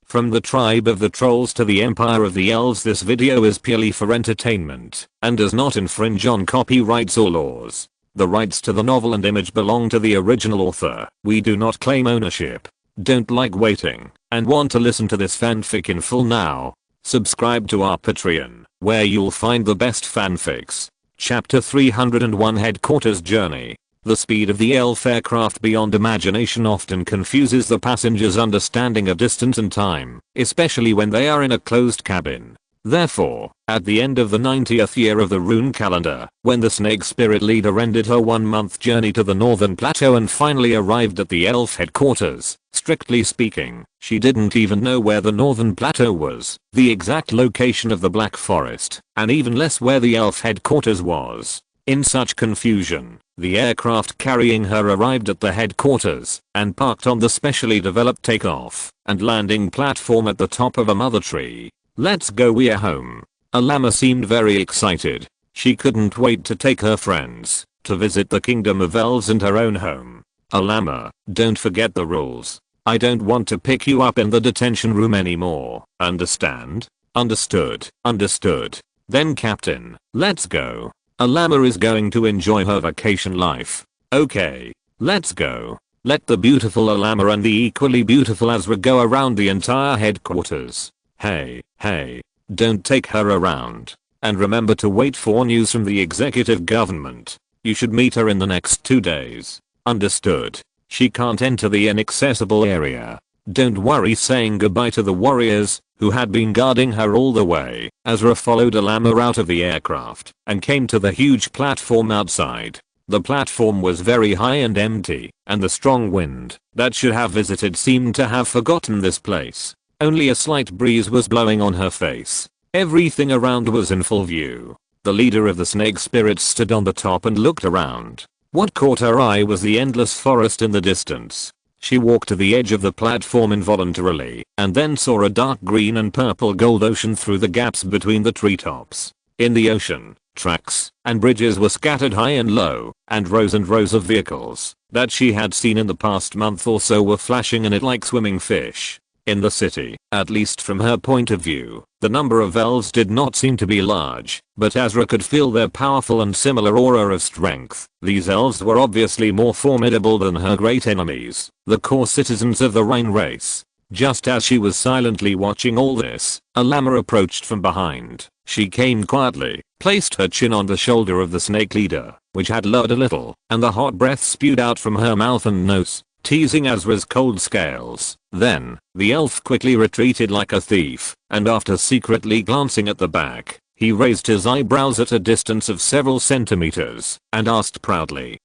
From the tribe of the trolls to the empire of the elves, this video is purely for entertainment and does not infringe on copyrights or laws. The rights to the novel and image belong to the original author. We do not claim ownership. Don't like waiting and want to listen to this fanfic in full now? Subscribe to our Patreon, where you'll find the best fanfics. Chapter 301 Headquarters Journey. The speed of the elf aircraft beyond imagination often confuses the passenger's understanding of distance and time, especially when they are in a closed cabin. Therefore, at the end of the 90th year of the rune calendar, when the snake spirit leader ended her 1-month journey to the northern plateau and finally arrived at the elf headquarters, strictly speaking, she didn't even know where the northern plateau was, the exact location of the Black Forest, and even less where the elf headquarters was. In such confusion, the aircraft carrying her arrived at the headquarters and parked on the specially developed takeoff and landing platform at the top of a mother tree. "Let's go, we're home." Alama seemed very excited. She couldn't wait to take her friends to visit the kingdom of elves and her own home. "Alama, don't forget the rules. I don't want to pick you up in the detention room anymore, understand?" "Understood, understood. Then Captain, let's go. Alama is going to enjoy her vacation life." "Okay, let's go." Let the beautiful Alama and the equally beautiful Azra go around the entire headquarters. Hey, don't take her around. And remember to wait for news from the executive government. You should meet her in the next 2 days. Understood. She can't enter the inaccessible area. Don't worry. Saying goodbye to the warriors who had been guarding her all the way, Azra followed Alama out of the aircraft and came to the huge platform outside. The platform was very high and empty, and the strong wind that should have visited seemed to have forgotten this place. Only a slight breeze was blowing on her face. Everything around was in full view. The leader of the snake spirits stood on the top and looked around. What caught her eye was the endless forest in the distance. She walked to the edge of the platform involuntarily and then saw a dark green and purple gold ocean through the gaps between the treetops. In the ocean, tracks and bridges were scattered high and low, and rows of vehicles that she had seen in the past month or so were flashing in it like swimming fish. In the city, at least from her point of view, the number of elves did not seem to be large, but Azra could feel their powerful and similar aura of strength. These elves were obviously more formidable than her great enemies, the core citizens of the Rain race. Just as she was silently watching all this, Alama approached from behind. She came quietly, placed her chin on the shoulder of the snake leader, which had lowered a little, and the hot breath spewed out from her mouth and nose, teasing Azra's cold scales. Then, the elf quickly retreated like a thief, and after secretly glancing at the back, he raised his eyebrows at a distance of several centimeters and asked proudly,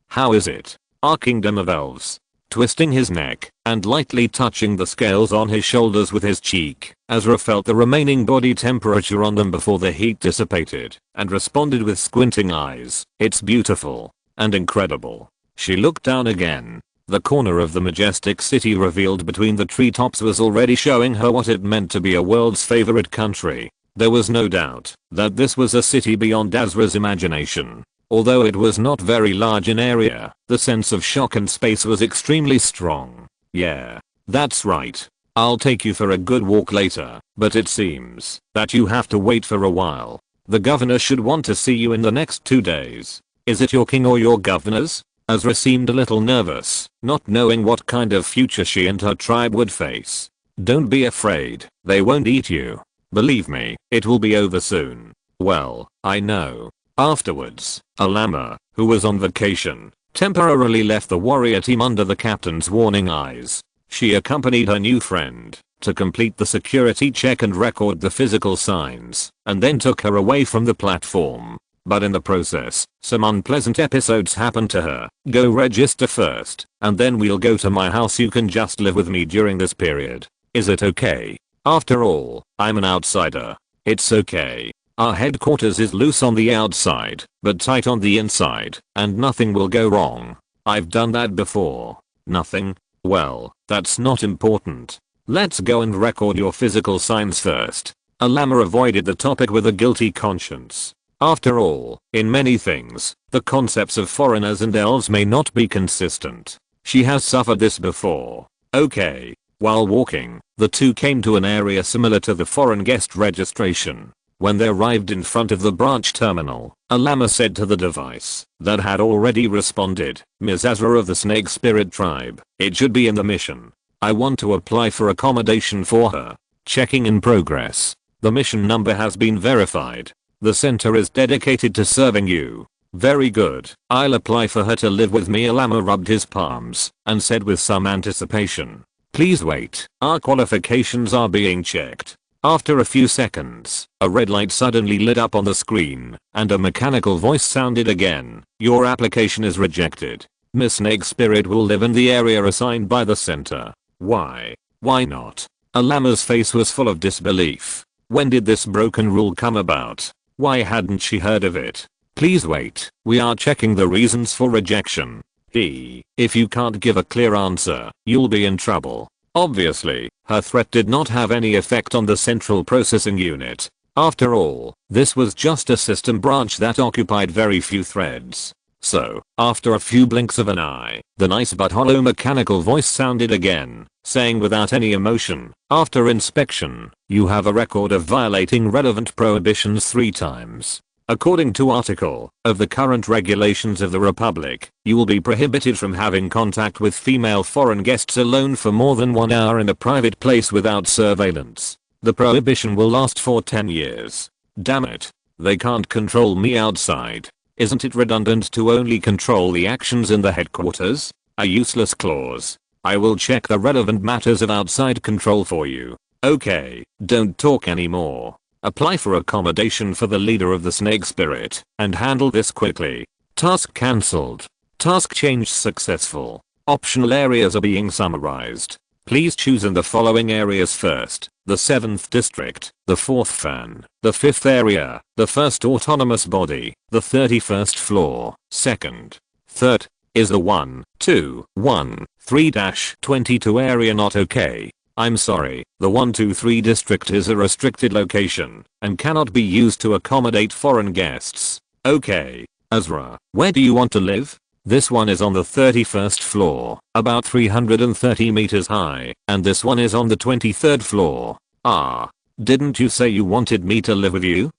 "How is it, our kingdom of elves?" Twisting his neck and lightly touching the scales on his shoulders with his cheek, Azra felt the remaining body temperature on them before the heat dissipated and responded with squinting eyes. "It's beautiful and incredible." She looked down again. The corner of the majestic city revealed between the treetops was already showing her what it meant to be a world's favorite country. There was no doubt that this was a city beyond Azra's imagination. Although it was not very large in area, the sense of shock and space was extremely strong. "Yeah, that's right. I'll take you for a good walk later, but it seems that you have to wait for a while. The governor should want to see you in the next 2 days." "Is it your king or your governors?" Azra seemed a little nervous, not knowing what kind of future she and her tribe would face. "Don't be afraid, they won't eat you. Believe me, it will be over soon." "Well, I know." Afterwards, Alama, who was on vacation, temporarily left the warrior team under the captain's warning eyes. She accompanied her new friend to complete the security check and record the physical signs, and then took her away from the platform. But in the process, some unpleasant episodes happened to her. "Go register first, and then we'll go to my house. You can just live with me during this period. Is it okay? After all, I'm an outsider." "It's okay. Our headquarters is loose on the outside, but tight on the inside, and nothing will go wrong. I've done that before." "Nothing? Well, that's not important. Let's go and record your physical signs first." Alama avoided the topic with a guilty conscience. After all, in many things, the concepts of foreigners and elves may not be consistent. She has suffered this before. "Okay. While walking, the two came to an area similar to the foreign guest registration. When they arrived in front of the branch terminal, a llama said to the device that had already responded, "Ms. Azra of the Snake Spirit Tribe, it should be in the mission. I want to apply for accommodation for her. Checking in progress. The mission number has been verified. The center is dedicated to serving you. Very good. I'll apply for her to live with me." A llama rubbed his palms and said with some anticipation, "Please wait. Our qualifications are being checked." After a few seconds, a red light suddenly lit up on the screen, and a mechanical voice sounded again. "Your application is rejected. Miss Snake Spirit will live in the area assigned by the center." "Why? Why not?" A llama's face was full of disbelief. When did this broken rule come about? Why hadn't she heard of it? "Please wait. We are checking the reasons for rejection. If you can't give a clear answer, you'll be in trouble." Obviously, her threat did not have any effect on the central processing unit. After all, this was just a system branch that occupied very few threads. So, after a few blinks of an eye, the nice but hollow mechanical voice sounded again, saying without any emotion, "After inspection, you have a record of violating relevant prohibitions 3 times. According to article of the current regulations of the Republic, you will be prohibited from having contact with female foreign guests alone for more than 1 hour in a private place without surveillance. The prohibition will last for 10 years. Damn it. They can't control me outside. Isn't it redundant to only control the actions in the headquarters? A useless clause. I will check the relevant matters of outside control for you. Okay, don't talk anymore. Apply for accommodation for the leader of the Snake Spirit, and handle this quickly." Task cancelled. Task change successful. Optional areas are being summarized. Please choose in the following areas first: the 7th district, the 4th fan, the 5th area, the 1st autonomous body, the 31st floor, 2nd, 3rd. Is the 1, 2, 1, 3-22 area not okay? I'm sorry, the 123 district is a restricted location and cannot be used to accommodate foreign guests. Okay. Azra, where do you want to live? This one is on the 31st floor, about 330 meters high, and this one is on the 23rd floor. Ah. Didn't you say you wanted me to live with you?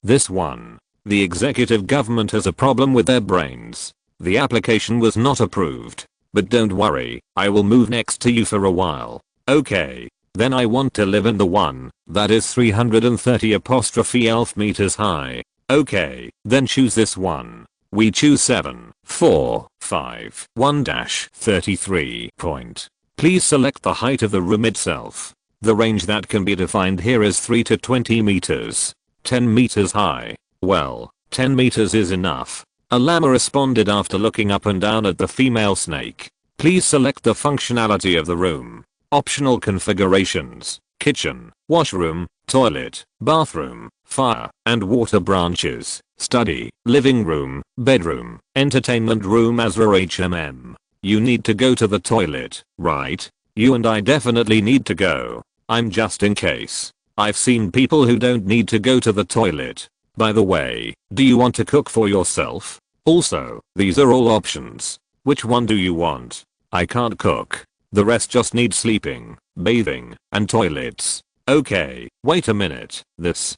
This one. The executive government has a problem with their brains. The application was not approved. But don't worry, I will move next to you for a while. Okay. Then I want to live in the one that is 330 elf meters high. Okay, then choose this one. We choose 7, 4, 5, 1-33 point. Please select the height of the room itself. The range that can be defined here is 3 to 20 meters. 10 meters high. Well, 10 meters is enough. A llama responded after looking up and down at the female snake. Please select the functionality of the room. Optional configurations: kitchen, washroom, toilet, bathroom, fire and water branches, study, living room, bedroom, entertainment room. Azra HMM. You need to go to the toilet, right? You and I definitely need to go. I'm just in case. I've seen people who don't need to go to the toilet. By the way, do you want to cook for yourself? Also, these are all options. Which one do you want? I can't cook. The rest just need sleeping, bathing, and toilets. Okay, wait a minute. This.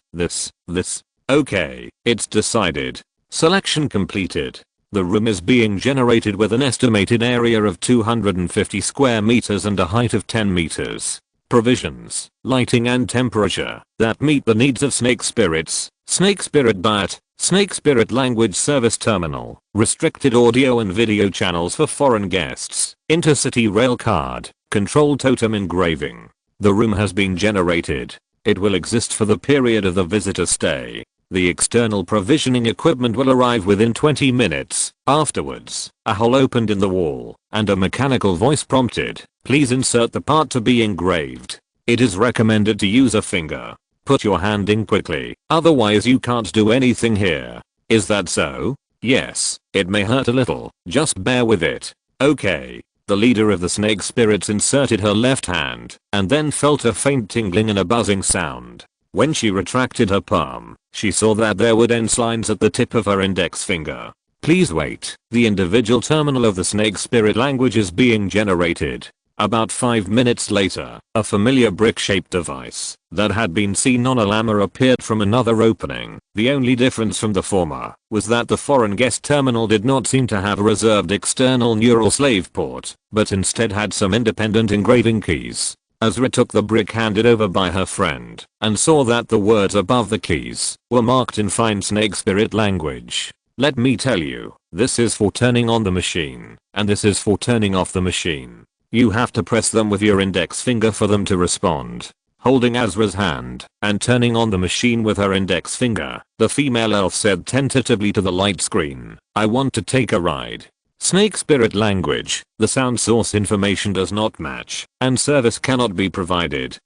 Okay, it's decided. Selection completed. The room is being generated with an estimated area of 250 square meters and a height of 10 meters. Provisions, lighting and temperature that meet the needs of snake spirits. Snake spirit diet. Snake Spirit Language Service Terminal, restricted audio and video channels for foreign guests, intercity rail card, control totem engraving. The room has been generated. It will exist for the period of the visitor stay. The external provisioning equipment will arrive within 20 minutes. Afterwards, a hole opened in the wall, and a mechanical voice prompted, "Please insert the part to be engraved. It is recommended to use a finger. Put your hand in quickly, otherwise you can't do anything here. Is that so? Yes, it may hurt a little, just bear with it. Okay." The leader of the snake spirits inserted her left hand, and then felt a faint tingling and a buzzing sound. When she retracted her palm, she saw that there were dense lines at the tip of her index finger. Please wait, the individual terminal of the snake spirit language is being generated. About 5 minutes later, a familiar brick-shaped device that had been seen on a llama appeared from another opening. The only difference from the former was that the foreign guest terminal did not seem to have a reserved external neural slave port, but instead had some independent engraving keys. Azra took the brick handed over by her friend and saw that the words above the keys were marked in fine snake spirit language. Let me tell you, this is for turning on the machine, and this is for turning off the machine. You have to press them with your index finger for them to respond. Holding Azra's hand and turning on the machine with her index finger, the female elf said tentatively to the light screen, "I want to take a ride." Snake spirit language, the sound source information does not match, and service cannot be provided.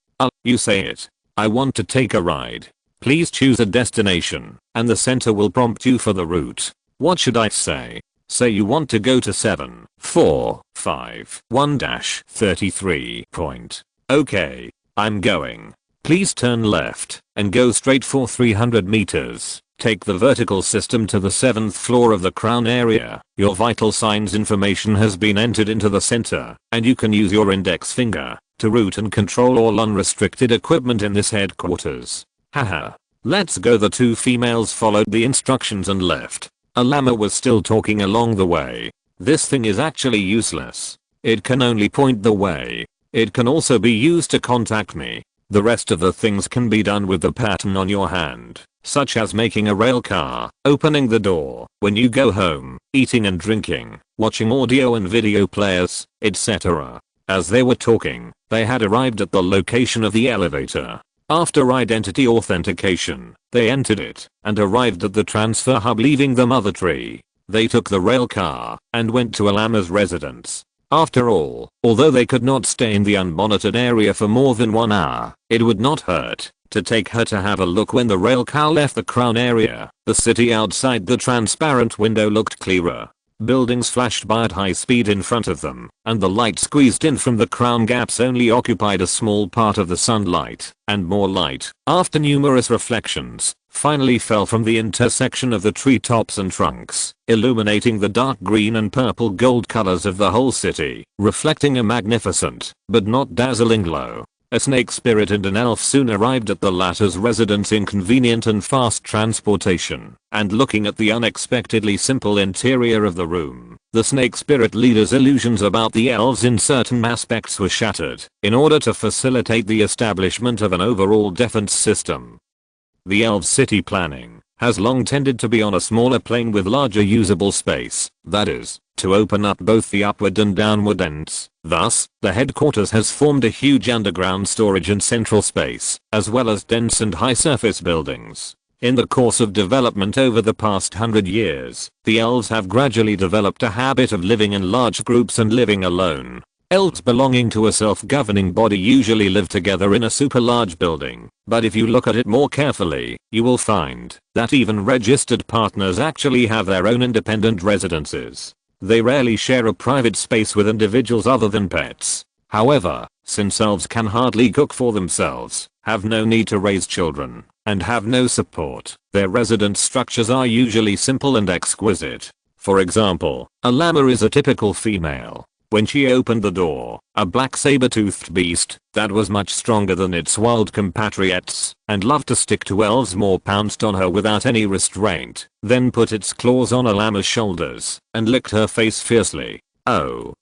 You say it. "I want to take a ride. Please choose a destination," and the center will prompt you for the route. What should I say? Say you want to go to 745-1-33 point. Okay, I'm going. Please turn left and go straight for 300 meters. Take the vertical system to the 7th floor of the crown area. Your vital signs information has been entered into the center, and you can use your index finger to route and control all unrestricted equipment in this headquarters. Haha. Let's go. The two females followed the instructions and left. A llama was still talking along the way. This thing is actually useless. It can only point the way. It can also be used to contact me. The rest of the things can be done with the pattern on your hand, such as making a rail car, opening the door when you go home, eating and drinking, watching audio and video players, etc. As they were talking, they had arrived at the location of the elevator. After identity authentication, they entered it and arrived at the transfer hub, leaving the mother tree. They took the rail car and went to a llama's residence. After all, although they could not stay in the unmonitored area for more than 1 hour, it would not hurt to take her to have a look. When the rail car left the crown area, the city outside the transparent window looked clearer. Buildings flashed by at high speed in front of them, and the light squeezed in from the crown gaps only occupied a small part of the sunlight, and more light, after numerous reflections, finally fell from the intersection of the treetops and trunks, illuminating the dark green and purple gold colors of the whole city, reflecting a magnificent, but not dazzling glow. A snake spirit and an elf soon arrived at the latter's residence in convenient and fast transportation, and looking at the unexpectedly simple interior of the room, the snake spirit leader's illusions about the elves in certain aspects were shattered, in order to facilitate the establishment of an overall defense system. The elves' city planning has long tended to be on a smaller plane with larger usable space, that is, to open up both the upward and downward ends. Thus, the headquarters has formed a huge underground storage and central space, as well as dense and high surface buildings. In the course of development over the past 100 years, the elves have gradually developed a habit of living in large groups and living alone. Elves belonging to a self-governing body usually live together in a super large building, but if you look at it more carefully, you will find that even registered partners actually have their own independent residences. They rarely share a private space with individuals other than pets. However, since elves can hardly cook for themselves, have no need to raise children, and have no support, their residence structures are usually simple and exquisite. For example, a llama is a typical female. When she opened the door, a black saber-toothed beast that was much stronger than its wild compatriots and loved to stick to elves more pounced on her without any restraint, then put its claws on a llama's shoulders and licked her face fiercely. Oh,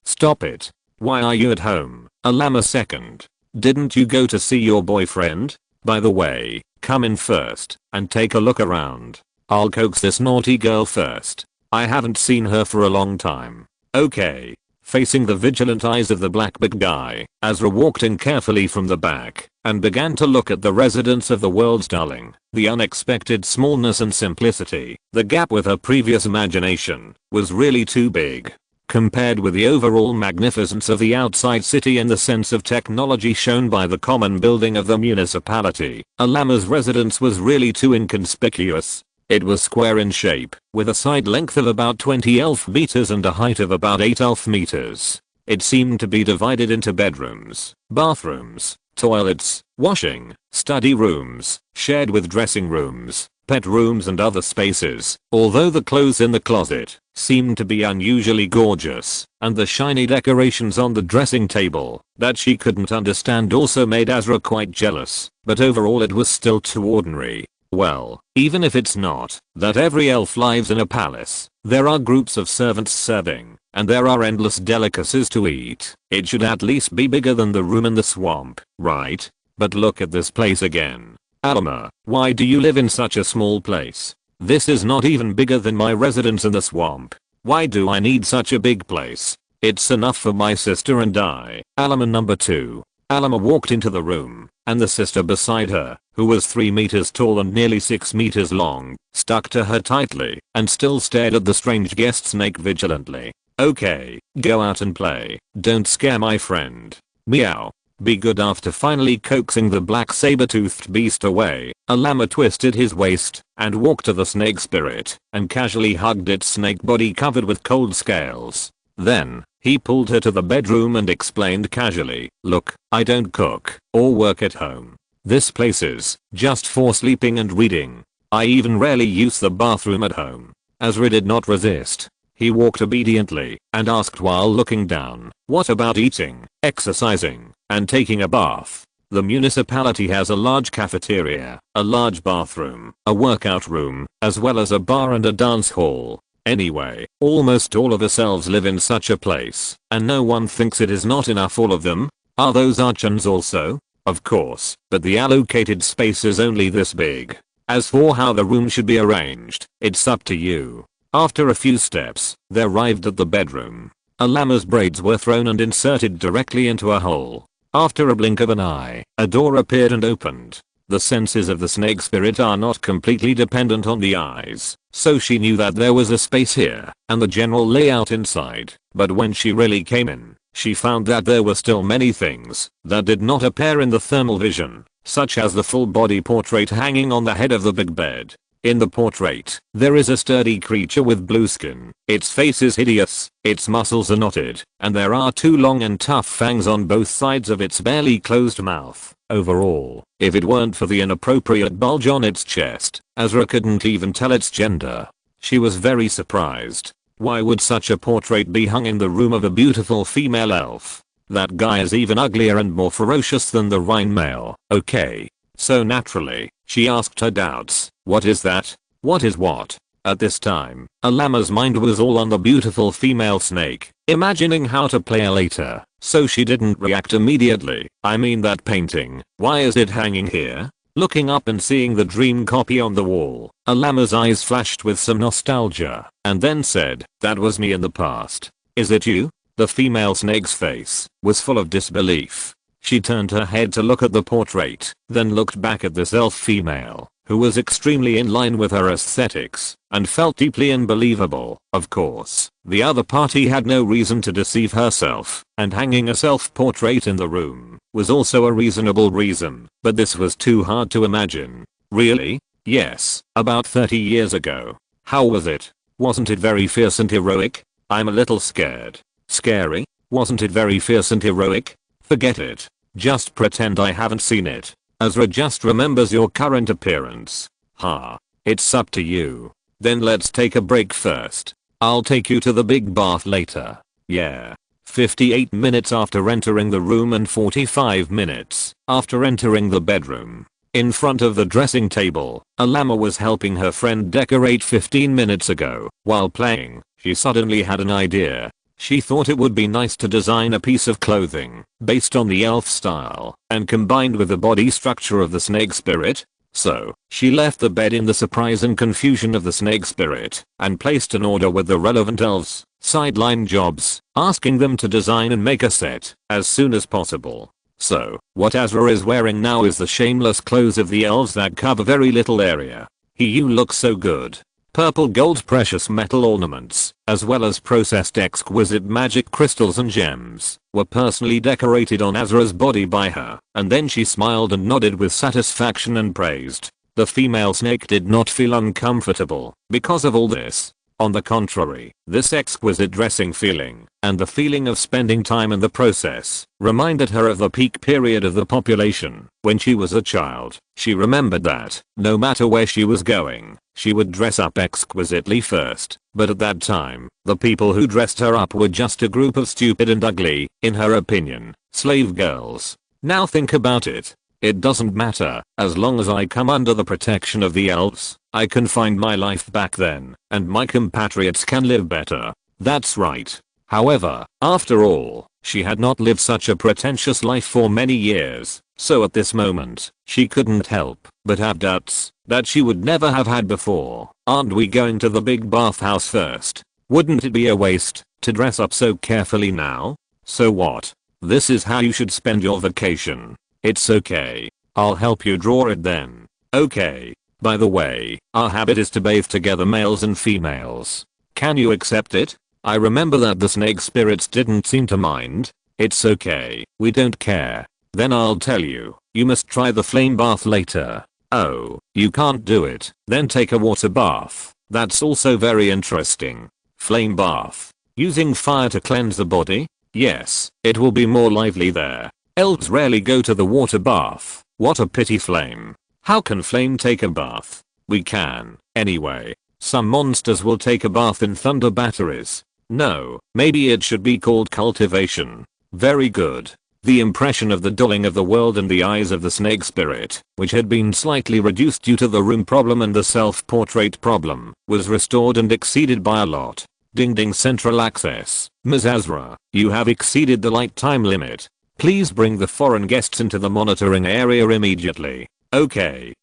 stop it. Why are you at home? A llama second. Didn't you go to see your boyfriend? By the way, come in first and take a look around. I'll coax this naughty girl first. I haven't seen her for a long time. Okay. Facing the vigilant eyes of the black big guy, Azra walked in carefully from the back and began to look at the residence of the world's darling. The unexpected smallness and simplicity, the gap with her previous imagination, was really too big. Compared with the overall magnificence of the outside city and the sense of technology shown by the common building of the municipality, a llama's residence was really too inconspicuous. It was square in shape, with a side length of about 20 elf meters and a height of about 8 elf meters. It seemed to be divided into bedrooms, bathrooms, toilets, washing, study rooms, shared with dressing rooms, pet rooms and other spaces, although the clothes in the closet seemed to be unusually gorgeous, and the shiny decorations on the dressing table that she couldn't understand also made Azra quite jealous, but overall it was still too ordinary. Well, even if it's not that every elf lives in a palace, there are groups of servants serving, and there are endless delicacies to eat. It should at least be bigger than the room in the swamp, right? But look at this place again. Alma, why do you live in such a small place? This is not even bigger than my residence in the swamp. Why do I need such a big place? It's enough for my sister and I. Alma number 2. Alma walked into the room, and the sister beside her, who was 3 meters tall and nearly 6 meters long, stuck to her tightly and still stared at the strange guest snake vigilantly. Okay, go out and play. Don't scare my friend. Meow. Be good. After finally coaxing the black saber-toothed beast away, a llama twisted his waist and walked to the snake spirit and casually hugged its snake body covered with cold scales. Then, he pulled her to the bedroom and explained casually, look, I don't cook or work at home. This place is just for sleeping and reading. I even rarely use the bathroom at home. Azra did not resist. He walked obediently and asked while looking down, what about eating, exercising, and taking a bath? The municipality has a large cafeteria, a large bathroom, a workout room, as well as a bar and a dance hall. Anyway, almost all of us elves live in such a place, and no one thinks it is not enough. All of them? Are those archons also? Of course, but the allocated space is only this big. As for how the room should be arranged, it's up to you. After a few steps, they arrived at the bedroom. A llama's braids were thrown and inserted directly into a hole. After a blink of an eye, a door appeared and opened. The senses of the snake spirit are not completely dependent on the eyes, so she knew that there was a space here and the general layout inside, but when she really came in, she found that there were still many things that did not appear in the thermal vision, such as the full body portrait hanging on the head of the big bed. In the portrait, there is a sturdy creature with blue skin. Its face is hideous, its muscles are knotted, and there are 2 long and tough fangs on both sides of its barely closed mouth. Overall, if it weren't for the inappropriate bulge on its chest, Azra couldn't even tell its gender. She was very surprised. Why would such a portrait be hung in the room of a beautiful female elf? That guy is even uglier and more ferocious than the Rhine male. Okay. So naturally, she asked her doubts, what is that? What is what? At this time, a llama's mind was all on the beautiful female snake, imagining how to play her later, so she didn't react immediately. I mean that painting, why is it hanging here? Looking up and seeing the dream copy on the wall, a llama's eyes flashed with some nostalgia, and then said, that was me in the past. Is it you? The female snake's face was full of disbelief. She turned her head to look at the portrait, then looked back at this elf female, who was extremely in line with her aesthetics, and felt deeply unbelievable. Of course, the other party had no reason to deceive herself, and hanging a self-portrait in the room was also a reasonable reason, but this was too hard to imagine. Really? Yes, about 30 years ago. How was it? Wasn't it very fierce and heroic? I'm a little scared. Scary? Wasn't it very fierce and heroic? Forget it. Just pretend I haven't seen it. Azra just remembers your current appearance. Ha. It's up to you. Then let's take a break first. I'll take you to the big bath later. Yeah. 58 minutes after entering the room and 45 minutes after entering the bedroom. In front of the dressing table, a llama was helping her friend decorate 15 minutes ago. While playing, she suddenly had an idea. She thought it would be nice to design a piece of clothing based on the elf style and combined with the body structure of the snake spirit. So, she left the bed in the surprise and confusion of the snake spirit and placed an order with the relevant elves, sideline jobs, asking them to design and make a set as soon as possible. So, what Azra is wearing now is the shameless clothes of the elves that cover very little area. You look so good. Purple gold precious metal ornaments, as well as processed exquisite magic crystals and gems, were personally decorated on Azra's body by her, and then she smiled and nodded with satisfaction and praised. The female snake did not feel uncomfortable because of all this. On the contrary, this exquisite dressing feeling, and the feeling of spending time in the process, reminded her of the peak period of the population. When she was a child, she remembered that, no matter where she was going, she would dress up exquisitely first. But at that time, the people who dressed her up were just a group of stupid and ugly, in her opinion, slave girls. Now think about it. It doesn't matter, as long as I come under the protection of the elves, I can find my life back then, and my compatriots can live better. That's right. However, after all, she had not lived such a pretentious life for many years, so at this moment, she couldn't help but have doubts that she would never have had before. Aren't we going to the big bathhouse first? Wouldn't it be a waste to dress up so carefully now? So what? This is how you should spend your vacation. It's okay. I'll help you draw it then. Okay. By the way, our habit is to bathe together, males and females. Can you accept it? I remember that the snake spirits didn't seem to mind. It's okay. We don't care. Then I'll tell you. You must try the flame bath later. Oh, you can't do it. Then take a water bath. That's also very interesting. Flame bath. Using fire to cleanse the body? Yes, it will be more lively there. Elves rarely go to the water bath. What a pity. Flame. How can Flame take a bath? We can, anyway. Some monsters will take a bath in thunder batteries. No, maybe it should be called cultivation. Very good. The impression of the dulling of the world in the eyes of the snake spirit, which had been slightly reduced due to the room problem and the self-portrait problem, was restored and exceeded by a lot. Ding ding, central access. Ms. Azra, you have exceeded the light time limit. Please bring the foreign guests into the monitoring area immediately. Okay,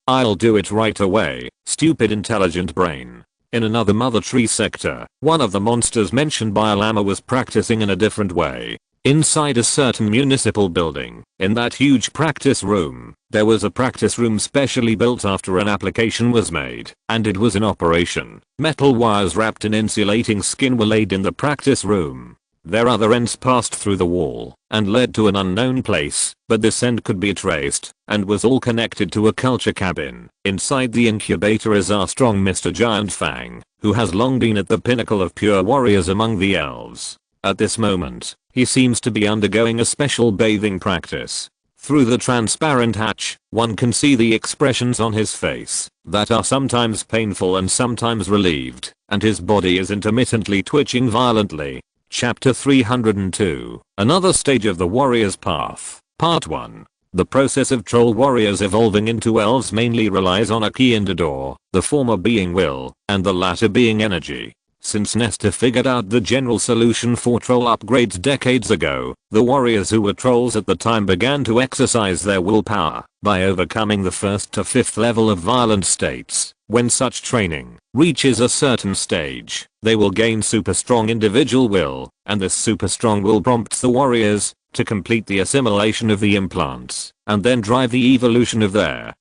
I'll do it right away, stupid intelligent brain. In another Mother Tree sector, one of the monsters mentioned by Alama was practicing in a different way. Inside a certain municipal building, in that huge practice room, there was a practice room specially built after an application was made, and it was in operation. Metal wires wrapped in insulating skin were laid in the practice room. Their other ends passed through the wall and led to an unknown place, but this end could be traced and was all connected to a culture cabin. Inside the incubator is our strong Mr. Giant Fang, who has long been at the pinnacle of pure warriors among the elves. At this moment, he seems to be undergoing a special bathing practice. Through the transparent hatch, one can see the expressions on his face that are sometimes painful and sometimes relieved, and his body is intermittently twitching violently. Chapter 302. Another stage of the warrior's path. Part 1. The process of troll warriors evolving into elves mainly relies on a key and a door, the former being will, and the latter being energy. Since Nestor figured out the general solution for troll upgrades decades ago, the warriors who were trolls at the time began to exercise their willpower by overcoming the 1st to 5th level of violent states. When such training reaches a certain stage, they will gain super strong individual will, and this super strong will prompts the warriors to complete the assimilation of the implants, and then drive the evolution of their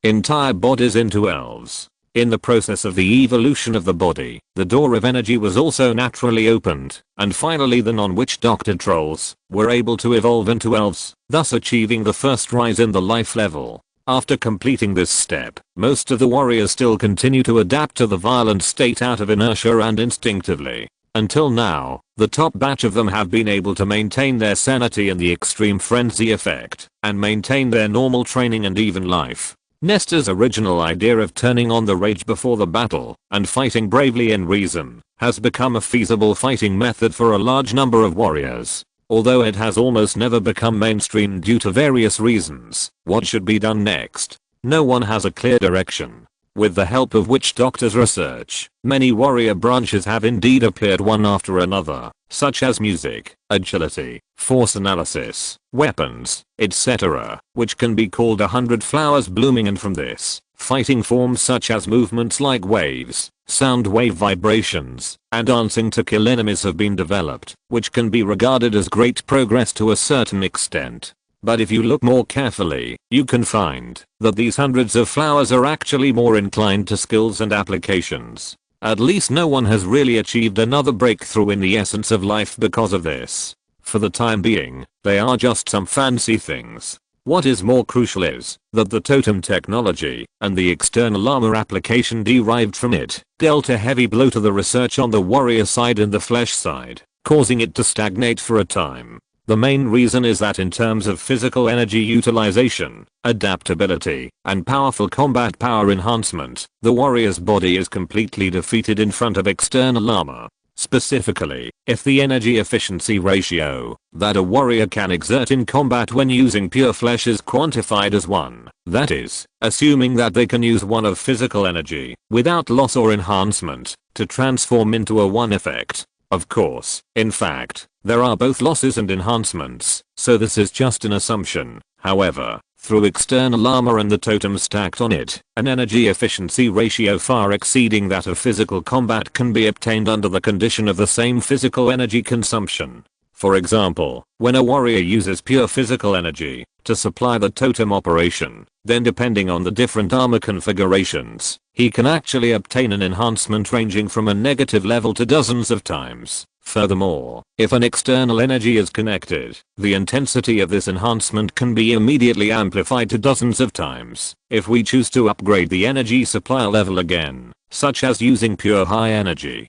entire bodies into elves. In the process of the evolution of the body, the door of energy was also naturally opened, and finally the non-witch doctor trolls were able to evolve into elves, thus achieving the first rise in the life level. After completing this step, most of the warriors still continue to adapt to the violent state out of inertia and instinctively. Until now, the top batch of them have been able to maintain their sanity in the extreme frenzy effect, and maintain their normal training and even life. Nestor's original idea of turning on the rage before the battle, and fighting bravely in reason, has become a feasible fighting method for a large number of warriors. Although it has almost never become mainstream due to various reasons. What should be done next? No one has a clear direction. With the help of witch doctors' research, many warrior branches have indeed appeared one after another, such as music, agility, force analysis, weapons, etc., which can be called 100 flowers blooming, and from this, fighting forms such as movements like waves, sound wave vibrations, and dancing to kill enemies have been developed, which can be regarded as great progress to a certain extent. But if you look more carefully, you can find that these hundreds of flowers are actually more inclined to skills and applications. At least no one has really achieved another breakthrough in the essence of life because of this. For the time being, they are just some fancy things. What is more crucial is that the totem technology and the external armor application derived from it dealt a heavy blow to the research on the warrior side and the flesh side, causing it to stagnate for a time. The main reason is that in terms of physical energy utilization, adaptability, and powerful combat power enhancement, the warrior's body is completely defeated in front of external armor. Specifically, if the energy efficiency ratio that a warrior can exert in combat when using pure flesh is quantified as 1, that is, assuming that they can use 1 of physical energy without loss or enhancement to transform into a 1 effect. Of course, in fact, there are both losses and enhancements, so this is just an assumption. However, through external armor and the totem stacked on it, an energy efficiency ratio far exceeding that of physical combat can be obtained under the condition of the same physical energy consumption. For example, when a warrior uses pure physical energy to supply the totem operation, then depending on the different armor configurations, he can actually obtain an enhancement ranging from a negative level to dozens of times. Furthermore, if an external energy is connected, the intensity of this enhancement can be immediately amplified to dozens of times if we choose to upgrade the energy supply level again, such as using pure high energy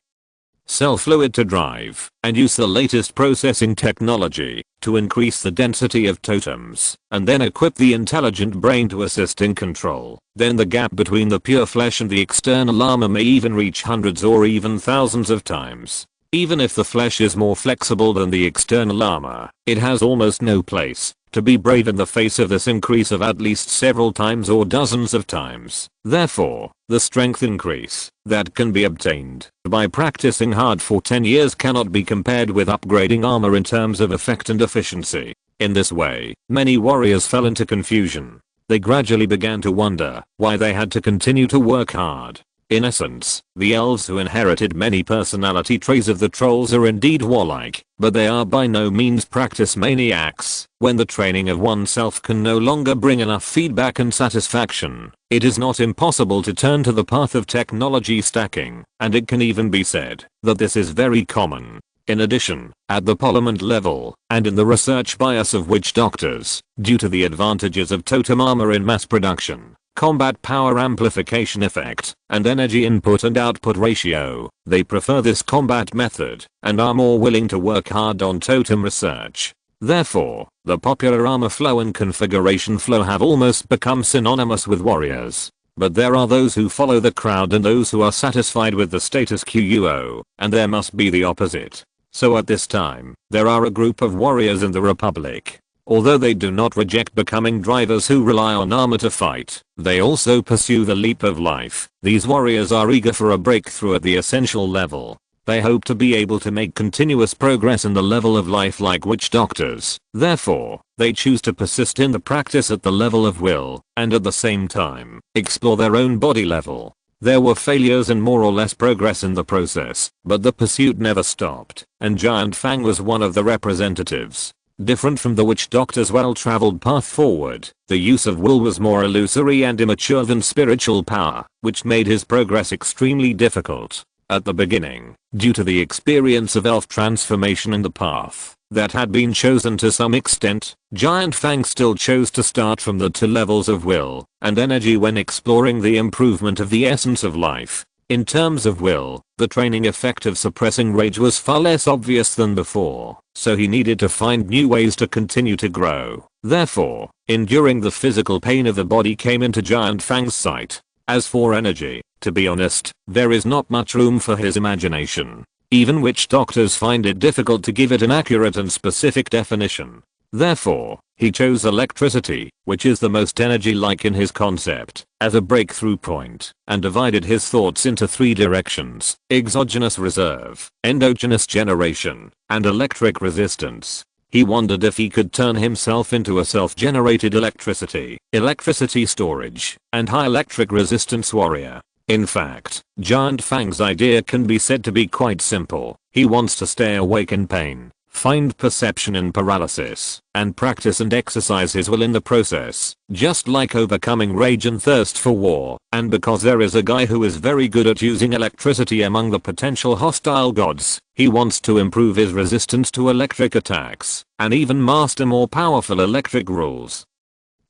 cell fluid to drive and use the latest processing technology to increase the density of totems, and then equip the intelligent brain to assist in control. Then the gap between the pure flesh and the external armor may even reach hundreds or even thousands of times. Even if the flesh is more flexible than the external armor, it has almost no place to be brave in the face of this increase of at least several times or dozens of times. Therefore, the strength increase that can be obtained by practicing hard for 10 years cannot be compared with upgrading armor in terms of effect and efficiency. In this way, many warriors fell into confusion. They gradually began to wonder why they had to continue to work hard. In essence, the elves who inherited many personality traits of the trolls are indeed warlike, but they are by no means practice maniacs. When the training of oneself can no longer bring enough feedback and satisfaction, it is not impossible to turn to the path of technology stacking, and it can even be said that this is very common. In addition, at the parliament level, and in the research bias of witch doctors, due to the advantages of totem armor in mass production, combat power amplification effect, and energy input and output ratio, they prefer this combat method, and are more willing to work hard on totem research. Therefore, the popular armor flow and configuration flow have almost become synonymous with warriors. But there are those who follow the crowd and those who are satisfied with the status quo, and there must be the opposite. So at this time, there are a group of warriors in the Republic. Although they do not reject becoming drivers who rely on armor to fight, they also pursue the leap of life. These warriors are eager for a breakthrough at the essential level. They hope to be able to make continuous progress in the level of life like witch doctors. Therefore, they choose to persist in the practice at the level of will, and at the same time, explore their own body level. There were failures and more or less progress in the process, but the pursuit never stopped, and Giant Fang was one of the representatives. Different from the witch doctor's well-traveled path forward, the use of will was more illusory and immature than spiritual power, which made his progress extremely difficult. At the beginning, due to the experience of elf transformation and the path that had been chosen to some extent, Giant Fang still chose to start from the 2 levels of will and energy when exploring the improvement of the essence of life. In terms of will, the training effect of suppressing rage was far less obvious than before, so he needed to find new ways to continue to grow. Therefore, enduring the physical pain of the body came into Giant Fang's sight. As for energy, to be honest, there is not much room for his imagination. Even witch doctors find it difficult to give it an accurate and specific definition. Therefore, he chose electricity, which is the most energy-like in his concept, as a breakthrough point, and divided his thoughts into 3 directions: exogenous reserve, endogenous generation, and electric resistance. He wondered if he could turn himself into a self-generated electricity storage, and high electric resistance warrior. In fact, Giant Fang's idea can be said to be quite simple. He wants to stay awake in pain, find perception in paralysis, and practice and exercise his will in the process, just like overcoming rage and thirst for war. And because there is a guy who is very good at using electricity among the potential hostile gods, he wants to improve his resistance to electric attacks, and even master more powerful electric rules.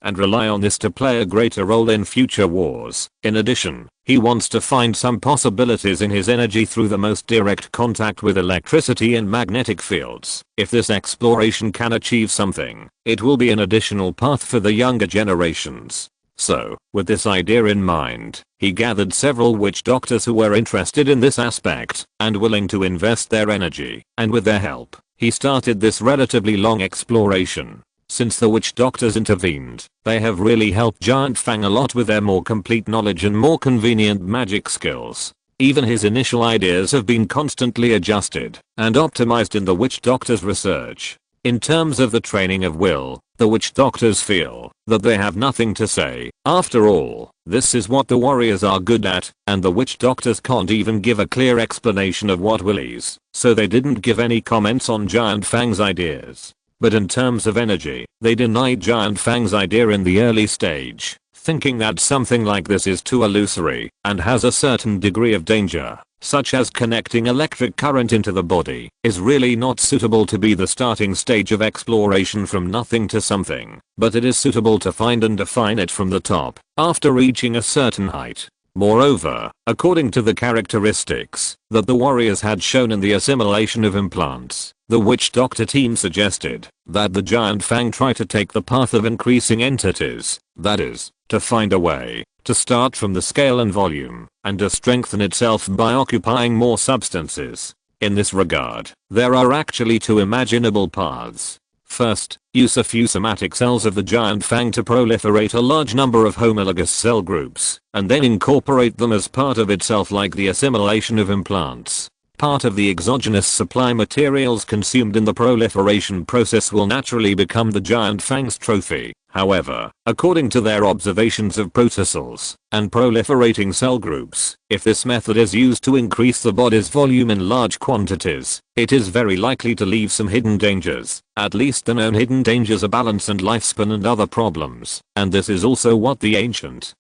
and rely on this to play a greater role in future wars. In addition, he wants to find some possibilities in his energy through the most direct contact with electricity and magnetic fields. If this exploration can achieve something, it will be an additional path for the younger generations. So, with this idea in mind, he gathered several witch doctors who were interested in this aspect and willing to invest their energy, and with their help, he started this relatively long exploration. Since the witch doctors intervened, they have really helped Giant Fang a lot with their more complete knowledge and more convenient magic skills. Even his initial ideas have been constantly adjusted and optimized in the witch doctors' research. In terms of the training of will, the witch doctors feel that they have nothing to say. After all, this is what the warriors are good at, and the witch doctors can't even give a clear explanation of what will is, so they didn't give any comments on Giant Fang's ideas. But in terms of energy, they denied Giant Fang's idea in the early stage, thinking that something like this is too illusory and has a certain degree of danger, such as connecting electric current into the body, is really not suitable to be the starting stage of exploration from nothing to something, but it is suitable to find and define it from the top, after reaching a certain height. Moreover, according to the characteristics that the warriors had shown in the assimilation of implants, the witch doctor team suggested that the Giant Fang try to take the path of increasing entities, that is, to find a way to start from the scale and volume, and to strengthen itself by occupying more substances. In this regard, there are actually two imaginable paths. First, use a few somatic cells of the Giant Fang to proliferate a large number of homologous cell groups, and then incorporate them as part of itself like the assimilation of implants. Part of the exogenous supply materials consumed in the proliferation process will naturally become the Giant Fang's trophy. However, according to their observations of protocells and proliferating cell groups, if this method is used to increase the body's volume in large quantities, it is very likely to leave some hidden dangers. At least the known hidden dangers are balance and lifespan and other problems, and this is also what the ancient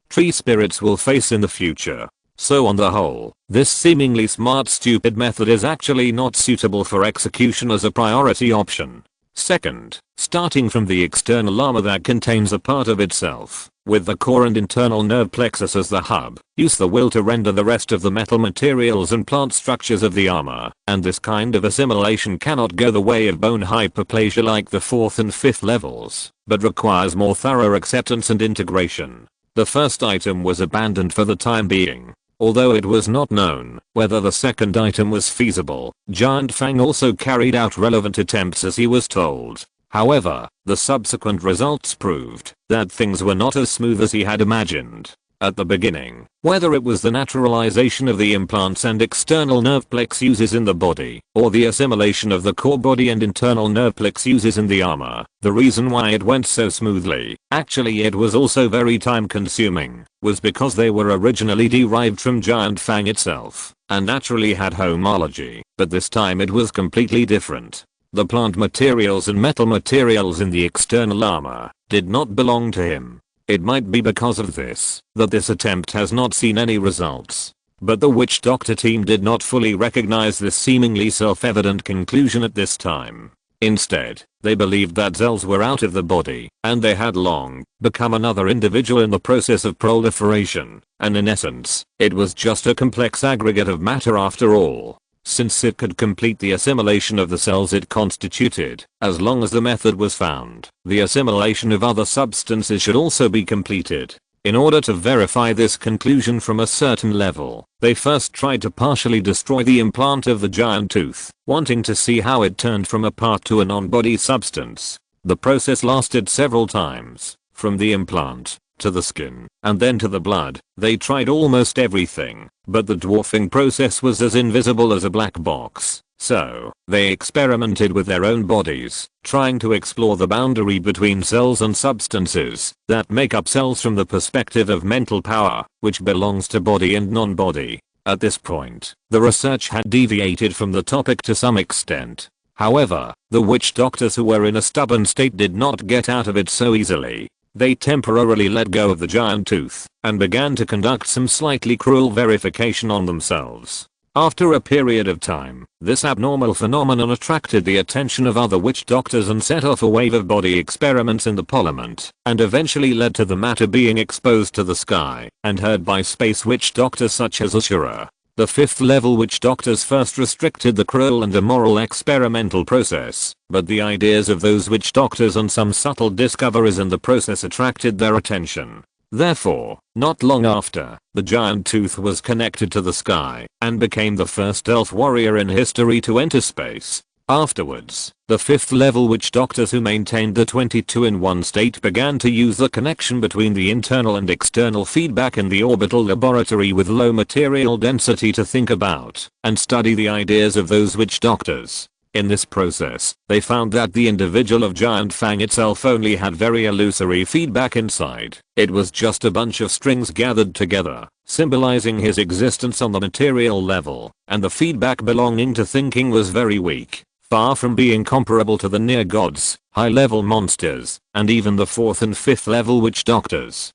tree spirits will face in the future. So on the whole, this seemingly smart stupid method is actually not suitable for execution as a priority option. Second, starting from the external armor that contains a part of itself, with the core and internal nerve plexus as the hub, use the will to render the rest of the metal materials and plant structures of the armor, and this kind of assimilation cannot go the way of bone hyperplasia like the 4th and 5th levels, but requires more thorough acceptance and integration. The first item was abandoned for the time being. Although it was not known whether the second item was feasible, Giant Fang also carried out relevant attempts as he was told. However, the subsequent results proved that things were not as smooth as he had imagined. At the beginning, whether it was the naturalization of the implants and external nerve plexuses in the body, or the assimilation of the core body and internal nerve plexuses in the armor, the reason why it went so smoothly, actually it was also very time consuming, was because they were originally derived from Giant Fang itself, and naturally had homology, but this time it was completely different. The plant materials and metal materials in the external armor did not belong to him. It might be because of this that this attempt has not seen any results. But the witch doctor team did not fully recognize this seemingly self-evident conclusion at this time. Instead, they believed that cells were out of the body, and they had long become another individual in the process of proliferation, and in essence, it was just a complex aggregate of matter after all. Since it could complete the assimilation of the cells it constituted, as long as the method was found, the assimilation of other substances should also be completed. In order to verify this conclusion from a certain level, they first tried to partially destroy the implant of the giant tooth, wanting to see how it turned from a part to a non-body substance. The process lasted several times, from the implant to the skin, and then to the blood. They tried almost everything, but the dwarfing process was as invisible as a black box. So, they experimented with their own bodies, trying to explore the boundary between cells and substances that make up cells from the perspective of mental power, which belongs to body and non-body. At this point, the research had deviated from the topic to some extent. However, the witch doctors who were in a stubborn state did not get out of it so easily. They temporarily let go of the giant tooth and began to conduct some slightly cruel verification on themselves. After a period of time, this abnormal phenomenon attracted the attention of other witch doctors and set off a wave of body experiments in the Parliament, and eventually led to the matter being exposed to the sky and heard by space witch doctors such as Ashura. The 5th level witch doctors first restricted the cruel and immoral experimental process, but the ideas of those witch doctors and some subtle discoveries in the process attracted their attention. Therefore, not long after, the giant tooth was connected to the sky and became the first elf warrior in history to enter space. Afterwards, the 5th level witch doctors who maintained the 22-in-1 state began to use the connection between the internal and external feedback in the orbital laboratory with low material density to think about and study the ideas of those witch doctors. In this process, they found that the individual of Giant Fang itself only had very illusory feedback inside. It was just a bunch of strings gathered together, symbolizing his existence on the material level, and the feedback belonging to thinking was very weak, far from being comparable to the near gods, high-level monsters, and even the 4th and 5th level witch doctors.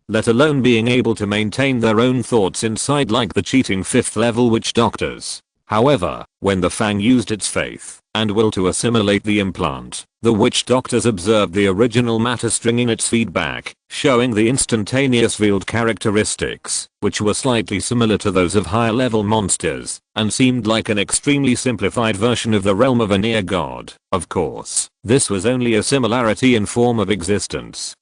Let alone being able to maintain their own thoughts inside like the cheating 5th level witch doctors. However, when the Fang used its faith and will to assimilate the implant, the witch doctors observed the original matter string in its feedback, showing the instantaneous field characteristics, which were slightly similar to those of higher level monsters, and seemed like an extremely simplified version of the realm of a near god. Of course, this was only a similarity in form of existence,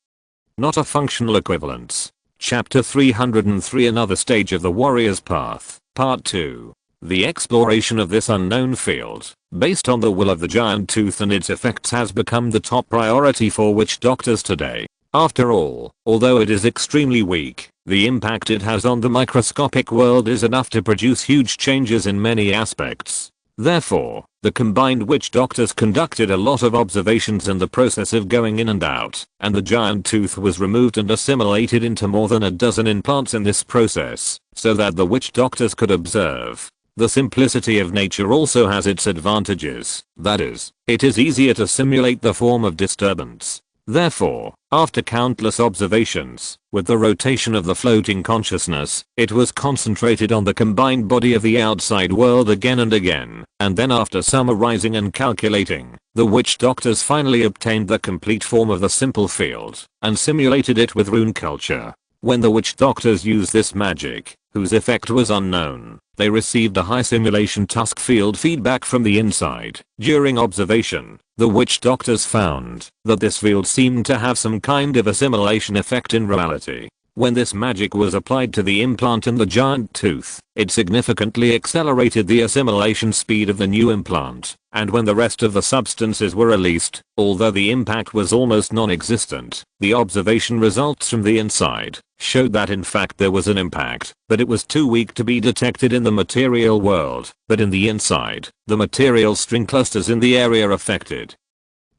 not a functional equivalence. Chapter 303 Another Stage of the Warrior's Path, Part 2. The exploration of this unknown field, based on the will of the giant tooth and its effects, has become the top priority for witch doctors today. After all, although it is extremely weak, the impact it has on the microscopic world is enough to produce huge changes in many aspects. Therefore, the combined witch doctors conducted a lot of observations in the process of going in and out, and the giant tooth was removed and assimilated into more than a dozen implants in this process, so that the witch doctors could observe. The simplicity of nature also has its advantages, that is, it is easier to simulate the form of disturbance. Therefore, after countless observations, with the rotation of the floating consciousness, it was concentrated on the combined body of the outside world again and again, and then after summarizing and calculating, the witch doctors finally obtained the complete form of the simple field, and simulated it with rune culture. When the witch doctors used this magic, whose effect was unknown, they received a high simulation Tusk field feedback from the inside. During observation, the witch doctors found that this field seemed to have some kind of assimilation effect in reality. When this magic was applied to the implant in the giant tooth, it significantly accelerated the assimilation speed of the new implant, and when the rest of the substances were released, although the impact was almost non-existent, the observation results from the inside showed that in fact there was an impact, but it was too weak to be detected in the material world, but in the inside, the material string clusters in the area affected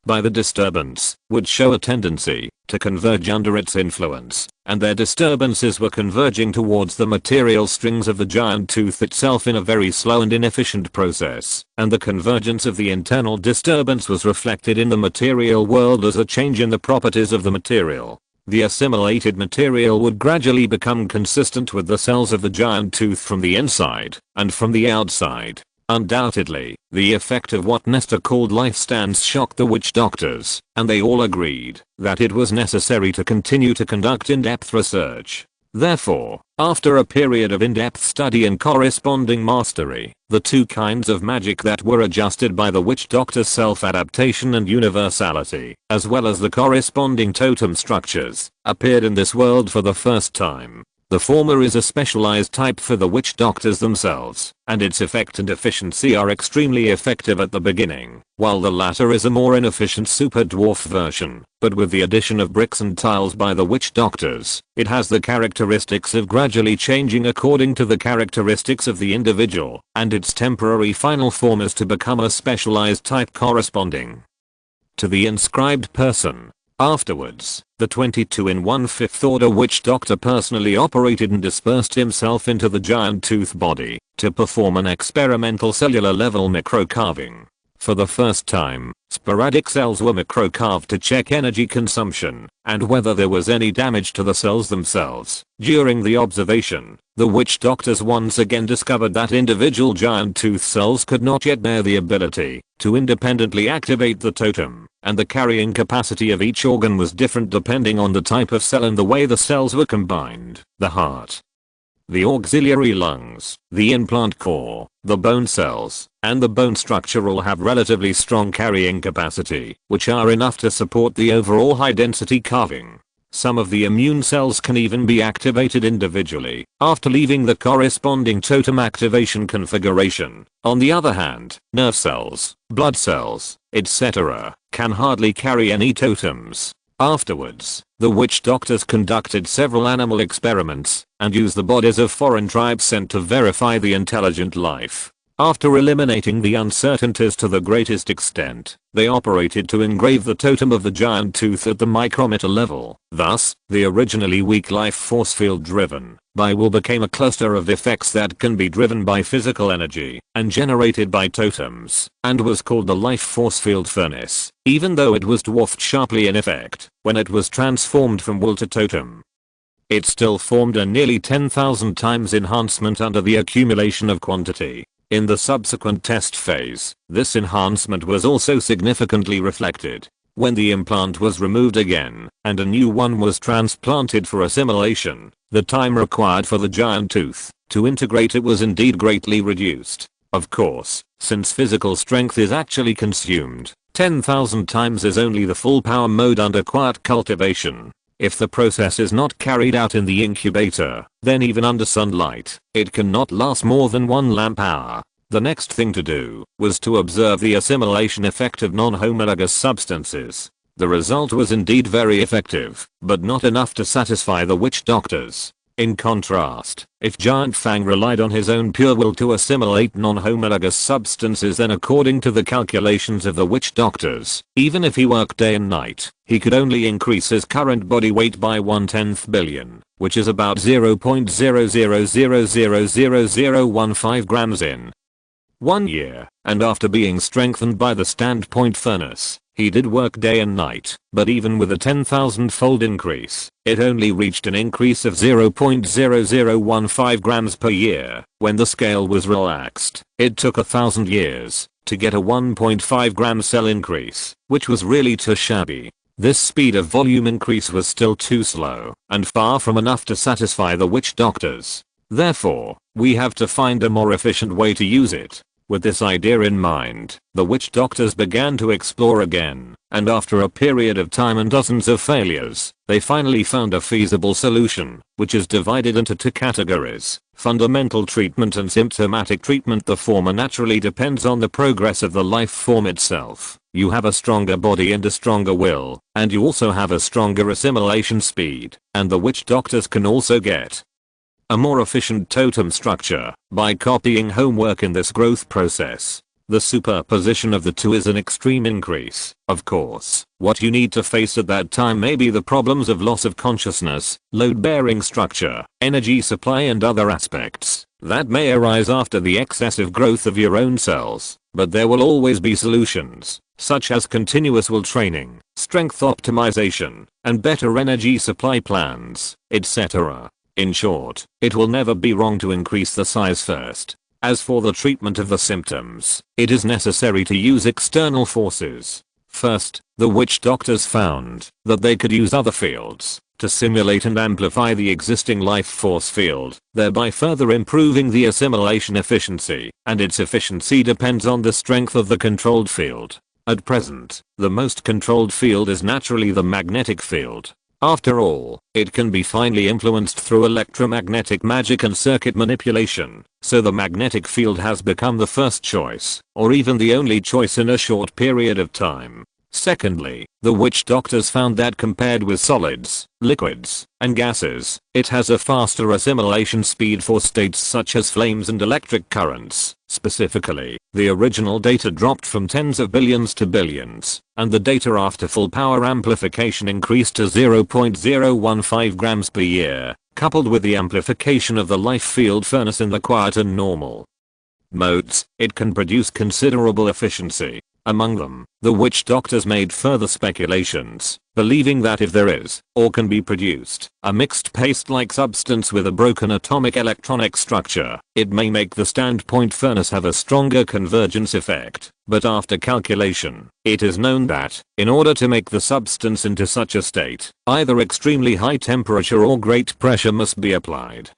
by the disturbance would show a tendency to converge under its influence, and their disturbances were converging towards the material strings of the giant tooth itself in a very slow and inefficient process, and the convergence of the internal disturbance was reflected in the material world as a change in the properties of the material. The assimilated material would gradually become consistent with the cells of the giant tooth from the inside and from the outside. Undoubtedly, the effect of what Nestor called life stance shocked the witch doctors, and they all agreed that it was necessary to continue to conduct in-depth research. Therefore, after a period of in-depth study and corresponding mastery, the two kinds of magic that were adjusted by the witch doctor's self-adaptation and universality, as well as the corresponding totem structures, appeared in this world for the first time. The former is a specialized type for the witch doctors themselves, and its effect and efficiency are extremely effective at the beginning, while the latter is a more inefficient super dwarf version, but with the addition of bricks and tiles by the witch doctors, it has the characteristics of gradually changing according to the characteristics of the individual, and its temporary final form is to become a specialized type corresponding to the inscribed person. Afterwards, the 22-in-1 5th order witch doctor personally operated and dispersed himself into the giant tooth body to perform an experimental cellular level micro-carving. For the first time, sporadic cells were micro-carved to check energy consumption and whether there was any damage to the cells themselves. During the observation, the witch doctors once again discovered that individual giant tooth cells could not yet bear the ability to independently activate the totem, and the carrying capacity of each organ was different depending on the type of cell and the way the cells were combined. The heart, the auxiliary lungs, the implant core, the bone cells, and the bone structure all have relatively strong carrying capacity, which are enough to support the overall high density carving. Some of the immune cells can even be activated individually after leaving the corresponding totem activation configuration. On the other hand, nerve cells, blood cells, etc., can hardly carry any totems. Afterwards, the witch doctors conducted several animal experiments and used the bodies of foreign tribes sent to verify the intelligent life. After eliminating the uncertainties to the greatest extent, they operated to engrave the totem of the giant tooth at the micrometer level. Thus, the originally weak life force field driven by will became a cluster of effects that can be driven by physical energy and generated by totems, and was called the life force field furnace, even though it was dwarfed sharply in effect when it was transformed from will to totem. It still formed a nearly 10,000 times enhancement under the accumulation of quantity. In the subsequent test phase, this enhancement was also significantly reflected. When the implant was removed again, and a new one was transplanted for assimilation, the time required for the giant tooth to integrate it was indeed greatly reduced. Of course, since physical strength is actually consumed, 10,000 times is only the full power mode under quiet cultivation. If the process is not carried out in the incubator, then even under sunlight, it cannot last more than 1 lamp hour. The next thing to do was to observe the assimilation effect of non-homologous substances. The result was indeed very effective, but not enough to satisfy the witch doctors. In contrast, if Giant Fang relied on his own pure will to assimilate non-homologous substances, then according to the calculations of the witch doctors, even if he worked day and night, he could only increase his current body weight by 1/10 billion, which is about 0.00000015 grams in 1 year, and after being strengthened by the standpoint furnace, he did work day and night, but even with a 10,000-fold increase, it only reached an increase of 0.0015 grams per year. When the scale was relaxed, it took 1,000 years to get a 1.5 gram cell increase, which was really too shabby. This speed of volume increase was still too slow, and far from enough to satisfy the witch doctors. Therefore, we have to find a more efficient way to use it. With this idea in mind, the witch doctors began to explore again, and after a period of time and dozens of failures, they finally found a feasible solution, which is divided into 2 categories: fundamental treatment and symptomatic treatment. The former naturally depends on the progress of the life form itself. You have a stronger body and a stronger will, and you also have a stronger assimilation speed, and the witch doctors can also get a more efficient totem structure by copying homework in this growth process. The superposition of the two is an extreme increase. Of course, what you need to face at that time may be the problems of loss of consciousness, load-bearing structure, energy supply, and other aspects that may arise after the excessive growth of your own cells, but there will always be solutions, such as continuous will training, strength optimization, and better energy supply plans, etc. In short, it will never be wrong to increase the size first. As for the treatment of the symptoms, it is necessary to use external forces. First, the witch doctors found that they could use other fields to simulate and amplify the existing life force field, thereby further improving the assimilation efficiency, and its efficiency depends on the strength of the controlled field. At present, the most controlled field is naturally the magnetic field. After all, it can be finely influenced through electromagnetic magic and circuit manipulation, so the magnetic field has become the first choice, or even the only choice in a short period of time. Secondly, the witch doctors found that compared with solids, liquids, and gases, it has a faster assimilation speed for states such as flames and electric currents. Specifically, the original data dropped from tens of billions to billions, and the data after full power amplification increased to 0.015 grams per year, coupled with the amplification of the life field furnace in the quiet and normal modes, it can produce considerable efficiency. Among them, the witch doctors made further speculations, believing that if there is, or can be produced, a mixed paste-like substance with a broken atomic electronic structure, it may make the standpoint furnace have a stronger convergence effect. But after calculation, it is known that, in order to make the substance into such a state, either extremely high temperature or great pressure must be applied.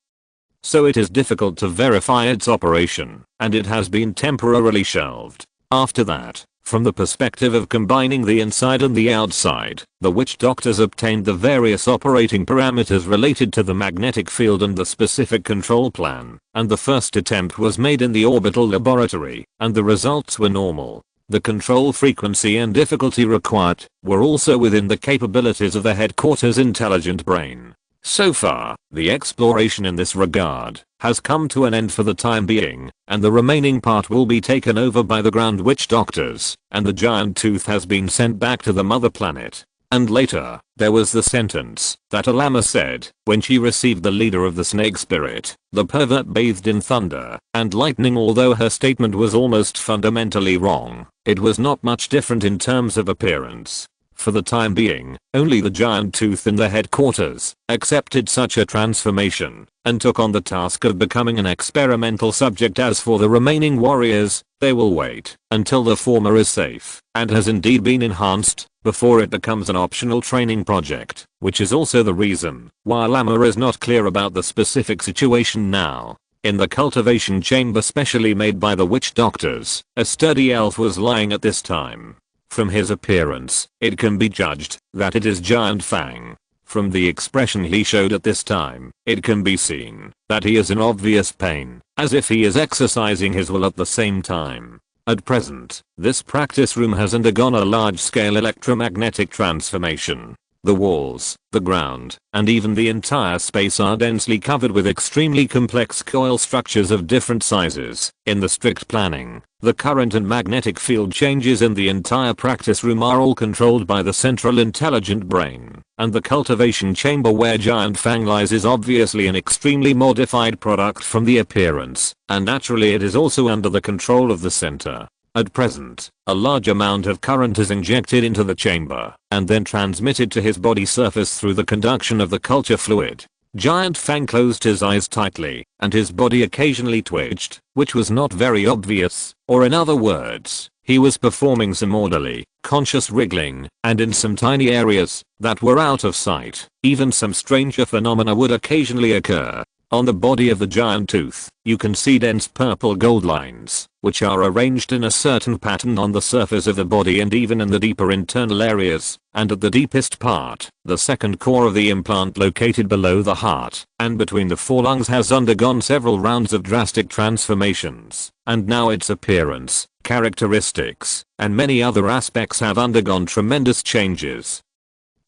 So it is difficult to verify its operation, and it has been temporarily shelved. After that, from the perspective of combining the inside and the outside, the witch doctors obtained the various operating parameters related to the magnetic field and the specific control plan, and the first attempt was made in the orbital laboratory, and the results were normal. The control frequency and difficulty required were also within the capabilities of the headquarters' intelligent brain. So far, the exploration in this regard has come to an end for the time being, and the remaining part will be taken over by the ground witch doctors, and the giant tooth has been sent back to the mother planet. And later, there was the sentence that a llama said when she received the leader of the snake spirit, the pervert bathed in thunder and lightning. Although her statement was almost fundamentally wrong, it was not much different in terms of appearance. For the time being, only the giant tooth in the headquarters accepted such a transformation and took on the task of becoming an experimental subject. As for the remaining warriors, they will wait until the former is safe and has indeed been enhanced before it becomes an optional training project, which is also the reason why Llama is not clear about the specific situation now. In the cultivation chamber specially made by the witch doctors, a sturdy elf was lying at this time. From his appearance, it can be judged that it is Giant Fang. From the expression he showed at this time, it can be seen that he is in obvious pain, as if he is exercising his will at the same time. At present, this practice room has undergone a large-scale electromagnetic transformation. The walls, the ground, and even the entire space are densely covered with extremely complex coil structures of different sizes. In the strict planning, the current and magnetic field changes in the entire practice room are all controlled by the central intelligent brain, and the cultivation chamber where Giant Fang lies is obviously an extremely modified product from the appearance, and naturally it is also under the control of the center. At present, a large amount of current is injected into the chamber and then transmitted to his body surface through the conduction of the culture fluid. Giant Fang closed his eyes tightly, and his body occasionally twitched, which was not very obvious, or in other words, he was performing some orderly, conscious wriggling, and in some tiny areas that were out of sight, even some stranger phenomena would occasionally occur. On the body of the giant tooth, you can see dense purple gold lines, which are arranged in a certain pattern on the surface of the body and even in the deeper internal areas, and at the deepest part, the second core of the implant located below the heart and between the forelungs has undergone several rounds of drastic transformations, and now its appearance, characteristics, and many other aspects have undergone tremendous changes.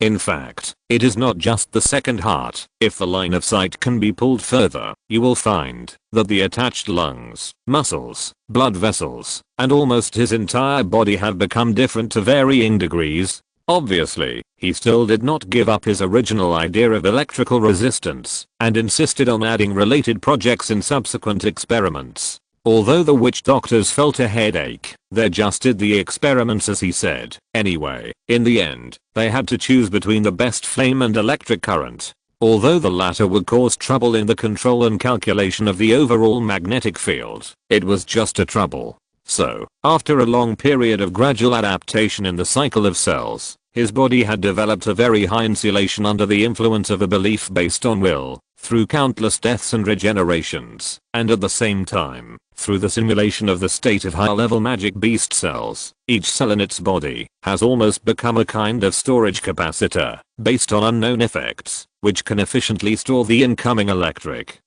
In fact, it is not just the second heart. If the line of sight can be pulled further, you will find that the attached lungs, muscles, blood vessels, and almost his entire body have become different to varying degrees. Obviously, he still did not give up his original idea of electrical resistance and insisted on adding related projects in subsequent experiments. Although the witch doctors felt a headache, they just did the experiments as he said. Anyway, in the end, they had to choose between the best flame and electric current. Although the latter would cause trouble in the control and calculation of the overall magnetic field, it was just a trouble. So, after a long period of gradual adaptation in the cycle of cells, his body had developed a very high insulation under the influence of a belief based on will, through countless deaths and regenerations, and at the same time, through the simulation of the state of high-level magic beast cells. Each cell in its body has almost become a kind of storage capacitor, based on unknown effects, which can efficiently store the incoming electric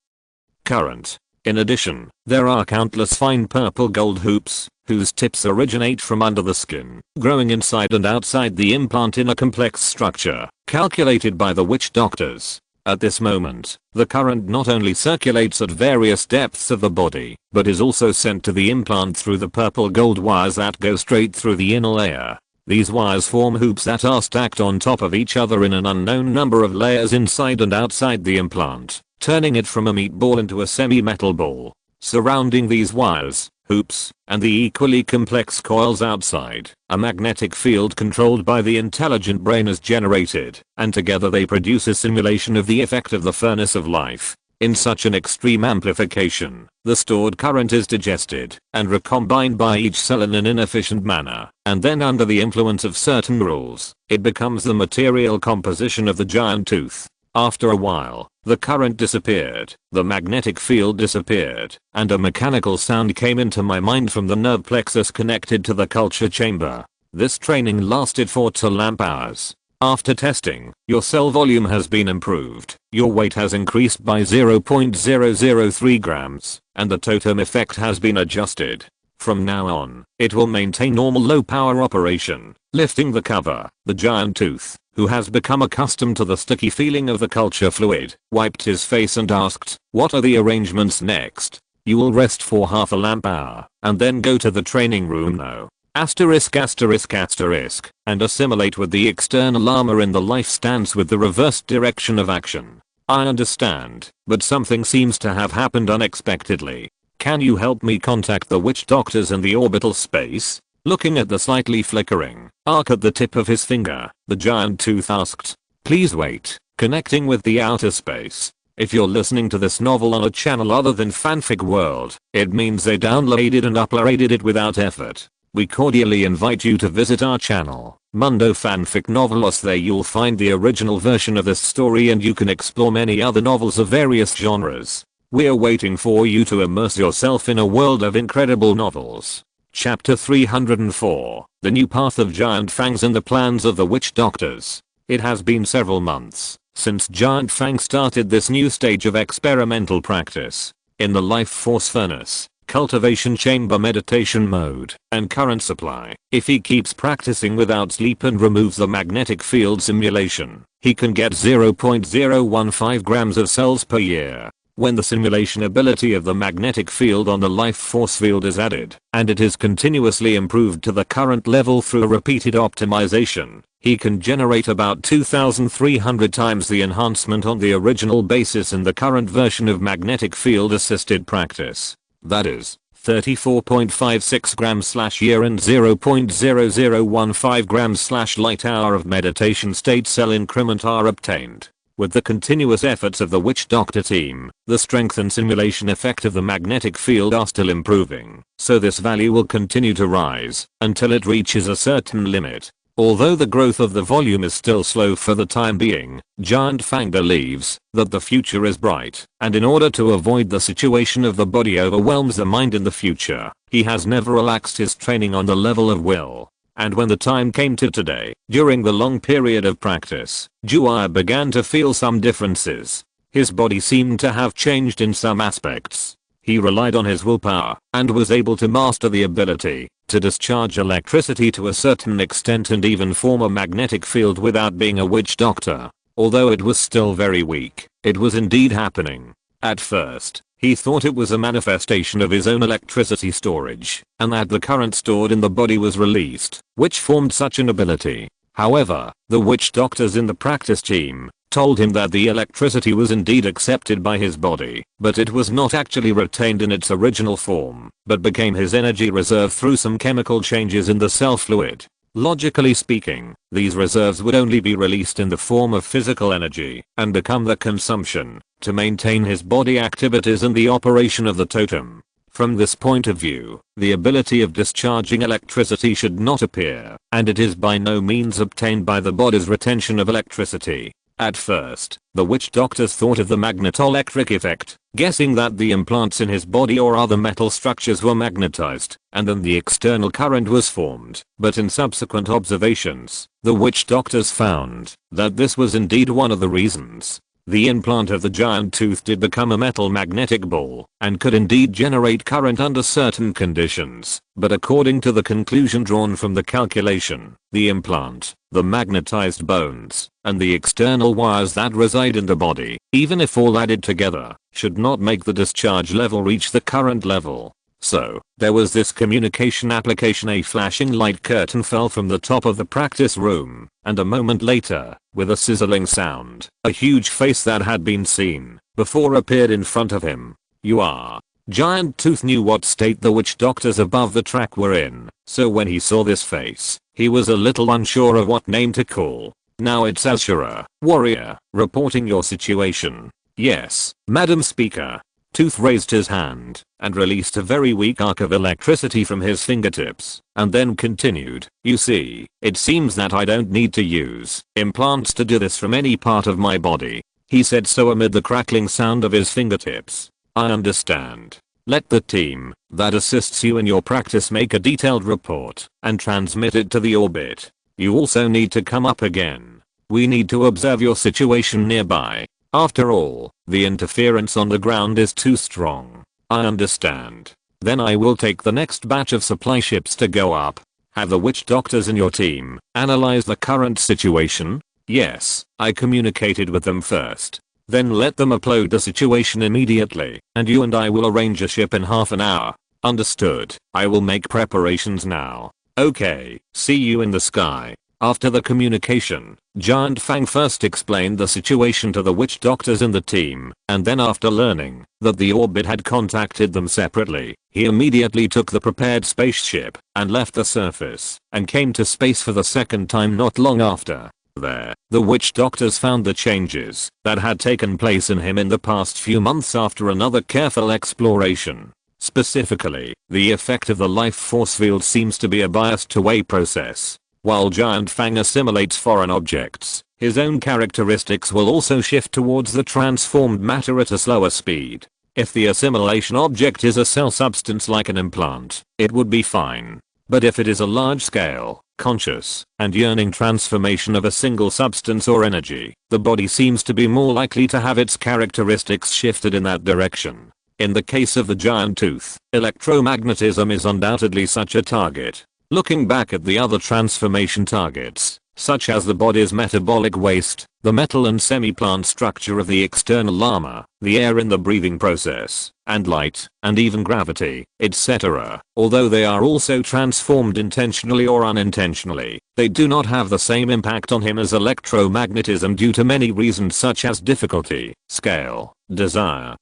current. In addition, there are countless fine purple gold hoops, whose tips originate from under the skin, growing inside and outside the implant in a complex structure, calculated by the witch doctors. At this moment, the current not only circulates at various depths of the body, but is also sent to the implant through the purple gold wires that go straight through the inner layer. These wires form hoops that are stacked on top of each other in an unknown number of layers inside and outside the implant, turning it from a meat ball into a semi-metal ball. Surrounding these wires, hoops, and the equally complex coils outside, a magnetic field controlled by the intelligent brain is generated, and together they produce a simulation of the effect of the furnace of life. In such an extreme amplification, the stored current is digested and recombined by each cell in an inefficient manner, and then under the influence of certain rules, it becomes the material composition of the giant tooth. After a while, the current disappeared, the magnetic field disappeared, and a mechanical sound came into my mind from the nerve plexus connected to the culture chamber. This training lasted 4 to lamp hours. After testing, your cell volume has been improved, your weight has increased by 0.003 grams, and the totem effect has been adjusted. From now on, it will maintain normal low power operation. Lifting the cover, the giant tooth, who has become accustomed to the sticky feeling of the culture fluid, wiped his face and asked, "What are the arrangements next?" "You will rest for half a lamp hour, and then go to the training room now. Asterisk asterisk asterisk, and assimilate with the external armor in the life stance with the reversed direction of action." "I understand, but something seems to have happened unexpectedly. Can you help me contact the witch doctors in the orbital space?" Looking at the slightly flickering arc at the tip of his finger, the giant tooth asked. "Please wait, connecting with the outer space. If you're listening to this novel on a channel other than Fanfic World, it means they downloaded and uploaded it without effort. We cordially invite you to visit our channel, Mundo Fanfic Novelos. There you'll find the original version of this story and you can explore many other novels of various genres. We're waiting for you to immerse yourself in a world of incredible novels. Chapter 304, The New Path of Giant Fangs and the Plans of the Witch Doctors. It has been several months since Giant Fang started this new stage of experimental practice. In the life force furnace, cultivation chamber meditation mode, and current supply, if he keeps practicing without sleep and removes the magnetic field simulation, he can get 0.015 grams of cells per year. When the simulation ability of the magnetic field on the life force field is added, and it is continuously improved to the current level through repeated optimization, he can generate about 2,300 times the enhancement on the original basis in the current version of magnetic field assisted practice. That is, 34.56 grams/year and 0.0015 grams/light hour of meditation state cell increment are obtained. With the continuous efforts of the Witch Doctor team, the strength and simulation effect of the magnetic field are still improving, so this value will continue to rise until it reaches a certain limit. Although the growth of the volume is still slow for the time being, Giant Fang believes that the future is bright, and in order to avoid the situation of the body overwhelms the mind in the future, he has never relaxed his training on the level of will. And when the time came to today, during the long period of practice, Juai began to feel some differences. His body seemed to have changed in some aspects. He relied on his willpower and was able to master the ability to discharge electricity to a certain extent and even form a magnetic field without being a witch doctor. Although it was still very weak, it was indeed happening. At first, he thought it was a manifestation of his own electricity storage, and that the current stored in the body was released, which formed such an ability. However, the witch doctors in the practice team told him that the electricity was indeed accepted by his body, but it was not actually retained in its original form, but became his energy reserve through some chemical changes in the cell fluid. Logically speaking, these reserves would only be released in the form of physical energy and become the consumption to maintain his body activities and the operation of the totem. From this point of view, the ability of discharging electricity should not appear, and it is by no means obtained by the body's retention of electricity. At first, the witch doctors thought of the magnetoelectric effect, guessing that the implants in his body or other metal structures were magnetized, and then the external current was formed. But in subsequent observations, the witch doctors found that this was indeed one of the reasons. The implant of the giant tooth did become a metal magnetic ball, and could indeed generate current under certain conditions, but according to the conclusion drawn from the calculation, the implant, the magnetized bones, and the external wires that reside in the body, even if all added together, should not make the discharge level reach the current level. So, there was this communication application. A flashing light curtain fell from the top of the practice room, and a moment later, with a sizzling sound, a huge face that had been seen before appeared in front of him. "You are Giant Tooth knew what state the witch doctors above the track were in, so when he saw this face, he was a little unsure of what name to call. Now it's Azura, warrior, reporting your situation. Yes, Madam Speaker. Tooth raised his hand and released a very weak arc of electricity from his fingertips, and then continued, you see, it seems that I don't need to use implants to do this from any part of my body. He said so amid the crackling sound of his fingertips. I understand. Let the team that assists you in your practice make a detailed report and transmit it to the orbit. You also need to come up again. We need to observe your situation nearby. After all, the interference on the ground is too strong. I understand. Then I will take the next batch of supply ships to go up. Have the witch doctors in your team analyze the current situation? Yes, I communicated with them first. Then let them upload the situation immediately, and you and I will arrange a ship in half an hour. Understood. I will make preparations now. Okay, see you in the sky. After the communication, Giant Fang first explained the situation to the witch doctors in the team, and then after learning that the orbit had contacted them separately, he immediately took the prepared spaceship and left the surface and came to space for the second time not long after. There, the witch doctors found the changes that had taken place in him in the past few months after another careful exploration. Specifically, the effect of the life force field seems to be a biased two-way process. While Giant Fang assimilates foreign objects, his own characteristics will also shift towards the transformed matter at a slower speed. If the assimilation object is a cell substance like an implant, it would be fine. But if it is a large-scale, conscious, and yearning transformation of a single substance or energy, the body seems to be more likely to have its characteristics shifted in that direction. In the case of the giant tooth, electromagnetism is undoubtedly such a target. Looking back at the other transformation targets, such as the body's metabolic waste, the metal and semi-plant structure of the external armor, the air in the breathing process, and light, and even gravity, etc., although they are also transformed intentionally or unintentionally, they do not have the same impact on him as electromagnetism due to many reasons such as difficulty, scale, desire,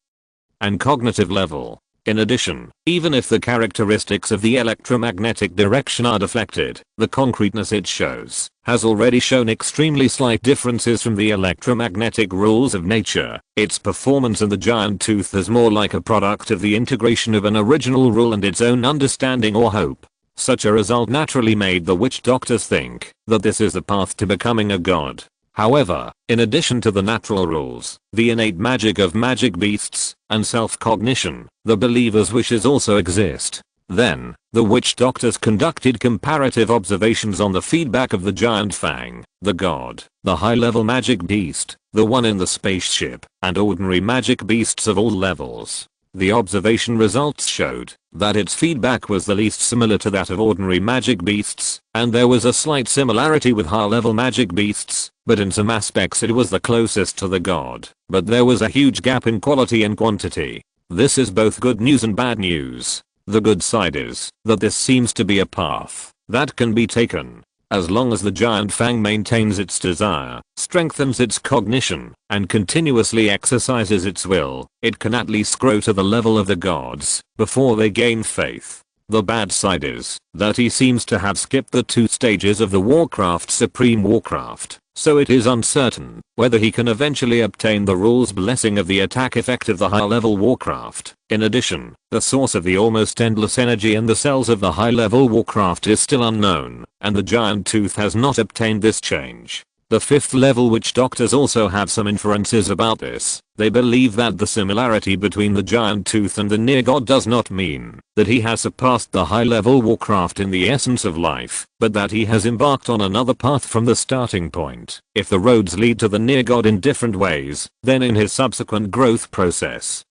and cognitive level. In addition, even if the characteristics of the electromagnetic direction are deflected, the concreteness it shows has already shown extremely slight differences from the electromagnetic rules of nature. Its performance in the giant tooth is more like a product of the integration of an original rule and its own understanding or hope. Such a result naturally made the witch doctors think that this is the path to becoming a god. However, in addition to the natural rules, the innate magic of magic beasts, and self-cognition, the believer's wishes also exist. Then, the witch doctors conducted comparative observations on the feedback of the giant fang, the god, the high-level magic beast, the one in the spaceship, and ordinary magic beasts of all levels. The observation results showed that its feedback was the least similar to that of ordinary magic beasts, and there was a slight similarity with high-level magic beasts, but in some aspects it was the closest to the god. But there was a huge gap in quality and quantity. This is both good news and bad news. The good side is that this seems to be a path that can be taken. As long as the giant fang maintains its desire, strengthens its cognition, and continuously exercises its will, it can at least grow to the level of the gods before they gain faith. The bad side is that he seems to have skipped the 2 stages of the Warcraft Supreme Warcraft, so it is uncertain whether he can eventually obtain the rule's blessing of the attack effect of the high-level Warcraft. In addition, the source of the almost endless energy in the cells of the high-level Warcraft is still unknown, and the giant tooth has not obtained this change. The 5th level witch doctors also have some inferences about this. They believe that the similarity between the giant tooth and the near god does not mean that he has surpassed the high-level Warcraft in the essence of life, but that he has embarked on another path from the starting point. If the roads lead to the near god in different ways, then in his subsequent growth process,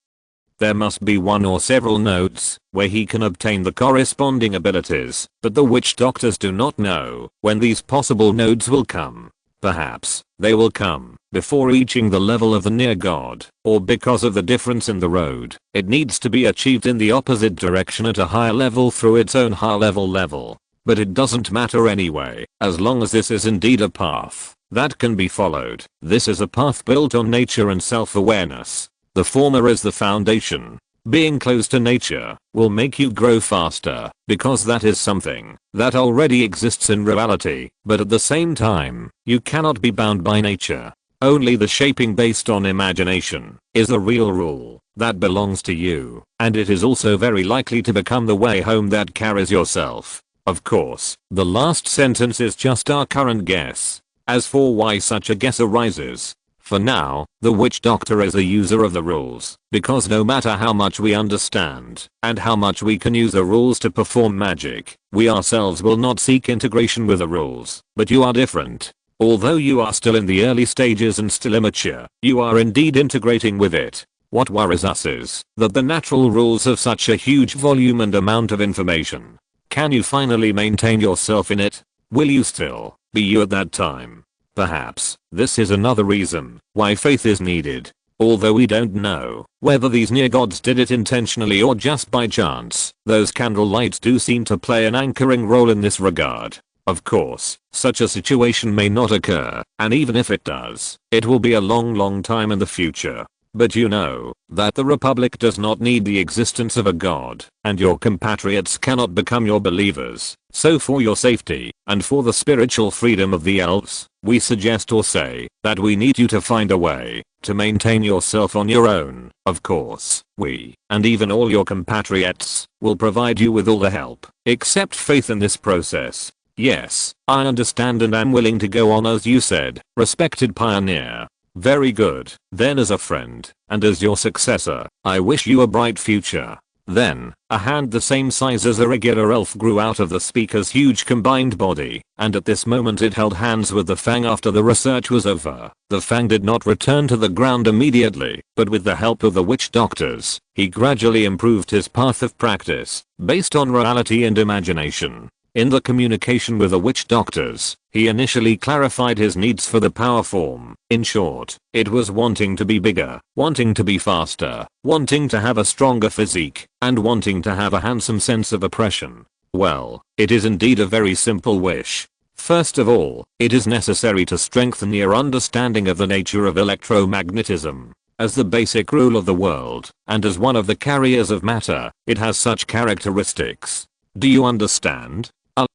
there must be one or several nodes where he can obtain the corresponding abilities, but the witch doctors do not know when these possible nodes will come. Perhaps they will come before reaching the level of the near god, or because of the difference in the road, it needs to be achieved in the opposite direction at a higher level through its own high-level level. But it doesn't matter anyway, as long as this is indeed a path that can be followed. This is a path built on nature and self-awareness. The former is the foundation. Being close to nature will make you grow faster because that is something that already exists in reality, but at the same time, you cannot be bound by nature. Only the shaping based on imagination is the real rule that belongs to you, and it is also very likely to become the way home that carries yourself. Of course, the last sentence is just our current guess. As for why such a guess arises, for now, the witch doctor is a user of the rules, because no matter how much we understand and how much we can use the rules to perform magic, we ourselves will not seek integration with the rules. But you are different. Although you are still in the early stages and still immature, you are indeed integrating with it. What worries us is that the natural rules have such a huge volume and amount of information. Can you finally maintain yourself in it? Will you still be you at that time? Perhaps this is another reason why faith is needed. Although we don't know whether these near gods did it intentionally or just by chance, those candle lights do seem to play an anchoring role in this regard. Of course, such a situation may not occur, and even if it does, it will be a long time in the future. But you know that the Republic does not need the existence of a god, and your compatriots cannot become your believers. So for your safety, and for the spiritual freedom of the elves, we suggest or say that we need you to find a way to maintain yourself on your own. Of course, we, and even all your compatriots, will provide you with all the help, except faith in this process. Yes, I understand and am willing to go on as you said, respected pioneer. Very good. Then as a friend, and as your successor, I wish you a bright future. Then, a hand the same size as a regular elf grew out of the speaker's huge combined body, and at this moment it held hands with the fang after the research was over. The fang did not return to the ground immediately, but with the help of the witch doctors, he gradually improved his path of practice, based on reality and imagination. In the communication with the witch doctors, he initially clarified his needs for the power form. In short, it was wanting to be bigger, wanting to be faster, wanting to have a stronger physique, and wanting to have a handsome sense of oppression. Well, it is indeed a very simple wish. First of all, it is necessary to strengthen your understanding of the nature of electromagnetism. As the basic rule of the world, and as one of the carriers of matter, it has such characteristics. Do you understand?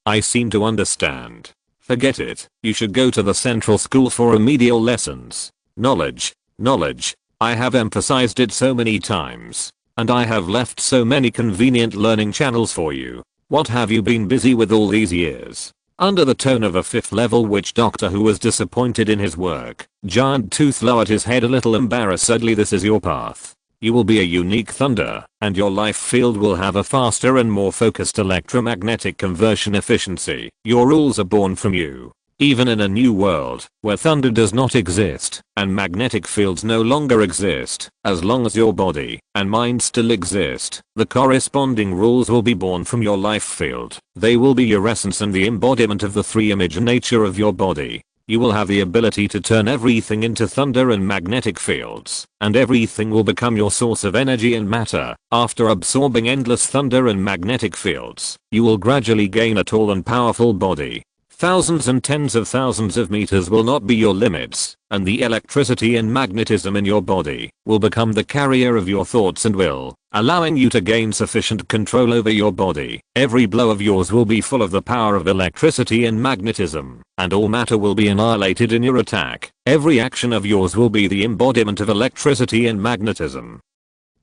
I seem to understand. Forget it. You should go to the central school for remedial lessons. Knowledge. Knowledge. I have emphasized it so many times. And I have left so many convenient learning channels for you. What have you been busy with all these years? Under the tone of a 5th level witch doctor who was disappointed in his work, Giant Tooth lowered his head a little embarrassedly. This is your path. You will be a unique thunder, and your life field will have a faster and more focused electromagnetic conversion efficiency. Your rules are born from you. Even in a new world, where thunder does not exist, and magnetic fields no longer exist, as long as your body and mind still exist, the corresponding rules will be born from your life field. They will be your essence and the embodiment of the three-image nature of your body. You will have the ability to turn everything into thunder and magnetic fields, and everything will become your source of energy and matter. After absorbing endless thunder and magnetic fields, you will gradually gain a tall and powerful body. Thousands and tens of thousands of meters will not be your limits, and the electricity and magnetism in your body will become the carrier of your thoughts and will, allowing you to gain sufficient control over your body. Every blow of yours will be full of the power of electricity and magnetism, and all matter will be annihilated in your attack. Every action of yours will be the embodiment of electricity and magnetism.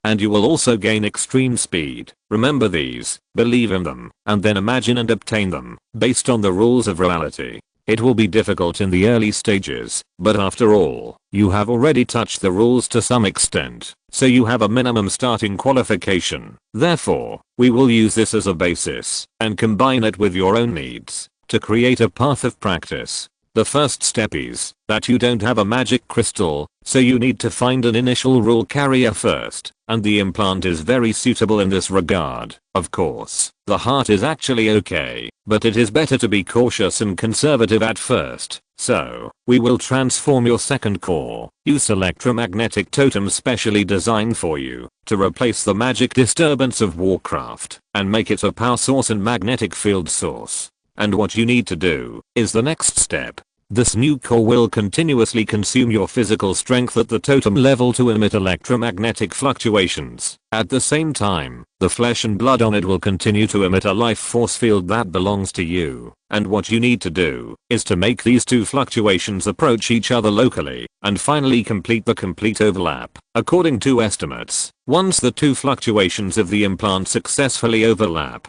And you will also gain extreme speed. Remember these, believe in them, and then imagine and obtain them, based on the rules of reality. It will be difficult in the early stages, but after all, you have already touched the rules to some extent, so you have a minimum starting qualification. Therefore, we will use this as a basis, and combine it with your own needs, to create a path of practice. The first step is that you don't have a magic crystal, so you need to find an initial rule carrier first, and the implant is very suitable in this regard. Of course, the heart is actually okay, but it is better to be cautious and conservative at first. So, we will transform your second core, use electromagnetic totem specially designed for you, to replace the magic disturbance of Warcraft, and make it a power source and magnetic field source. And what you need to do is the next step. This new core will continuously consume your physical strength at the totem level to emit electromagnetic fluctuations. At the same time, the flesh and blood on it will continue to emit a life force field that belongs to you. And what you need to do is to make these two fluctuations approach each other locally and finally complete the complete overlap. According to estimates, once the two fluctuations of the implant successfully overlap,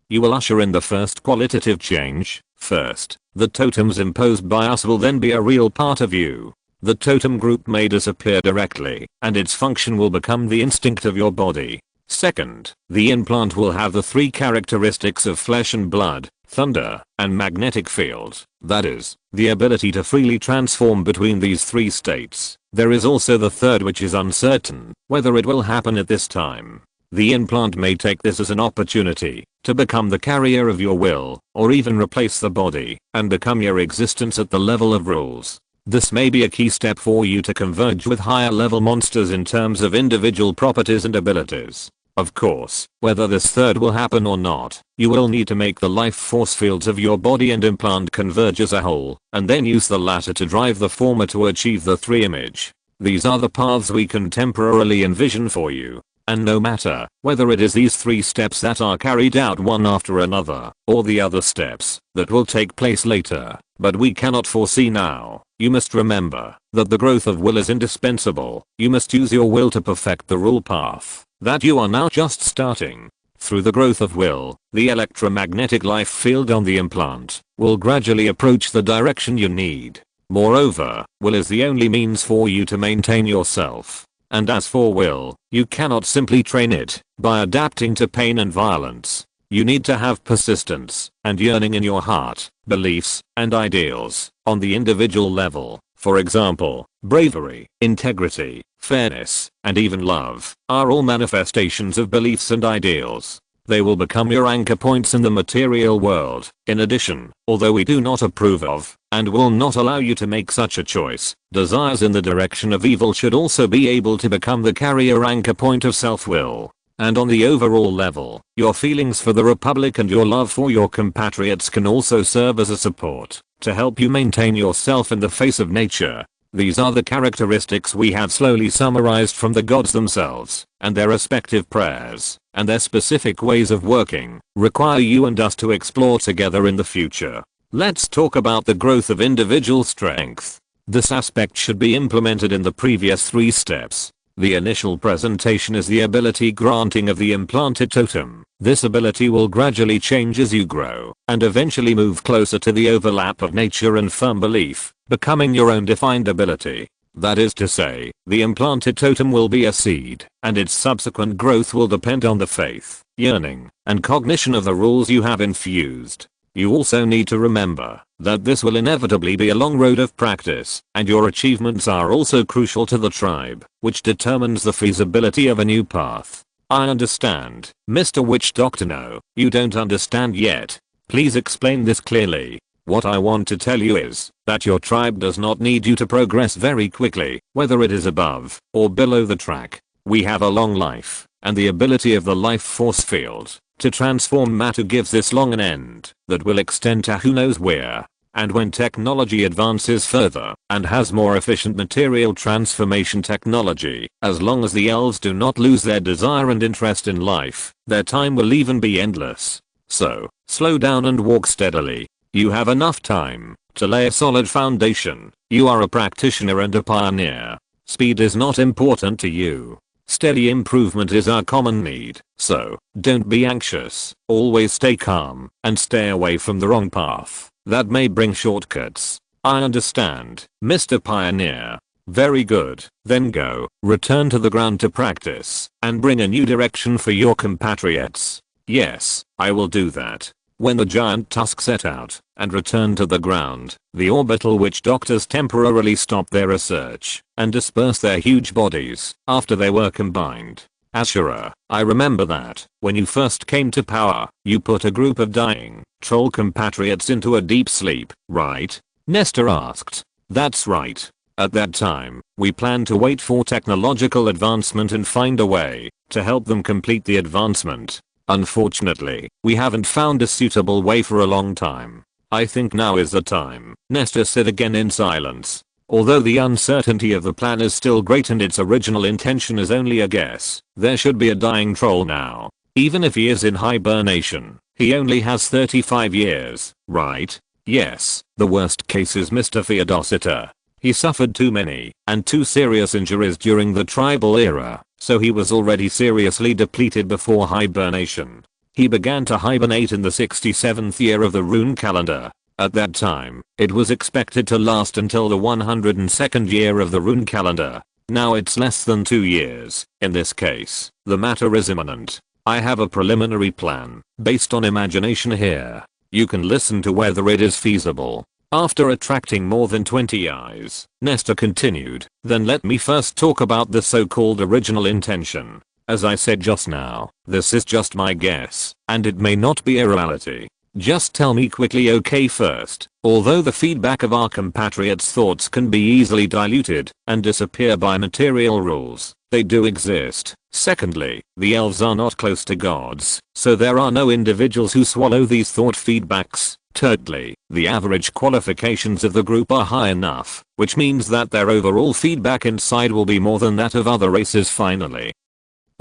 you will usher in the first qualitative change. First, the totems imposed by us will then be a real part of you. The totem group may disappear directly, and its function will become the instinct of your body. Second, the implant will have the three characteristics of flesh and blood, thunder, and magnetic field. That is, the ability to freely transform between these three states. There is also the third, which is uncertain whether it will happen at this time. The implant may take this as an opportunity to become the carrier of your will, or even replace the body and become your existence at the level of rules. This may be a key step for you to converge with higher level monsters in terms of individual properties and abilities. Of course, whether this third will happen or not, you will need to make the life force fields of your body and implant converge as a whole, and then use the latter to drive the former to achieve the three image. These are the paths we can temporarily envision for you. And no matter whether it is these three steps that are carried out one after another, or the other steps that will take place later, but we cannot foresee now, you must remember that the growth of will is indispensable. You must use your will to perfect the rule path that you are now just starting. Through the growth of will, the electromagnetic life field on the implant will gradually approach the direction you need. Moreover, will is the only means for you to maintain yourself. And as for will, you cannot simply train it by adapting to pain and violence. You need to have persistence and yearning in your heart, beliefs, and ideals on the individual level. For example, bravery, integrity, fairness, and even love are all manifestations of beliefs and ideals. They will become your anchor points in the material world. In addition, although we do not approve of, and will not allow you to make such a choice, desires in the direction of evil should also be able to become the carrier anchor point of self-will. And on the overall level, your feelings for the Republic and your love for your compatriots can also serve as a support to help you maintain yourself in the face of nature. These are the characteristics we have slowly summarized from the gods themselves, and their respective prayers, and their specific ways of working, require you and us to explore together in the future. Let's talk about the growth of individual strength. This aspect should be implemented in the previous three steps. The initial presentation is the ability granting of the implanted totem. This ability will gradually change as you grow, and eventually move closer to the overlap of nature and firm belief, becoming your own defined ability. That is to say, the implanted totem will be a seed, and its subsequent growth will depend on the faith, yearning, and cognition of the rules you have infused. You also need to remember that this will inevitably be a long road of practice, and your achievements are also crucial to the tribe, which determines the feasibility of a new path. I understand, Mr. Witch Doctor. No, you don't understand yet. Please explain this clearly. What I want to tell you is that your tribe does not need you to progress very quickly, whether it is above or below the track. We have a long life, and the ability of the life force field to transform matter gives this long an end that will extend to who knows where. And when technology advances further and has more efficient material transformation technology, as long as the elves do not lose their desire and interest in life, their time will even be endless. So, slow down and walk steadily. You have enough time to lay a solid foundation. You are a practitioner and a pioneer. Speed is not important to you. Steady improvement is our common need, so don't be anxious. Always stay calm and stay away from the wrong path that may bring shortcuts. I understand, Mr. Pioneer. Very good. Then go, return to the ground to practice, and bring a new direction for your compatriots. Yes, I will do that. When the giant Tusk set out and returned to the ground, the orbital witch doctors temporarily stopped their research and dispersed their huge bodies after they were combined. Ashura, I remember that when you first came to power, you put a group of dying troll compatriots into a deep sleep, right? Nestor asked. That's right. At that time, we planned to wait for technological advancement and find a way to help them complete the advancement. Unfortunately, we haven't found a suitable way for a long time. I think now is the time, Nestor said again in silence. Although the uncertainty of the plan is still great and its original intention is only a guess, there should be a dying troll now. Even if he is in hibernation, he only has 35 years, right? Yes, the worst case is Mr. Theodositor. He suffered too many and too serious injuries during the tribal era, so he was already seriously depleted before hibernation. He began to hibernate in the 67th year of the rune calendar. At that time, it was expected to last until the 102nd year of the rune calendar. Now it's less than 2 years. In this case, the matter is imminent. I have a preliminary plan, based on imagination here. You can listen to whether it is feasible. After attracting more than 20 eyes, Nestor continued, then let me first talk about the so-called original intention. As I said just now, this is just my guess, and it may not be a reality. Just tell me quickly okay first, although the feedback of our compatriots' thoughts can be easily diluted and disappear by material rules, they do exist. Secondly, the elves are not close to gods, so there are no individuals who swallow these thought feedbacks. Thirdly, the average qualifications of the group are high enough, which means that their overall feedback inside will be more than that of other races finally.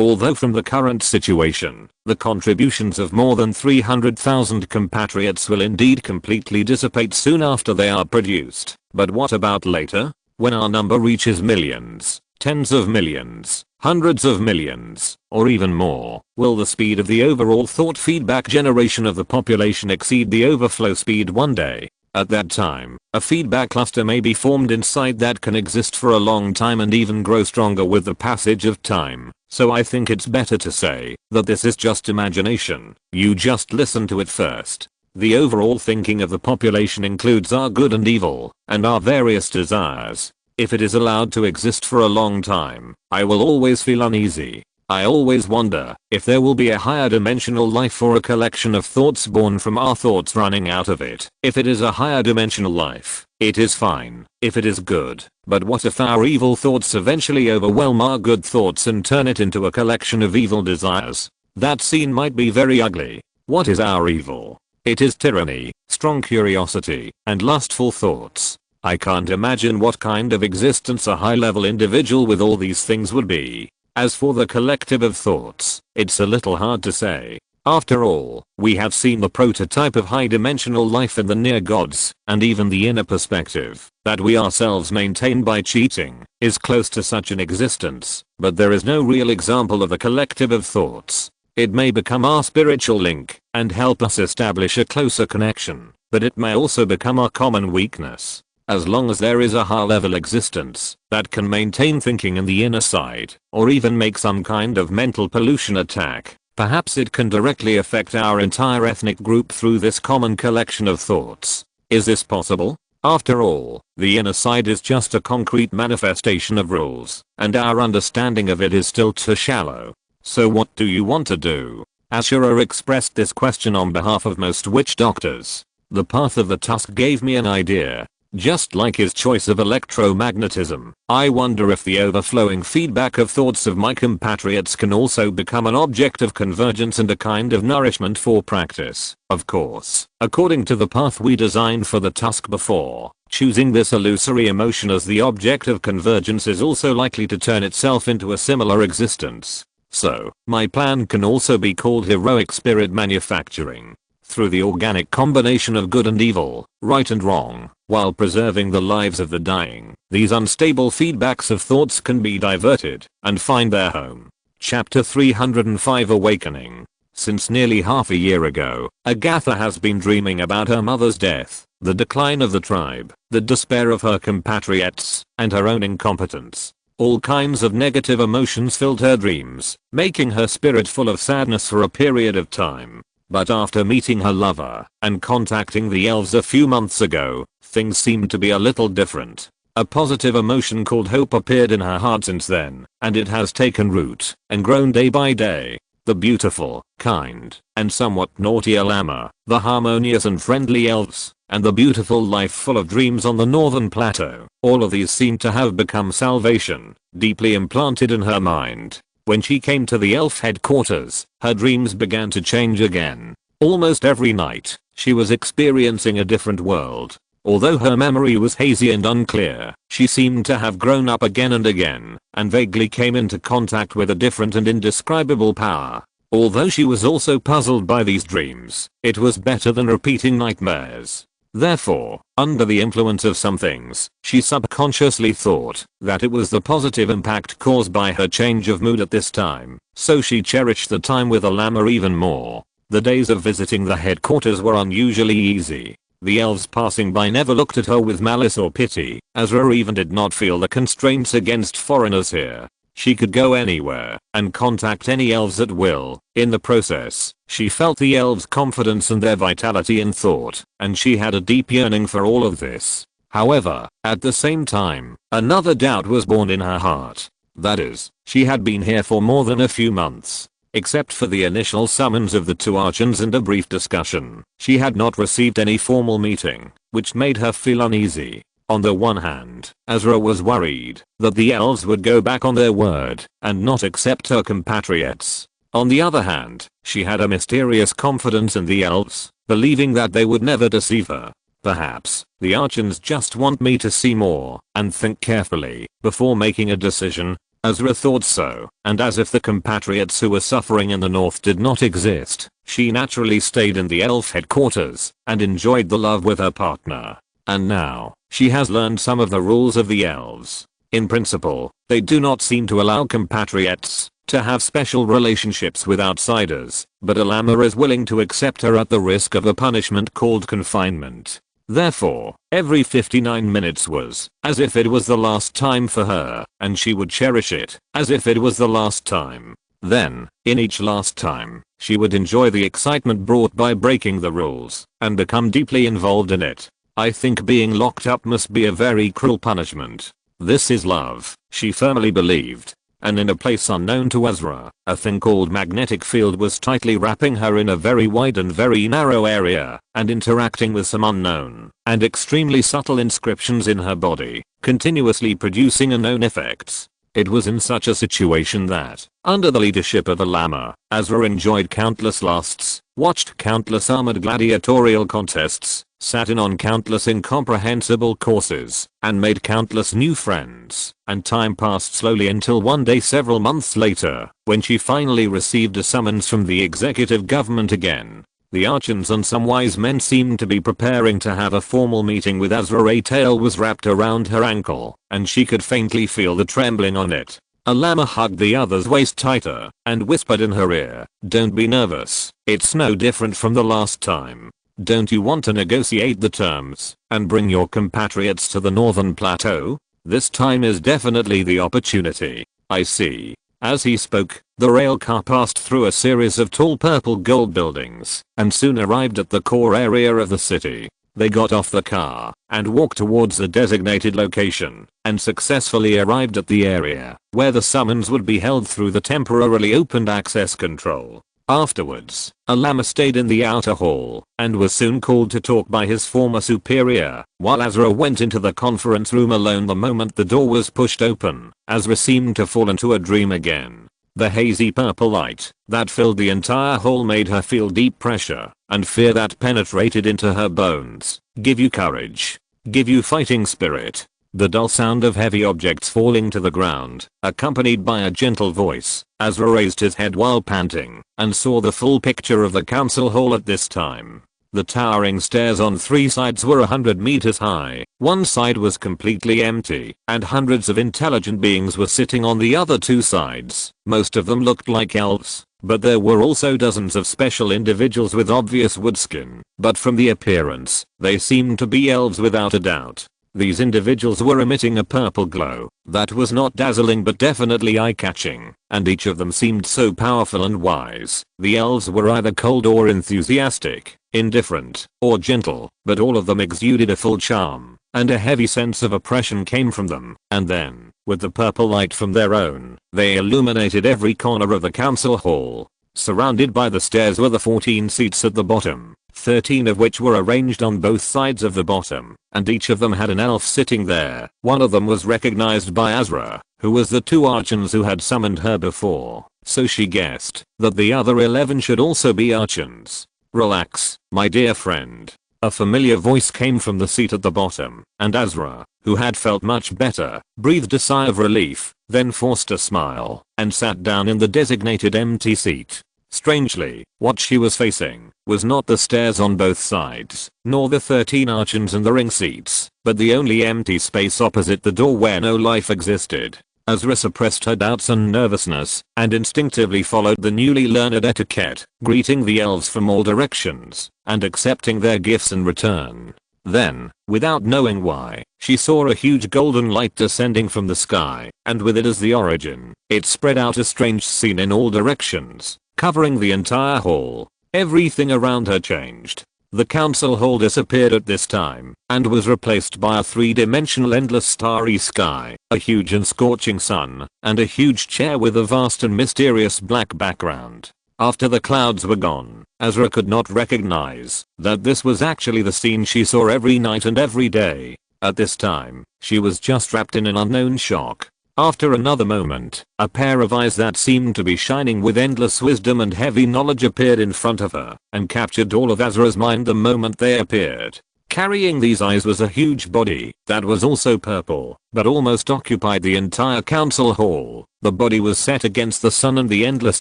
Although from the current situation, the contributions of more than 300,000 compatriots will indeed completely dissipate soon after they are produced, but what about later? When our number reaches millions, tens of millions, hundreds of millions, or even more, will the speed of the overall thought feedback generation of the population exceed the overflow speed one day? At that time, a feedback cluster may be formed inside that can exist for a long time and even grow stronger with the passage of time. So I think it's better to say that this is just imagination. You just listen to it first. The overall thinking of the population includes our good and evil, and our various desires. If it is allowed to exist for a long time, I will always feel uneasy. I always wonder if there will be a higher dimensional life or a collection of thoughts born from our thoughts running out of it. If it is a higher dimensional life, it is fine, if it is good. But what if our evil thoughts eventually overwhelm our good thoughts and turn it into a collection of evil desires? That scene might be very ugly. What is our evil? It is tyranny, strong curiosity, and lustful thoughts. I can't imagine what kind of existence a high-level individual with all these things would be. As for the collective of thoughts, it's a little hard to say. After all, we have seen the prototype of high-dimensional life in the near gods, and even the inner perspective that we ourselves maintain by cheating is close to such an existence, but there is no real example of a collective of thoughts. It may become our spiritual link and help us establish a closer connection, but it may also become our common weakness. As long as there is a high-level existence that can maintain thinking in the inner side, or even make some kind of mental pollution attack, perhaps it can directly affect our entire ethnic group through this common collection of thoughts. Is this possible? After all, the inner side is just a concrete manifestation of rules, and our understanding of it is still too shallow. So what do you want to do? Ashura expressed this question on behalf of most witch doctors. The path of the Tusk gave me an idea. Just like his choice of electromagnetism, I wonder if the overflowing feedback of thoughts of my compatriots can also become an object of convergence and a kind of nourishment for practice. Of course, according to the path we designed for the Tusk before, choosing this illusory emotion as the object of convergence is also likely to turn itself into a similar existence. So, my plan can also be called heroic spirit manufacturing. Through the organic combination of good and evil, right and wrong, while preserving the lives of the dying, these unstable feedbacks of thoughts can be diverted and find their home. Chapter 305 Awakening. Since nearly half a year ago, Agatha has been dreaming about her mother's death, the decline of the tribe, the despair of her compatriots, and her own incompetence. All kinds of negative emotions filled her dreams, making her spirit full of sadness for a period of time. But after meeting her lover and contacting the elves a few months ago, things seemed to be a little different. A positive emotion called hope appeared in her heart since then, and it has taken root and grown day by day. The beautiful, kind, and somewhat naughty Alama, the harmonious and friendly elves, and the beautiful life full of dreams on the northern plateau, all of these seemed to have become salvation, deeply implanted in her mind. When she came to the elf headquarters, her dreams began to change again. Almost every night, she was experiencing a different world. Although her memory was hazy and unclear, she seemed to have grown up again and again, and vaguely came into contact with a different and indescribable power. Although she was also puzzled by these dreams, it was better than repeating nightmares. Therefore, under the influence of some things, she subconsciously thought that it was the positive impact caused by her change of mood at this time, so she cherished the time with Alama even more. The days of visiting the headquarters were unusually easy. The elves passing by never looked at her with malice or pity, Azra even did not feel the constraints against foreigners here. She could go anywhere and contact any elves at will. In the process, she felt the elves' confidence and their vitality in thought, and she had a deep yearning for all of this. However, at the same time, another doubt was born in her heart. That is, she had been here for more than a few months. Except for the initial summons of the two archons and a brief discussion, she had not received any formal meeting, which made her feel uneasy. On the one hand, Azra was worried that the elves would go back on their word and not accept her compatriots. On the other hand, she had a mysterious confidence in the elves, believing that they would never deceive her. Perhaps, the archons just want me to see more and think carefully before making a decision. Azra thought so, and as if the compatriots who were suffering in the north did not exist, she naturally stayed in the elf headquarters and enjoyed the love with her partner. And now, she has learned some of the rules of the elves. In principle, they do not seem to allow compatriots to have special relationships with outsiders, but Alama is willing to accept her at the risk of a punishment called confinement. Therefore, every 59 minutes was as if it was the last time for her, and she would cherish it as if it was the last time. Then, in each last time, she would enjoy the excitement brought by breaking the rules and become deeply involved in it. I think being locked up must be a very cruel punishment. This is love, she firmly believed. And in a place unknown to Azra, a thing called magnetic field was tightly wrapping her in a very wide and very narrow area, and interacting with some unknown and extremely subtle inscriptions in her body, continuously producing unknown effects. It was in such a situation that, under the leadership of Alama, Azra enjoyed countless lusts, watched countless armored gladiatorial contests, sat in on countless incomprehensible courses, and made countless new friends, and time passed slowly until one day several months later, when she finally received a summons from the executive government again. The archons and some wise men seemed to be preparing to have a formal meeting with Azra. A tail was wrapped around her ankle, and she could faintly feel the trembling on it. Alama hugged the other's waist tighter, and whispered in her ear, "Don't be nervous, it's no different from the last time. Don't you want to negotiate the terms and bring your compatriots to the northern plateau? This time is definitely the opportunity." "I see." As he spoke, the rail car passed through a series of tall purple gold buildings and soon arrived at the core area of the city. They got off the car and walked towards the designated location and successfully arrived at the area where the summons would be held through the temporarily opened access control. Afterwards, Alama stayed in the outer hall and was soon called to talk by his former superior, while Azra went into the conference room alone. The moment the door was pushed open, Azra seemed to fall into a dream again. The hazy purple light that filled the entire hall made her feel deep pressure and fear that penetrated into her bones. "Give you courage. Give you fighting spirit." The dull sound of heavy objects falling to the ground, accompanied by a gentle voice. Azra raised his head while panting and saw the full picture of the council hall at this time. The towering stairs on three sides were 100 meters high. One side was completely empty, and hundreds of intelligent beings were sitting on the other two sides. Most of them looked like elves, but there were also dozens of special individuals with obvious wood skin. But from the appearance, they seemed to be elves without a doubt. These individuals were emitting a purple glow that was not dazzling but definitely eye-catching, and each of them seemed so powerful and wise. The elves were either cold or enthusiastic, indifferent, or gentle, but all of them exuded a full charm, and a heavy sense of oppression came from them. And then, with the purple light from their own, they illuminated every corner of the council hall. Surrounded by the stairs were the 14 seats at the bottom, 13 of which were arranged on both sides of the bottom, and each of them had an elf sitting there. One of them was recognized by Azra, who was the two archons who had summoned her before, so she guessed that the other 11 should also be archons. Relax, my dear friend. A familiar voice came from the seat at the bottom, and Azra, who had felt much better, breathed a sigh of relief, then forced a smile, and sat down in the designated empty seat. Strangely, what she was facing was not the stairs on both sides, nor the 13 archons in the ring seats, but the only empty space opposite the door where no life existed. Azra suppressed her doubts and nervousness, and instinctively followed the newly learned etiquette, greeting the elves from all directions, and accepting their gifts in return. Then, without knowing why, she saw a huge golden light descending from the sky, and with it as the origin, it spread out a strange scene in all directions, covering the entire hall. Everything around her changed. The council hall disappeared at this time, and was replaced by a three-dimensional endless starry sky, a huge and scorching sun, and a huge chair with a vast and mysterious black background. After the clouds were gone, Azra could not recognize that this was actually the scene she saw every night and every day. At this time, she was just wrapped in an unknown shock. After another moment, a pair of eyes that seemed to be shining with endless wisdom and heavy knowledge appeared in front of her, and captured all of Azra's mind the moment they appeared. Carrying these eyes was a huge body that was also purple, but almost occupied the entire council hall. The body was set against the sun and the endless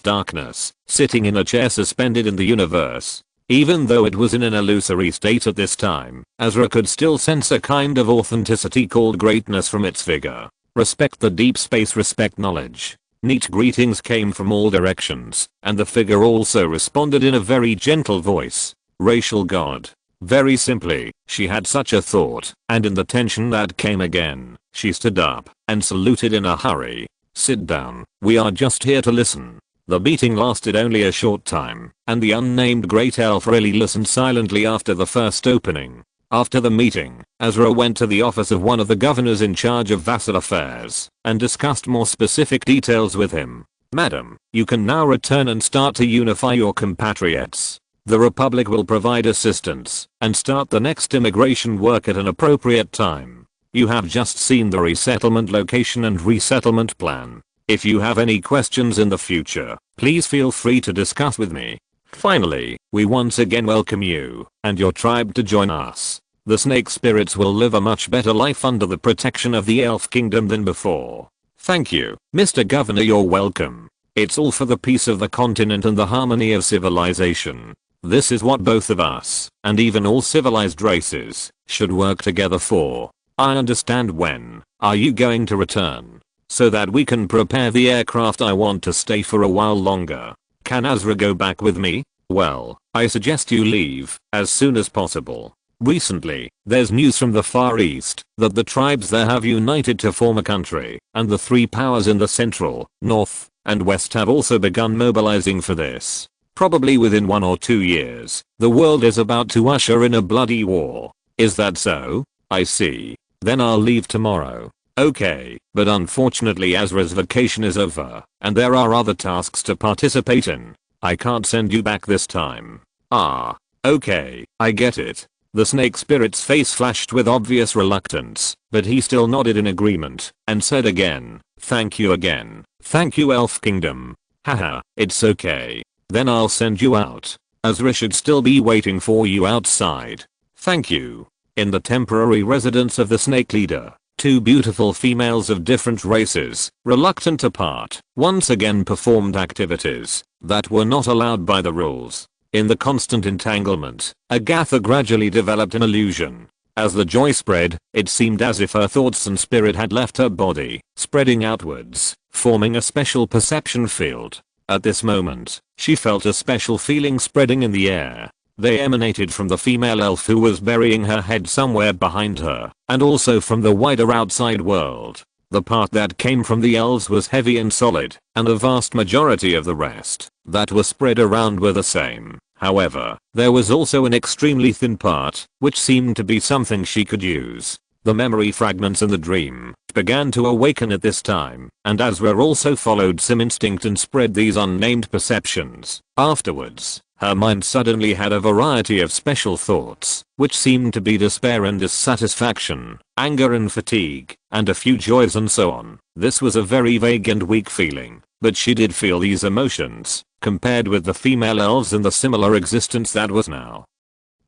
darkness, sitting in a chair suspended in the universe. Even though it was in an illusory state at this time, Azra could still sense a kind of authenticity called greatness from its figure. Respect the deep space, respect knowledge. Neat greetings came from all directions, and the figure also responded in a very gentle voice. Racial god. Very simply, she had such a thought, and in the tension that came again, she stood up and saluted in a hurry. Sit down, we are just here to listen. The meeting lasted only a short time, and the unnamed great elf really listened silently after the first opening. After the meeting, Azra went to the office of one of the governors in charge of vassal affairs, and discussed more specific details with him. Madam, you can now return and start to unify your compatriots. The Republic will provide assistance, and start the next immigration work at an appropriate time. You have just seen the resettlement location and resettlement plan. If you have any questions in the future, please feel free to discuss with me. Finally, we once again welcome you and your tribe to join us. The snake spirits will live a much better life under the protection of the elf kingdom than before. Thank you, Mr. Governor, you're welcome. It's all for the peace of the continent and the harmony of civilization. This is what both of us, and even all civilized races, should work together for. I understand. When are you going to return? So that we can prepare the aircraft. I want to stay for a while longer. Can Azra go back with me? Well, I suggest you leave as soon as possible. Recently, there's news from the Far East that the tribes there have united to form a country, and the three powers in the Central, North, and West have also begun mobilizing for this. Probably within 1 or 2 years, the world is about to usher in a bloody war. Is that so? I see. Then I'll leave tomorrow. Okay, but unfortunately Azra's vacation is over, and there are other tasks to participate in. I can't send you back this time. Ah, okay, I get it. The snake spirit's face flashed with obvious reluctance, but he still nodded in agreement, and said again, thank you again. Thank you, Elf Kingdom. Haha, it's okay. Then I'll send you out. Azra should still be waiting for you outside. Thank you. In the temporary residence of the snake leader, two beautiful females of different races, reluctant to part, once again performed activities that were not allowed by the rules. In the constant entanglement, Agatha gradually developed an illusion. As the joy spread, it seemed as if her thoughts and spirit had left her body, spreading outwards, forming a special perception field. At this moment, she felt a special feeling spreading in the air. They emanated from the female elf who was burying her head somewhere behind her, and also from the wider outside world. The part that came from the elves was heavy and solid, and the vast majority of the rest that was spread around were the same. However, there was also an extremely thin part, which seemed to be something she could use. The memory fragments in the dream began to awaken at this time, and Azra also followed some instinct and spread these unnamed perceptions. Afterwards, her mind suddenly had a variety of special thoughts, which seemed to be despair and dissatisfaction, anger and fatigue, and a few joys and so on. This was a very vague and weak feeling, but she did feel these emotions. compared with the female elves in the similar existence that was now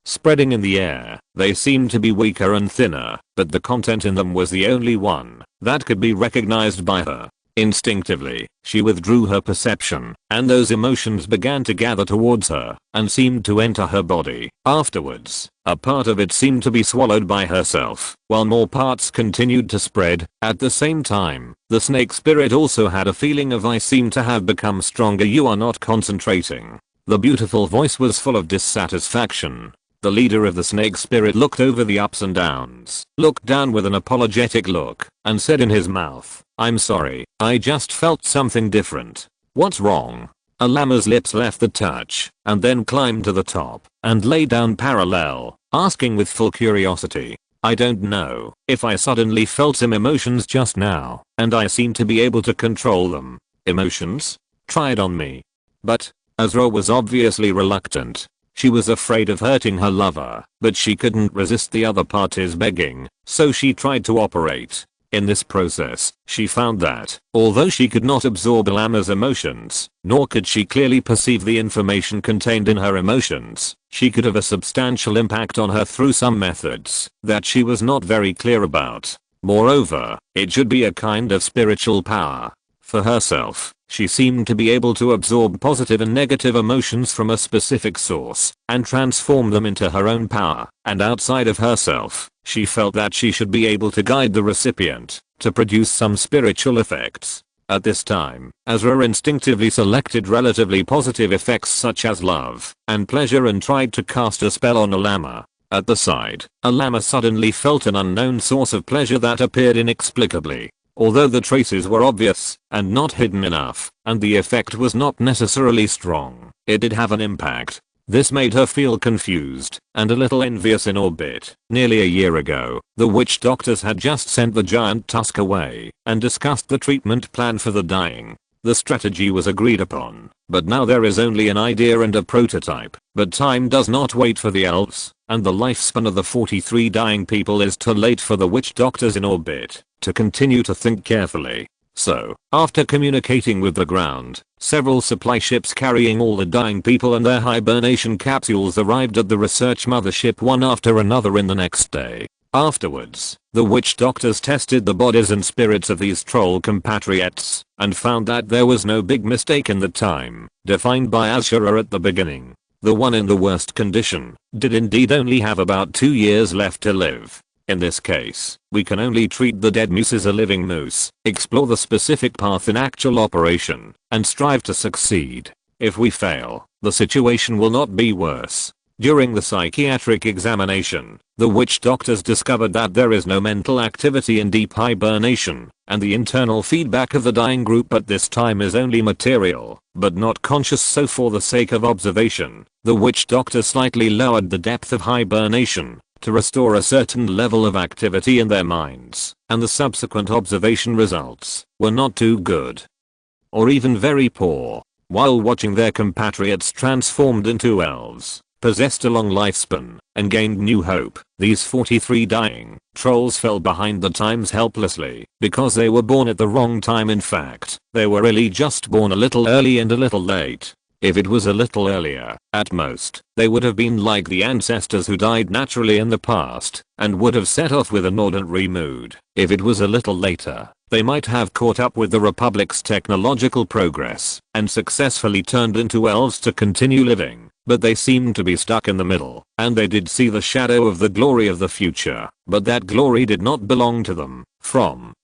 spreading in the air. They seemed to be weaker and thinner, but the content in them was the only one that could be recognized by her. Instinctively, she withdrew her perception, and those emotions began to gather towards her, and seemed to enter her body. Afterwards, a part of it seemed to be swallowed by herself, while more parts continued to spread. At the same time, the snake spirit also had a feeling of "I seem to have become stronger, you are not concentrating." The beautiful voice was full of dissatisfaction. The leader of the snake spirit looked over the ups and downs, looked down with an apologetic look, and said in his mouth, "I'm sorry, I just felt something different." "What's wrong?" A llama's lips left the touch, and then climbed to the top, and lay down parallel, asking with full curiosity. "I don't know if I suddenly felt some emotions just now, and I seem to be able to control them." "Emotions? Try it on me." But Azra was obviously reluctant. She was afraid of hurting her lover, but she couldn't resist the other party's begging, so she tried to operate. In this process, she found that, although she could not absorb Llama's emotions, nor could she clearly perceive the information contained in her emotions, she could have a substantial impact on her through some methods that she was not very clear about. Moreover, it should be a kind of spiritual power. For herself, she seemed to be able to absorb positive and negative emotions from a specific source and transform them into her own power, and outside of herself, she felt that she should be able to guide the recipient to produce some spiritual effects. At this time, Azra instinctively selected relatively positive effects such as love and pleasure and tried to cast a spell on a llama. At the side, a llama suddenly felt an unknown source of pleasure that appeared inexplicably. Although the traces were obvious and not hidden enough, and the effect was not necessarily strong, it did have an impact. This made her feel confused and a little envious in orbit. Nearly a year ago, the witch doctors had just sent the giant Tusk away and discussed the treatment plan for the dying. The strategy was agreed upon, but now there is only an idea and a prototype. But time does not wait for the elves, and the lifespan of the 43 dying people is too late for the witch doctors in orbit to continue to think carefully. So, after communicating with the ground, several supply ships carrying all the dying people and their hibernation capsules arrived at the research mothership one after another in the next day. Afterwards, the witch doctors tested the bodies and spirits of these troll compatriots and found that there was no big mistake in the time defined by Ashura at the beginning. The one in the worst condition did indeed only have about 2 years left to live. In this case, we can only treat the dead moose as a living moose, explore the specific path in actual operation, and strive to succeed. If we fail, the situation will not be worse. During the psychiatric examination, the witch doctors discovered that there is no mental activity in deep hibernation, and the internal feedback of the dying group at this time is only material, but not conscious. So for the sake of observation, the witch doctors slightly lowered the depth of hibernation to restore a certain level of activity in their minds, and the subsequent observation results were not too good, or even very poor. While watching their compatriots transformed into elves, possessed a long lifespan, and gained new hope, these 43 dying trolls fell behind the times helplessly because they were born at the wrong time. In fact, they were really just born a little early and a little late. If it was a little earlier, at most, they would have been like the ancestors who died naturally in the past, and would have set off with an ordinary mood. If it was a little later, they might have caught up with the Republic's technological progress, and successfully turned into elves to continue living. But they seemed to be stuck in the middle, and they did see the shadow of the glory of the future, but that glory did not belong to them. From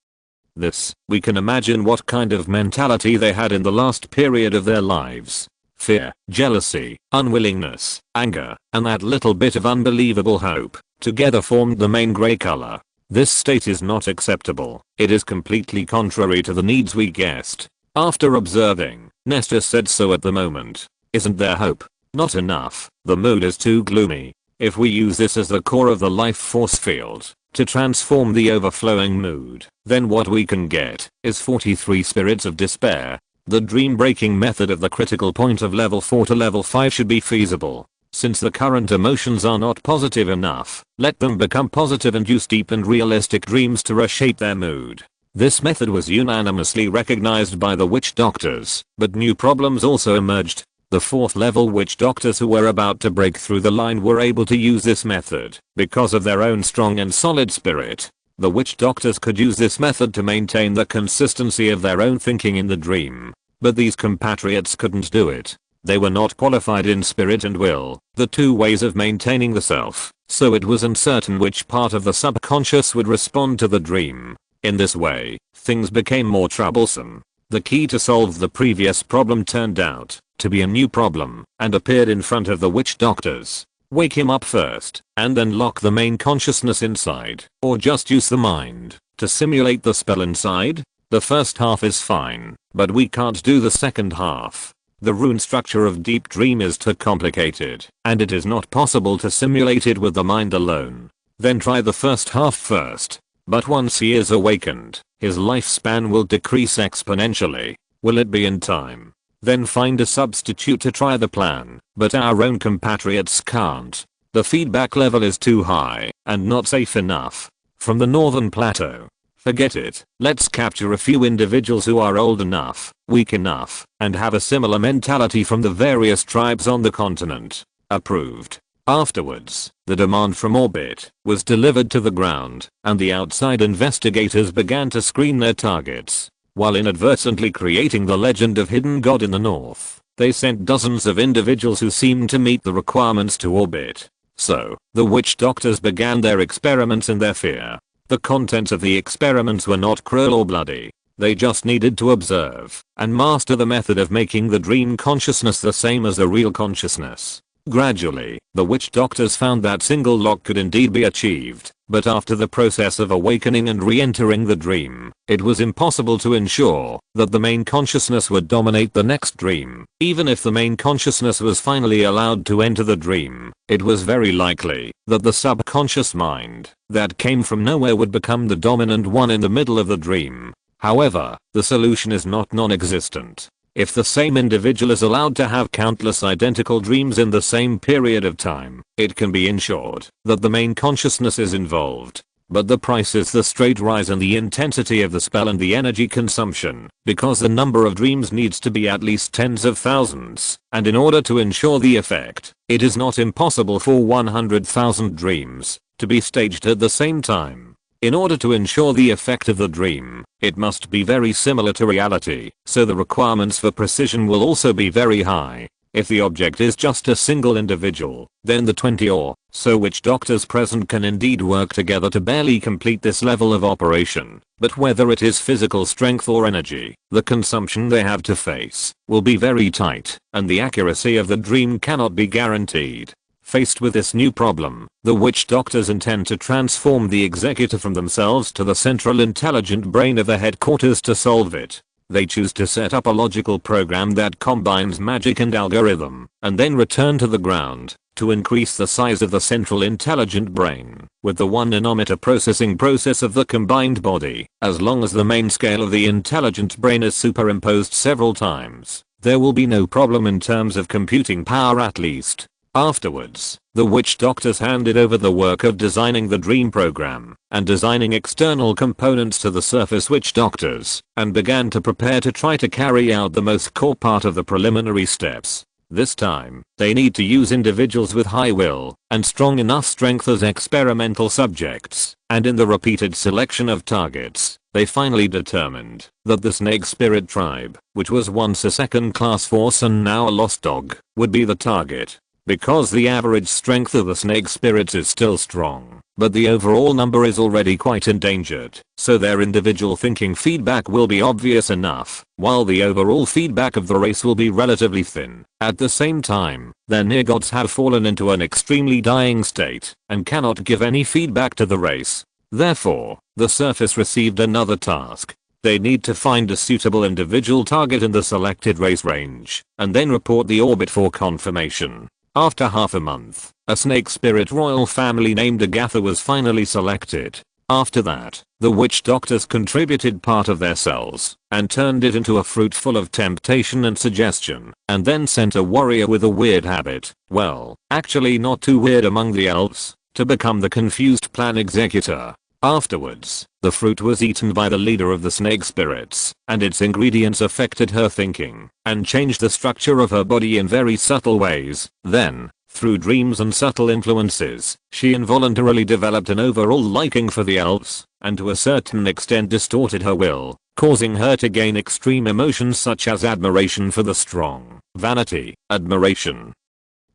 this, we can imagine what kind of mentality they had in the last period of their lives. Fear, jealousy, unwillingness, anger, and that little bit of unbelievable hope, together formed the main gray color. This state is not acceptable. It is completely contrary to the needs we guessed. After observing, Nestor said, "So at the moment, isn't there hope? Not enough. The mood is too gloomy. If we use this as the core of the life force field to transform the overflowing mood, then what we can get is 43 spirits of despair." The dream-breaking method of the critical point of level 4 to level 5 should be feasible. Since the current emotions are not positive enough, let them become positive and use deep and realistic dreams to reshape their mood. This method was unanimously recognized by the witch doctors, but new problems also emerged. The 4th level witch doctors who were about to break through the line were able to use this method because of their own strong and solid spirit. The witch doctors could use this method to maintain the consistency of their own thinking in the dream. But these compatriots couldn't do it. They were not qualified in spirit and will, the 2 ways of maintaining the self, so it was uncertain which part of the subconscious would respond to the dream. In this way, things became more troublesome. The key to solve the previous problem turned out to be a new problem and appeared in front of the witch doctors. Wake him up first, and then lock the main consciousness inside, or just use the mind to simulate the spell inside. The first half is fine, but we can't do the second half. The rune structure of deep dream is too complicated, and it is not possible to simulate it with the mind alone. Then try the first half first. But once he is awakened, his lifespan will decrease exponentially. Will it be in time? Then find a substitute to try the plan, but our own compatriots can't. The feedback level is too high, and not safe enough. From the Northern Plateau. Forget it. Let's capture a few individuals who are old enough, weak enough, and have a similar mentality from the various tribes on the continent. Approved. Afterwards, the demand from orbit was delivered to the ground, and the outside investigators began to screen their targets. While inadvertently creating the legend of hidden god in the north, they sent dozens of individuals who seemed to meet the requirements to orbit. So, the witch doctors began their experiments in their fear. The contents of the experiments were not cruel or bloody. They just needed to observe and master the method of making the dream consciousness the same as the real consciousness. Gradually, the witch doctors found that single lock could indeed be achieved, but after the process of awakening and re-entering the dream, it was impossible to ensure that the main consciousness would dominate the next dream. Even if the main consciousness was finally allowed to enter the dream, it was very likely that the subconscious mind that came from nowhere would become the dominant one in the middle of the dream. However, the solution is not non-existent. If the same individual is allowed to have countless identical dreams in the same period of time, it can be ensured that the main consciousness is involved. But the price is the straight rise in the intensity of the spell and the energy consumption, because the number of dreams needs to be at least tens of thousands, and in order to ensure the effect, it is not impossible for 100,000 dreams to be staged at the same time. In order to ensure the effect of the dream, it must be very similar to reality, so the requirements for precision will also be very high. If the object is just a single individual, then the 20 or so witch doctors present can indeed work together to barely complete this level of operation. But whether it is physical strength or energy, the consumption they have to face will be very tight, and the accuracy of the dream cannot be guaranteed. Faced with this new problem, the witch doctors intend to transform the executor from themselves to the central intelligent brain of the headquarters to solve it. They choose to set up a logical program that combines magic and algorithm, and then return to the ground to increase the size of the central intelligent brain with the 1 nanometer processing process of the combined body. As long as the main scale of the intelligent brain is superimposed several times, there will be no problem in terms of computing power at least. Afterwards, the witch doctors handed over the work of designing the dream program and designing external components to the surface witch doctors and began to prepare to try to carry out the most core part of the preliminary steps. This time, they need to use individuals with high will and strong enough strength as experimental subjects, and in the repeated selection of targets, they finally determined that the snake spirit tribe, which was once a second-class force and now a lost dog, would be the target. Because the average strength of the snake spirits is still strong, but the overall number is already quite endangered, so their individual thinking feedback will be obvious enough, while the overall feedback of the race will be relatively thin. At the same time, their near gods have fallen into an extremely dying state, and cannot give any feedback to the race. Therefore, the surface received another task. They need to find a suitable individual target in the selected race range, and then report the orbit for confirmation. After half a month, a snake spirit royal family named Agatha was finally selected. After that, the witch doctors contributed part of their cells and turned it into a fruit full of temptation and suggestion, and then sent a warrior with a weird habit, well, actually not too weird among the elves, to become the confused plan executor. Afterwards, the fruit was eaten by the leader of the snake spirits, and its ingredients affected her thinking and changed the structure of her body in very subtle ways. Then, through dreams and subtle influences, she involuntarily developed an overall liking for the elves, and to a certain extent distorted her will, causing her to gain extreme emotions such as admiration for the strong, vanity, admiration,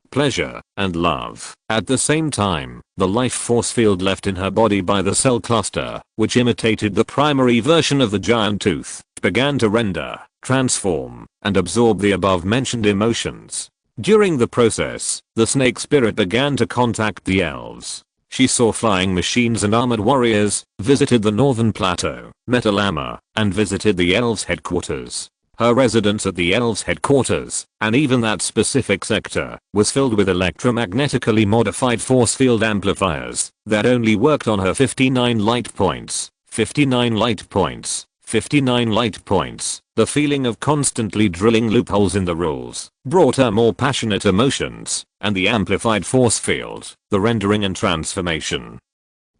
pleasure, and love. At the same time, the life force field left in her body by the cell cluster, which imitated the primary version of the giant tooth, began to render, transform, and absorb the above mentioned emotions. During the process, the snake spirit began to contact the elves. She saw flying machines and armored warriors, visited the northern plateau, met a llama, and visited the elves' headquarters. Her residence at the elves' headquarters, and even that specific sector, was filled with electromagnetically modified force field amplifiers that only worked on her 59 light points. 59 light points. 59 light points. The feeling of constantly drilling loopholes in the rules brought her more passionate emotions, and the amplified force field, the rendering and transformation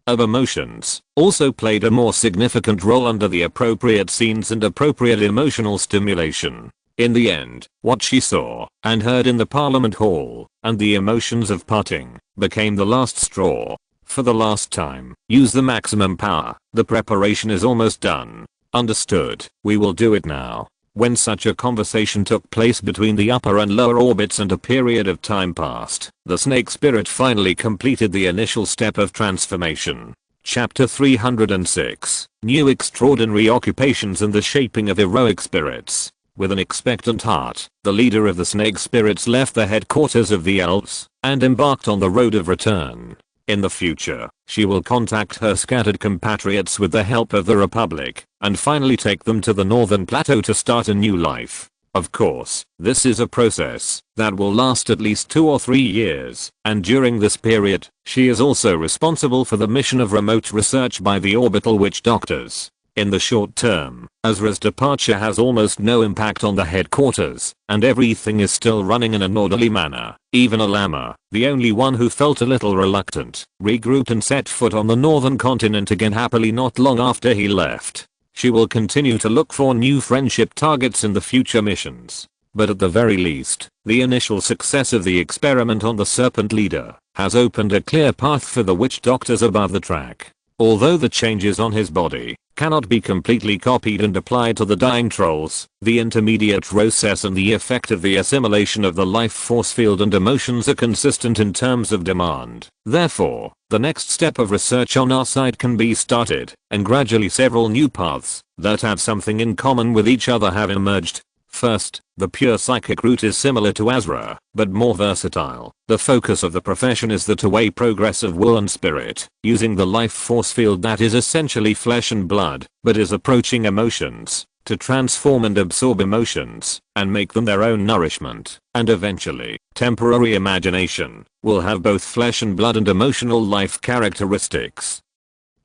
of emotions, also played a more significant role under the appropriate scenes and appropriate emotional stimulation. In the end, what she saw and heard in the Parliament Hall, and the emotions of parting, became the last straw. For the last time, use the maximum power. The preparation is almost done. Understood. We will do it now. When such a conversation took place between the upper and lower orbits and a period of time passed, the snake spirit finally completed the initial step of transformation. Chapter 306. New extraordinary occupations and the shaping of heroic spirits. With an expectant heart, the leader of the snake spirits left the headquarters of the elves and embarked on the road of return. In the future, she will contact her scattered compatriots with the help of the Republic, and finally take them to the northern plateau to start a new life. Of course, this is a process that will last at least 2 or 3 years, and during this period, she is also responsible for the mission of remote research by the orbital witch doctors. In the short term, Azra's departure has almost no impact on the headquarters, and everything is still running in an orderly manner. Even a llama, the only one who felt a little reluctant, regrouped and set foot on the northern continent again happily not long after he left. She will continue to look for new friendship targets in the future missions. But at the very least, the initial success of the experiment on the serpent leader has opened a clear path for the witch doctors above the track. Although the changes on his body cannot be completely copied and applied to the dying trolls, the intermediate process and the effect of the assimilation of the life force field and emotions are consistent in terms of demand. Therefore, the next step of research on our side can be started, and gradually several new paths that have something in common with each other have emerged. First, the pure psychic route is similar to Azra, but more versatile. The focus of the profession is the two-way progress of will and spirit, using the life force field that is essentially flesh and blood, but is approaching emotions, to transform and absorb emotions, and make them their own nourishment, and eventually, temporary imagination, will have both flesh and blood and emotional life characteristics.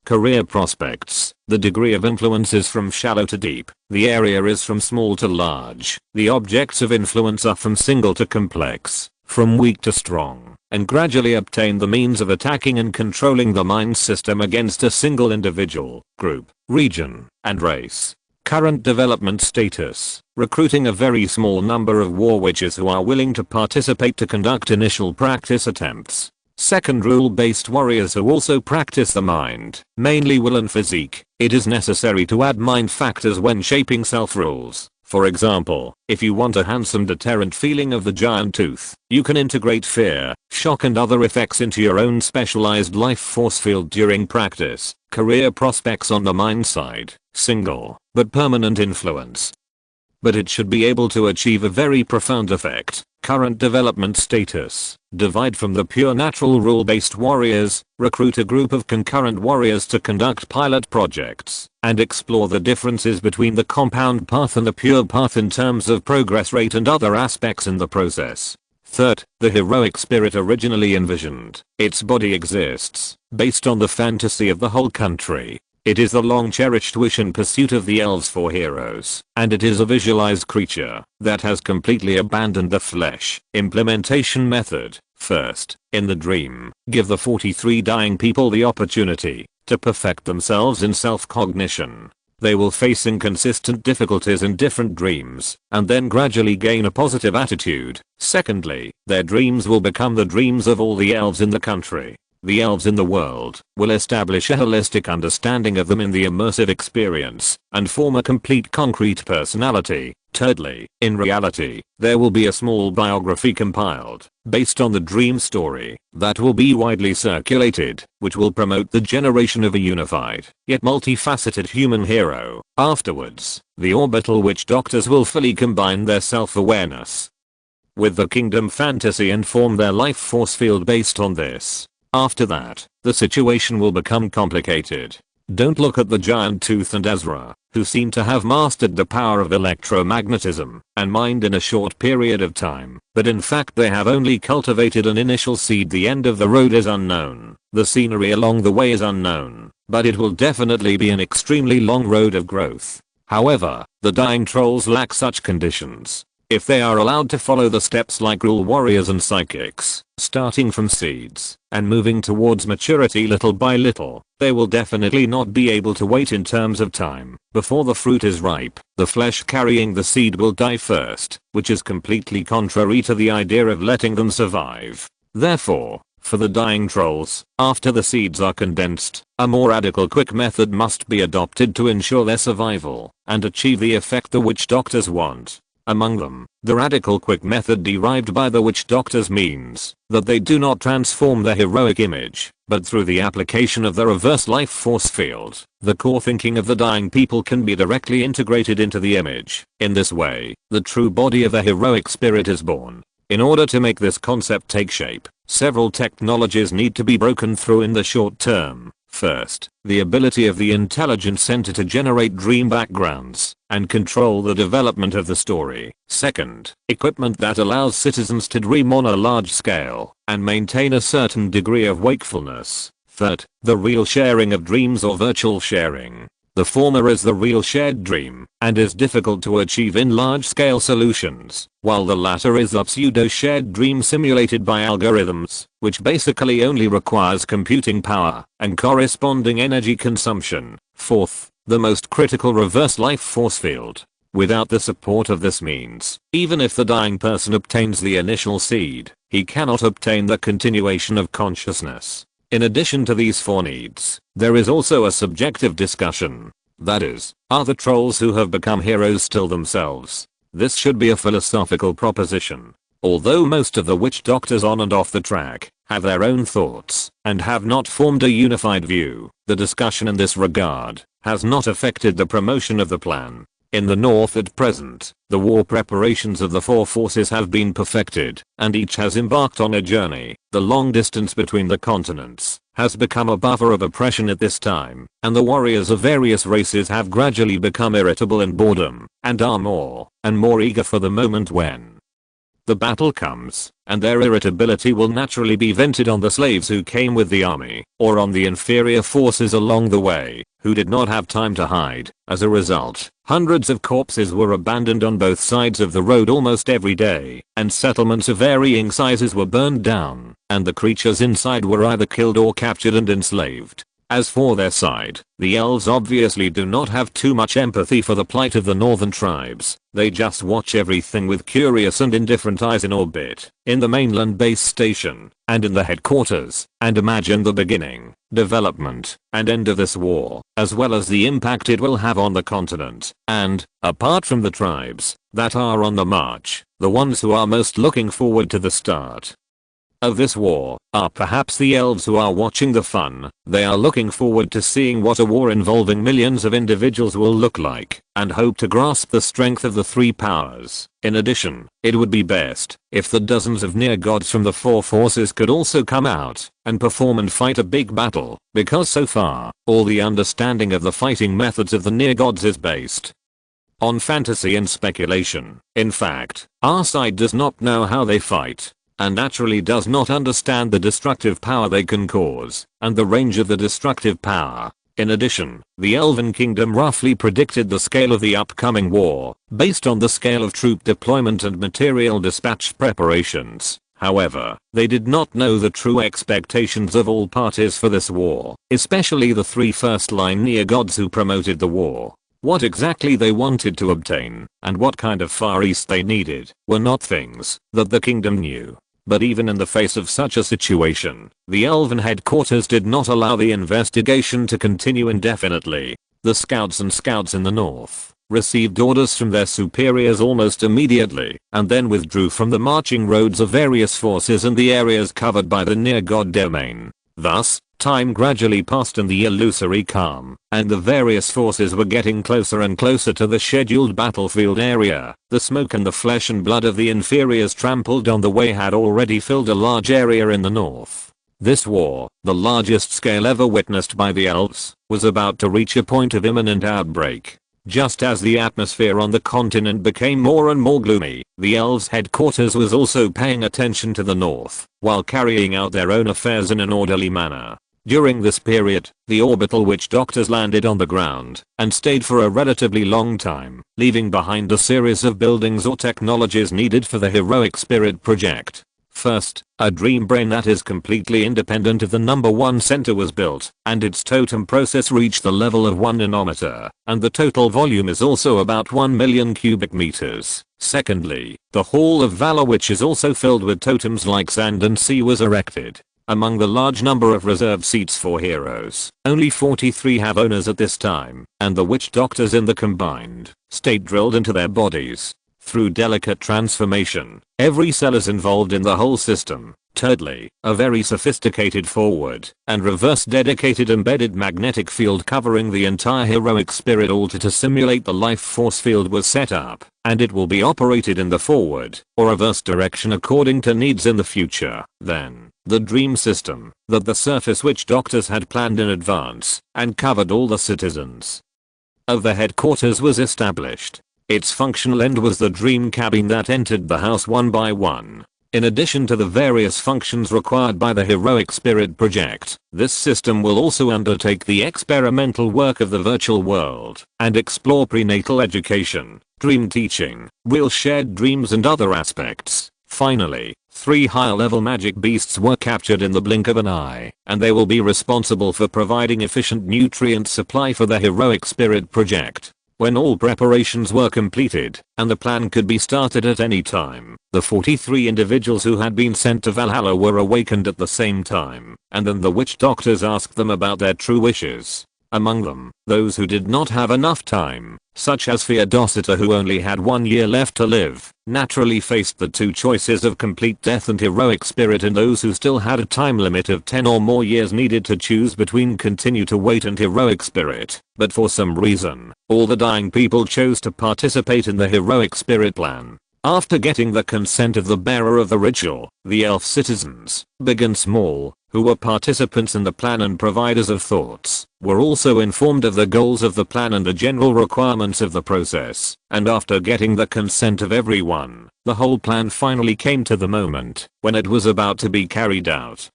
Career prospects. The degree of influence is from shallow to deep. The area is from small to large. The objects of influence are from single to complex, from weak to strong, and gradually obtain the means of attacking and controlling the mind system against a single individual, group, region, and race. Current development status. Recruiting a very small number of war witches who are willing to participate to conduct initial practice attempts. Second, rule-based warriors who also practice the mind, mainly will and physique. It is necessary to add mind factors when shaping self-rules. For example, if you want a handsome deterrent feeling of the giant tooth, you can integrate fear, shock and other effects into your own specialized life force field during practice. Career prospects on the mind side, single, but permanent influence. But it should be able to achieve a very profound effect. Current development status. Divide from the pure natural rule-based warriors, recruit a group of concurrent warriors to conduct pilot projects, and explore the differences between the compound path and the pure path in terms of progress rate and other aspects in the process. Third, the heroic spirit originally envisioned. Its body exists, based on the fantasy of the whole country. It is the long-cherished wish and pursuit of the elves for heroes, and it is a visualized creature that has completely abandoned the flesh. Implementation method. First, in the dream, give the 43 dying people the opportunity to perfect themselves in self-cognition. They will face inconsistent difficulties in different dreams, and then gradually gain a positive attitude. Secondly, their dreams will become the dreams of all the elves in the country. The elves in the world will establish a holistic understanding of them in the immersive experience, and form a complete concrete personality. Thirdly, in reality, there will be a small biography compiled, based on the dream story, that will be widely circulated, which will promote the generation of a unified, yet multifaceted human hero. Afterwards, the orbital witch doctors will fully combine their self-awareness with the kingdom fantasy and form their life force field based on this. After that, the situation will become complicated. Don't look at the giant Tooth and Ezra, who seem to have mastered the power of electromagnetism and mind in a short period of time, but in fact they have only cultivated an initial seed. The end of the road is unknown, the scenery along the way is unknown, but it will definitely be an extremely long road of growth. However, the dying trolls lack such conditions. If they are allowed to follow the steps like rule warriors and psychics, starting from seeds and moving towards maturity little by little, they will definitely not be able to wait in terms of time before the fruit is ripe. The flesh carrying the seed will die first, which is completely contrary to the idea of letting them survive. Therefore, for the dying trolls, after the seeds are condensed, a more radical quick method must be adopted to ensure their survival and achieve the effect the witch doctors want. Among them, the radical quick method derived by the witch doctors means that they do not transform their heroic image, but through the application of the reverse life force field, the core thinking of the dying people can be directly integrated into the image. In this way, the true body of the heroic spirit is born. In order to make this concept take shape, several technologies need to be broken through in the short term. First, the ability of the intelligence center to generate dream backgrounds and control the development of the story. Second, equipment that allows citizens to dream on a large scale and maintain a certain degree of wakefulness. Third, the real sharing of dreams or virtual sharing. The former is the real shared dream and is difficult to achieve in large-scale solutions, while the latter is a pseudo-shared dream simulated by algorithms, which basically only requires computing power and corresponding energy consumption. Fourth, the most critical reverse life force field. Without the support of this means, even if the dying person obtains the initial seed, he cannot obtain the continuation of consciousness. In addition to these four needs, there is also a subjective discussion. That is, are the trolls who have become heroes still themselves? This should be a philosophical proposition. Although most of the witch doctors on and off the track have their own thoughts and have not formed a unified view, the discussion in this regard has not affected the promotion of the plan. In the north at present, the war preparations of the four forces have been perfected, and each has embarked on a journey. The long distance between the continents has become a buffer of oppression at this time, and the warriors of various races have gradually become irritable in boredom, and are more and more eager for the moment when the battle comes, and their irritability will naturally be vented on the slaves who came with the army, or on the inferior forces along the way, who did not have time to hide. As a result, hundreds of corpses were abandoned on both sides of the road almost every day, and settlements of varying sizes were burned down, and the creatures inside were either killed or captured and enslaved. As for their side, the elves obviously do not have too much empathy for the plight of the northern tribes. They just watch everything with curious and indifferent eyes in orbit, in the mainland base station, and in the headquarters, and imagine the beginning, development, and end of this war, as well as the impact it will have on the continent. And, apart from the tribes that are on the march, the ones who are most looking forward to the start of this war are perhaps the elves who are watching the fun. They are looking forward to seeing what a war involving millions of individuals will look like, and hope to grasp the strength of the three powers. In addition, it would be best if the dozens of near gods from the four forces could also come out and perform and fight a big battle, because so far, all the understanding of the fighting methods of the near gods is based on fantasy and speculation. In fact, our side does not know how they fight, and naturally does not understand the destructive power they can cause, and the range of the destructive power. In addition, the Elven Kingdom roughly predicted the scale of the upcoming war, based on the scale of troop deployment and material dispatch preparations. However, they did not know the true expectations of all parties for this war, especially the three first-line near-gods who promoted the war. What exactly they wanted to obtain, and what kind of Far East they needed, were not things that the kingdom knew. But even in the face of such a situation, the Elven headquarters did not allow the investigation to continue indefinitely. The scouts in the north received orders from their superiors almost immediately, and then withdrew from the marching roads of various forces and the areas covered by the near-god domain. Thus, time gradually passed in the illusory calm, and the various forces were getting closer and closer to the scheduled battlefield area. The smoke and the flesh and blood of the inferiors trampled on the way had already filled a large area in the north. This war, the largest scale ever witnessed by the elves, was about to reach a point of imminent outbreak. Just as the atmosphere on the continent became more and more gloomy, the elves' headquarters was also paying attention to the north, while carrying out their own affairs in an orderly manner. During this period, the orbital witch doctors landed on the ground and stayed for a relatively long time, leaving behind a series of buildings or technologies needed for the heroic spirit project. First, a dream brain that is completely independent of the number 1 center was built, and its totem process reached the level of 1 nanometer, and the total volume is also about 1 million cubic meters. Secondly, the Hall of Valor, which is also filled with totems like sand and sea, was erected. Among the large number of reserved seats for heroes, only 43 have owners at this time, and the witch doctors in the combined state drilled into their bodies. Through delicate transformation, every cell is involved in the whole system. Thirdly, a very sophisticated forward and reverse dedicated embedded magnetic field covering the entire heroic spirit altar to simulate the life force field was set up, and it will be operated in the forward or reverse direction according to needs in the future. Then, the dream system that the surface witch doctors had planned in advance and covered all the citizens of the headquarters was established. Its functional end was the dream cabin that entered the house one by one. In addition to the various functions required by the heroic spirit project, this system will also undertake the experimental work of the virtual world and explore prenatal education, dream teaching, real shared dreams and other aspects. Finally, 3 higher-level magic beasts were captured in the blink of an eye, and they will be responsible for providing efficient nutrient supply for the heroic spirit project. When all preparations were completed, and the plan could be started at any time, the 43 individuals who had been sent to Valhalla were awakened at the same time, and then the witch doctors asked them about their true wishes. Among them, those who did not have enough time, such as Theodosita, who only had 1 year left to live, naturally faced the 2 choices of complete death and heroic spirit, and those who still had a time limit of 10 or more years needed to choose between continue to wait and heroic spirit. But for some reason, all the dying people chose to participate in the heroic spirit plan. After getting the consent of the bearer of the ritual, the elf citizens, big and small, who were participants in the plan and providers of thoughts, were also informed of the goals of the plan and the general requirements of the process, and after getting the consent of everyone, the whole plan finally came to the moment when it was about to be carried out.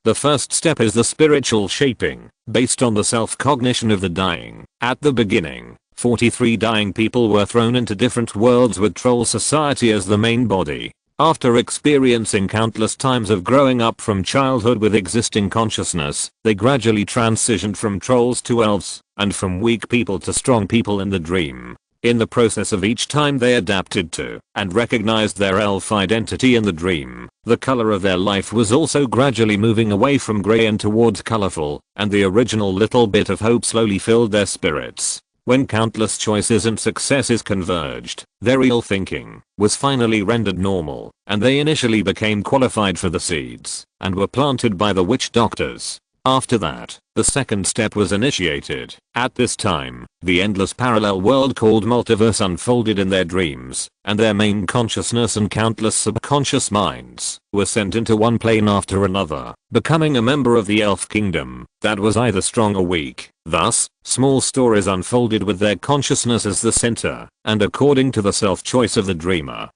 The first step is the spiritual shaping, based on the self-cognition of the dying. At the beginning, 43 dying people were thrown into different worlds with Troll Society as the main body. After experiencing countless times of growing up from childhood with existing consciousness, they gradually transitioned from trolls to elves, and from weak people to strong people in the dream. In the process of each time they adapted to and recognized their elf identity in the dream, the color of their life was also gradually moving away from gray and towards colorful, and the original little bit of hope slowly filled their spirits. When countless choices and successes converged, their real thinking was finally rendered normal, and they initially became qualified for the seeds, and were planted by the witch doctors. After that, the second step was initiated. At this time, the endless parallel world called multiverse unfolded in their dreams, and their main consciousness and countless subconscious minds were sent into one plane after another, becoming a member of the elf kingdom that was either strong or weak. Thus, small stories unfolded with their consciousness as the center, and according to the self-choice of the dreamer.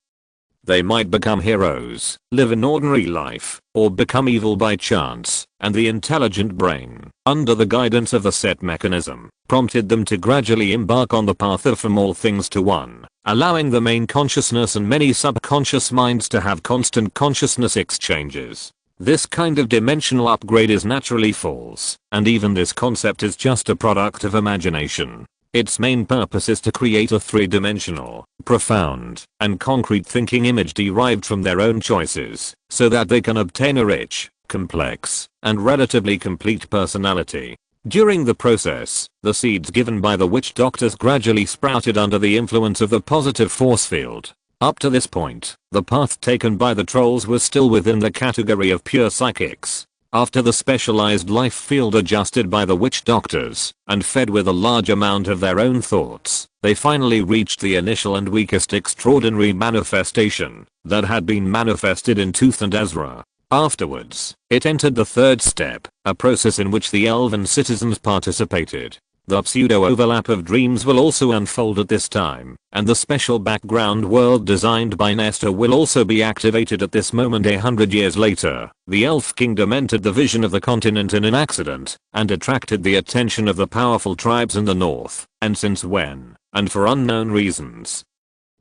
They might become heroes, live an ordinary life, or become evil by chance, and the intelligent brain, under the guidance of the set mechanism, prompted them to gradually embark on the path of from all things to one, allowing the main consciousness and many subconscious minds to have constant consciousness exchanges. This kind of dimensional upgrade is naturally false, and even this concept is just a product of imagination. Its main purpose is to create a three-dimensional, profound, and concrete thinking image derived from their own choices, so that they can obtain a rich, complex, and relatively complete personality. During the process, the seeds given by the witch doctors gradually sprouted under the influence of the positive force field. Up to this point, the path taken by the trolls was still within the category of pure psychics. After the specialized life field adjusted by the witch doctors, and fed with a large amount of their own thoughts, they finally reached the initial and weakest extraordinary manifestation that had been manifested in Tooth and Ezra. Afterwards, it entered the third step, a process in which the elven citizens participated. The pseudo-overlap of dreams will also unfold at this time, and the special background world designed by Nestor will also be activated at this moment 100 years later. The elf kingdom entered the vision of the continent in an accident, and attracted the attention of the powerful tribes in the north, and since when, and for unknown reasons,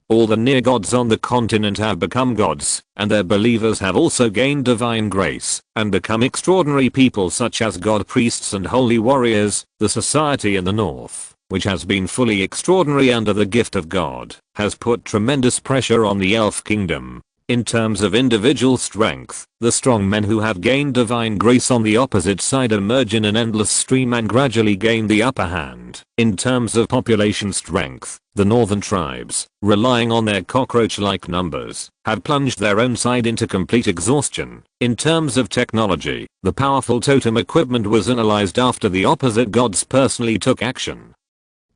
all the near gods on the continent have become gods, and their believers have also gained divine grace, and become extraordinary people such as god priests and holy warriors. The society in the north, which has been fully extraordinary under the gift of God, has put tremendous pressure on the elf kingdom. In terms of individual strength, the strong men who have gained divine grace on the opposite side emerge in an endless stream and gradually gain the upper hand. In terms of population strength, the northern tribes, relying on their cockroach-like numbers, have plunged their own side into complete exhaustion. In terms of technology, the powerful totem equipment was analyzed after the opposite gods personally took action,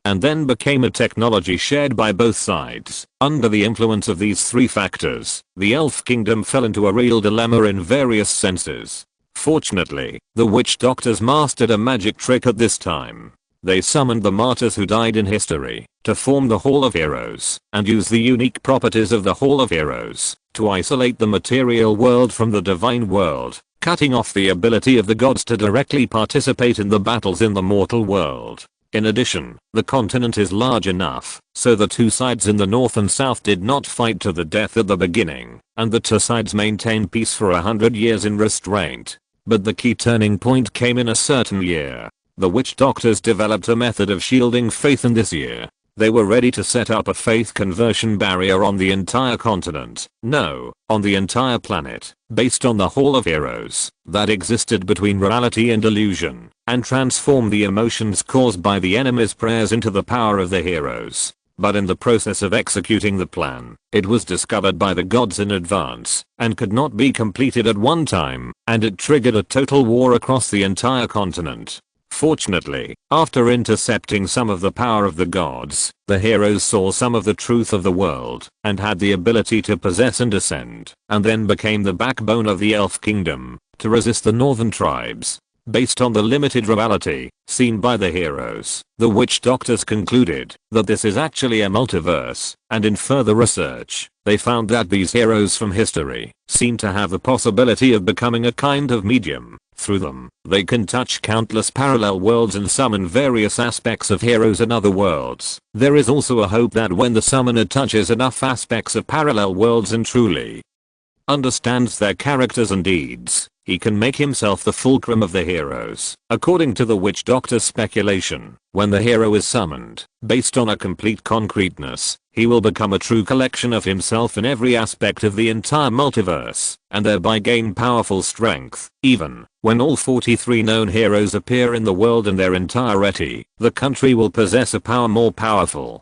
and then became a technology shared by both sides. Under the influence of these three factors, the elf kingdom fell into a real dilemma in various senses. Fortunately, the witch doctors mastered a magic trick at this time. They summoned the martyrs who died in history to form the Hall of Heroes, and used the unique properties of the Hall of Heroes to isolate the material world from the divine world, cutting off the ability of the gods to directly participate in the battles in the mortal world. In addition, the continent is large enough so the two sides in the north and south did not fight to the death at the beginning, and the two sides maintained peace for 100 years in restraint. But the key turning point came in a certain year. The witch doctors developed a method of shielding faith in this year. They were ready to set up a faith conversion barrier on the entire continent, no, on the entire planet, based on the Hall of Heroes that existed between reality and illusion, and transform the emotions caused by the enemy's prayers into the power of the heroes. But in the process of executing the plan, it was discovered by the gods in advance, and could not be completed at one time, and it triggered a total war across the entire continent. Fortunately, after intercepting some of the power of the gods, the heroes saw some of the truth of the world, and had the ability to possess and ascend, and then became the backbone of the elf kingdom, to resist the northern tribes. Based on the limited reality seen by the heroes, the witch doctors concluded that this is actually a multiverse, and in further research, they found that these heroes from history seem to have the possibility of becoming a kind of medium. Through them, they can touch countless parallel worlds and summon various aspects of heroes in other worlds. There is also a hope that when the summoner touches enough aspects of parallel worlds and truly understands their characters and deeds, he can make himself the fulcrum of the heroes. According to the witch doctor's speculation, when the hero is summoned, based on a complete concreteness, he will become a true collection of himself in every aspect of the entire multiverse, and thereby gain powerful strength. Even when all 43 known heroes appear in the world in their entirety, the country will possess a power more powerful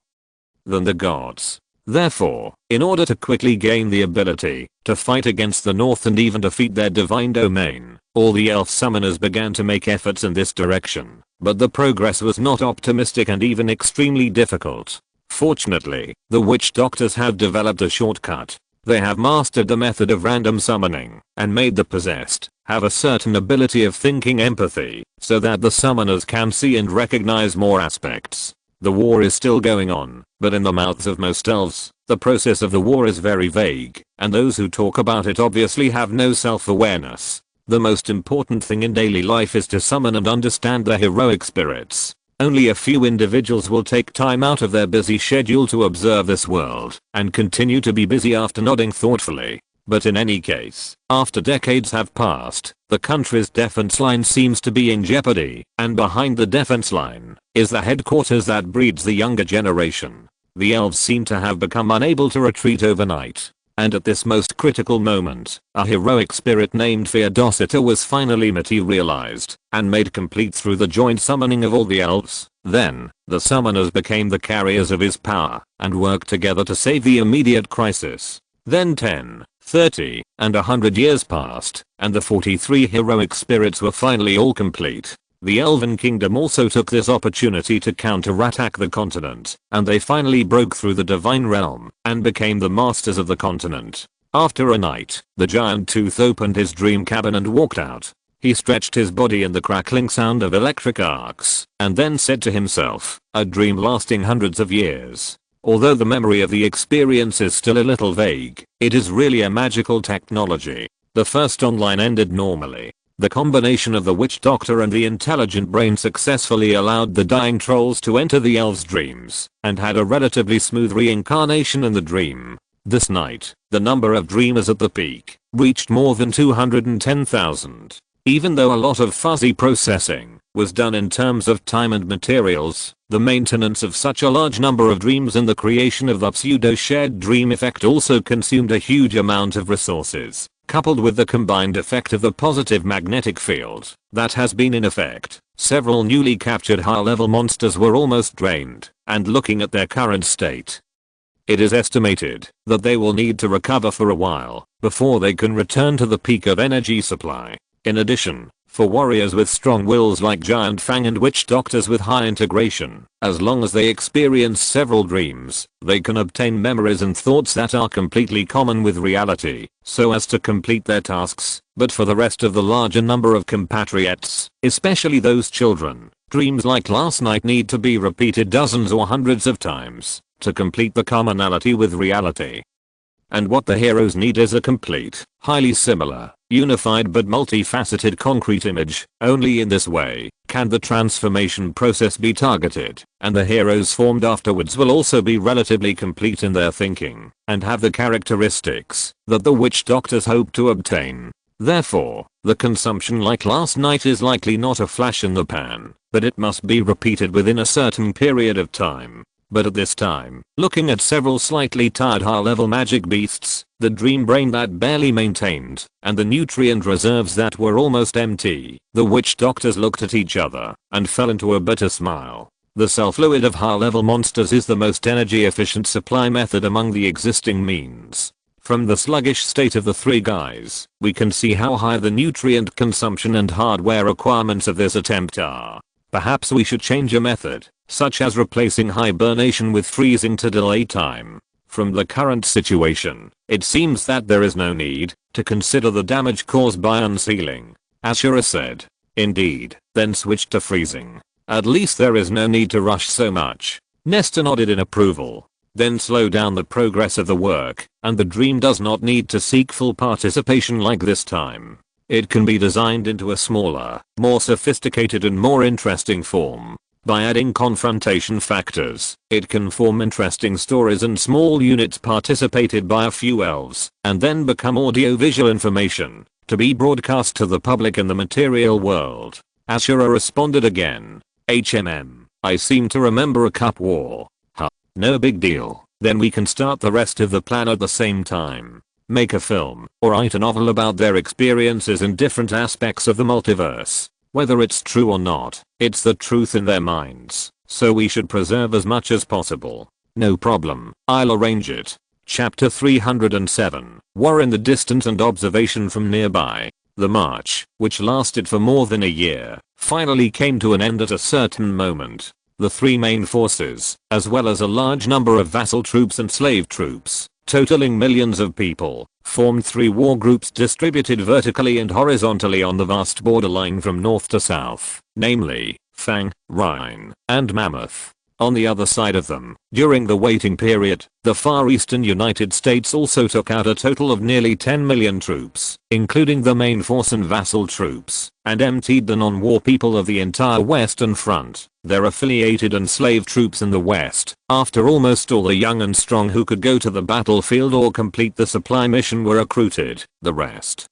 than the gods. Therefore, in order to quickly gain the ability to fight against the North and even defeat their divine domain, all the elf summoners began to make efforts in this direction. But the progress was not optimistic and even extremely difficult. Fortunately, the witch doctors have developed a shortcut. They have mastered the method of random summoning, and made the possessed have a certain ability of thinking empathy, so that the summoners can see and recognize more aspects. The war is still going on, but in the mouths of most elves, The process of the war is very vague, and those who talk about it obviously have no self-awareness. The most important thing in daily life is to summon and understand the heroic spirits. Only a few individuals will take time out of their busy schedule to observe this world, and continue to be busy after nodding thoughtfully. But in any case, after decades have passed, the country's defense line seems to be in jeopardy, and behind the defense line is the headquarters that breeds the younger generation. The elves seem to have become unable to retreat overnight. And at this most critical moment, a heroic spirit named Feodosita was finally materialized and made complete through the joint summoning of all the elves. Then, the summoners became the carriers of his power and worked together to save the immediate crisis. Then 10, 30, and 100 years passed, and the 43 heroic spirits were finally all complete. The Elven Kingdom also took this opportunity to counterattack the continent, and they finally broke through the divine realm and became the masters of the continent. After a night, the giant Tooth opened his dream cabin and walked out. He stretched his body in the crackling sound of electric arcs, and then said to himself, a dream lasting hundreds of years. Although the memory of the experience is still a little vague, it is really a magical technology. The first online ended normally. The combination of the witch doctor and the intelligent brain successfully allowed the dying trolls to enter the elves' dreams, and had a relatively smooth reincarnation in the dream. This night, the number of dreamers at the peak reached more than 210,000. Even though a lot of fuzzy processing was done in terms of time and materials, the maintenance of such a large number of dreams and the creation of the pseudo-shared dream effect also consumed a huge amount of resources. Coupled with the combined effect of the positive magnetic field that has been in effect, several newly captured high-level monsters were almost drained, and looking at their current state, it is estimated that they will need to recover for a while before they can return to the peak of energy supply. In addition, for warriors with strong wills like Giant Fang and witch doctors with high integration, as long as they experience several dreams, they can obtain memories and thoughts that are completely common with reality, so as to complete their tasks. But for the rest of the larger number of compatriots, especially those children, dreams like last night need to be repeated dozens or hundreds of times to complete the commonality with reality. And what the heroes need is a complete, highly similar, unified but multifaceted concrete image. Only in this way can the transformation process be targeted, and the heroes formed afterwards will also be relatively complete in their thinking, and have the characteristics that the witch doctors hope to obtain. Therefore, the consumption like last night is likely not a flash in the pan, but it must be repeated within a certain period of time. But at this time, looking at several slightly tired high-level magic beasts, the dream brain that barely maintained, and the nutrient reserves that were almost empty, the witch doctors looked at each other and fell into a bitter smile. The cell fluid of high-level monsters is the most energy-efficient supply method among the existing means. From the sluggish state of the three guys, we can see how high the nutrient consumption and hardware requirements of this attempt are. Perhaps we should change a method, such as replacing hibernation with freezing to delay time. From the current situation, it seems that there is no need to consider the damage caused by unsealing. Ashura said. Indeed, then switch to freezing. At least there is no need to rush so much. Nestor nodded in approval. Then slow down the progress of the work, and the dream does not need to seek full participation like this time. It can be designed into a smaller, more sophisticated and more interesting form. By adding confrontation factors, it can form interesting stories and small units participated by a few elves, and then become audio-visual information, to be broadcast to the public in the material world. Ashura responded again. I seem to remember a cup war. Huh. No big deal. Then we can start the rest of the plan at the same time. Make a film, or write a novel about their experiences in different aspects of the multiverse. Whether it's true or not, it's the truth in their minds, so we should preserve as much as possible. No problem, I'll arrange it. Chapter 307. War in the distance and observation from nearby. The march, which lasted for more than a year, finally came to an end at a certain moment. The three main forces, as well as a large number of vassal troops and slave troops, totaling millions of people, formed three war groups distributed vertically and horizontally on the vast borderline from north to south, namely, Fang, Rhine, and Mammoth. on the other side of them. During the waiting period, the far eastern United States also took out a total of nearly 10 million troops, including the main force and vassal troops, and emptied the non-war people of the entire Western Front, their affiliated and slave troops in the West. After almost all the young and strong who could go to the battlefield or complete the supply mission were recruited, the rest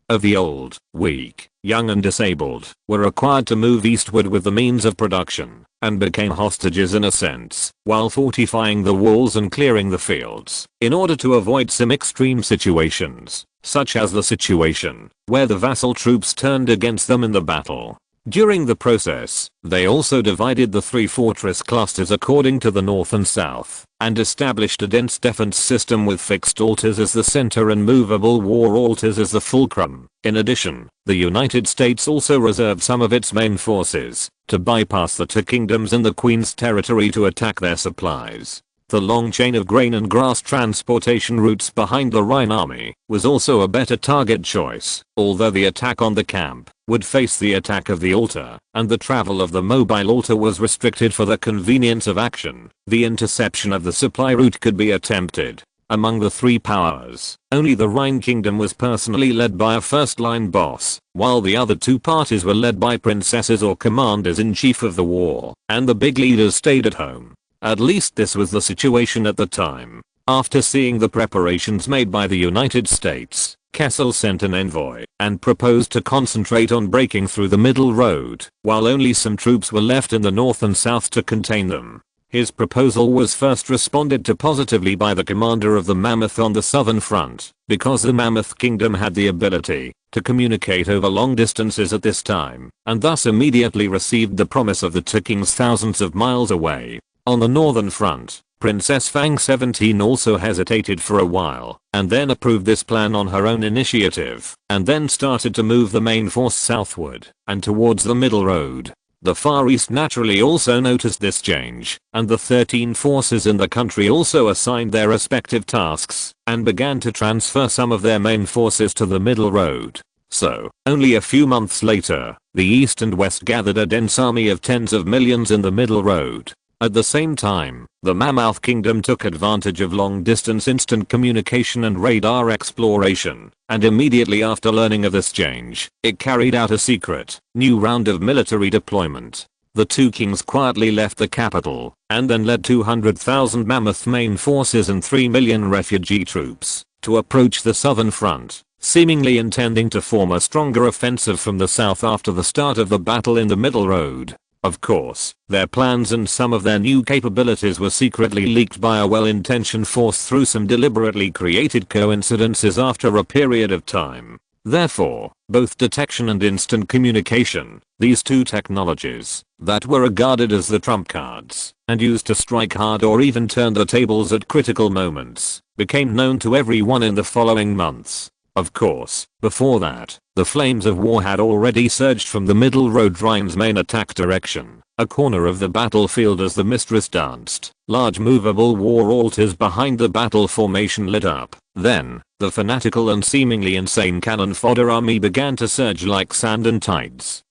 of the old, weak, young and disabled were required to move eastward with the means of production, and became hostages in a sense, while fortifying the walls and clearing the fields, in order to avoid some extreme situations, such as the situation where the vassal troops turned against them in the battle. During the process, they also divided the three fortress clusters according to the north and south, and established a dense defense system with fixed altars as the center and movable war altars as the fulcrum. In addition, the United States also reserved some of its main forces to bypass the two kingdoms and the Queen's territory to attack their supplies. The long chain of grain and grass transportation routes behind the Rhine army was also a better target choice, although the attack on the camp would face the attack of the altar, and the travel of the mobile altar was restricted for the convenience of action. The interception of the supply route could be attempted. Among the three powers, only the Rhine kingdom was personally led by a first-line boss, while the other two parties were led by princesses or commanders-in-chief of the war, and the big leaders stayed at home. At least this was the situation at the time. After seeing the preparations made by the United States, Kessel sent an envoy and proposed to concentrate on breaking through the middle road, while only some troops were left in the north and south to contain them. His proposal was first responded to positively by the commander of the Mammoth on the southern front, because the Mammoth Kingdom had the ability to communicate over long distances at this time, and thus immediately received the promise of the two kings thousands of miles away. On the northern front, Princess Fang 17 also hesitated for a while, and then approved this plan on her own initiative, and then started to move the main force southward and towards the middle road. The Far East naturally also noticed this change, and the 13 forces in the country also assigned their respective tasks, and began to transfer some of their main forces to the middle road. So, only a few months later, the East and West gathered a dense army of tens of millions in the middle road. At the same time, the Mammoth Kingdom took advantage of long-distance instant communication and radar exploration, and immediately after learning of this change, it carried out a secret, new round of military deployment. The two kings quietly left the capital, and then led 200,000 Mammoth main forces and 3 million refugee troops to approach the southern front, seemingly intending to form a stronger offensive from the south after the start of the battle in the middle road. Of course, their plans and some of their new capabilities were secretly leaked by a well-intentioned force through some deliberately created coincidences after a period of time. Therefore, both detection and instant communication, these two technologies that were regarded as the trump cards and used to strike hard or even turn the tables at critical moments, became known to everyone in the following months. Of course, before that, the flames of war had already surged from the middle road Rhine's main attack direction, a corner of the battlefield as the mistress danced. Large movable war altars behind the battle formation lit up. Then, the fanatical and seemingly insane cannon fodder army began to surge like sand and tides,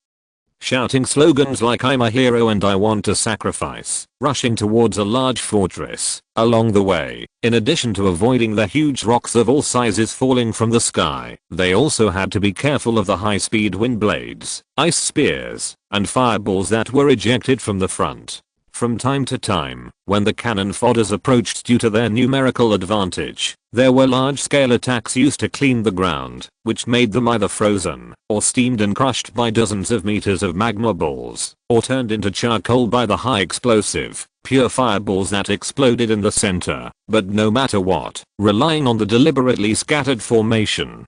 shouting slogans like "I'm a hero and I want to sacrifice," rushing towards a large fortress. Along the way, in addition to avoiding the huge rocks of all sizes falling from the sky, they also had to be careful of the high-speed wind blades, ice spears, and fireballs that were ejected from the front. From time to time, when the cannon fodders approached due to their numerical advantage, there were large-scale attacks used to clean the ground, which made them either frozen, or steamed and crushed by dozens of meters of magma balls, or turned into charcoal by the high explosive, pure fireballs that exploded in the center. But no matter what, relying on the deliberately scattered formation,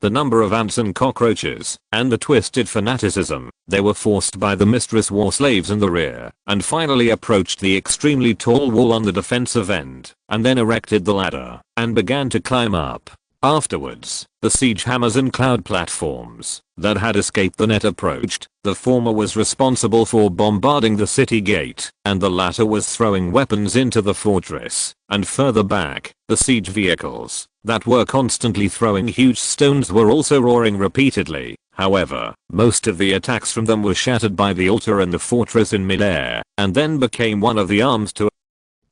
the number of ants and cockroaches, and the twisted fanaticism, they were forced by the mistress war slaves in the rear, and finally approached the extremely tall wall on the defensive end, and then erected the ladder, and began to climb up. Afterwards, the siege hammers and cloud platforms that had escaped the net approached. The former was responsible for bombarding the city gate, and the latter was throwing weapons into the fortress. And further back, the siege vehicles that were constantly throwing huge stones were also roaring repeatedly, However, most of the attacks from them were shattered by the altar and the fortress in midair, and then became one of the arms to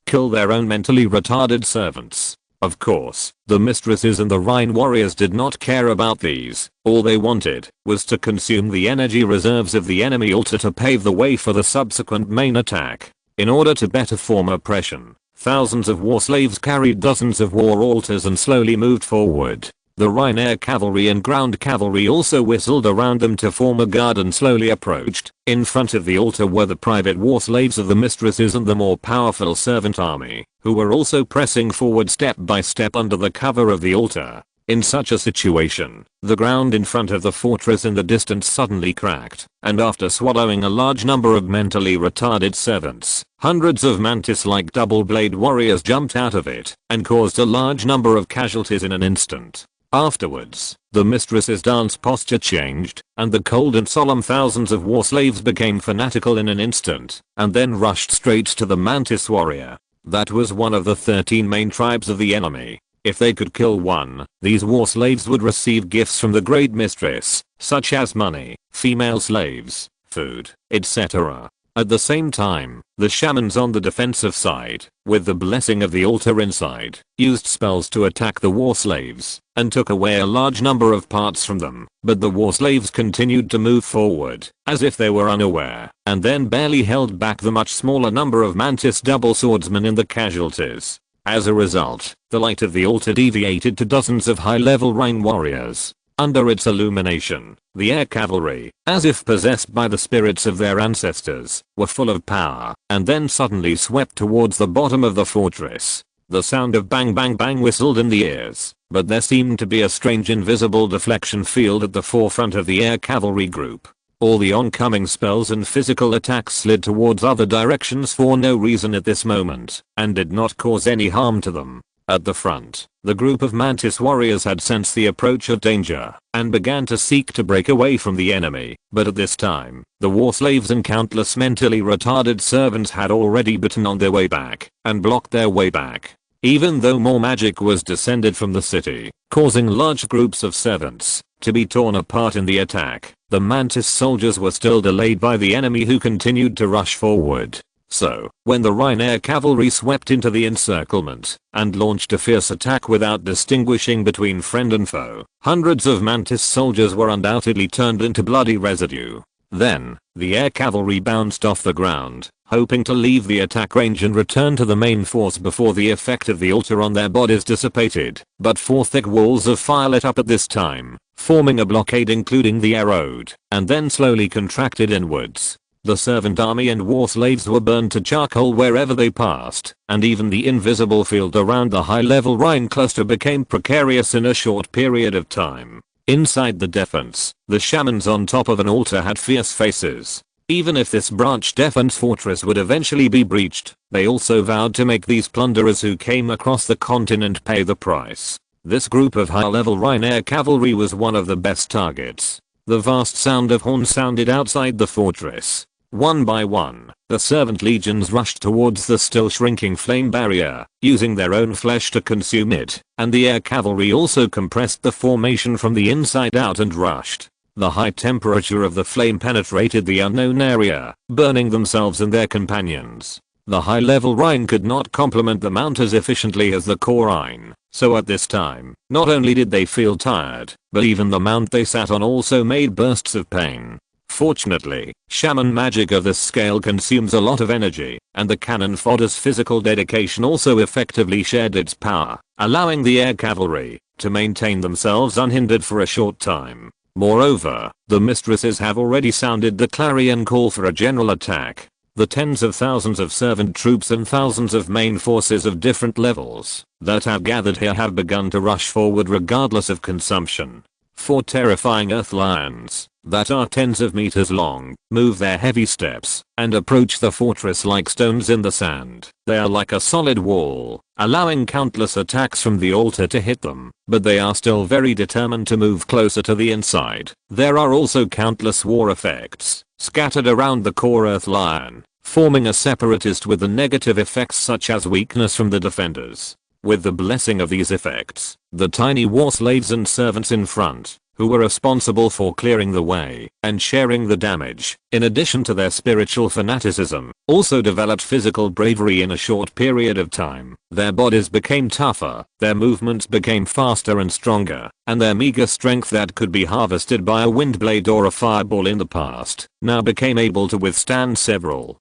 kill their own mentally retarded servants. Of course, the mistresses and the Rhine warriors did not care about these. All they wanted was to consume the energy reserves of the enemy altar to pave the way for the subsequent main attack. In order to better form oppression, thousands of war slaves carried dozens of war altars and slowly moved forward. The Rhine air cavalry and ground cavalry also whistled around them to form a guard and slowly approached. In front of the altar were the private war slaves of the mistresses and the more powerful servant army, who were also pressing forward step by step under the cover of the altar. In such a situation, the ground in front of the fortress in the distance suddenly cracked, and after swallowing a large number of mentally retarded servants, hundreds of mantis-like double-blade warriors jumped out of it and caused a large number of casualties in an instant. Afterwards, the mistress's dance posture changed, and the cold and solemn thousands of war slaves became fanatical in an instant, and then rushed straight to the mantis warrior. That was one of the 13 main tribes of the enemy. If they could kill one, these war slaves would receive gifts from the great mistress, such as money, female slaves, food, etc. At the same time, the shamans on the defensive side, with the blessing of the altar inside, used spells to attack the war slaves, and took away a large number of parts from them, but the war slaves continued to move forward, as if they were unaware, and then barely held back the much smaller number of mantis double swordsmen in the casualties. As a result, the light of the altar deviated to dozens of high-level Rhine warriors. Under its illumination, the air cavalry, as if possessed by the spirits of their ancestors, were full of power, and then suddenly swept towards the bottom of the fortress. The sound of bang bang bang whistled in the ears, but there seemed to be a strange invisible deflection field at the forefront of the air cavalry group. All the oncoming spells and physical attacks slid towards other directions for no reason at this moment, and did not cause any harm to them. At the front, the group of mantis warriors had sensed the approach of danger, and began to seek to break away from the enemy, but at this time, the war slaves and countless mentally retarded servants had already bitten on their way back, and blocked their way back. Even though more magic was descended from the city, causing large groups of servants to be torn apart in the attack, the mantis soldiers were still delayed by the enemy who continued to rush forward. So, when the Rhine air cavalry swept into the encirclement and launched a fierce attack without distinguishing between friend and foe, hundreds of mantis soldiers were undoubtedly turned into bloody residue. Then, the air cavalry bounced off the ground, hoping to leave the attack range and return to the main force before the effect of the altar on their bodies dissipated, but 4 thick walls of fire lit up at this time, forming a blockade including the air road, and then slowly contracted inwards. The servant army and war slaves were burned to charcoal wherever they passed, and even the invisible field around the high-level Rhine cluster became precarious in a short period of time. Inside the defense, the shamans on top of an altar had fierce faces. Even if this branch defense fortress would eventually be breached, they also vowed to make these plunderers who came across the continent pay the price. This group of high-level Rhine air cavalry was one of the best targets. The vast sound of horns sounded outside the fortress. One by one, the servant legions rushed towards the still shrinking flame barrier, using their own flesh to consume it, and the air cavalry also compressed the formation from the inside out and rushed. The high temperature of the flame penetrated the unknown area, burning themselves and their companions. The high-level Rhine could not complement the mount as efficiently as the core Rhine, so at this time, not only did they feel tired, but even the mount they sat on also made bursts of pain. Fortunately, shaman magic of this scale consumes a lot of energy, and the cannon fodder's physical dedication also effectively shared its power, allowing the air cavalry to maintain themselves unhindered for a short time. Moreover, the mistresses have already sounded the clarion call for a general attack. The tens of thousands of servant troops and thousands of main forces of different levels that have gathered here have begun to rush forward regardless of consumption. 4 terrifying earth lions that are tens of meters long move their heavy steps and approach the fortress like stones in the sand. They are like a solid wall, allowing countless attacks from the altar to hit them, but they are still very determined to move closer to the inside. There are also countless war effects scattered around the core earth lion, forming a separatist with the negative effects such as weakness from the defenders. With the blessing of these effects, the tiny war slaves and servants in front, who were responsible for clearing the way and sharing the damage, in addition to their spiritual fanaticism, also developed physical bravery in a short period of time. Their bodies became tougher, their movements became faster and stronger, and their meager strength that could be harvested by a wind blade or a fireball in the past, now became able to withstand several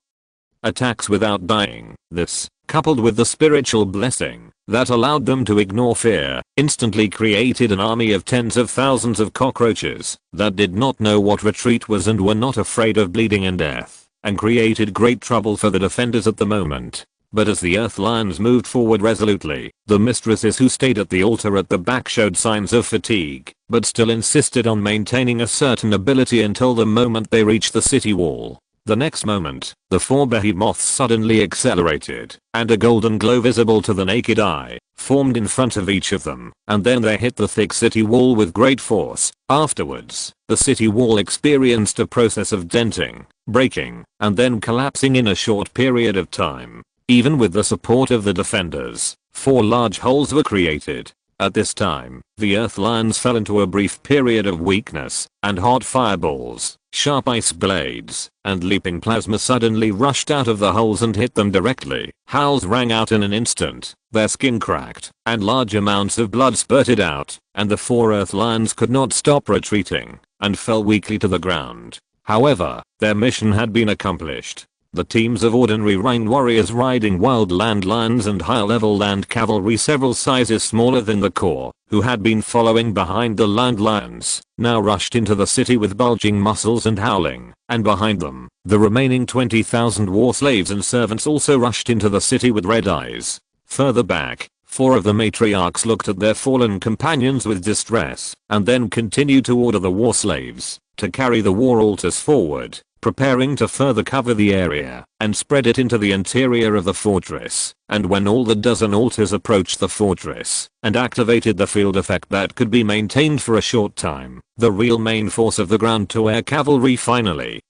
attacks without dying. This, coupled with the spiritual blessing that allowed them to ignore fear, instantly created an army of tens of thousands of cockroaches that did not know what retreat was and were not afraid of bleeding and death, and created great trouble for the defenders at the moment. But as the Earth Lions moved forward resolutely, the mistresses who stayed at the altar at the back showed signs of fatigue, but still insisted on maintaining a certain ability until the moment they reached the city wall. The next moment, the four behemoths suddenly accelerated, and a golden glow visible to the naked eye formed in front of each of them, and then they hit the thick city wall with great force. Afterwards, the city wall experienced a process of denting, breaking, and then collapsing in a short period of time. Even with the support of the defenders, 4 large holes were created. At this time, the Earth Lions fell into a brief period of weakness, and hot fireballs, sharp ice blades, and leaping plasma suddenly rushed out of the holes and hit them directly. Howls rang out in an instant, their skin cracked, and large amounts of blood spurted out, and the 4 Earth Lions could not stop retreating, and fell weakly to the ground. However, their mission had been accomplished. The teams of ordinary Rhine warriors riding wild land lions and high-level land cavalry several sizes smaller than the core, who had been following behind the land lions, now rushed into the city with bulging muscles and howling, and behind them, the remaining 20,000 war slaves and servants also rushed into the city with red eyes. Further back, 4 of the matriarchs looked at their fallen companions with distress, and then continued to order the war slaves to carry the war altars forward, preparing to further cover the area and spread it into the interior of the fortress. And when all the dozen altars approached the fortress and activated the field effect that could be maintained for a short time, the real main force of the ground-to-air cavalry finally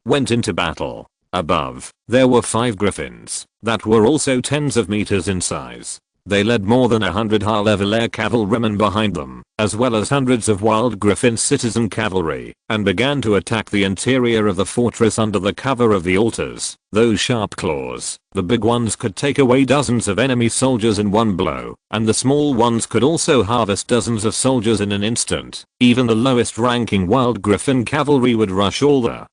went into battle. Above, there were 5 griffins that were also tens of meters in size. They led more than 100 high-level air cavalrymen behind them, as well as hundreds of wild griffin citizen cavalry, and began to attack the interior of the fortress under the cover of the altars. Those sharp claws, the big ones could take away dozens of enemy soldiers in one blow, and the small ones could also harvest dozens of soldiers in an instant. Even the lowest ranking wild griffin cavalry would rush all the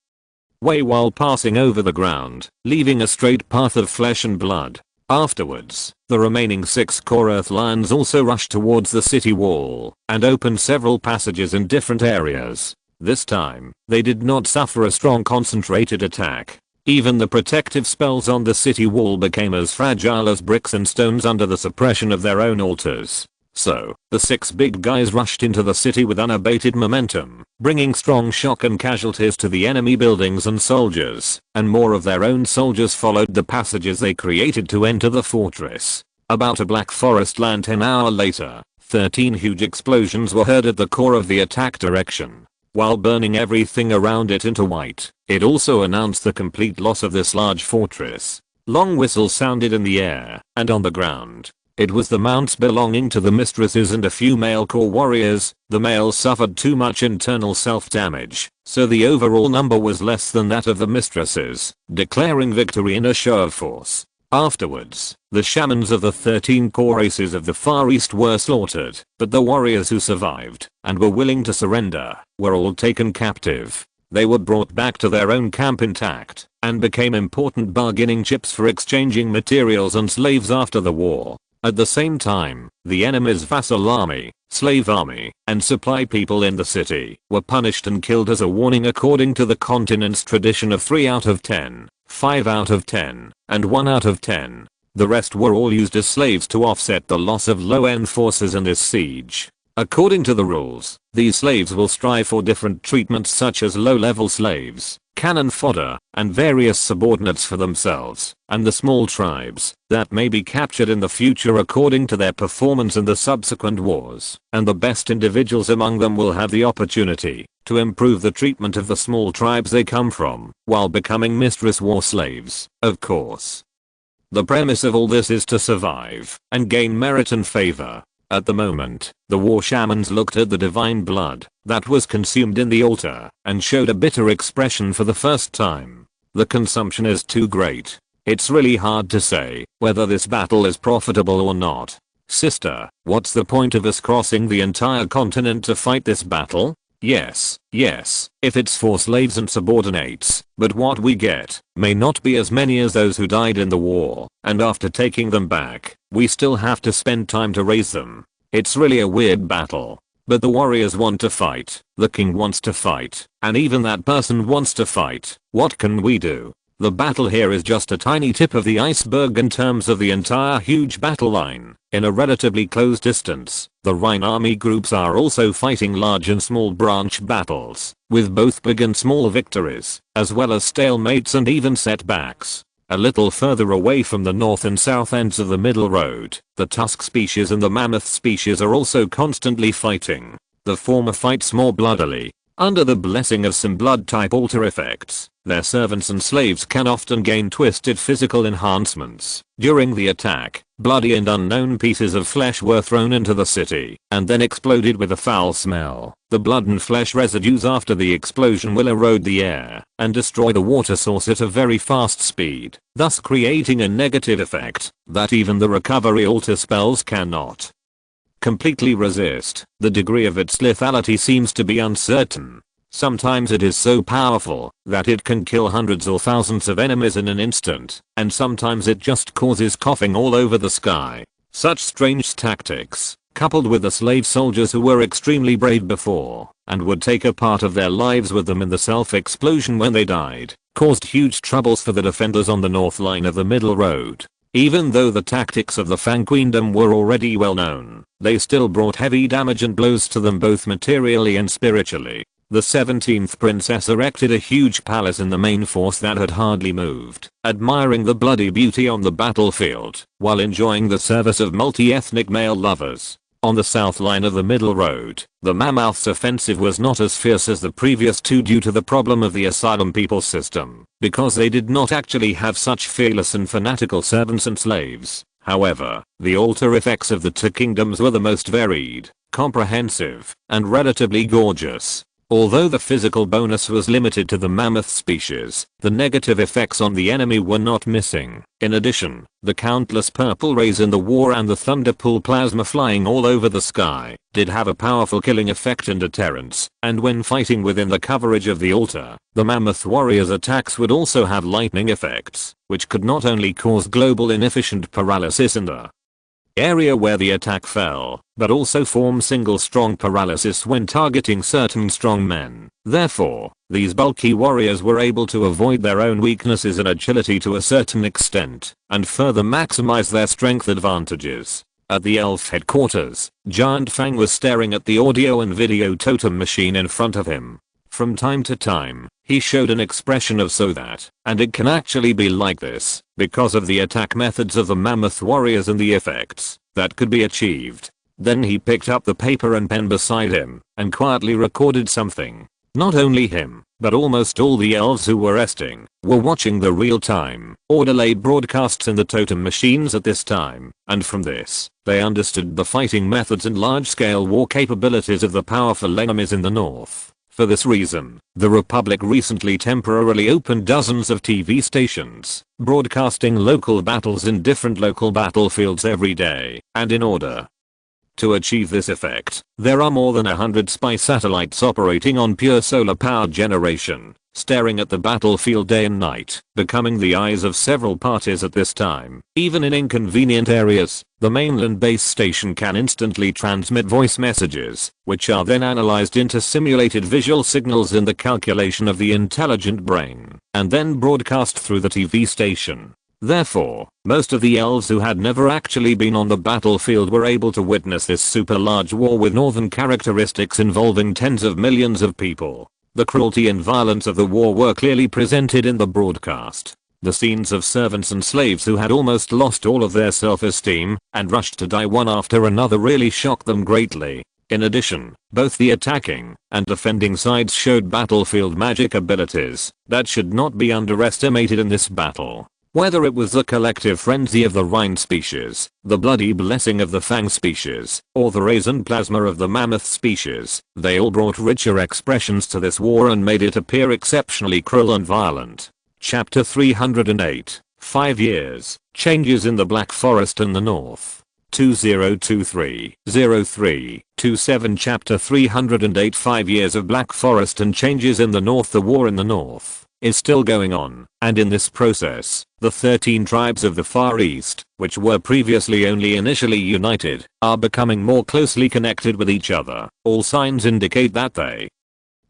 way while passing over the ground, leaving a straight path of flesh and blood. Afterwards, the remaining 6 core Earth Lions also rushed towards the city wall and opened several passages in different areas. This time, they did not suffer a strong concentrated attack. Even the protective spells on the city wall became as fragile as bricks and stones under the suppression of their own altars. So, the 6 big guys rushed into the city with unabated momentum, bringing strong shock and casualties to the enemy buildings and soldiers, and more of their own soldiers followed the passages they created to enter the fortress. About a Black Forest land an hour later, 13 huge explosions were heard at the core of the attack direction. While burning everything around it into white, it also announced the complete loss of this large fortress. Long whistles sounded in the air and on the ground. It was the mounts belonging to the mistresses and a few male core warriors. The males suffered too much internal self-damage, so the overall number was less than that of the mistresses, declaring victory in a show of force. Afterwards, the shamans of the 13 core races of the Far East were slaughtered, but the warriors who survived and were willing to surrender were all taken captive. They were brought back to their own camp intact and became important bargaining chips for exchanging materials and slaves after the war. At the same time, the enemy's vassal army, slave army, and supply people in the city were punished and killed as a warning according to the continent's tradition of 3 out of 10, 5 out of 10, and 1 out of 10. The rest were all used as slaves to offset the loss of low-end forces in this siege. According to the rules, these slaves will strive for different treatments such as low-level slaves, cannon fodder, and various subordinates for themselves and the small tribes that may be captured in the future according to their performance in the subsequent wars, and the best individuals among them will have the opportunity to improve the treatment of the small tribes they come from while becoming mistress war slaves. Of course, The premise of all this is to survive and gain merit and favor. At the moment, the war shamans looked at the divine blood that was consumed in the altar and showed a bitter expression for the first time. The consumption is too great. It's really hard to say whether this battle is profitable or not. Sister, what's the point of us crossing the entire continent to fight this battle? Yes, if it's for slaves and subordinates, but what we get may not be as many as those who died in the war, and after taking them back, we still have to spend time to raise them. It's really a weird battle. But the warriors want to fight, the king wants to fight, and even that person wants to fight. What can we do? The battle here is just a tiny tip of the iceberg in terms of the entire huge battle line. In a relatively close distance, the Rhine army groups are also fighting large and small branch battles, with both big and small victories, as well as stalemates and even setbacks. A little further away from the north and south ends of the middle road, the Tusk species and the Mammoth species are also constantly fighting. The former fights more bloodily, under the blessing of some blood type alter effects. Their servants and slaves can often gain twisted physical enhancements. During the attack, bloody and unknown pieces of flesh were thrown into the city and then exploded with a foul smell. The blood and flesh residues after the explosion will erode the air and destroy the water source at a very fast speed, thus creating a negative effect that even the recovery altar spells cannot completely resist. The degree of its lethality seems to be uncertain. Sometimes it is so powerful that it can kill hundreds or thousands of enemies in an instant, and sometimes it just causes coughing all over the sky. Such strange tactics, coupled with the slave soldiers who were extremely brave before and would take a part of their lives with them in the self-explosion when they died, caused huge troubles for the defenders on the north line of the middle road. Even though the tactics of the Fang Queendom were already well known, they still brought heavy damage and blows to them both materially and spiritually. The 17th princess erected a huge palace in the main force that had hardly moved, admiring the bloody beauty on the battlefield, while enjoying the service of multi-ethnic male lovers. On the south line of the middle road, the Mammoth's offensive was not as fierce as the previous two due to the problem of the asylum people system, because they did not actually have such fearless and fanatical servants and slaves. However, the altar effects of the two kingdoms were the most varied, comprehensive, and relatively gorgeous. Although the physical bonus was limited to the Mammoth species, the negative effects on the enemy were not missing. In addition, the countless purple rays in the war and the thunderpool plasma flying all over the sky did have a powerful killing effect and deterrence, and when fighting within the coverage of the altar, the Mammoth warriors' attacks would also have lightning effects, which could not only cause global inefficient paralysis in the area where the attack fell, but also form single strong paralysis when targeting certain strong men. Therefore, these bulky warriors were able to avoid their own weaknesses and agility to a certain extent, and further maximize their strength advantages. At the elf headquarters, Giant Fang was staring at the audio and video totem machine in front of him. From time to time, he showed an expression of "so that," and it can actually be like this, because of the attack methods of the Mammoth warriors and the effects that could be achieved. Then he picked up the paper and pen beside him, and quietly recorded something. Not only him, but almost all the elves who were resting, were watching the real-time, or delayed broadcasts in the totem machines at this time, and from this, they understood the fighting methods and large-scale war capabilities of the powerful enemies in the north. For this reason, the Republic recently temporarily opened dozens of TV stations, broadcasting local battles in different local battlefields every day, and in order to achieve this effect, there are more than 100 spy satellites operating on pure solar power generation, staring at the battlefield day and night, becoming the eyes of several parties at this time. Even in inconvenient areas, the mainland base station can instantly transmit voice messages, which are then analyzed into simulated visual signals in the calculation of the intelligent brain, and then broadcast through the TV station. Therefore, most of the elves who had never actually been on the battlefield were able to witness this super large war with northern characteristics involving tens of millions of people. The cruelty and violence of the war were clearly presented in the broadcast. The scenes of servants and slaves who had almost lost all of their self-esteem and rushed to die one after another really shocked them greatly. In addition, both the attacking and defending sides showed battlefield magic abilities that should not be underestimated in this battle. Whether it was the collective frenzy of the Rhine species, the bloody blessing of the Fang species, or the raisin plasma of the mammoth species, they all brought richer expressions to this war and made it appear exceptionally cruel and violent. Chapter 308. 5 years. Changes in the Black Forest and the North. 2023-03-27 Chapter 308 5 years of Black Forest and changes in the North. The war in the North is still going on, and in this process, the 13 tribes of the Far East, which were previously only initially united, are becoming more closely connected with each other. All signs indicate that they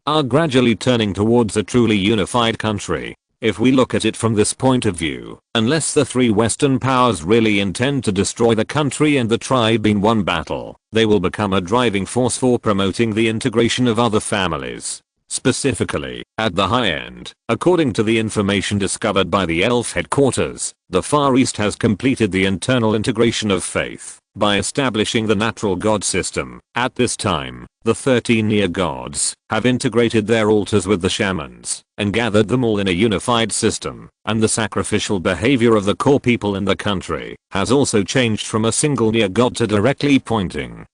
are gradually turning towards a truly unified country. If we look at it from this point of view, unless the three Western powers really intend to destroy the country and the tribe in one battle, they will become a driving force for promoting the integration of other families. Specifically, at the high end, according to the information discovered by the Elf headquarters, the Far East has completed the internal integration of faith by establishing the natural god system. At this time, the 13 near gods have integrated their altars with the shamans and gathered them all in a unified system, and the sacrificial behavior of the core people in the country has also changed from a single near god to directly pointing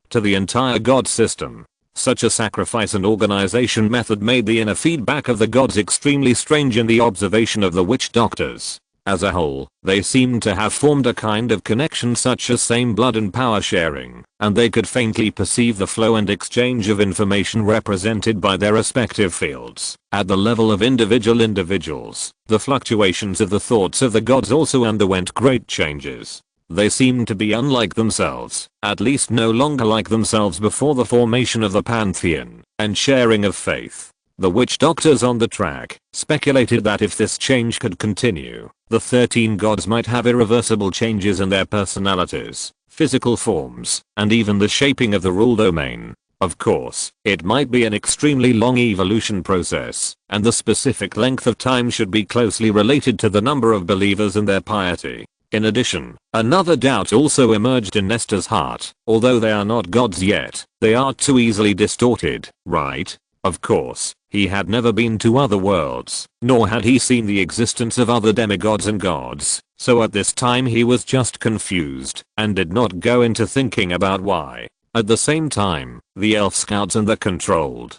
to the entire god system. Such a sacrifice and organization method made the inner feedback of the gods extremely strange in the observation of the witch doctors. As a whole, they seemed to have formed a kind of connection such as same blood and power sharing, and they could faintly perceive the flow and exchange of information represented by their respective fields. At the level of individuals, the fluctuations of the thoughts of the gods also underwent great changes. They seemed to be unlike themselves, at least no longer like themselves before the formation of the pantheon and sharing of faith. The witch doctors on the track speculated that if this change could continue, the 13 gods might have irreversible changes in their personalities, physical forms, and even the shaping of the rule domain. Of course, it might be an extremely long evolution process, and the specific length of time should be closely related to the number of believers and their piety. In addition, another doubt also emerged in Nestor's heart. Although they are not gods yet, they are too easily distorted, right? Of course, he had never been to other worlds, nor had he seen the existence of other demigods and gods, so at this time he was just confused, and did not go into thinking about why. At the same time, the elf scouts and the controlled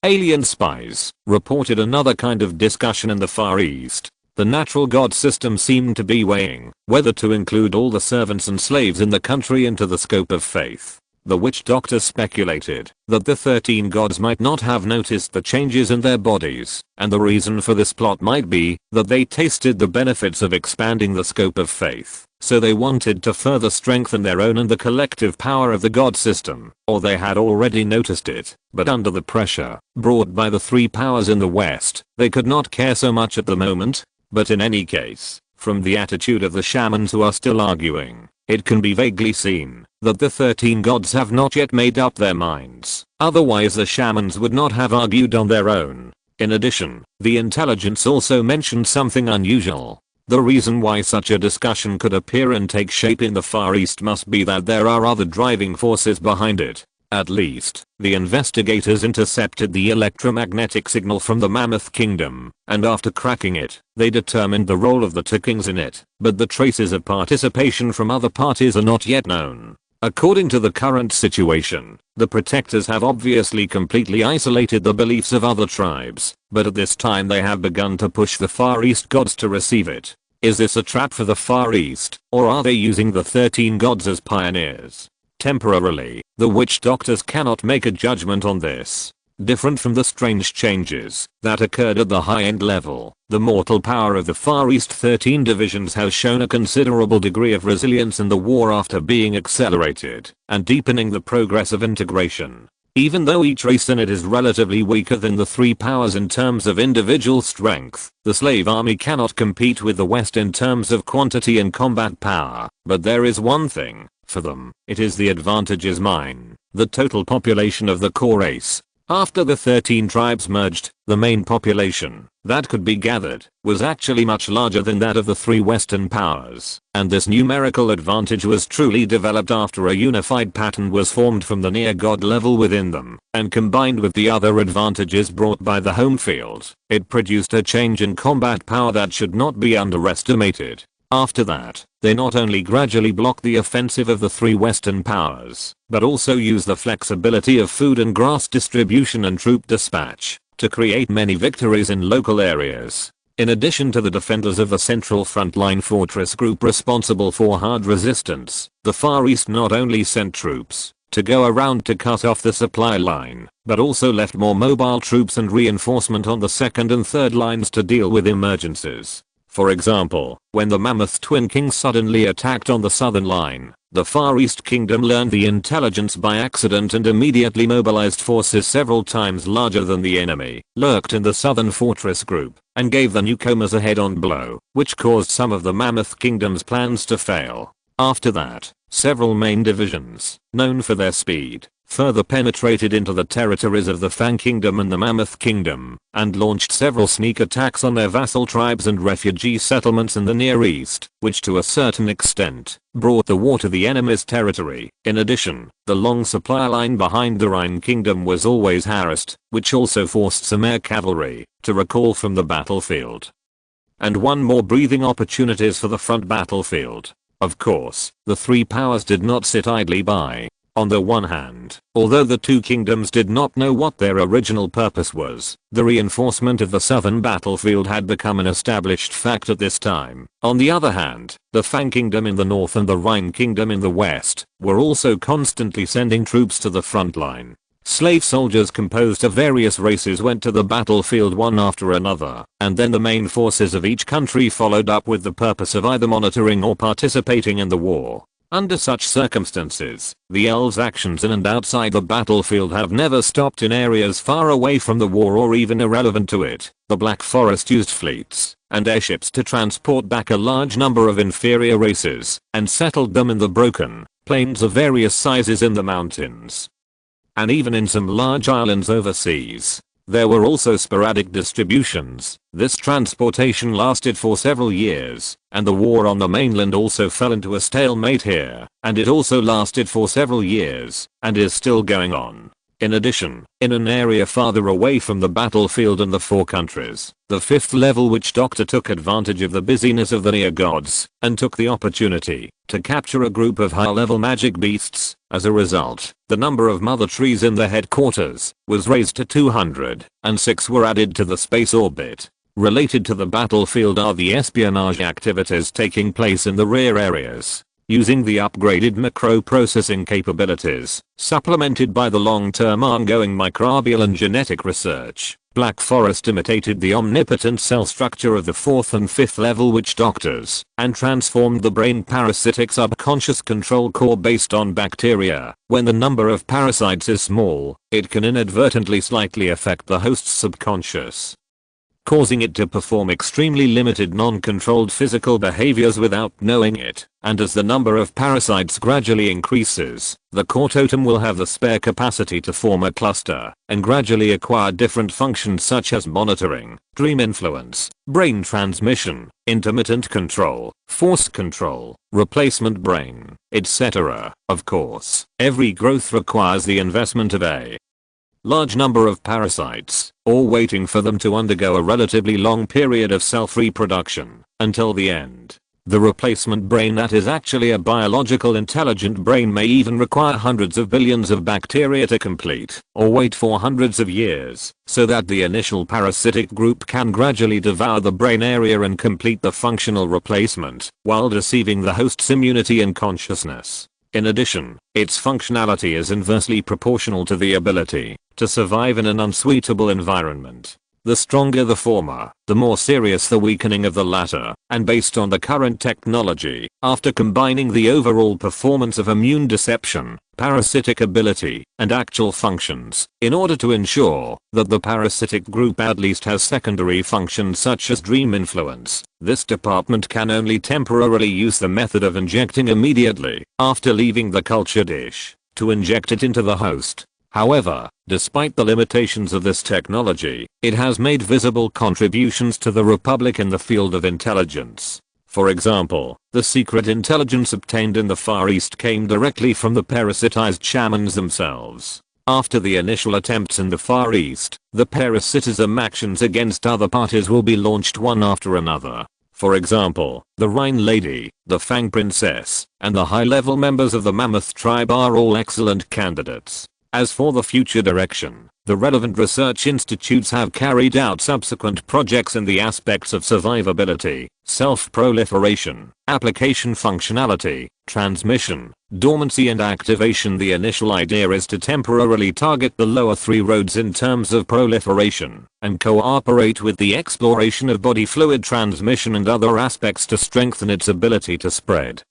alien spies reported another kind of discussion in the Far East. The natural god system seemed to be weighing whether to include all the servants and slaves in the country into the scope of faith. The witch doctors speculated that the 13 gods might not have noticed the changes in their bodies, and the reason for this plot might be that they tasted the benefits of expanding the scope of faith, so they wanted to further strengthen their own and the collective power of the god system, or they had already noticed it, but under the pressure brought by the three powers in the West, they could not care so much at the moment. But in any case, from the attitude of the shamans who are still arguing, it can be vaguely seen that the 13 gods have not yet made up their minds. Otherwise the shamans would not have argued on their own. In addition, the intelligence also mentioned something unusual. The reason why such a discussion could appear and take shape in the Far East must be that there are other driving forces behind it. At least, the investigators intercepted the electromagnetic signal from the Mammoth Kingdom, and after cracking it, they determined the role of the two kings in it, but the traces of participation from other parties are not yet known. According to the current situation, the protectors have obviously completely isolated the beliefs of other tribes, but at this time they have begun to push the Far East gods to receive it. Is this a trap for the Far East, or are they using the 13 gods as pioneers? Temporarily, the witch doctors cannot make a judgment on this. Different from the strange changes that occurred at the high-end level, the mortal power of the Far East 13 divisions has shown a considerable degree of resilience in the war after being accelerated and deepening the progress of integration. Even though each race in it is relatively weaker than the three powers in terms of individual strength, the slave army cannot compete with the West in terms of quantity and combat power. But there is one thing. For them, it is the advantage is mine. The total population of the core race After the 13 tribes merged, the main population that could be gathered was actually much larger than that of the 3 Western powers, and this numerical advantage was truly developed after a unified pattern was formed from the near god level within them, and combined with the other advantages brought by the home field, it produced a change in combat power that should not be underestimated. After that, they not only gradually blocked the offensive of the 3 Western powers, but also used the flexibility of food and grass distribution and troop dispatch to create many victories in local areas. In addition to the defenders of the central frontline fortress group responsible for hard resistance, the Far East not only sent troops to go around to cut off the supply line, but also left more mobile troops and reinforcement on the second and third lines to deal with emergencies. For example, when the Mammoth Twin Kings suddenly attacked on the southern line, the Far East Kingdom learned the intelligence by accident and immediately mobilized forces several times larger than the enemy, lurked in the southern fortress group, and gave the newcomers a head-on blow, which caused some of the Mammoth Kingdom's plans to fail. After that, several main divisions, known for their speed, further penetrated into the territories of the Fang Kingdom and the Mammoth Kingdom, and launched several sneak attacks on their vassal tribes and refugee settlements in the Near East, which to a certain extent, brought the war to the enemy's territory. In addition, the long supply line behind the Rhine Kingdom was always harassed, which also forced some air cavalry to recall from the battlefield. And one more breathing opportunities for the front battlefield. Of course, the 3 powers did not sit idly by. On the one hand, although the 2 kingdoms did not know what their original purpose was, the reinforcement of the southern battlefield had become an established fact at this time. On the other hand, the Fang Kingdom in the north and the Rhine Kingdom in the west were also constantly sending troops to the front line. Slave soldiers composed of various races went to the battlefield one after another, and then the main forces of each country followed up with the purpose of either monitoring or participating in the war. Under such circumstances, the elves' actions in and outside the battlefield have never stopped in areas far away from the war or even irrelevant to it. The Black Forest used fleets and airships to transport back a large number of inferior races and settled them in the broken plains of various sizes in the mountains. And even in some large islands overseas, there were also sporadic distributions. This transportation lasted for several years, and the war on the mainland also fell into a stalemate here, and it also lasted for several years, and is still going on. In addition, in an area farther away from the battlefield and the 4 countries, the 5th level witch doctor took advantage of the busyness of the near gods, and took the opportunity to capture a group of high-level magic beasts. As a result, the number of mother trees in the headquarters was raised to 200, and 6 were added to the space orbit. Related to the battlefield are the espionage activities taking place in the rear areas. Using the upgraded macro-processing capabilities, supplemented by the long-term ongoing microbial and genetic research, Black Forest imitated the omnipotent cell structure of the 4th and 5th level witch doctors, and transformed the brain parasitic subconscious control core based on bacteria. When the number of parasites is small, it can inadvertently slightly affect the host's subconscious, causing it to perform extremely limited non-controlled physical behaviors without knowing it. And as the number of parasites gradually increases, the core totem will have the spare capacity to form a cluster and gradually acquire different functions such as monitoring, dream influence, brain transmission, intermittent control, force control, replacement brain, etc. Of course, every growth requires the investment of a large number of parasites, or waiting for them to undergo a relatively long period of self-reproduction, until the end. The replacement brain that is actually a biological intelligent brain may even require hundreds of billions of bacteria to complete, or wait for hundreds of years, so that the initial parasitic group can gradually devour the brain area and complete the functional replacement, while deceiving the host's immunity and consciousness. In addition, its functionality is inversely proportional to the ability to survive in an unsuitable environment. The stronger the former, the more serious the weakening of the latter, and based on the current technology, after combining the overall performance of immune deception, parasitic ability, and actual functions, in order to ensure that the parasitic group at least has secondary functions such as dream influence, this department can only temporarily use the method of injecting immediately, after leaving the culture dish, to inject it into the host. However, despite the limitations of this technology, it has made visible contributions to the Republic in the field of intelligence. For example, the secret intelligence obtained in the Far East came directly from the parasitized shamans themselves. After the initial attempts in the Far East, the parasitism actions against other parties will be launched one after another. For example, the Rhine Lady, the Fang Princess, and the high-level members of the Mammoth tribe are all excellent candidates. As for the future direction, the relevant research institutes have carried out subsequent projects in the aspects of survivability, self-proliferation, application functionality, transmission, dormancy and activation. The initial idea is to temporarily target the lower three roads in terms of proliferation, and cooperate with the exploration of body fluid transmission and other aspects to strengthen its ability to spread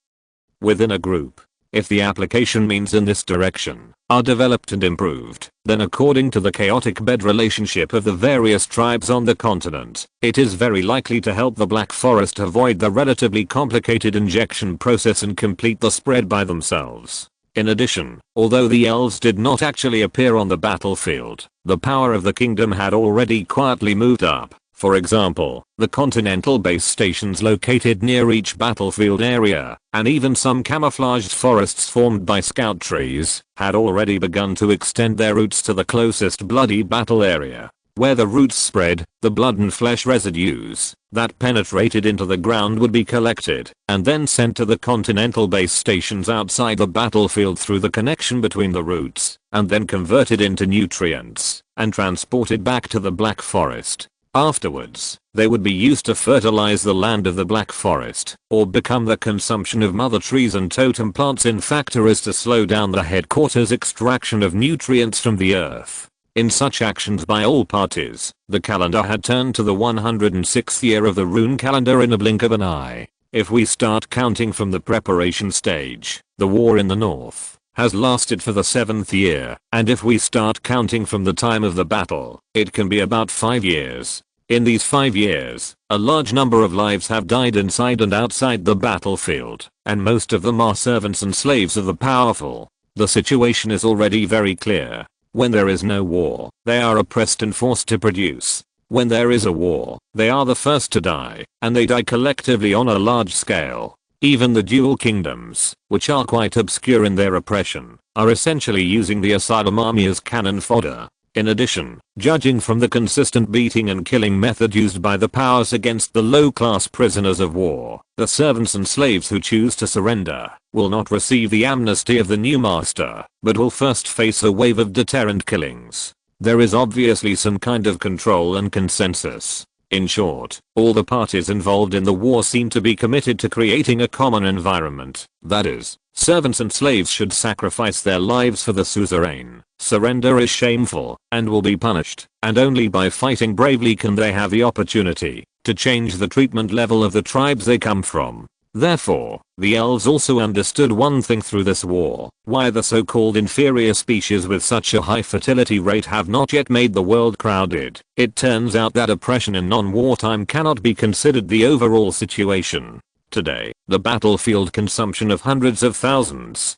within a group. If the application means in this direction are developed and improved, then according to the chaotic bed relationship of the various tribes on the continent, it is very likely to help the Black Forest avoid the relatively complicated injection process and complete the spread by themselves. In addition, although the elves did not actually appear on the battlefield, the power of the kingdom had already quietly moved up. For example, the continental base stations located near each battlefield area, and even some camouflaged forests formed by scout trees, had already begun to extend their roots to the closest bloody battle area. Where the roots spread, the blood and flesh residues that penetrated into the ground would be collected, and then sent to the continental base stations outside the battlefield through the connection between the roots, and then converted into nutrients, and transported back to the Black Forest. Afterwards, they would be used to fertilize the land of the Black Forest, or become the consumption of mother trees and totem plants in factories to slow down the headquarters extraction of nutrients from the earth. In such actions by all parties, the calendar had turned to the 106th year of the rune calendar in a blink of an eye. If we start counting from the preparation stage, the war in the north has lasted for the 7th year, and if we start counting from the time of the battle, it can be about 5 years. In these 5 years, a large number of lives have died inside and outside the battlefield, and most of them are servants and slaves of the powerful. The situation is already very clear. When there is no war, they are oppressed and forced to produce. When there is a war, they are the first to die, and they die collectively on a large scale. Even the dual kingdoms, which are quite obscure in their oppression, are essentially using the asylum army as cannon fodder. In addition, judging from the consistent beating and killing method used by the powers against the low-class prisoners of war, the servants and slaves who choose to surrender will not receive the amnesty of the new master, but will first face a wave of deterrent killings. There is obviously some kind of control and consensus. In short, all the parties involved in the war seem to be committed to creating a common environment. That is, servants and slaves should sacrifice their lives for the suzerain. Surrender is shameful and will be punished, and only by fighting bravely can they have the opportunity to change the treatment level of the tribes they come from. Therefore, the elves also understood one thing through this war: why the so-called inferior species with such a high fertility rate have not yet made the world crowded. It turns out that oppression in non-wartime cannot be considered the overall situation. Today, the battlefield consumption of hundreds of thousands,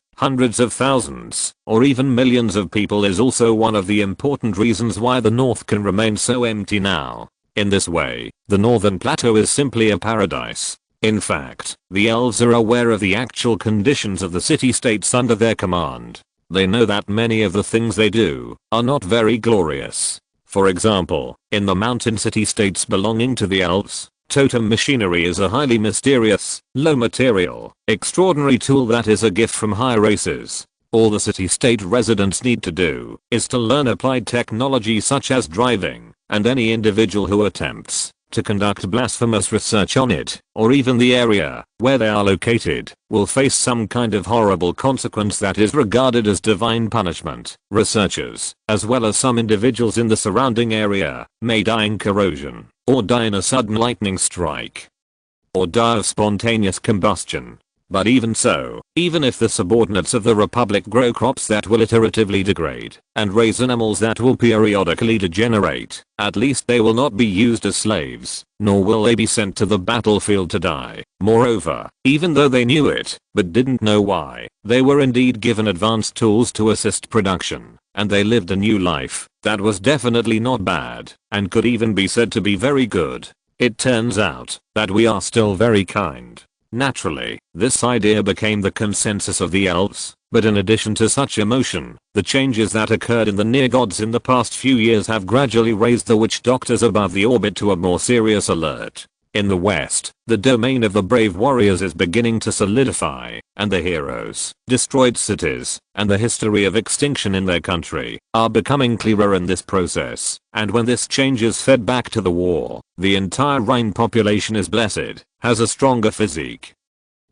or even millions of people is also one of the important reasons why the North can remain so empty now. In this way, the Northern Plateau is simply a paradise. In fact, the elves are aware of the actual conditions of the city-states under their command. They know that many of the things they do are not very glorious. For example, in the mountain city-states belonging to the elves, totem machinery is a highly mysterious, low-material, extraordinary tool that is a gift from higher races. All the city-state residents need to do is to learn applied technology such as driving, and any individual who attempts to conduct blasphemous research on it, or even the area where they are located, will face some kind of horrible consequence that is regarded as divine punishment. Researchers, as well as some individuals in the surrounding area, may die in corrosion, or die in a sudden lightning strike, or die of spontaneous combustion. But even so, even if the subordinates of the Republic grow crops that will iteratively degrade and raise animals that will periodically degenerate, at least they will not be used as slaves, nor will they be sent to the battlefield to die. Moreover, even though they knew it, but didn't know why, they were indeed given advanced tools to assist production, and they lived a new life that was definitely not bad, and could even be said to be very good. It turns out that we are still very kind. Naturally, this idea became the consensus of the elves, but in addition to such emotion, the changes that occurred in the near gods in the past few years have gradually raised the witch doctors above the orbit to a more serious alert. In the west, the domain of the brave warriors is beginning to solidify, and the heroes, destroyed cities, and the history of extinction in their country are becoming clearer in this process, and when this change is fed back to the war, the entire Rhine population is blessed, has a stronger physique,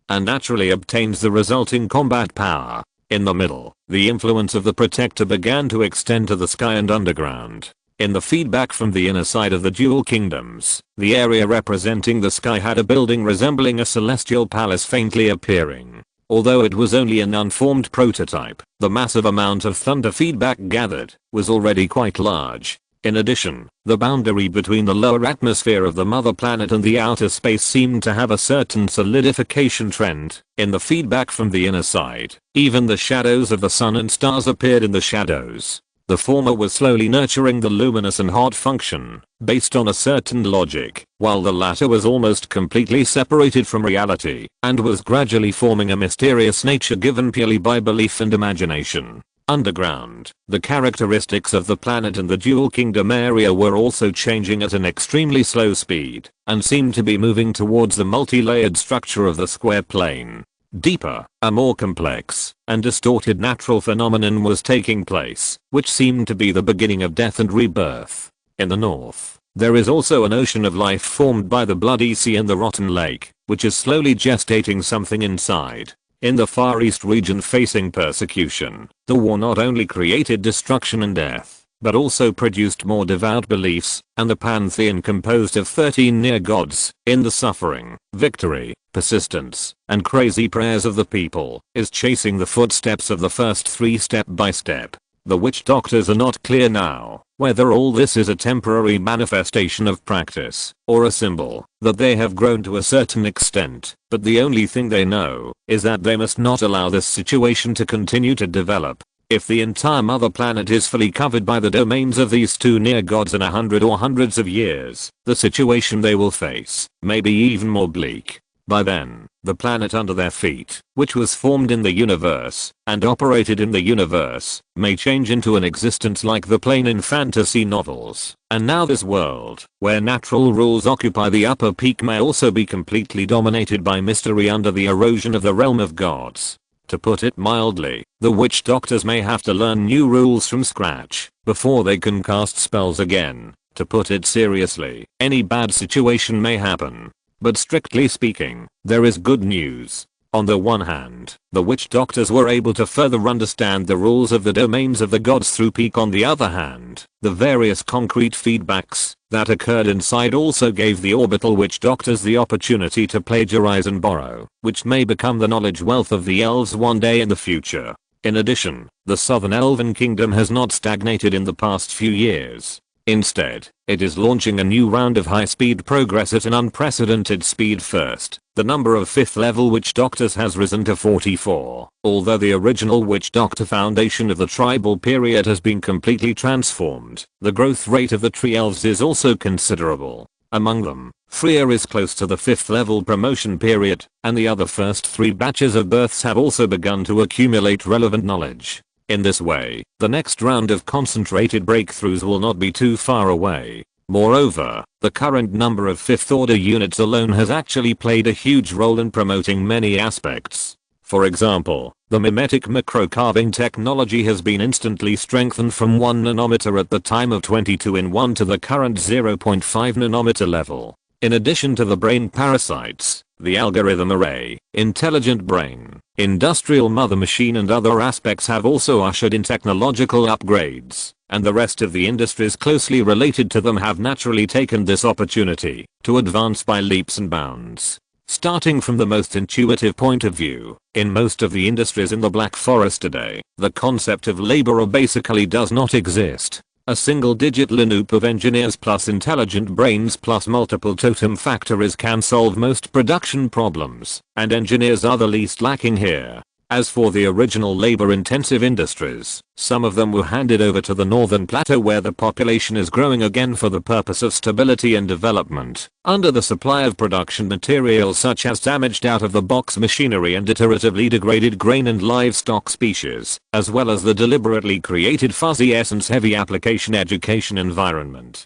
and naturally obtains the resulting combat power. In the middle, the influence of the Protector began to extend to the sky and underground. In the feedback from the inner side of the dual kingdoms, the area representing the sky had a building resembling a celestial palace faintly appearing. Although it was only an unformed prototype, the massive amount of thunder feedback gathered was already quite large. In addition, the boundary between the lower atmosphere of the mother planet and the outer space seemed to have a certain solidification trend. In the feedback from the inner side, even the shadows of the sun and stars appeared in the shadows. The former was slowly nurturing the luminous and hot function, based on a certain logic, while the latter was almost completely separated from reality, and was gradually forming a mysterious nature given purely by belief and imagination. Underground, the characteristics of the planet and the dual kingdom area were also changing at an extremely slow speed, and seemed to be moving towards the multi-layered structure of the square plane. Deeper, a more complex and distorted natural phenomenon was taking place, which seemed to be the beginning of death and rebirth. In the north, there is also an ocean of life formed by the bloody sea and the rotten lake, which is slowly gestating something inside. In the Far East region facing persecution, the war not only created destruction and death, but also produced more devout beliefs, and the pantheon composed of 13 near gods, in the suffering, victory, persistence, and crazy prayers of the people, is chasing the footsteps of the first three step by step. The witch doctors are not clear now whether all this is a temporary manifestation of practice, or a symbol that they have grown to a certain extent, but the only thing they know is that they must not allow this situation to continue to develop. If the entire mother planet is fully covered by the domains of these two near gods in 100 or hundreds of years, the situation they will face may be even more bleak. By then, the planet under their feet, which was formed in the universe and operated in the universe, may change into an existence like the plane in fantasy novels. And now this world, where natural rules occupy the upper peak, may also be completely dominated by mystery under the erosion of the realm of gods. To put it mildly, the witch doctors may have to learn new rules from scratch before they can cast spells again. To put it seriously, any bad situation may happen. But strictly speaking, there is good news. On the one hand, the witch doctors were able to further understand the rules of the domains of the gods through Peak. On the other hand, the various concrete feedbacks that occurred inside also gave the orbital witch doctors the opportunity to plagiarize and borrow, which may become the knowledge wealth of the elves one day in the future. In addition, the southern elven kingdom has not stagnated in the past few years. Instead, it is launching a new round of high-speed progress at an unprecedented speed. First, the number of 5th level witch doctors has risen to 44. Although the original witch doctor foundation of the tribal period has been completely transformed, the growth rate of the tree elves is also considerable. Among them, Freya is close to the 5th level promotion period, and the other first 3 batches of births have also begun to accumulate relevant knowledge. In this way, the next round of concentrated breakthroughs will not be too far away. Moreover, the current number of 5th order units alone has actually played a huge role in promoting many aspects. For example, the mimetic microcarving technology has been instantly strengthened from 1 nanometer at the time of 22-in-1 to the current 0.5 nanometer level. In addition to the brain parasites, the algorithm array, intelligent brain, industrial mother machine and other aspects have also ushered in technological upgrades, and the rest of the industries closely related to them have naturally taken this opportunity to advance by leaps and bounds. Starting from the most intuitive point of view, in most of the industries in the Black Forest today, the concept of laborer basically does not exist. A single-digit lineup of engineers plus intelligent brains plus multiple totem factories can solve most production problems, and engineers are the least lacking here. As for the original labor-intensive industries, some of them were handed over to the Northern Plateau where the population is growing again for the purpose of stability and development, under the supply of production materials such as damaged out-of-the-box machinery and iteratively degraded grain and livestock species, as well as the deliberately created fuzzy essence-heavy application education environment.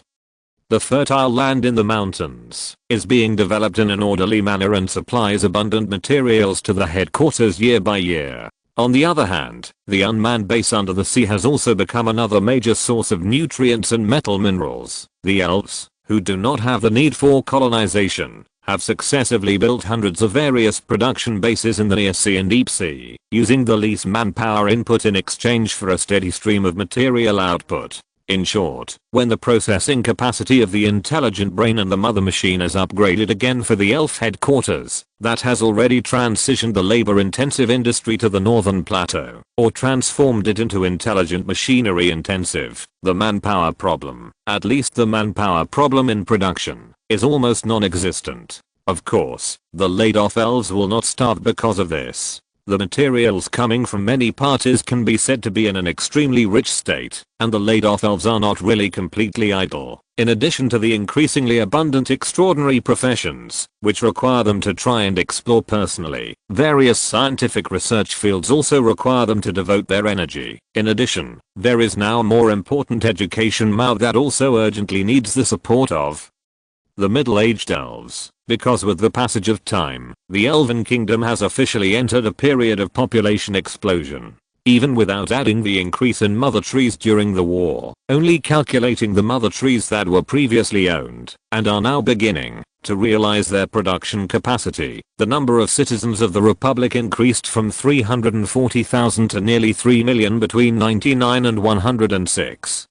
The fertile land in the mountains is being developed in an orderly manner and supplies abundant materials to the headquarters year by year. On the other hand, the unmanned base under the sea has also become another major source of nutrients and metal minerals. The Elves, who do not have the need for colonization, have successively built hundreds of various production bases in the near sea and deep sea, using the least manpower input in exchange for a steady stream of material output. In short, when the processing capacity of the intelligent brain and the mother machine is upgraded again for the elf headquarters, that has already transitioned the labor-intensive industry to the Northern Plateau, or transformed it into intelligent machinery intensive, the manpower problem, at least the manpower problem in production, is almost non-existent. Of course, the laid-off elves will not starve because of this. The materials coming from many parties can be said to be in an extremely rich state, and the laid-off elves are not really completely idle. In addition to the increasingly abundant extraordinary professions, which require them to try and explore personally, various scientific research fields also require them to devote their energy. In addition, there is now a more important education mouth that also urgently needs the support of the middle-aged elves, because with the passage of time, the Elven Kingdom has officially entered a period of population explosion. Even without adding the increase in mother trees during the war, only calculating the mother trees that were previously owned, and are now beginning, to realize their production capacity, the number of citizens of the Republic increased from 340,000 to nearly 3 million between 99 and 106.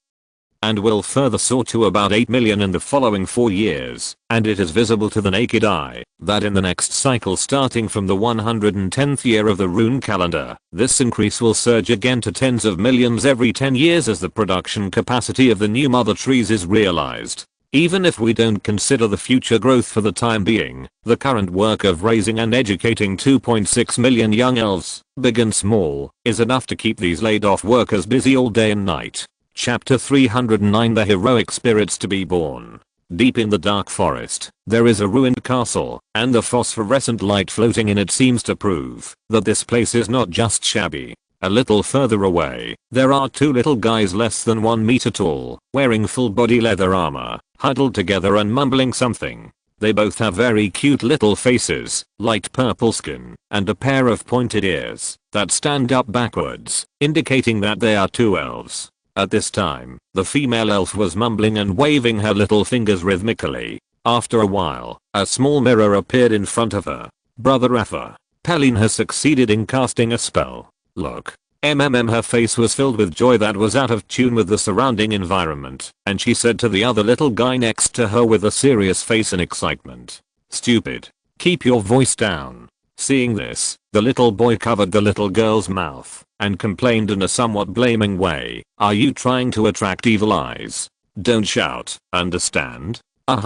And will further soar to about 8 million in the following 4 years, and it is visible to the naked eye that in the next cycle starting from the 110th year of the rune calendar, this increase will surge again to tens of millions every 10 years as the production capacity of the new mother trees is realized. Even if we don't consider the future growth for the time being, the current work of raising and educating 2.6 million young elves, big and small, is enough to keep these laid-off workers busy all day and night. Chapter 309 The Heroic Spirits to be Born. Deep in the dark forest, there is a ruined castle, and the phosphorescent light floating in it seems to prove that this place is not just shabby. A little further away, there are two little guys less than 1 meter tall, wearing full body leather armor, huddled together and mumbling something. They both have very cute little faces, light purple skin, and a pair of pointed ears that stand up backwards, indicating that they are two elves. At this time, the female elf was mumbling and waving her little fingers rhythmically. After a while, a small mirror appeared in front of her. Brother Effa, Peline has succeeded in casting a spell. Look. Her face was filled with joy that was out of tune with the surrounding environment, and she said to the other little guy next to her with a serious face and excitement. Stupid. Keep your voice down. Seeing this, the little boy covered the little girl's mouth and complained in a somewhat blaming way. Are you trying to attract evil eyes? Don't shout, understand?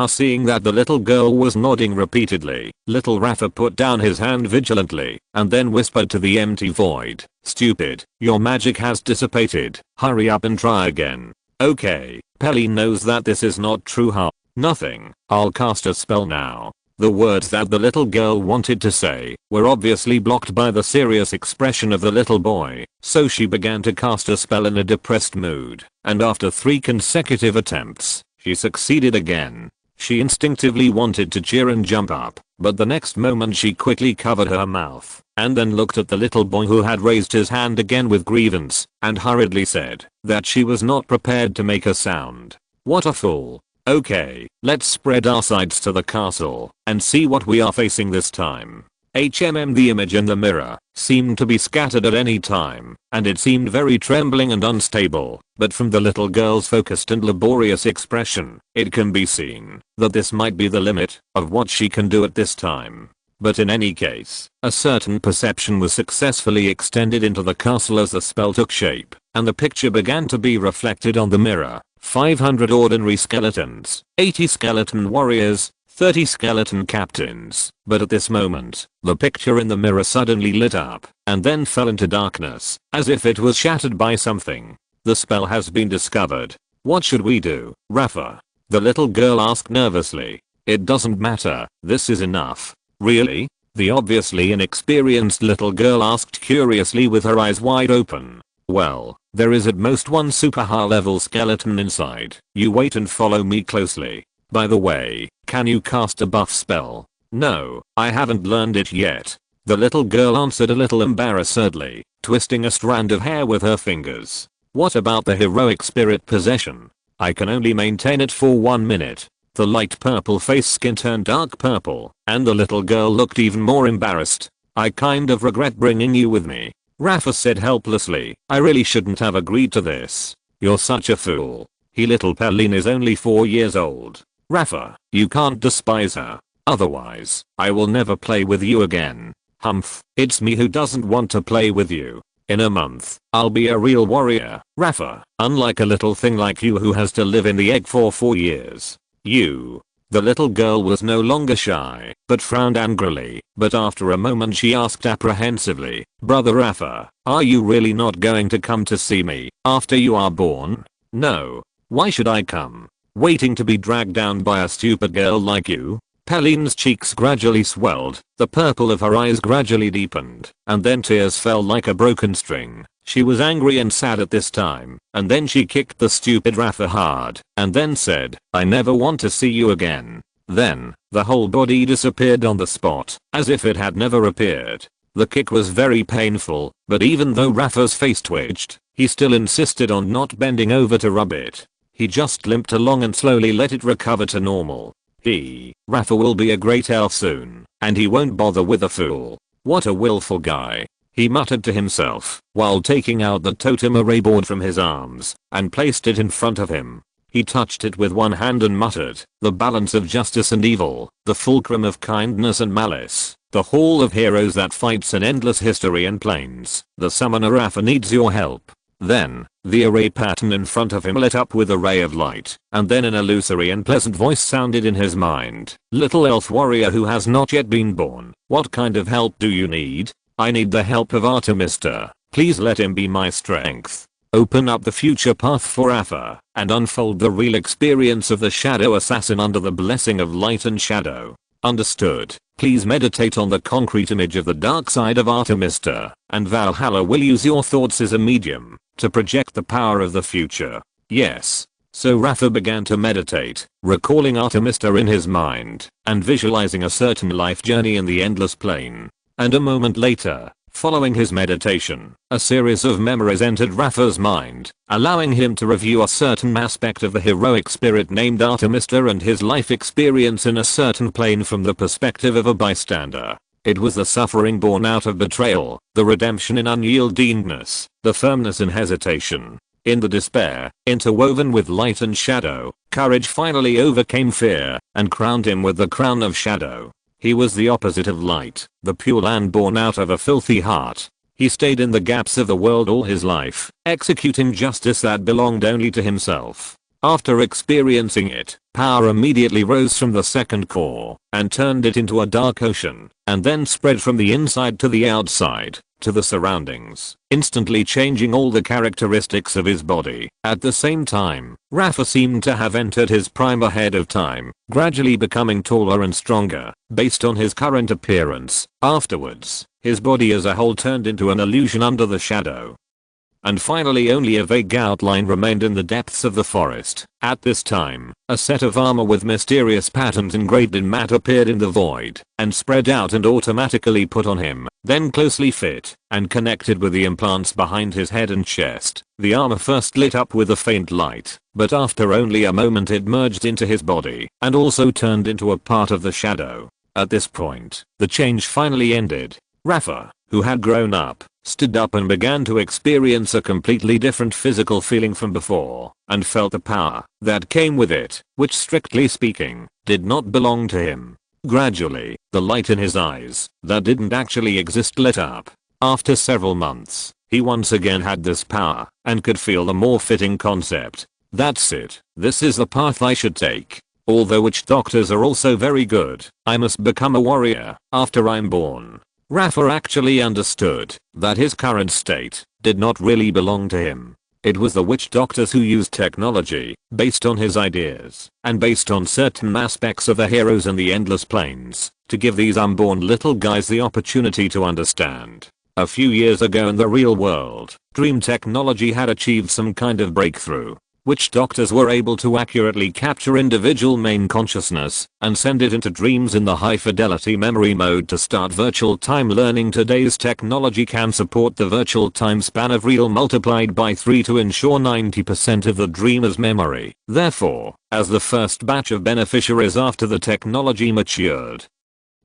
Seeing that the little girl was nodding repeatedly, little Rafa put down his hand vigilantly and then whispered to the empty void. Stupid, your magic has dissipated. Hurry up and try again. Okay, Peline knows that this is not true. Nothing. I'll cast a spell now. The words that the little girl wanted to say were obviously blocked by the serious expression of the little boy, so she began to cast a spell in a depressed mood, and after 3 consecutive attempts, she succeeded again. She instinctively wanted to cheer and jump up, but the next moment she quickly covered her mouth, and then looked at the little boy who had raised his hand again with grievance, and hurriedly said that she was not prepared to make a sound. What a fool. Okay, let's spread our sides to the castle and see what we are facing this time. The image in the mirror seemed to be scattered at any time, and it seemed very trembling and unstable, but from the little girl's focused and laborious expression, it can be seen that this might be the limit of what she can do at this time. But in any case, a certain perception was successfully extended into the castle as the spell took shape, and the picture began to be reflected on the mirror. 500 ordinary skeletons, 80 skeleton warriors, 30 skeleton captains. But at this moment, the picture in the mirror suddenly lit up, and then fell into darkness, as if it was shattered by something. The spell has been discovered. What should we do, Rafa? The little girl asked nervously. It doesn't matter, this is enough. Really? The obviously inexperienced little girl asked curiously with her eyes wide open. Well, there is at most one super high level skeleton inside. You wait and follow me closely. By the way, can you cast a buff spell? No, I haven't learned it yet. The little girl answered a little embarrassedly, twisting a strand of hair with her fingers. What about the heroic spirit possession? I can only maintain it for 1 minute. The light purple face skin turned dark purple, and the little girl looked even more embarrassed. I kind of regret bringing you with me, Rafa said helplessly. I really shouldn't have agreed to this. You're such a fool. Little Peline is only 4 years old. Rafa, you can't despise her. Otherwise, I will never play with you again. Humph, it's me who doesn't want to play with you. In a month, I'll be a real warrior, Rafa, unlike a little thing like you who has to live in the egg for 4 years. You. The little girl was no longer shy, but frowned angrily, but after a moment she asked apprehensively, Brother Rafa, are you really not going to come to see me after you are born? No. Why should I come? Waiting to be dragged down by a stupid girl like you? Peline's cheeks gradually swelled, the purple of her eyes gradually deepened, and then tears fell like a broken string. She was angry and sad at this time, and then she kicked the stupid Rafa hard, and then said, I never want to see you again. Then, the whole body disappeared on the spot, as if it had never appeared. The kick was very painful, but even though Rafa's face twitched, he still insisted on not bending over to rub it. He just limped along and slowly let it recover to normal. Rafa will be a great elf soon, and he won't bother with a fool. What a willful guy. He muttered to himself, while taking out the totem array board from his arms, and placed it in front of him. He touched it with one hand and muttered, the balance of justice and evil, the fulcrum of kindness and malice, the hall of heroes that fights an endless history and planes. The summoner Rafa needs your help. Then, the array pattern in front of him lit up with a ray of light, and then an illusory and pleasant voice sounded in his mind. Little elf warrior who has not yet been born, what kind of help do you need? I need the help of Artemista. Please let him be my strength. Open up the future path for Rafa, and unfold the real experience of the shadow assassin under the blessing of light and shadow. Understood. Please meditate on the concrete image of the dark side of Artemista, and Valhalla will use your thoughts as a medium to project the power of the future. Yes. So Rafa began to meditate, recalling Artemista in his mind, and visualizing a certain life journey in the endless plane. And a moment later, following his meditation, a series of memories entered Rafa's mind, allowing him to review a certain aspect of the heroic spirit named Artemista and his life experience in a certain plane from the perspective of a bystander. It was the suffering born out of betrayal, the redemption in unyieldingness, the firmness in hesitation. In the despair, interwoven with light and shadow, courage finally overcame fear, and crowned him with the crown of shadow. He was the opposite of light, the pure land born out of a filthy heart. He stayed in the gaps of the world all his life, executing justice that belonged only to himself. After experiencing it, power immediately rose from the second core, and turned it into a dark ocean, and then spread from the inside to the outside, to the surroundings, instantly changing all the characteristics of his body. At the same time, Rafa seemed to have entered his prime ahead of time, gradually becoming taller and stronger, based on his current appearance. Afterwards, his body as a whole turned into an illusion under the shadow. And finally only a vague outline remained in the depths of the forest. At this time, a set of armor with mysterious patterns engraved in matte appeared in the void, and spread out and automatically put on him, then closely fit, and connected with the implants behind his head and chest. The armor first lit up with a faint light, but after only a moment it merged into his body, and also turned into a part of the shadow. At this point, the change finally ended. Rafa, who had grown up, stood up and began to experience a completely different physical feeling from before, and felt the power that came with it, which strictly speaking, did not belong to him. Gradually, the light in his eyes, that didn't actually exist, lit up. After several months, he once again had this power, and could feel the more fitting concept. That's it, this is the path I should take. Although witch doctors are also very good, I must become a warrior after I'm born. Rafa actually understood that his current state did not really belong to him. It was the witch doctors who used technology, based on his ideas, and based on certain aspects of the heroes in the endless plains, to give these unborn little guys the opportunity to understand. A few years ago in the real world, dream technology had achieved some kind of breakthrough. Witch doctors were able to accurately capture individual main consciousness and send it into dreams in the high fidelity memory mode to start virtual time learning. Today's technology can support the virtual time span of real multiplied by 3 to ensure 90% of the dreamer's memory. Therefore, as the first batch of beneficiaries after the technology matured,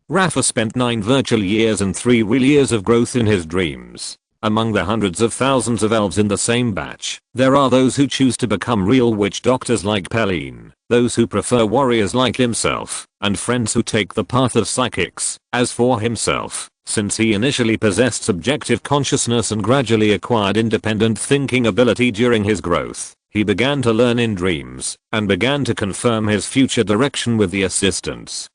Rafa spent 9 virtual years and 3 real years of growth in his dreams. Among the hundreds of thousands of elves in the same batch, there are those who choose to become real witch doctors like Peline, those who prefer warriors like himself, and friends who take the path of psychics. As for himself, since he initially possessed subjective consciousness and gradually acquired independent thinking ability during his growth, he began to learn in dreams, and began to confirm his future direction with the assistance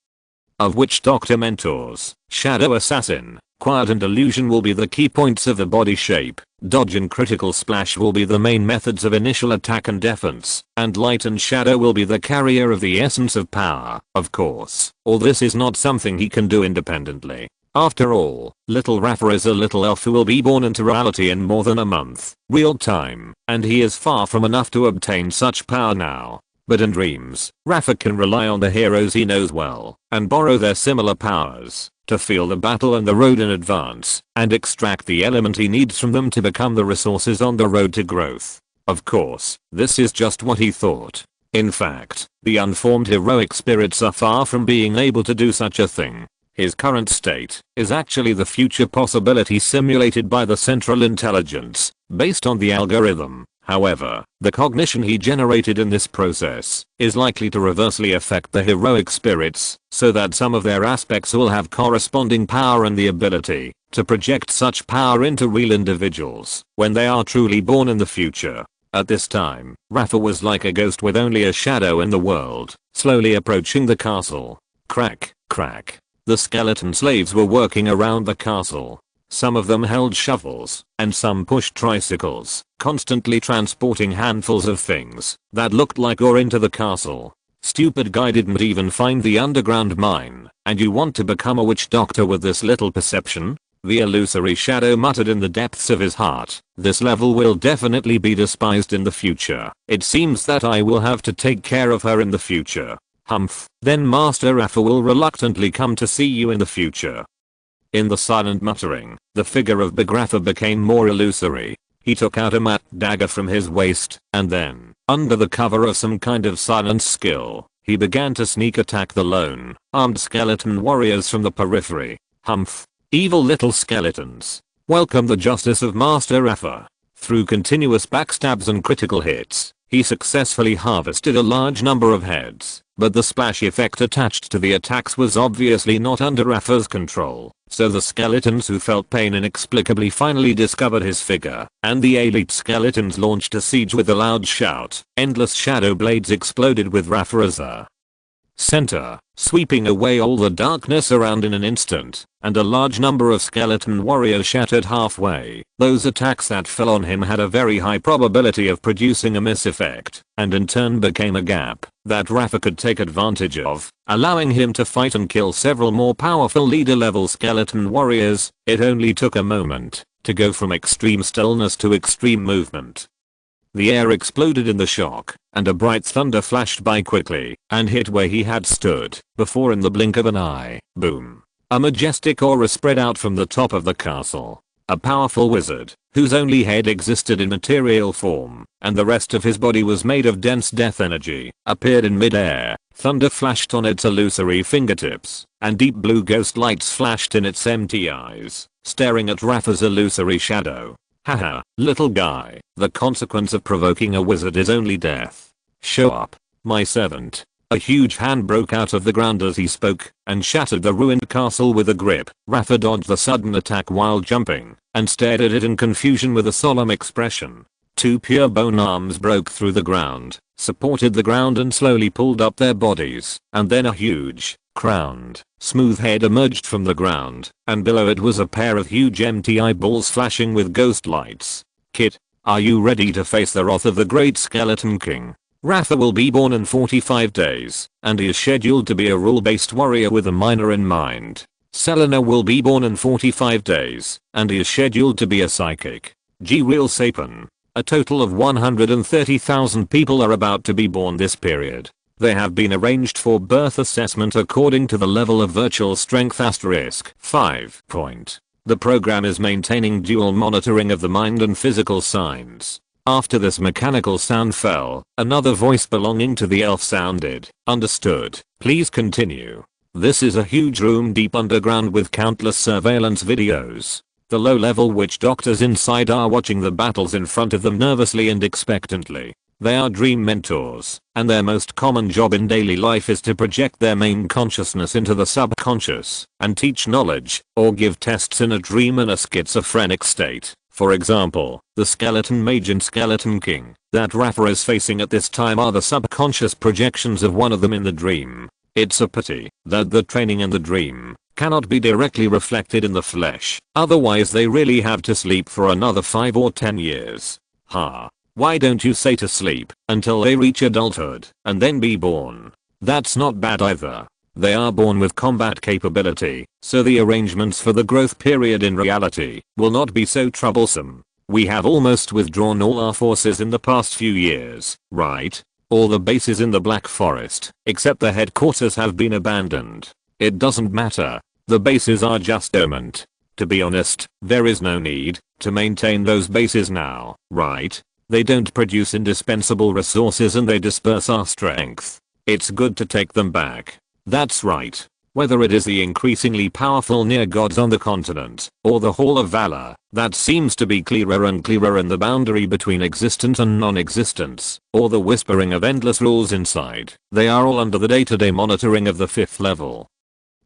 of witch doctor mentors. Shadow assassin, quiet and illusion will be the key points of the body shape, dodge and critical splash will be the main methods of initial attack and defense, and light and shadow will be the carrier of the essence of power. Of course, all this is not something he can do independently. After all, little Rafa is a little elf who will be born into reality in more than a month, real time, and he is far from enough to obtain such power now. But in dreams, Rafa can rely on the heroes he knows well, and borrow their similar powers, to feel the battle and the road in advance, and extract the element he needs from them to become the resources on the road to growth. Of course, this is just what he thought. In fact, the unformed heroic spirits are far from being able to do such a thing. His current state is actually the future possibility simulated by the central intelligence, based on the algorithm. However, the cognition he generated in this process is likely to reversely affect the heroic spirits, so that some of their aspects will have corresponding power and the ability to project such power into real individuals when they are truly born in the future. At this time, Rafa was like a ghost with only a shadow in the world, slowly approaching the castle. Crack, crack. The skeleton slaves were working around the castle. Some of them held shovels, and some pushed tricycles, constantly transporting handfuls of things that looked like ore into the castle. Stupid guy didn't even find the underground mine, and you want to become a witch doctor with this little perception? The illusory shadow muttered in the depths of his heart. This level will definitely be despised in the future. It seems that I will have to take care of her in the future. Humph. Then Master Rafa will reluctantly come to see you in the future. In the silent muttering, the figure of Big Rafa became more illusory. He took out a matte dagger from his waist, and then, under the cover of some kind of silent skill, he began to sneak attack the lone, armed skeleton warriors from the periphery. Humph. Evil little skeletons. Welcome the justice of Master Rafa. Through continuous backstabs and critical hits, he successfully harvested a large number of heads, but the splash effect attached to the attacks was obviously not under Rafa's control, so the skeletons who felt pain inexplicably finally discovered his figure, and the elite skeletons launched a siege with a loud shout. Endless shadow blades exploded with Rafa as a center, sweeping away all the darkness around in an instant, and a large number of skeleton warriors shattered halfway. Those attacks that fell on him had a very high probability of producing a miss effect, and in turn became a gap that Rafa could take advantage of, allowing him to fight and kill several more powerful leader level skeleton warriors. It only took a moment to go from extreme stillness to extreme movement. The air exploded in the shock, and a bright thunder flashed by quickly and hit where he had stood before in the blink of an eye. Boom. A majestic aura spread out from the top of the castle. A powerful wizard, whose only head existed in material form, and the rest of his body was made of dense death energy, appeared in mid-air. Thunder flashed on its illusory fingertips, and deep blue ghost lights flashed in its empty eyes, staring at Rafa's illusory shadow. Haha, little guy, the consequence of provoking a wizard is only death. Show up, my servant. A huge hand broke out of the ground as he spoke and shattered the ruined castle with a grip. Rafa dodged the sudden attack while jumping and stared at it in confusion with a solemn expression. Two pure bone arms broke through the ground, supported the ground and slowly pulled up their bodies, and then a huge, crowned, smooth head emerged from the ground, and below it was a pair of huge empty eyeballs flashing with ghost lights. Kit, are you ready to face the wrath of the great skeleton king? Rafa will be born in 45 days, and he is scheduled to be a rule-based warrior with a miner in mind. Selena will be born in 45 days, and he is scheduled to be a psychic. Real Sapin. A total of 130,000 people are about to be born this period. They have been arranged for birth assessment according to the level of virtual strength *5. The program is maintaining dual monitoring of the mind and physical signs. After this mechanical sound fell, another voice belonging to the elf sounded. Understood. Please continue. This is a huge room deep underground with countless surveillance videos. The low-level witch doctors inside are watching the battles in front of them nervously and expectantly. They are dream mentors, and their most common job in daily life is to project their main consciousness into the subconscious and teach knowledge or give tests in a dream in a schizophrenic state. For example, the skeleton mage and skeleton king that Rafa is facing at this time are the subconscious projections of one of them in the dream. It's a pity that the training in the dream cannot be directly reflected in the flesh, otherwise they really have to sleep for another 5 or 10 years. Why don't you say to sleep until they reach adulthood and then be born? That's not bad either. They are born with combat capability, so the arrangements for the growth period in reality will not be so troublesome. We have almost withdrawn all our forces in the past few years, right? All the bases in the Black Forest, except the headquarters, have been abandoned. It doesn't matter. The bases are just dormant. To be honest, there is no need to maintain those bases now, right? They don't produce indispensable resources and they disperse our strength. It's good to take them back. That's right. Whether it is the increasingly powerful near gods on the continent, or the Hall of Valor, that seems to be clearer and clearer in the boundary between existence and non-existence, or the whispering of endless rules inside, they are all under the day-to-day monitoring of the 5th level.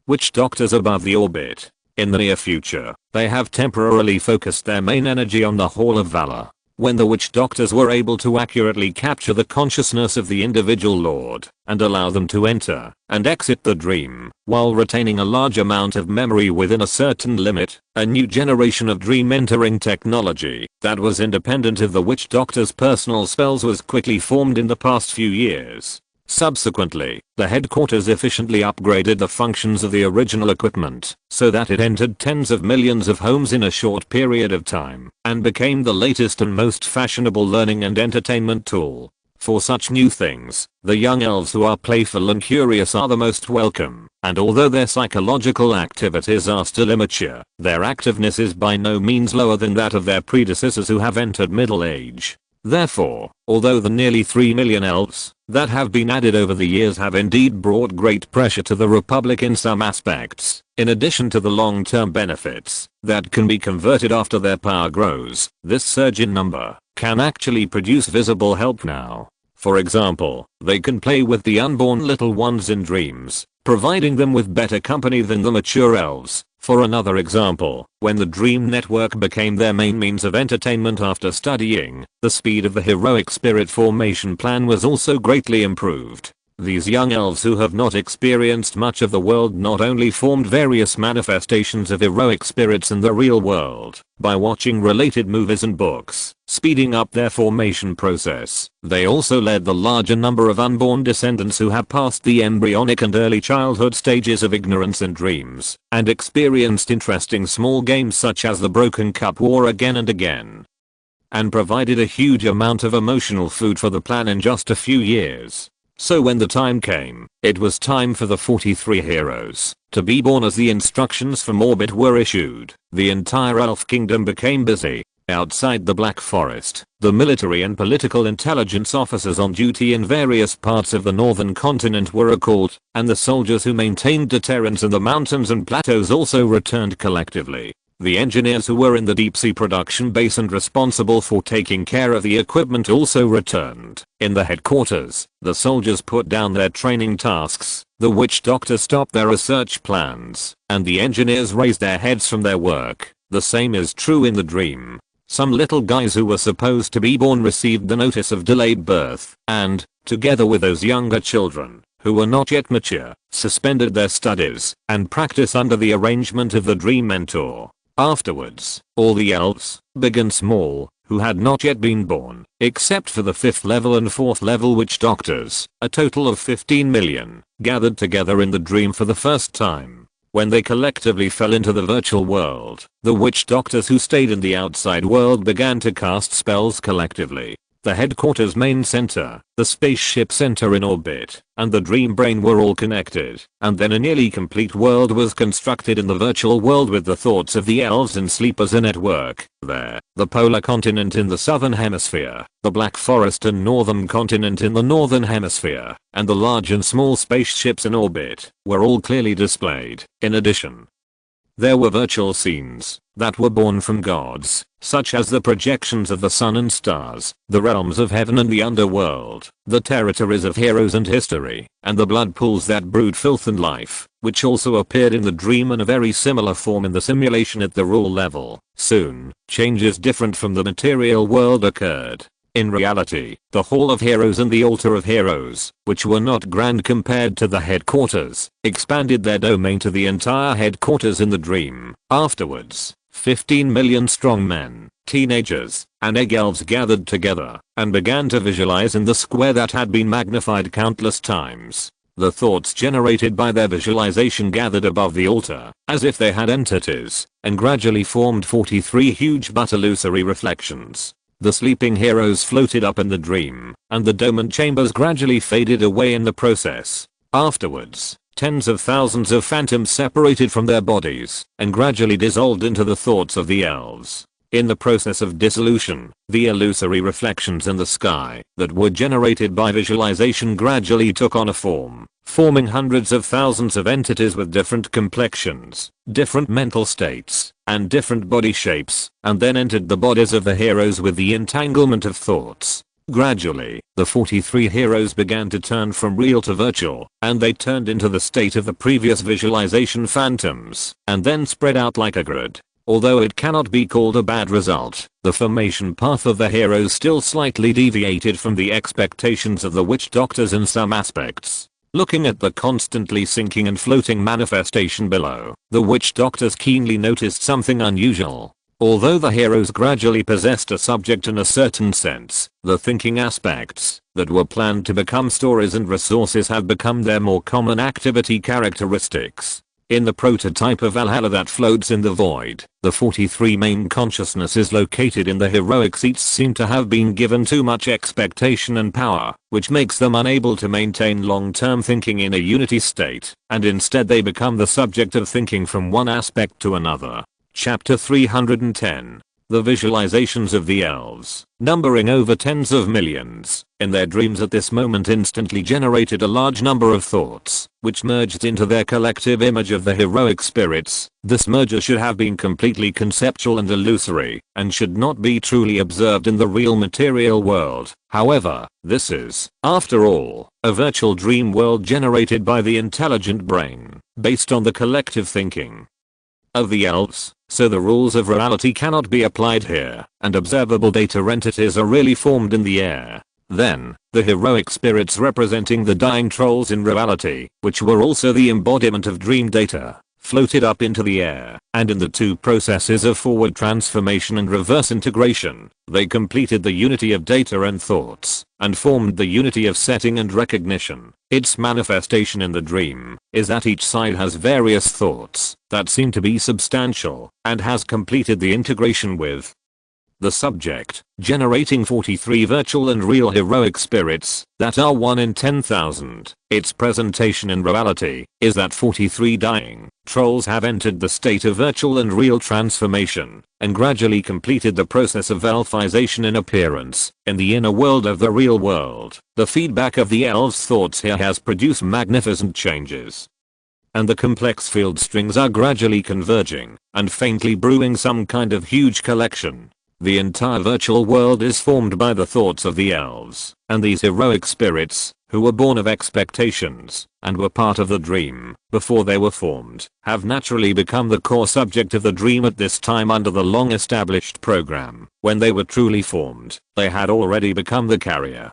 Witch doctors above the orbit. In the near future, they have temporarily focused their main energy on the Hall of Valor. When the witch doctors were able to accurately capture the consciousness of the individual lord and allow them to enter and exit the dream while retaining a large amount of memory within a certain limit, a new generation of dream entering technology that was independent of the witch doctor's personal spells was quickly formed in the past few years. Subsequently, the headquarters efficiently upgraded the functions of the original equipment so that it entered tens of millions of homes in a short period of time and became the latest and most fashionable learning and entertainment tool. For such new things, the young elves who are playful and curious are the most welcome, and although their psychological activities are still immature, their activeness is by no means lower than that of their predecessors who have entered middle age. Therefore, although the nearly 3 million elves that have been added over the years have indeed brought great pressure to the Republic in some aspects, in addition to the long-term benefits that can be converted after their power grows, this surge in number can actually produce visible help now. For example, they can play with the unborn little ones in dreams, providing them with better company than the mature elves. For another example, when the Dream Network became their main means of entertainment after studying, the speed of the heroic spirit formation plan was also greatly improved. These young elves who have not experienced much of the world not only formed various manifestations of heroic spirits in the real world by watching related movies and books, speeding up their formation process, they also led the larger number of unborn descendants who have passed the embryonic and early childhood stages of ignorance and dreams, and experienced interesting small games such as the Broken Cup War again and again, and provided a huge amount of emotional food for the plan in just a few years. So when the time came, it was time for the 43 heroes to be born as the instructions from orbit were issued. The entire elf kingdom became busy. Outside the Black Forest, the military and political intelligence officers on duty in various parts of the northern continent were recalled, and the soldiers who maintained deterrence in the mountains and plateaus also returned collectively. The engineers who were in the deep sea production base and responsible for taking care of the equipment also returned. In the headquarters, the soldiers put down their training tasks, the witch doctors stopped their research plans, and the engineers raised their heads from their work. The same is true in the dream. Some little guys who were supposed to be born received the notice of delayed birth, and, together with those younger children, who were not yet mature, suspended their studies, and practice under the arrangement of the dream mentor. Afterwards, all the elves, big and small, who had not yet been born, except for the 5th level and 4th level witch doctors, a total of 15 million, gathered together in the dream for the first time. When they collectively fell into the virtual world, the witch doctors who stayed in the outside world began to cast spells collectively. The headquarters main center, the spaceship center in orbit, and the dream brain were all connected, and then a nearly complete world was constructed in the virtual world with the thoughts of the elves and sleepers in at work. There, the polar continent in the southern hemisphere, the black forest and northern continent in the northern hemisphere, and the large and small spaceships in orbit, were all clearly displayed. In addition, there were virtual scenes that were born from gods, such as the projections of the sun and stars, the realms of heaven and the underworld, the territories of heroes and history, and the blood pools that brewed filth and life, which also appeared in the dream in a very similar form in the simulation at the rule level. Soon, changes different from the material world occurred. In reality, the Hall of Heroes and the Altar of Heroes, which were not grand compared to the headquarters, expanded their domain to the entire headquarters in the dream. Afterwards, 15 million strong men, teenagers, and egg elves gathered together and began to visualize in the square that had been magnified countless times. The thoughts generated by their visualization gathered above the altar, as if they had entities, and gradually formed 43 huge but illusory reflections. The sleeping heroes floated up in the dream, and the dome and chambers gradually faded away in the process. Afterwards, tens of thousands of phantoms separated from their bodies, and gradually dissolved into the thoughts of the elves. In the process of dissolution, the illusory reflections in the sky that were generated by visualization gradually took on a form, forming hundreds of thousands of entities with different complexions, different mental states, and different body shapes, and then entered the bodies of the heroes with the entanglement of thoughts. Gradually, the 43 heroes began to turn from real to virtual, and they turned into the state of the previous visualization phantoms, and then spread out like a grid. Although it cannot be called a bad result, the formation path of the heroes still slightly deviated from the expectations of the witch doctors in some aspects. Looking at the constantly sinking and floating manifestation below, the witch doctors keenly noticed something unusual. Although the heroes gradually possessed a subject in a certain sense, the thinking aspects that were planned to become stories and resources have become their more common activity characteristics. In the prototype of Valhalla that floats in the void, the 43 main consciousnesses located in the heroic seats seem to have been given too much expectation and power, which makes them unable to maintain long-term thinking in a unity state, and instead they become the subject of thinking from one aspect to another. Chapter 310. The visualizations of the elves, numbering over tens of millions, in their dreams at this moment instantly generated a large number of thoughts, which merged into their collective image of the heroic spirits. This merger should have been completely conceptual and illusory, and should not be truly observed in the real material world. However, this is, after all, a virtual dream world generated by the intelligent brain, based on the collective thinking of the elves, so the rules of reality cannot be applied here, and observable data entities are really formed in the air. Then, the heroic spirits representing the dying trolls in reality, which were also the embodiment of dream data, floated up into the air, and in the two processes of forward transformation and reverse integration, they completed the unity of data and thoughts, and formed the unity of setting and recognition. Its manifestation in the dream is that each side has various thoughts that seem to be substantial, and has completed the integration with the subject, generating 43 virtual and real heroic spirits that are 1 in 10,000. Its presentation in reality is that 43 dying trolls have entered the state of virtual and real transformation and gradually completed the process of elfization in appearance in the inner world of the real world. The feedback of the elves' thoughts here has produced magnificent changes. and the complex field strings are gradually converging and faintly brewing some kind of huge collection. The entire virtual world is formed by the thoughts of the elves, and these heroic spirits, who were born of expectations and were part of the dream before they were formed, have naturally become the core subject of the dream at this time under the long established program. When they were truly formed, they had already become the carrier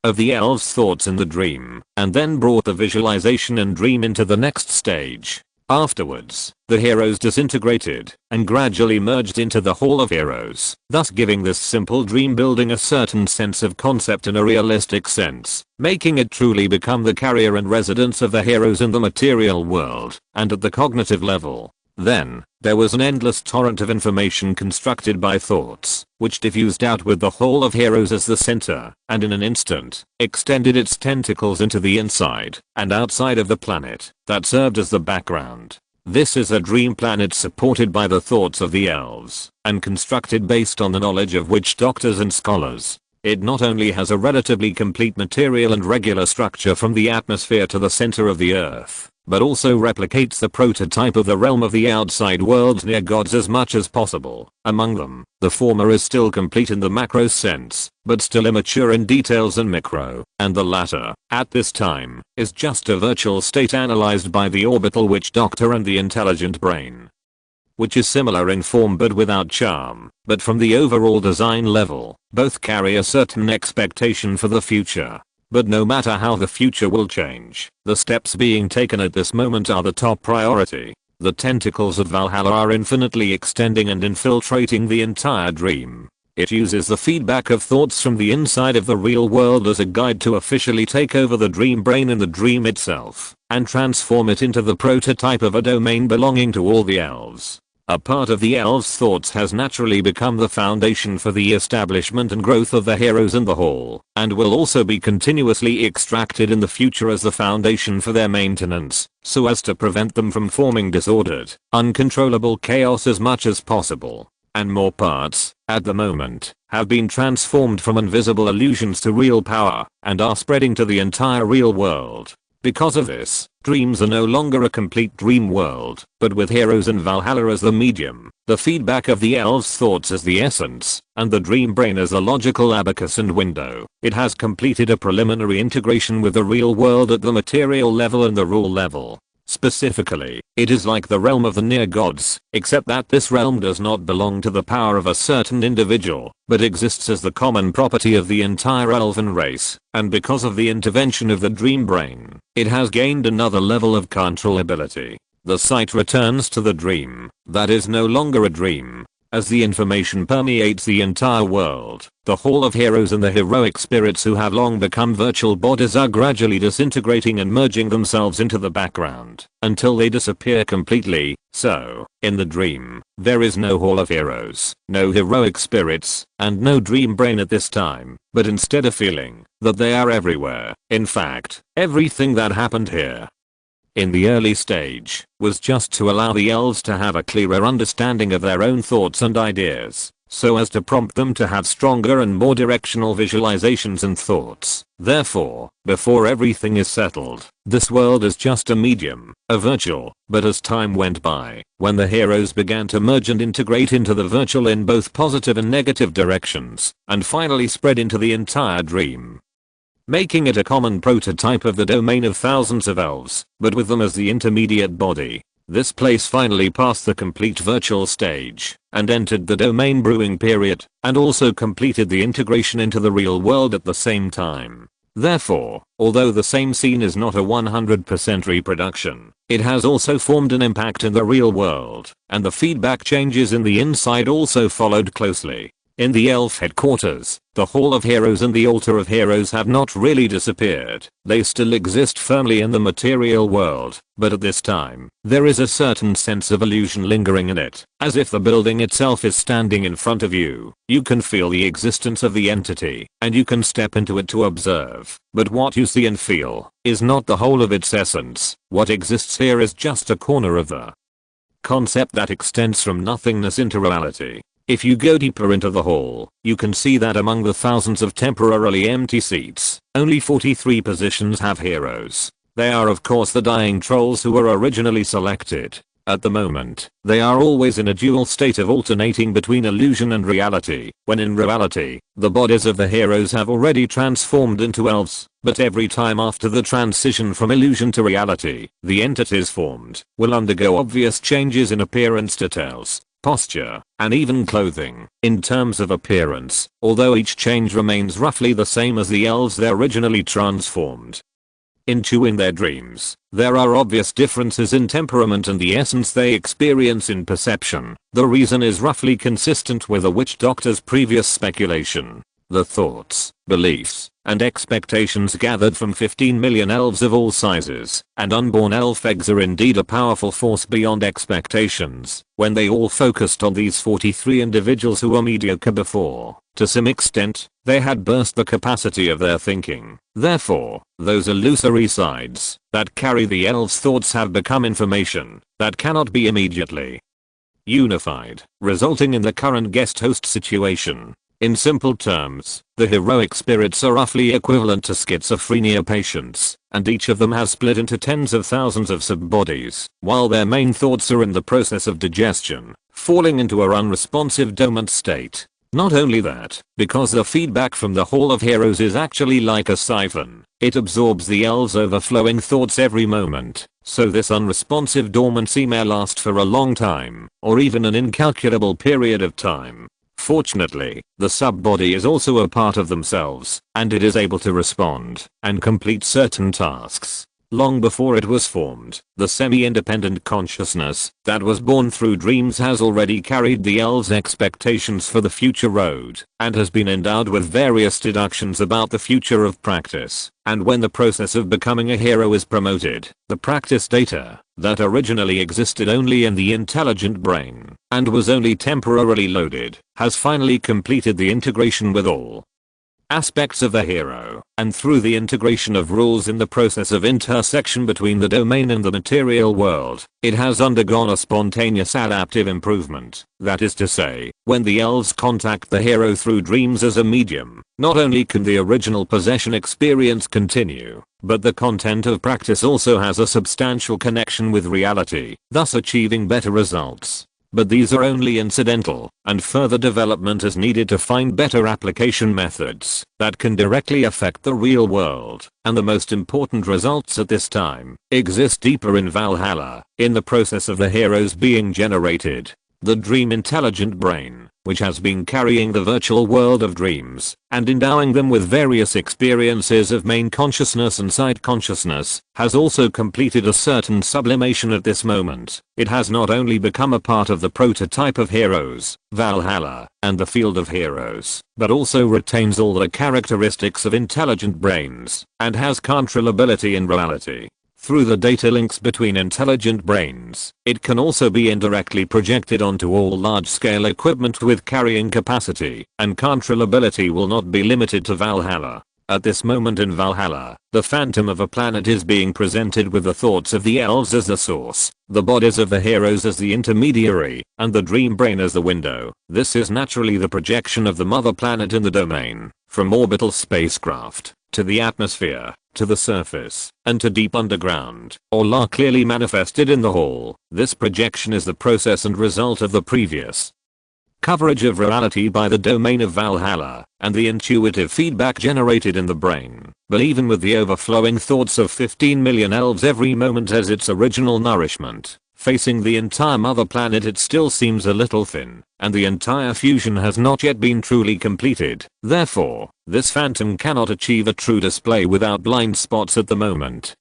of the elves' thoughts in the dream, and then brought the visualization and dream into the next stage. Afterwards, the heroes disintegrated and gradually merged into the Hall of Heroes, thus giving this simple dream building a certain sense of concept in a realistic sense, making it truly become the carrier and residence of the heroes in the material world and at the cognitive level. Then, there was an endless torrent of information constructed by thoughts, which diffused out with the Hall of Heroes as the center, and in an instant, extended its tentacles into the inside and outside of the planet that served as the background. This is a dream planet supported by the thoughts of the elves, and constructed based on the knowledge of witch doctors and scholars. It not only has a relatively complete material and regular structure from the atmosphere to the center of the earth, but also replicates the prototype of the realm of the outside world's near gods as much as possible. Among them, the former is still complete in the macro sense, but still immature in details and micro, and the latter, at this time, is just a virtual state analyzed by the orbital witch doctor and the intelligent brain, which is similar in form but without charm. But from the overall design level, both carry a certain expectation for the future. But no matter how the future will change, the steps being taken at this moment are the top priority. The tentacles of Valhalla are infinitely extending and infiltrating the entire dream. It uses the feedback of thoughts from the inside of the real world as a guide to officially take over the dream brain and the dream itself, and transform it into the prototype of a domain belonging to all the elves. A part of the elves' thoughts has naturally become the foundation for the establishment and growth of the heroes in the hall, and will also be continuously extracted in the future as the foundation for their maintenance, so as to prevent them from forming disordered, uncontrollable chaos as much as possible. And more parts, at the moment, have been transformed from invisible illusions to real power, and are spreading to the entire real world. Because of this, dreams are no longer a complete dream world, but with heroes and Valhalla as the medium, the feedback of the elves' thoughts as the essence, and the dream brain as a logical abacus and window. It has completed a preliminary integration with the real world at the material level and the rule level. Specifically, it is like the realm of the near gods, except that this realm does not belong to the power of a certain individual, but exists as the common property of the entire elven race, and because of the intervention of the dream brain, it has gained another level of controllability. The sight returns to the dream, that is no longer a dream. As the information permeates the entire world, the Hall of Heroes and the heroic spirits who have long become virtual bodies are gradually disintegrating and merging themselves into the background, until they disappear completely. So, in the dream, there is no Hall of Heroes, no heroic spirits, and no dream brain at this time, but instead a feeling that they are everywhere. In fact, everything that happened here in the early stage was just to allow the elves to have a clearer understanding of their own thoughts and ideas, so as to prompt them to have stronger and more directional visualizations and thoughts. Therefore, before everything is settled, this world is just a medium, a virtual. But as time went by, when the heroes began to merge and integrate into the virtual in both positive and negative directions, and finally spread into the entire dream, making it a common prototype of the domain of thousands of elves, but with them as the intermediate body. This place finally passed the complete virtual stage, and entered the domain brewing period, and also completed the integration into the real world at the same time. Therefore, although the same scene is not a 100% reproduction, it has also formed an impact in the real world, and the feedback changes in the inside also followed closely. In the elf headquarters, the Hall of Heroes and the Altar of Heroes have not really disappeared. They still exist firmly in the material world, but at this time, there is a certain sense of illusion lingering in it, as if the building itself is standing in front of you. You can feel the existence of the entity, and you can step into it to observe, but what you see and feel is not the whole of its essence. What exists here is just a corner of the concept that extends from nothingness into reality. If you go deeper into the hall, you can see that among the thousands of temporarily empty seats, only 43 positions have heroes. They are of course the dying trolls who were originally selected. At the moment, they are always in a dual state of alternating between illusion and reality, when in reality, the bodies of the heroes have already transformed into elves, but every time after the transition from illusion to reality, the entities formed will undergo obvious changes in appearance details, posture, and even clothing. In terms of appearance, although each change remains roughly the same as the elves they originally transformed into in their dreams, there are obvious differences in temperament and the essence they experience in perception. The reason is roughly consistent with the witch doctor's previous speculation. The thoughts, beliefs, and expectations gathered from 15 million elves of all sizes and unborn elf eggs are indeed a powerful force beyond expectations. When they all focused on these 43 individuals who were mediocre before, to some extent, they had burst the capacity of their thinking. Therefore, those illusory sides that carry the elves' thoughts have become information that cannot be immediately unified, resulting in the current guest host situation. In simple terms, the heroic spirits are roughly equivalent to schizophrenia patients, and each of them has split into tens of thousands of sub-bodies, while their main thoughts are in the process of digestion, falling into a unresponsive dormant state. Not only that, because the feedback from the Hall of Heroes is actually like a siphon, it absorbs the elves' overflowing thoughts every moment, so this unresponsive dormancy may last for a long time, or even an incalculable period of time. Fortunately, the sub-body is also a part of themselves, and it is able to respond and complete certain tasks. Long before it was formed, the semi-independent consciousness that was born through dreams has already carried the elves' expectations for the future road, and has been endowed with various deductions about the future of practice. And when the process of becoming a hero is promoted, the practice data that originally existed only in the intelligent brain and was only temporarily loaded has finally completed the integration with all aspects of the hero, and through the integration of rules in the process of intersection between the domain and the material world, it has undergone a spontaneous adaptive improvement. That is to say, when the elves contact the hero through dreams as a medium, not only can the original possession experience continue, but the content of practice also has a substantial connection with reality, thus achieving better results. But these are only incidental, and further development is needed to find better application methods that can directly affect the real world, and the most important results at this time exist deeper in Valhalla, in the process of the heroes being generated. The dream intelligent brain, which has been carrying the virtual world of dreams and endowing them with various experiences of main consciousness and side consciousness, has also completed a certain sublimation at this moment. It has not only become a part of the prototype of heroes, Valhalla, and the field of heroes, but also retains all the characteristics of intelligent brains and has controllability in reality. Through the data links between intelligent brains, it can also be indirectly projected onto all large-scale equipment with carrying capacity, and controllability will not be limited to Valhalla. At this moment in Valhalla, the phantom of a planet is being presented with the thoughts of the elves as the source, the bodies of the heroes as the intermediary, and the dream brain as the window. This is naturally the projection of the mother planet in the domain, from orbital spacecraft to the atmosphere, to the surface, and to deep underground. All are clearly manifested in the hall. This projection is the process and result of the previous coverage of reality by the domain of Valhalla, and the intuitive feedback generated in the brain. But even with the overflowing thoughts of 15 million elves every moment as its original nourishment, facing the entire mother planet it still seems a little thin, and the entire fusion has not yet been truly completed. Therefore, this phantom cannot achieve a true display without blind spots at the moment,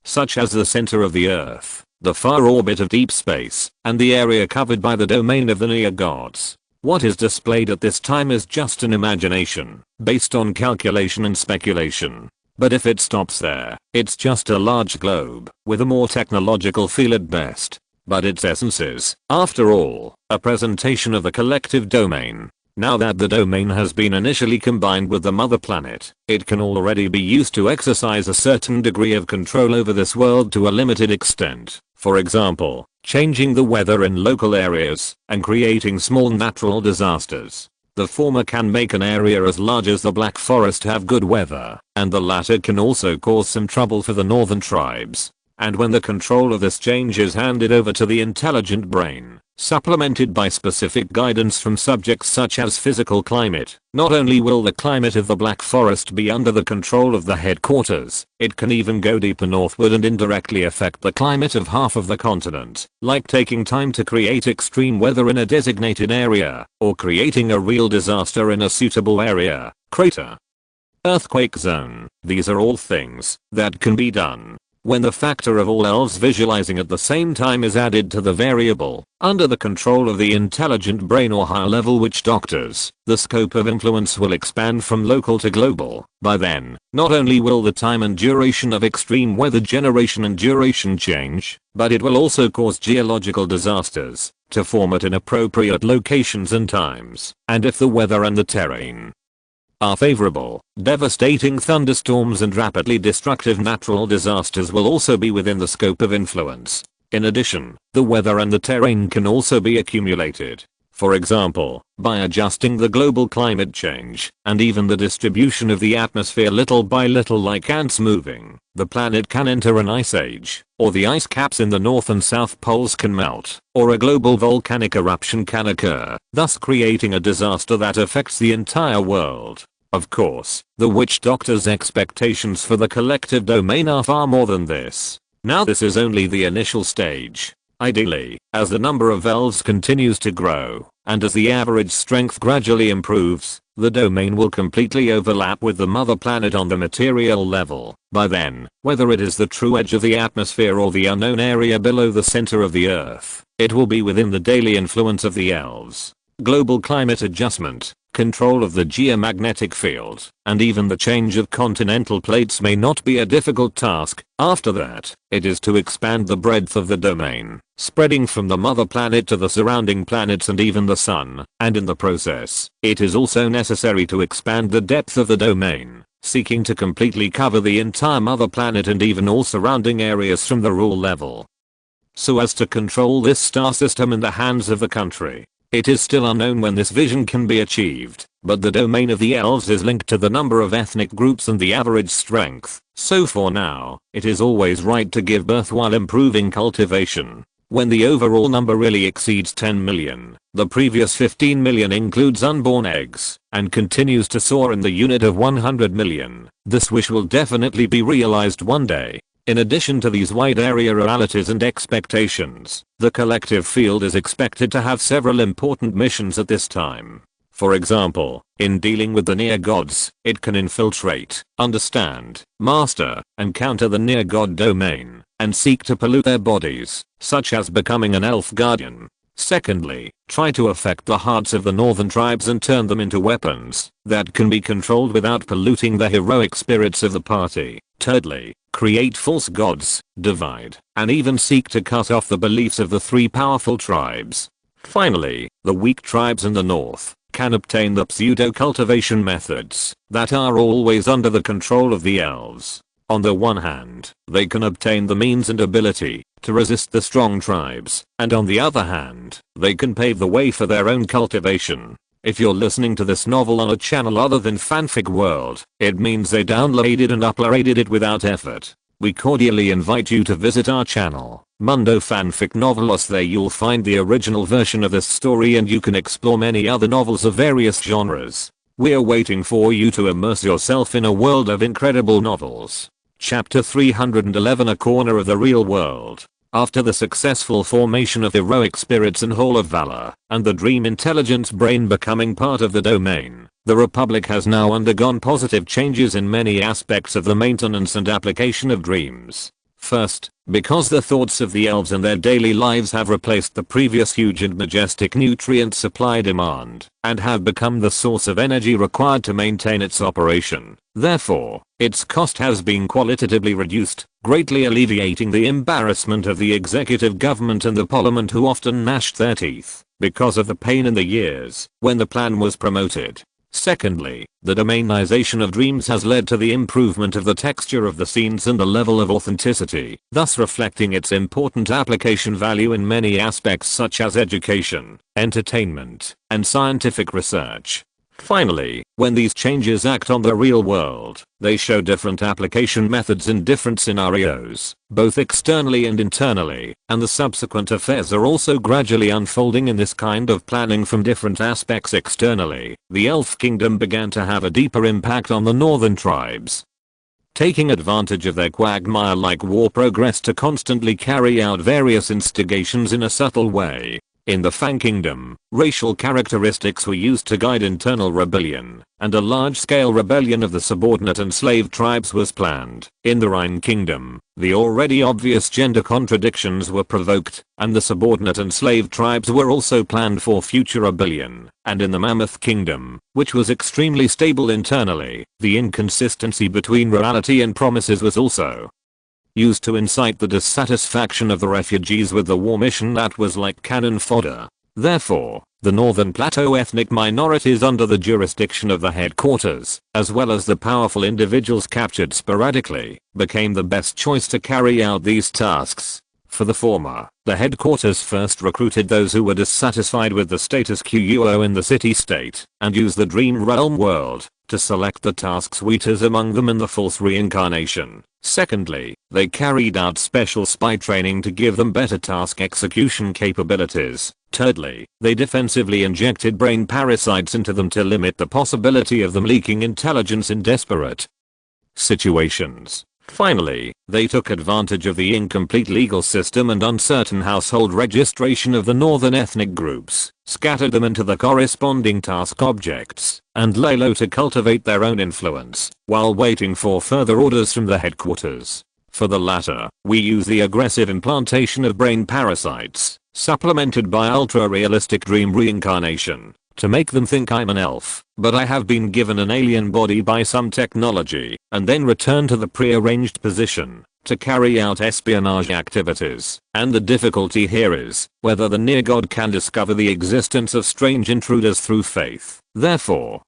such as the center of the Earth, the far orbit of deep space, and the area covered by the domain of the near gods. What is displayed at this time is just an imagination, based on calculation and speculation. But if it stops there, it's just a large globe, with a more technological feel at best. But its essence is, after all, a presentation of the collective domain. Now that the domain has been initially combined with the mother planet, it can already be used to exercise a certain degree of control over this world to a limited extent. For example, changing the weather in local areas, and creating small natural disasters. The former can make an area as large as the Black Forest have good weather, and the latter can also cause some trouble for the northern tribes. And when the control of this change is handed over to the intelligent brain, supplemented by specific guidance from subjects such as physical climate, not only will the climate of the Black Forest be under the control of the headquarters, it can even go deeper northward and indirectly affect the climate of half of the continent, like taking time to create extreme weather in a designated area, or creating a real disaster in a suitable area, crater, earthquake zone. These are all things that can be done when the factor of all elves visualizing at the same time is added to the variable, under the control of the intelligent brain or higher level witch doctors, the scope of influence will expand from local to global. By then, not only will the time and duration of extreme weather generation and duration change, but it will also cause geological disasters to form at inappropriate locations and times, and if the weather and the terrain are favorable, devastating thunderstorms and rapidly destructive natural disasters will also be within the scope of influence. In addition, the weather and the terrain can also be accumulated. For example, by adjusting the global climate change, and even the distribution of the atmosphere little by little like ants moving, the planet can enter an ice age, or the ice caps in the north and south poles can melt, or a global volcanic eruption can occur, thus creating a disaster that affects the entire world. Of course, the witch doctor's expectations for the collective domain are far more than this. Now this is only the initial stage. Ideally, as the number of elves continues to grow, and as the average strength gradually improves, the domain will completely overlap with the mother planet on the material level. By then, whether it is the true edge of the atmosphere or the unknown area below the center of the earth, it will be within the daily influence of the elves. Global climate adjustment, control of the geomagnetic field, and even the change of continental plates may not be a difficult task. After that, it is to expand the breadth of the domain, spreading from the mother planet to the surrounding planets and even the sun, and in the process, it is also necessary to expand the depth of the domain, seeking to completely cover the entire mother planet and even all surrounding areas from the rule level, so as to control this star system in the hands of the country. It is still unknown when this vision can be achieved, but the domain of the elves is linked to the number of ethnic groups and the average strength, so for now, it is always right to give birth while improving cultivation. When the overall number really exceeds 10 million, the previous 15 million includes unborn eggs, and continues to soar in the unit of 100 million, this wish will definitely be realized one day. In addition to these wide area realities and expectations, the collective field is expected to have several important missions at this time. For example, in dealing with the near gods, it can infiltrate, understand, master, and counter the near god domain, and seek to pollute their bodies, such as becoming an elf guardian. Secondly, try to affect the hearts of the northern tribes and turn them into weapons that can be controlled without polluting the heroic spirits of the party. Thirdly, create false gods, divide, and even seek to cut off the beliefs of the three powerful tribes. Finally, the weak tribes in the north can obtain the pseudo-cultivation methods that are always under the control of the elves. On the one hand, they can obtain the means and ability to resist the strong tribes, and on the other hand, they can pave the way for their own cultivation. If you're listening to this novel on a channel other than Fanfic World, it means they downloaded and uploaded it without effort. We cordially invite you to visit our channel, Mundo Fanfic Novelos. There you'll find the original version of this story and you can explore many other novels of various genres. We're waiting for you to immerse yourself in a world of incredible novels. Chapter 311, A Corner of the Real World. After the successful formation of heroic spirits and Hall of Valor, and the Dream Intelligence Brain becoming part of the domain, the Republic has now undergone positive changes in many aspects of the maintenance and application of dreams. First, because the thoughts of the elves and their daily lives have replaced the previous huge and majestic nutrient supply demand, and have become the source of energy required to maintain its operation. Therefore, its cost has been qualitatively reduced, greatly alleviating the embarrassment of the executive government and the parliament, who often gnashed their teeth because of the pain in the years when the plan was promoted. Secondly, the domainization of dreams has led to the improvement of the texture of the scenes and the level of authenticity, thus reflecting its important application value in many aspects such as education, entertainment, and scientific research. Finally, when these changes act on the real world, they show different application methods in different scenarios, both externally and internally, and the subsequent affairs are also gradually unfolding in this kind of planning from different aspects externally. The Elf Kingdom began to have a deeper impact on the northern tribes, taking advantage of their quagmire-like war progress to constantly carry out various instigations in a subtle way. In the Fang Kingdom, racial characteristics were used to guide internal rebellion, and a large-scale rebellion of the subordinate and slave tribes was planned. In the Rhine Kingdom, the already obvious gender contradictions were provoked, and the subordinate and slave tribes were also planned for future rebellion. And in the Mammoth Kingdom, which was extremely stable internally, the inconsistency between reality and promises was also used to incite the dissatisfaction of the refugees with the war mission that was like cannon fodder. Therefore, the Northern Plateau ethnic minorities under the jurisdiction of the headquarters, as well as the powerful individuals captured sporadically, became the best choice to carry out these tasks. For the former, the headquarters first recruited those who were dissatisfied with the status quo in the city-state, and used the Dream Realm world to select the task suitors among them in the false reincarnation. Secondly, they carried out special spy training to give them better task execution capabilities. Thirdly, they defensively injected brain parasites into them to limit the possibility of them leaking intelligence in desperate situations. Finally, they took advantage of the incomplete legal system and uncertain household registration of the northern ethnic groups, scattered them into the corresponding task objects, and lay low to cultivate their own influence, while waiting for further orders from the headquarters. For the latter, we use the aggressive implantation of brain parasites, supplemented by ultra-realistic dream reincarnation, to make them think I'm an elf, but I have been given an alien body by some technology, and then return to the pre-arranged position to carry out espionage activities. And the difficulty here is whether the near god can discover the existence of strange intruders through faith. Therefore,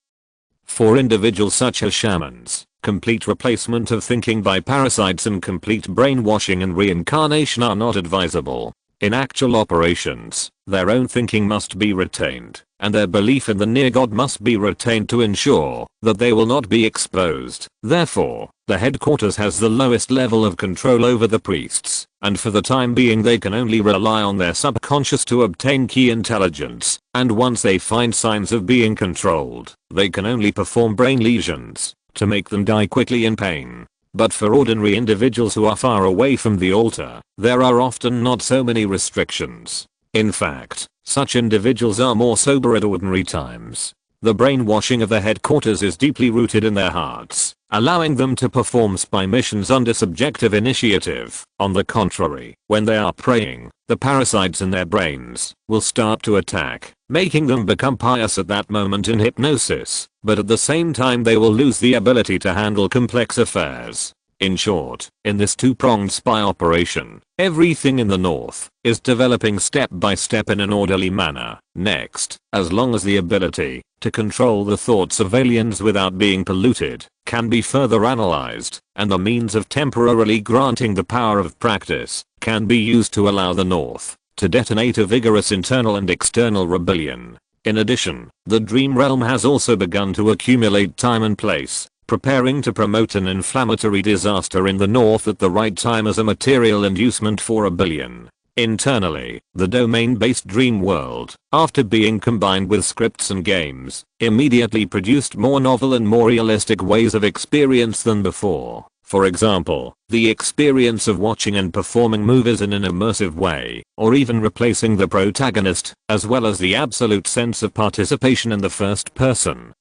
for individuals such as shamans, complete replacement of thinking by parasites and complete brainwashing and reincarnation are not advisable. In actual operations, their own thinking must be retained, and their belief in the near god must be retained to ensure that they will not be exposed. Therefore, the headquarters has the lowest level of control over the priests, and for the time being they can only rely on their subconscious to obtain key intelligence, and once they find signs of being controlled, they can only perform brain lesions to make them die quickly in pain. But for ordinary individuals who are far away from the altar, there are often not so many restrictions. In fact, such individuals are more sober at ordinary times. The brainwashing of the headquarters is deeply rooted in their hearts, allowing them to perform spy missions under subjective initiative. On the contrary, when they are praying, the parasites in their brains will start to attack, making them become pious at that moment in hypnosis, but at the same time they will lose the ability to handle complex affairs. In short, in this two-pronged spy operation, everything in the north is developing step by step in an orderly manner. Next, as long as the ability to control the thoughts of aliens without being polluted can be further analyzed, and the means of temporarily granting the power of practice can be used to allow the north to detonate a vigorous internal and external rebellion. In addition, the dream realm has also begun to accumulate time and place, preparing to promote an inflammatory disaster in the north at the right time as a material inducement for rebellion. Internally, the domain-based dream world, after being combined with scripts and games, immediately produced more novel and more realistic ways of experience than before. For example, the experience of watching and performing movies in an immersive way, or even replacing the protagonist, as well as the absolute sense of participation in the first person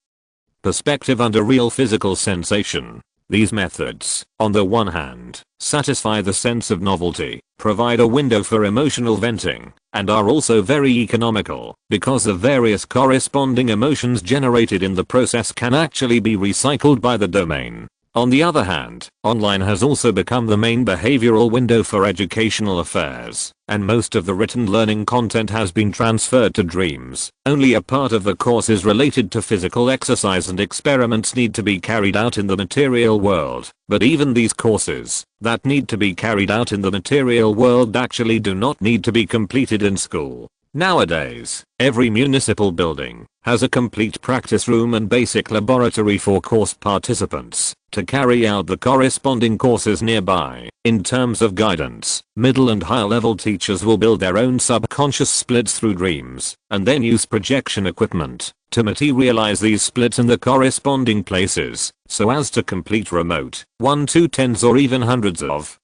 perspective under real physical sensation. These methods, on the one hand, satisfy the sense of novelty, provide a window for emotional venting, and are also very economical, because the various corresponding emotions generated in the process can actually be recycled by the domain. On the other hand, online has also become the main behavioral window for educational affairs, and most of the written learning content has been transferred to dreams. Only a part of the course is related to physical exercise, and experiments need to be carried out in the material world. But even these courses that need to be carried out in the material world actually do not need to be completed in school. Nowadays, every municipal building has a complete practice room and basic laboratory for course participants to carry out the corresponding courses nearby. In terms of guidance, middle and higher level teachers will build their own subconscious splits through dreams and then use projection equipment to materialize these splits in the corresponding places so as to complete remote 1 to 10s or even hundreds of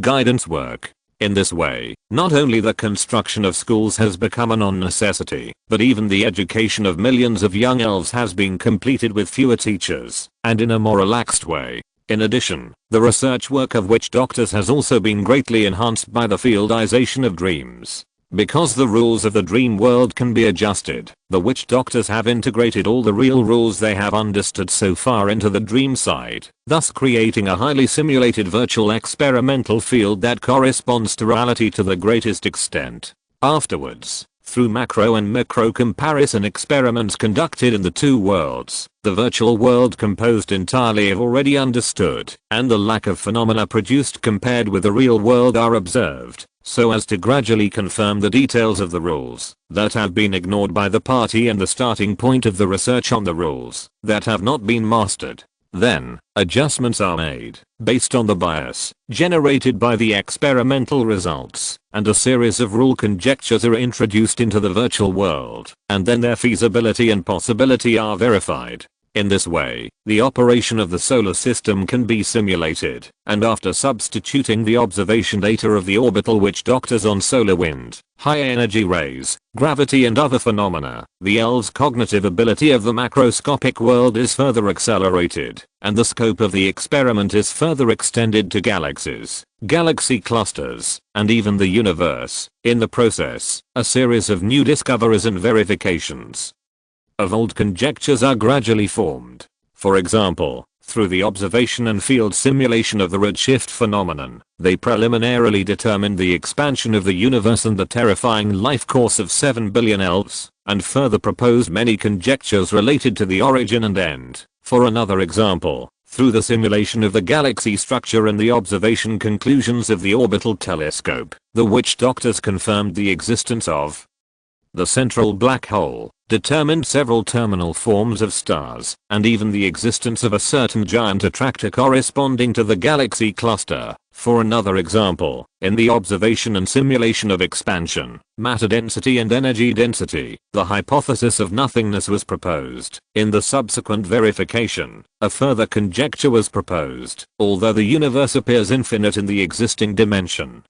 guidance work. In this way, not only the construction of schools has become a non-necessity, but even the education of millions of young elves has been completed with fewer teachers, and in a more relaxed way. In addition, the research work of witch doctors has also been greatly enhanced by the fieldization of dreams. Because the rules of the dream world can be adjusted, the witch doctors have integrated all the real rules they have understood so far into the dream side, thus creating a highly simulated virtual experimental field that corresponds to reality to the greatest extent. Afterwards, through macro and micro comparison experiments conducted in the two worlds, the virtual world composed entirely of already understood, and the lack of phenomena produced compared with the real world are observed, so as to gradually confirm the details of the rules that have been ignored by the party and the starting point of the research on the rules that have not been mastered. Then, adjustments are made based on the bias generated by the experimental results, and a series of rule conjectures are introduced into the virtual world, and then their feasibility and possibility are verified. In this way, the operation of the solar system can be simulated, and after substituting the observation data of the orbital witch doctors on solar wind, high energy rays, gravity and other phenomena, the elves' cognitive ability of the macroscopic world is further accelerated, and the scope of the experiment is further extended to galaxies, galaxy clusters, and even the universe. In the process, a series of new discoveries and verifications of old conjectures are gradually formed. For example, through the observation and field simulation of the redshift phenomenon, they preliminarily determined the expansion of the universe and the terrifying life course of 7 billion elves, and further proposed many conjectures related to the origin and end. For another example, through the simulation of the galaxy structure and the observation conclusions of the orbital telescope, the witch doctors confirmed the existence of the central black hole, determined several terminal forms of stars, and even the existence of a certain giant attractor corresponding to the galaxy cluster. For another example, in the observation and simulation of expansion, matter density and energy density, the hypothesis of nothingness was proposed. In the subsequent verification, a further conjecture was proposed. Although the universe appears infinite in the existing dimension,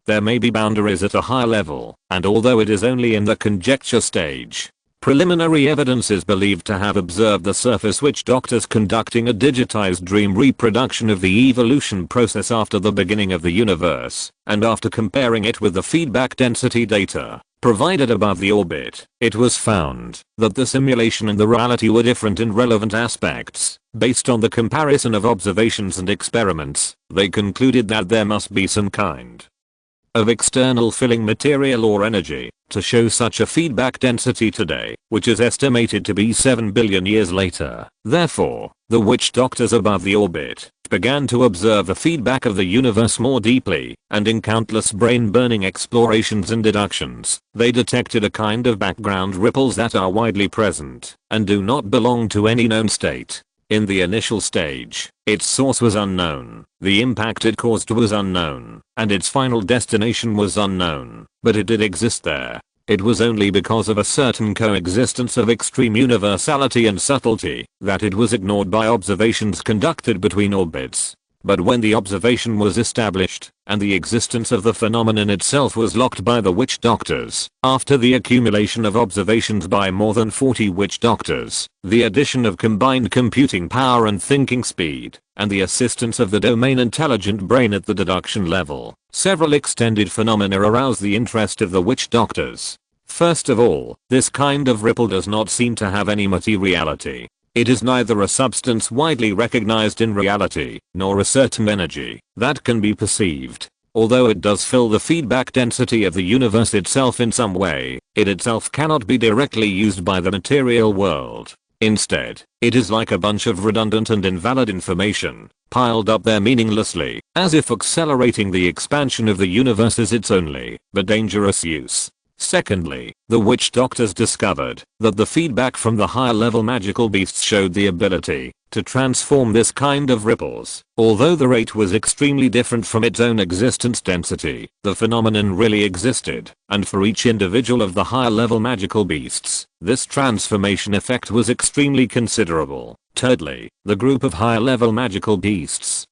there may be boundaries at a higher level, and although it is only in the conjecture stage, preliminary evidence is believed to have observed the surface witch doctors conducting a digitized dream reproduction of the evolution process after the beginning of the universe, and after comparing it with the feedback density data provided above the orbit, it was found that the simulation and the reality were different in relevant aspects. Based on the comparison of observations and experiments, they concluded that there must be some kind of external filling material or energy to show such a feedback density today, which is estimated to be 7 billion years later. Therefore, the witch doctors above the orbit began to observe the feedback of the universe more deeply, and in countless brain-burning explorations and deductions, they detected a kind of background ripples that are widely present and do not belong to any known state. In the initial stage, its source was unknown, the impact it caused was unknown, and its final destination was unknown, but it did exist there. It was only because of a certain coexistence of extreme universality and subtlety that it was ignored by observations conducted between orbits. But when the observation was established, and the existence of the phenomenon itself was locked by the witch doctors, after the accumulation of observations by more than 40 witch doctors, the addition of combined computing power and thinking speed, and the assistance of the domain intelligent brain at the deduction level, several extended phenomena aroused the interest of the witch doctors. First of all, this kind of ripple does not seem to have any materiality. It is neither a substance widely recognized in reality, nor a certain energy that can be perceived. Although it does fill the feedback density of the universe itself in some way, it itself cannot be directly used by the material world. Instead, it is like a bunch of redundant and invalid information, piled up there meaninglessly, as if accelerating the expansion of the universe is its only, but dangerous use. Secondly, the witch doctors discovered that the feedback from the higher level magical beasts showed the ability to transform this kind of ripples. Although the rate was extremely different from its own existence density, the phenomenon really existed, and for each individual of the higher level magical beasts, this transformation effect was extremely considerable. Thirdly, the group of higher level magical beasts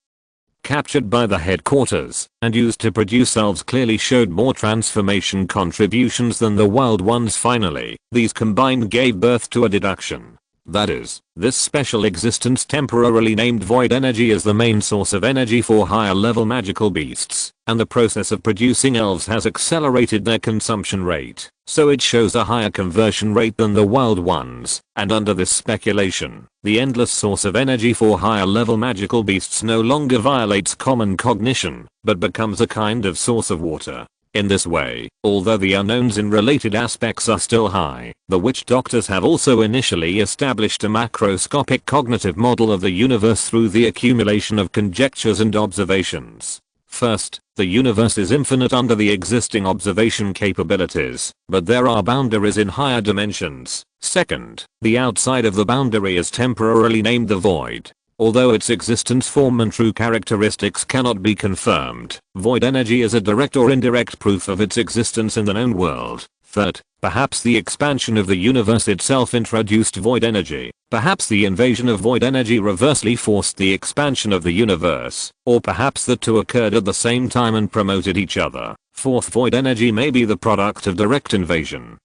captured by the headquarters and used to produce elves clearly showed more transformation contributions than the wild ones. Finally, these combined gave birth to a deduction. That is, this special existence temporarily named void energy is the main source of energy for higher level magical beasts, and the process of producing elves has accelerated their consumption rate, so it shows a higher conversion rate than the wild ones, and under this speculation, the endless source of energy for higher level magical beasts no longer violates common cognition, but becomes a kind of source of water. In this way, although the unknowns in related aspects are still high, the witch doctors have also initially established a macroscopic cognitive model of the universe through the accumulation of conjectures and observations. First, the universe is infinite under the existing observation capabilities, but there are boundaries in higher dimensions. Second, the outside of the boundary is temporarily named the void. Although its existence, form and true characteristics cannot be confirmed, void energy is a direct or indirect proof of its existence in the known world. Third, perhaps the expansion of the universe itself introduced void energy. Perhaps the invasion of void energy reversely forced the expansion of the universe, or perhaps the two occurred at the same time and promoted each other. Fourth, void energy may be the product of direct invasion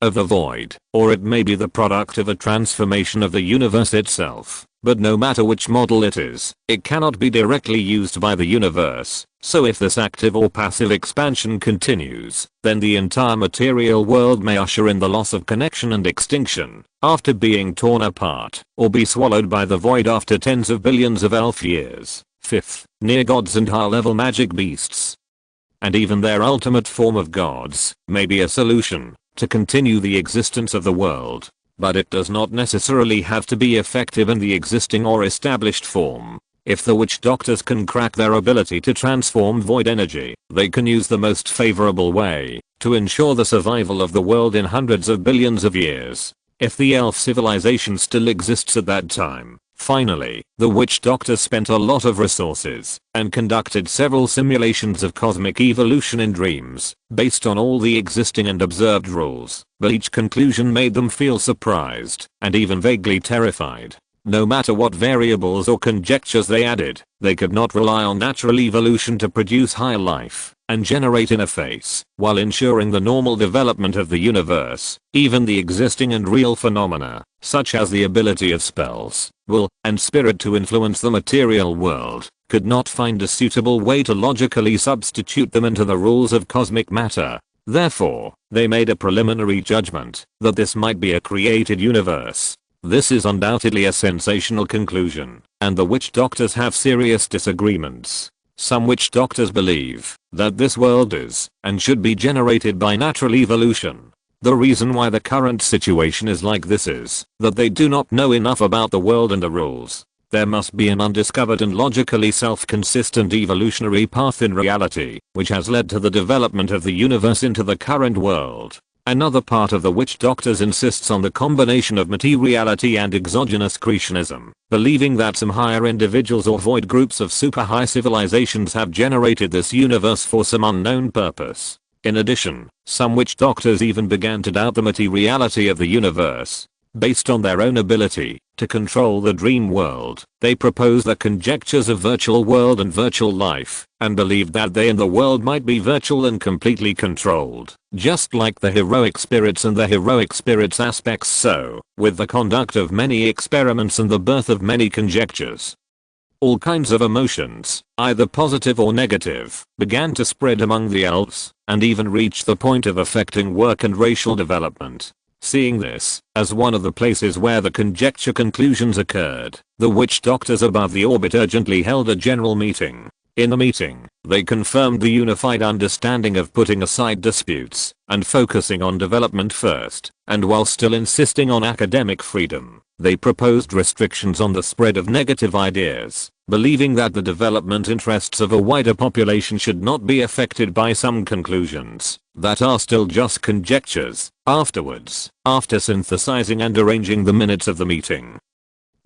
of the void, or it may be the product of a transformation of the universe itself. But no matter which model it is, it cannot be directly used by the universe, so if this active or passive expansion continues, then the entire material world may usher in the loss of connection and extinction, after being torn apart, or be swallowed by the void after tens of billions of elf years. Fifth, near gods and high-level magic beasts, and even their ultimate form of gods, may be a solution to continue the existence of the world. But it does not necessarily have to be effective in the existing or established form. If the witch doctors can crack their ability to transform void energy, they can use the most favorable way to ensure the survival of the world in hundreds of billions of years. If the elf civilization still exists at that time. Finally, the witch doctors spent a lot of resources and conducted several simulations of cosmic evolution in dreams, based on all the existing and observed rules, but each conclusion made them feel surprised and even vaguely terrified. No matter what variables or conjectures they added, they could not rely on natural evolution to produce high life and generate interface, while ensuring the normal development of the universe. Even the existing and real phenomena, such as the ability of spells, will, and spirit to influence the material world, could not find a suitable way to logically substitute them into the rules of cosmic matter. Therefore, they made a preliminary judgment that this might be a created universe. This is undoubtedly a sensational conclusion, and the witch doctors have serious disagreements. Some witch doctors believe that this world is and should be generated by natural evolution. The reason why the current situation is like this is that they do not know enough about the world and the rules. There must be an undiscovered and logically self-consistent evolutionary path in reality, which has led to the development of the universe into the current world. Another part of the witch doctors insists on the combination of materiality and exogenous creationism, believing that some higher individuals or void groups of super high civilizations have generated this universe for some unknown purpose. In addition, some witch doctors even began to doubt the materiality of the universe. Based on their own ability to control the dream world, they proposed the conjectures of virtual world and virtual life, and believed that they and the world might be virtual and completely controlled, just like the heroic spirits and the heroic spirits aspects. So, with the conduct of many experiments and the birth of many conjectures, all kinds of emotions, either positive or negative, began to spread among the elves, and even reached the point of affecting work and racial development. Seeing this as one of the places where the conjecture conclusions occurred, the witch doctors above the orbit urgently held a general meeting. In the meeting, they confirmed the unified understanding of putting aside disputes and focusing on development first, and while still insisting on academic freedom, they proposed restrictions on the spread of negative ideas, believing that the development interests of a wider population should not be affected by some conclusions that are still just conjectures. Afterwards, after synthesizing and arranging the minutes of the meeting,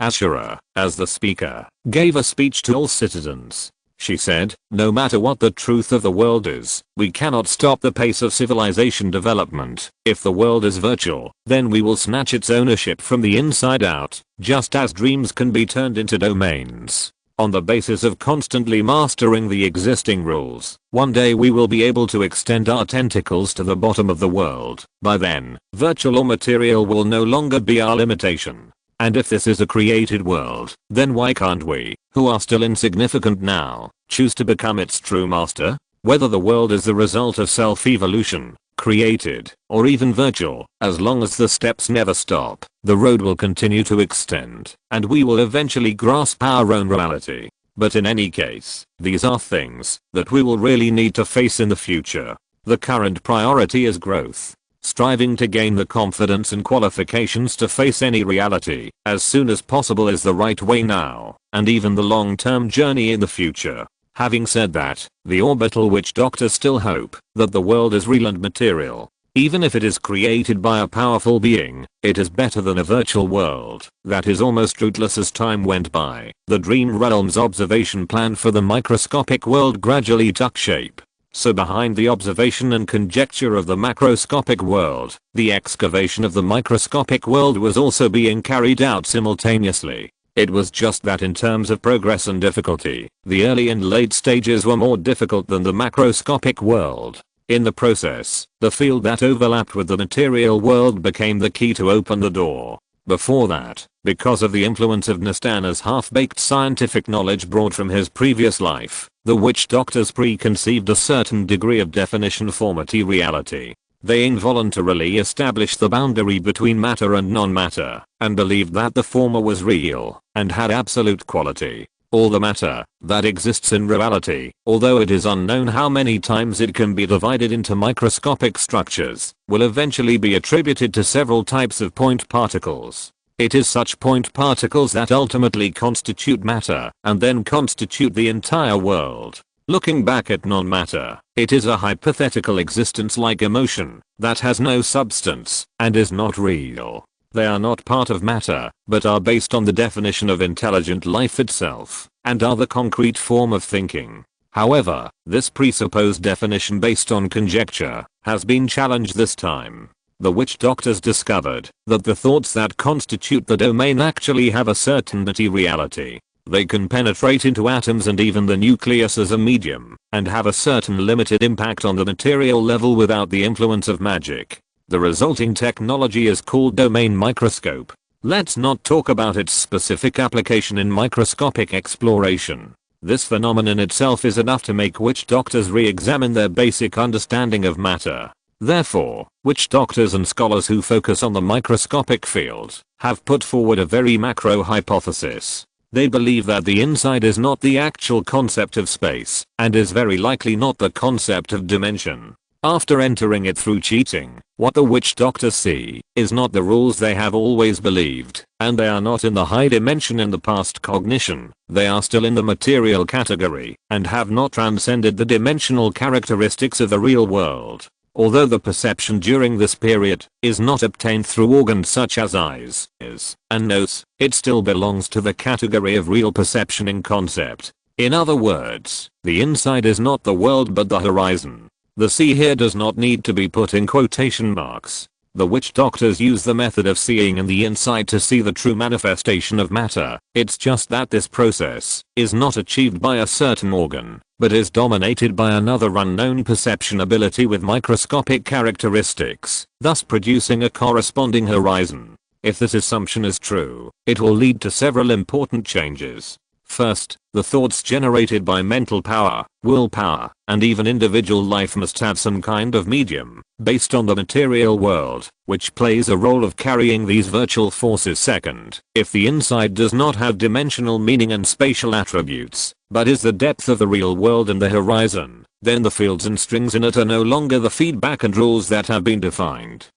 Ashura, as the speaker, gave a speech to all citizens. She said, "No matter what the truth of the world is, we cannot stop the pace of civilization development. If the world is virtual, then we will snatch its ownership from the inside out, just as dreams can be turned into domains. On the basis of constantly mastering the existing rules, one day we will be able to extend our tentacles to the bottom of the world. By then, virtual or material will no longer be our limitation. And if this is a created world, then why can't we, who are still insignificant now, choose to become its true master? Whether the world is the result of self-evolution, created, or even virtual, as long as the steps never stop, the road will continue to extend, and we will eventually grasp our own reality. But in any case, these are things that we will really need to face in the future. The current priority is growth. Striving to gain the confidence and qualifications to face any reality as soon as possible is the right way now, and even the long-term journey in the future. Having said that, the orbital witch doctors still hope that the world is real and material. Even if it is created by a powerful being, it is better than a virtual world that is almost rootless as time went by. The Dream Realm's observation plan for the microscopic world gradually took shape. So behind the observation and conjecture of the macroscopic world, the excavation of the microscopic world was also being carried out simultaneously. It was just that in terms of progress and difficulty, the early and late stages were more difficult than the macroscopic world. In the process, the field that overlapped with the material world became the key to open the door. Before that, because of the influence of Nastana's half-baked scientific knowledge brought from his previous life, the witch doctors preconceived a certain degree of definition for materiality. They involuntarily established the boundary between matter and non-matter, and believed that the former was real, and had absolute quality. All the matter that exists in reality, although it is unknown how many times it can be divided into microscopic structures, will eventually be attributed to several types of point particles. It is such point particles that ultimately constitute matter, and then constitute the entire world. Looking back at non-matter, it is a hypothetical existence like emotion, that has no substance, and is not real. They are not part of matter, but are based on the definition of intelligent life itself, and are the concrete form of thinking. However, this presupposed definition based on conjecture has been challenged this time. The witch doctors discovered that the thoughts that constitute the domain actually have a certain materiality. They can penetrate into atoms and even the nucleus as a medium, and have a certain limited impact on the material level without the influence of magic. The resulting technology is called domain microscope. Let's not talk about its specific application in microscopic exploration. This phenomenon itself is enough to make witch doctors re-examine their basic understanding of matter. Therefore, witch doctors and scholars who focus on the microscopic field have put forward a very macro hypothesis. They believe that the inside is not the actual concept of space, and is very likely not the concept of dimension. After entering it through cheating, what the witch doctors see is not the rules they have always believed, and they are not in the high dimension in the past cognition. They are still in the material category, and have not transcended the dimensional characteristics of the real world. Although the perception during this period is not obtained through organs such as eyes, ears, and nose, it still belongs to the category of real perception in concept. In other words, the inside is not the world but the horizon. The sea here does not need to be put in quotation marks. The witch doctors use the method of seeing in the inside to see the true manifestation of matter. It's just that this process is not achieved by a certain organ, but is dominated by another unknown perception ability with microscopic characteristics, thus producing a corresponding horizon. If this assumption is true, it will lead to several important changes. First, the thoughts generated by mental power, willpower, and even individual life must have some kind of medium, based on the material world, which plays a role of carrying these virtual forces. Second, if the inside does not have dimensional meaning and spatial attributes, but is the depth of the real world and the horizon, then the fields and strings in it are no longer the feedback and rules that have been defined,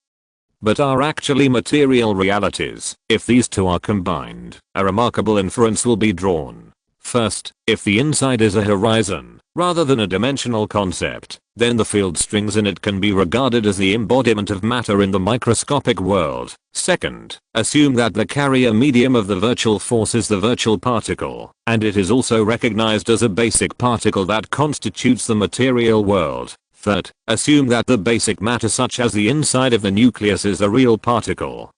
but are actually material realities. If these two are combined, a remarkable inference will be drawn. First, if the inside is a horizon, rather than a dimensional concept, then the field strings in it can be regarded as the embodiment of matter in the microscopic world. Second, assume that the carrier medium of the virtual force is the virtual particle, and it is also recognized as a basic particle that constitutes the material world. Third, assume that the basic matter such as the inside of the nucleus is a real particle,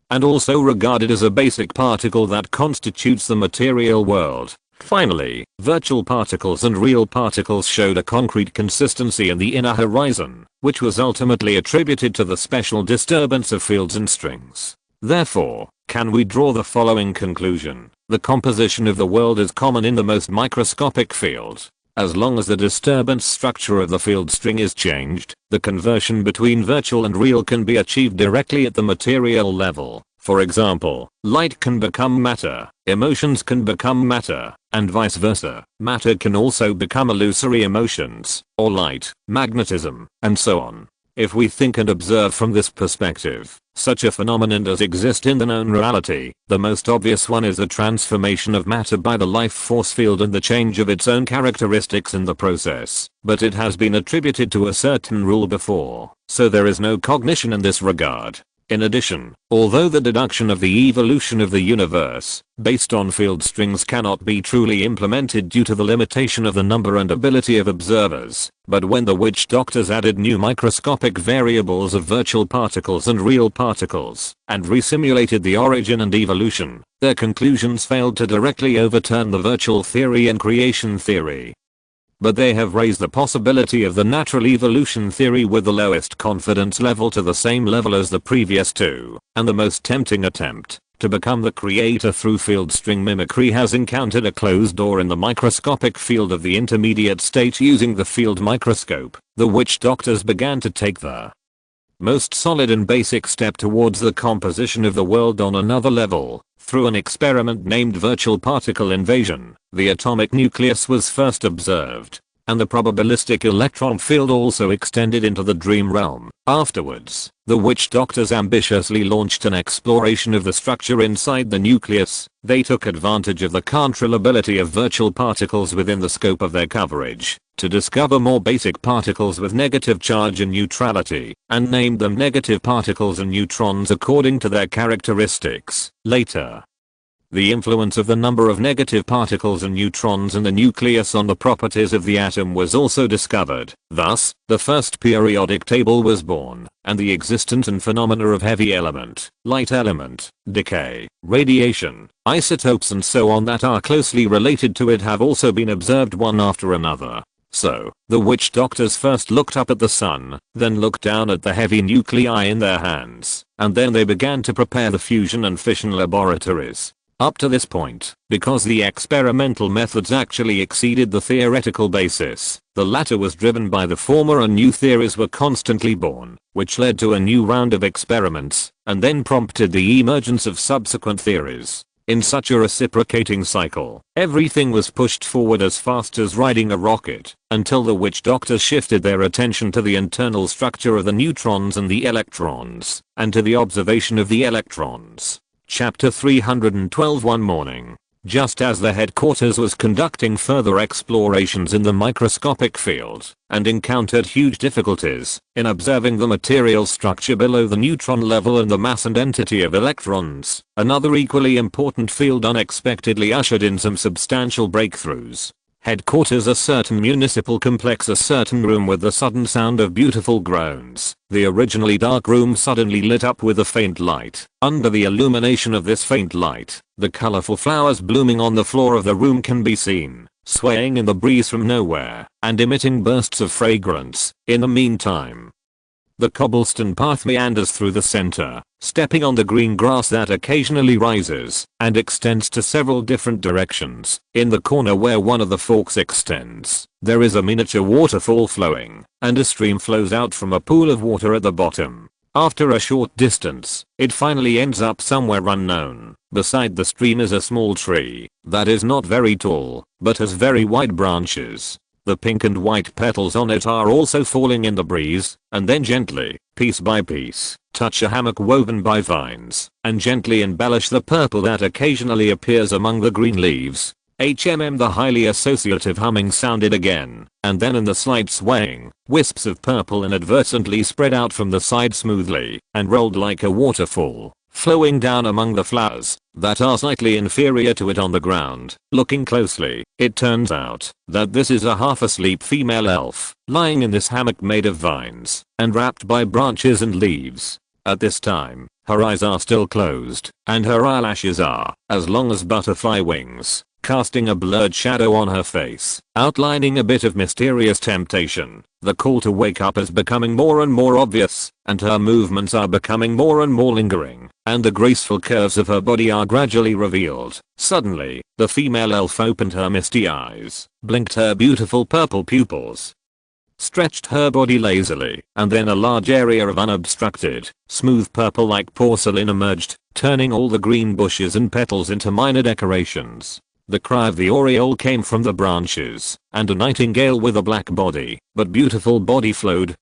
and also regarded as a basic particle that constitutes the material world. Finally, virtual particles and real particles showed a concrete consistency in the inner horizon, which was ultimately attributed to the special disturbance of fields and strings. Therefore, can we draw the following conclusion? The composition of the world is common in the most microscopic field. As long as the disturbance structure of the field string is changed, the conversion between virtual and real can be achieved directly at the material level. For example, light can become matter, emotions can become matter, and vice versa. Matter can also become illusory emotions, or light, magnetism, and so on. If we think and observe from this perspective, such a phenomenon does exist in the known reality. The most obvious one is the transformation of matter by the life force field and the change of its own characteristics in the process, but it has been attributed to a certain rule before, so there is no cognition in this regard. In addition, although the deduction of the evolution of the universe, based on field strings cannot be truly implemented due to the limitation of the number and ability of observers, but when the witch doctors added new microscopic variables of virtual particles and real particles, and resimulated the origin and evolution, their conclusions failed to directly overturn the virtual theory and creation theory. But they have raised the possibility of the natural evolution theory with the lowest confidence level to the same level as the previous two, and the most tempting attempt to become the creator through field string mimicry has encountered a closed door in the microscopic field of the intermediate state. Using the field microscope, the witch doctors began to take the most solid and basic step towards the composition of the world on another level. Through an experiment named virtual particle invasion, the atomic nucleus was first observed, and the probabilistic electron field also extended into the dream realm. Afterwards, the witch doctors ambitiously launched an exploration of the structure inside the nucleus. They took advantage of the controllability of virtual particles within the scope of their coverage to discover more basic particles with negative charge and neutrality, and named them negative particles and neutrons according to their characteristics. Later, the influence of the number of negative particles and neutrons in the nucleus on the properties of the atom was also discovered. Thus, the first periodic table was born, and the existence and phenomena of heavy element, light element, decay, radiation, isotopes and so on that are closely related to it have also been observed one after another. So, the witch doctors first looked up at the sun, then looked down at the heavy nuclei in their hands, and then they began to prepare the fusion and fission laboratories. Up to this point, because the experimental methods actually exceeded the theoretical basis, the latter was driven by the former and new theories were constantly born, which led to a new round of experiments, and then prompted the emergence of subsequent theories. In such a reciprocating cycle, everything was pushed forward as fast as riding a rocket, until the witch doctors shifted their attention to the internal structure of the neutrons and the electrons, and to the observation of the electrons. Chapter 312. One morning, just as the headquarters was conducting further explorations in the microscopic field, and encountered huge difficulties in observing the material structure below the neutron level and the mass and entity of electrons, another equally important field unexpectedly ushered in some substantial breakthroughs. Headquarters, a certain municipal complex, a certain room with the sudden sound of beautiful groans. The originally dark room suddenly lit up with a faint light. Under the illumination of this faint light, the colorful flowers blooming on the floor of the room can be seen, swaying in the breeze from nowhere, and emitting bursts of fragrance. In the meantime, The cobblestone path meanders through the center, stepping on the green grass that occasionally rises and extends to several different directions. In the corner where one of the forks extends, there is a miniature waterfall flowing, and a stream flows out from a pool of water at the bottom. After a short distance, it finally ends up somewhere unknown. Beside the stream is a small tree that is not very tall, but has very wide branches. The pink and white petals on it are also falling in the breeze, and then gently, piece by piece, touch a hammock woven by vines, and gently embellish the purple that occasionally appears among the green leaves. The highly associative humming sounded again, and then in the slight swaying, wisps of purple inadvertently spread out from the side smoothly, and rolled like a waterfall, flowing down among the flowers that are slightly inferior to it on the ground. Looking closely, it turns out that this is a half-asleep female elf, lying in this hammock made of vines, and wrapped by branches and leaves. At this time, her eyes are still closed, and her eyelashes are as long as butterfly wings, casting a blurred shadow on her face, outlining a bit of mysterious temptation. The call to wake up is becoming more and more obvious, and her movements are becoming more and more lingering, and the graceful curves of her body are gradually revealed. Suddenly, the female elf opened her misty eyes, blinked her beautiful purple pupils, stretched her body lazily, and then a large area of unobstructed, smooth purple like porcelain emerged, turning all the green bushes and petals into minor decorations. The cry of the oriole came from the branches, and a nightingale with a black body, but beautiful body flew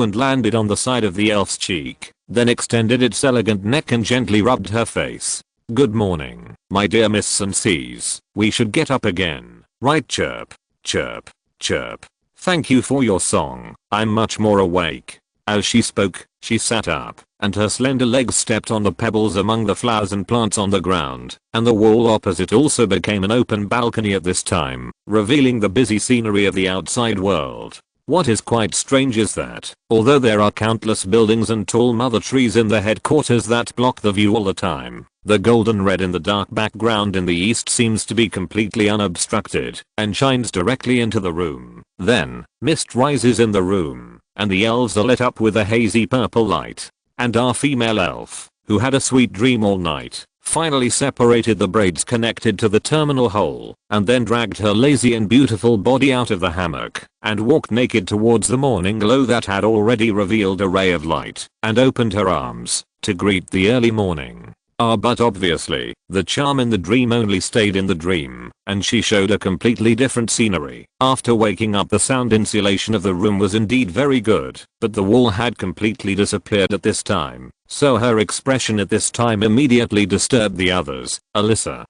and landed on the side of the elf's cheek, then extended its elegant neck and gently rubbed her face. "Good morning, my dear Miss and Cs. We should get up again, right? Chirp, chirp, chirp. Thank you for your song. I'm much more awake." As she spoke, she sat up, and her slender legs stepped on the pebbles among the flowers and plants on the ground, and the wall opposite also became an open balcony at this time, revealing the busy scenery of the outside world. What is quite strange is that, although there are countless buildings and tall mother trees in the headquarters that block the view all the time, the golden red in the dark background in the east seems to be completely unobstructed and shines directly into the room. Then, mist rises in the room, and the elves are lit up with a hazy purple light. And our female elf, who had a sweet dream all night, finally separated the braids connected to the terminal hole, and then dragged her lazy and beautiful body out of the hammock, and walked naked towards the morning glow that had already revealed a ray of light, and opened her arms to greet the early morning. But obviously, the charm in the dream only stayed in the dream, and she showed a completely different scenery. After waking up, the sound insulation of the room was indeed very good, but the wall had completely disappeared at this time, so her expression at this time immediately disturbed the others. "Alyssa,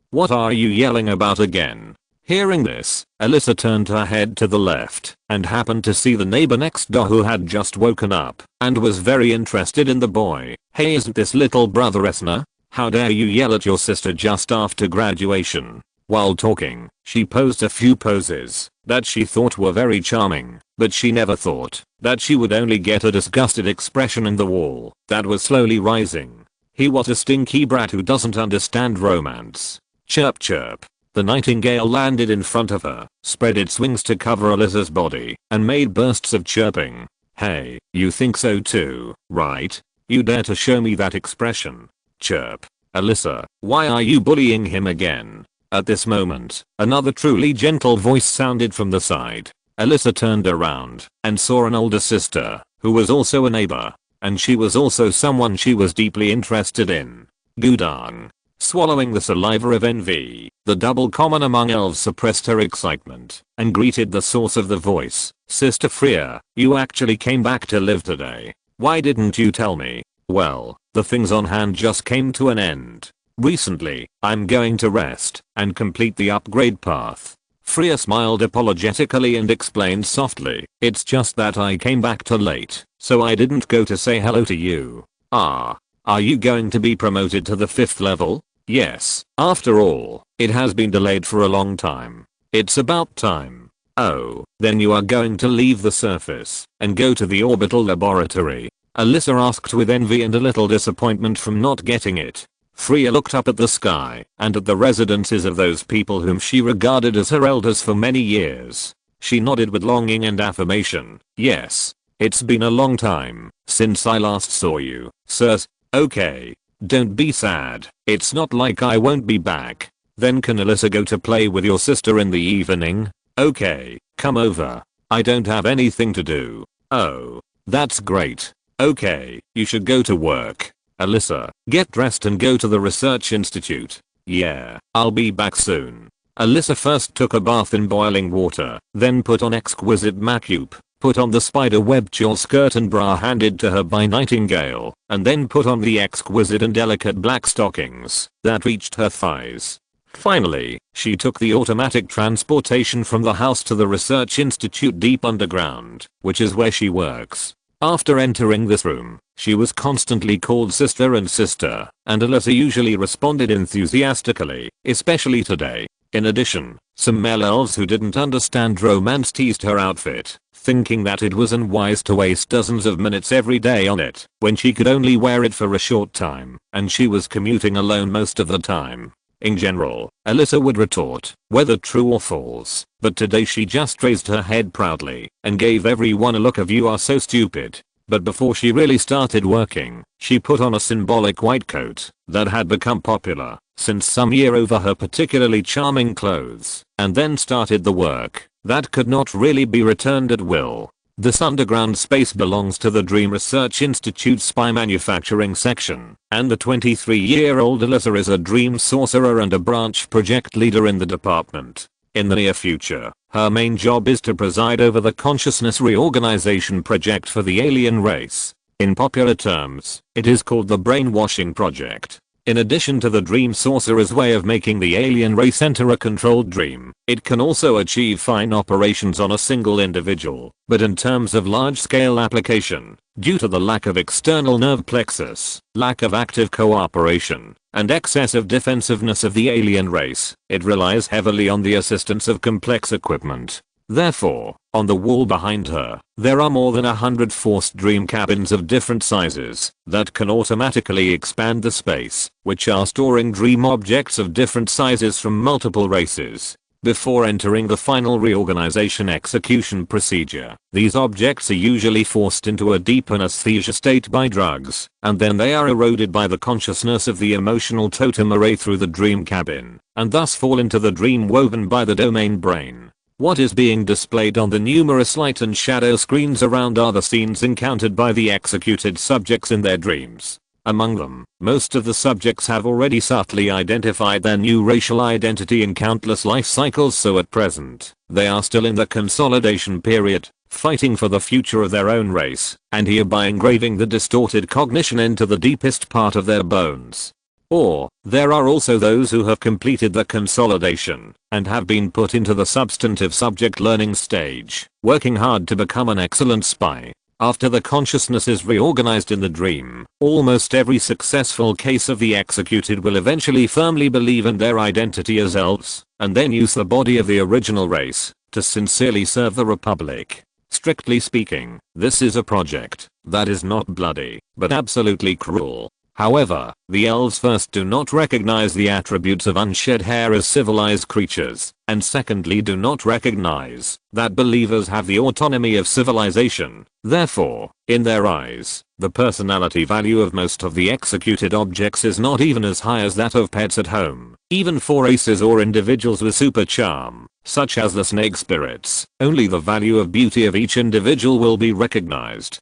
what are you yelling about again?" Hearing this, Alyssa turned her head to the left and happened to see the neighbor next door who had just woken up and was very interested in the boy. "Hey, isn't this little brother Esna? How dare you yell at your sister just after graduation?" While talking, she posed a few poses that she thought were very charming, but she never thought that she would only get a disgusted expression in the wall that was slowly rising. "He was a stinky brat who doesn't understand romance." Chirp chirp. The nightingale landed in front of her, spread its wings to cover Alyssa's body, and made bursts of chirping. "Hey, you think so too, right? You dare to show me that expression?" Chirp. "Alyssa, why are you bullying him again?" At this moment, another truly gentle voice sounded from the side. Alyssa turned around and saw an older sister, who was also a neighbor, and she was also someone she was deeply interested in. Gudang. Swallowing the saliva of envy, the double common among elves suppressed her excitement and greeted the source of the voice. "Sister Freya, you actually came back to live today. Why didn't you tell me?" "Well, the things on hand just came to an end. Recently, I'm going to rest and complete the upgrade path." Freya smiled apologetically and explained softly, "It's just that I came back too late, so I didn't go to say hello to you." "Ah, are you going to be promoted to the 5th level?" "Yes, after all, it has been delayed for a long time. It's about time." "Oh, then you are going to leave the surface and go to the orbital laboratory?" Alyssa asked with envy and a little disappointment from not getting it. Freya looked up at the sky and at the residences of those people whom she regarded as her elders for many years. She nodded with longing and affirmation. "Yes, It's been a long time since I last saw you, sirs. Okay. Don't be sad. It's not like I won't be back. Then can Alyssa go to play with your sister in the evening? Okay, come over. I don't have anything to do. Oh, that's great. Okay, you should go to work. Alyssa, get dressed and go to the research institute. Yeah, I'll be back soon. Alyssa first took a bath in boiling water, then put on exquisite makeup, put on the spiderweb tulle skirt and bra handed to her by Nightingale, and then put on the exquisite and delicate black stockings that reached her thighs. Finally, she took the automatic transportation from the house to the research institute deep underground, which is where she works. After entering this room, she was constantly called sister, and Alyssa usually responded enthusiastically, especially today. In addition, some male elves who didn't understand romance teased her outfit, thinking that it was unwise to waste dozens of minutes every day on it, when she could only wear it for a short time, and she was commuting alone most of the time. In general, Alyssa would retort, whether true or false, but today she just raised her head proudly and gave everyone a look of "you are so stupid." But before she really started working, she put on a symbolic white coat that had become popular since some year over her particularly charming clothes, and then started the work that could not really be returned at will. This underground space belongs to the Dream Research Institute's spy manufacturing section, and the 23-year-old Alyssa is a dream sorcerer and a branch project leader in the department. In the near future, her main job is to preside over the consciousness reorganization project for the alien race. In popular terms, it is called the Brainwashing Project. In addition to the dream sorcerer's way of making the alien race enter a controlled dream, it can also achieve fine operations on a single individual, but in terms of large-scale application, due to the lack of external nerve plexus, lack of active cooperation, and excessive defensiveness of the alien race, it relies heavily on the assistance of complex equipment. Therefore, on the wall behind her, there are more than 100 forced dream cabins of different sizes that can automatically expand the space, which are storing dream objects of different sizes from multiple races. Before entering the final reorganization execution procedure, these objects are usually forced into a deep anesthesia state by drugs, and then they are eroded by the consciousness of the emotional totem array through the dream cabin, and thus fall into the dream woven by the domain brain. What is being displayed on the numerous light and shadow screens around are the scenes encountered by the executed subjects in their dreams. Among them, most of the subjects have already subtly identified their new racial identity in countless life cycles, so at present, they are still in the consolidation period, fighting for the future of their own race, and hereby engraving the distorted cognition into the deepest part of their bones. Or, there are also those who have completed the consolidation and have been put into the substantive subject learning stage, working hard to become an excellent spy. After the consciousness is reorganized in the dream, almost every successful case of the executed will eventually firmly believe in their identity as elves, and then use the body of the original race to sincerely serve the Republic. Strictly speaking, this is a project that is not bloody, but absolutely cruel. However, the elves first do not recognize the attributes of unshed hair as civilized creatures, and secondly do not recognize that believers have the autonomy of civilization. Therefore, in their eyes, the personality value of most of the executed objects is not even as high as that of pets at home. Even for races or individuals with super charm, such as the snake spirits, only the value of beauty of each individual will be recognized.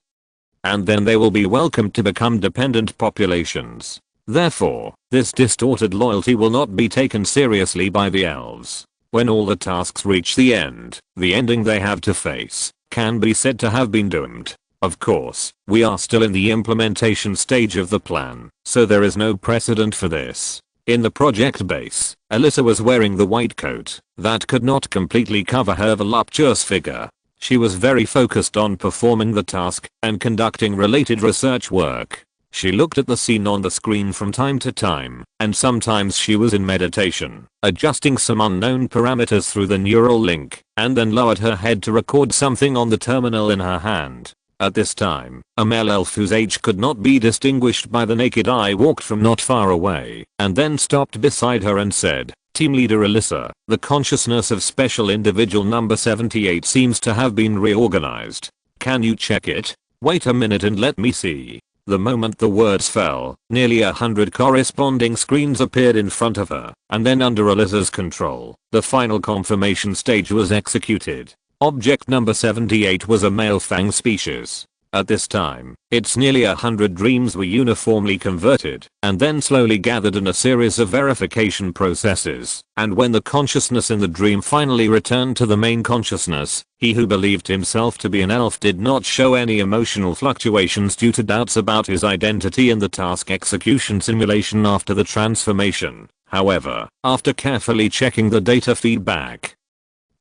And then they will be welcomed to become dependent populations. Therefore, this distorted loyalty will not be taken seriously by the elves. When all the tasks reach the ending they have to face can be said to have been doomed. Of course, we are still in the implementation stage of the plan, so there is no precedent for this. In the project base, Alyssa was wearing the white coat that could not completely cover her voluptuous figure. She was very focused on performing the task and conducting related research work. She looked at the scene on the screen from time to time, and sometimes she was in meditation, adjusting some unknown parameters through the neural link, and then lowered her head to record something on the terminal in her hand. At this time, a male elf whose age could not be distinguished by the naked eye walked from not far away, and then stopped beside her and said, "Team Leader Alyssa, the consciousness of Special Individual number 78 seems to have been reorganized. Can you check it? Wait a minute and let me see. The moment the words fell, nearly 100 corresponding screens appeared in front of her, and then under Alyssa's control, the final confirmation stage was executed. Object number 78 was a male fang species. At this time, its nearly 100 dreams were uniformly converted, and then slowly gathered in a series of verification processes, and when the consciousness in the dream finally returned to the main consciousness, he who believed himself to be an elf did not show any emotional fluctuations due to doubts about his identity in the task execution simulation after the transformation. However, after carefully checking the data feedback,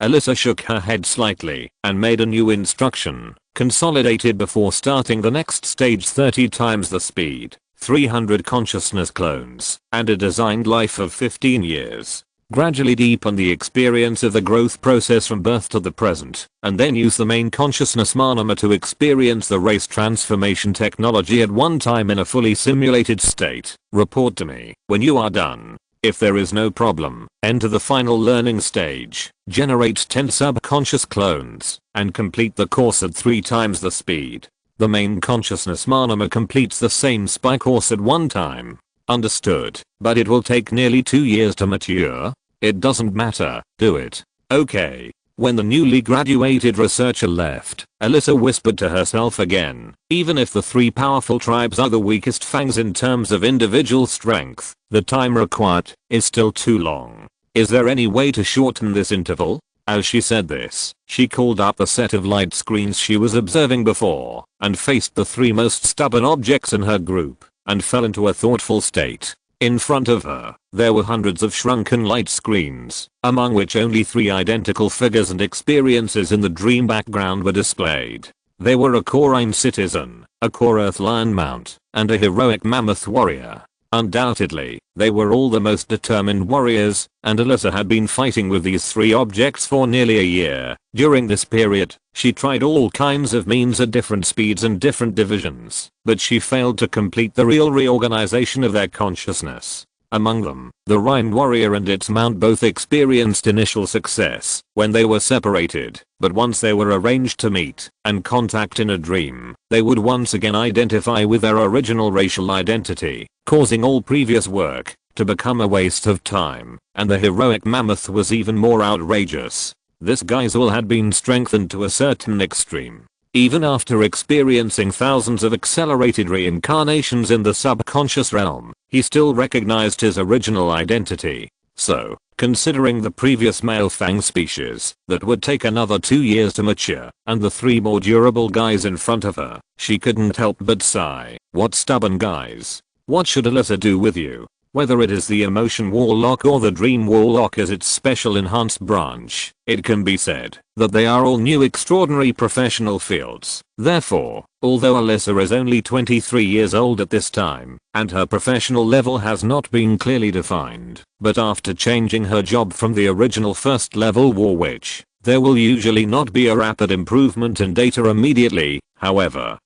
Alyssa shook her head slightly and made a new instruction, consolidated before starting the next stage 30 times the speed, 300 consciousness clones, and a designed life of 15 years. Gradually deepen the experience of the growth process from birth to the present, and then use the main consciousness manama to experience the race transformation technology at one time in a fully simulated state. Report to me when you are done. If there is no problem, enter the final learning stage, generate 10 subconscious clones, and complete the course at 3 times the speed. The main consciousness manama completes the same spy course at one time. Understood, but it will take nearly 2 years to mature? It doesn't matter, do it. Okay. When the newly graduated researcher left, Alyssa whispered to herself again, even if the 3 powerful tribes are the weakest fangs in terms of individual strength, the time required is still too long. Is there any way to shorten this interval? As she said this, she called up the set of light screens she was observing before, and faced the 3 most stubborn objects in her group, and fell into a thoughtful state. In front of her, there were hundreds of shrunken light screens, among which only 3 identical figures and experiences in the dream background were displayed. They were a Corine citizen, a Korath lion mount, and a heroic mammoth warrior. Undoubtedly, they were all the most determined warriors, and Alyssa had been fighting with these 3 objects for nearly a year. During this period, she tried all kinds of means at different speeds and different divisions, but she failed to complete the real reorganization of their consciousness. Among them, the Rhine warrior and its mount both experienced initial success when they were separated, but once they were arranged to meet and contact in a dream, they would once again identify with their original racial identity, causing all previous work to become a waste of time, and the heroic mammoth was even more outrageous. This Geisel had been strengthened to a certain extreme. Even after experiencing thousands of accelerated reincarnations in the subconscious realm, he still recognized his original identity. So, considering the previous male fang species that would take another 2 years to mature, and the 3 more durable guys in front of her, she couldn't help but sigh. What stubborn guys. What should Alyssa do with you? Whether it is the emotion warlock or the dream warlock as its special enhanced branch, it can be said that they are all new extraordinary professional fields. Therefore, although Alyssa is only 23 years old at this time, and her professional level has not been clearly defined, but after changing her job from the original first level war witch, there will usually not be a rapid improvement in data immediately, however.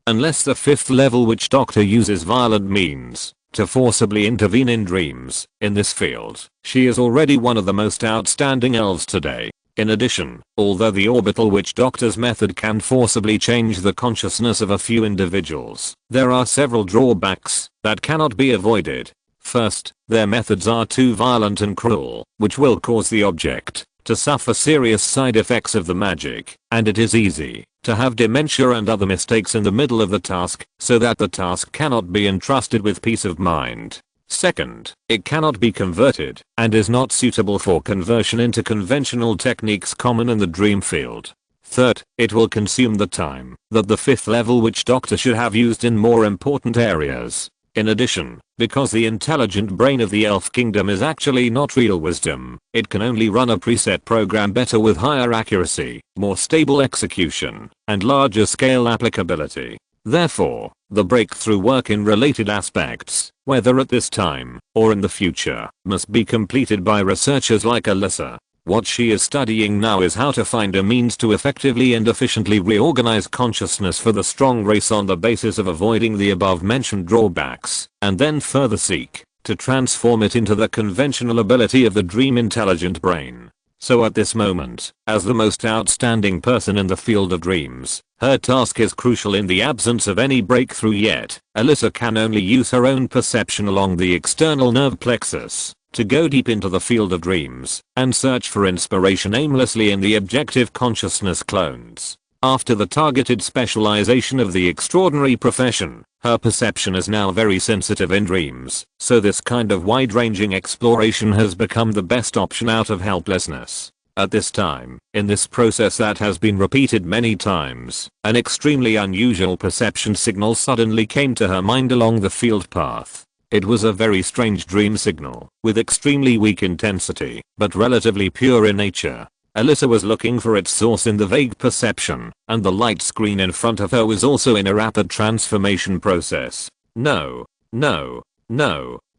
Unless the 5th level witch doctor uses violent means to forcibly intervene in dreams. In this field, she is already one of the most outstanding elves today. In addition, although the orbital witch doctor's method can forcibly change the consciousness of a few individuals, there are several drawbacks that cannot be avoided. First, their methods are too violent and cruel, which will cause the object to suffer serious side effects of the magic, and it is easy to have dementia and other mistakes in the middle of the task, so that the task cannot be entrusted with peace of mind. Second, it cannot be converted, and is not suitable for conversion into conventional techniques common in the dream field. Third, it will consume the time that the 5th level witch doctor should have used in more important areas. In addition, because the intelligent brain of the elf kingdom is actually not real wisdom, it can only run a preset program better with higher accuracy, more stable execution, and larger scale applicability. Therefore, the breakthrough work in related aspects, whether at this time or in the future, must be completed by researchers like Alyssa. What she is studying now is how to find a means to effectively and efficiently reorganize consciousness for the strong race on the basis of avoiding the above mentioned drawbacks, and then further seek to transform it into the conventional ability of the dream intelligent brain. So at this moment, as the most outstanding person in the field of dreams, her task is crucial. In the absence of any breakthrough yet, Alyssa can only use her own perception along the external nerve plexus to go deep into the field of dreams and search for inspiration aimlessly in the objective consciousness clones. After the targeted specialization of the extraordinary profession, her perception is now very sensitive in dreams, so this kind of wide-ranging exploration has become the best option out of helplessness. At this time, in this process that has been repeated many times, an extremely unusual perception signal suddenly came to her mind along the field path. It was a very strange dream signal, with extremely weak intensity, but relatively pure in nature. Alyssa was looking for its source in the vague perception, and the light screen in front of her was also in a rapid transformation process. No.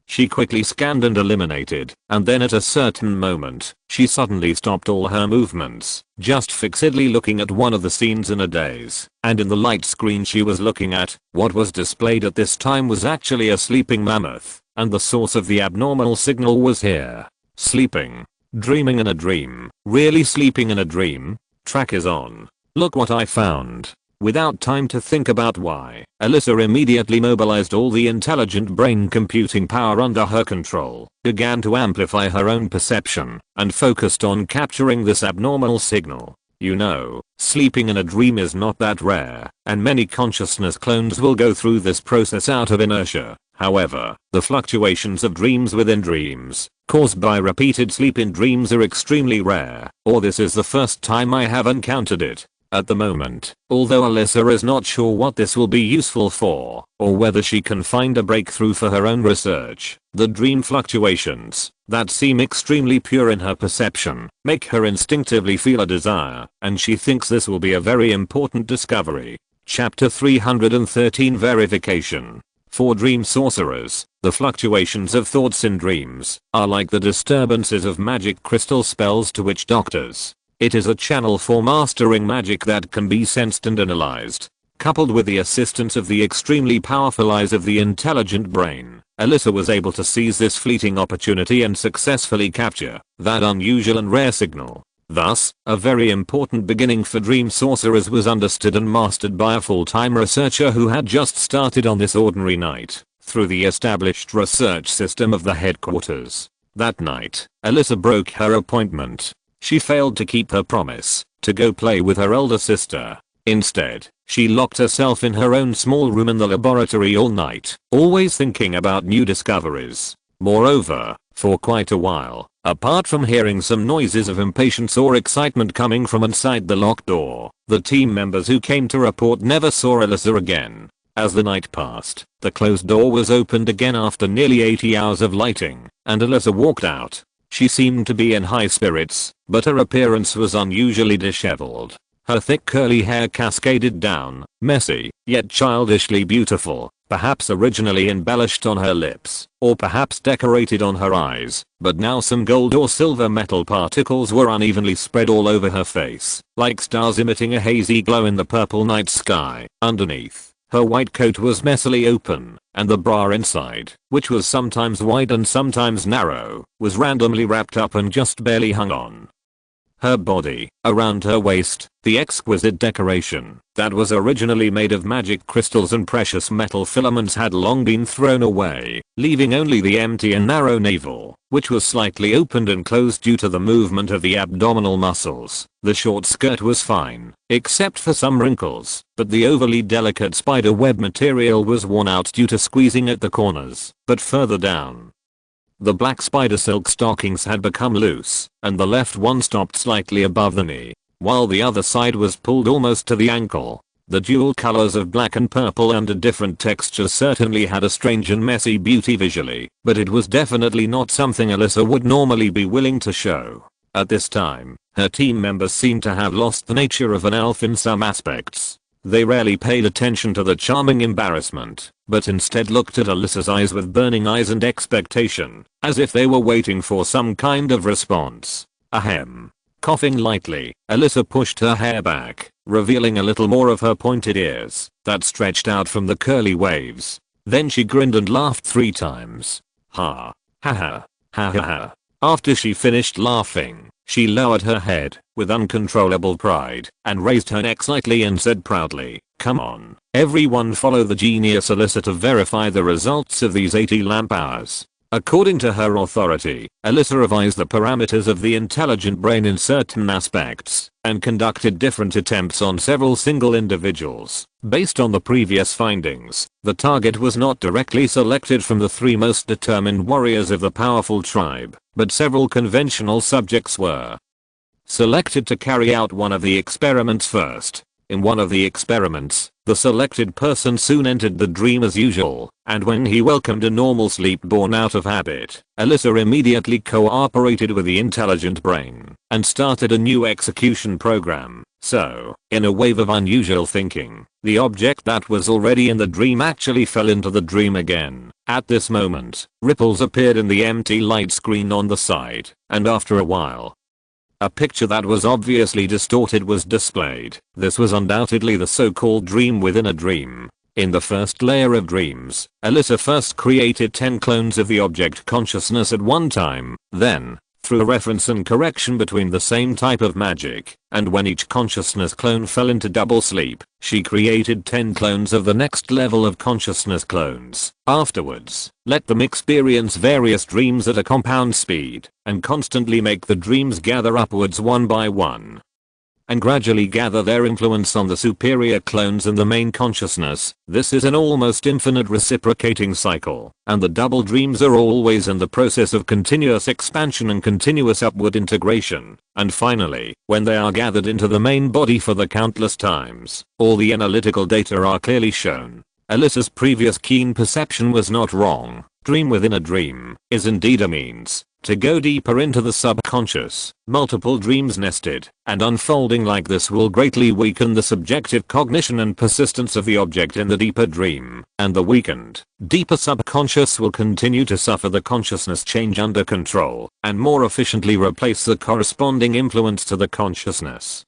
She quickly scanned and eliminated, and then at a certain moment, she suddenly stopped all her movements, just fixedly looking at one of the scenes in a daze. And in the light screen she was looking at, what was displayed at this time was actually a sleeping mammoth, and the source of the abnormal signal was here. Sleeping. Dreaming in a dream. Really sleeping in a dream? Track is on. Look what I found. Without time to think about why, Alyssa immediately mobilized all the intelligent brain computing power under her control, began to amplify her own perception, and focused on capturing this abnormal signal. You know, sleeping in a dream is not that rare, and many consciousness clones will go through this process out of inertia. However, the fluctuations of dreams within dreams, caused by repeated sleep in dreams, are extremely rare, or this is the first time I have encountered it. At the moment, although Alyssa is not sure what this will be useful for, or whether she can find a breakthrough for her own research, the dream fluctuations, that seem extremely pure in her perception, make her instinctively feel a desire, and she thinks this will be a very important discovery. Chapter 313 Verification. For dream sorcerers, the fluctuations of thoughts in dreams are like the disturbances of magic crystal spells to witch doctors. It is a channel for mastering magic that can be sensed and analyzed. Coupled with the assistance of the extremely powerful eyes of the intelligent brain, Alyssa was able to seize this fleeting opportunity and successfully capture that unusual and rare signal. Thus, a very important beginning for dream sorcerers was understood and mastered by a full-time researcher who had just started on this ordinary night, through the established research system of the headquarters. That night, Alyssa broke her appointment. She failed to keep her promise to go play with her elder sister. Instead, she locked herself in her own small room in the laboratory all night, always thinking about new discoveries. Moreover, for quite a while, apart from hearing some noises of impatience or excitement coming from inside the locked door, the team members who came to report never saw Alyssa again. As the night passed, the closed door was opened again after nearly 80 hours of lighting, and Alyssa walked out. She seemed to be in high spirits, but her appearance was unusually disheveled. Her thick curly hair cascaded down, messy, yet childishly beautiful, perhaps originally embellished on her lips, or perhaps decorated on her eyes, but now some gold or silver metal particles were unevenly spread all over her face, like stars emitting a hazy glow in the purple night sky. Underneath, her white coat was messily open, and the bra inside, which was sometimes wide and sometimes narrow, was randomly wrapped up and just barely hung on. Her body, around her waist, the exquisite decoration that was originally made of magic crystals and precious metal filaments had long been thrown away, leaving only the empty and narrow navel, which was slightly opened and closed due to the movement of the abdominal muscles. The short skirt was fine, except for some wrinkles, but the overly delicate spider web material was worn out due to squeezing at the corners. But further down, the black spider silk stockings had become loose, and the left one stopped slightly above the knee, while the other side was pulled almost to the ankle. The dual colors of black and purple under different textures certainly had a strange and messy beauty visually, but it was definitely not something Alyssa would normally be willing to show. At this time, her team members seemed to have lost the nature of an elf in some aspects. They rarely paid attention to the charming embarrassment, but instead looked at Alyssa's eyes with burning eyes and expectation, as if they were waiting for some kind of response. Ahem. Coughing lightly, Alyssa pushed her hair back, revealing a little more of her pointed ears that stretched out from the curly waves. Then she grinned and laughed 3 times. Ha. Ha ha. Ha ha ha. After she finished laughing, she lowered her head with uncontrollable pride and raised her neck slightly and said proudly, "Come on, everyone follow the genius Alyssa to verify the results of these 80 lamp hours." According to her authority, Alyssa revised the parameters of the intelligent brain in certain aspects and conducted different attempts on several single individuals. Based on the previous findings, the target was not directly selected from the 3 most determined warriors of the powerful tribe, but several conventional subjects were selected to carry out one of the experiments first. In one of the experiments, the selected person soon entered the dream as usual, and when he welcomed a normal sleep born out of habit, Alyssa immediately cooperated with the intelligent brain and started a new execution program. So, in a wave of unusual thinking, the object that was already in the dream actually fell into the dream again. At this moment, ripples appeared in the empty light screen on the side, and after a while, a picture that was obviously distorted was displayed. This was undoubtedly the so-called dream within a dream. In the first layer of dreams, Alyssa first created 10 clones of the object consciousness at one time, then, through a reference and correction between the same type of magic, and when each consciousness clone fell into double sleep, she created 10 clones of the next level of consciousness clones. Afterwards, let them experience various dreams at a compound speed, and constantly make the dreams gather upwards one by one, and gradually gather their influence on the superior clones in the main consciousness. This is an almost infinite reciprocating cycle, and the double dreams are always in the process of continuous expansion and continuous upward integration, and finally, when they are gathered into the main body for the countless times, all the analytical data are clearly shown. Alyssa's previous keen perception was not wrong. Dream within a dream is indeed a means to go deeper into the subconscious. Multiple dreams nested and unfolding like this will greatly weaken the subjective cognition and persistence of the object in the deeper dream, and the weakened, deeper subconscious will continue to suffer the consciousness change under control and more efficiently replace the corresponding influence to the consciousness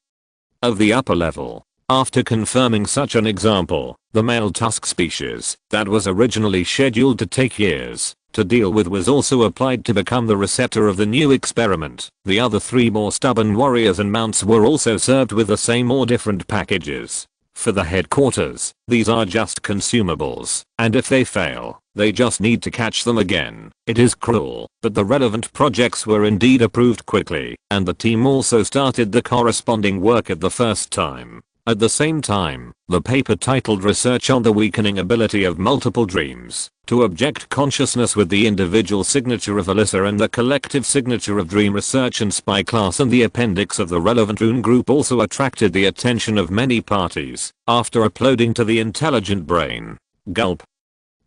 of the upper level. After confirming such an example, the male Tusk species that was originally scheduled to take years to deal with was also applied to become the receptor of the new experiment. The other 3 more stubborn warriors and mounts were also served with the same or different packages. For the headquarters, these are just consumables, and if they fail, they just need to catch them again. It is cruel, but the relevant projects were indeed approved quickly, and the team also started the corresponding work at the first time. At the same time, the paper titled Research on the Weakening Ability of Multiple Dreams to Object Consciousness with the individual signature of Alyssa and the collective signature of Dream Research and Spy Class and the appendix of the relevant rune group also attracted the attention of many parties. After uploading to the intelligent brain, gulp,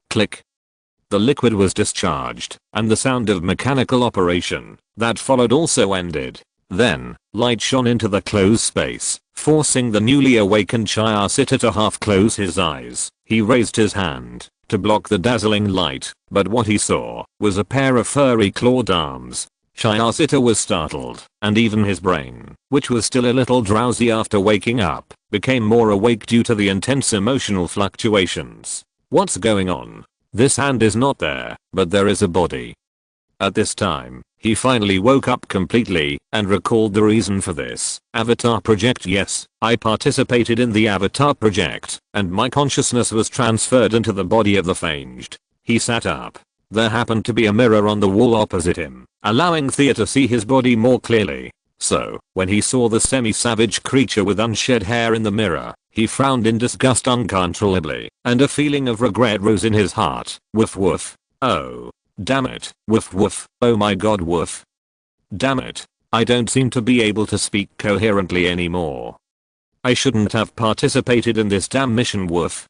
click, the liquid was discharged, and the sound of mechanical operation that followed also ended. Then, light shone into the closed space, forcing the newly awakened Shayasita to half close his eyes. He raised his hand to block the dazzling light, but what he saw was a pair of furry clawed arms. Shayasita was startled, and even his brain, which was still a little drowsy after waking up, became more awake due to the intense emotional fluctuations. What's going on? This hand is not there, but there is a body. At this time, he finally woke up completely and recalled the reason for this. Avatar project. Yes, I participated in the Avatar project, and my consciousness was transferred into the body of the Fanged. He sat up. There happened to be a mirror on the wall opposite him, allowing Thea to see his body more clearly. So, when he saw the semi-savage creature with unshed hair in the mirror, he frowned in disgust uncontrollably, and a feeling of regret rose in his heart. Woof woof. Oh. Damn it. Woof woof. Oh my god. Woof. Damn it. I don't seem to be able to speak coherently anymore. I shouldn't have participated in this damn mission. Woof.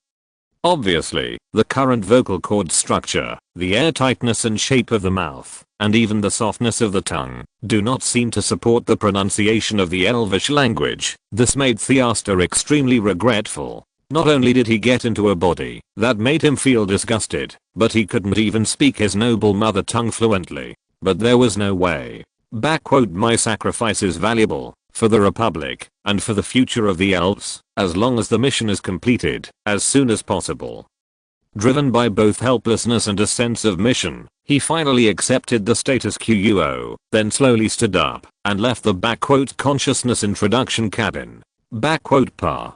Obviously, the current vocal cord structure, the airtightness and shape of the mouth, and even the softness of the tongue, do not seem to support the pronunciation of the Elvish language. This made Theaster extremely regretful. Not only did he get into a body that made him feel disgusted, but he couldn't even speak his noble mother tongue fluently. But there was no way. My sacrifice is valuable for the Republic and for the future of the Elves, as long as the mission is completed as soon as possible. Driven by both helplessness and a sense of mission, he finally accepted the status quo, then slowly stood up and left the consciousness introduction cabin. Pa.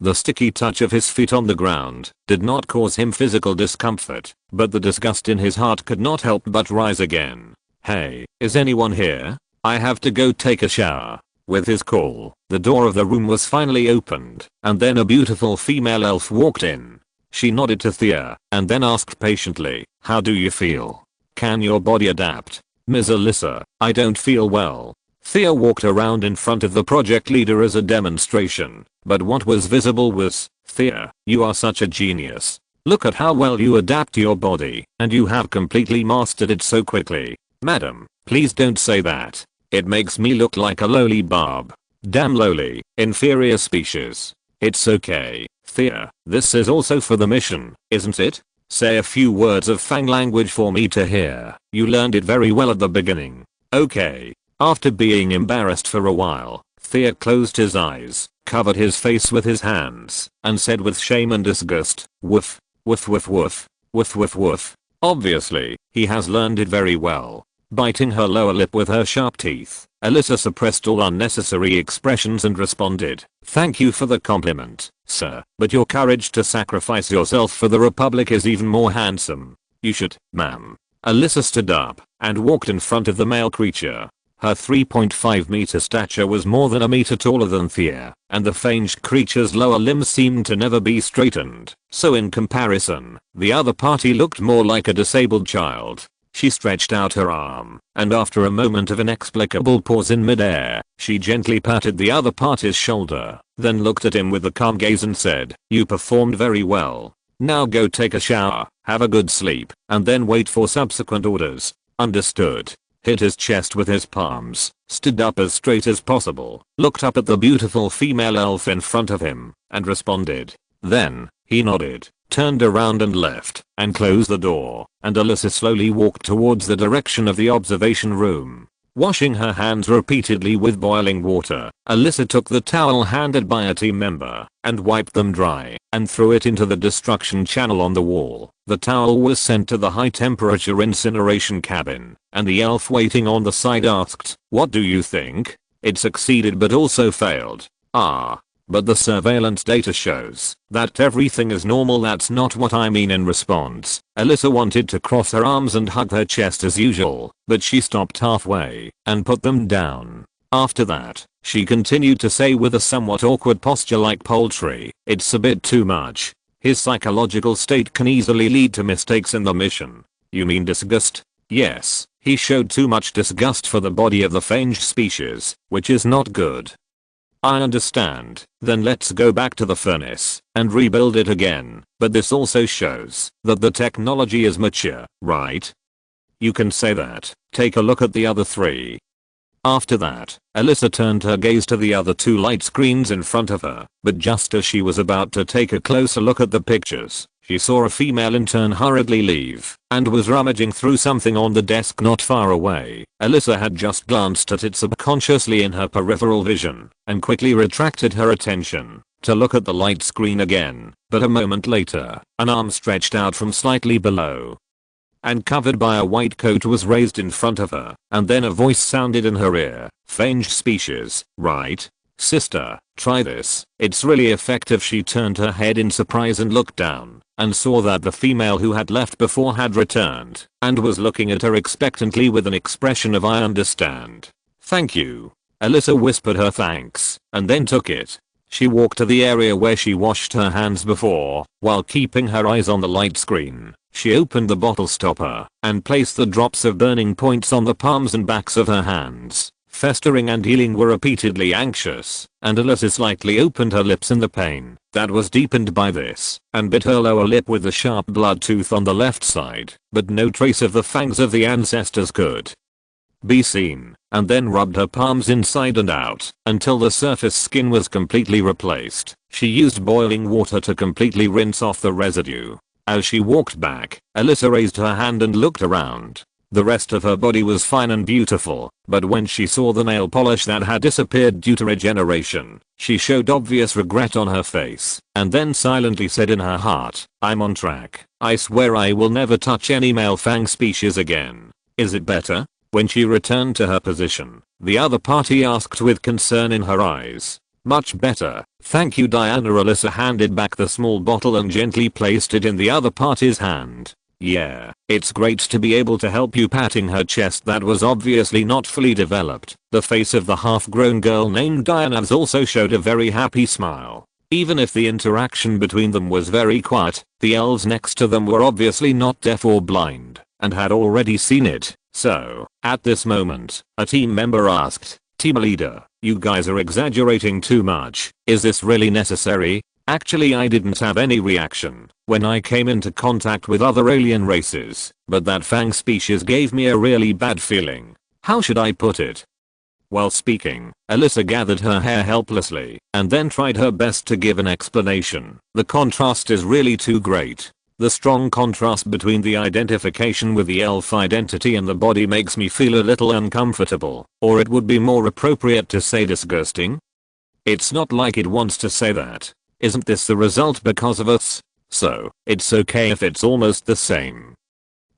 The sticky touch of his feet on the ground did not cause him physical discomfort, but the disgust in his heart could not help but rise again. Hey, is anyone here? I have to go take a shower. With his call, the door of the room was finally opened, and then a beautiful female elf walked in. She nodded to Thea, and then asked patiently, how do you feel? Can your body adapt? Ms. Alyssa, I don't feel well. Thea walked around in front of the project leader as a demonstration, but what was visible was, Thea, you are such a genius. Look at how well you adapt your body, and you have completely mastered it so quickly. Madam, please don't say that. It makes me look like a lowly barb. Damn lowly, inferior species. It's okay, Thea, this is also for the mission, isn't it? Say a few words of Fang language for me to hear. You learned it very well at the beginning. Okay. After being embarrassed for a while, Thea closed his eyes, covered his face with his hands, and said with shame and disgust, woof, woof woof woof, woof woof woof. Obviously, he has learned it very well. Biting her lower lip with her sharp teeth, Alyssa suppressed all unnecessary expressions and responded, thank you for the compliment, sir, but your courage to sacrifice yourself for the Republic is even more handsome. You should, ma'am. Alyssa stood up and walked in front of the male creature. Her 3.5 meter stature was more than a meter taller than Thea, and the fanged creature's lower limbs seemed to never be straightened, so in comparison, the other party looked more like a disabled child. She stretched out her arm, and after a moment of inexplicable pause in midair, she gently patted the other party's shoulder, then looked at him with a calm gaze and said, you performed very well. Now go take a shower, have a good sleep, and then wait for subsequent orders. Understood. Hit his chest with his palms, stood up as straight as possible, looked up at the beautiful female elf in front of him, and responded. Then, he nodded, turned around and left, and closed the door, and Alyssa slowly walked towards the direction of the observation room. Washing her hands repeatedly with boiling water, Alyssa took the towel handed by a team member, and wiped them dry, and threw it into the destruction channel on the wall. The towel was sent to the high temperature incineration cabin, and the elf waiting on the side asked, what do you think? It succeeded but also failed. But the surveillance data shows that everything is normal. That's not what I mean. In response, Alyssa wanted to cross her arms and hug her chest as usual, but she stopped halfway and put them down. After that, she continued to say with a somewhat awkward posture like poultry, it's a bit too much. His psychological state can easily lead to mistakes in the mission. You mean disgust? Yes, he showed too much disgust for the body of the fanged species, which is not good. I understand. Then let's go back to the furnace and rebuild it again, but this also shows that the technology is mature, right? You can say that. Take a look at the other three. After that, Alyssa turned her gaze to the other two light screens in front of her, but just as she was about to take a closer look at the pictures, she saw a female intern hurriedly leave and was rummaging through something on the desk not far away. Alyssa had just glanced at it subconsciously in her peripheral vision and quickly retracted her attention to look at the light screen again, but a moment later, an arm stretched out from slightly below and covered by a white coat was raised in front of her, and then a voice sounded in her ear. Fanged species, right? Sister, try this. It's really effective. She turned her head in surprise and looked down, and saw that the female who had left before had returned, and was looking at her expectantly with an expression of I understand. Thank you. Alyssa whispered her thanks, and then took it. She walked to the area where she washed her hands before, while keeping her eyes on the light screen. She opened the bottle stopper and placed the drops of burning points on the palms and backs of her hands. Festering and healing were repeatedly anxious, and Alyssa slightly opened her lips in the pain that was deepened by this, and bit her lower lip with the sharp blood tooth on the left side, but no trace of the fangs of the ancestors could be seen, and then rubbed her palms inside and out until the surface skin was completely replaced. She used boiling water to completely rinse off the residue. As she walked back, Alyssa raised her hand and looked around. The rest of her body was fine and beautiful, but when she saw the nail polish that had disappeared due to regeneration, she showed obvious regret on her face, and then silently said in her heart, "I'm on track. I swear I will never touch any male fang species again. Is it better?" When she returned to her position, the other party asked with concern in her eyes. "Much better, thank you, Diana." Alyssa handed back the small bottle and gently placed it in the other party's hand. "Yeah, it's great to be able to help you." Patting her chest that was obviously not fully developed, the face of the half-grown girl named Diana also showed a very happy smile. Even if the interaction between them was very quiet, the elves next to them were obviously not deaf or blind, and had already seen it. So, at this moment, a team member asked, "Team leader, you guys are exaggerating too much. Is this really necessary?" Actually, I didn't have any reaction when I came into contact with other alien races, but that fang species gave me a really bad feeling. How should I put it? While speaking, Alyssa gathered her hair helplessly and then tried her best to give an explanation. "The contrast is really too great. The strong contrast between the identification with the elf identity and the body makes me feel a little uncomfortable, or it would be more appropriate to say disgusting. It's not like it wants to say that. Isn't this the result because of us? So, it's okay if it's almost the same."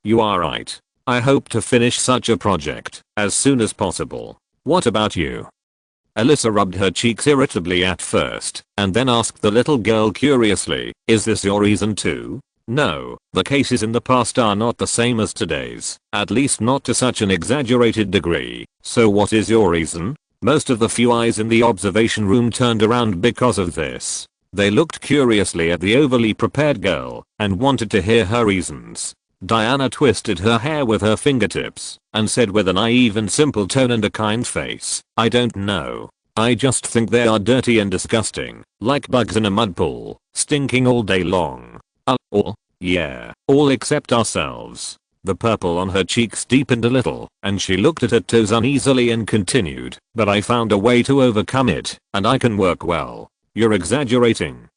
"You are right. I hope to finish such a project as soon as possible. What about you?" Alyssa rubbed her cheeks irritably at first, and then asked the little girl curiously, "Is this your reason too?" "No, the cases in the past are not the same as today's, at least not to such an exaggerated degree. So what is your reason?" Most of the few eyes in the observation room turned around because of this. They looked curiously at the overly prepared girl and wanted to hear her reasons. Diana twisted her hair with her fingertips and said with a naive and simple tone and a kind face, "I don't know. I just think they are dirty and disgusting, like bugs in a mud pool, stinking all day long. All? Yeah, all except ourselves." The purple on her cheeks deepened a little, and she looked at her toes uneasily and continued, "But I found a way to overcome it, and I can work well." "You're exaggerating.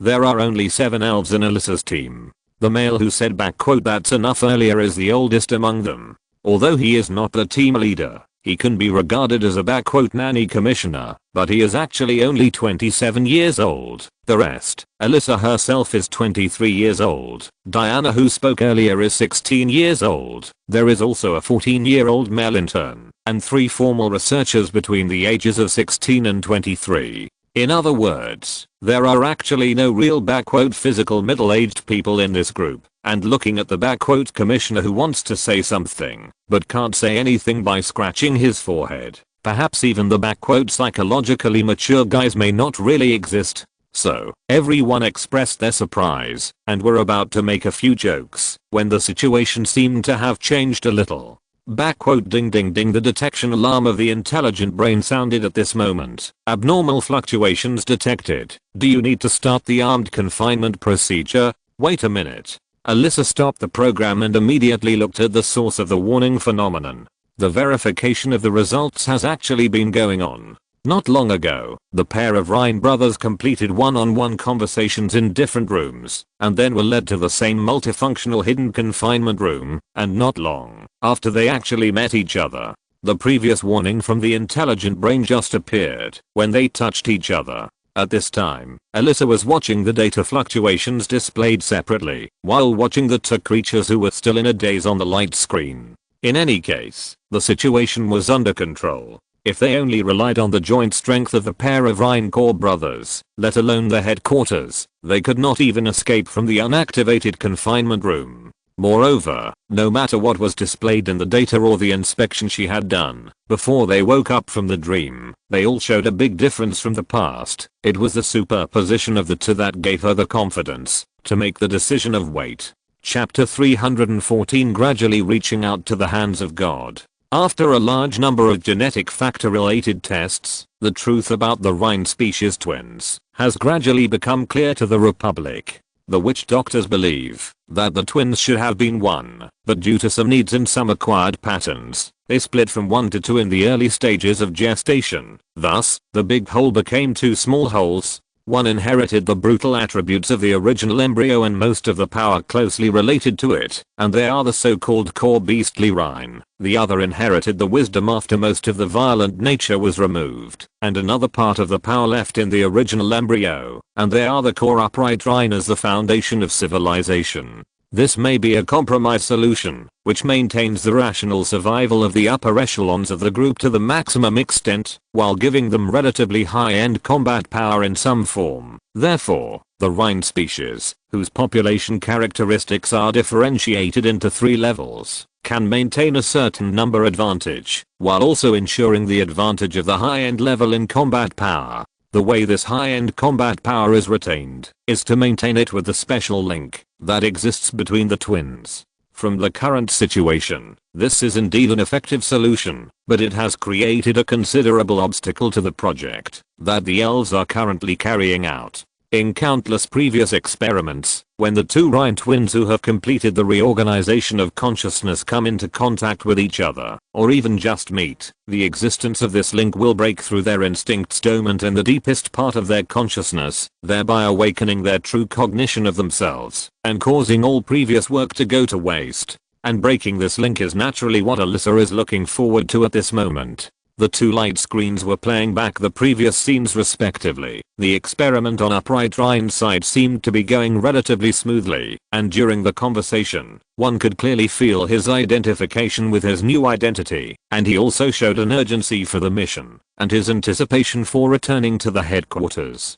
There are only 7 elves in Alyssa's team." The male who said back quote "that's enough" earlier is the oldest among them. Although he is not the team leader, he can be regarded as a back quote nanny commissioner, but he is actually only 27 years old. The rest, Alyssa herself is 23 years old. Diana, who spoke earlier, is 16 years old. There is also a 14-year-old male intern, and 3 formal researchers between the ages of 16 and 23. In other words, there are actually no real back quote physical middle-aged people in this group. And looking at the back quote commissioner who wants to say something, but can't say anything by scratching his forehead, perhaps even the back quote psychologically mature guys may not really exist. So, everyone expressed their surprise and were about to make a few jokes when the situation seemed to have changed a little. Back quote ding ding ding. The detection alarm of the intelligent brain sounded at this moment. Abnormal fluctuations detected. Do you need to start the armed confinement procedure? Wait a minute. Alyssa stopped the program and immediately looked at the source of the warning phenomenon. The verification of the results has actually been going on. Not long ago, the pair of Ryan brothers completed one-on-one conversations in different rooms, and then were led to the same multifunctional hidden confinement room, and not long after they actually met each other, the previous warning from the intelligent brain just appeared when they touched each other. At this time, Alyssa was watching the data fluctuations displayed separately, while watching the 2 creatures who were still in a daze on the light screen. In any case, the situation was under control. If they only relied on the joint strength of the pair of Ryan core brothers, let alone their headquarters, they could not even escape from the unactivated confinement room. Moreover, no matter what was displayed in the data or the inspection she had done before they woke up from the dream, they all showed a big difference from the past. It was the superposition of the 2 that gave her the confidence to make the decision of wait. Chapter 314. Gradually reaching out to the hands of God. After a large number of genetic factor-related tests, the truth about the Rhine species twins has gradually become clear to the Republic. The witch doctors believe that the twins should have been 1, but due to some needs and some acquired patterns, they split from 1 to 2 in the early stages of gestation. Thus, the big hole became 2 small holes. One inherited the brutal attributes of the original embryo and most of the power closely related to it, and they are the so-called core beastly Rhine. The other inherited the wisdom after most of the violent nature was removed, and another part of the power left in the original embryo, and they are the core upright Rhine as the foundation of civilization. This may be a compromise solution, which maintains the rational survival of the upper echelons of the group to the maximum extent, while giving them relatively high-end combat power in some form. Therefore, the Rhine species, whose population characteristics are differentiated into 3 levels, can maintain a certain number advantage, while also ensuring the advantage of the high-end level in combat power. The way this high-end combat power is retained is to maintain it with the special link that exists between the twins. From the current situation, this is indeed an effective solution, but it has created a considerable obstacle to the project that the elves are currently carrying out. In countless previous experiments, when the 2 Rhine twins who have completed the reorganization of consciousness come into contact with each other, or even just meet, the existence of this link will break through their instincts dormant in the deepest part of their consciousness, thereby awakening their true cognition of themselves, and causing all previous work to go to waste. And breaking this link is naturally what Alyssa is looking forward to at this moment. The 2 light screens were playing back the previous scenes respectively. The experiment on upright Rhine's side seemed to be going relatively smoothly, and during the conversation, one could clearly feel his identification with his new identity, and he also showed an urgency for the mission, and his anticipation for returning to the headquarters.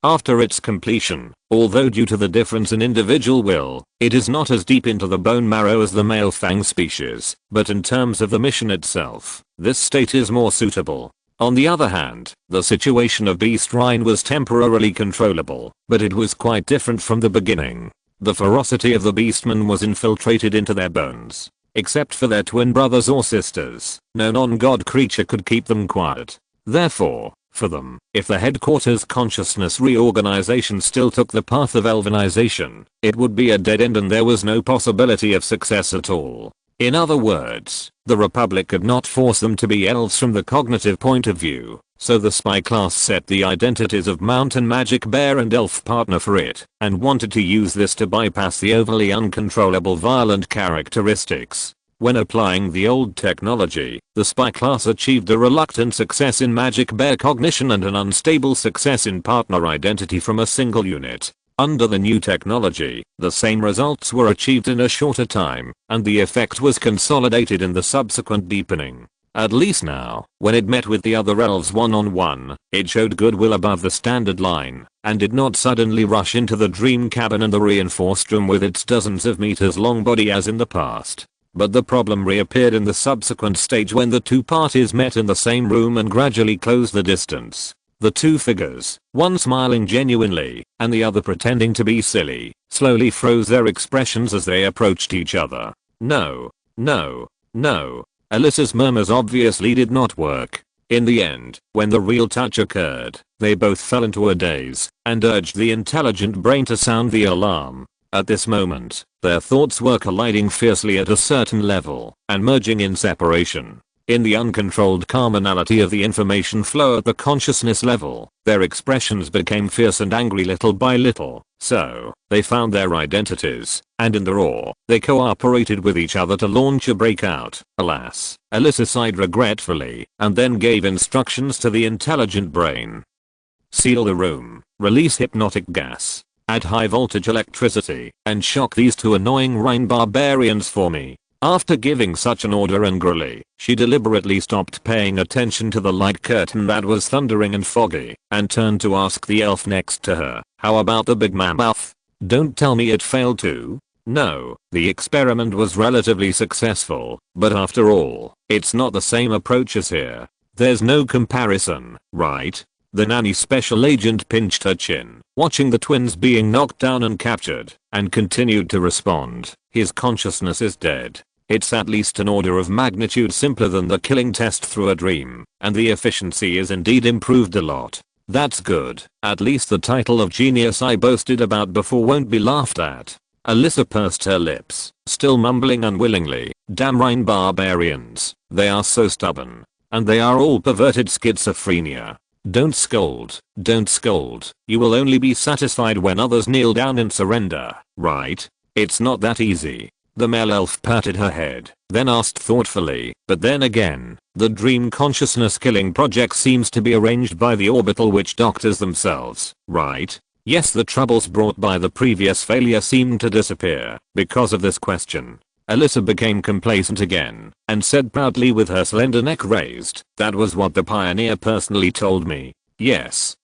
After its completion, although due to the difference in individual will, it is not as deep into the bone marrow as the male Fang species, but in terms of the mission itself, this state is more suitable. On the other hand, the situation of Beast Rhine was temporarily controllable, but it was quite different from the beginning. The ferocity of the beastmen was infiltrated into their bones. Except for their twin brothers or sisters, no non-god creature could keep them quiet. Therefore, for them, if the headquarters consciousness reorganization still took the path of elvenization, it would be a dead end and there was no possibility of success at all. In other words, the Republic could not force them to be elves from the cognitive point of view, so the spy class set the identities of mountain magic bear and elf partner for it, and wanted to use this to bypass the overly uncontrollable violent characteristics. When applying the old technology, the spy class achieved a reluctant success in magic bear cognition and an unstable success in partner identity from a single unit. Under the new technology, the same results were achieved in a shorter time, and the effect was consolidated in the subsequent deepening. At least now, when it met with the other elves one-on-one, it showed goodwill above the standard line, and did not suddenly rush into the dream cabin and the reinforced room with its dozens of meters long body as in the past. But the problem reappeared in the subsequent stage when the 2 parties met in the same room and gradually closed the distance. The 2 figures, one smiling genuinely, and the other pretending to be silly, slowly froze their expressions as they approached each other. No. No. No. Alyssa's murmurs obviously did not work. In the end, when the real touch occurred, they both fell into a daze, and urged the intelligent brain to sound the alarm. At this moment, their thoughts were colliding fiercely at a certain level, and merging in separation. In the uncontrolled commonality of the information flow at the consciousness level, their expressions became fierce and angry little by little, so, they found their identities, and in their awe, they cooperated with each other to launch a breakout. Alas, Alyssa sighed regretfully, and then gave instructions to the intelligent brain. Seal the room, release hypnotic gas, add high voltage electricity, and shock these 2 annoying Rhine barbarians for me. After giving such an order angrily, she deliberately stopped paying attention to the light curtain that was thundering and foggy, and turned to ask the elf next to her, how about the big mammoth? Don't tell me it failed too. No, the experiment was relatively successful, but after all, it's not the same approach as here. There's no comparison, right? The nanny special agent pinched her chin, watching the twins being knocked down and captured, and continued to respond. His consciousness is dead. It's at least an order of magnitude simpler than the killing test through a dream, and the efficiency is indeed improved a lot. That's good. At least the title of genius I boasted about before won't be laughed at. Alyssa pursed her lips, still mumbling unwillingly. Damn Rhine barbarians. They are so stubborn. And they are all perverted schizophrenia. Don't scold. Don't scold. You will only be satisfied when others kneel down and surrender, right? It's not that easy. The male elf patted her head, then asked thoughtfully, but then again, the dream consciousness killing project seems to be arranged by the orbital witch doctors themselves, right? Yes, the troubles brought by the previous failure seemed to disappear because of this question. Alyssa became complacent again and said proudly with her slender neck raised, "That was what the pioneer personally told me. Yes,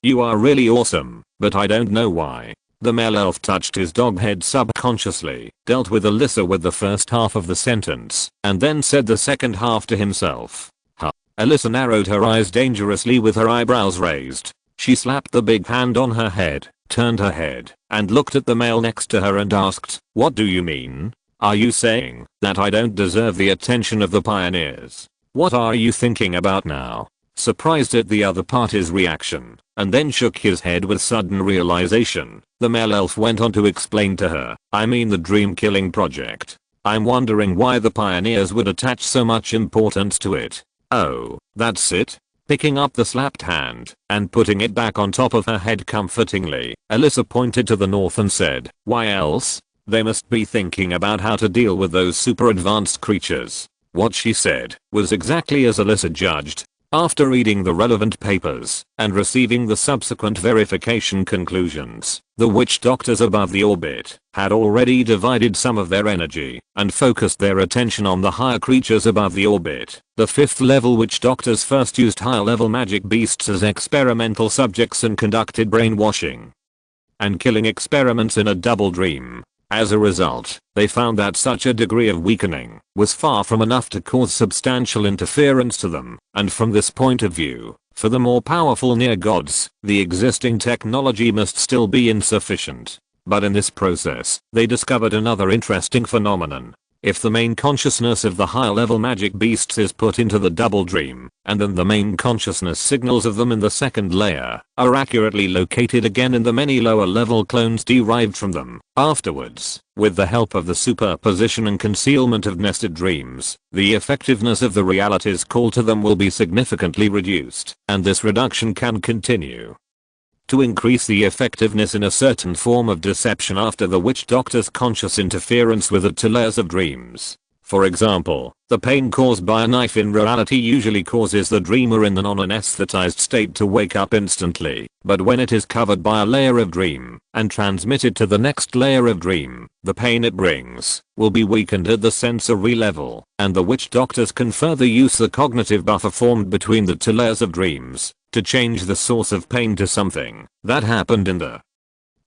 you are really awesome, but I don't know why." The male elf touched his dog head subconsciously, dealt with Alyssa with the first half of the sentence, and then said the second half to himself. Huh. Alyssa narrowed her eyes dangerously with her eyebrows raised. She slapped the big hand on her head, turned her head, and looked at the male next to her and asked, "What do you mean? Are you saying that I don't deserve the attention of the pioneers? What are you thinking about now?" Surprised at the other party's reaction, and then shook his head with sudden realization, the male elf went on to explain to her, "I mean the dream killing project. I'm wondering why the pioneers would attach so much importance to it." "Oh, that's it?" Picking up the slapped hand and putting it back on top of her head comfortingly, Alyssa pointed to the north and said, "Why else? They must be thinking about how to deal with those super advanced creatures." What she said was exactly as Alyssa judged. After reading the relevant papers and receiving the subsequent verification conclusions, the witch doctors above the orbit had already divided some of their energy and focused their attention on the higher creatures above the orbit. The 5th level witch doctors first used higher level magic beasts as experimental subjects and conducted brainwashing and killing experiments in a double dream. As a result, they found that such a degree of weakening was far from enough to cause substantial interference to them, and from this point of view, for the more powerful near gods, the existing technology must still be insufficient. But in this process, they discovered another interesting phenomenon. If the main consciousness of the higher level magic beasts is put into the double dream, and then the main consciousness signals of them in the second layer are accurately located again in the many lower level clones derived from them, afterwards, with the help of the superposition and concealment of nested dreams, the effectiveness of the realities called to them will be significantly reduced, and this reduction can continue. To increase the effectiveness in a certain form of deception after the witch doctor's conscious interference with the 2 layers of dreams. For example, the pain caused by a knife in reality usually causes the dreamer in the non-anesthetized state to wake up instantly, but when it is covered by a layer of dream and transmitted to the next layer of dream, the pain it brings will be weakened at the sensory level, and the witch doctors can further use the cognitive buffer formed between the 2 layers of dreams to change the source of pain to something that happened in the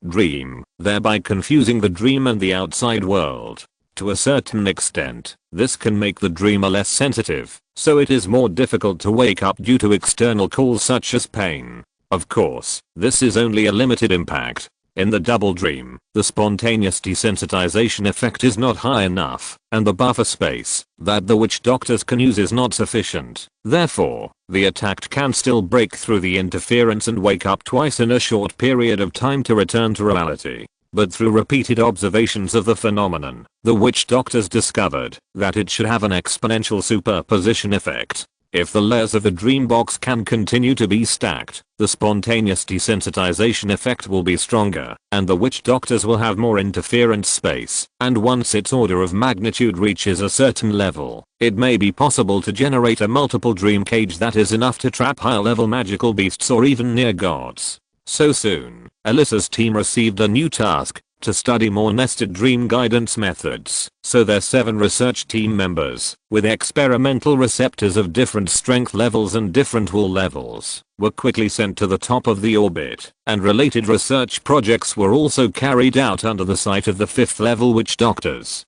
dream, thereby confusing the dream and the outside world. To a certain extent, this can make the dreamer less sensitive, so it is more difficult to wake up due to external calls such as pain. Of course, this is only a limited impact. In the double dream, the spontaneous desensitization effect is not high enough, and the buffer space that the witch doctors can use is not sufficient. Therefore, the attacked can still break through the interference and wake up twice in a short period of time to return to reality. But through repeated observations of the phenomenon, the witch doctors discovered that it should have an exponential superposition effect. If the layers of the dream box can continue to be stacked, the spontaneous desensitization effect will be stronger, and the witch doctors will have more interference space, and once its order of magnitude reaches a certain level, it may be possible to generate a multiple dream cage that is enough to trap higher level magical beasts or even near gods. So soon, Alyssa's team received a new task, to study more nested dream guidance methods, so their 7 research team members, with experimental receptors of different strength levels and different will levels, were quickly sent to the top of the orbit, and related research projects were also carried out under the sight of the 5th level witch doctors.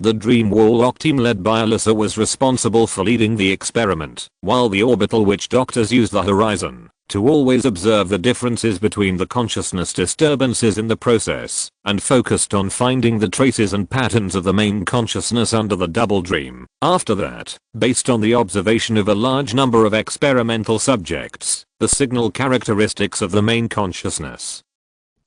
The Dream Warlock team led by Alyssa was responsible for leading the experiment, while the orbital witch doctors used the horizon to always observe the differences between the consciousness disturbances in the process, and focused on finding the traces and patterns of the main consciousness under the double dream. After that, based on the observation of a large number of experimental subjects, the signal characteristics of the main consciousness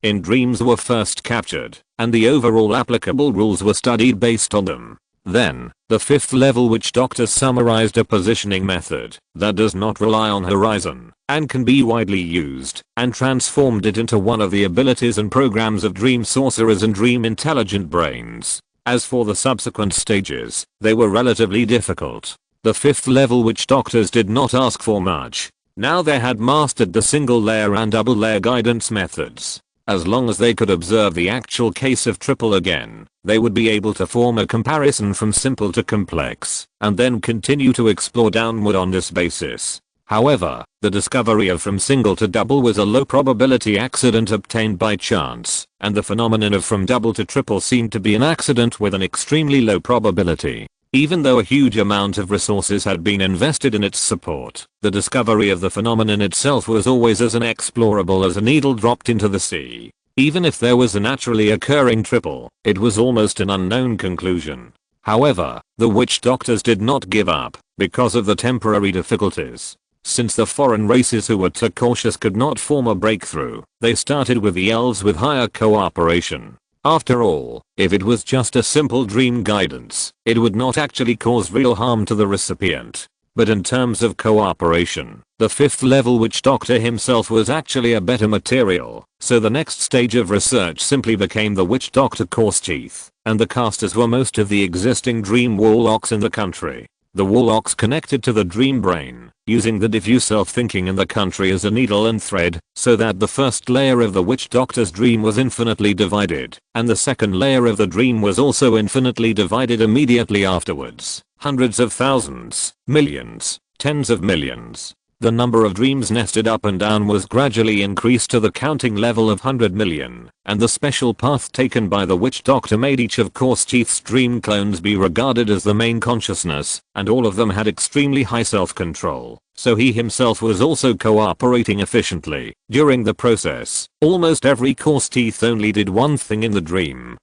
in dreams were first captured, and the overall applicable rules were studied based on them. Then, the fifth level witch doctor summarized a positioning method that does not rely on horizon and can be widely used, and transformed it into one of the abilities and programs of dream sorcerers and dream intelligent brains. As for the subsequent stages, they were relatively difficult. The fifth level witch doctors did not ask for much. Now they had mastered the single layer and double layer guidance methods. As long as they could observe the actual case of triple again, they would be able to form a comparison from simple to complex, and then continue to explore downward on this basis. However, the discovery of from single to double was a low probability accident obtained by chance, and the phenomenon of from double to triple seemed to be an accident with an extremely low probability. Even though a huge amount of resources had been invested in its support, the discovery of the phenomenon itself was always as inexplorable as a needle dropped into the sea. Even if there was a naturally occurring triple, it was almost an unknown conclusion. However, the witch doctors did not give up, because of the temporary difficulties. Since the foreign races who were too cautious could not form a breakthrough, they started with the elves with higher cooperation. After all, if it was just a simple dream guidance, it would not actually cause real harm to the recipient. But in terms of cooperation, the fifth level witch doctor himself was actually a better material, so the next stage of research simply became the witch doctor course teeth, and the casters were most of the existing dream warlocks in the country. The warlocks connected to the dream brain, using the diffuse self-thinking in the country as a needle and thread, so that the first layer of the witch doctor's dream was infinitely divided, and the second layer of the dream was also infinitely divided immediately afterwards. Hundreds of thousands, millions, tens of millions. The number of dreams nested up and down was gradually increased to the counting level of 100 million, and the special path taken by the witch doctor made each of Course Teeth's dream clones be regarded as the main consciousness, and all of them had extremely high self-control, so he himself was also cooperating efficiently. During the process, almost every Course Teeth only did one thing in the dream.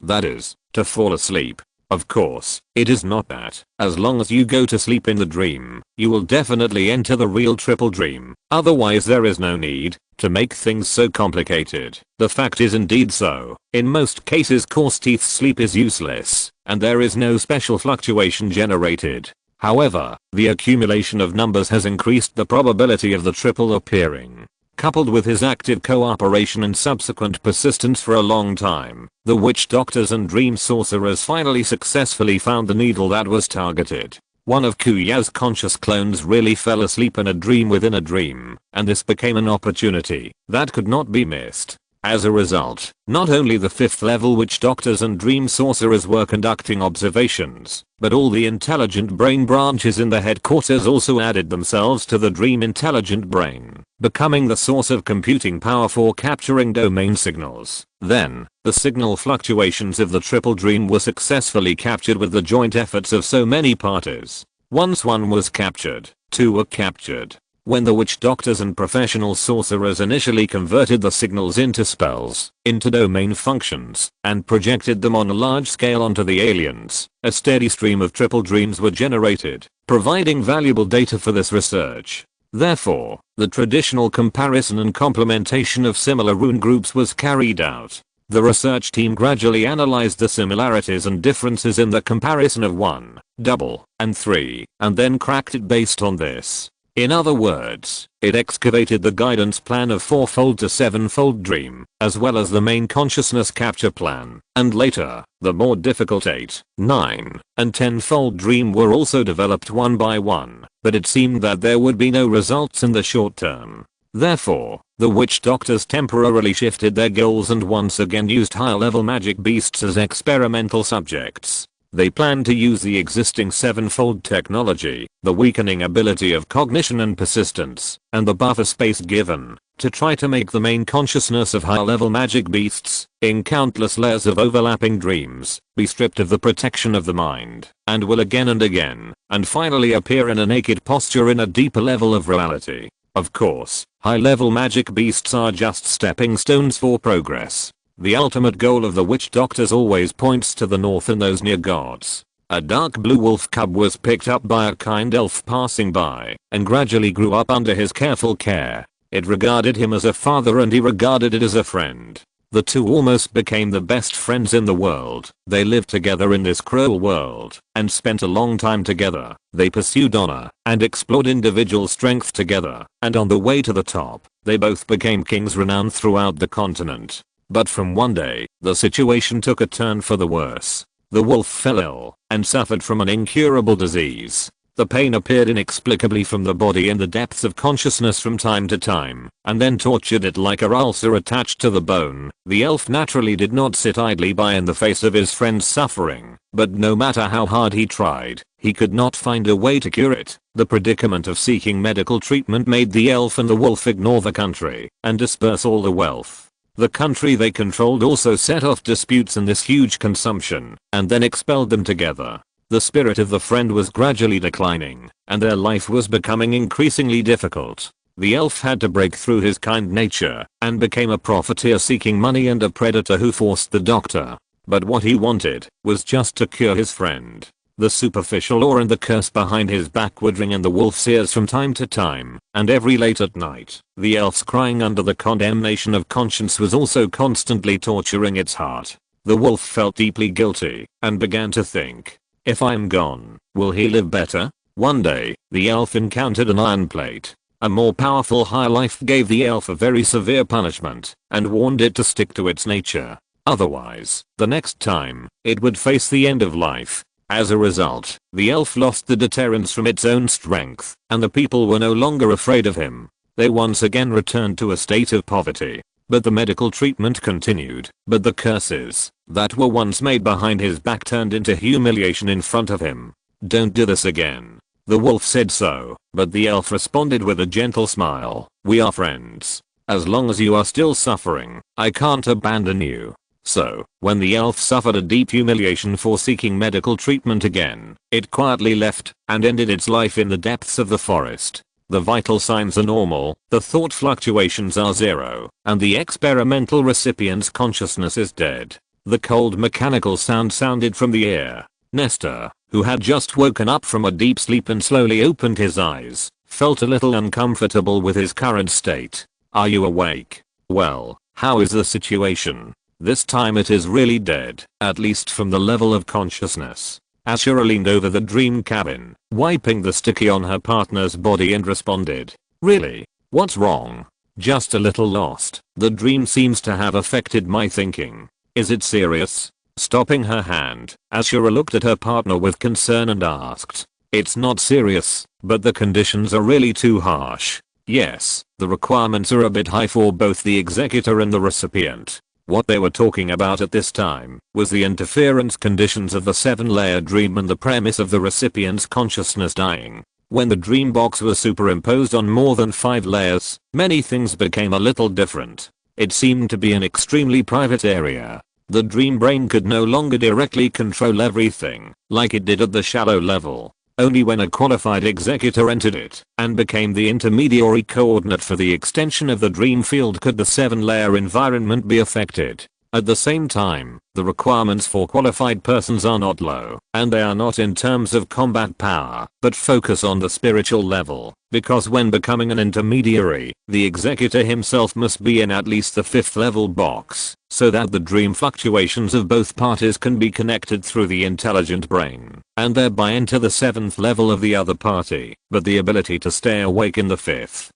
That is, to fall asleep. Of course, it is not that. As long as you go to sleep in the dream, you will definitely enter the real triple dream. Otherwise there is no need to make things so complicated. The fact is indeed so. In most cases Course Teeth's sleep is useless, and there is no special fluctuation generated. However, the accumulation of numbers has increased the probability of the triple appearing. Coupled with his active cooperation and subsequent persistence for a long time, the witch doctors and dream sorcerers finally successfully found the needle that was targeted. One of Kuya's conscious clones really fell asleep in a dream within a dream, and this became an opportunity that could not be missed. As a result, not only the 5th level witch doctors and dream sorcerers were conducting observations, but all the intelligent brain branches in the headquarters also added themselves to the dream intelligent brain, becoming the source of computing power for capturing domain signals. Then, the signal fluctuations of the triple dream were successfully captured with the joint efforts of so many parties. Once one was captured, two were captured. When the witch doctors and professional sorcerers initially converted the signals into spells, into domain functions, and projected them on a large scale onto the aliens, a steady stream of triple dreams were generated, providing valuable data for this research. Therefore, the traditional comparison and complementation of similar rune groups was carried out. The research team gradually analyzed the similarities and differences in the comparison of 1, double, and 3, and then cracked it based on this. In other words, it excavated the guidance plan of 4-fold to 7-fold dream, as well as the main consciousness capture plan, and later, the more difficult 8, 9, and 10-fold dream were also developed one by one, but it seemed that there would be no results in the short term. Therefore, the witch doctors temporarily shifted their goals and once again used high-level magic beasts as experimental subjects. They planned to use the existing 7-fold technology, the weakening ability of cognition and persistence, and the buffer space given, to try to make the main consciousness of high-level magic beasts, in countless layers of overlapping dreams, be stripped of the protection of the mind, and will again and again, and finally appear in a naked posture in a deeper level of reality. Of course, high-level magic beasts are just stepping stones for progress. The ultimate goal of the witch doctors always points to the north and those near gods. A dark blue wolf cub was picked up by a kind elf passing by, and gradually grew up under his careful care. It regarded him as a father and he regarded it as a friend. The two almost became the best friends in the world. They lived together in this cruel world and spent a long time together. They pursued honor and explored individual strength together, and on the way to the top, they both became kings renowned throughout the continent. But from one day, the situation took a turn for the worse. The wolf fell ill and suffered from an incurable disease. The pain appeared inexplicably from the body in the depths of consciousness from time to time, and then tortured it like a ulcer attached to the bone. The elf naturally did not sit idly by in the face of his friend's suffering, but no matter how hard he tried, he could not find a way to cure it. The predicament of seeking medical treatment made the elf and the wolf ignore the country and disperse all the wealth. The country they controlled also set off disputes in this huge consumption, and then expelled them together. The spirit of the friend was gradually declining, and their life was becoming increasingly difficult. The elf had to break through his kind nature, and became a profiteer seeking money and a predator who forced the doctor. But what he wanted was just to cure his friend. The superficial awe and the curse behind his back would ring in the wolf's ears from time to time, and every late at night, the elf's crying under the condemnation of conscience was also constantly torturing its heart. The wolf felt deeply guilty, and began to think, if I'm gone, will he live better? One day, the elf encountered an iron plate. A more powerful high life gave the elf a very severe punishment, and warned it to stick to its nature. Otherwise, the next time, it would face the end of life. As a result, the elf lost the deterrence from its own strength, and the people were no longer afraid of him. They once again returned to a state of poverty. But the medical treatment continued. But the curses that were once made behind his back turned into humiliation in front of him. Don't do this again. The wolf said so, but the elf responded with a gentle smile. We are friends. As long as you are still suffering, I can't abandon you. So, when the elf suffered a deep humiliation for seeking medical treatment again, it quietly left and ended its life in the depths of the forest. The vital signs are normal, the thought fluctuations are zero, and the experimental recipient's consciousness is dead. The cold mechanical sound sounded from the ear. Nestor, who had just woken up from a deep sleep and slowly opened his eyes, felt a little uncomfortable with his current state. Are you awake? Well, how is the situation? This time it is really dead, at least from the level of consciousness. Ashura leaned over the dream cabin, wiping the sticky on her partner's body and responded. Really? What's wrong? Just a little lost. The dream seems to have affected my thinking. Is it serious? Stopping her hand, Ashura looked at her partner with concern and asked. It's not serious, but the conditions are really too harsh. Yes, the requirements are a bit high for both the executor and the recipient. What they were talking about at this time was the interference conditions of the 7-layer dream and the premise of the recipient's consciousness dying. When the dream box was superimposed on more than 5 layers, many things became a little different. It seemed to be an extremely private area. The dream brain could no longer directly control everything like it did at the shallow level. Only when a qualified executor entered it and became the intermediary coordinate for the extension of the dream field could the 7-layer environment be affected. At the same time, the requirements for qualified persons are not low, and they are not in terms of combat power, but focus on the spiritual level, because when becoming an intermediary, the executor himself must be in at least the 5th level box, so that the dream fluctuations of both parties can be connected through the intelligent brain, and thereby enter the 7th level of the other party, but the ability to stay awake in the 5th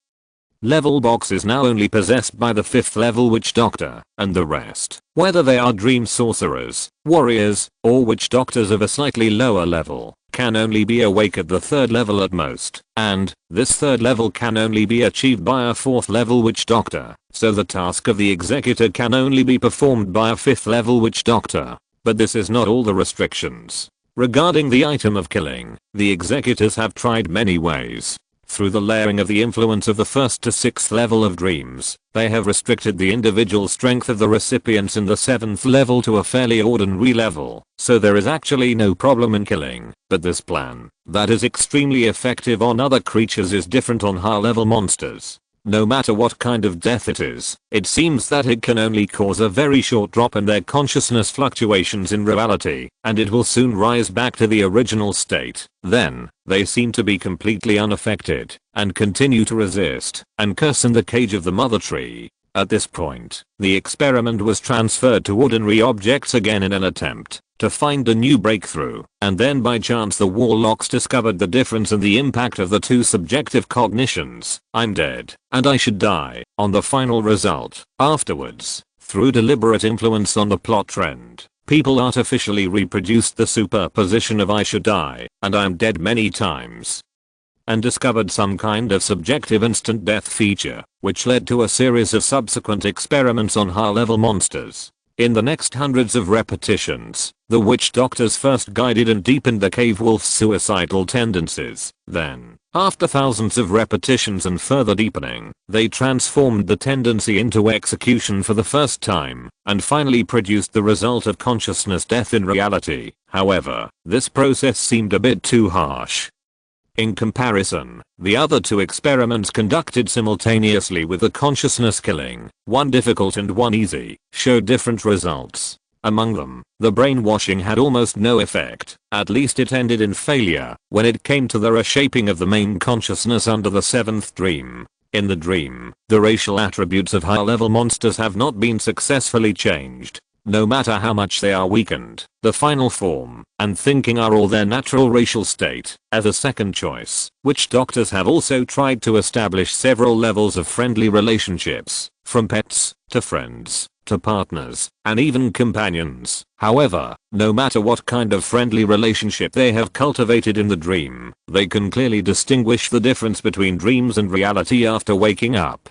level box is now only possessed by the 5th level witch doctor, and the rest, whether they are dream sorcerers, warriors, or witch doctors of a slightly lower level, can only be awake at the 3rd level at most, and this 3rd level can only be achieved by a 4th level witch doctor, so the task of the executor can only be performed by a 5th level witch doctor. But this is not all the restrictions. Regarding the item of killing, the executors have tried many ways. Through the layering of the influence of the 1st to 6th level of dreams, they have restricted the individual strength of the recipients in the 7th level to a fairly ordinary level, so there is actually no problem in killing. But this plan, that is extremely effective on other creatures, is different on high level monsters. No matter what kind of death it seems that it can only cause a very short drop in their consciousness fluctuations in reality, and it will soon rise back to the original state. Then, they seem to be completely unaffected, and continue to resist, and curse in the cage of the mother tree. At this point, the experiment was transferred to ordinary objects again in an attempt to find a new breakthrough, and then by chance the warlocks discovered the difference in the impact of the two subjective cognitions, I'm dead, and I should die, on the final result. Afterwards, through deliberate influence on the plot trend, people artificially reproduced the superposition of I should die, and I'm dead many times, and discovered some kind of subjective instant death feature, which led to a series of subsequent experiments on high-level monsters. In the next hundreds of repetitions, the witch doctors first guided and deepened the cave wolf's suicidal tendencies. Then, after thousands of repetitions and further deepening, they transformed the tendency into execution for the first time, and finally produced the result of consciousness death in reality. However, this process seemed a bit too harsh. In comparison, the other two experiments conducted simultaneously with the consciousness killing, one difficult and one easy, showed different results. Among them, the brainwashing had almost no effect, at least it ended in failure, when it came to the reshaping of the main consciousness under the seventh dream. In the dream, the racial attributes of high-level monsters have not been successfully changed. No matter how much they are weakened, the final form and thinking are all their natural racial state. As a second choice, witch doctors have also tried to establish several levels of friendly relationships, from pets, to friends, to partners, and even companions. However, no matter what kind of friendly relationship they have cultivated in the dream, they can clearly distinguish the difference between dreams and reality after waking up,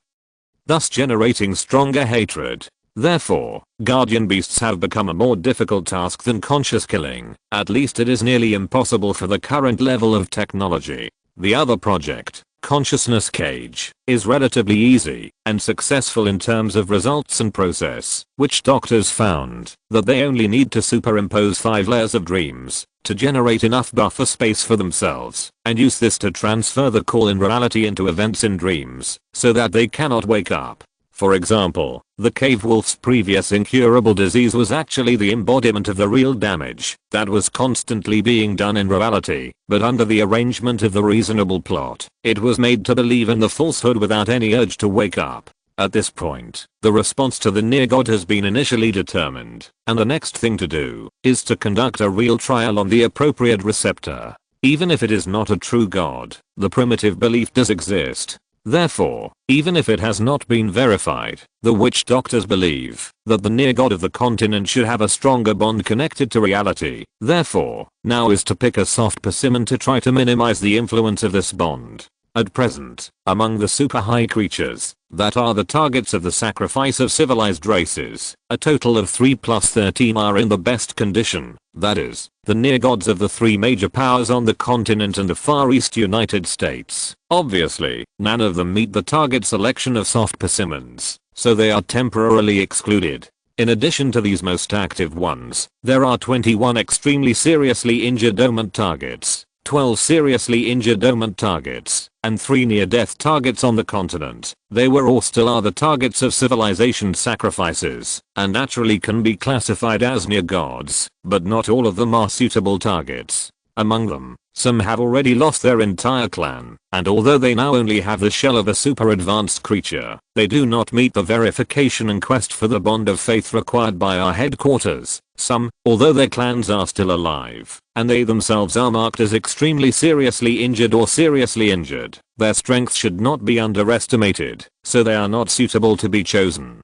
thus generating stronger hatred. Therefore, guardian beasts have become a more difficult task than conscious killing. At least it is nearly impossible for the current level of technology. The other project, Consciousness Cage, is relatively easy and successful in terms of results and process. Witch doctors found that they only need to superimpose 5 layers of dreams to generate enough buffer space for themselves, and use this to transfer the call in reality into events in dreams, so that they cannot wake up. For example, the cave wolf's previous incurable disease was actually the embodiment of the real damage that was constantly being done in reality, but under the arrangement of the reasonable plot, it was made to believe in the falsehood without any urge to wake up. At this point, the response to the near god has been initially determined, and the next thing to do is to conduct a real trial on the appropriate receptor. Even if it is not a true god, the primitive belief does exist. Therefore, even if it has not been verified, the witch doctors believe that the near god of the continent should have a stronger bond connected to reality. Therefore, now is to pick a soft persimmon to try to minimize the influence of this bond. At present, among the super high creatures that are the targets of the sacrifice of civilized races, a total of 3 plus 13 are in the best condition, that is, the near gods of the 3 major powers on the continent and the Far East United States. Obviously, none of them meet the target selection of soft persimmons, so they are temporarily excluded. In addition to these most active ones, there are 21 extremely seriously injured dormant targets, 12 seriously injured dormant targets, and 3 near-death targets on the continent. They were or still are the targets of civilization sacrifices, and naturally can be classified as near gods, but not all of them are suitable targets. Among them, some have already lost their entire clan, and although they now only have the shell of a super advanced creature, they do not meet the verification and quest for the bond of faith required by our headquarters. Some, although their clans are still alive, and they themselves are marked as extremely seriously injured or seriously injured, their strength should not be underestimated, so they are not suitable to be chosen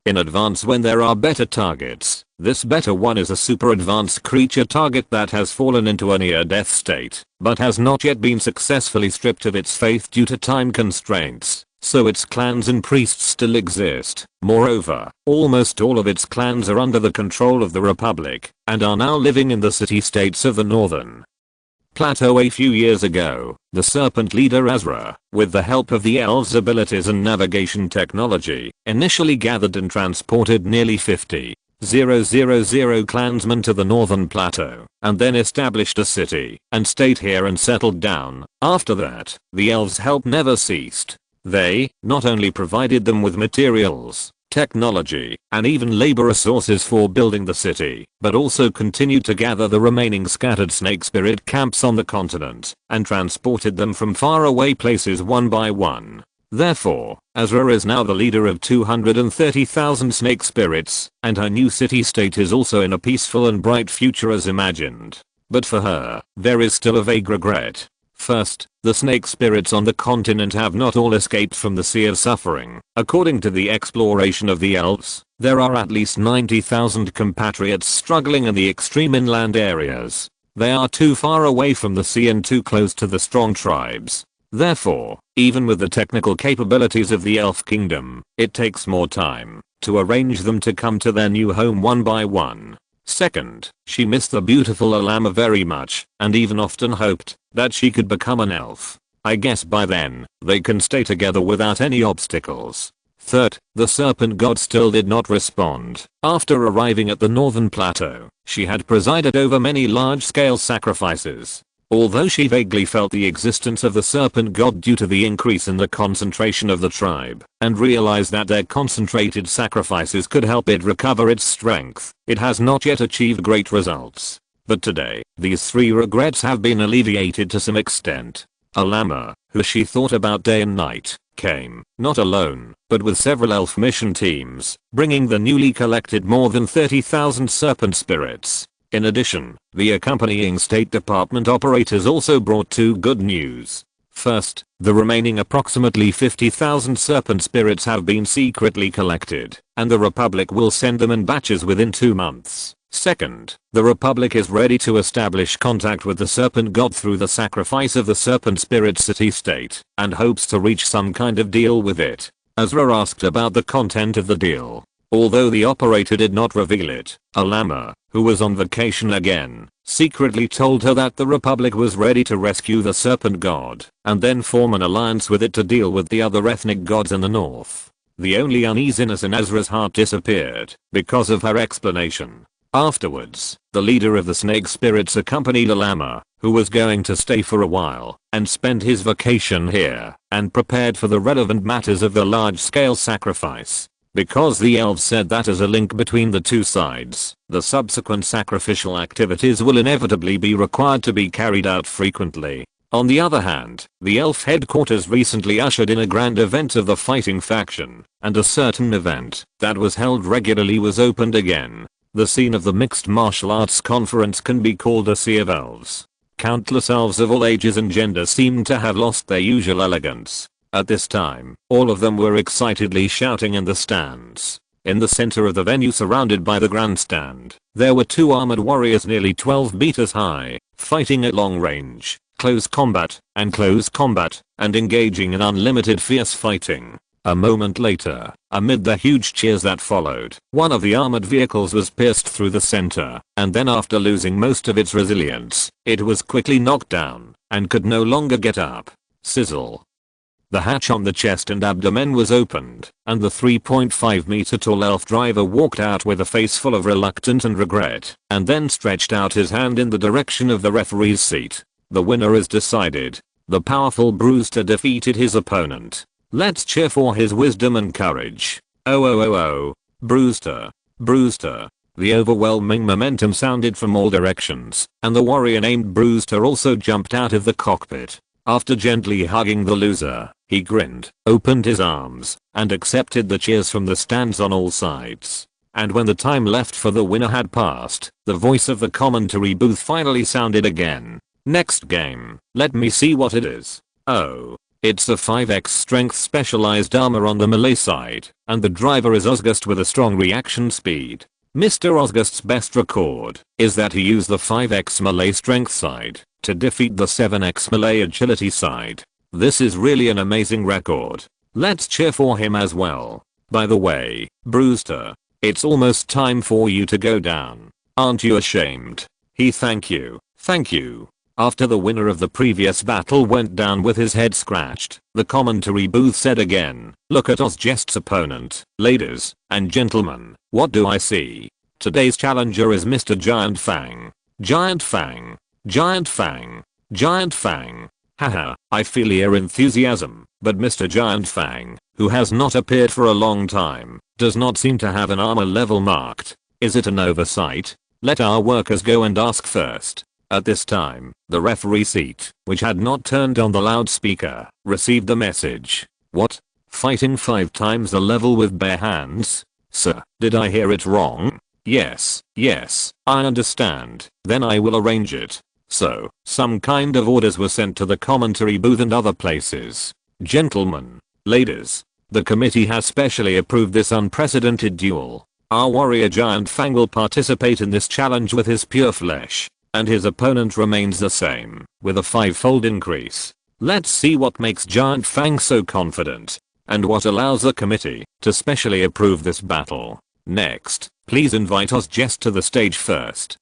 in advance when there are better targets. This better one is a super advanced creature target that has fallen into a near death state, but has not yet been successfully stripped of its faith due to time constraints, so its clans and priests still exist. Moreover, almost all of its clans are under the control of the Republic, and are now living in the city-states of the northern plateau. A few years ago, the serpent leader Azra, with the help of the elves' abilities and navigation technology, initially gathered and transported nearly 50,000 clansmen to the northern plateau, and then established a city, and stayed here and settled down. After that, the elves' help never ceased. They not only provided them with materials, technology, and even labor resources for building the city, but also continued to gather the remaining scattered snake spirit camps on the continent, and transported them from faraway places one by one. Therefore, Azra is now the leader of 230,000 snake spirits, and her new city-state is also in a peaceful and bright future as imagined. But for her, there is still a vague regret. First, the snake spirits on the continent have not all escaped from the sea of suffering. According to the exploration of the elves, there are at least 90,000 compatriots struggling in the extreme inland areas. They are too far away from the sea and too close to the strong tribes. Therefore, even with the technical capabilities of the elf kingdom, it takes more time to arrange them to come to their new home one by one. Second, she missed the beautiful Alama very much, and even often hoped that she could become an elf. I guess by then, they can stay together without any obstacles. Third, the serpent god still did not respond. After arriving at the northern plateau, she had presided over many large-scale sacrifices. Although she vaguely felt the existence of the serpent god due to the increase in the concentration of the tribe, and realized that their concentrated sacrifices could help it recover its strength, it has not yet achieved great results. But today, these three regrets have been alleviated to some extent. Alama, who she thought about day and night, came, not alone, but with several elf mission teams, bringing the newly collected more than 30,000 serpent spirits. In addition, the accompanying State Department operators also brought two good news. First, the remaining approximately 50,000 serpent spirits have been secretly collected, and the Republic will send them in batches within 2 months. Second, the Republic is ready to establish contact with the serpent god through the sacrifice of the serpent spirit city-state, and hopes to reach some kind of deal with it. Azra asked about the content of the deal. Although the operator did not reveal it, Alama, who was on vacation again, secretly told her that the Republic was ready to rescue the serpent god, and then form an alliance with it to deal with the other ethnic gods in the north. The only uneasiness in Azra's heart disappeared, because of her explanation. Afterwards, the leader of the snake spirits accompanied Alama, who was going to stay for a while, and spend his vacation here, and prepared for the relevant matters of the large-scale sacrifice. Because the elves said that as a link between the two sides, the subsequent sacrificial activities will inevitably be required to be carried out frequently. On the other hand, the elf headquarters recently ushered in a grand event of the fighting faction, and a certain event that was held regularly was opened again. The scene of the mixed martial arts conference can be called a sea of elves. Countless elves of all ages and genders seemed to have lost their usual elegance. At this time, all of them were excitedly shouting in the stands. In the center of the venue, surrounded by the grandstand, there were two armored warriors nearly 12 meters high, fighting at long range, close combat, and engaging in unlimited fierce fighting. A moment later, amid the huge cheers that followed, one of the armored vehicles was pierced through the center, and then after losing most of its resilience, it was quickly knocked down, and could no longer get up. Sizzle. The hatch on the chest and abdomen was opened, and the 3.5 meter tall elf driver walked out with a face full of reluctance and regret, and then stretched out his hand in the direction of the referee's seat. The winner is decided. The powerful Brewster defeated his opponent. Let's cheer for his wisdom and courage. Oh. Brewster. The overwhelming momentum sounded from all directions, and the warrior named Brewster also jumped out of the cockpit. After gently hugging the loser, he grinned, opened his arms, and accepted the cheers from the stands on all sides. And when the time left for the winner had passed, the voice of the commentary booth finally sounded again. Next game, let me see what it is. Oh. It's a 5x strength specialized armor on the melee side, and the driver is Osgust with a strong reaction speed. Mr. Osgust's best record is that he used the 5x melee strength side to defeat the 7x melee agility side. This is really an amazing record. Let's cheer for him as well. By the way, Brewster, it's almost time for you to go down. Aren't you ashamed? Thank you. After the winner of the previous battle went down with his head scratched, the commentary booth said again, look at Osgust's opponent. Ladies and gentlemen, what do I see? Today's challenger is Mr. Giant Fang. Haha, I feel your enthusiasm, but Mr. Giant Fang, who has not appeared for a long time, does not seem to have an armor level marked. Is it an oversight? Let our workers go and ask first. At this time, the referee seat, which had not turned on the loudspeaker, received a message. What? Fighting 5 times the level with bare hands? Sir, did I hear it wrong? Yes, I understand. Then I will arrange it. So, some kind of orders were sent to the commentary booth and other places. Gentlemen, ladies, the committee has specially approved this unprecedented duel. Our warrior Giant Fang will participate in this challenge with his pure flesh, and his opponent remains the same, with a 5-fold increase. Let's see what makes Giant Fang so confident, and what allows the committee to specially approve this battle. Next, please invite Ozjest to the stage first.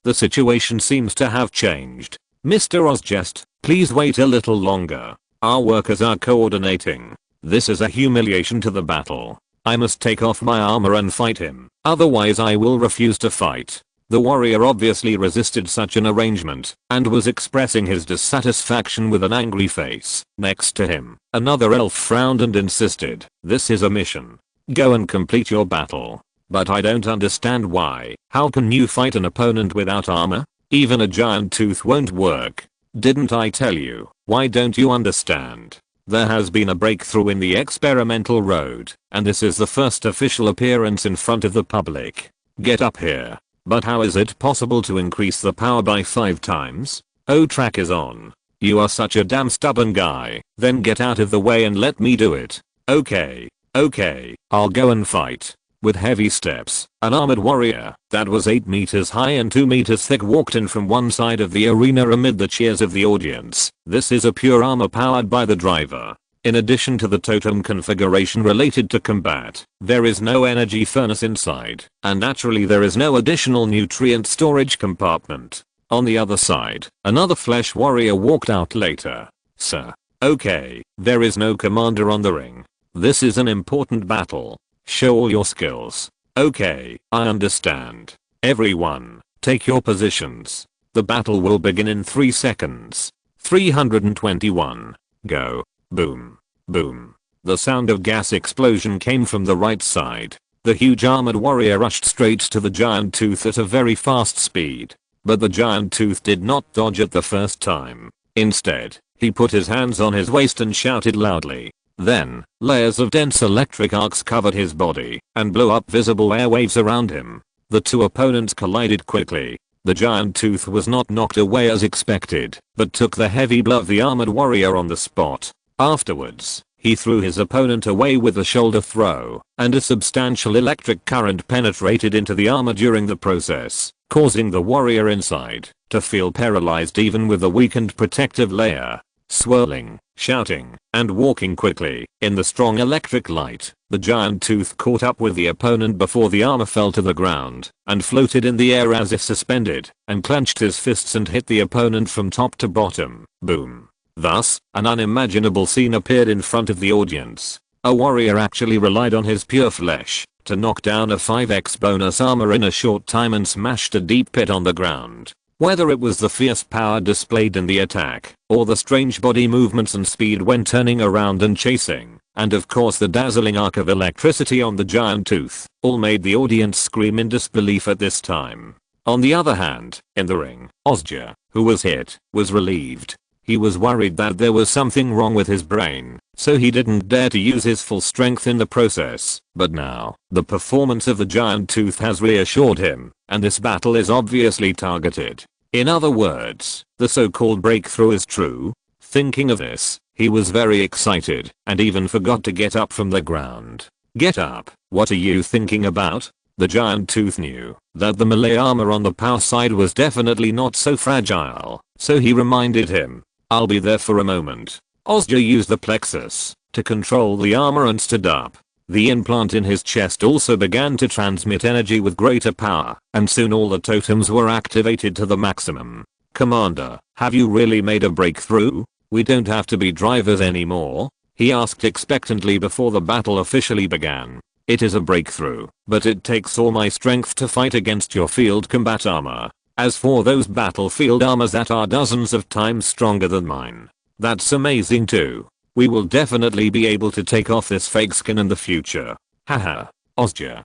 The situation seems to have changed. Mr. Ozjest, please wait a little longer. Our workers are coordinating. This is a humiliation to the battle. I must take off my armor and fight him, otherwise I will refuse to fight. The warrior obviously resisted such an arrangement, and was expressing his dissatisfaction with an angry face. Next to him, another elf frowned and insisted, "This is a mission. Go and complete your battle." "But I don't understand why. How can you fight an opponent without armor? Even a giant tooth won't work. Didn't I tell you? Why don't you understand? There has been a breakthrough in the experimental road, and this is the first official appearance in front of the public. Get up here." "But how is it possible to increase the power by 5 times? Oh, track is on. You are such a damn stubborn guy. Then get out of the way and let me do it." Okay, I'll go and fight." With heavy steps, an armored warrior that was 8 meters high and 2 meters thick walked in from one side of the arena amid the cheers of the audience. This is a pure armor powered by the driver. In addition to the totem configuration related to combat, there is no energy furnace inside, and naturally there is no additional nutrient storage compartment. On the other side, another flesh warrior walked out later. "Sir." "Okay, there is no commander on the ring. This is an important battle. Show all your skills." "Okay, I understand. Everyone, take your positions. The battle will begin in 3 seconds. 321. Go." Boom. Boom. The sound of gas explosion came from the right side. The huge armored warrior rushed straight to the giant tooth at a very fast speed. But the giant tooth did not dodge it the first time. Instead, he put his hands on his waist and shouted loudly. Then, layers of dense electric arcs covered his body and blew up visible airwaves around him. The two opponents collided quickly. The giant tooth was not knocked away as expected, but took the heavy blow of the armored warrior on the spot. Afterwards, he threw his opponent away with a shoulder throw, and a substantial electric current penetrated into the armor during the process, causing the warrior inside to feel paralyzed even with a weakened protective layer. Swirling, shouting, and walking quickly in the strong electric light, the giant tooth caught up with the opponent before the armor fell to the ground, and floated in the air as if suspended, and clenched his fists and hit the opponent from top to bottom. Boom. Thus, an unimaginable scene appeared in front of the audience. A warrior actually relied on his pure flesh to knock down a 5x bonus armor in a short time and smashed a deep pit on the ground. Whether it was the fierce power displayed in the attack, or the strange body movements and speed when turning around and chasing, and of course the dazzling arc of electricity on the giant tooth, all made the audience scream in disbelief at this time. On the other hand, in the ring, Ozja, who was hit, was relieved. He was worried that there was something wrong with his brain, so he didn't dare to use his full strength in the process. But now, the performance of the giant tooth has reassured him, and this battle is obviously targeted. In other words, the so-called breakthrough is true. Thinking of this, he was very excited, and even forgot to get up from the ground. "Get up, what are you thinking about?" The giant tooth knew that the melee armor on the power side was definitely not so fragile, so he reminded him, "I'll be there for a moment." Ozja used the plexus to control the armor and stood up. The implant in his chest also began to transmit energy with greater power, and soon all the totems were activated to the maximum. "Commander, have you really made a breakthrough? We don't have to be drivers anymore?" he asked expectantly before the battle officially began. "It is a breakthrough, but it takes all my strength to fight against your field combat armor. As for those battlefield armors that are dozens of times stronger than mine, that's amazing too. We will definitely be able to take off this fake skin in the future." Haha. Ozja.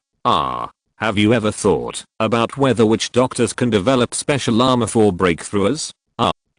Have you ever thought about whether witch doctors can develop special armor for breakthroughs?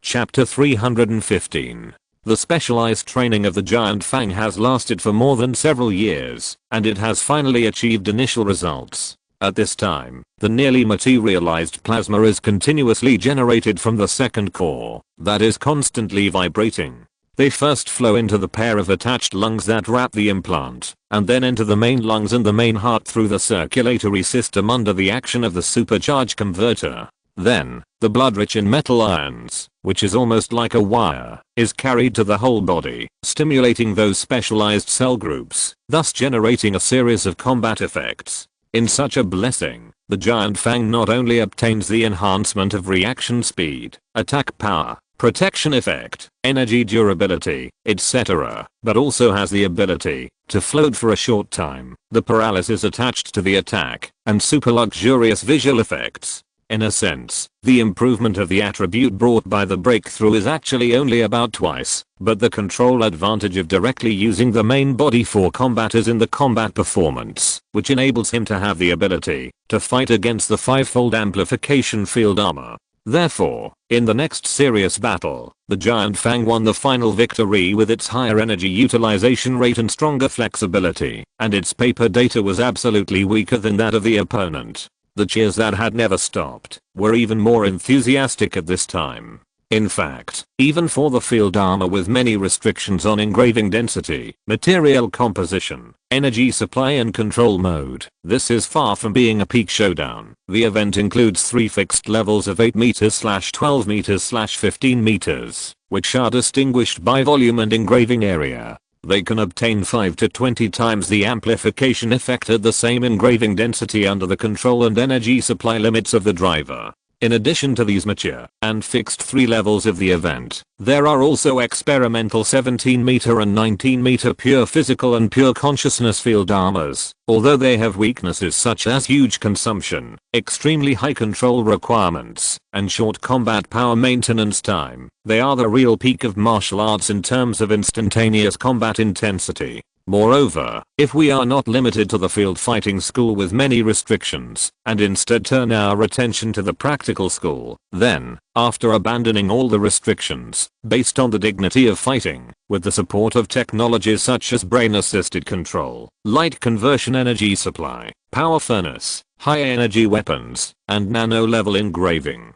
Chapter 315. The specialized training of the giant fang has lasted for more than several years, and it has finally achieved initial results. At this time, the nearly materialized plasma is continuously generated from the second core, that is constantly vibrating. They first flow into the pair of attached lungs that wrap the implant, and then into the main lungs and the main heart through the circulatory system under the action of the supercharge converter. Then, the blood rich in metal ions, which is almost like a wire, is carried to the whole body, stimulating those specialized cell groups, thus generating a series of combat effects. In such a blessing, the giant fang not only obtains the enhancement of reaction speed, attack power, protection effect, energy durability, etc., but also has the ability to float for a short time, the paralysis attached to the attack, and super luxurious visual effects. In a sense, the improvement of the attribute brought by the breakthrough is actually only about twice, but the control advantage of directly using the main body for combat is in the combat performance, which enables him to have the ability to fight against the fivefold amplification field armor. Therefore, in the next serious battle, the giant fang won the final victory with its higher energy utilization rate and stronger flexibility, and its paper data was absolutely weaker than that of the opponent. The cheers that had never stopped were even more enthusiastic at this time. In fact, even for the field armor with many restrictions on engraving density, material composition, energy supply and control mode, this is far from being a peak showdown. The event includes 3 fixed levels of 8 meters/12 meters/15 meters, which are distinguished by volume and engraving area. They can obtain 5 to 20 times the amplification effect at the same engraving density under the control and energy supply limits of the driver. In addition to these mature and fixed 3 levels of the event, there are also experimental 17 meter and 19 meter pure physical and pure consciousness field armors. Although they have weaknesses such as huge consumption, extremely high control requirements, and short combat power maintenance time, they are the real peak of martial arts in terms of instantaneous combat intensity. Moreover, if we are not limited to the field fighting school with many restrictions, and instead turn our attention to the practical school, then, after abandoning all the restrictions, based on the dignity of fighting, with the support of technologies such as brain-assisted control, light conversion energy supply, power furnace, high energy weapons, and nano-level engraving.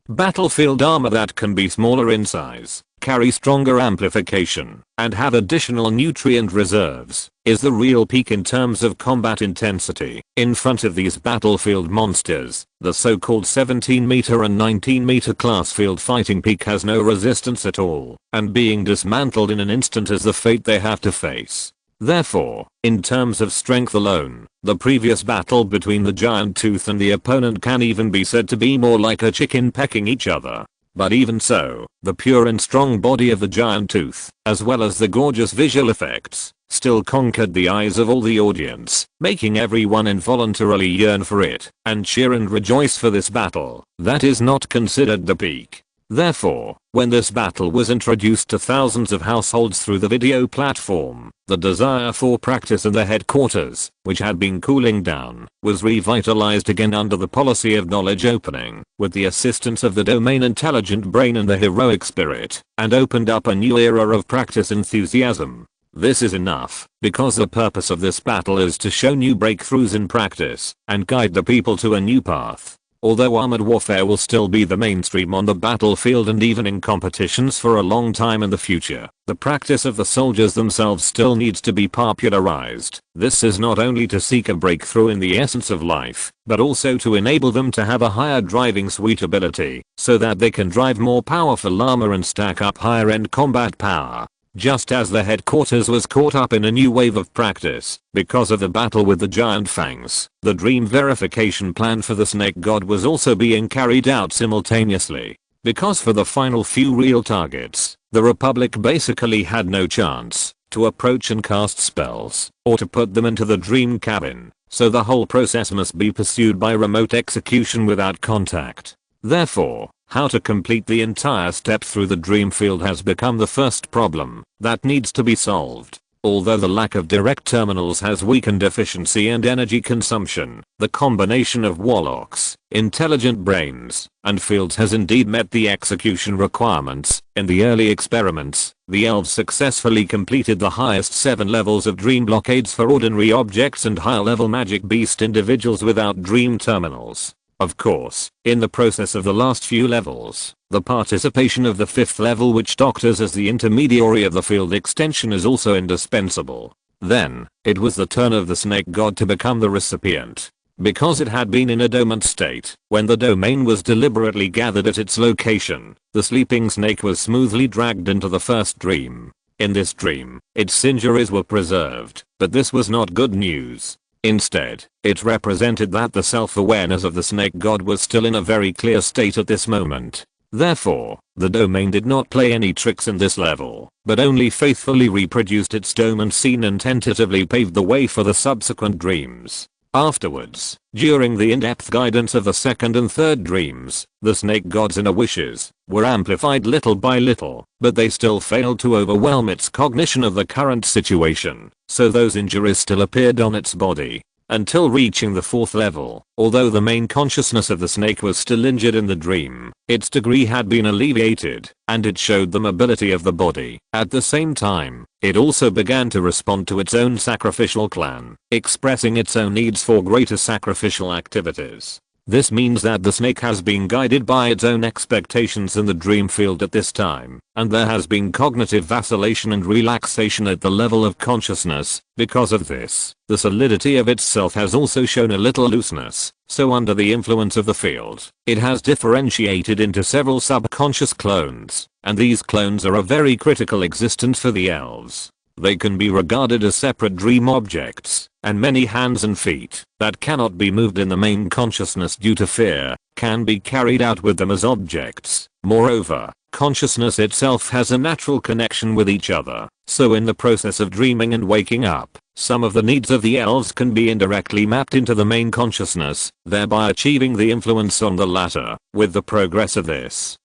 Battlefield armor that can be smaller in size, carry stronger amplification, and have additional nutrient reserves, is the real peak in terms of combat intensity. In front of these battlefield monsters, the so-called 17 meter and 19 meter class field fighting peak has no resistance at all, and being dismantled in an instant is the fate they have to face. Therefore, in terms of strength alone, the previous battle between the giant tooth and the opponent can even be said to be more like a chicken pecking each other. But even so, the pure and strong body of the giant tooth, as well as the gorgeous visual effects, still conquered the eyes of all the audience, making everyone involuntarily yearn for it, and cheer and rejoice for this battle. That is not considered the peak. Therefore, when this battle was introduced to thousands of households through the video platform, the desire for practice in the headquarters, which had been cooling down, was revitalized again under the policy of knowledge opening, with the assistance of the domain intelligent brain and the heroic spirit, and opened up a new era of practice enthusiasm. This is enough, because the purpose of this battle is to show new breakthroughs in practice, and guide the people to a new path. Although armored warfare will still be the mainstream on the battlefield and even in competitions for a long time in the future, the practice of the soldiers themselves still needs to be popularized. This is not only to seek a breakthrough in the essence of life, but also to enable them to have a higher driving suitability, so that they can drive more powerful armor and stack up higher end combat power. Just as the headquarters was caught up in a new wave of practice, because of the battle with the giant fangs, the dream verification plan for the snake god was also being carried out simultaneously. Because for the final few real targets, the Republic basically had no chance to approach and cast spells, or to put them into the dream cabin, so the whole process must be pursued by remote execution without contact. Therefore, how to complete the entire step through the dream field has become the first problem that needs to be solved. Although the lack of direct terminals has weakened efficiency and energy consumption, the combination of warlocks, intelligent brains, and fields has indeed met the execution requirements. In the early experiments, the elves successfully completed the highest 7 levels of dream blockades for ordinary objects and higher level magic beast individuals without dream terminals. Of course, in the process of the last few levels, the participation of the 5th level witch doctors as the intermediary of the field extension is also indispensable. Then, it was the turn of the snake god to become the recipient. Because it had been in a dormant state, when the domain was deliberately gathered at its location, the sleeping snake was smoothly dragged into the first dream. In this dream, its injuries were preserved, but this was not good news. Instead, it represented that the self-awareness of the snake god was still in a very clear state at this moment. Therefore, the domain did not play any tricks in this level, but only faithfully reproduced its dormant scene and tentatively paved the way for the subsequent dreams. Afterwards, during the in-depth guidance of the second and third dreams, the snake god's inner wishes were amplified little by little, but they still failed to overwhelm its cognition of the current situation, so those injuries still appeared on its body. Until reaching the 4th level, although the main consciousness of the snake was still injured in the dream, its degree had been alleviated, and it showed the mobility of the body. At the same time, it also began to respond to its own sacrificial clan, expressing its own needs for greater sacrificial activities. This means that the snake has been guided by its own expectations in the dream field at this time, and there has been cognitive vacillation and relaxation at the level of consciousness. Because of this, the solidity of itself has also shown a little looseness, so under the influence of the field, it has differentiated into several subconscious clones, and these clones are of very critical existence for the elves. They can be regarded as separate dream objects, and many hands and feet that cannot be moved in the main consciousness due to fear can be carried out with them as objects. Moreover, consciousness itself has a natural connection with each other, so in the process of dreaming and waking up, some of the needs of the elves can be indirectly mapped into the main consciousness, thereby achieving the influence on the latter. With the progress of this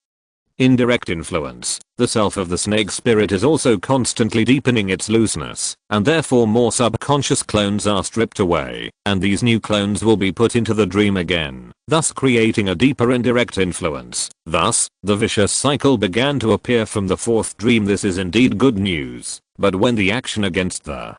indirect influence, the self of the snake spirit is also constantly deepening its looseness, and therefore more subconscious clones are stripped away, and these new clones will be put into the dream again, thus creating a deeper indirect influence. Thus, the vicious cycle began to appear from the 4th dream. This is indeed good news, but when the action against the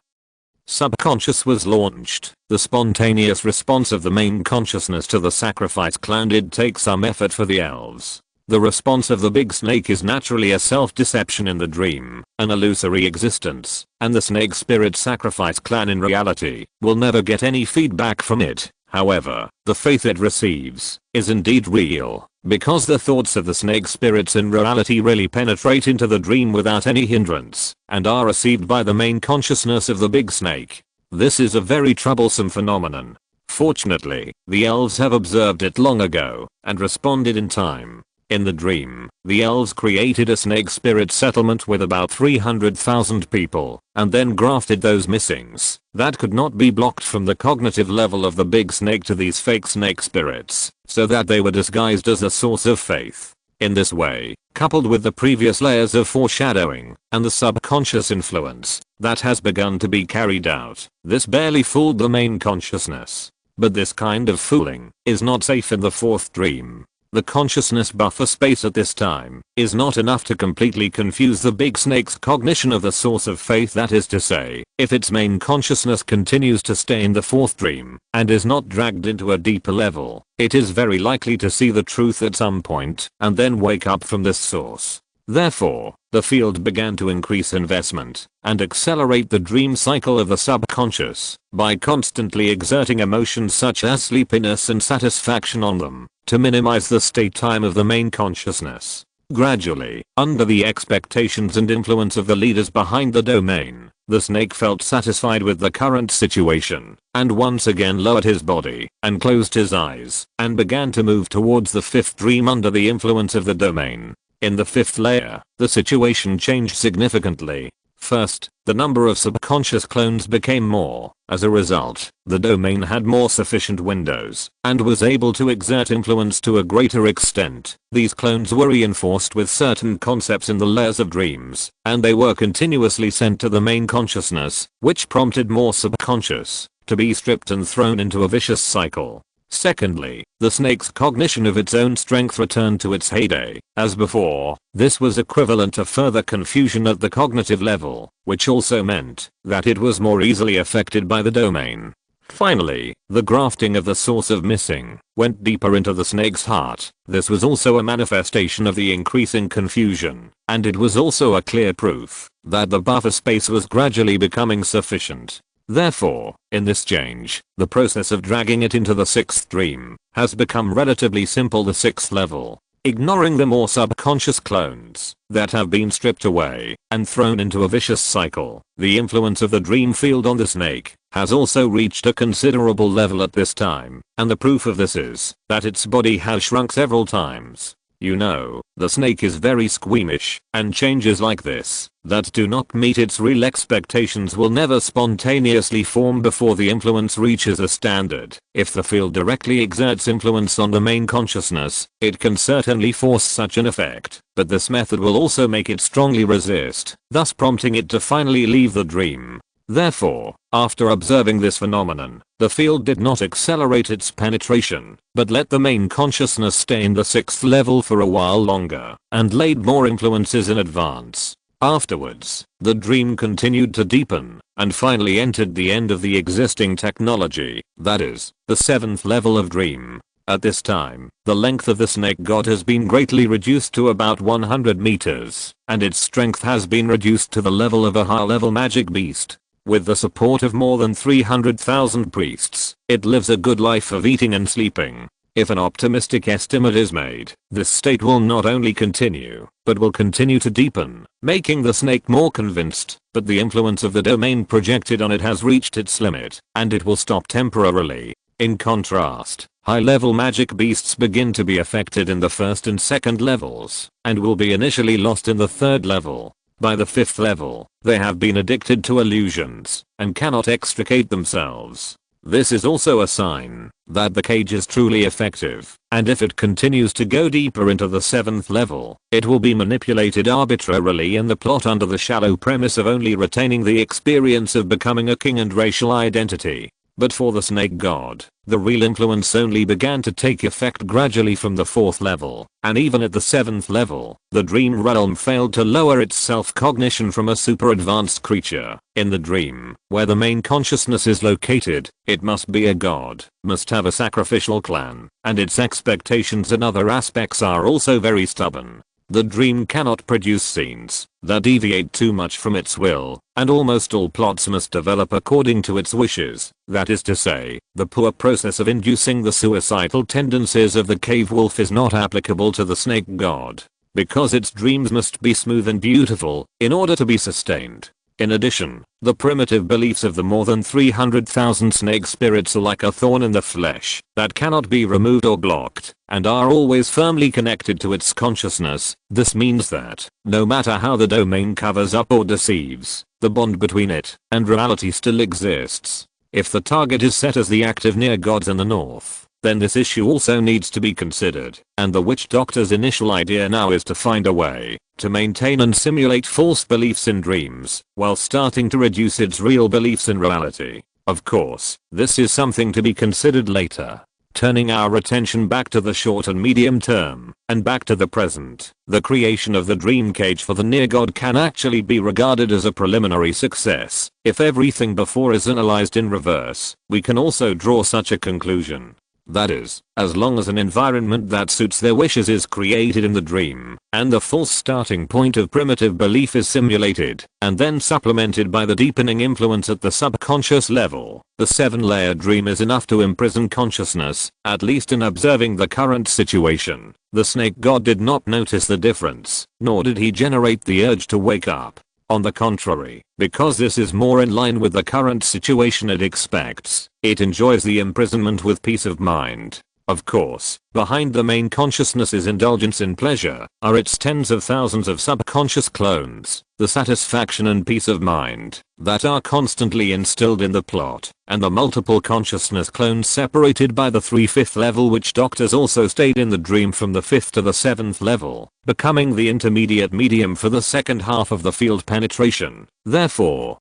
subconscious was launched, the spontaneous response of the main consciousness to the sacrifice clan did take some effort for the elves. The response of the big snake is naturally a self-deception in the dream, an illusory existence, and the snake spirit sacrifice clan in reality will never get any feedback from it. However, the faith it receives is indeed real, because the thoughts of the snake spirits in reality really penetrate into the dream without any hindrance, and are received by the main consciousness of the big snake. This is a very troublesome phenomenon. Fortunately, the elves have observed it long ago, and responded in time. In the dream, the elves created a snake spirit settlement with about 300,000 people, and then grafted those missings that could not be blocked from the cognitive level of the big snake to these fake snake spirits, so that they were disguised as a source of faith. In this way, coupled with the previous layers of foreshadowing, and the subconscious influence that has begun to be carried out, this barely fooled the main consciousness. But this kind of fooling is not safe in the 4th dream. The consciousness buffer space at this time is not enough to completely confuse the big snake's cognition of the source of faith. That is to say, if its main consciousness continues to stay in the 4th dream and is not dragged into a deeper level, it is very likely to see the truth at some point and then wake up from this source. Therefore, the field began to increase investment and accelerate the dream cycle of the subconscious by constantly exerting emotions such as sleepiness and satisfaction on them to minimize the state time of the main consciousness. Gradually, under the expectations and influence of the leaders behind the domain, the snake felt satisfied with the current situation and once again lowered his body and closed his eyes and began to move towards the 5th dream under the influence of the domain. In the 5th layer, the situation changed significantly. First, the number of subconscious clones became more. As a result, the domain had more sufficient windows and was able to exert influence to a greater extent. These clones were reinforced with certain concepts in the layers of dreams, and they were continuously sent to the main consciousness, which prompted more subconscious to be stripped and thrown into a vicious cycle. Secondly, the snake's cognition of its own strength returned to its heyday. As before, this was equivalent to further confusion at the cognitive level, which also meant that it was more easily affected by the domain. Finally, the grafting of the source of missing went deeper into the snake's heart. This was also a manifestation of the increasing confusion, and it was also a clear proof that the buffer space was gradually becoming sufficient. Therefore, in this change, the process of dragging it into the 6th dream has become relatively simple. The 6th level, ignoring the more subconscious clones that have been stripped away and thrown into a vicious cycle. The influence of the dream field on the snake has also reached a considerable level at this time, and the proof of this is that its body has shrunk several times. You know, the snake is very squeamish, and changes like this that do not meet its real expectations will never spontaneously form before the influence reaches a standard. If the field directly exerts influence on the main consciousness, it can certainly force such an effect, but this method will also make it strongly resist, thus prompting it to finally leave the dream. Therefore, after observing this phenomenon, the field did not accelerate its penetration, but let the main consciousness stay in the 6th level for a while longer, and laid more influences in advance. Afterwards, the dream continued to deepen, and finally entered the end of the existing technology, that is, the 7th level of dream. At this time, the length of the snake god has been greatly reduced to about 100 meters, and its strength has been reduced to the level of a high-level magic beast. With the support of more than 300,000 priests, it lives a good life of eating and sleeping. If an optimistic estimate is made, this state will not only continue, but will continue to deepen, making the snake more convinced, but the influence of the domain projected on it has reached its limit, and it will stop temporarily. In contrast, high-level magic beasts begin to be affected in the 1st and 2nd levels, and will be initially lost in the 3rd level. By the 5th level, they have been addicted to illusions, and cannot extricate themselves. This is also a sign that the cage is truly effective, and if it continues to go deeper into the 7th level, it will be manipulated arbitrarily in the plot under the shallow premise of only retaining the experience of becoming a king and racial identity. But for the snake god, the real influence only began to take effect gradually from the 4th level, and even at the 7th level, the dream realm failed to lower its self-cognition from a super-advanced creature. In the dream, where the main consciousness is located, it must be a god, must have a sacrificial clan, and its expectations and other aspects are also very stubborn. The dream cannot produce scenes that deviate too much from its will, and almost all plots must develop according to its wishes. That is to say, the poor process of inducing the suicidal tendencies of the cave wolf is not applicable to the snake god, because its dreams must be smooth and beautiful in order to be sustained. In addition, the primitive beliefs of the more than 300,000 snake spirits are like a thorn in the flesh that cannot be removed or blocked, and are always firmly connected to its consciousness. This means that, no matter how the domain covers up or deceives, the bond between it and reality still exists. If the target is set as the active near gods in the north, then this issue also needs to be considered, and the witch doctor's initial idea now is to find a way to maintain and simulate false beliefs in dreams, while starting to reduce its real beliefs in reality. Of course, this is something to be considered later. Turning our attention back to the short and medium term, and back to the present, the creation of the dream cage for the near god can actually be regarded as a preliminary success. If everything before is analyzed in reverse, we can also draw such a conclusion. That is, as long as an environment that suits their wishes is created in the dream, and the false starting point of primitive belief is simulated, and then supplemented by the deepening influence at the subconscious level, the 7-layer dream is enough to imprison consciousness, at least in observing the current situation. The snake god did not notice the difference, nor did he generate the urge to wake up. On the contrary, because this is more in line with the current situation it expects, it enjoys the imprisonment with peace of mind. Of course, behind the main consciousness's indulgence in pleasure are its tens of thousands of subconscious clones, the satisfaction and peace of mind that are constantly instilled in the plot, and the multiple consciousness clones separated by the 3/5 level witch doctors also stayed in the dream from the 5th to the 7th level, becoming the intermediate medium for the second half of the field penetration. Therefore,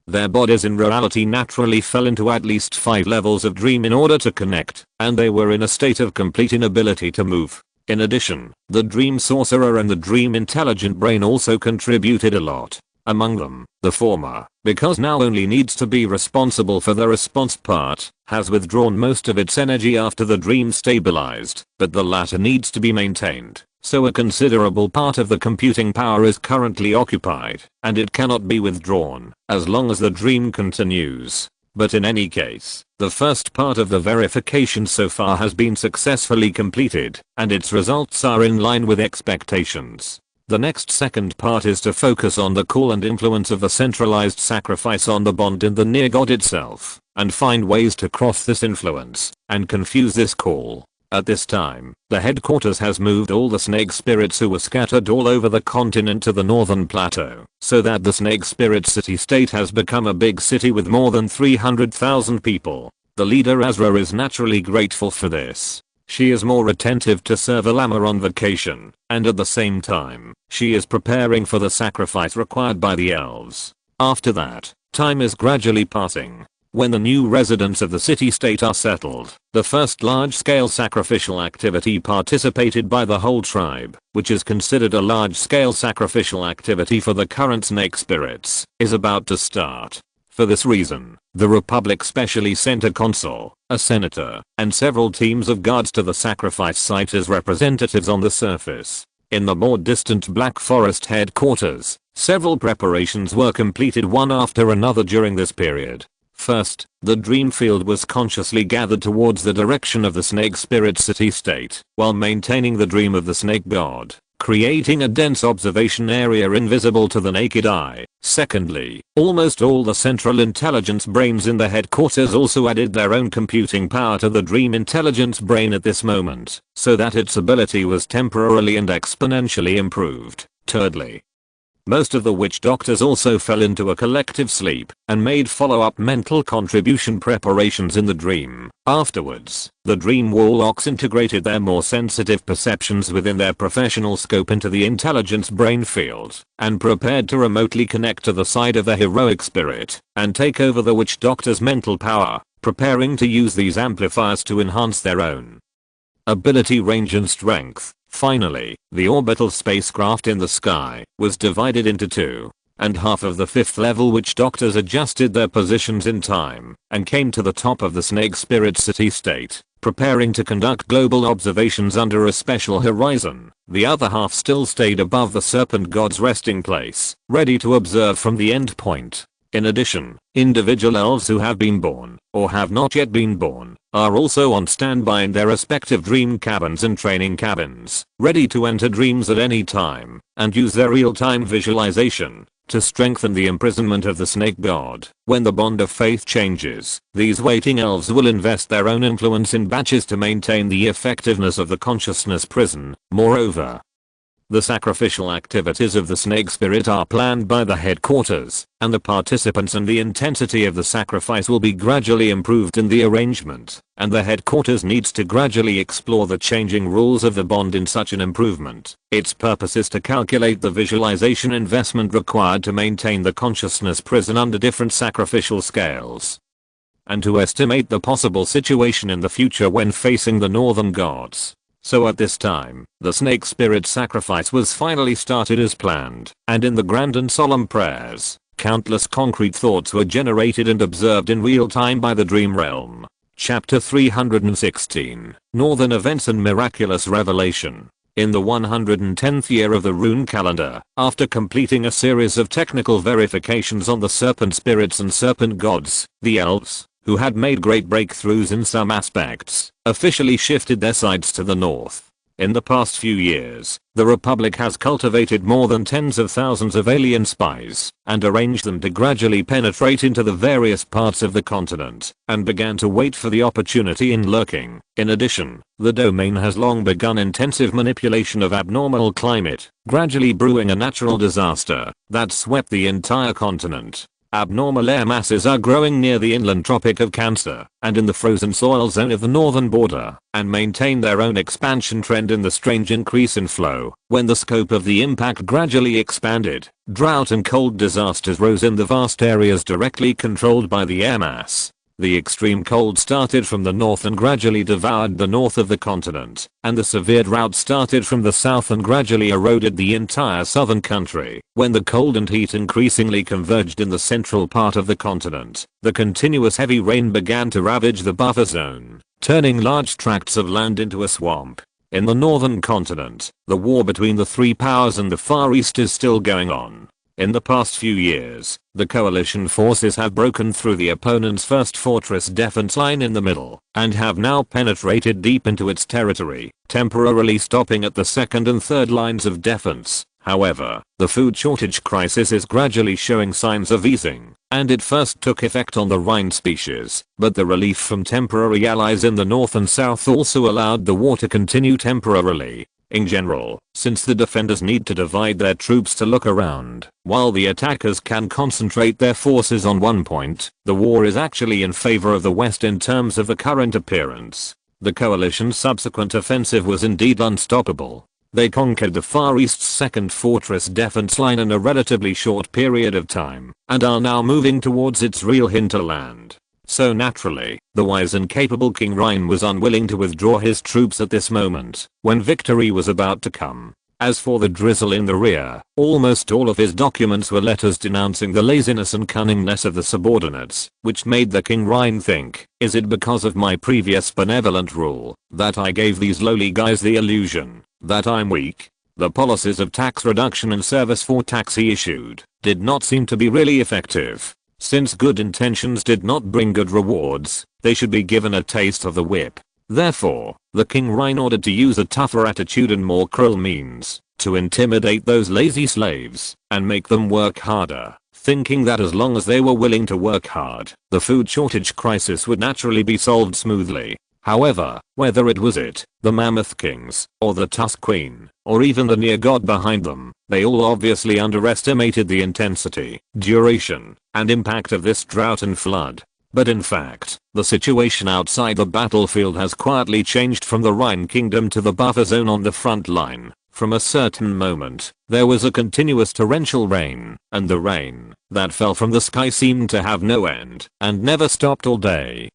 their bodies in reality naturally fell into at least 5 levels of dream in order to connect, and they were in a state of complete inability to move. In addition, the dream sorcerer and the dream intelligent brain also contributed a lot. Among them, the former, because now only needs to be responsible for the response part, has withdrawn most of its energy after the dream stabilized, but the latter needs to be maintained. So a considerable part of the computing power is currently occupied, and it cannot be withdrawn as long as the dream continues. But in any case, the first part of the verification so far has been successfully completed, and its results are in line with expectations. The next second part is to focus on the call and influence of the centralized sacrifice on the bond in the near god itself, and find ways to cross this influence and confuse this call. At this time, the headquarters has moved all the snake spirits who were scattered all over the continent to the northern plateau, so that the snake spirit city-state has become a big city with more than 300,000 people. The leader Azra is naturally grateful for this. She is more attentive to serve Alama on vacation, and at the same time, she is preparing for the sacrifice required by the elves. After that, time is gradually passing. When the new residents of the city-state are settled, the first large-scale sacrificial activity participated by the whole tribe, which is considered a large-scale sacrificial activity for the current snake spirits, is about to start. For this reason, the Republic specially sent a consul, a senator, and several teams of guards to the sacrifice site as representatives on the surface. In the more distant Black Forest headquarters, several preparations were completed one after another during this period. First, the dream field was consciously gathered towards the direction of the snake spirit city-state, while maintaining the dream of the snake god, creating a dense observation area invisible to the naked eye. Secondly, almost all the central intelligence brains in the headquarters also added their own computing power to the dream intelligence brain at this moment, so that its ability was temporarily and exponentially improved. Thirdly, most of the witch doctors also fell into a collective sleep and made follow-up mental contribution preparations in the dream. Afterwards, the dream warlocks integrated their more sensitive perceptions within their professional scope into the intelligence brain field and prepared to remotely connect to the side of the heroic spirit and take over the witch doctor's mental power, preparing to use these amplifiers to enhance their own ability, range and strength. Finally, the orbital spacecraft in the sky was divided into two, and half of the 5th level witch doctors adjusted their positions in time and came to the top of the snake spirit city-state, preparing to conduct global observations under a special horizon. The other half still stayed above the serpent god's resting place, ready to observe from the end point. In addition, individual elves who have been born, or have not yet been born, are also on standby in their respective dream cabins and training cabins, ready to enter dreams at any time, and use their real-time visualization to strengthen the imprisonment of the snake god. When the bond of faith changes, these waiting elves will invest their own influence in batches to maintain the effectiveness of the consciousness prison. Moreover, the sacrificial activities of the snake spirit are planned by the headquarters, and the participants and the intensity of the sacrifice will be gradually improved in the arrangement, and the headquarters needs to gradually explore the changing rules of the bond in such an improvement. Its purpose is to calculate the visualization investment required to maintain the consciousness prison under different sacrificial scales, and to estimate the possible situation in the future when facing the northern gods. So at this time, the snake spirit sacrifice was finally started as planned, and in the grand and solemn prayers, countless concrete thoughts were generated and observed in real time by the dream realm. Chapter 316, Northern Events and Miraculous Revelation. In the 110th year of the rune calendar, after completing a series of technical verifications on the serpent spirits and serpent gods, the elves, who had made great breakthroughs in some aspects, officially shifted their sights to the north. In the past few years, the Republic has cultivated more than tens of thousands of alien spies and arranged them to gradually penetrate into the various parts of the continent and began to wait for the opportunity in lurking. In addition, the domain has long begun intensive manipulation of abnormal climate, gradually brewing a natural disaster that swept the entire continent. Abnormal air masses are growing near the inland Tropic of Cancer and in the frozen soil zone of the northern border and maintain their own expansion trend in the strange increase in flow. When the scope of the impact gradually expanded, drought and cold disasters rose in the vast areas directly controlled by the air mass. The extreme cold started from the north and gradually devoured the north of the continent, and the severe drought started from the south and gradually eroded the entire southern country. When the cold and heat increasingly converged in the central part of the continent, the continuous heavy rain began to ravage the buffer zone, turning large tracts of land into a swamp. In the northern continent, the war between the three powers in the Far East is still going on. In the past few years, the coalition forces have broken through the opponent's first fortress defense line in the middle and have now penetrated deep into its territory, temporarily stopping at the second and third lines of defense. However, the food shortage crisis is gradually showing signs of easing, and it first took effect on the Rhine species, but the relief from temporary allies in the north and south also allowed the war to continue temporarily. In general, since the defenders need to divide their troops to look around, while the attackers can concentrate their forces on one point, the war is actually in favor of the West in terms of the current appearance. The coalition's subsequent offensive was indeed unstoppable. They conquered the Far East's second fortress defense line in a relatively short period of time, and are now moving towards its real hinterland. So naturally, the wise and capable King Rhine was unwilling to withdraw his troops at this moment, when victory was about to come. As for the drizzle in the rear, almost all of his documents were letters denouncing the laziness and cunningness of the subordinates, which made the King Rhine think, is it because of my previous benevolent rule, that I gave these lowly guys the illusion that I'm weak? The policies of tax reduction and service for tax he issued did not seem to be really effective. Since good intentions did not bring good rewards, they should be given a taste of the whip. Therefore, the King Rhine ordered to use a tougher attitude and more cruel means to intimidate those lazy slaves and make them work harder, thinking that as long as they were willing to work hard, the food shortage crisis would naturally be solved smoothly. However, whether it was the Mammoth Kings, or the Tusk Queen, or even the near god behind them, they all obviously underestimated the intensity, duration, and impact of this drought and flood. But in fact, the situation outside the battlefield has quietly changed from the Rhine Kingdom to the buffer zone on the front line. From a certain moment, there was a continuous torrential rain, and the rain that fell from the sky seemed to have no end and never stopped all day,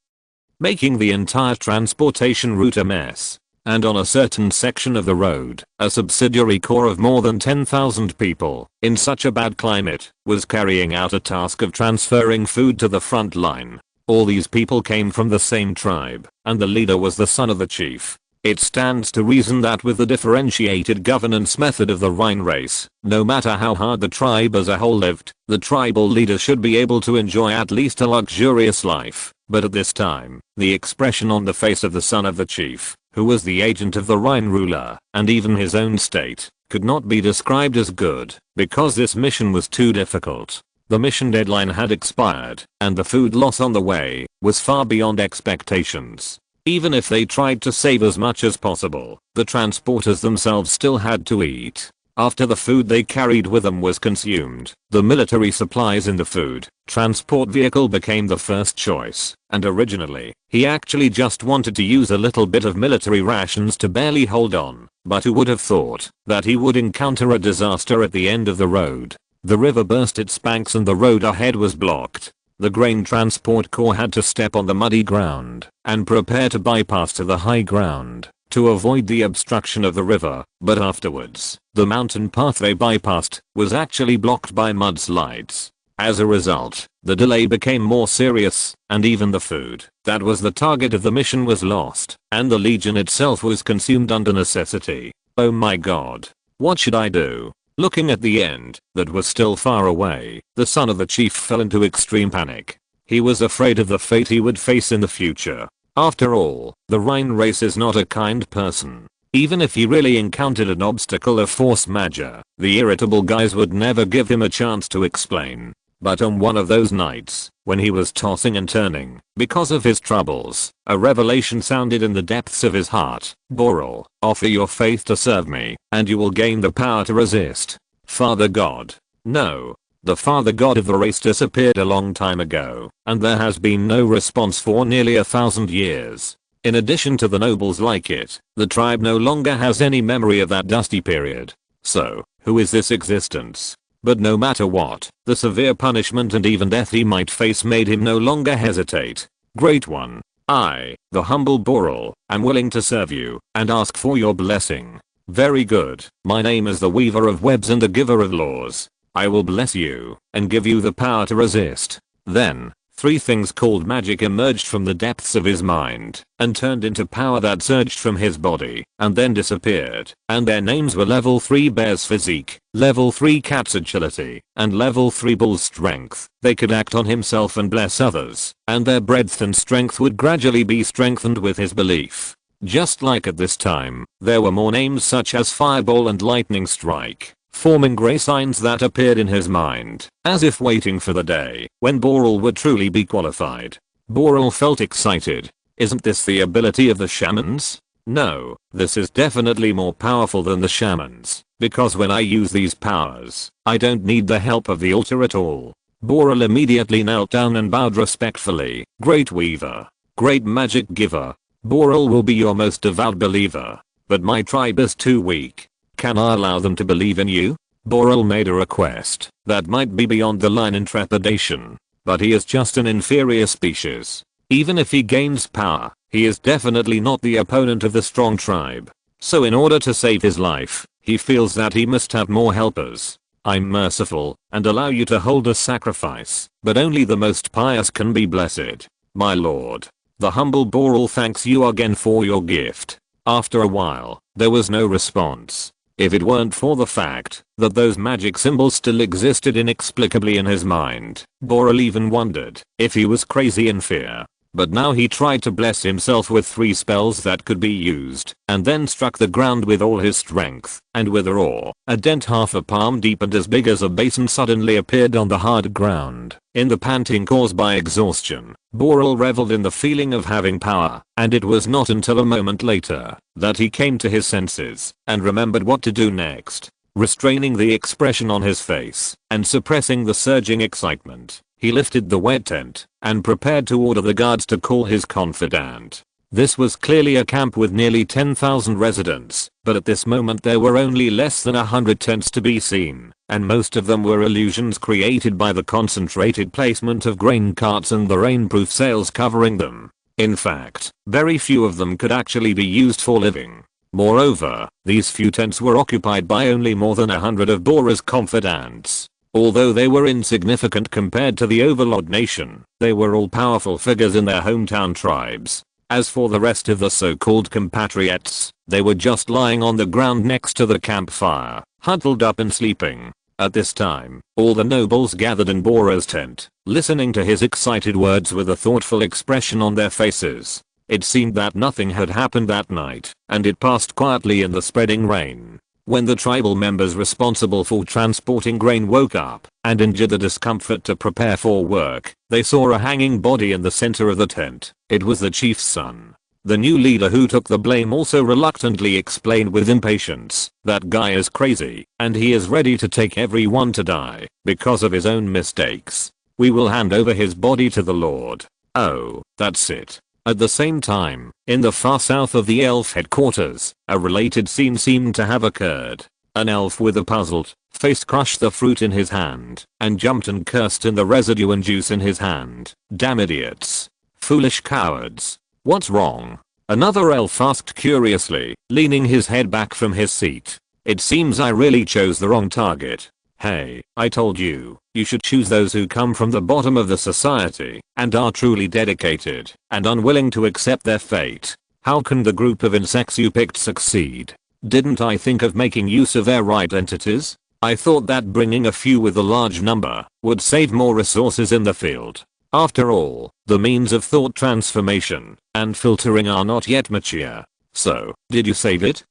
making the entire transportation route a mess. And on a certain section of the road, a subsidiary corps of more than 10,000 people, in such a bad climate, was carrying out a task of transferring food to the front line. All these people came from the same tribe, and the leader was the son of the chief. It stands to reason that with the differentiated governance method of the Rhine race, no matter how hard the tribe as a whole lived, the tribal leader should be able to enjoy at least a luxurious life. But at this time, the expression on the face of the son of the chief, who was the agent of the Rhine ruler, and even his own state, could not be described as good, because this mission was too difficult. The mission deadline had expired, and the food loss on the way was far beyond expectations. Even if they tried to save as much as possible, the transporters themselves still had to eat. After the food they carried with them was consumed, the military supplies in the food transport vehicle became the first choice, and originally, he actually just wanted to use a little bit of military rations to barely hold on, but who would have thought that he would encounter a disaster at the end of the road? The river burst its banks and the road ahead was blocked. The grain transport corps had to step on the muddy ground and prepare to bypass to the high ground to avoid the obstruction of the river, but afterwards, the mountain path they bypassed was actually blocked by mudslides. As a result, the delay became more serious, and even the food that was the target of the mission was lost, and the Legion itself was consumed under necessity. Oh my god. What should I do? Looking at the end, that was still far away, the son of the chief fell into extreme panic. He was afraid of the fate he would face in the future. After all, the Rhine race is not a kind person. Even if he really encountered an obstacle of force majeure, the irritable guys would never give him a chance to explain. But on one of those nights, when he was tossing and turning, because of his troubles, a revelation sounded in the depths of his heart. Boral, offer your faith to serve me, and you will gain the power to resist. Father God. No. The father god of the race disappeared a long time ago, and there has been no response for nearly 1,000 years. In addition to the nobles like it, the tribe no longer has any memory of that dusty period. So, who is this existence? But no matter what, the severe punishment and even death he might face made him no longer hesitate. Great One, I, the humble Boral, am willing to serve you and ask for your blessing. Very good. My name is the Weaver of Webs and the Giver of Laws. I will bless you and give you the power to resist. Then, 3 things called magic emerged from the depths of his mind and turned into power that surged from his body and then disappeared, and their names were level 3 bear's physique, level 3 cat's agility, and level 3 bull's strength. They could act on himself and bless others, and their breadth and strength would gradually be strengthened with his belief. Just like at this time, there were more names such as Fireball and Lightning Strike, forming grey signs that appeared in his mind, as if waiting for the day when Boral would truly be qualified. Boral felt excited. Isn't this the ability of the shamans? No, this is definitely more powerful than the shamans, because when I use these powers, I don't need the help of the altar at all. Boral immediately knelt down and bowed respectfully. Great Weaver, great magic giver, Boral will be your most devout believer, but my tribe is too weak. Can I allow them to believe in you? Boral made a request that might be beyond the line in trepidation, but he is just an inferior species. Even if he gains power, he is definitely not the opponent of the strong tribe. So in order to save his life, he feels that he must have more helpers. I'm merciful and allow you to hold a sacrifice, but only the most pious can be blessed. My lord. The humble Boral thanks you again for your gift. After a while, there was no response. If it weren't for the fact that those magic symbols still existed inexplicably in his mind, Boral even wondered if he was crazy in fear. But now he tried to bless himself with 3 spells that could be used, and then struck the ground with all his strength, and with a roar, a dent half a palm deep and as big as a basin suddenly appeared on the hard ground. In the panting caused by exhaustion, Boral reveled in the feeling of having power, and it was not until a moment later that he came to his senses and remembered what to do next. Restraining the expression on his face and suppressing the surging excitement, he lifted the wet tent and prepared to order the guards to call his confidant. This was clearly a camp with nearly 10,000 residents, but at this moment there were only less than 100 tents to be seen, and most of them were illusions created by the concentrated placement of grain carts and the rainproof sails covering them. In fact, very few of them could actually be used for living. Moreover, these few tents were occupied by only more than 100 of Bora's confidants. Although they were insignificant compared to the overlord nation, they were all powerful figures in their hometown tribes. As for the rest of the so-called compatriots, they were just lying on the ground next to the campfire, huddled up and sleeping. At this time, all the nobles gathered in Bora's tent, listening to his excited words with a thoughtful expression on their faces. It seemed that nothing had happened that night, and it passed quietly in the spreading rain. When the tribal members responsible for transporting grain woke up and endured the discomfort to prepare for work, they saw a hanging body in the center of the tent. It was the chief's son. The new leader who took the blame also reluctantly explained with impatience, "That guy is crazy, and he is ready to take everyone to die because of his own mistakes. We will hand over his body to the Lord." Oh, that's it. At the same time, in the far south of the elf headquarters, a related scene seemed to have occurred. An elf with a puzzled face crushed the fruit in his hand and jumped and cursed in the residue and juice in his hand. Damn idiots. Foolish cowards. What's wrong? Another elf asked curiously, leaning his head back from his seat. It seems I really chose the wrong target. Hey, I told you, you should choose those who come from the bottom of the society and are truly dedicated and unwilling to accept their fate. How can the group of insects you picked succeed? Didn't I think of making use of their identities? I thought that bringing a few with a large number would save more resources in the field. After all, the means of thought transformation and filtering are not yet mature. So, did you save it?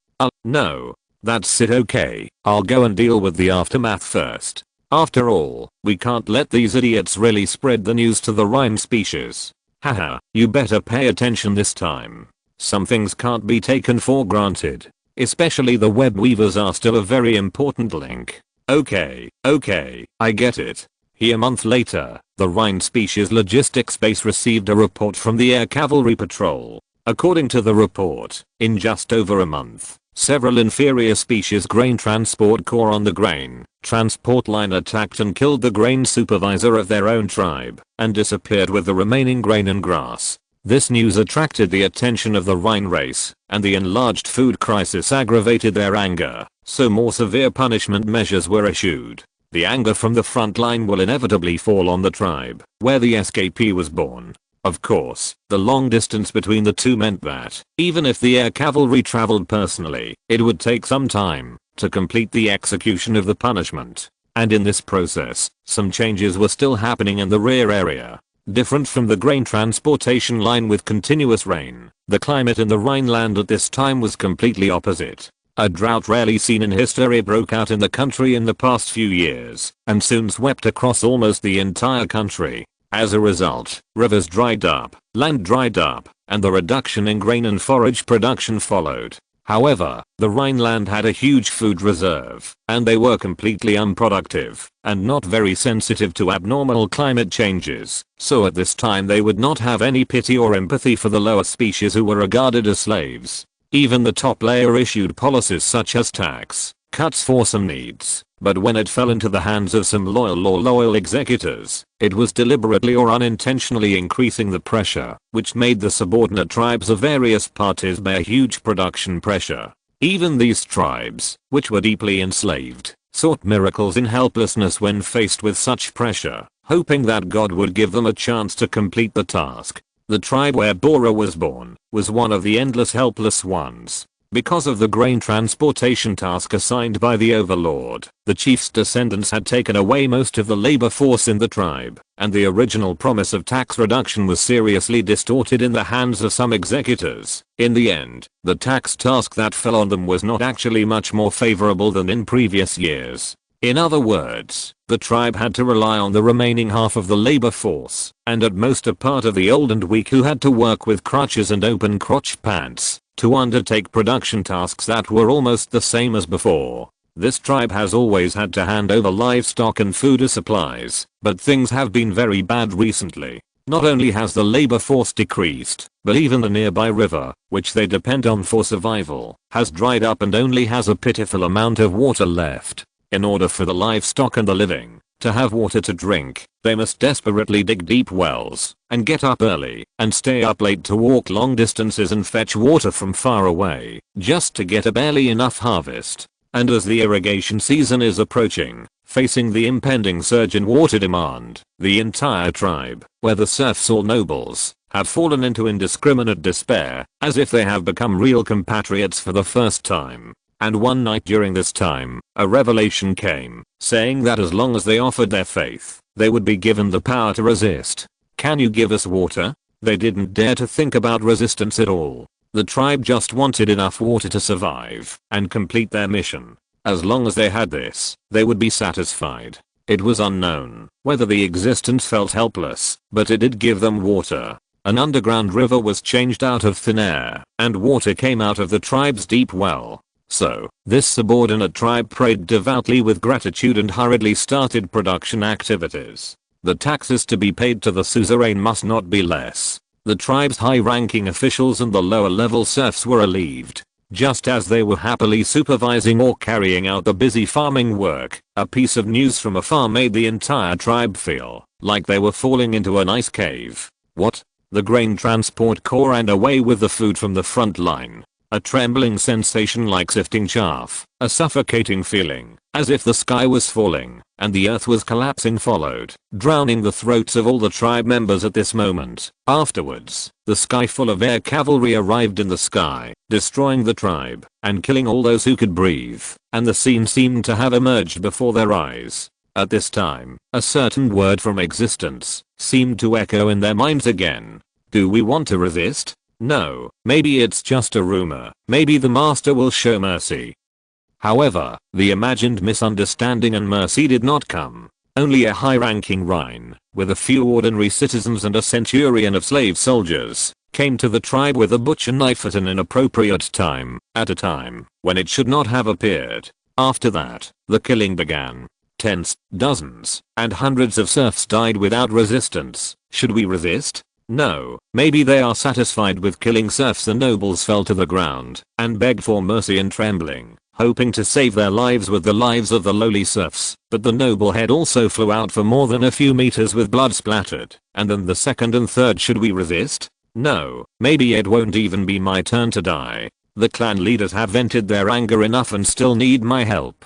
No. That's it, okay. I'll go and deal with the aftermath first. After all, we can't let these idiots really spread the news to the Rhine species. Haha, you better pay attention this time. Some things can't be taken for granted. Especially the web weavers are still a very important link. Okay, I get it. Here a month later, the Rhine species logistics base received a report from the Air Cavalry Patrol. According to the report, in just over a month, several inferior species grain transport corps on the grain transport line attacked and killed the grain supervisor of their own tribe and disappeared with the remaining grain and grass. This news attracted the attention of the Rhine race, and the enlarged food crisis aggravated their anger, so more severe punishment measures were issued. The anger from the front line will inevitably fall on the tribe, where the SKP was born. Of course, the long distance between the two meant that, even if the air cavalry traveled personally, it would take some time to complete the execution of the punishment. And in this process, some changes were still happening in the rear area. Different from the grain transportation line with continuous rain, the climate in the Rhineland at this time was completely opposite. A drought rarely seen in history broke out in the country in the past few years, and soon swept across almost the entire country. As a result, rivers dried up, land dried up, and the reduction in grain and forage production followed. However, the Rhineland had a huge food reserve, and they were completely unproductive, and not very sensitive to abnormal climate changes, so at this time they would not have any pity or empathy for the lower species who were regarded as slaves. Even the top layer issued policies such as tax cuts for some needs, but when it fell into the hands of some loyal executors, it was deliberately or unintentionally increasing the pressure, which made the subordinate tribes of various parties bear huge production pressure. Even these tribes, which were deeply enslaved, sought miracles in helplessness when faced with such pressure, hoping that God would give them a chance to complete the task. The tribe where Bora was born was one of the endless helpless ones. Because of the grain transportation task assigned by the overlord, the chief's descendants had taken away most of the labor force in the tribe, and the original promise of tax reduction was seriously distorted in the hands of some executors. In the end, the tax task that fell on them was not actually much more favorable than in previous years. In other words, the tribe had to rely on the remaining half of the labor force, and at most a part of the old and weak who had to work with crutches and open crotch pants, to undertake production tasks that were almost the same as before. This tribe has always had to hand over livestock and food as supplies, but things have been very bad recently. Not only has the labor force decreased, but even the nearby river, which they depend on for survival, has dried up and only has a pitiful amount of water left. In order for the livestock and the living to have water to drink, they must desperately dig deep wells, and get up early, and stay up late to walk long distances and fetch water from far away, just to get a barely enough harvest. And as the irrigation season is approaching, facing the impending surge in water demand, the entire tribe, whether serfs or nobles, have fallen into indiscriminate despair, as if they have become real compatriots for the first time. And one night during this time, a revelation came, saying that as long as they offered their faith, they would be given the power to resist. Can you give us water? They didn't dare to think about resistance at all. The tribe just wanted enough water to survive and complete their mission. As long as they had this, they would be satisfied. It was unknown whether the existence felt helpless, but it did give them water. An underground river was changed out of thin air, and water came out of the tribe's deep well. So, this subordinate tribe prayed devoutly with gratitude and hurriedly started production activities. The taxes to be paid to the suzerain must not be less. The tribe's high-ranking officials and the lower-level serfs were relieved. Just as they were happily supervising or carrying out the busy farming work, a piece of news from afar made the entire tribe feel like they were falling into an ice cave. What? The grain transport corps and away with the food from the front line. A trembling sensation like sifting chaff, a suffocating feeling, as if the sky was falling, and the earth was collapsing followed, drowning the throats of all the tribe members at this moment. Afterwards, the sky full of air cavalry arrived in the sky, destroying the tribe, and killing all those who could breathe, and the scene seemed to have emerged before their eyes. At this time, a certain word from existence seemed to echo in their minds again. Do we want to resist? No, maybe it's just a rumor. Maybe the master will show mercy. However, the imagined misunderstanding and mercy did not come. Only a high-ranking Rhine, with a few ordinary citizens and a centurion of slave soldiers, came to the tribe with a butcher knife at an inappropriate time, at a time when it should not have appeared. After that, the killing began. Tens, dozens, and hundreds of serfs died without resistance. Should we resist? No, maybe they are satisfied with killing serfs. The nobles fell to the ground and begged for mercy in trembling, hoping to save their lives with the lives of the lowly serfs, but the noble head also flew out for more than a few meters with blood splattered, and then the second and third. Should we resist? No, maybe it won't even be my turn to die. The clan leaders have vented their anger enough and still need my help.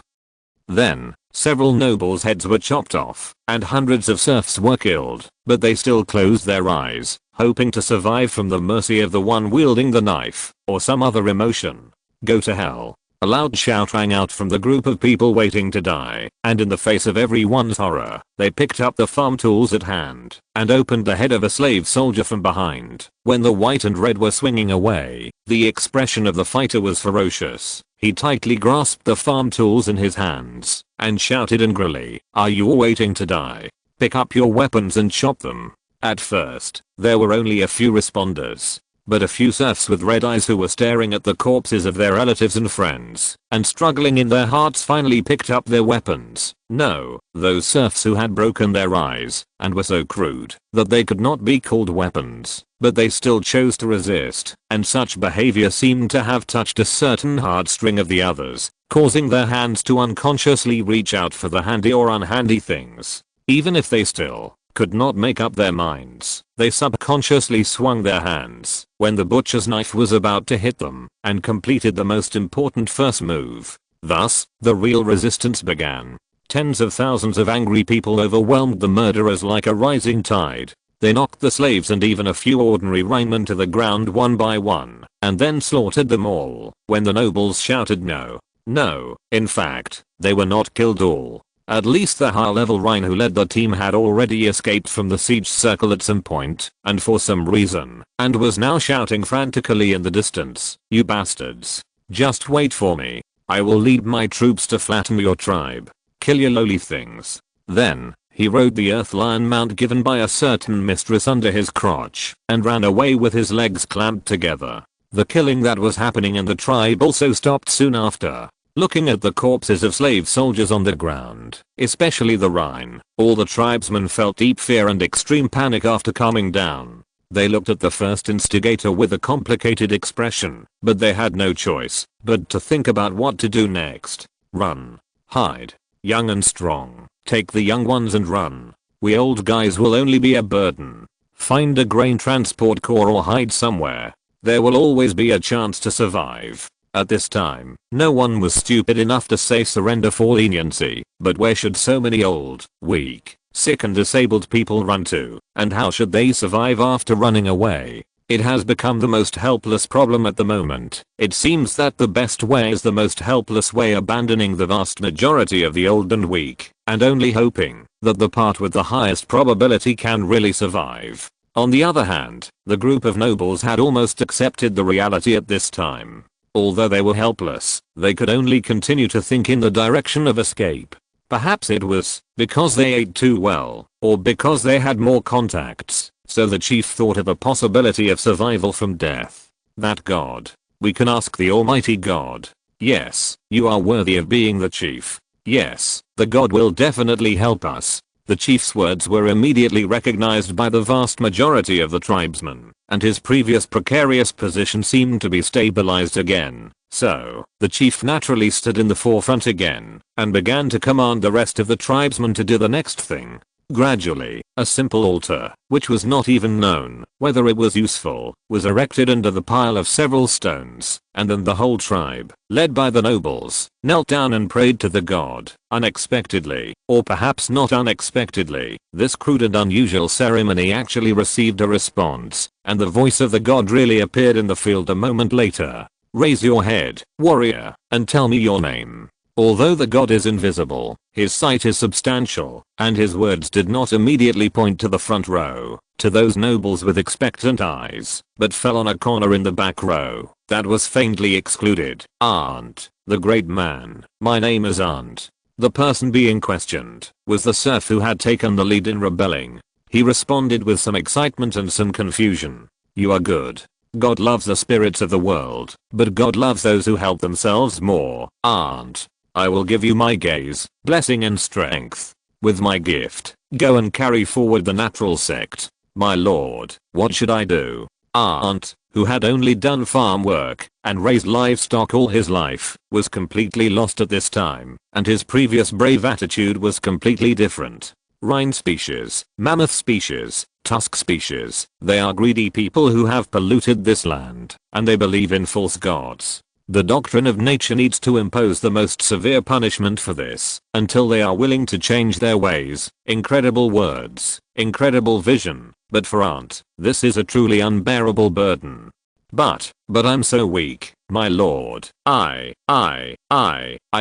Then, several nobles' heads were chopped off, and hundreds of serfs were killed, but they still closed their eyes, hoping to survive from the mercy of the one wielding the knife, or some other emotion. Go to hell. A loud shout rang out from the group of people waiting to die, and in the face of everyone's horror, they picked up the farm tools at hand, and opened the head of a slave soldier from behind. When the white and red were swinging away, the expression of the fighter was ferocious. He tightly grasped the farm tools in his hands, and shouted angrily, "Are you all waiting to die? Pick up your weapons and chop them." At first, there were only a few responders, but a few serfs with red eyes who were staring at the corpses of their relatives and friends, and struggling in their hearts, finally picked up their weapons. No, those serfs who had broken their eyes, and were so crude that they could not be called weapons, but they still chose to resist, and such behavior seemed to have touched a certain heartstring of the others, causing their hands to unconsciously reach out for the handy or unhandy things. Even if they still could not make up their minds, they subconsciously swung their hands when the butcher's knife was about to hit them, and completed the most important first move. Thus, the real resistance began. Tens of thousands of angry people overwhelmed the murderers like a rising tide. They knocked the slaves and even a few ordinary Rhinemen to the ground one by one, and then slaughtered them all. When the nobles shouted no, no, in fact, they were not killed all. At least the high-level Rhine who led the team had already escaped from the siege circle at some point, and for some reason, and was now shouting frantically in the distance, "You bastards. Just wait for me. I will lead my troops to flatten your tribe. Kill your lowly things." Then, he rode the earth lion mount given by a certain mistress under his crotch, and ran away with his legs clamped together. The killing that was happening in the tribe also stopped soon after. Looking at the corpses of slave soldiers on the ground, especially the Rhine, all the tribesmen felt deep fear and extreme panic after calming down. They looked at the first instigator with a complicated expression, but they had no choice but to think about what to do next. Run. Hide. Young and strong, take the young ones and run. We old guys will only be a burden. Find a grain transport corps or hide somewhere. There will always be a chance to survive. At this time, no one was stupid enough to say surrender for leniency, but where should so many old, weak, sick and disabled people run to, and how should they survive after running away? It has become the most helpless problem at the moment. It seems that the best way is the most helpless way, abandoning the vast majority of the old and weak, and only hoping that the part with the highest probability can really survive. On the other hand, the group of nobles had almost accepted the reality at this time. Although they were helpless, they could only continue to think in the direction of escape. Perhaps it was because they ate too well, or because they had more contacts, so the chief thought of a possibility of survival from death. That God. We can ask the Almighty God. Yes, you are worthy of being the chief. Yes, the God will definitely help us. The chief's words were immediately recognized by the vast majority of the tribesmen, and his previous precarious position seemed to be stabilized again. So, the chief naturally stood in the forefront again, and began to command the rest of the tribesmen to do the next thing. Gradually, a simple altar, which was not even known whether it was useful, was erected under the pile of several stones, and then the whole tribe, led by the nobles, knelt down and prayed to the god. Unexpectedly, or perhaps not unexpectedly, this crude and unusual ceremony actually received a response, and the voice of the god really appeared in the field a moment later. "Raise your head, warrior, and tell me your name." Although the god is invisible, his sight is substantial, and his words did not immediately point to the front row, to those nobles with expectant eyes, but fell on a corner in the back row that was faintly excluded. Aunt, the great man, my name is Aunt. The person being questioned was the serf who had taken the lead in rebelling. He responded with some excitement and some confusion. You are good. God loves the spirits of the world, but God loves those who help themselves more. Aunt, I will give you my gaze, blessing and strength. With my gift, go and carry forward the natural sect. My lord, what should I do? Aunt, who had only done farm work and raised livestock all his life, was completely lost at this time, and his previous brave attitude was completely different. Rhine species, mammoth species, Tusk species, they are greedy people who have polluted this land, and they believe in false gods. The doctrine of nature needs to impose the most severe punishment for this, until they are willing to change their ways. Incredible words, incredible vision, but for Aunt, this is a truly unbearable burden. But I'm so weak, my lord. I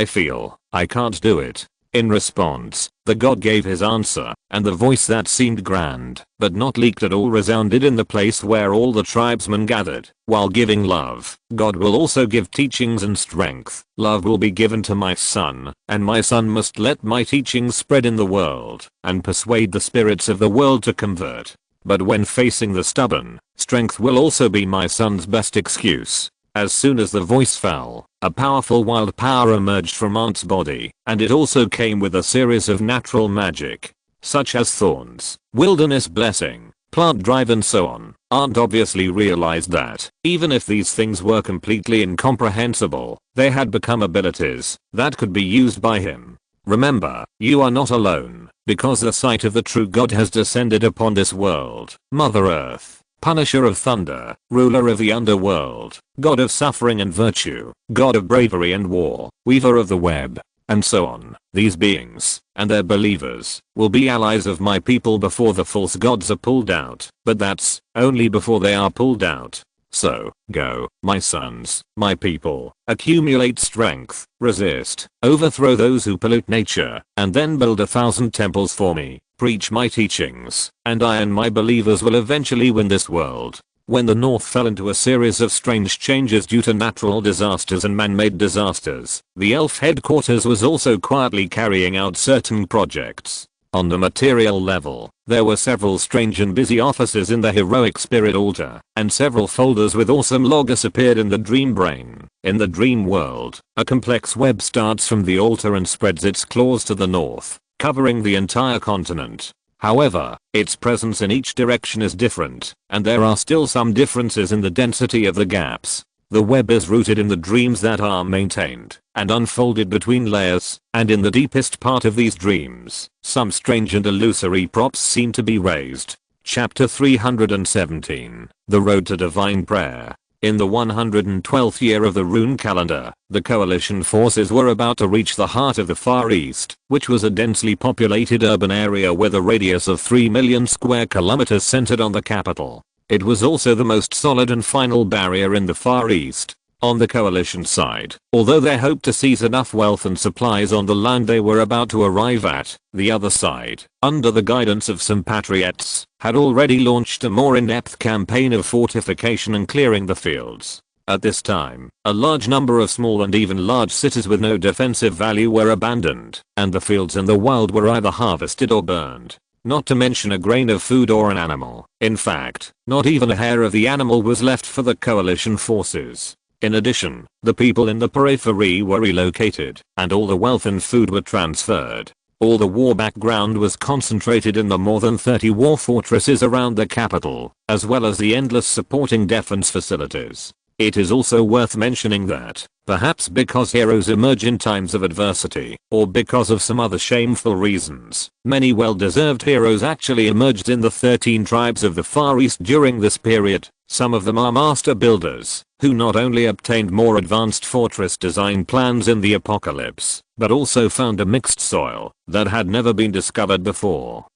feel I can't do it. In response, the god gave his answer, and the voice that seemed grand, but not leaked at all resounded in the place where all the tribesmen gathered. While giving love, God will also give teachings and strength. Love will be given to my son, and my son must let my teachings spread in the world, and persuade the spirits of the world to convert. But when facing the stubborn, strength will also be my son's best excuse. As soon as the voice fell, a powerful wild power emerged from Aunt's body, and it also came with a series of natural magic, such as thorns, wilderness blessing, plant drive and so on. Aunt obviously realized that, even if these things were completely incomprehensible, they had become abilities that could be used by him. Remember, you are not alone, because the sight of the true God has descended upon this world. Mother Earth, Punisher of thunder, ruler of the underworld, god of suffering and virtue, god of bravery and war, weaver of the web, and so on. These beings, and their believers, will be allies of my people before the false gods are pulled out, but that's only before they are pulled out. So, go, my sons, my people, accumulate strength, resist, overthrow those who pollute nature, and then build 1,000 temples for me. Preach my teachings, and I and my believers will eventually win this world. When the North fell into a series of strange changes due to natural disasters and man-made disasters, the elf headquarters was also quietly carrying out certain projects. On the material level, there were several strange and busy offices in the heroic spirit altar, and several folders with awesome logos appeared in the dream brain. In the dream world, a complex web starts from the altar and spreads its claws to the north, covering the entire continent. However, its presence in each direction is different, and there are still some differences in the density of the gaps. The web is rooted in the dreams that are maintained and unfolded between layers, and in the deepest part of these dreams, some strange and illusory props seem to be raised. Chapter 317, The Road to Divine Prayer. In the 112th year of the rune calendar, the coalition forces were about to reach the heart of the Far East, which was a densely populated urban area with a radius of 3 million square kilometers centered on the capital. It was also the most solid and final barrier in the Far East. On the coalition side, although they hoped to seize enough wealth and supplies on the land they were about to arrive at, the other side, under the guidance of some patriots, had already launched a more in-depth campaign of fortification and clearing the fields. At this time, a large number of small and even large cities with no defensive value were abandoned, and the fields in the wild were either harvested or burned. Not to mention a grain of food or an animal. In fact, not even a hair of the animal was left for the coalition forces. In addition, the people in the periphery were relocated, and all the wealth and food were transferred. All the war background was concentrated in the more than 30 war fortresses around the capital, as well as the endless supporting defense facilities. It is also worth mentioning that, perhaps because heroes emerge in times of adversity, or because of some other shameful reasons, many well-deserved heroes actually emerged in the 13 tribes of the Far East during this period. Some of them are master builders, who not only obtained more advanced fortress design plans in the apocalypse, but also found a mixed soil that had never been discovered before.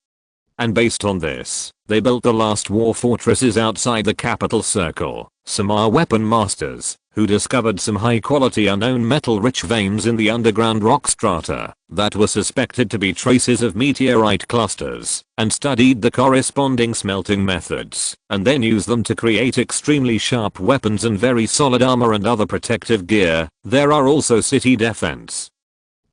And based on this, they built the last war fortresses outside the capital circle. Some are weapon masters, who discovered some high quality unknown metal rich veins in the underground rock strata that were suspected to be traces of meteorite clusters, and studied the corresponding smelting methods, and then used them to create extremely sharp weapons and very solid armor and other protective gear. There are also city defense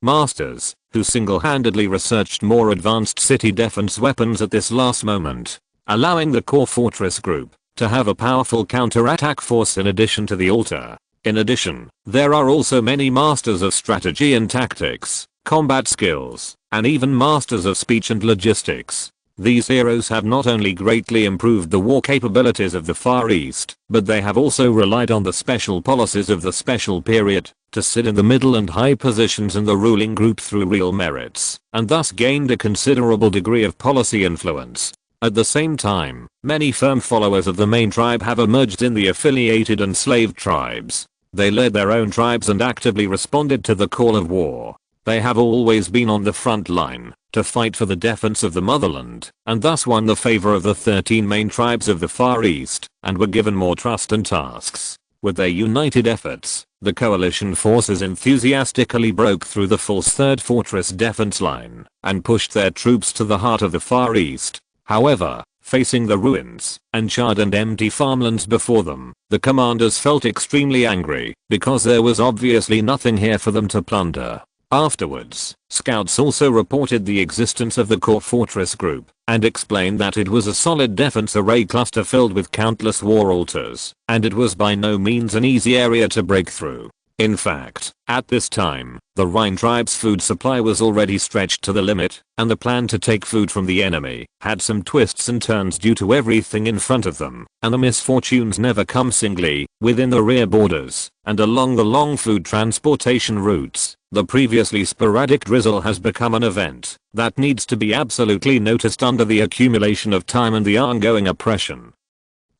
masters, who single-handedly researched more advanced city defense weapons at this last moment, allowing the core fortress group to have a powerful counter-attack force in addition to the altar. In addition, there are also many masters of strategy and tactics, combat skills, and even masters of speech and logistics. These heroes have not only greatly improved the war capabilities of the Far East, but they have also relied on the special policies of the special period to sit in the middle and high positions in the ruling group through real merits, and thus gained a considerable degree of policy influence. At the same time, many firm followers of the main tribe have emerged in the affiliated and slave tribes. They led their own tribes and actively responded to the call of war. They have always been on the front line to fight for the defense of the motherland, and thus won the favor of the 13 main tribes of the Far East, and were given more trust and tasks. With their united efforts, the coalition forces enthusiastically broke through the false third fortress defense line, and pushed their troops to the heart of the Far East. However, facing the ruins and charred and empty farmlands before them, the commanders felt extremely angry, because there was obviously nothing here for them to plunder. Afterwards, scouts also reported the existence of the core fortress group, and explained that it was a solid defense array cluster filled with countless war altars, and it was by no means an easy area to break through. In fact, at this time, the Rhine tribe's food supply was already stretched to the limit, and the plan to take food from the enemy had some twists and turns due to everything in front of them, and the misfortunes never come singly. Within the rear borders, and along the long food transportation routes, the previously sporadic drizzle has become an event that needs to be absolutely noticed under the accumulation of time and the ongoing oppression.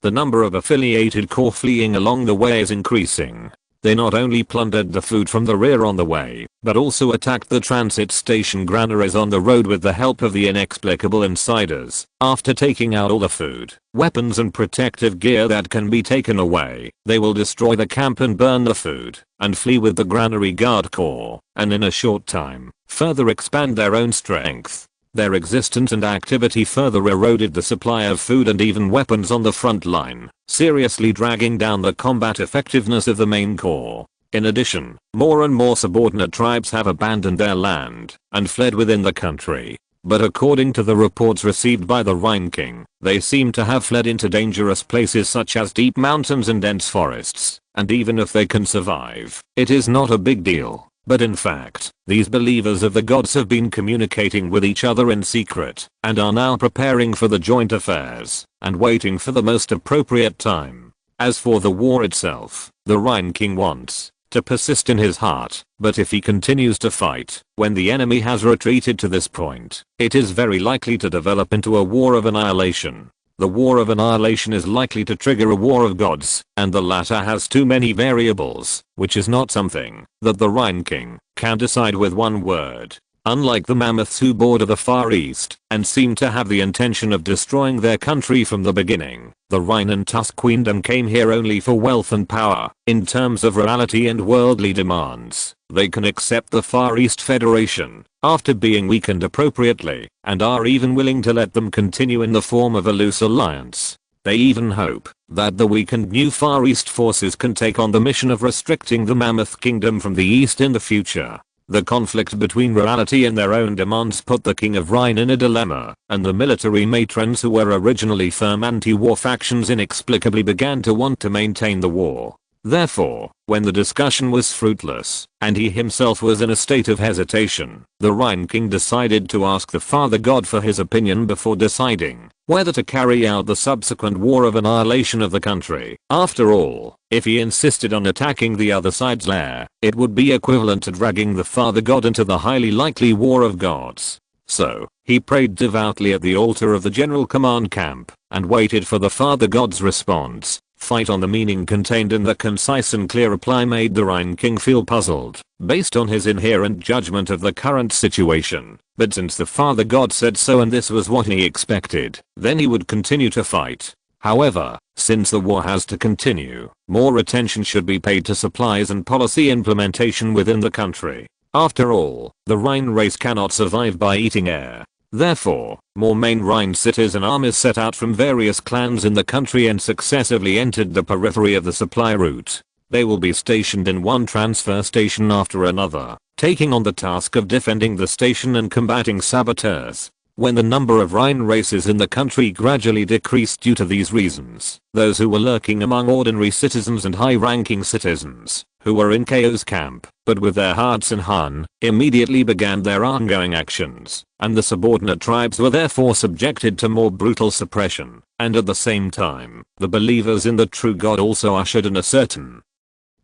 The number of affiliated corps fleeing along the way is increasing. They not only plundered the food from the rear on the way, but also attacked the transit station granaries on the road with the help of the inexplicable insiders. After taking out all the food, weapons and protective gear that can be taken away, they will destroy the camp and burn the food, and flee with the granary guard corps, and in a short time, further expand their own strength. Their existence and activity further eroded the supply of food and even weapons on the front line, seriously dragging down the combat effectiveness of the main corps. In addition, more and more subordinate tribes have abandoned their land and fled within the country. But according to the reports received by the Rhine King, they seem to have fled into dangerous places such as deep mountains and dense forests, and even if they can survive, it is not a big deal. But in fact, these believers of the gods have been communicating with each other in secret, and are now preparing for the joint affairs, and waiting for the most appropriate time. As for the war itself, the Rhine King wants to persist in his heart, but if he continues to fight, when the enemy has retreated to this point, it is very likely to develop into a war of annihilation. The war of annihilation is likely to trigger a war of gods, and the latter has too many variables, which is not something that the Rhine King can decide with one word. Unlike the mammoths who border the Far East and seem to have the intention of destroying their country from the beginning, the Rhine and Tusk Queendom came here only for wealth and power. In terms of reality and worldly demands, they can accept the Far East Federation after being weakened appropriately, and are even willing to let them continue in the form of a loose alliance. They even hope that the weakened new Far East forces can take on the mission of restricting the Mammoth Kingdom from the East in the future. The conflict between reality and their own demands put the King of Rhine in a dilemma, and the military matrons who were originally firm anti-war factions inexplicably began to want to maintain the war. Therefore, when the discussion was fruitless, and he himself was in a state of hesitation, the Rhine King decided to ask the Father God for his opinion before deciding whether to carry out the subsequent war of annihilation of the country. After all, if he insisted on attacking the other side's lair, it would be equivalent to dragging the Father God into the highly likely war of gods. So, he prayed devoutly at the altar of the General Command Camp, and waited for the Father God's response. Fight on. The meaning contained in the concise and clear reply made the Rhine King feel puzzled, based on his inherent judgment of the current situation. But since the Father God said so and this was what he expected, then he would continue to fight. However, since the war has to continue, more attention should be paid to supplies and policy implementation within the country. After all, the Rhine race cannot survive by eating air. Therefore, more main Rhine cities and armies set out from various clans in the country and successively entered the periphery of the supply route. They will be stationed in one transfer station after another, taking on the task of defending the station and combating saboteurs. When the number of Rhine races in the country gradually decreased due to these reasons, those who were lurking among ordinary citizens and high-ranking citizens, who were in Chaos camp, but with their hearts in Han, immediately began their ongoing actions, and the subordinate tribes were therefore subjected to more brutal suppression, and at the same time, the believers in the true God also ushered in a certain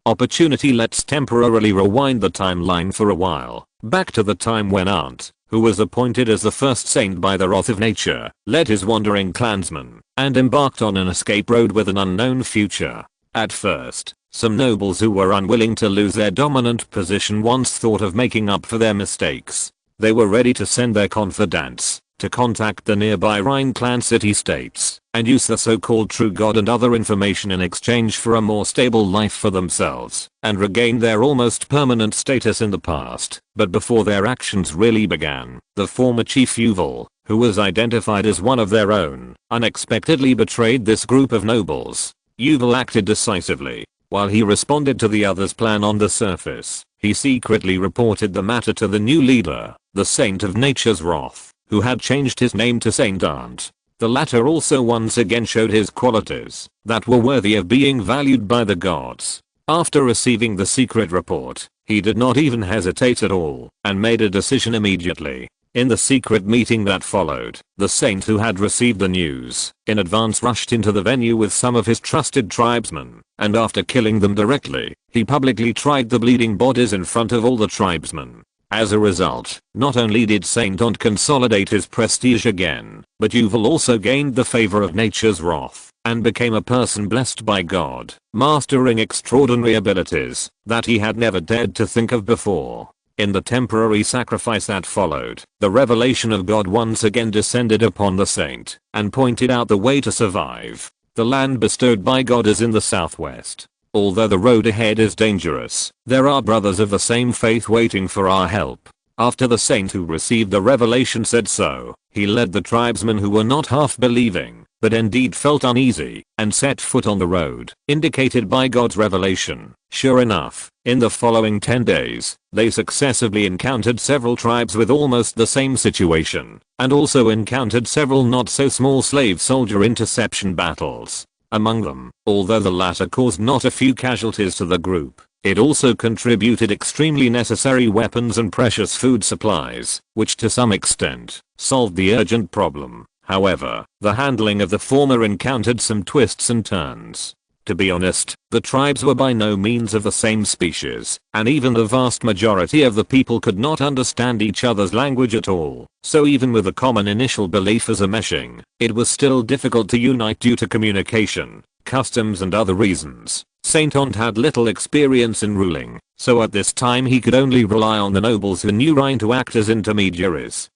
opportunity. Let's temporarily rewind the timeline for a while, back to the time when Ant, who was appointed as the first saint by the wrath of nature, led his wandering clansmen, and embarked on an escape road with an unknown future. At first, some nobles who were unwilling to lose their dominant position once thought of making up for their mistakes. They were ready to send their confidants to contact the nearby Rhine clan city-states and use the so-called true God and other information in exchange for a more stable life for themselves and regain their almost permanent status in the past. But before their actions really began, the former chief Yuval, who was identified as one of their own, unexpectedly betrayed this group of nobles. Yuval acted decisively. While he responded to the others' plan on the surface, he secretly reported the matter to the new leader, the Saint of Nature's Wrath, who had changed his name to Saint Ant. The latter also once again showed his qualities that were worthy of being valued by the gods. After receiving the secret report, he did not even hesitate at all and made a decision immediately. In the secret meeting that followed, the saint who had received the news in advance rushed into the venue with some of his trusted tribesmen, and after killing them directly, he publicly tried the bleeding bodies in front of all the tribesmen. As a result, not only did Saint Ant consolidate his prestige again, but Yuval also gained the favor of nature's wrath and became a person blessed by God, mastering extraordinary abilities that he had never dared to think of before. In the temporary sacrifice that followed, the revelation of God once again descended upon the saint and pointed out the way to survive. The land bestowed by God is in the southwest. Although the road ahead is dangerous, there are brothers of the same faith waiting for our help. After the saint who received the revelation said so, he led the tribesmen who were not half believing, but indeed felt uneasy, and set foot on the road indicated by God's revelation. Sure enough, in the following 10 days, they successively encountered several tribes with almost the same situation, and also encountered several not so small slave soldier interception battles. Among them, although the latter caused not a few casualties to the group, it also contributed extremely necessary weapons and precious food supplies, which to some extent solved the urgent problem. However, the handling of the former encountered some twists and turns. To be honest, the tribes were by no means of the same species, and even the vast majority of the people could not understand each other's language at all. So even with a common initial belief as a meshing, it was still difficult to unite due to communication, customs and other reasons. Saint Ant had little experience in ruling, so at this time he could only rely on the nobles who knew Rhine to act as intermediaries.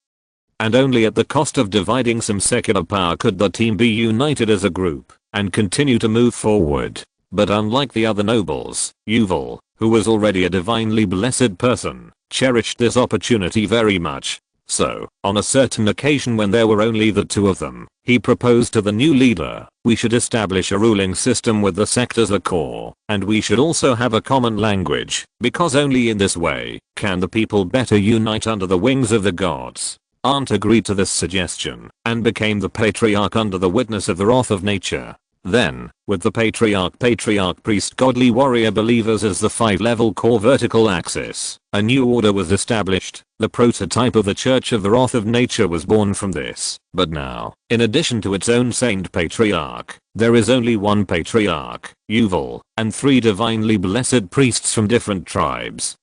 And only at the cost of dividing some secular power could the team be united as a group and continue to move forward. But unlike the other nobles, Yuval, who was already a divinely blessed person, cherished this opportunity very much. So, on a certain occasion when there were only the two of them, he proposed to the new leader, we should establish a ruling system with the sect as the core, and we should also have a common language, because only in this way can the people better unite under the wings of the gods. Ant agreed to this suggestion and became the patriarch under the witness of the wrath of nature. Then, with the patriarch, priest, godly warrior believers as the 5-level core vertical axis, a new order was established. The prototype of the Church of the Wrath of Nature was born from this. But now, in addition to its own saint patriarch, there is only one patriarch, Yuval, and 3 divinely blessed priests from different tribes.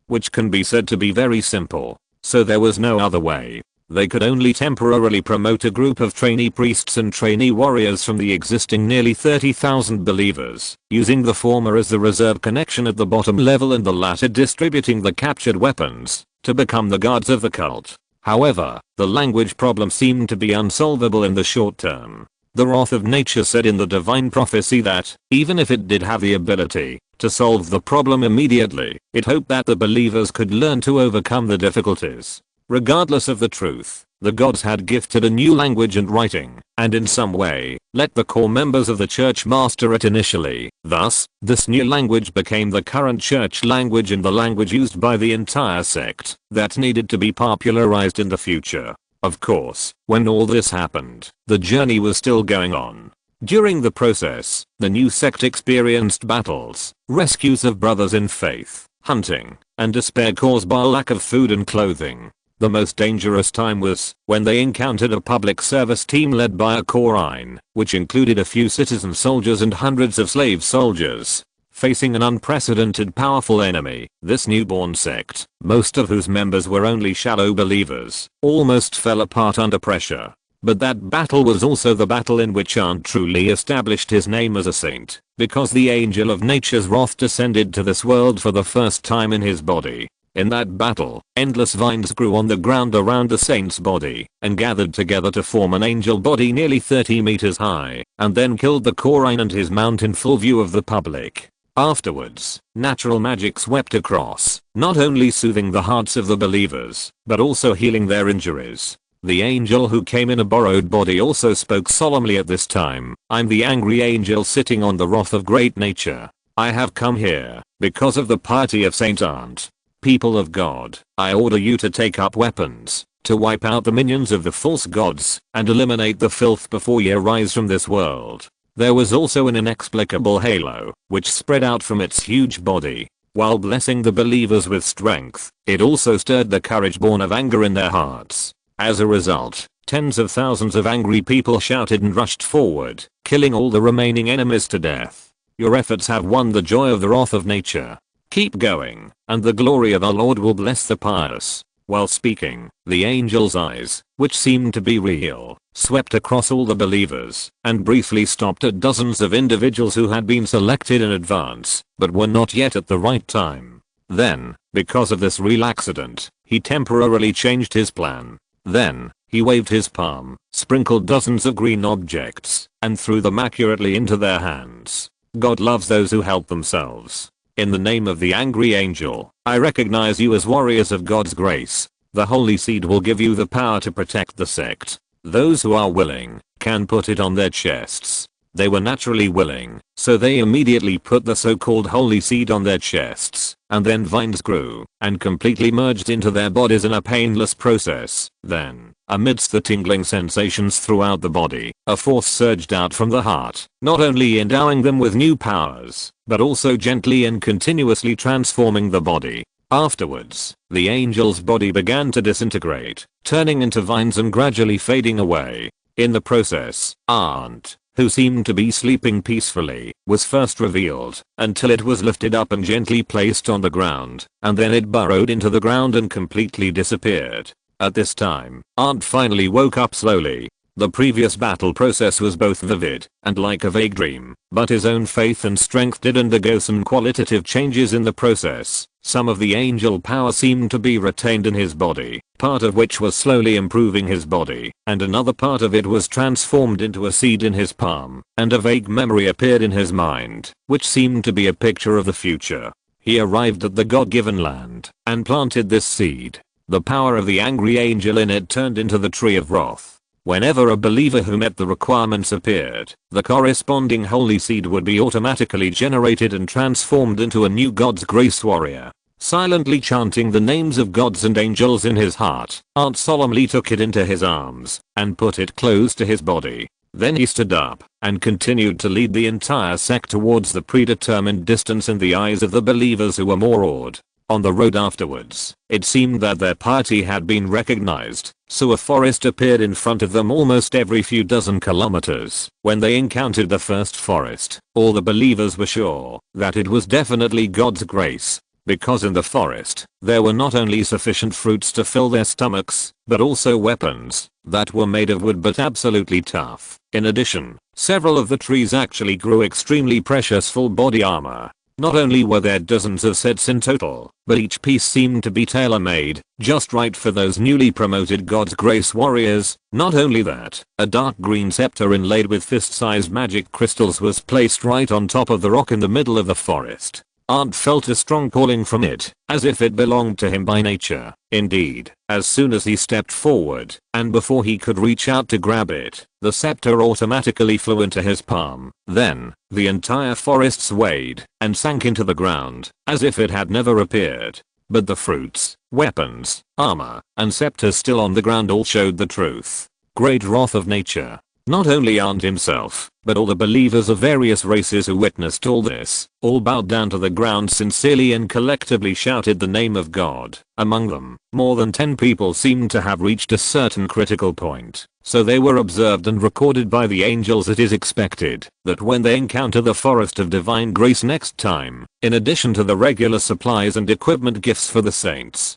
Which can be said to be very simple. So there was no other way. They could only temporarily promote a group of trainee priests and trainee warriors from the existing nearly 30,000 believers, using the former as the reserve connection at the bottom level and the latter distributing the captured weapons, to become the guards of the cult. However, the language problem seemed to be unsolvable in the short term. The wrath of nature said in the divine prophecy that, even if it did have the ability to solve the problem immediately, it hoped that the believers could learn to overcome the difficulties. Regardless of the truth, the gods had gifted a new language and writing, and in some way, let the core members of the church master it initially. Thus, this new language became the current church language and the language used by the entire sect that needed to be popularized in the future. Of course, when all this happened, the journey was still going on. During the process, the new sect experienced battles, rescues of brothers in faith, hunting, and despair caused by a lack of food and clothing. The most dangerous time was when they encountered a public service team led by a Corine, which included a few citizen soldiers and hundreds of slave soldiers. Facing an unprecedented powerful enemy, this newborn sect, most of whose members were only shallow believers, almost fell apart under pressure. But that battle was also the battle in which Ant truly established his name as a saint, because the angel of nature's wrath descended to this world for the first time in his body. In that battle, endless vines grew on the ground around the saint's body and gathered together to form an angel body nearly 30 meters high, and then killed the Corine and his mount in full view of the public. Afterwards, natural magic swept across, not only soothing the hearts of the believers, but also healing their injuries. The angel who came in a borrowed body also spoke solemnly at this time. I'm the angry angel sitting on the wrath of great nature. I have come here because of the piety of Saint Ant. People of God, I order you to take up weapons, to wipe out the minions of the false gods, and eliminate the filth before ye arise from this world. There was also an inexplicable halo, which spread out from its huge body. While blessing the believers with strength, it also stirred the courage born of anger in their hearts. As a result, tens of thousands of angry people shouted and rushed forward, killing all the remaining enemies to death. Your efforts have won the joy of the wrath of nature. Keep going, and the glory of our Lord will bless the pious. While speaking, the angel's eyes, which seemed to be real, swept across all the believers, and briefly stopped at dozens of individuals who had been selected in advance, but were not yet at the right time. Then, because of this real accident, he temporarily changed his plan. Then, he waved his palm, sprinkled dozens of green objects, and threw them accurately into their hands. God loves those who help themselves. In the name of the angry angel, I recognize you as warriors of God's grace. The holy seed will give you the power to protect the sect. Those who are willing can put it on their chests. They were naturally willing, so they immediately put the so-called holy seed on their chests, and then vines grew and completely merged into their bodies in a painless process. Then, amidst the tingling sensations throughout the body, a force surged out from the heart, not only endowing them with new powers, but also gently and continuously transforming the body. Afterwards, the angel's body began to disintegrate, turning into vines and gradually fading away. In the process, Ant, who seemed to be sleeping peacefully, was first revealed, until it was lifted up and gently placed on the ground, and then it burrowed into the ground and completely disappeared. At this time, Ant finally woke up slowly. The previous battle process was both vivid and like a vague dream, but his own faith and strength did undergo some qualitative changes in the process. Some of the angel power seemed to be retained in his body, part of which was slowly improving his body, and another part of it was transformed into a seed in his palm, and a vague memory appeared in his mind, which seemed to be a picture of the future. He arrived at the God-given land, and planted this seed. The power of the angry angel in it turned into the tree of wrath. Whenever a believer who met the requirements appeared, the corresponding holy seed would be automatically generated and transformed into a new God's grace warrior. Silently chanting the names of gods and angels in his heart, Ant solemnly took it into his arms and put it close to his body. Then he stood up and continued to lead the entire sect towards the predetermined distance in the eyes of the believers who were more awed. On the road afterwards, it seemed that their piety had been recognized, so a forest appeared in front of them almost every few dozen kilometers. When they encountered the first forest, all the believers were sure that it was definitely God's grace, because in the forest, there were not only sufficient fruits to fill their stomachs, but also weapons that were made of wood but absolutely tough. In addition, several of the trees actually grew extremely precious full body armor. Not only were there dozens of sets in total, but each piece seemed to be tailor-made, just right for those newly promoted God's Grace warriors. Not only that, a dark green scepter inlaid with fist-sized magic crystals was placed right on top of the rock in the middle of the forest. Arndt felt a strong calling from it, as if it belonged to him by nature. Indeed, as soon as he stepped forward, and before he could reach out to grab it, the scepter automatically flew into his palm. Then, the entire forest swayed and sank into the ground, as if it had never appeared. But the fruits, weapons, armor, and scepter still on the ground all showed the truth. Great wrath of nature. Not only Arndt himself, but all the believers of various races who witnessed all this, all bowed down to the ground sincerely and collectively shouted the name of God. Among them, more than 10 people seemed to have reached a certain critical point, so they were observed and recorded by the angels. It is expected that when they encounter the forest of divine grace next time, in addition to the regular supplies and equipment gifts for the saints,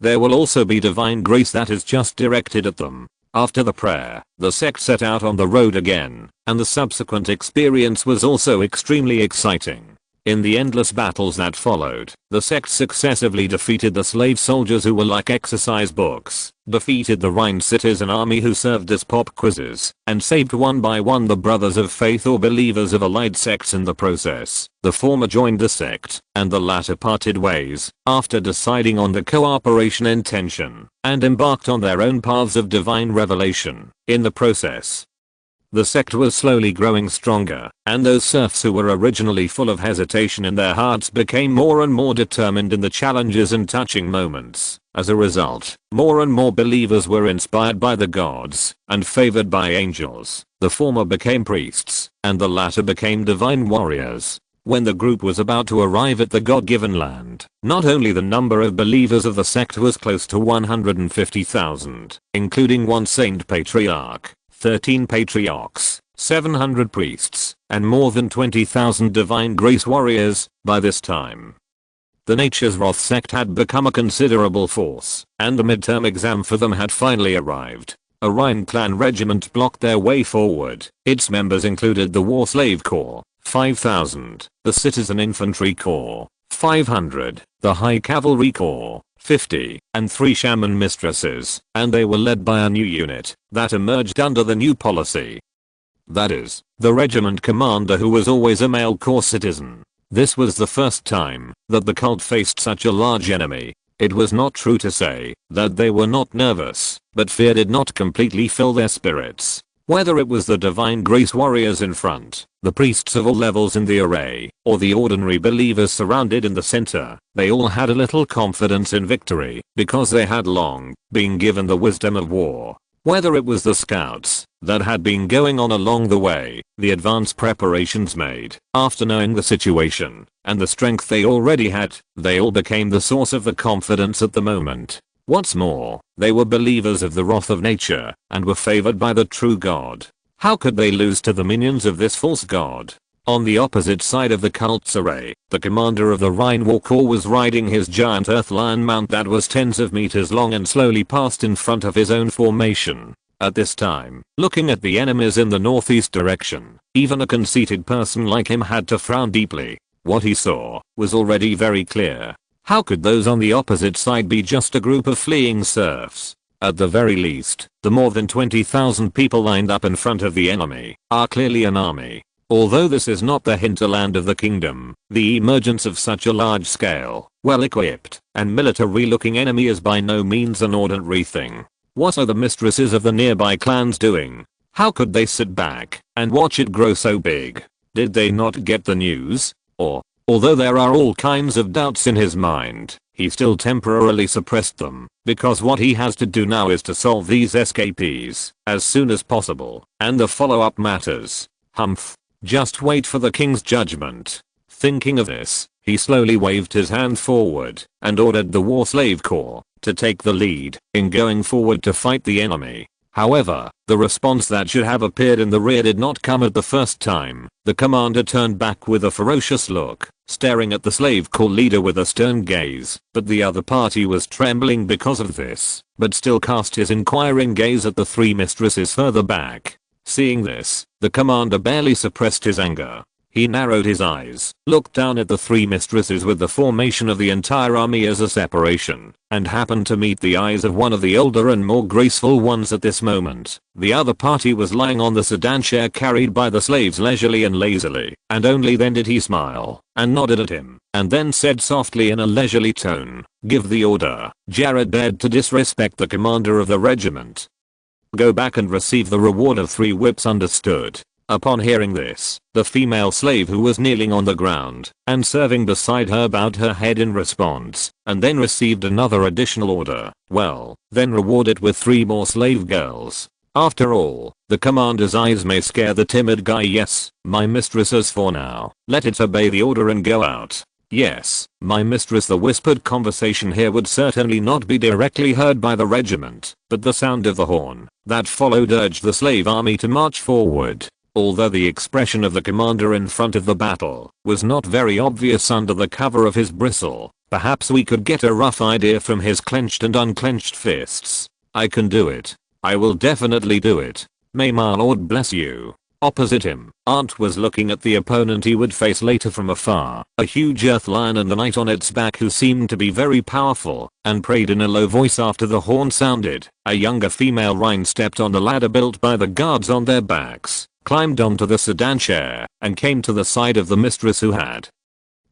there will also be divine grace that is just directed at them. After the prayer, the sect set out on the road again, and the subsequent experience was also extremely exciting. In the endless battles that followed, the sect successively defeated the slave soldiers who were like exercise books, defeated the Rhine citizen army who served as pop quizzes, and saved one by one the brothers of faith or believers of allied sects in the process. The former joined the sect, and the latter parted ways, after deciding on the cooperation intention, and embarked on their own paths of divine revelation. In the process, the sect was slowly growing stronger, and those serfs who were originally full of hesitation in their hearts became more and more determined in the challenges and touching moments. As a result, more and more believers were inspired by the gods, and favored by angels. The former became priests, and the latter became divine warriors. When the group was about to arrive at the God-given land, not only the number of believers of the sect was close to 150,000, including one saint patriarch, 13 patriarchs, 700 priests, and more than 20,000 divine grace warriors. By this time, the Nature's Wrath sect had become a considerable force, and the midterm exam for them had finally arrived. A Rhine clan regiment blocked their way forward. Its members included the War Slave Corps, 5,000, the Citizen Infantry Corps, 500, the High Cavalry Corps, 50, and 3 shaman mistresses, and they were led by a new unit that emerged under the new policy. That is, the regiment commander, who was always a male corps citizen. This was the first time that the cult faced such a large enemy. It was not true to say that they were not nervous, but fear did not completely fill their spirits. Whether it was the divine grace warriors in front, the priests of all levels in the array, or the ordinary believers surrounded in the center, they all had a little confidence in victory, because they had long been given the wisdom of war. Whether it was the scouts that had been going on along the way, the advanced preparations made after knowing the situation, and the strength they already had, they all became the source of the confidence at the moment. What's more, they were believers of the wrath of nature, and were favored by the true God. How could they lose to the minions of this false god? On the opposite side of the cult's array, the commander of the Rhine War Corps was riding his giant earth lion mount that was tens of meters long and slowly passed in front of his own formation. At this time, looking at the enemies in the northeast direction, even a conceited person like him had to frown deeply. What he saw was already very clear. How could those on the opposite side be just a group of fleeing serfs? At the very least, the more than 20,000 people lined up in front of the enemy are clearly an army. Although this is not the hinterland of the kingdom, the emergence of such a large-scale, well-equipped, and military-looking enemy is by no means an ordinary thing. What are the mistresses of the nearby clans doing? How could they sit back and watch it grow so big? Did they not get the news? Or, although there are all kinds of doubts in his mind, he still temporarily suppressed them, because what he has to do now is to solve these escapees as soon as possible, and the follow-up matters. Humph. Just wait for the king's judgment. Thinking of this, he slowly waved his hand forward and ordered the War Slave Corps to take the lead in going forward to fight the enemy. However, the response that should have appeared in the rear did not come at the first time. The commander turned back with a ferocious look, staring at the slave corps leader with a stern gaze, but the other party was trembling because of this, but still cast his inquiring gaze at the 3 mistresses further back. Seeing this, the commander barely suppressed his anger. He narrowed his eyes, looked down at the three mistresses with the formation of the entire army as a separation, and happened to meet the eyes of one of the older and more graceful ones at this moment. The other party was lying on the sedan chair carried by the slaves leisurely and lazily, and only then did he smile, and nodded at him, and then said softly in a leisurely tone, "Give the order." Jared dared to disrespect the commander of the regiment. "Go back and receive the reward of 3 whips, understood?" Upon hearing this, the female slave who was kneeling on the ground and serving beside her bowed her head in response, and then received another additional order. Well, then reward it with 3 more slave girls. After all, the commander's eyes may scare the timid guy. Yes, my mistresses for now. Let it obey the order and go out. Yes, my mistress. The whispered conversation here would certainly not be directly heard by the regiment, but the sound of the horn that followed urged the slave army to march forward. Although the expression of the commander in front of the battle was not very obvious under the cover of his bristle, perhaps we could get a rough idea from his clenched and unclenched fists. "I can do it. I will definitely do it. May my lord bless you." Opposite him, Aunt was looking at the opponent he would face later from afar, a huge earth lion and a knight on its back who seemed to be very powerful, and prayed in a low voice after the horn sounded. A younger female Rhine stepped on the ladder built by the guards on their backs, climbed onto the sedan chair, and came to the side of the mistress who had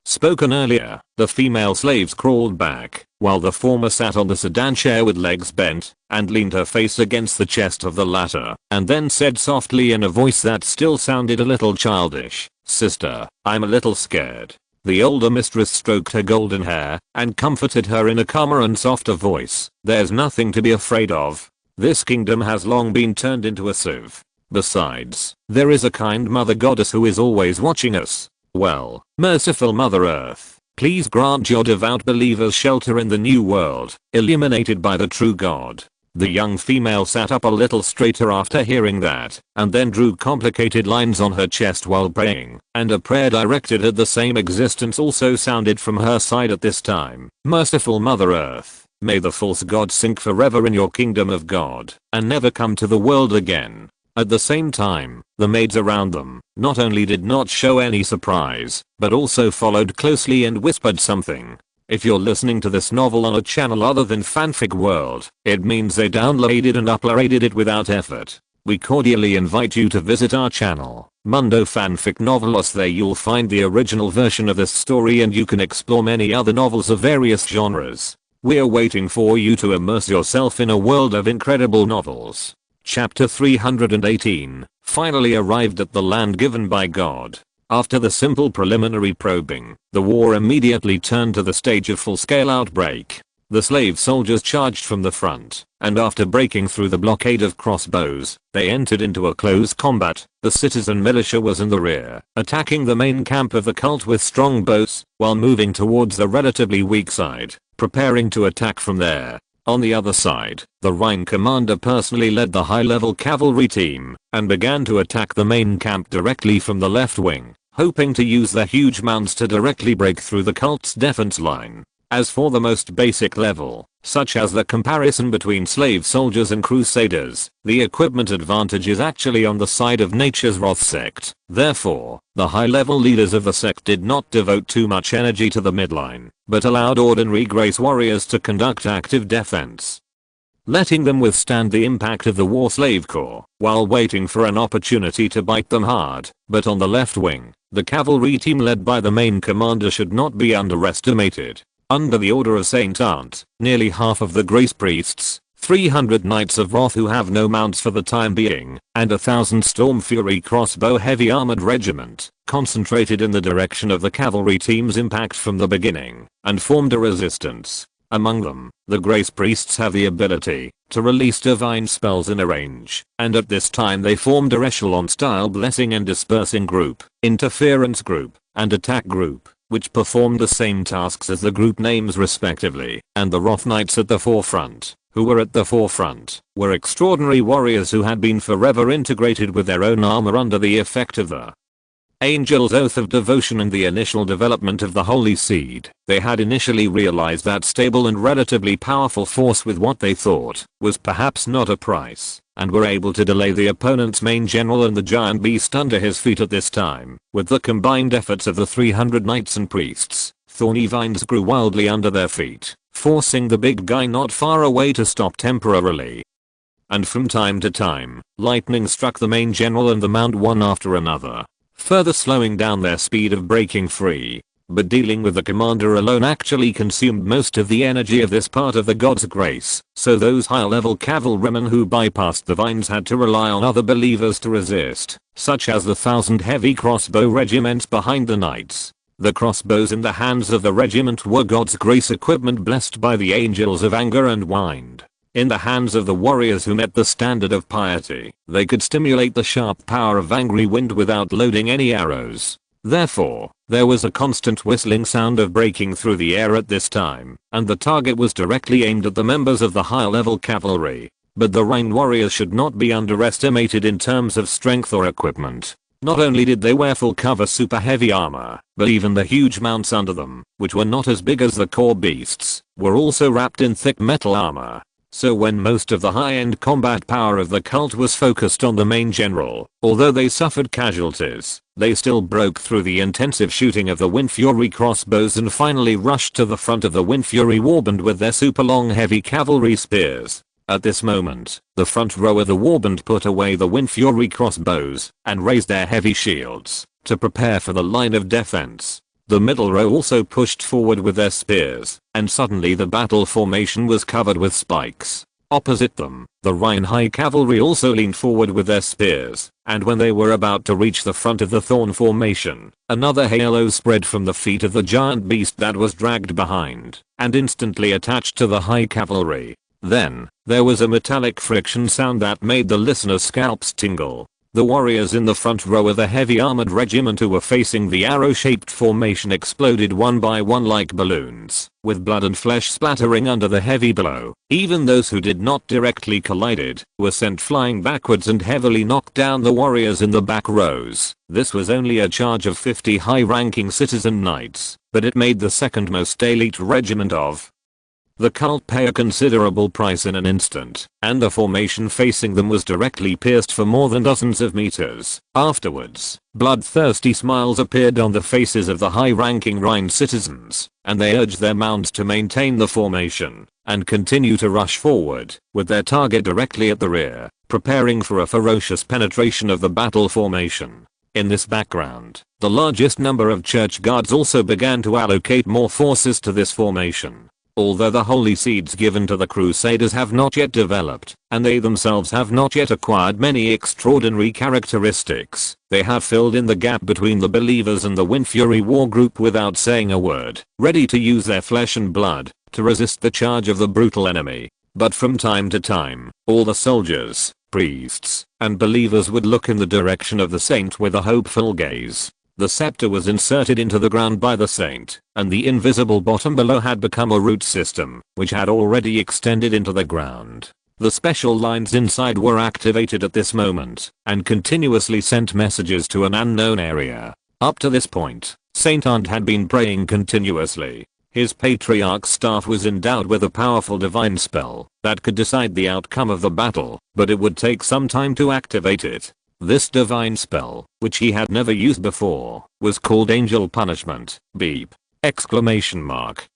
spoken earlier. The female slaves crawled back, while the former sat on the sedan chair with legs bent, and leaned her face against the chest of the latter, and then said softly in a voice that still sounded a little childish, "Sister, I'm a little scared." The older mistress stroked her golden hair, and comforted her in a calmer and softer voice. "There's nothing to be afraid of. This kingdom has long been turned into a sieve. Besides, there is a kind mother goddess who is always watching us. Well, merciful Mother Earth, please grant your devout believers shelter in the new world, illuminated by the true God." The young female sat up a little straighter after hearing that, and then drew complicated lines on her chest while praying, and a prayer directed at the same existence also sounded from her side at this time. "Merciful Mother Earth, may the false god sink forever in your kingdom of God, and never come to the world again." At the same time, the maids around them not only did not show any surprise, but also followed closely and whispered something. If you're listening to this novel on a channel other than Fanfic World, it means they downloaded and uploaded it without effort. We cordially invite you to visit our channel, Mundo Fanfic Novelos. There you'll find the original version of this story and you can explore many other novels of various genres. We're waiting for you to immerse yourself in a world of incredible novels. Chapter 318, finally arrived at the land given by God. After the simple preliminary probing, the war immediately turned to the stage of full-scale outbreak. The slave soldiers charged from the front, and after breaking through the blockade of crossbows, they entered into a close combat. The citizen militia was in the rear, attacking the main camp of the cult with strong bows, while moving towards the relatively weak side, preparing to attack from there. On the other side, the Rhine commander personally led the high-level cavalry team and began to attack the main camp directly from the left wing, hoping to use their huge mounds to directly break through the cult's defense line. As for the most basic level, such as the comparison between slave soldiers and crusaders, the equipment advantage is actually on the side of Nature's Wrath sect. Therefore, the high-level leaders of the sect did not devote too much energy to the midline, but allowed ordinary grace warriors to conduct active defense, letting them withstand the impact of the war slave corps while waiting for an opportunity to bite them hard. But on the left wing, the cavalry team led by the main commander should not be underestimated. Under the order of Saint Aunt, nearly half of the Grace Priests, 300 Knights of Wrath who have no mounts for the time being, and 1,000 Storm Fury crossbow heavy armored regiment, concentrated in the direction of the cavalry team's impact from the beginning, and formed a resistance. Among them, the Grace Priests have the ability to release divine spells in a range, and at this time they formed a echelon-style blessing and dispersing group, interference group, and attack group, which performed the same tasks as the group names respectively, and the Wrath Knights at the forefront, who were at the forefront, were extraordinary warriors who had been forever integrated with their own armor under the effect of the Angel's Oath of Devotion and the initial development of the Holy Seed. They had initially realized that stable and relatively powerful force with what they thought was perhaps not a price, and were able to delay the opponent's main general and the giant beast under his feet at this time. With the combined efforts of the 300 knights and priests, thorny vines grew wildly under their feet, forcing the big guy not far away to stop temporarily. And from time to time, lightning struck the main general and the mount one after another, further slowing down their speed of breaking free. But dealing with the commander alone actually consumed most of the energy of this part of the god's grace, so those higher level cavalrymen who bypassed the vines had to rely on other believers to resist, such as the 1,000 heavy crossbow regiments behind the knights. The crossbows in the hands of the regiment were god's grace equipment blessed by the angels of anger and wind. In the hands of the warriors who met the standard of piety, they could stimulate the sharp power of angry wind without loading any arrows. Therefore, there was a constant whistling sound of breaking through the air at this time, and the target was directly aimed at the members of the higher level cavalry. But the Rhine warriors should not be underestimated in terms of strength or equipment. Not only did they wear full cover super heavy armor, but even the huge mounts under them, which were not as big as the core beasts, were also wrapped in thick metal armor. So when most of the high-end combat power of the cult was focused on the main general, although they suffered casualties, they still broke through the intensive shooting of the Wind Fury crossbows and finally rushed to the front of the Wind Fury warband with their super long heavy cavalry spears. At this moment, the front row of the warband put away the Wind Fury crossbows and raised their heavy shields to prepare for the line of defense. The middle row also pushed forward with their spears, and suddenly the battle formation was covered with spikes. Opposite them, the Rhine High Cavalry also leaned forward with their spears, and when they were about to reach the front of the thorn formation, another halo spread from the feet of the giant beast that was dragged behind, and instantly attached to the High Cavalry. Then, there was a metallic friction sound that made the listener's scalps tingle. The warriors in the front row of the heavy armored regiment who were facing the arrow-shaped formation exploded one by one like balloons, with blood and flesh splattering under the heavy blow. Even those who did not directly collided were sent flying backwards and heavily knocked down the warriors in the back rows. This was only a charge of 50 high-ranking citizen knights, but it made the second most elite regiment of the cult pay a considerable price in an instant, and the formation facing them was directly pierced for more than dozens of meters. Afterwards, bloodthirsty smiles appeared on the faces of the high-ranking Rhine citizens, and they urged their mounts to maintain the formation and continue to rush forward, with their target directly at the rear, preparing for a ferocious penetration of the battle formation. In this background, the largest number of church guards also began to allocate more forces to this formation. Although the holy seeds given to the Crusaders have not yet developed, and they themselves have not yet acquired many extraordinary characteristics, they have filled in the gap between the believers and the Wind Fury war group without saying a word, ready to use their flesh and blood to resist the charge of the brutal enemy. But from time to time, all the soldiers, priests, and believers would look in the direction of the saint with a hopeful gaze. The scepter was inserted into the ground by the saint, and the invisible bottom below had become a root system, which had already extended into the ground. The special lines inside were activated at this moment, and continuously sent messages to an unknown area. Up to this point, Saint Ant had been praying continuously. His patriarch's staff was endowed with a powerful divine spell that could decide the outcome of the battle, but it would take some time to activate it. This divine spell, which he had never used before, was called Angel Punishment. Beep! Exclamation mark.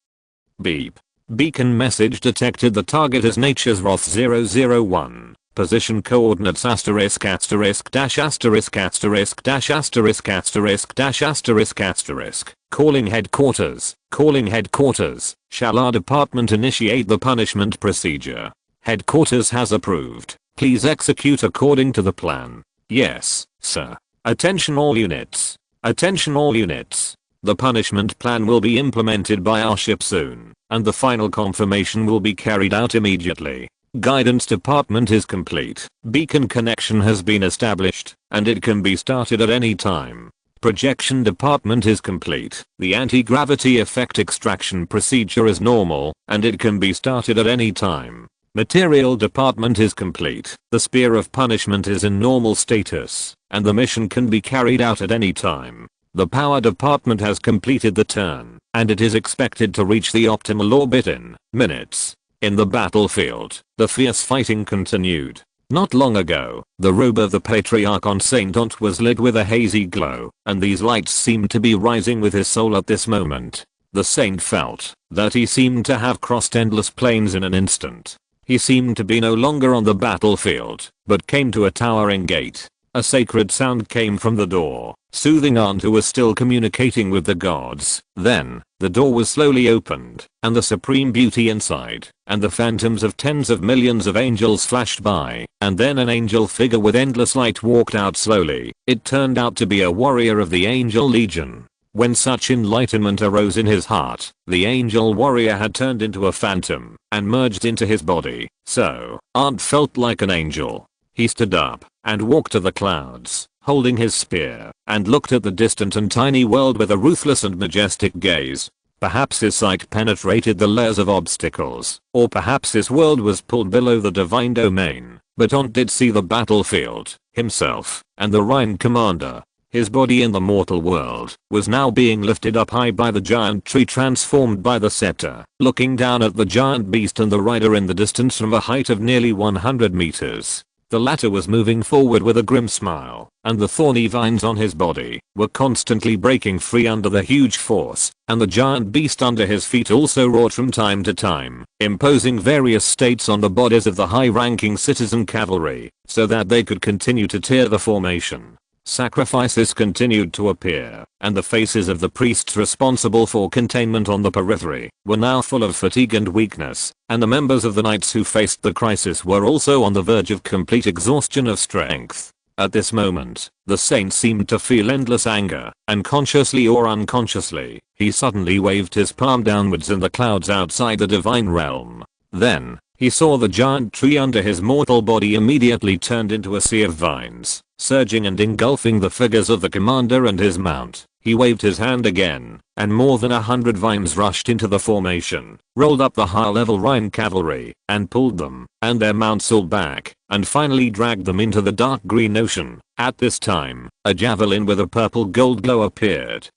Beep. Beacon message detected the target as Nature's Wrath 001. Position coordinates asterisk asterisk dash asterisk asterisk dash asterisk asterisk dash asterisk asterisk. Calling headquarters. Calling headquarters. Shall our department initiate the punishment procedure? Headquarters has approved. Please execute according to the plan. Yes, sir. Attention all units. Attention all units. The punishment plan will be implemented by our ship soon, and the final confirmation will be carried out immediately. Guidance department is complete. Beacon connection has been established, and it can be started at any time. Projection department is complete. The anti-gravity effect extraction procedure is normal, and it can be started at any time. Material department is complete. The spear of punishment is in normal status, and the mission can be carried out at any time. The power department has completed the turn, and it is expected to reach the optimal orbit in minutes. In the battlefield, the fierce fighting continued. Not long ago, the robe of the patriarch on Saint Ont was lit with a hazy glow, and these lights seemed to be rising with his soul at this moment. The saint felt that he seemed to have crossed endless planes in an instant. He seemed to be no longer on the battlefield, but came to a towering gate. A sacred sound came from the door, soothing aunt who was still communicating with the gods. Then, the door was slowly opened, and the supreme beauty inside, and the phantoms of tens of millions of angels flashed by, and then an angel figure with endless light walked out slowly. It turned out to be a warrior of the angel legion. When such enlightenment arose in his heart, the angel warrior had turned into a phantom, and merged into his body, so, aunt felt like an angel. He stood up, and walked to the clouds, holding his spear, and looked at the distant and tiny world with a ruthless and majestic gaze. Perhaps his sight penetrated the layers of obstacles, or perhaps this world was pulled below the divine domain, but Aunt did see the battlefield, himself, and the Rhine commander. His body in the mortal world was now being lifted up high by the giant tree transformed by the scepter, looking down at the giant beast and the rider in the distance from a height of nearly 100 meters. The latter was moving forward with a grim smile, and the thorny vines on his body were constantly breaking free under the huge force, and the giant beast under his feet also roared from time to time, imposing various states on the bodies of the high-ranking citizen cavalry, so that they could continue to tear the formation. Sacrifices continued to appear, and the faces of the priests responsible for containment on the periphery were now full of fatigue and weakness, and the members of the knights who faced the crisis were also on the verge of complete exhaustion of strength. At this moment, the saint seemed to feel endless anger, and consciously or unconsciously, he suddenly waved his palm downwards in the clouds outside the divine realm. Then, he saw the giant tree under his mortal body immediately turned into a sea of vines, surging and engulfing the figures of the commander and his mount. He waved his hand again, and more than 100 vines rushed into the formation, rolled up the high-level Rhine cavalry, and pulled them, and their mounts all back, and finally dragged them into the dark green ocean. At this time, a javelin with a purple gold glow appeared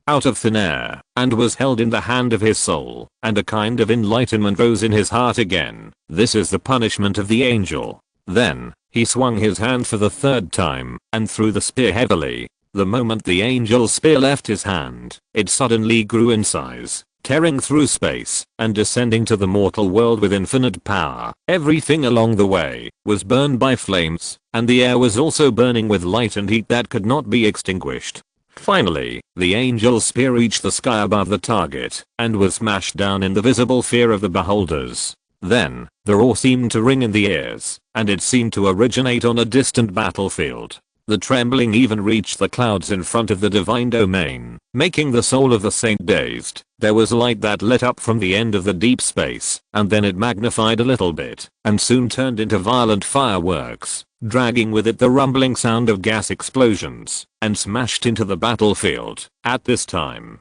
out of thin air, and was held in the hand of his soul, and a kind of enlightenment rose in his heart again. This is the punishment of the angel. Then, he swung his hand for the third time, and threw the spear heavily. The moment the angel's spear left his hand, it suddenly grew in size, tearing through space, and descending to the mortal world with infinite power. Everything along the way was burned by flames, and the air was also burning with light and heat that could not be extinguished. Finally, the angel's spear reached the sky above the target, and was smashed down in the visible fear of the beholders. Then, the roar seemed to ring in the ears, and it seemed to originate on a distant battlefield. The trembling even reached the clouds in front of the divine domain, making the soul of the saint dazed. There was light that lit up from the end of the deep space, and then it magnified a little bit, and soon turned into violent fireworks, dragging with it the rumbling sound of gas explosions, and smashed into the battlefield. At this time,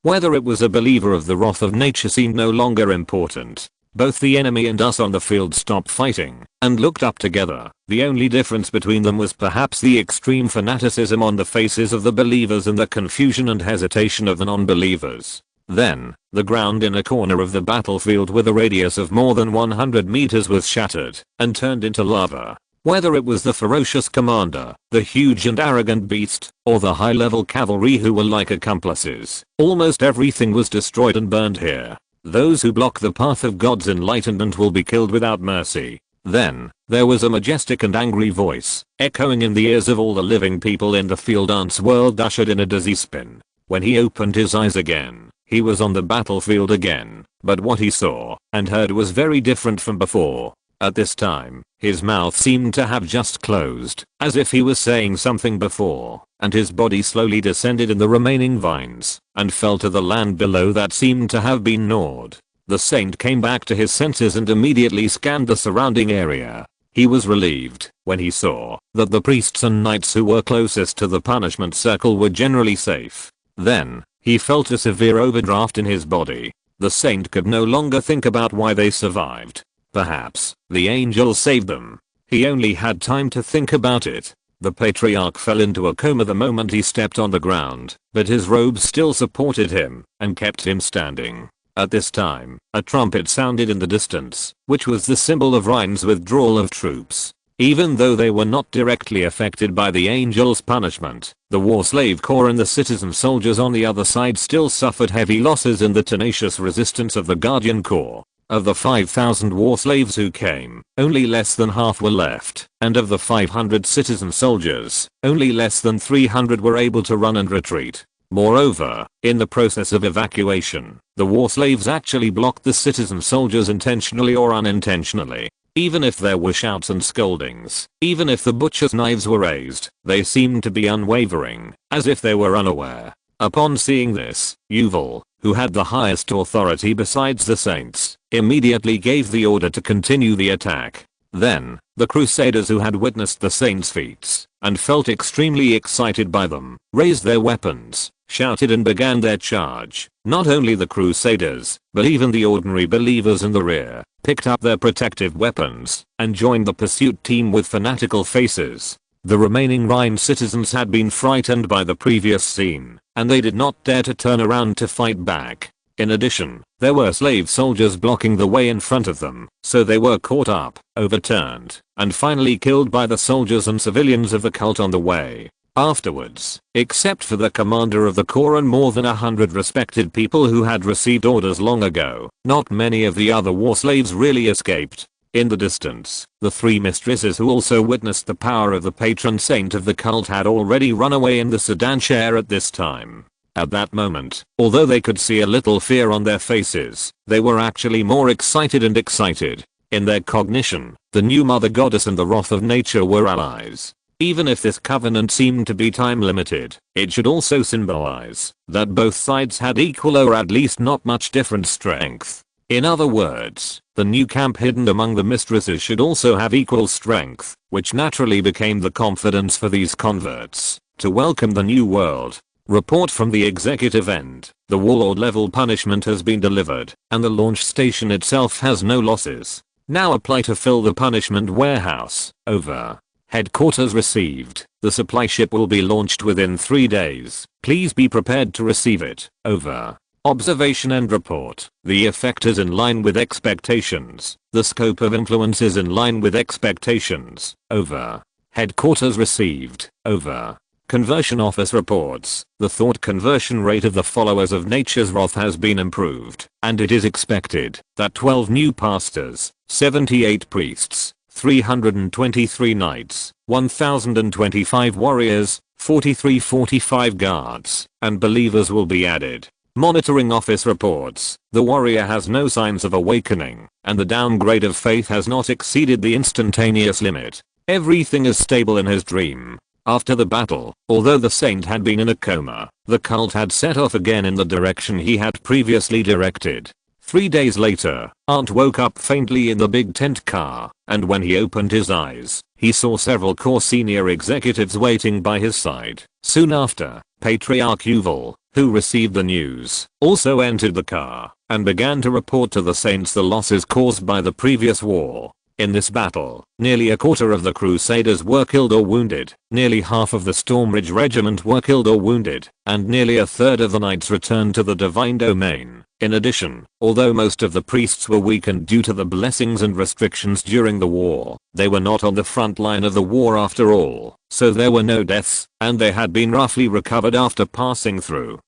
whether it was a believer of the wrath of nature seemed no longer important. Both the enemy and us on the field stopped fighting, and looked up together. The only difference between them was perhaps the extreme fanaticism on the faces of the believers and the confusion and hesitation of the non-believers. Then, the ground in a corner of the battlefield with a radius of more than 100 meters was shattered, and turned into lava. Whether it was the ferocious commander, the huge and arrogant beast, or the high-level cavalry who were like accomplices, almost everything was destroyed and burned here. Those who block the path of God's enlightenment will be killed without mercy. Then, there was a majestic and angry voice, echoing in the ears of all the living people in the field. Aunt's world ushered in a dizzy spin. When he opened his eyes again, he was on the battlefield again, but what he saw and heard was very different from before. At this time, his mouth seemed to have just closed, as if he was saying something before, and his body slowly descended in the remaining vines, and fell to the land below that seemed to have been gnawed. The saint came back to his senses and immediately scanned the surrounding area. He was relieved when he saw that the priests and knights who were closest to the punishment circle were generally safe. Then, he felt a severe overdraft in his body. The saint could no longer think about why they survived. Perhaps, the angel saved them. He only had time to think about it. The patriarch fell into a coma the moment he stepped on the ground, but his robes still supported him, and kept him standing. At this time, a trumpet sounded in the distance, which was the symbol of Rhine's withdrawal of troops. Even though they were not directly affected by the angels' punishment, the war slave corps and the citizen soldiers on the other side still suffered heavy losses in the tenacious resistance of the Guardian Corps. Of the 5,000 war slaves who came, only less than half were left, and of the 500 citizen soldiers, only less than 300 were able to run and retreat. Moreover, in the process of evacuation, the war slaves actually blocked the citizen soldiers intentionally or unintentionally. Even if there were shouts and scoldings, even if the butcher's knives were raised, they seemed to be unwavering, as if they were unaware. Upon seeing this, Yuval, who had the highest authority besides the saints, immediately gave the order to continue the attack. Then, the crusaders who had witnessed the saints' feats, and felt extremely excited by them, raised their weapons, shouted and began their charge. Not only the crusaders, but even the ordinary believers in the rear, picked up their protective weapons, and joined the pursuit team with fanatical faces. The remaining Rhine citizens had been frightened by the previous scene, and they did not dare to turn around to fight back. In addition, there were slave soldiers blocking the way in front of them, so they were caught up, overturned, and finally killed by the soldiers and civilians of the cult on the way. Afterwards, except for the commander of the corps and more than 100 respected people who had received orders long ago, not many of the other war slaves really escaped. In the distance, the three mistresses who also witnessed the power of the patron saint of the cult had already run away in the sedan chair at this time. At that moment, although they could see a little fear on their faces, they were actually more excited and excited. In their cognition, the new mother goddess and the wrath of nature were allies. Even if this covenant seemed to be time limited, it should also symbolize that both sides had equal or at least not much different strength. In other words, the new camp hidden among the mistresses should also have equal strength, which naturally became the confidence for these converts to welcome the new world. Report from the executive end. The warlord level punishment has been delivered, and the launch station itself has no losses. Now apply to fill the punishment warehouse. Over. Headquarters received. The supply ship will be launched within 3 days. Please be prepared to receive it. Over. Observation and report. The effect is in line with expectations. The scope of influence is in line with expectations. Over. Headquarters received. Over. Conversion office reports. The thought conversion rate of the followers of nature's wrath has been improved, and it is expected that 12 new pastors, 78 priests, 323 knights, 1025 warriors, 45 guards, and believers will be added. Monitoring office reports. The warrior has no signs of awakening, and the downgrade of faith has not exceeded the instantaneous limit. Everything is stable in his dream. After the battle, although the saint had been in a coma, the cult had set off again in the direction he had previously directed. 3 days later, Ant woke up faintly in the big tent car, and when he opened his eyes, he saw several corps senior executives waiting by his side. Soon after, Patriarch Yuval, who received the news, also entered the car, and began to report to the saints the losses caused by the previous war. In this battle, nearly a quarter of the crusaders were killed or wounded, nearly half of the Stormridge regiment were killed or wounded, and nearly a third of the knights returned to the divine domain. In addition, although most of the priests were weakened due to the blessings and restrictions during the war, they were not on the front line of the war after all, so there were no deaths, and they had been roughly recovered after passing through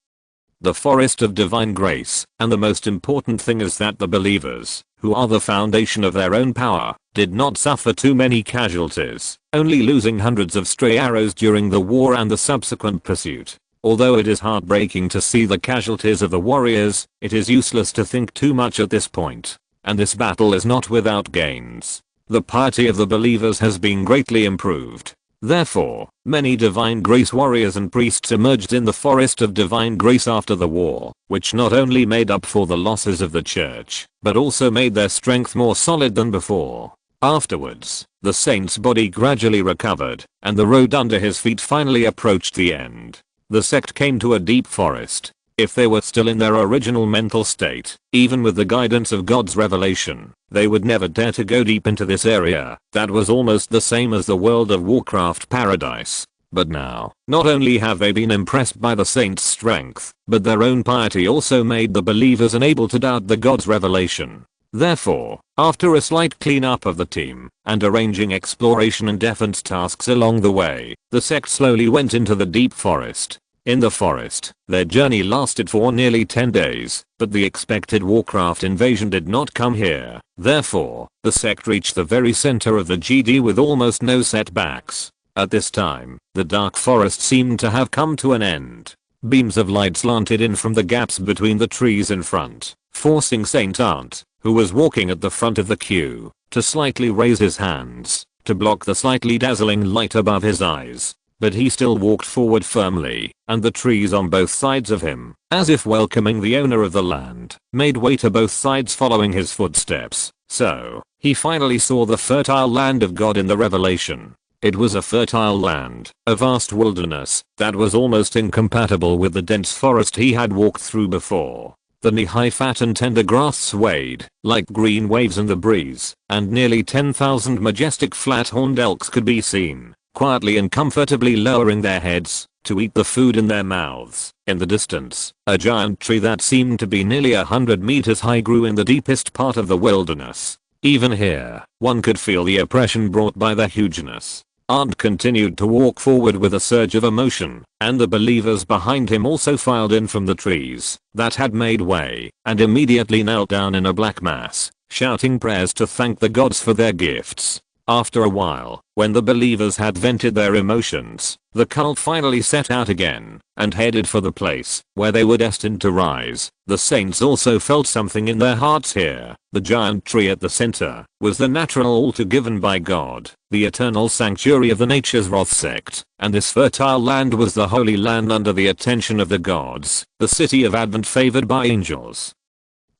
the forest of divine grace. And the most important thing is that the believers, who are the foundation of their own power, did not suffer too many casualties, only losing hundreds of stray arrows during the war and the subsequent pursuit. Although it is heartbreaking to see the casualties of the warriors, it is useless to think too much at this point. And this battle is not without gains. The piety of the believers has been greatly improved. Therefore, many divine grace warriors and priests emerged in the forest of divine grace after the war, which not only made up for the losses of the church, but also made their strength more solid than before. Afterwards, the saint's body gradually recovered, and the road under his feet finally approached the end. The sect came to a deep forest. If they were still in their original mental state, even with the guidance of God's revelation, they would never dare to go deep into this area that was almost the same as the World of Warcraft paradise. But now, not only have they been impressed by the saints' strength, but their own piety also made the believers unable to doubt the God's revelation. Therefore, after a slight cleanup of the team and arranging exploration and defense tasks along the way, the sect slowly went into the deep forest. In the forest, their journey lasted for nearly 10 days, but the expected Warcraft invasion did not come here. Therefore, the sect reached the very center of the GD with almost no setbacks. At this time, the dark forest seemed to have come to an end. Beams of light slanted in from the gaps between the trees in front, forcing Saint Ant, who was walking at the front of the queue, to slightly raise his hands to block the slightly dazzling light above his eyes. But he still walked forward firmly, and the trees on both sides of him, as if welcoming the owner of the land, made way to both sides following his footsteps. So, he finally saw the fertile land of God in the revelation. It was a fertile land, a vast wilderness, that was almost incompatible with the dense forest he had walked through before. The knee-high fat and tender grass swayed like green waves in the breeze, and nearly 10,000 majestic flat-horned elks could be seen, quietly and comfortably lowering their heads to eat the food in their mouths. In the distance, a giant tree that seemed to be nearly 100 meters high grew in the deepest part of the wilderness. Even here, one could feel the oppression brought by the hugeness. Ant continued to walk forward with a surge of emotion, and the believers behind him also filed in from the trees that had made way, and immediately knelt down in a black mass, shouting prayers to thank the gods for their gifts. After a while, when the believers had vented their emotions, the cult finally set out again, and headed for the place where they were destined to rise. The saints also felt something in their hearts here. The giant tree at the center was the natural altar given by God, the eternal sanctuary of the Nature's Wrath sect, and this fertile land was the holy land under the attention of the gods, the city of Advent favored by angels,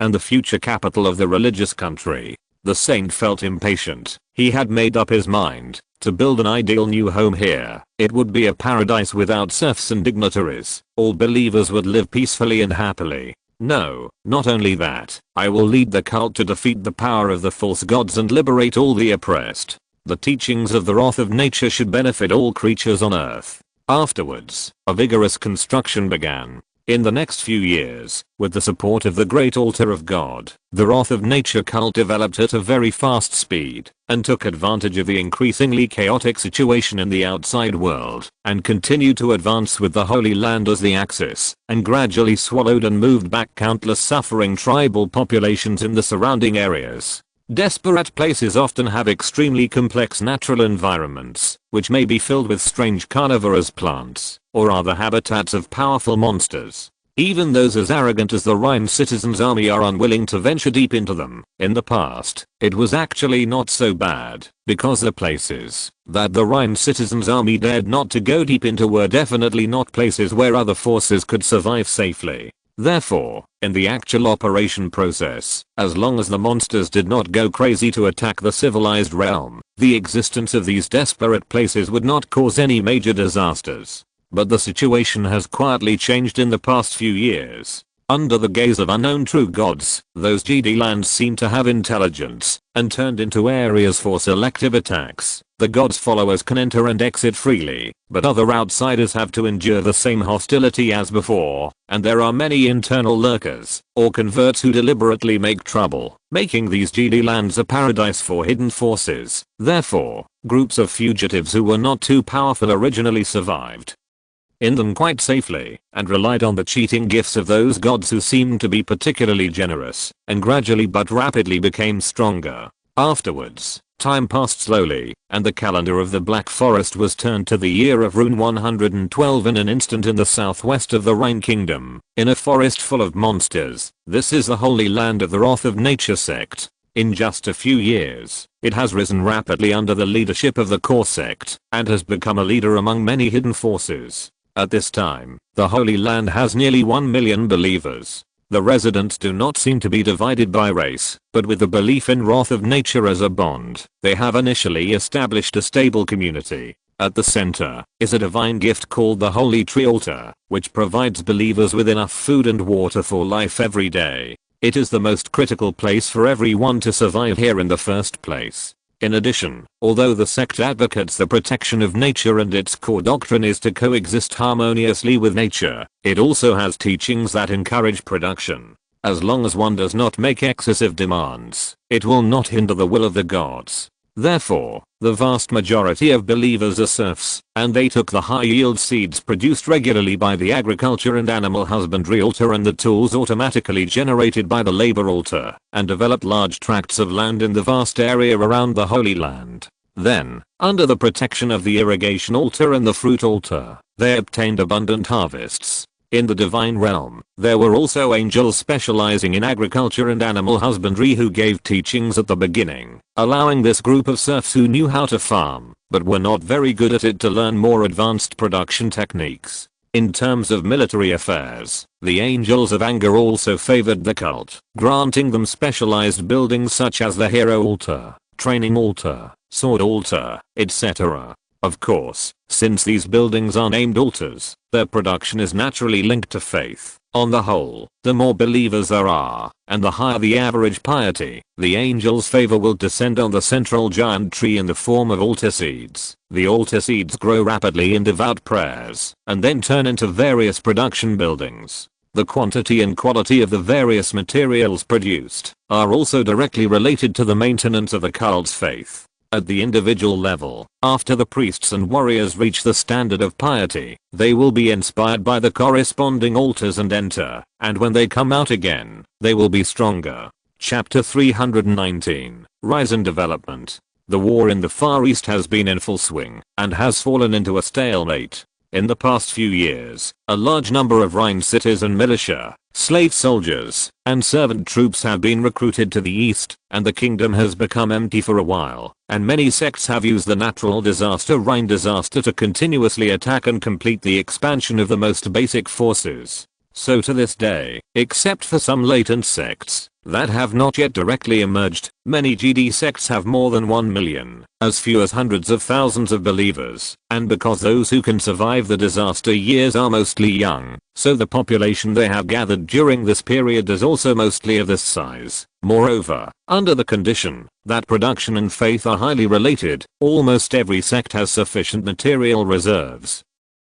and the future capital of the religious country. The saint felt impatient. He had made up his mind to build an ideal new home here. It would be a paradise without serfs and dignitaries. All believers would live peacefully and happily. No, not only that, I will lead the cult to defeat the power of the false gods and liberate all the oppressed. The teachings of the wrath of nature should benefit all creatures on earth. Afterwards, a vigorous construction began. In the next few years, with the support of the Great Altar of God, the Wrath of Nature cult developed at a very fast speed, and took advantage of the increasingly chaotic situation in the outside world, and continued to advance with the Holy Land as the axis, and gradually swallowed and moved back countless suffering tribal populations in the surrounding areas. Desperate places often have extremely complex natural environments, which may be filled with strange carnivorous plants, or are the habitats of powerful monsters. Even those as arrogant as the Rhine citizens' army are unwilling to venture deep into them. In the past, it was actually not so bad, because the places that the Rhine citizens' army dared not to go deep into were definitely not places where other forces could survive safely. Therefore, in the actual operation process, as long as the monsters did not go crazy to attack the civilized realm, the existence of these desperate places would not cause any major disasters. But the situation has quietly changed in the past few years. Under the gaze of unknown true gods, those GD lands seem to have intelligence, and turned into areas for selective attacks. The gods' followers can enter and exit freely, but other outsiders have to endure the same hostility as before, and there are many internal lurkers, or converts who deliberately make trouble, making these GD lands a paradise for hidden forces. Therefore, groups of fugitives who were not too powerful originally survived in them quite safely, and relied on the cheating gifts of those gods who seemed to be particularly generous, and gradually but rapidly became stronger. Afterwards, time passed slowly, and the calendar of the Black Forest was turned to the year of Rune 112 in an instant in the southwest of the Rhine Kingdom, in a forest full of monsters. This is the holy land of the Wrath of Nature sect. In just a few years, it has risen rapidly under the leadership of the core sect, and has become a leader among many hidden forces. At this time, the Holy Land has nearly 1 million believers. The residents do not seem to be divided by race, but with the belief in wrath of nature as a bond, they have initially established a stable community. At the center is a divine gift called the Holy Tree Altar, which provides believers with enough food and water for life every day. It is the most critical place for everyone to survive here in the first place. In addition, although the sect advocates the protection of nature and its core doctrine is to coexist harmoniously with nature, it also has teachings that encourage production. As long as one does not make excessive demands, it will not hinder the will of the gods. Therefore, the vast majority of believers are serfs, and they took the high-yield seeds produced regularly by the agriculture and animal husbandry altar and the tools automatically generated by the labor altar, and developed large tracts of land in the vast area around the Holy Land. Then, under the protection of the irrigation altar and the fruit altar, they obtained abundant harvests. In the divine realm, there were also angels specializing in agriculture and animal husbandry who gave teachings at the beginning, allowing this group of serfs who knew how to farm, but were not very good at it to learn more advanced production techniques. In terms of military affairs, the angels of anger also favored the cult, granting them specialized buildings such as the hero altar, training altar, sword altar, etc. Of course, since these buildings are named altars, their production is naturally linked to faith. On the whole, the more believers there are, and the higher the average piety, the angel's favor will descend on the central giant tree in the form of altar seeds. The altar seeds grow rapidly in devout prayers, and then turn into various production buildings. The quantity and quality of the various materials produced are also directly related to the maintenance of the cult's faith. At the individual level, after the priests and warriors reach the standard of piety, they will be inspired by the corresponding altars and enter, and when they come out again, they will be stronger. Chapter 319, Rise and Development. The war in the Far East has been in full swing, and has fallen into a stalemate. In the past few years, a large number of Rhine cities and militia, slave soldiers, and servant troops have been recruited to the east, and the kingdom has become empty for a while, and many sects have used the natural disaster Rhine disaster to continuously attack and complete the expansion of the most basic forces. So to this day, except for some latent sects that have not yet directly emerged, many GD sects have more than 1 million, as few as hundreds of thousands of believers, and because those who can survive the disaster years are mostly young, so the population they have gathered during this period is also mostly of this size. Moreover, under the condition that production and faith are highly related, almost every sect has sufficient material reserves,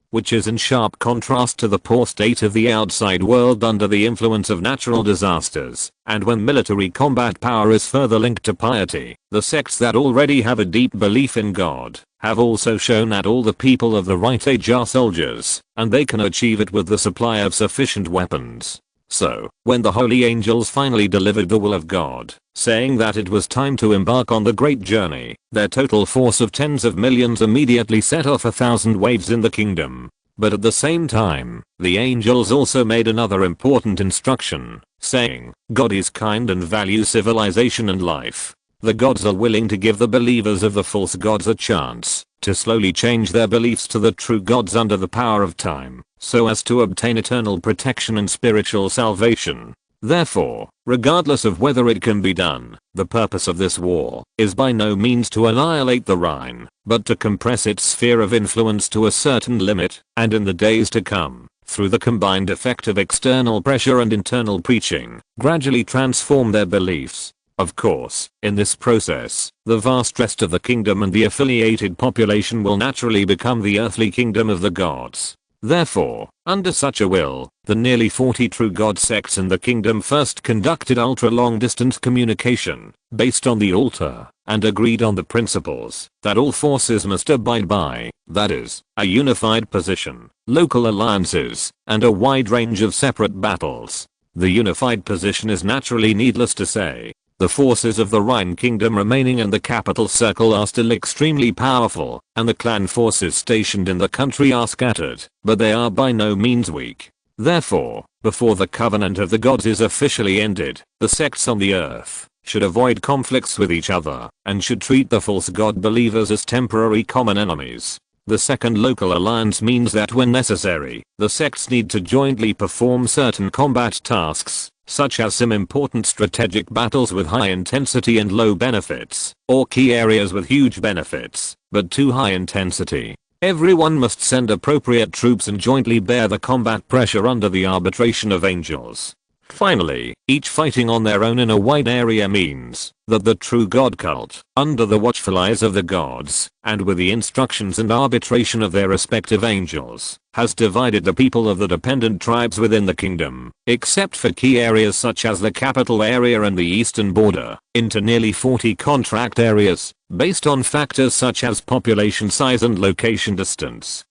which is in sharp contrast to the poor state of the outside world under the influence of natural disasters, and when military combat power is further linked to piety, the sects that already have a deep belief in God have also shown that all the people of the right age are soldiers, and they can achieve it with the supply of sufficient weapons. So, when the holy angels finally delivered the will of God, saying that it was time to embark on the great journey, their total force of tens of millions immediately set off 1,000 waves in the kingdom. But at the same time, the angels also made another important instruction, saying, God is kind and values civilization and life. The gods are willing to give the believers of the false gods a chance to slowly change their beliefs to the true gods under the power of time, so as to obtain eternal protection and spiritual salvation. Therefore, regardless of whether it can be done, the purpose of this war is by no means to annihilate the Rhine, but to compress its sphere of influence to a certain limit, and in the days to come, through the combined effect of external pressure and internal preaching, gradually transform their beliefs. Of course, in this process, the vast rest of the kingdom and the affiliated population will naturally become the earthly kingdom of the gods. Therefore, under such a will, the nearly 40 true god sects in the kingdom first conducted ultra-long distance communication, based on the altar, and agreed on the principles that all forces must abide by, that is, a unified position, local alliances, and a wide range of separate battles. The unified position is naturally needless to say. The forces of the Rhine kingdom remaining in the capital circle are still extremely powerful, and the clan forces stationed in the country are scattered, but they are by no means weak. Therefore, before the covenant of the gods is officially ended, the sects on the earth should avoid conflicts with each other, and should treat the false god believers as temporary common enemies. The second local alliance means that when necessary, the sects need to jointly perform certain combat tasks, such as some important strategic battles with high intensity and low benefits, or key areas with huge benefits, but too high intensity. Everyone must send appropriate troops and jointly bear the combat pressure under the arbitration of angels. Finally, each fighting on their own in a wide area means that the true god cult, under the watchful eyes of the gods, and with the instructions and arbitration of their respective angels, has divided the people of the dependent tribes within the kingdom, except for key areas such as the capital area and the eastern border, into nearly 40 contract areas, based on factors such as population size and location distance,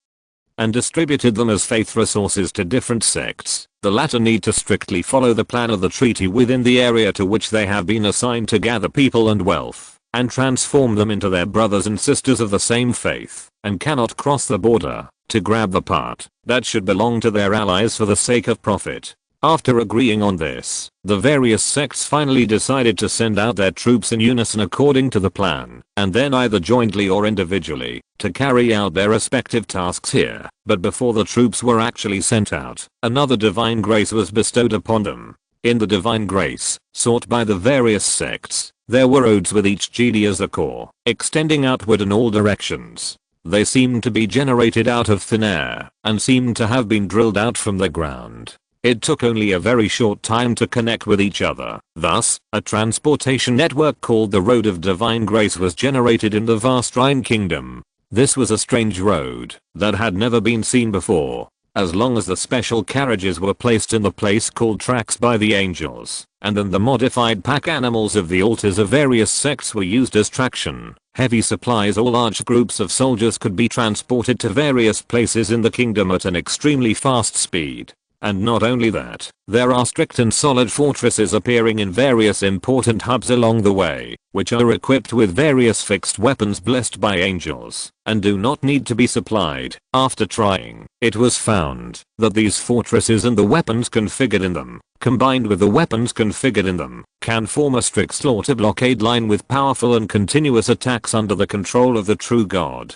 and distributed them as faith resources to different sects. The latter need to strictly follow the plan of the treaty within the area to which they have been assigned to gather people and wealth, and transform them into their brothers and sisters of the same faith, and cannot cross the border to grab the part that should belong to their allies for the sake of profit. After agreeing on this, the various sects finally decided to send out their troops in unison according to the plan, and then either jointly or individually, to carry out their respective tasks here. But before the troops were actually sent out, another divine grace was bestowed upon them. In the divine grace, sought by the various sects, there were roads with each genie as a core, extending outward in all directions. They seemed to be generated out of thin air, and seemed to have been drilled out from the ground. It took only a very short time to connect with each other. Thus, a transportation network called the Road of Divine Grace was generated in the vast Rhine Kingdom. This was a strange road that had never been seen before, as long as the special carriages were placed in the place called tracks by the angels, and then the modified pack animals of the altars of various sects were used as traction. Heavy supplies or large groups of soldiers could be transported to various places in the kingdom at an extremely fast speed. And not only that, there are strict and solid fortresses appearing in various important hubs along the way, which are equipped with various fixed weapons blessed by angels, and do not need to be supplied. After trying, it was found that these fortresses and the weapons configured in them, combined with the weapons configured in them, can form a strict slaughter blockade line with powerful and continuous attacks under the control of the true God.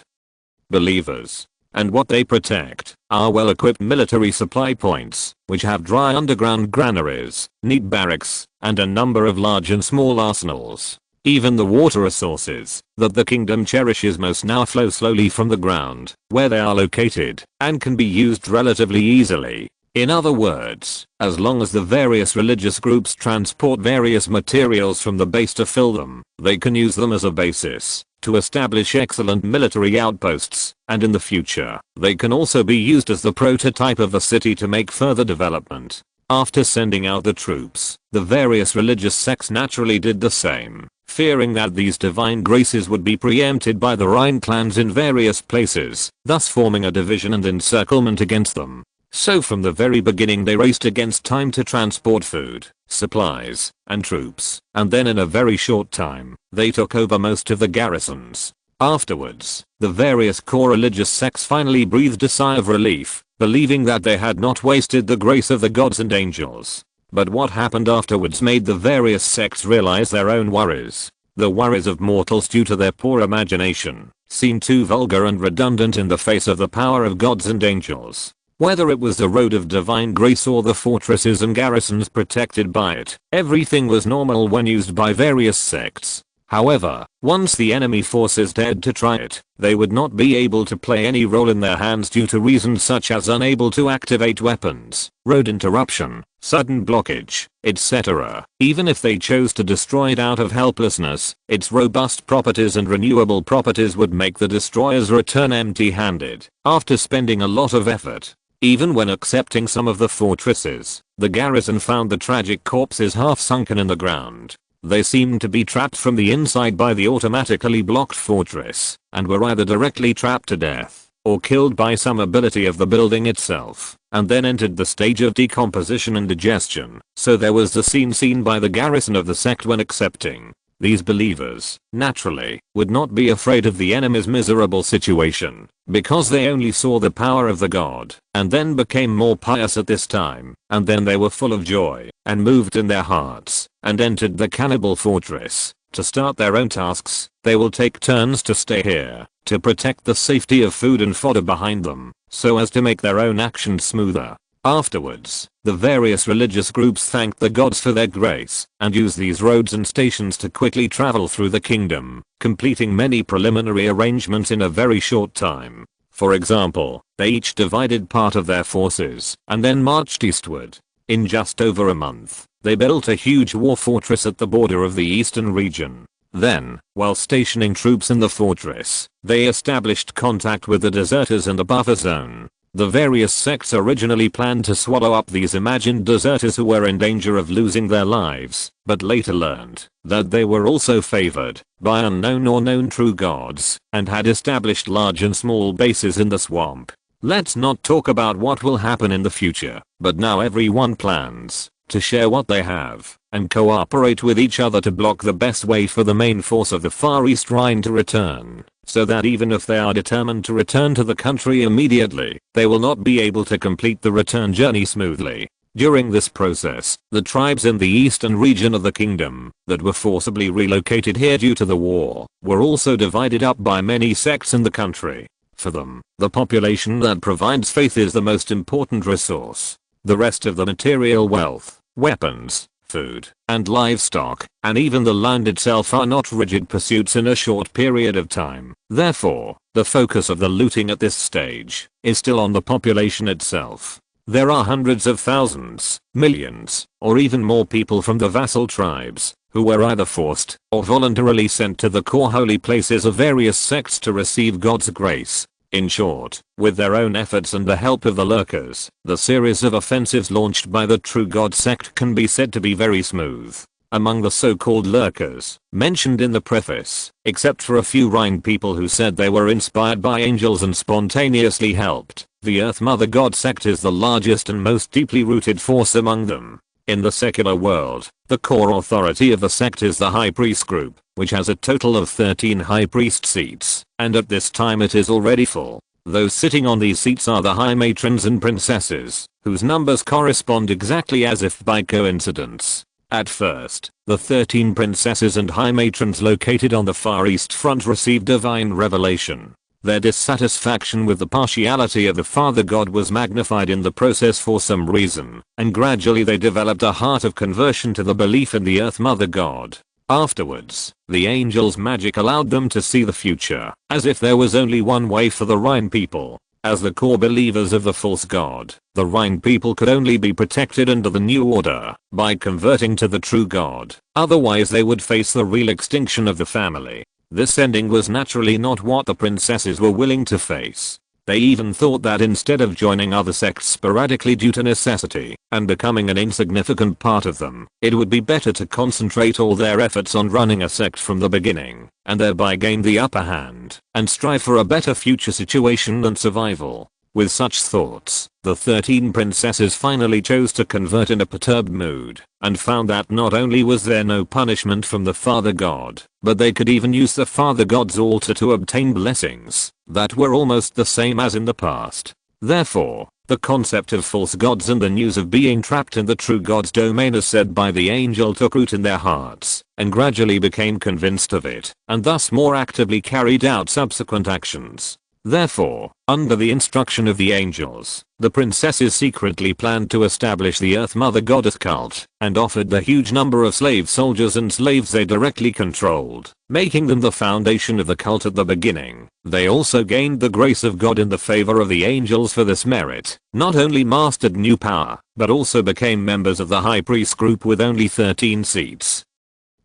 Believers, and what they protect, are well-equipped military supply points, which have dry underground granaries, neat barracks, and a number of large and small arsenals. Even the water resources that the kingdom cherishes most now flow slowly from the ground, where they are located, and can be used relatively easily. In other words, as long as the various religious groups transport various materials from the base to fill them, they can use them as a basis to establish excellent military outposts, and in the future, they can also be used as the prototype of a city to make further development. After sending out the troops, the various religious sects naturally did the same, fearing that these divine graces would be preempted by the Rhine clans in various places, thus forming a division and encirclement against them. So from the very beginning they raced against time to transport food, supplies, and troops, and then in a very short time, they took over most of the garrisons. Afterwards, the various core religious sects finally breathed a sigh of relief, believing that they had not wasted the grace of the gods and angels. But what happened afterwards made the various sects realize their own worries. The worries of mortals due to their poor imagination seemed too vulgar and redundant in the face of the power of gods and angels. Whether it was the Road of Divine Grace or the fortresses and garrisons protected by it, everything was normal when used by various sects. However, once the enemy forces dared to try it, they would not be able to play any role in their hands due to reasons such as unable to activate weapons, road interruption, sudden blockage, etc. Even if they chose to destroy it out of helplessness, its robust properties and renewable properties would make the destroyers return empty-handed, after spending a lot of effort. Even when accepting some of the fortresses, the garrison found the tragic corpses half sunken in the ground. They seemed to be trapped from the inside by the automatically blocked fortress, and were either directly trapped to death, or killed by some ability of the building itself, and then entered the stage of decomposition and digestion. So there was the scene seen by the garrison of the sect when accepting. These believers, naturally, would not be afraid of the enemy's miserable situation, because they only saw the power of the god, and then became more pious at this time, and then they were full of joy, and moved in their hearts, and entered the cannibal fortress, to start their own tasks. They will take turns to stay here, to protect the safety of food and fodder behind them, so as to make their own actions smoother. Afterwards, the various religious groups thanked the gods for their grace, and used these roads and stations to quickly travel through the kingdom, completing many preliminary arrangements in a very short time. For example, they each divided part of their forces, and then marched eastward. In just over a month, they built a huge war fortress at the border of the eastern region. Then, while stationing troops in the fortress, they established contact with the deserters in the buffer zone. The various sects originally planned to swallow up these imagined deserters who were in danger of losing their lives, but later learned that they were also favored by unknown or known true gods, and had established large and small bases in the swamp. Let's not talk about what will happen in the future, but now everyone plans to share what they have and cooperate with each other to block the best way for the main force of the Far East Rhine to return, so that even if they are determined to return to the country immediately, they will not be able to complete the return journey smoothly. During this process, the tribes in the eastern region of the kingdom that were forcibly relocated here due to the war were also divided up by many sects in the country. For them, the population that provides faith is the most important resource. The rest of the material wealth, weapons, food, and livestock, and even the land itself are not rigid pursuits in a short period of time. Therefore, the focus of the looting at this stage is still on the population itself. There are hundreds of thousands, millions, or even more people from the vassal tribes who were either forced or voluntarily sent to the core holy places of various sects to receive God's grace. In short, with their own efforts and the help of the lurkers, the series of offensives launched by the True God sect can be said to be very smooth. Among the so-called lurkers, mentioned in the preface, except for a few Rhine people who said they were inspired by angels and spontaneously helped, the Earth Mother God sect is the largest and most deeply rooted force among them. In the secular world, the core authority of the sect is the High Priest group, which has a total of 13 High Priest seats, and at this time it is already full. Those sitting on these seats are the High Matrons and Princesses, whose numbers correspond exactly as if by coincidence. At first, the 13 princesses and High Matrons located on the Far East front received divine revelation. Their dissatisfaction with the partiality of the Father God was magnified in the process for some reason, and gradually they developed a heart of conversion to the belief in the Earth Mother God. Afterwards, the angels' magic allowed them to see the future, as if there was only one way for the Rhine people. As the core believers of the false god, the Rhine people could only be protected under the new order by converting to the true god, otherwise they would face the real extinction of the family. This ending was naturally not what the princesses were willing to face. They even thought that instead of joining other sects sporadically due to necessity and becoming an insignificant part of them, it would be better to concentrate all their efforts on running a sect from the beginning and thereby gain the upper hand and strive for a better future situation and survival. With such thoughts, the 13 princesses finally chose to convert in a perturbed mood, and found that not only was there no punishment from the Father God, but they could even use the Father God's altar to obtain blessings that were almost the same as in the past. Therefore, the concept of false gods and the news of being trapped in the true God's domain as said by the angel took root in their hearts, and gradually became convinced of it, and thus more actively carried out subsequent actions. Therefore, under the instruction of the angels, the princesses secretly planned to establish the Earth Mother Goddess cult, and offered the huge number of slave soldiers and slaves they directly controlled, making them the foundation of the cult at the beginning. They also gained the grace of God in the favor of the angels for this merit, not only mastered new power, but also became members of the High Priest group with only 13 seats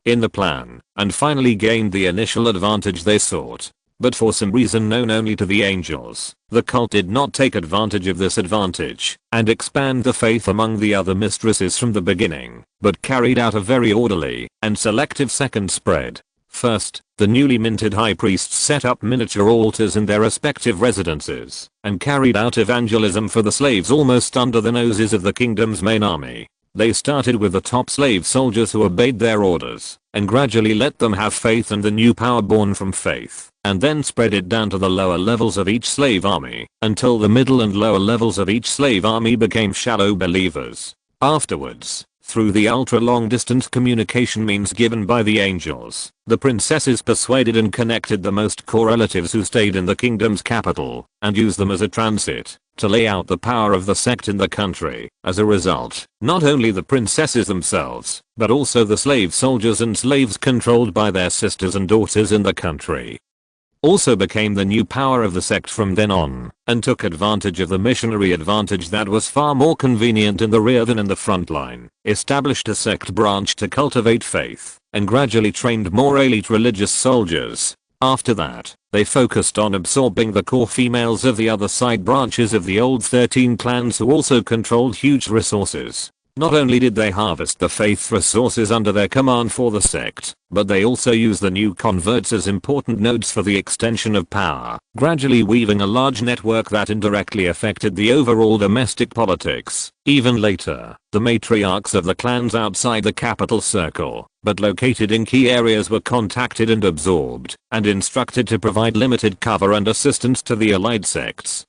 in the plan, and finally gained the initial advantage they sought. But for some reason known only to the angels, the cult did not take advantage of this advantage and expand the faith among the other mistresses from the beginning, but carried out a very orderly and selective second spread. First, the newly minted high priests set up miniature altars in their respective residences and carried out evangelism for the slaves almost under the noses of the kingdom's main army. They started with the top slave soldiers who obeyed their orders, and gradually let them have faith in the new power born from faith, and then spread it down to the lower levels of each slave army, until the middle and lower levels of each slave army became shallow believers. Afterwards, through the ultra-long distance communication means given by the angels, the princesses persuaded and connected the most core relatives who stayed in the kingdom's capital, and used them as a transit to lay out the power of the sect in the country. As a result, not only the princesses themselves, but also the slave soldiers and slaves controlled by their sisters and daughters in the country also became the new power of the sect from then on, and took advantage of the missionary advantage that was far more convenient in the rear than in the front line, established a sect branch to cultivate faith, and gradually trained more elite religious soldiers. After that, they focused on absorbing the core females of the other side branches of the old 13 clans who also controlled huge resources. Not only did they harvest the faith resources under their command for the sect, but they also used the new converts as important nodes for the extension of power, gradually weaving a large network that indirectly affected the overall domestic politics. Even later, the matriarchs of the clans outside the capital circle, but located in key areas, were contacted and absorbed, and instructed to provide limited cover and assistance to the allied sects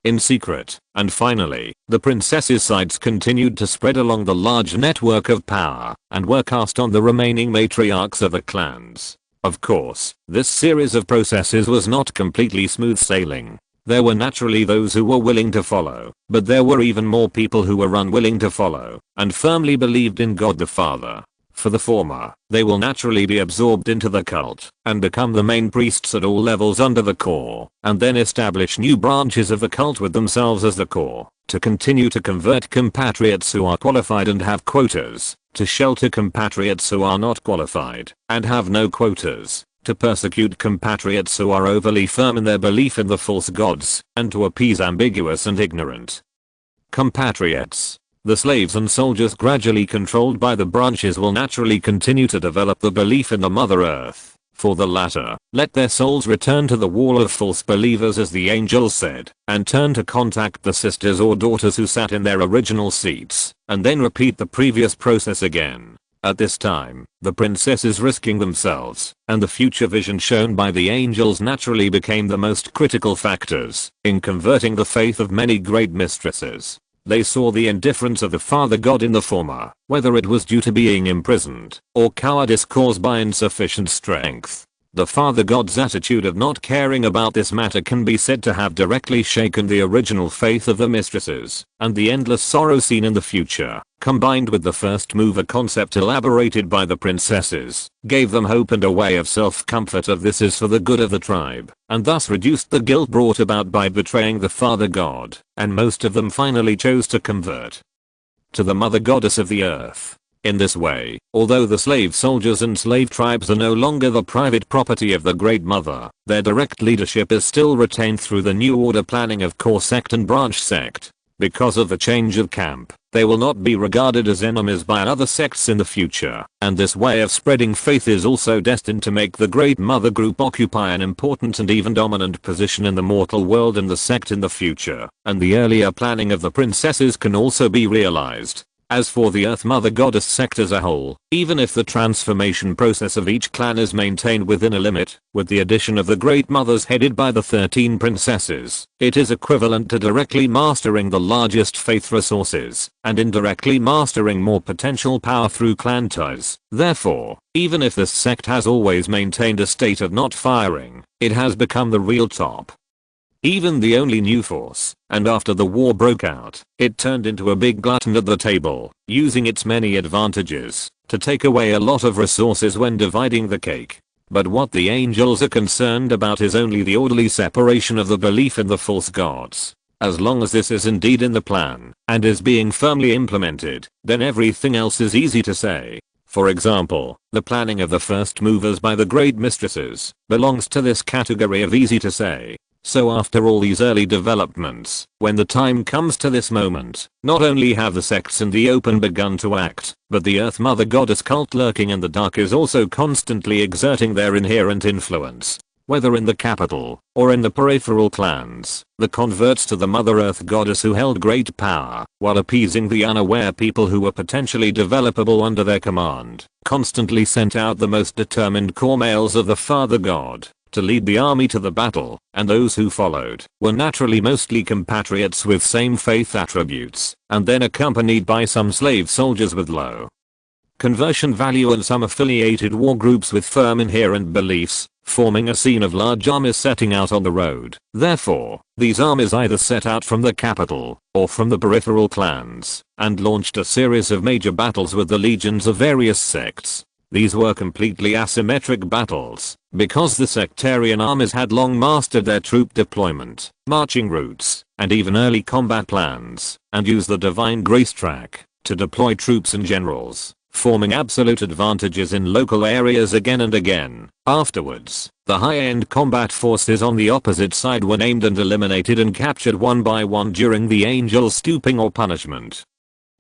in secret. And finally, the princesses' sites continued to spread along the large network of power, and were cast on the remaining matriarchs of the clans. Of course, this series of processes was not completely smooth sailing. There were naturally those who were willing to follow, but there were even more people who were unwilling to follow, and firmly believed in God the Father. For the former, they will naturally be absorbed into the cult, and become the main priests at all levels under the core, and then establish new branches of the cult with themselves as the core, to continue to convert compatriots who are qualified and have quotas, to shelter compatriots who are not qualified, and have no quotas, to persecute compatriots who are overly firm in their belief in the false gods, and to appease ambiguous and ignorant compatriots. The slaves and soldiers gradually controlled by the branches will naturally continue to develop the belief in the Mother Earth. For the latter, let their souls return to the wall of false believers as the angels said, and turn to contact the sisters or daughters who sat in their original seats, and then repeat the previous process again. At this time, the princesses risking themselves, and the future vision shown by the angels naturally became the most critical factors in converting the faith of many great mistresses. They saw the indifference of the Father God in the former, whether it was due to being imprisoned, or cowardice caused by insufficient strength. The Father God's attitude of not caring about this matter can be said to have directly shaken the original faith of the mistresses, and the endless sorrow seen in the future, combined with the first mover concept elaborated by the princesses, gave them hope and a way of self-comfort of this is for the good of the tribe, and thus reduced the guilt brought about by betraying the Father God, and most of them finally chose to convert to the Mother Goddess of the Earth. In this way, although the slave soldiers and slave tribes are no longer the private property of the Great Mother, their direct leadership is still retained through the new order planning of core sect and branch sect. Because of the change of camp, they will not be regarded as enemies by other sects in the future, and this way of spreading faith is also destined to make the Great Mother Group occupy an important and even dominant position in the mortal world and the sect in the future, and the earlier planning of the princesses can also be realized. As for the Earth Mother Goddess sect as a whole, even if the transformation process of each clan is maintained within a limit, with the addition of the Great Mothers headed by the 13 princesses, it is equivalent to directly mastering the largest faith resources, and indirectly mastering more potential power through clan ties. Therefore, even if this sect has always maintained a state of not firing, it has become the real top. Even the only new force, and after the war broke out, it turned into a big glutton at the table, using its many advantages to take away a lot of resources when dividing the cake. But what the angels are concerned about is only the orderly separation of the belief in the false gods. As long as this is indeed in the plan, and is being firmly implemented, then everything else is easy to say. For example, the planning of the first movers by the great mistresses belongs to this category of easy to say. So after all these early developments, when the time comes to this moment, not only have the sects in the open begun to act, but the Earth Mother Goddess cult lurking in the dark is also constantly exerting their inherent influence. Whether in the capital, or in the peripheral clans, the converts to the Mother Earth Goddess who held great power, while appeasing the unaware people who were potentially developable under their command, constantly sent out the most determined core males of the Father God to lead the army to the battle, and those who followed were naturally mostly compatriots with same faith attributes, and then accompanied by some slave soldiers with low conversion value and some affiliated war groups with firm inherent beliefs, forming a scene of large armies setting out on the road. Therefore, these armies either set out from the capital, or from the peripheral clans, and launched a series of major battles with the legions of various sects. These were completely asymmetric battles, because the sectarian armies had long mastered their troop deployment, marching routes, and even early combat plans, and used the divine grace track to deploy troops and generals, forming absolute advantages in local areas again and again. Afterwards, the high-end combat forces on the opposite side were named and eliminated and captured one by one during the angel stooping or punishment.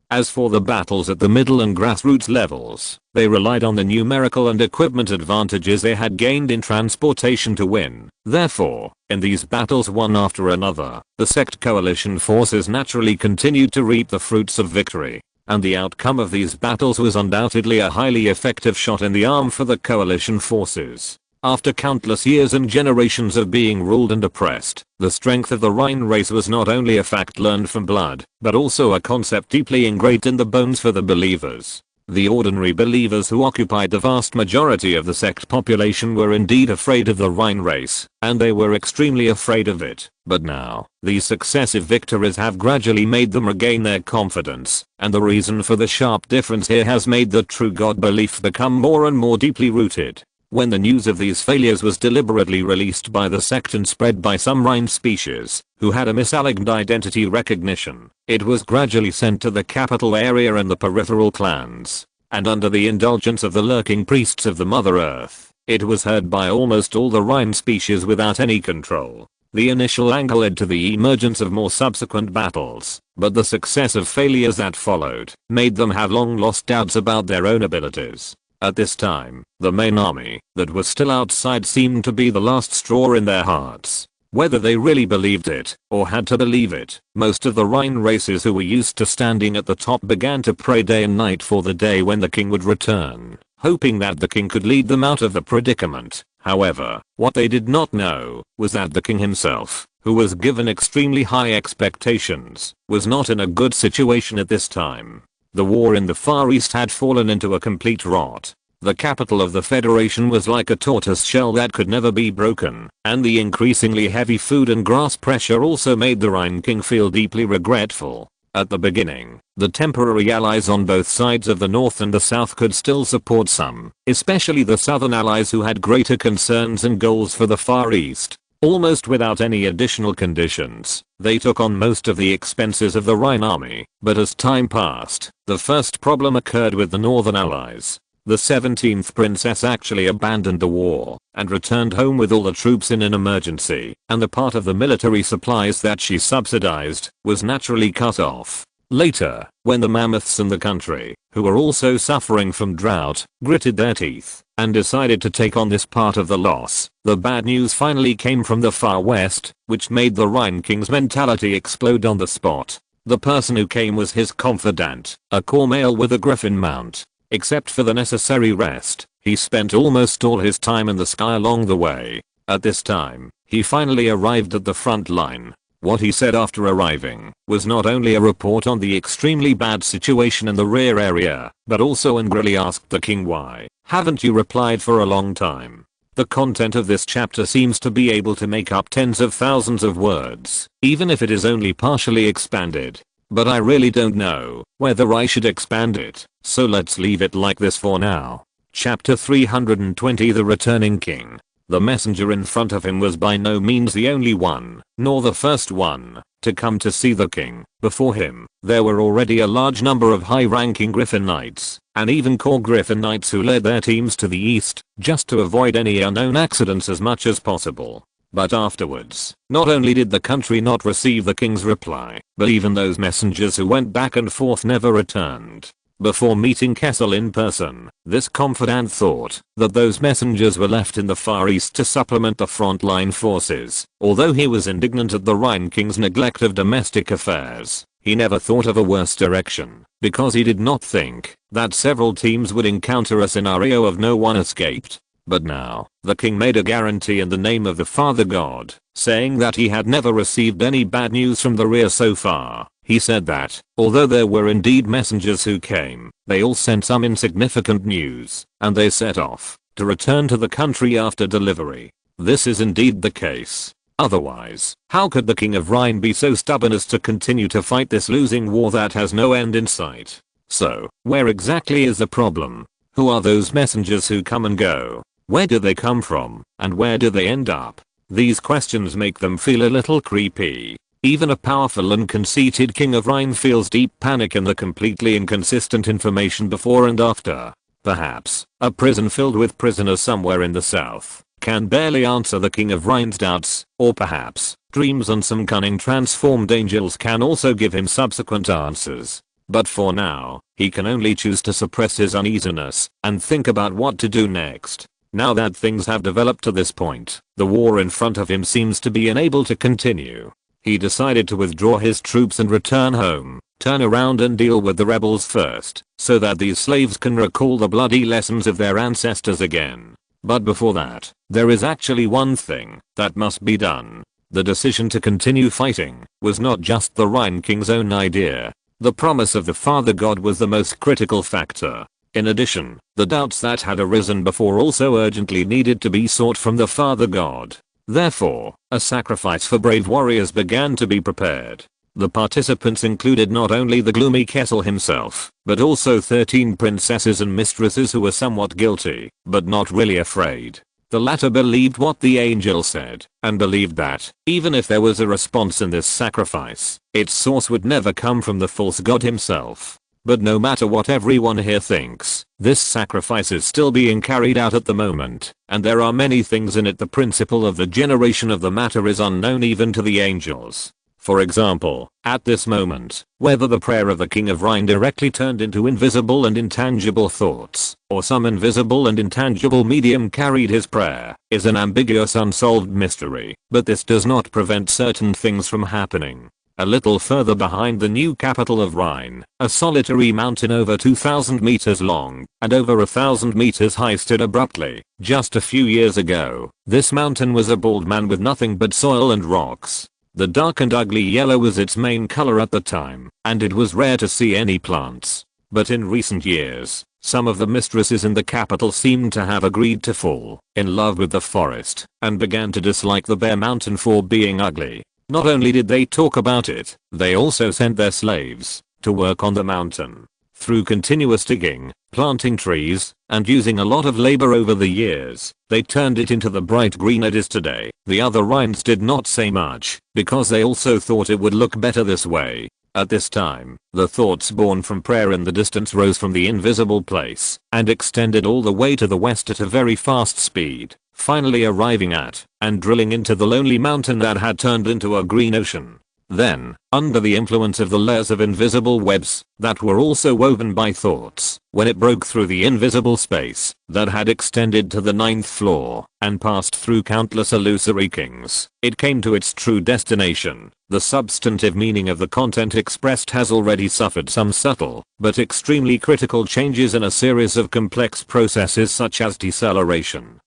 As for the battles at the middle and grassroots levels, they relied on the numerical and equipment advantages they had gained in transportation to win. Therefore, in these battles one after another, the sect coalition forces naturally continued to reap the fruits of victory. And the outcome of these battles was undoubtedly a highly effective shot in the arm for the coalition forces. After countless years and generations of being ruled and oppressed, the strength of the Rhine race was not only a fact learned from blood, but also a concept deeply ingrained in the bones for the believers. The ordinary believers who occupied the vast majority of the sect population were indeed afraid of the Rhine race, and they were extremely afraid of it. But now, these successive victories have gradually made them regain their confidence, and the reason for the sharp difference here has made the true God belief become more and more deeply rooted. When the news of these failures was deliberately released by the sect and spread by some Rhine species, who had a misaligned identity recognition, it was gradually sent to the capital area and the peripheral clans, and under the indulgence of the lurking priests of the Mother Earth, it was heard by almost all the Rhine species without any control. The initial anger led to the emergence of more subsequent battles, but the successive failures that followed made them have long lost doubts about their own abilities. At this time, the main army that was still outside seemed to be the last straw in their hearts. Whether they really believed it, or had to believe it, most of the Rhine races who were used to standing at the top began to pray day and night for the day when the king would return, hoping that the king could lead them out of the predicament. However, what they did not know was that the king himself, who was given extremely high expectations, was not in a good situation at this time. The war in the Far East had fallen into a complete rot. The capital of the Federation was like a tortoise shell that could never be broken, and the increasingly heavy food and grass pressure also made the Rhine King feel deeply regretful. At the beginning, the temporary allies on both sides of the north and the south could still support some, especially the southern allies who had greater concerns and goals for the Far East. Almost without any additional conditions, they took on most of the expenses of the Rhine army, but as time passed, the first problem occurred with the northern allies. The 17th princess actually abandoned the war and returned home with all the troops in an emergency, and the part of the military supplies that she subsidized was naturally cut off. Later, when the mammoths in the country, who were also suffering from drought, gritted their teeth and decided to take on this part of the loss, the bad news finally came from the far west, which made the Rhine King's mentality explode on the spot. The person who came was his confidant, a core male with a griffin mount. Except for the necessary rest, he spent almost all his time in the sky along the way. At this time, he finally arrived at the front line. What he said after arriving was not only a report on the extremely bad situation in the rear area, but also angrily asked the king, "Why haven't you replied for a long time?" The content of this chapter seems to be able to make up tens of thousands of words, even if it is only partially expanded. But I really don't know whether I should expand it, so let's leave it like this for now. Chapter 320, The Returning King. The messenger in front of him was by no means the only one, nor the first one, to come to see the king. Before him, there were already a large number of high-ranking Griffin Knights, and even core Griffin Knights who led their teams to the east, just to avoid any unknown accidents as much as possible. But afterwards, not only did the country not receive the king's reply, but even those messengers who went back and forth never returned. Before meeting Kessel in person, this confidant thought that those messengers were left in the Far East to supplement the frontline forces. Although he was indignant at the Rhine King's neglect of domestic affairs, he never thought of a worse direction, because he did not think that several teams would encounter a scenario of no one escaped. But now, the king made a guarantee in the name of the Father God, saying that he had never received any bad news from the rear so far. He said that, although there were indeed messengers who came, they all sent some insignificant news, and they set off to return to the country after delivery. This is indeed the case. Otherwise, how could the king of Rhine be so stubborn as to continue to fight this losing war that has no end in sight? So, where exactly is the problem? Who are those messengers who come and go? Where do they come from, and where do they end up? These questions make them feel a little creepy. Even a powerful and conceited king of Rhine feels deep panic in the completely inconsistent information before and after. Perhaps, a prison filled with prisoners somewhere in the south can barely answer the king of Rhine's doubts, or perhaps, dreams and some cunning transformed angels can also give him subsequent answers. But for now, he can only choose to suppress his uneasiness and think about what to do next. Now that things have developed to this point, the war in front of him seems to be unable to continue. He decided to withdraw his troops and return home, turn around and deal with the rebels first, so that these slaves can recall the bloody lessons of their ancestors again. But before that, there is actually one thing that must be done. The decision to continue fighting was not just the Rhine King's own idea. The promise of the Father God was the most critical factor. In addition, the doubts that had arisen before also urgently needed to be sought from the Father God. Therefore, a sacrifice for brave warriors began to be prepared. The participants included not only the gloomy Kessel himself, but also 13 princesses and mistresses who were somewhat guilty, but not really afraid. The latter believed what the angel said, and believed that, even if there was a response in this sacrifice, its source would never come from the false god himself. But no matter what everyone here thinks, this sacrifice is still being carried out at the moment, and there are many things in it. The principle of the generation of the matter is unknown even to the angels. For example, at this moment, whether the prayer of the King of Rhine directly turned into invisible and intangible thoughts, or some invisible and intangible medium carried his prayer, is an ambiguous unsolved mystery, but this does not prevent certain things from happening. A little further behind the new capital of Rhine, a solitary mountain over 2,000 meters long and over 1,000 meters high stood abruptly. Just a few years ago, this mountain was a bald man with nothing but soil and rocks. The dark and ugly yellow was its main color at the time, and it was rare to see any plants. But in recent years, some of the mistresses in the capital seemed to have agreed to fall in love with the forest and began to dislike the bare mountain for being ugly. Not only did they talk about it, they also sent their slaves to work on the mountain. Through continuous digging, planting trees, and using a lot of labor over the years, they turned it into the bright green it is today. The other Rhines did not say much, because they also thought it would look better this way. At this time, the thoughts born from prayer in the distance rose from the invisible place, and extended all the way to the west at a very fast speed, finally arriving at, and drilling into the lonely mountain that had turned into a green ocean. Then, under the influence of the layers of invisible webs that were also woven by thoughts, when it broke through the invisible space that had extended to the 9th floor and passed through countless illusory kings, it came to its true destination. The substantive meaning of the content expressed has already suffered some subtle but extremely critical changes in a series of complex processes such as deceleration,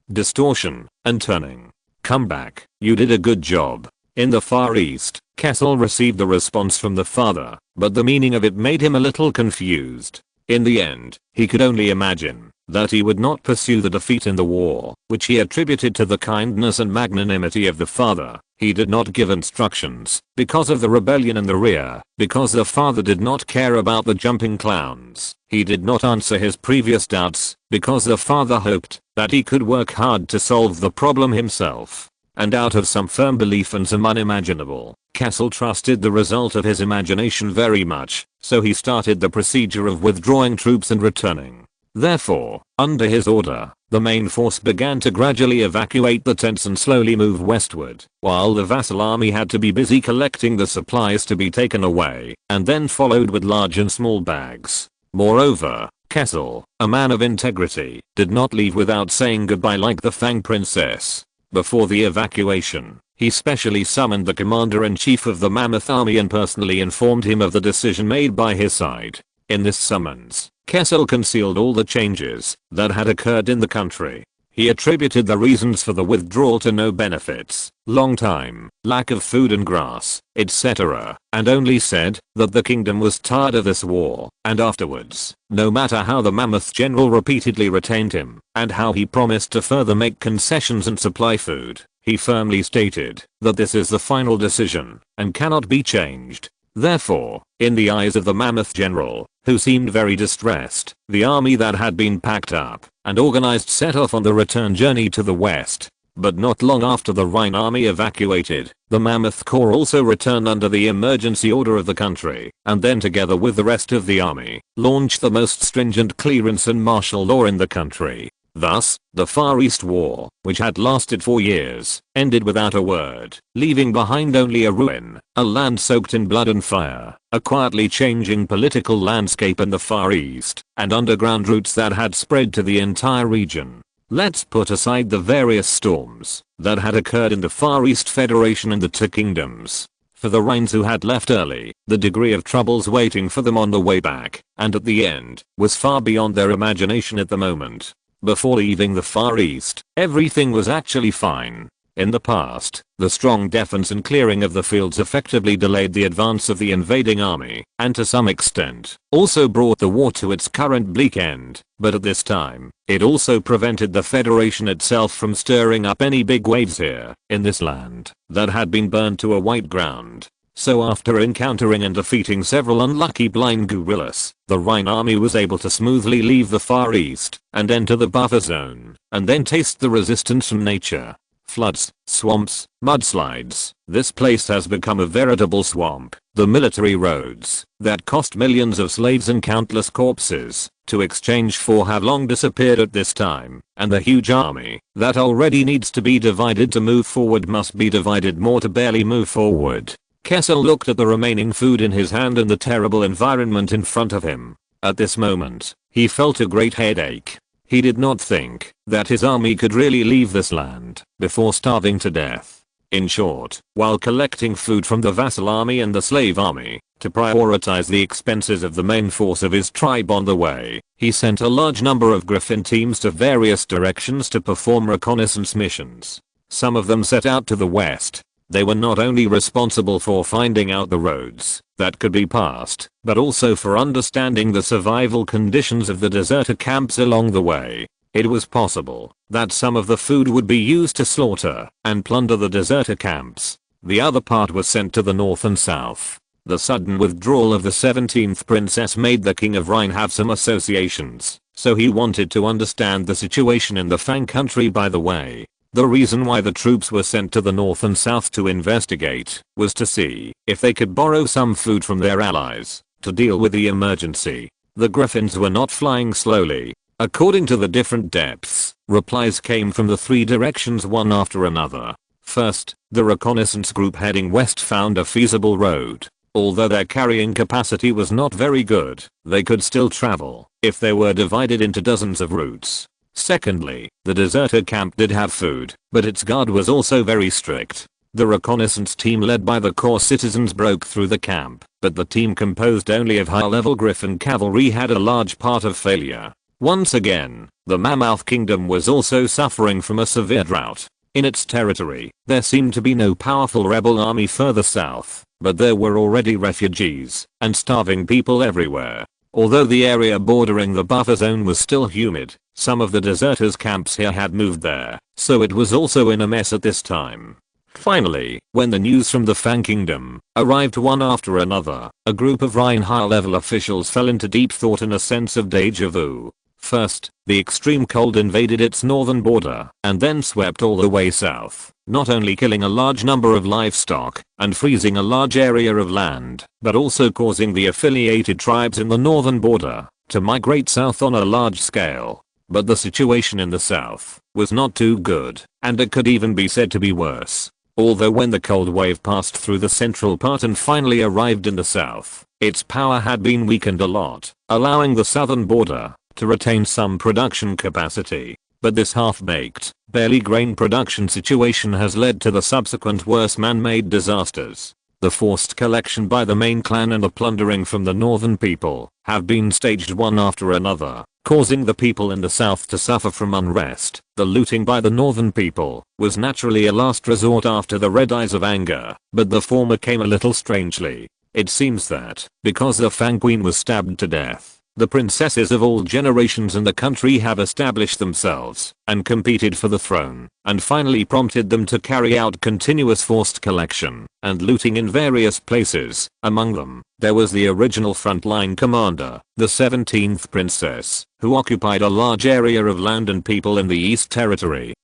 distortion, and turning. Come back, you did a good job. In the Far East, Kessel received the response from the father, but the meaning of it made him a little confused. In the end, he could only imagine that he would not pursue the defeat in the war, which he attributed to the kindness and magnanimity of the father. He did not give instructions, because of the rebellion in the rear, because the father did not care about the jumping clowns. He did not answer his previous doubts, because the father hoped that he could work hard to solve the problem himself. And out of some firm belief and some unimaginable, Kessel trusted the result of his imagination very much, so he started the procedure of withdrawing troops and returning. Therefore, under his order, the main force began to gradually evacuate the tents and slowly move westward, while the vassal army had to be busy collecting the supplies to be taken away, and then followed with large and small bags. Moreover, Kessel, a man of integrity, did not leave without saying goodbye like the Fang Princess. Before the evacuation, he specially summoned the commander-in-chief of the Mammoth army and personally informed him of the decision made by his side. In this summons, Kessel concealed all the changes that had occurred in the country. He attributed the reasons for the withdrawal to no benefits, long time, lack of food and grass, etc., and only said that the kingdom was tired of this war, and afterwards, no matter how the Mammoth general repeatedly retained him, and how he promised to further make concessions and supply food, he firmly stated that this is the final decision, and cannot be changed. Therefore, in the eyes of the mammoth general, who seemed very distressed, the army that had been packed up and organized set off on the return journey to the west. But not long after the Rhine army evacuated, the Mammoth Corps also returned under the emergency order of the country, and then together with the rest of the army, launched the most stringent clearance and martial law in the country. Thus, the Far East War, which had lasted 4 years, ended without a word, leaving behind only a ruin, a land soaked in blood and fire, a quietly changing political landscape in the Far East, and underground roots that had spread to the entire region. Let's put aside the various storms that had occurred in the Far East Federation and the two kingdoms. For the Rhines who had left early, the degree of troubles waiting for them on the way back, and at the end, was far beyond their imagination at the moment. Before leaving the Far East, everything was actually fine. In the past, the strong defense and clearing of the fields effectively delayed the advance of the invading army, and to some extent, also brought the war to its current bleak end. But at this time, it also prevented the Federation itself from stirring up any big waves here, in this land, that had been burned to a white ground. So after encountering and defeating several unlucky blind guerrillas, the Rhine army was able to smoothly leave the Far East, and enter the buffer zone, and then taste the resistance from nature. Floods, swamps, mudslides. This place has become a veritable swamp. The military roads that cost millions of slaves and countless corpses to exchange for have long disappeared at this time, and the huge army that already needs to be divided to move forward must be divided more to barely move forward. Kessel looked at the remaining food in his hand and the terrible environment in front of him. At this moment, he felt a great headache. He did not think that his army could really leave this land before starving to death. In short, while collecting food from the vassal army and the slave army to prioritize the expenses of the main force of his tribe on the way, he sent a large number of griffin teams to various directions to perform reconnaissance missions. Some of them set out to the west. They were not only responsible for finding out the roads that could be passed, but also for understanding the survival conditions of the deserter camps along the way. It was possible that some of the food would be used to slaughter and plunder the deserter camps. The other part was sent to the north and south. The sudden withdrawal of the 17th princess made the king of Rhine have some associations, so he wanted to understand the situation in the Fang country by the way. The reason why the troops were sent to the north and south to investigate was to see if they could borrow some food from their allies to deal with the emergency. The griffins were not flying slowly. According to the different depths, replies came from the 3 directions one after another. First, the reconnaissance group heading west found a feasible road. Although their carrying capacity was not very good, they could still travel if they were divided into dozens of routes. Secondly, the deserter camp did have food, but its guard was also very strict. The reconnaissance team led by the core citizens broke through the camp, but the team composed only of high-level griffin cavalry had a large part of failure. Once again, the Mammoth Kingdom was also suffering from a severe drought. In its territory, there seemed to be no powerful rebel army further south, but there were already refugees and starving people everywhere. Although the area bordering the buffer zone was still humid, some of the deserters' camps here had moved there, so it was also in a mess at this time. Finally, when the news from the Fang Kingdom arrived one after another, a group of Rhine high-level officials fell into deep thought and a sense of deja vu. First, the extreme cold invaded its northern border and then swept all the way south, not only killing a large number of livestock and freezing a large area of land, but also causing the affiliated tribes in the northern border to migrate south on a large scale. But the situation in the south was not too good, and it could even be said to be worse. Although when the cold wave passed through the central part and finally arrived in the south, its power had been weakened a lot, allowing the southern border to retain some production capacity. But this half-baked, barely grain production situation has led to the subsequent worse man-made disasters. The forced collection by the main clan and the plundering from the northern people have been staged one after another, causing the people in the south to suffer from unrest. The looting by the northern people was naturally a last resort after the red eyes of anger, but the former came a little strangely. It seems that, because the Fang Queen was stabbed to death, The princesses of all generations in the country have established themselves and competed for the throne, and finally prompted them to carry out continuous forced collection and looting in various places. Among them, there was the original frontline commander, the 17th princess, who occupied a large area of land and people in the East Territory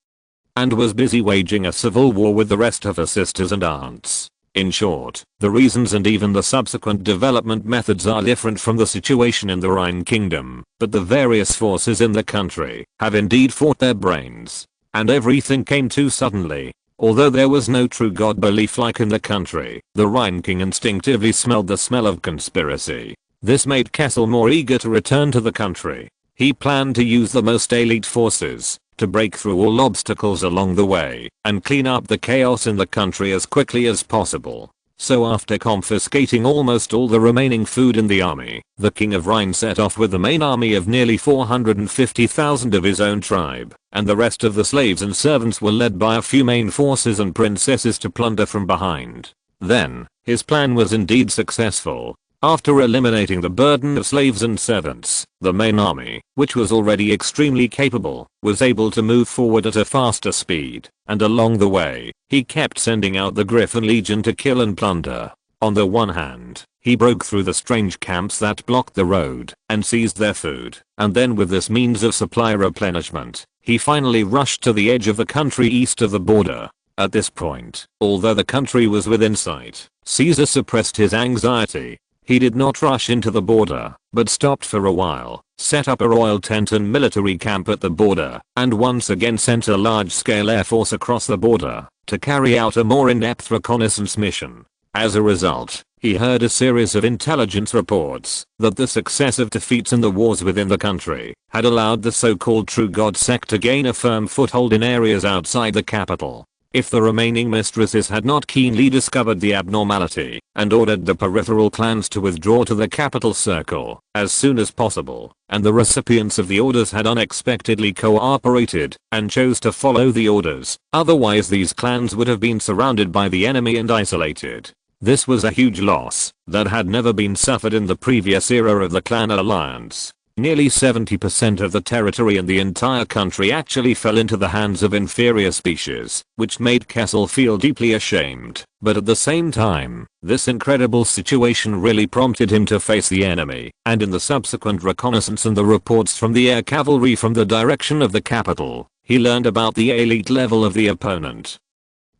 and was busy waging a civil war with the rest of her sisters and aunts. In short, the reasons and even the subsequent development methods are different from the situation in the Rhine Kingdom, but the various forces in the country have indeed fought their brains, and everything came too suddenly. Although there was no true god belief like in the country, the Rhine King instinctively smelled the smell of conspiracy. This made Kessel more eager to return to the country. He planned to use the most elite forces to break through all obstacles along the way and clean up the chaos in the country as quickly as possible. So after confiscating almost all the remaining food in the army, the King of Rhine set off with the main army of nearly 450,000 of his own tribe, and the rest of the slaves and servants were led by a few main forces and princesses to plunder from behind. Then, his plan was indeed successful. After eliminating the burden of slaves and servants, the main army, which was already extremely capable, was able to move forward at a faster speed, and along the way, he kept sending out the Griffin Legion to kill and plunder. On the one hand, he broke through the strange camps that blocked the road and seized their food, and then with this means of supply replenishment, he finally rushed to the edge of the country east of the border. At this point, although the country was within sight, Caesar suppressed his anxiety. He did not rush into the border, but stopped for a while, set up a royal tent and military camp at the border, and once again sent a large-scale air force across the border to carry out a more in-depth reconnaissance mission. As a result, he heard a series of intelligence reports that the successive defeats in the wars within the country had allowed the so-called True God sect to gain a firm foothold in areas outside the capital. If the remaining mistresses had not keenly discovered the abnormality and ordered the peripheral clans to withdraw to the capital circle as soon as possible, and the recipients of the orders had unexpectedly cooperated and chose to follow the orders, otherwise these clans would have been surrounded by the enemy and isolated. This was a huge loss that had never been suffered in the previous era of the clan alliance. Nearly 70% of the territory in the entire country actually fell into the hands of inferior species, which made Kessel feel deeply ashamed. But at the same time, this incredible situation really prompted him to face the enemy, and in the subsequent reconnaissance and the reports from the air cavalry from the direction of the capital, he learned about the elite level of the opponent.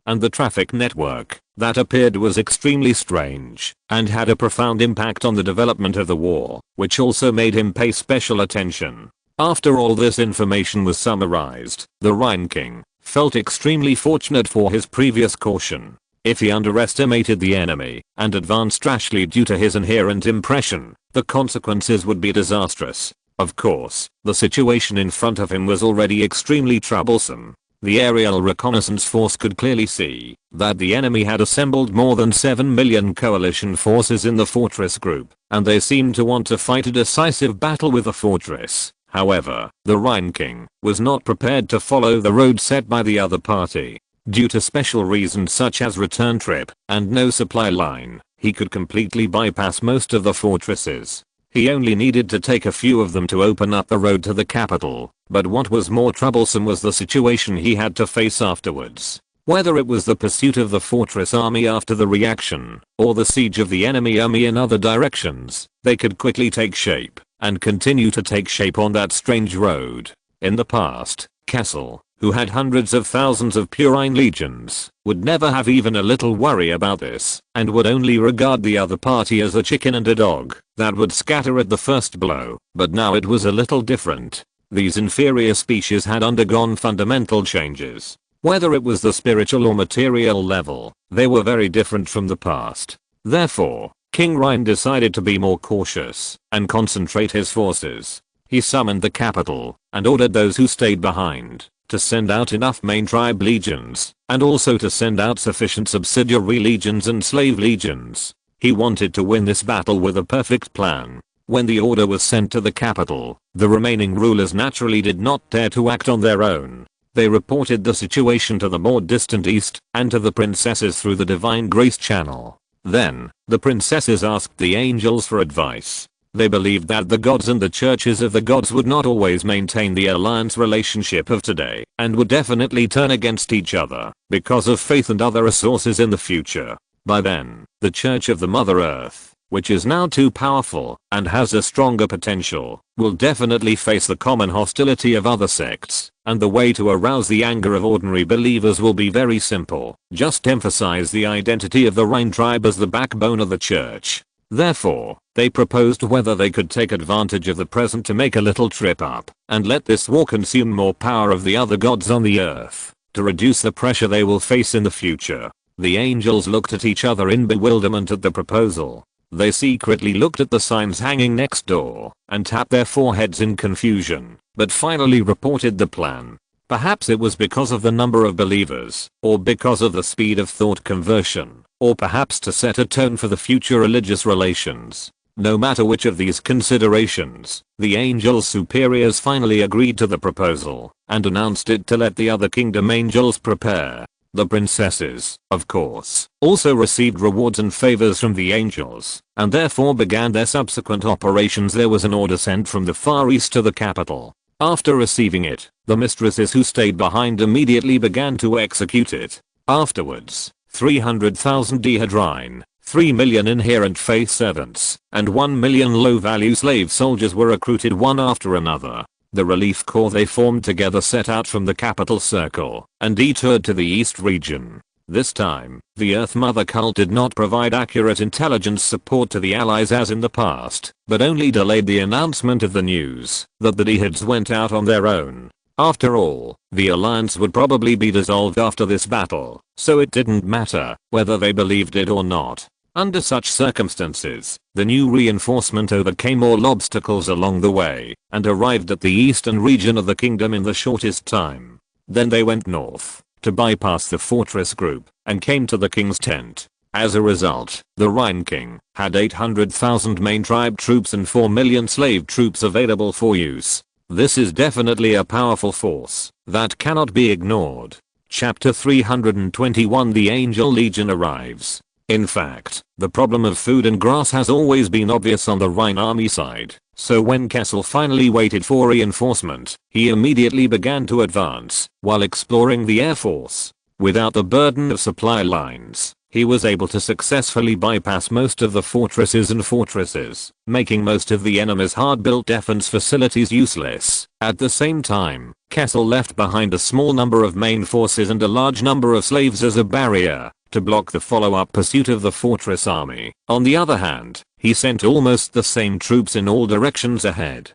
And the traffic network that appeared was extremely strange and had a profound impact on the development of the war, which also made him pay special attention. After all this information was summarized, the Rhine King felt extremely fortunate for his previous caution. If he underestimated the enemy and advanced rashly due to his inherent impression, the consequences would be disastrous. Of course, the situation in front of him was already extremely troublesome. The aerial reconnaissance force could clearly see that the enemy had assembled more than 7 million coalition forces in the fortress group, and they seemed to want to fight a decisive battle with the fortress. However, the Rhine King was not prepared to follow the road set by the other party. Due to special reasons such as return trip and no supply line, he could completely bypass most of the fortresses. He only needed to take a few of them to open up the road to the capital, but what was more troublesome was the situation he had to face afterwards. Whether it was the pursuit of the fortress army after the reaction, or the siege of the enemy army in other directions, they could quickly take shape, and continue to take shape on that strange road. In the past, Kessel, who had hundreds of thousands of Purine legions, would never have even a little worry about this, and would only regard the other party as a chicken and a dog that would scatter at the first blow. But now it was a little different. These inferior species had undergone fundamental changes. Whether it was the spiritual or material level, they were very different from the past. Therefore, King Rhine decided to be more cautious and concentrate his forces. He summoned the capital and ordered those who stayed behind to send out enough main tribe legions, and also to send out sufficient subsidiary legions and slave legions. He wanted to win this battle with a perfect plan. When the order was sent to the capital, the remaining rulers naturally did not dare to act on their own. They reported the situation to the more distant east and to the princesses through the divine grace channel. Then, the princesses asked the angels for advice. They believed that the gods and the churches of the gods would not always maintain the alliance relationship of today and would definitely turn against each other because of faith and other resources in the future. By then, the Church of the Mother Earth, which is now too powerful and has a stronger potential, will definitely face the common hostility of other sects, and the way to arouse the anger of ordinary believers will be very simple. Just emphasize the identity of the Rhine tribe as the backbone of the church. Therefore, they proposed whether they could take advantage of the present to make a little trip up and let this war consume more power of the other gods on the earth to reduce the pressure they will face in the future. The angels looked at each other in bewilderment at the proposal. They secretly looked at the signs hanging next door and tapped their foreheads in confusion, but finally reported the plan. Perhaps it was because of the number of believers, or because of the speed of thought conversion, or perhaps to set a tone for the future religious relations. No matter which of these considerations, the angels' superiors finally agreed to the proposal and announced it to let the other kingdom angels prepare. The princesses, of course, also received rewards and favors from the angels, and therefore began their subsequent operations. There was an order sent from the Far East to the capital. After receiving it, the mistresses who stayed behind immediately began to execute it. Afterwards, 300,000 Dihadrine, 3 million inherent faith servants, and 1 million low-value slave soldiers were recruited one after another. The relief corps they formed together set out from the capital circle and detoured to the east region. This time, the Earth Mother cult did not provide accurate intelligence support to the allies as in the past, but only delayed the announcement of the news that the Dihads went out on their own. After all, the alliance would probably be dissolved after this battle, so it didn't matter whether they believed it or not. Under such circumstances, the new reinforcement overcame all obstacles along the way and arrived at the eastern region of the kingdom in the shortest time. Then they went north to bypass the fortress group and came to the king's tent. As a result, the Rhine King had 800,000 main tribe troops and 4 million slave troops available for use. This is definitely a powerful force that cannot be ignored. Chapter 321 The Angel Legion arrives. In fact, the problem of food and grass has always been obvious on the Rhine army side, so when Kessel finally waited for reinforcement, he immediately began to advance while exploring the air force. Without the burden of supply lines, he was able to successfully bypass most of the fortresses, making most of the enemy's hard-built defense facilities useless. At the same time, Kessel left behind a small number of main forces and a large number of slaves as a barrier to block the follow-up pursuit of the fortress army. On the other hand, he sent almost the same troops in all directions ahead,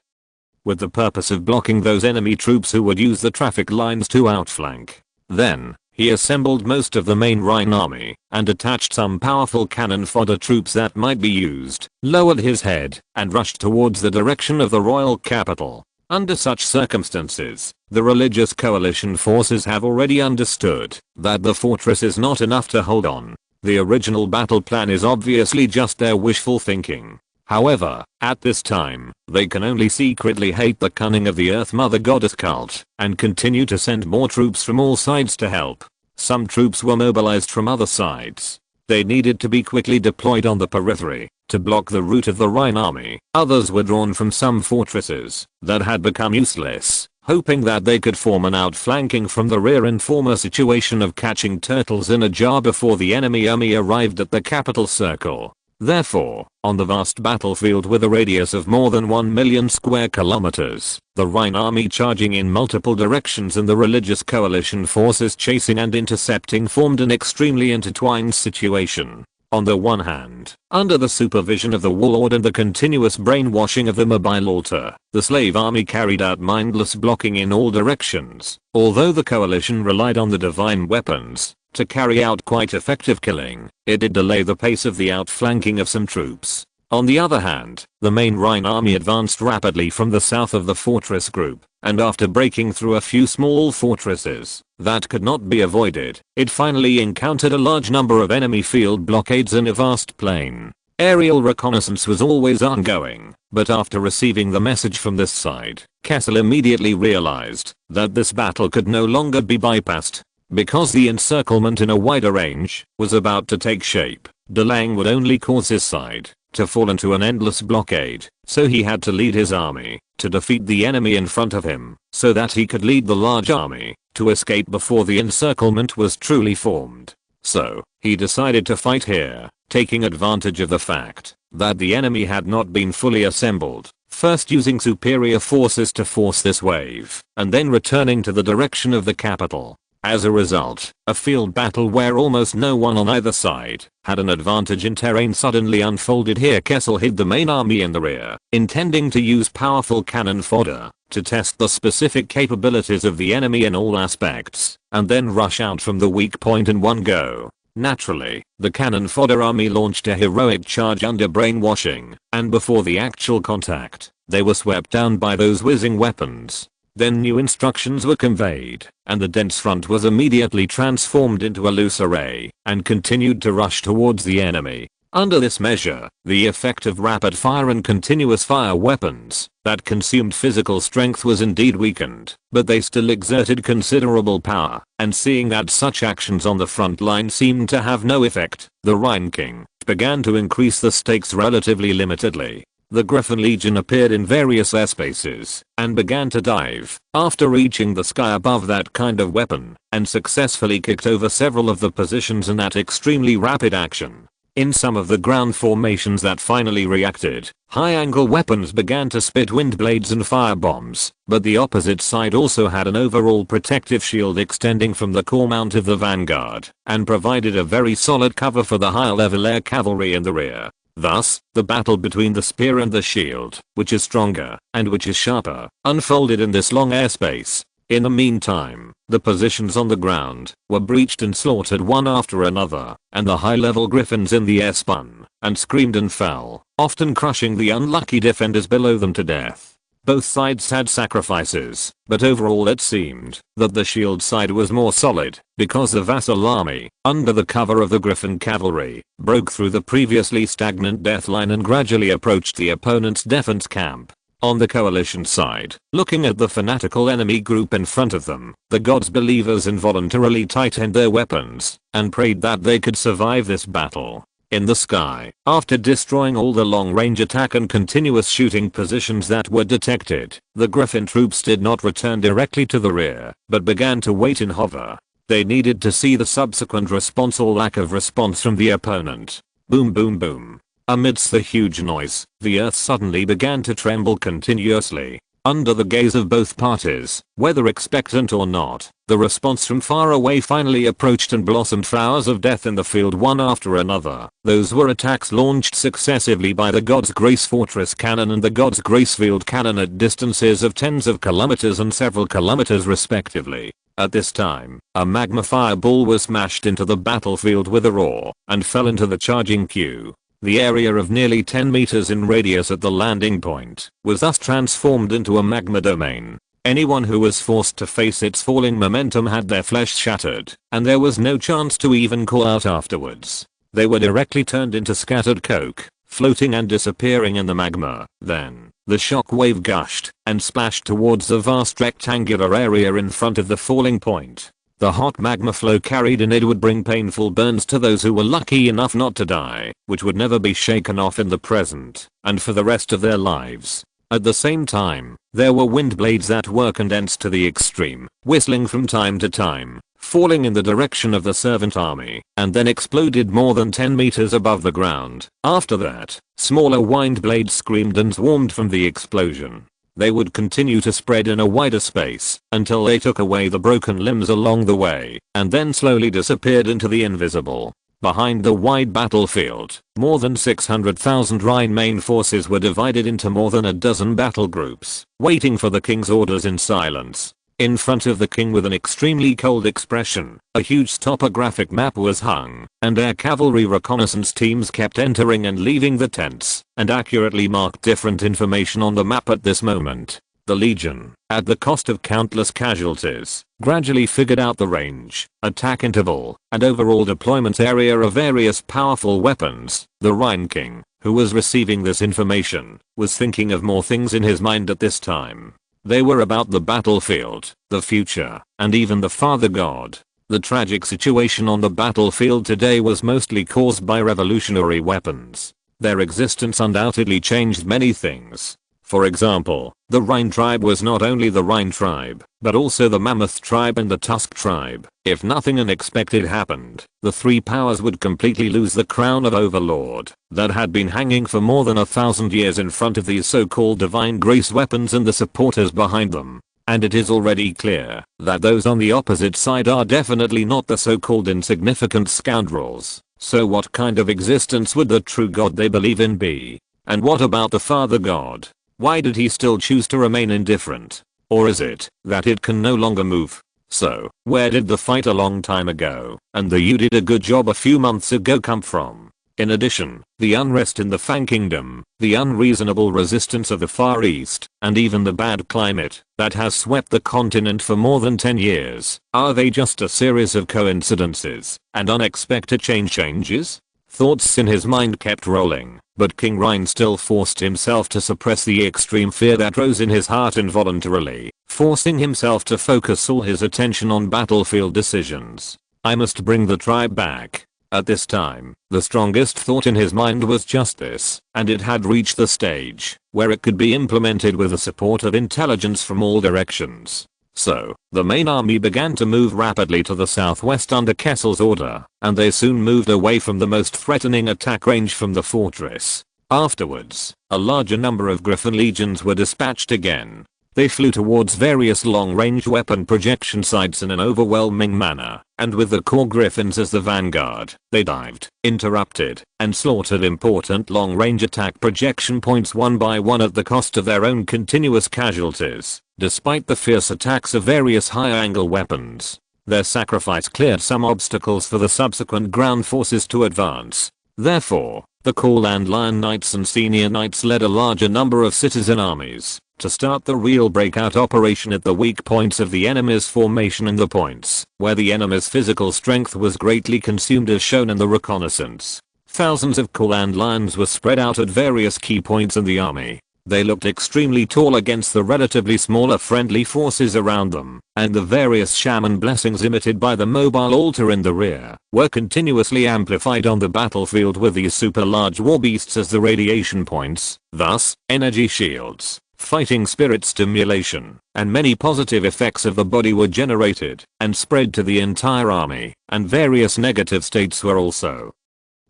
with the purpose of blocking those enemy troops who would use the traffic lines to outflank. Then, he assembled most of the main Rhine army and attached some powerful cannon fodder troops that might be used, lowered his head, and rushed towards the direction of the royal capital. Under such circumstances, the religious coalition forces have already understood that the fortress is not enough to hold on. The original battle plan is obviously just their wishful thinking. However, at this time, they can only secretly hate the cunning of the Earth Mother Goddess cult and continue to send more troops from all sides to help. Some troops were mobilized from other sides. They needed to be quickly deployed on the periphery to block the route of the Rhine army. Others were drawn from some fortresses that had become useless, hoping that they could form an outflanking from the rear and form a situation of catching turtles in a jar before the enemy army arrived at the capital circle. Therefore, on the vast battlefield with a radius of more than 1 million square kilometers, the Rhine army charging in multiple directions and the religious coalition forces chasing and intercepting formed an extremely intertwined situation. On the one hand, under the supervision of the warlord and the continuous brainwashing of the mobile altar, the slave army carried out mindless blocking in all directions. Although the coalition relied on the divine weapons to carry out quite effective killing, it did delay the pace of the outflanking of some troops. On the other hand, the main Rhine army advanced rapidly from the south of the fortress group, and after breaking through a few small fortresses that could not be avoided, it finally encountered a large number of enemy field blockades in a vast plain. Aerial reconnaissance was always ongoing, but after receiving the message from this side, Kessel immediately realized that this battle could no longer be bypassed. Because the encirclement in a wider range was about to take shape, delaying would only cause his side to fall into an endless blockade, so he had to lead his army to defeat the enemy in front of him, so that he could lead the large army to escape before the encirclement was truly formed. So, he decided to fight here, taking advantage of the fact that the enemy had not been fully assembled, first using superior forces to force this wave, and then returning to the direction of the capital. As a result, a field battle where almost no one on either side had an advantage in terrain suddenly unfolded here. Kessel hid the main army in the rear, intending to use powerful cannon fodder to test the specific capabilities of the enemy in all aspects, and then rush out from the weak point in one go. Naturally, the cannon fodder army launched a heroic charge under brainwashing, and before the actual contact, they were swept down by those whizzing weapons. Then new instructions were conveyed, and the dense front was immediately transformed into a loose array, and continued to rush towards the enemy. Under this measure, the effect of rapid fire and continuous fire weapons that consumed physical strength was indeed weakened, but they still exerted considerable power, and seeing that such actions on the front line seemed to have no effect, the Rhine King began to increase the stakes relatively limitedly. The Griffin Legion appeared in various airspaces and began to dive after reaching the sky above that kind of weapon, and successfully kicked over several of the positions in that extremely rapid action. In some of the ground formations that finally reacted, high-angle weapons began to spit wind blades and fire bombs, but the opposite side also had an overall protective shield extending from the core mount of the vanguard, and provided a very solid cover for the higher-level air cavalry in the rear. Thus, the battle between the spear and the shield, which is stronger, and which is sharper, unfolded in this long airspace. In the meantime, the positions on the ground were breached and slaughtered one after another, and the high-level griffins in the air spun and screamed and fell, often crushing the unlucky defenders below them to death. Both sides had sacrifices, but overall it seemed that the shield side was more solid, because the vassal army, under the cover of the Griffin cavalry, broke through the previously stagnant death line and gradually approached the opponent's defense camp. On the coalition side, looking at the fanatical enemy group in front of them, the gods' believers involuntarily tightened their weapons and prayed that they could survive this battle. In the sky, after destroying all the long-range attack and continuous shooting positions that were detected, the Griffin troops did not return directly to the rear, but began to wait in hover. They needed to see the subsequent response or lack of response from the opponent. Boom boom boom. Amidst the huge noise, the earth suddenly began to tremble continuously. Under the gaze of both parties, whether expectant or not, the response from far away finally approached and blossomed flowers of death in the field one after another. Those were attacks launched successively by the God's Grace Fortress Cannon and the God's Grace Field Cannon at distances of tens of kilometers and several kilometers respectively. At this time, a magma fireball was smashed into the battlefield with a roar and fell into the charging queue. The area of nearly 10 meters in radius at the landing point was thus transformed into a magma domain. Anyone who was forced to face its falling momentum had their flesh shattered, and there was no chance to even call out afterwards. They were directly turned into scattered coke, floating and disappearing in the magma. Then, the shock wave gushed and splashed towards the vast rectangular area in front of the falling point. The hot magma flow carried in it would bring painful burns to those who were lucky enough not to die, which would never be shaken off in the present, and for the rest of their lives. At the same time, there were wind blades that were condensed to the extreme, whistling from time to time, falling in the direction of the servant army, and then exploded more than 10 meters above the ground. After that, smaller wind blades screamed and swarmed from the explosion. They would continue to spread in a wider space until they took away the broken limbs along the way, and then slowly disappeared into the invisible. Behind the wide battlefield, more than 600,000 Rhine main forces were divided into more than a dozen battle groups, waiting for the king's orders in silence. In front of the king with an extremely cold expression, a huge topographic map was hung, and air cavalry reconnaissance teams kept entering and leaving the tents, and accurately marked different information on the map at this moment. The Legion, at the cost of countless casualties, gradually figured out the range, attack interval, and overall deployment area of various powerful weapons. The Rhine King, who was receiving this information, was thinking of more things in his mind at this time. They were about the battlefield, the future, and even the Father God. The tragic situation on the battlefield today was mostly caused by revolutionary weapons. their existence undoubtedly changed many things. For example, the Rhine tribe was not only the Rhine tribe, but also the Mammoth tribe and the Tusk tribe. If nothing unexpected happened, the three powers would completely lose the crown of overlord that had been hanging for more than 1,000 years in front of these so-called divine grace weapons and the supporters behind them. And it is already clear that those on the opposite side are definitely not the so-called insignificant scoundrels. So what kind of existence would the true god they believe in be? And what about the Father God? Why did he still choose to remain indifferent? Or is it that it can no longer move? So, where did the fight a long time ago, and the "you did a good job a few months ago" come from? In addition, the unrest in the Fang Kingdom, the unreasonable resistance of the Far East, and even the bad climate that has swept the continent for more than 10 years, are they just a series of coincidences and unexpected changes? Thoughts in his mind kept rolling, but King Rhine still forced himself to suppress the extreme fear that rose in his heart involuntarily, forcing himself to focus all his attention on battlefield decisions. I must bring the tribe back. At this time, the strongest thought in his mind was just this, and it had reached the stage where it could be implemented with the support of intelligence from all directions. So, the main army began to move rapidly to the southwest under Kessel's order, and they soon moved away from the most threatening attack range from the fortress. Afterwards, a larger number of Griffin legions were dispatched again. They flew towards various long-range weapon projection sites in an overwhelming manner, and with the core Griffins as the vanguard, they dived, interrupted, and slaughtered important long-range attack projection points one by one at the cost of their own continuous casualties. Despite the fierce attacks of various high-angle weapons, their sacrifice cleared some obstacles for the subsequent ground forces to advance. Therefore, the Coal and Lion Knights and Senior Knights led a larger number of citizen armies to start the real breakout operation at the weak points of the enemy's formation and the points where the enemy's physical strength was greatly consumed as shown in the reconnaissance. Thousands of Coal and Lions were spread out at various key points in the army. They looked extremely tall against the relatively smaller friendly forces around them, and the various shaman blessings emitted by the mobile altar in the rear were continuously amplified on the battlefield with these super large war beasts as the radiation points, thus, energy shields, fighting spirit stimulation, and many positive effects of the body were generated and spread to the entire army, and various negative states were also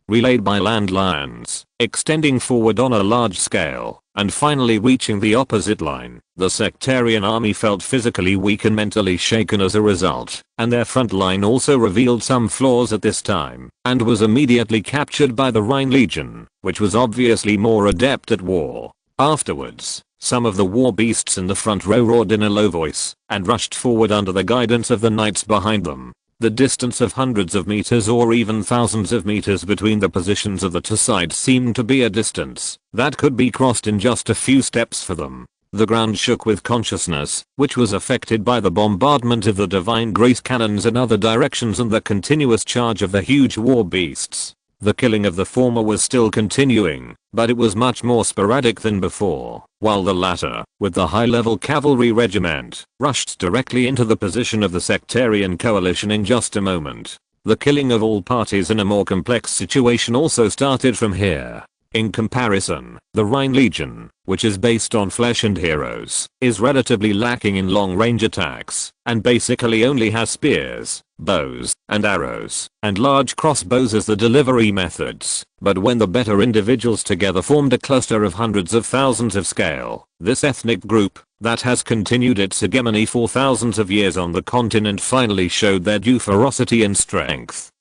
relayed by land lions, extending forward on a large scale, and finally reaching the opposite line. The sectarian army felt physically weak and mentally shaken as a result, and their front line also revealed some flaws at this time, and was immediately captured by the Rhine Legion, which was obviously more adept at war. Afterwards, some of the war beasts in the front row roared in a low voice, and rushed forward under the guidance of the knights behind them. The distance of hundreds of meters or even thousands of meters between the positions of the two sides seemed to be a distance that could be crossed in just a few steps for them. The ground shook with consciousness, which was affected by the bombardment of the divine grace cannons in other directions and the continuous charge of the huge war beasts. The killing of the former was still continuing, but it was much more sporadic than before, while the latter, with the high-level cavalry regiment, rushed directly into the position of the sectarian coalition in just a moment. The killing of all parties in a more complex situation also started from here. In comparison, the Rhine Legion, which is based on flesh and heroes, is relatively lacking in long-range attacks, and basically only has spears, bows, and arrows, and large crossbows as the delivery methods. But when the better individuals together formed a cluster of hundreds of thousands of scale, this ethnic group, that has continued its hegemony for thousands of years on the continent, finally showed their due ferocity and strength.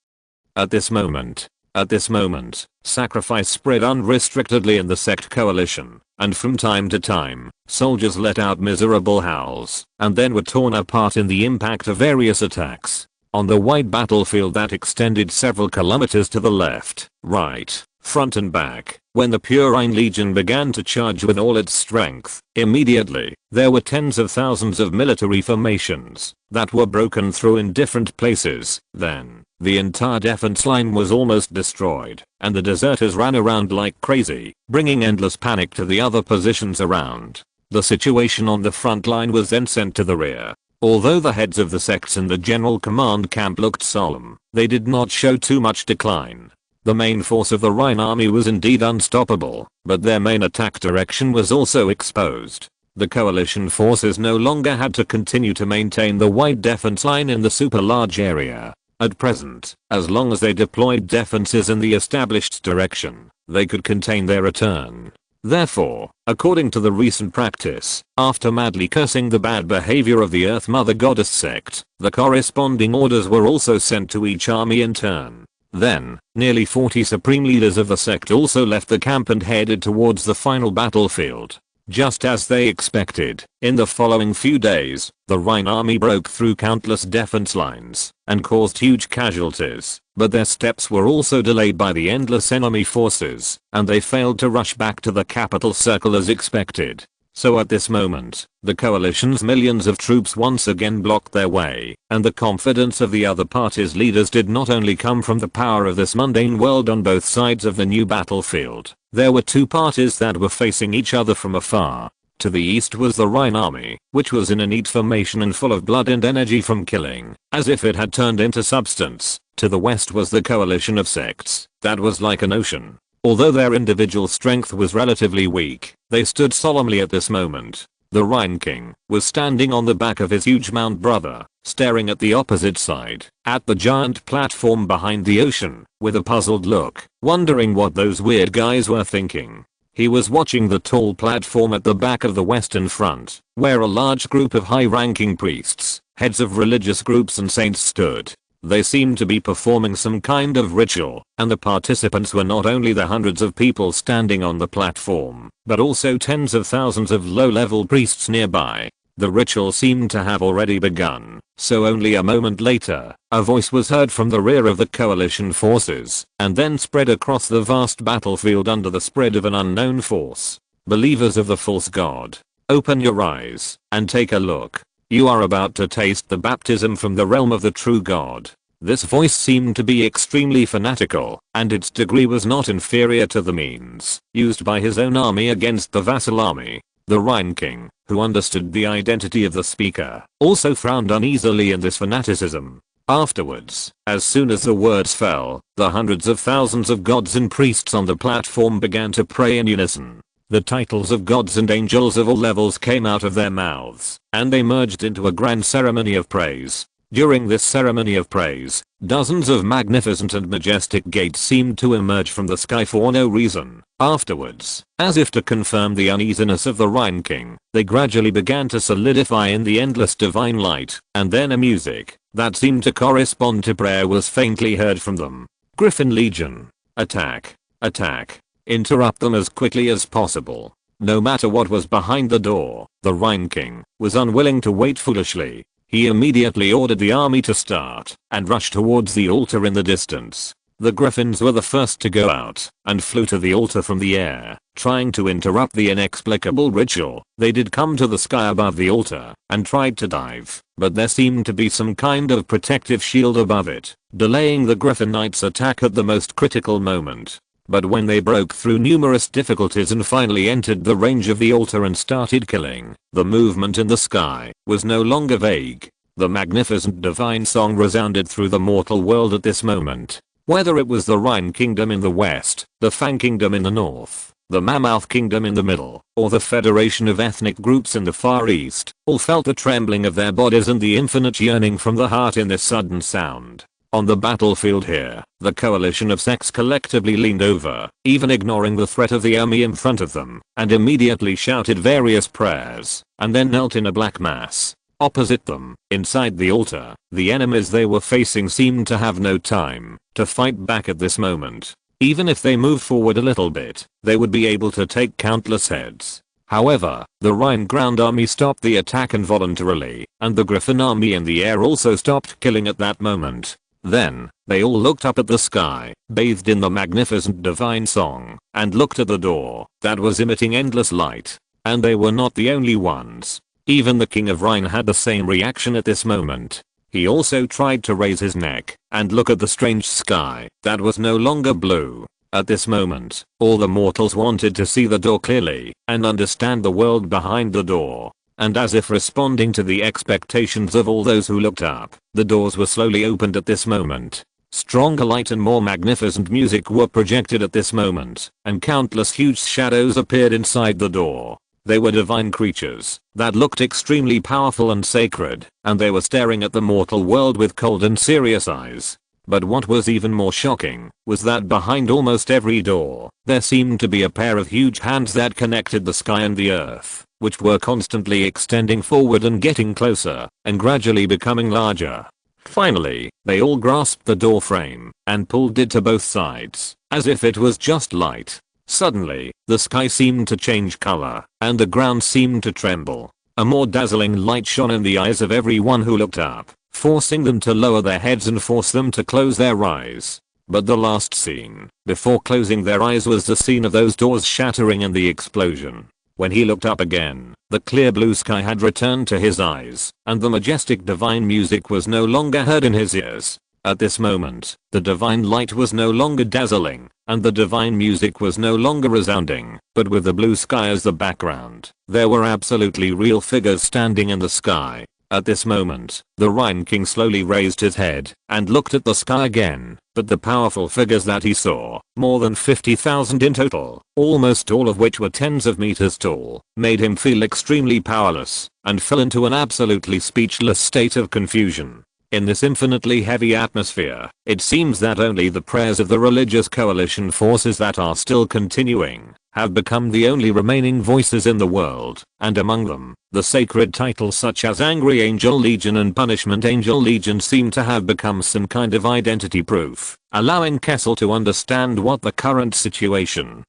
At this moment, sacrifice spread unrestrictedly in the sect coalition, and from time to time, soldiers let out miserable howls, and then were torn apart in the impact of various attacks. On the wide battlefield that extended several kilometers to the left, right, front and back, when the pure Rhine Legion began to charge with all its strength, immediately, there were tens of thousands of military formations that were broken through in different places. Then, the entire defense line was almost destroyed, and the deserters ran around like crazy, bringing endless panic to the other positions around. The situation on the front line was then sent to the rear. Although the heads of the sects in the general command camp looked solemn, they did not show too much decline. The main force of the Rhine army was indeed unstoppable, but their main attack direction was also exposed. The coalition forces no longer had to continue to maintain the wide defense line in the super large area. At present, as long as they deployed defenses in the established direction, they could contain their return. Therefore, according to the recent practice, after madly cursing the bad behavior of the Earth Mother Goddess sect, the corresponding orders were also sent to each army in turn. Then, nearly 40 supreme leaders of the sect also left the camp and headed towards the final battlefield. Just as they expected, in the following few days, the Rhine army broke through countless defense lines and caused huge casualties, but their steps were also delayed by the endless enemy forces, and they failed to rush back to the capital circle as expected. So at this moment, the coalition's millions of troops once again blocked their way, and the confidence of the other party's leaders did not only come from the power of this mundane world on both sides of the new battlefield. There were two parties that were facing each other from afar. To the east was the Rhine army, which was in a neat formation and full of blood and energy from killing, as if it had turned into substance. To the west was the coalition of sects, that was like an ocean. Although their individual strength was relatively weak, they stood solemnly at this moment. The Rhine King was standing on the back of his huge mound brother, staring at the opposite side, at the giant platform behind the ocean, with a puzzled look, wondering what those weird guys were thinking. He was watching the tall platform at the back of the western front, where a large group of high-ranking priests, heads of religious groups and saints stood. They seemed to be performing some kind of ritual, and the participants were not only the hundreds of people standing on the platform, but also tens of thousands of low-level priests nearby. The ritual seemed to have already begun, so only a moment later, a voice was heard from the rear of the coalition forces, and then spread across the vast battlefield under the spread of an unknown force. Believers of the false god, open your eyes, and take a look. You are about to taste the baptism from the realm of the true god. This voice seemed to be extremely fanatical, and its degree was not inferior to the means used by his own army against the vassal army. The Rhine King, who understood the identity of the speaker, also frowned uneasily in this fanaticism. Afterwards, as soon as the words fell, the hundreds of thousands of gods and priests on the platform began to pray in unison. The titles of gods and angels of all levels came out of their mouths, and they merged into a grand ceremony of praise. During this ceremony of praise, dozens of magnificent and majestic gates seemed to emerge from the sky for no reason. Afterwards, as if to confirm the uneasiness of the Rhine King, they gradually began to solidify in the endless divine light, and then a music that seemed to correspond to prayer was faintly heard from them. Griffin Legion. Attack. Attack. Interrupt them as quickly as possible. No matter what was behind the door, the Rhine King was unwilling to wait foolishly. He immediately ordered the army to start and rush towards the altar in the distance. The griffins were the first to go out and flew to the altar from the air, trying to interrupt the inexplicable ritual. They did come to the sky above the altar and tried to dive, but there seemed to be some kind of protective shield above it, delaying the Griffin Knights' attack at the most critical moment. But when they broke through numerous difficulties and finally entered the range of the altar and started killing, the movement in the sky was no longer vague. The magnificent divine song resounded through the mortal world at this moment. Whether it was the Rhine Kingdom in the west, the Fang Kingdom in the north, the Mammoth Kingdom in the middle, or the federation of ethnic groups in the far east, all felt the trembling of their bodies and the infinite yearning from the heart in this sudden sound. On the battlefield here, the coalition of sects collectively leaned over, even ignoring the threat of the army in front of them, and immediately shouted various prayers, and then knelt in a black mass. Opposite them, inside the altar, the enemies they were facing seemed to have no time to fight back at this moment. Even if they moved forward a little bit, they would be able to take countless heads. However, the Rhine ground army stopped the attack involuntarily, and the Griffin army in the air also stopped killing at that moment. Then, they all looked up at the sky, bathed in the magnificent divine song, and looked at the door that was emitting endless light. And they were not the only ones. Even the King of Rhine had the same reaction at this moment. He also tried to raise his neck and look at the strange sky that was no longer blue. At this moment, all the mortals wanted to see the door clearly and understand the world behind the door. And as if responding to the expectations of all those who looked up, the doors were slowly opened at this moment. Stronger light and more magnificent music were projected at this moment, and countless huge shadows appeared inside the door. They were divine creatures that looked extremely powerful and sacred, and they were staring at the mortal world with cold and serious eyes. But what was even more shocking was that behind almost every door, there seemed to be a pair of huge hands that connected the sky and the earth, which were constantly extending forward and getting closer, and gradually becoming larger. Finally, they all grasped the door frame and pulled it to both sides, as if it was just light. Suddenly, the sky seemed to change color, and the ground seemed to tremble. A more dazzling light shone in the eyes of everyone who looked up, forcing them to lower their heads and force them to close their eyes. But the last scene, before closing their eyes, was the scene of those doors shattering and the explosion. When he looked up again, the clear blue sky had returned to his eyes, and the majestic divine music was no longer heard in his ears. At this moment, the divine light was no longer dazzling, and the divine music was no longer resounding, but with the blue sky as the background, there were absolutely real figures standing in the sky. At this moment, the Rhine King slowly raised his head and looked at the sky again, but the powerful figures that he saw, more than 50,000 in total, almost all of which were tens of meters tall, made him feel extremely powerless and fell into an absolutely speechless state of confusion. In this infinitely heavy atmosphere, it seems that only the prayers of the religious coalition forces that are still continuing have become the only remaining voices in the world, and among them, the sacred titles such as Angry Angel Legion and Punishment Angel Legion seem to have become some kind of identity proof, allowing Kessel to understand what the current situation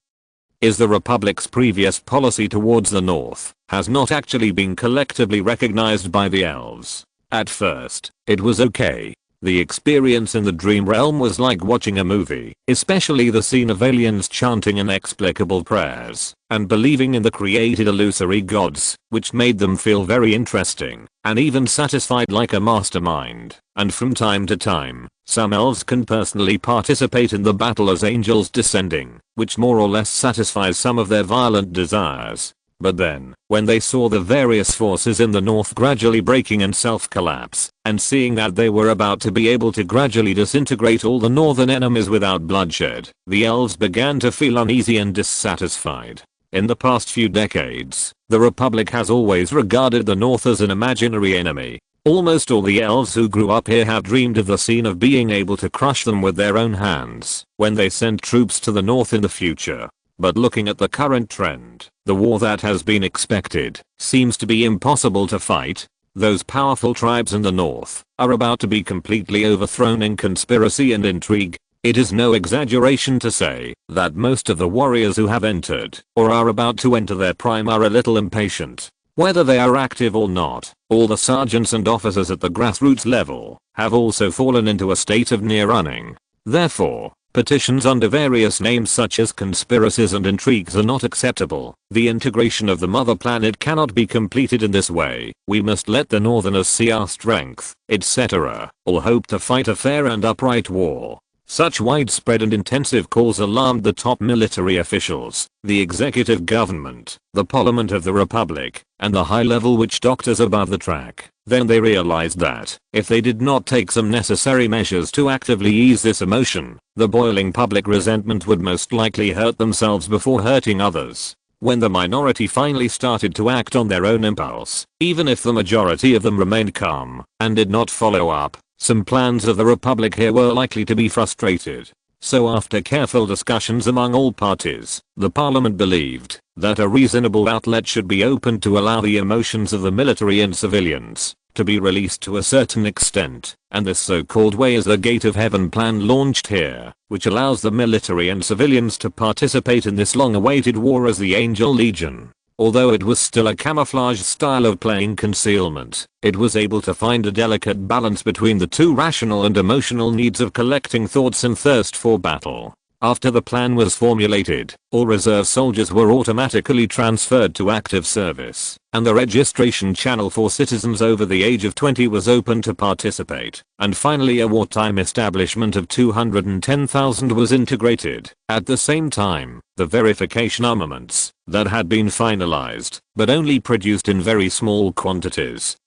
is. The Republic's previous policy towards the North has not actually been collectively recognized by the Elves. At first, it was okay. The experience in the dream realm was like watching a movie, especially the scene of aliens chanting inexplicable prayers and believing in the created illusory gods, which made them feel very interesting and even satisfied like a mastermind. And from time to time, some elves can personally participate in the battle as angels descending, which more or less satisfies some of their violent desires. But then, when they saw the various forces in the north gradually breaking and self-collapse, and seeing that they were about to be able to gradually disintegrate all the northern enemies without bloodshed, the elves began to feel uneasy and dissatisfied. In the past few decades, the Republic has always regarded the north as an imaginary enemy. Almost all the elves who grew up here have dreamed of the scene of being able to crush them with their own hands when they send troops to the north in the future. But looking at the current trend, the war that has been expected seems to be impossible to fight. Those powerful tribes in the north are about to be completely overthrown in conspiracy and intrigue. It is no exaggeration to say that most of the warriors who have entered or are about to enter their prime are a little impatient. Whether they are active or not, all the sergeants and officers at the grassroots level have also fallen into a state of near running. Therefore, petitions under various names such as conspiracies and intrigues are not acceptable. The integration of the mother planet cannot be completed in this way. We must let the northerners see our strength, etc., or hope to fight a fair and upright war. Such widespread and intensive calls alarmed the top military officials, the executive government, the parliament of the Republic, and the high-level witch doctors above the track. Then they realized that, if they did not take some necessary measures to actively ease this emotion, the boiling public resentment would most likely hurt themselves before hurting others. When the minority finally started to act on their own impulse, even if the majority of them remained calm and did not follow up, some plans of the Republic here were likely to be frustrated. So after careful discussions among all parties, the parliament believed that a reasonable outlet should be opened to allow the emotions of the military and civilians to be released to a certain extent, and this so-called way is the Gate of Heaven plan launched here, which allows the military and civilians to participate in this long-awaited war as the Angel Legion. Although it was still a camouflage style of playing concealment, it was able to find a delicate balance between the two rational and emotional needs of collecting thoughts and thirst for battle. After the plan was formulated, all reserve soldiers were automatically transferred to active service, and the registration channel for citizens over the age of 20 was open to participate, and finally a wartime establishment of 210,000 was integrated. At the same time, the verification armaments that had been finalized, but only produced in very small quantities,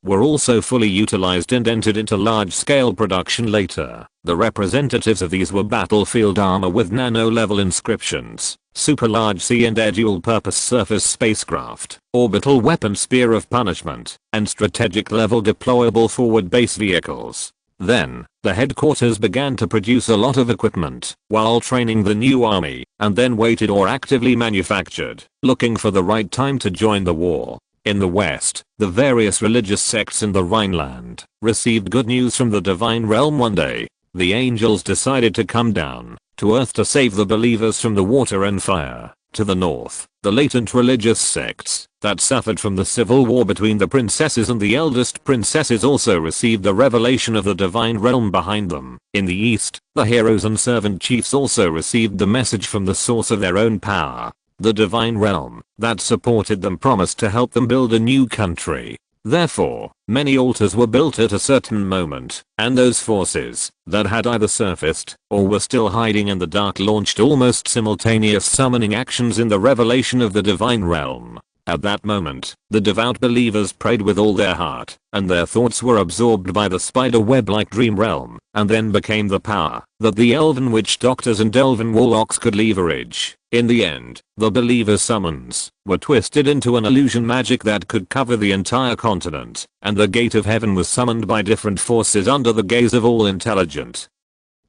were also fully utilized and entered into large-scale production later. The representatives of these were battlefield armor with nano-level inscriptions, super-large sea and air dual-purpose surface spacecraft, orbital weapon spear of punishment, and strategic-level deployable forward base vehicles. Then, the headquarters began to produce a lot of equipment while training the new army, and then waited or actively manufactured, looking for the right time to join the war. In the West, the various religious sects in the Rhineland received good news from the divine realm one day. The angels decided to come down to Earth to save the believers from the water and fire. To the north, the latent religious sects that suffered from the civil war between the princesses and the eldest princesses also received the revelation of the divine realm behind them. In the east, the heroes and servant chiefs also received the message from the source of their own power. The divine realm that supported them promised to help them build a new country. Therefore, many altars were built at a certain moment, and those forces that had either surfaced or were still hiding in the dark launched almost simultaneous summoning actions in the revelation of the divine realm. At that moment, the devout believers prayed with all their heart, and their thoughts were absorbed by the spider web-like dream realm, and then became the power that the elven witch doctors and elven warlocks could leverage. In the end, the believers' summons were twisted into an illusion magic that could cover the entire continent, and the gate of heaven was summoned by different forces under the gaze of all intelligent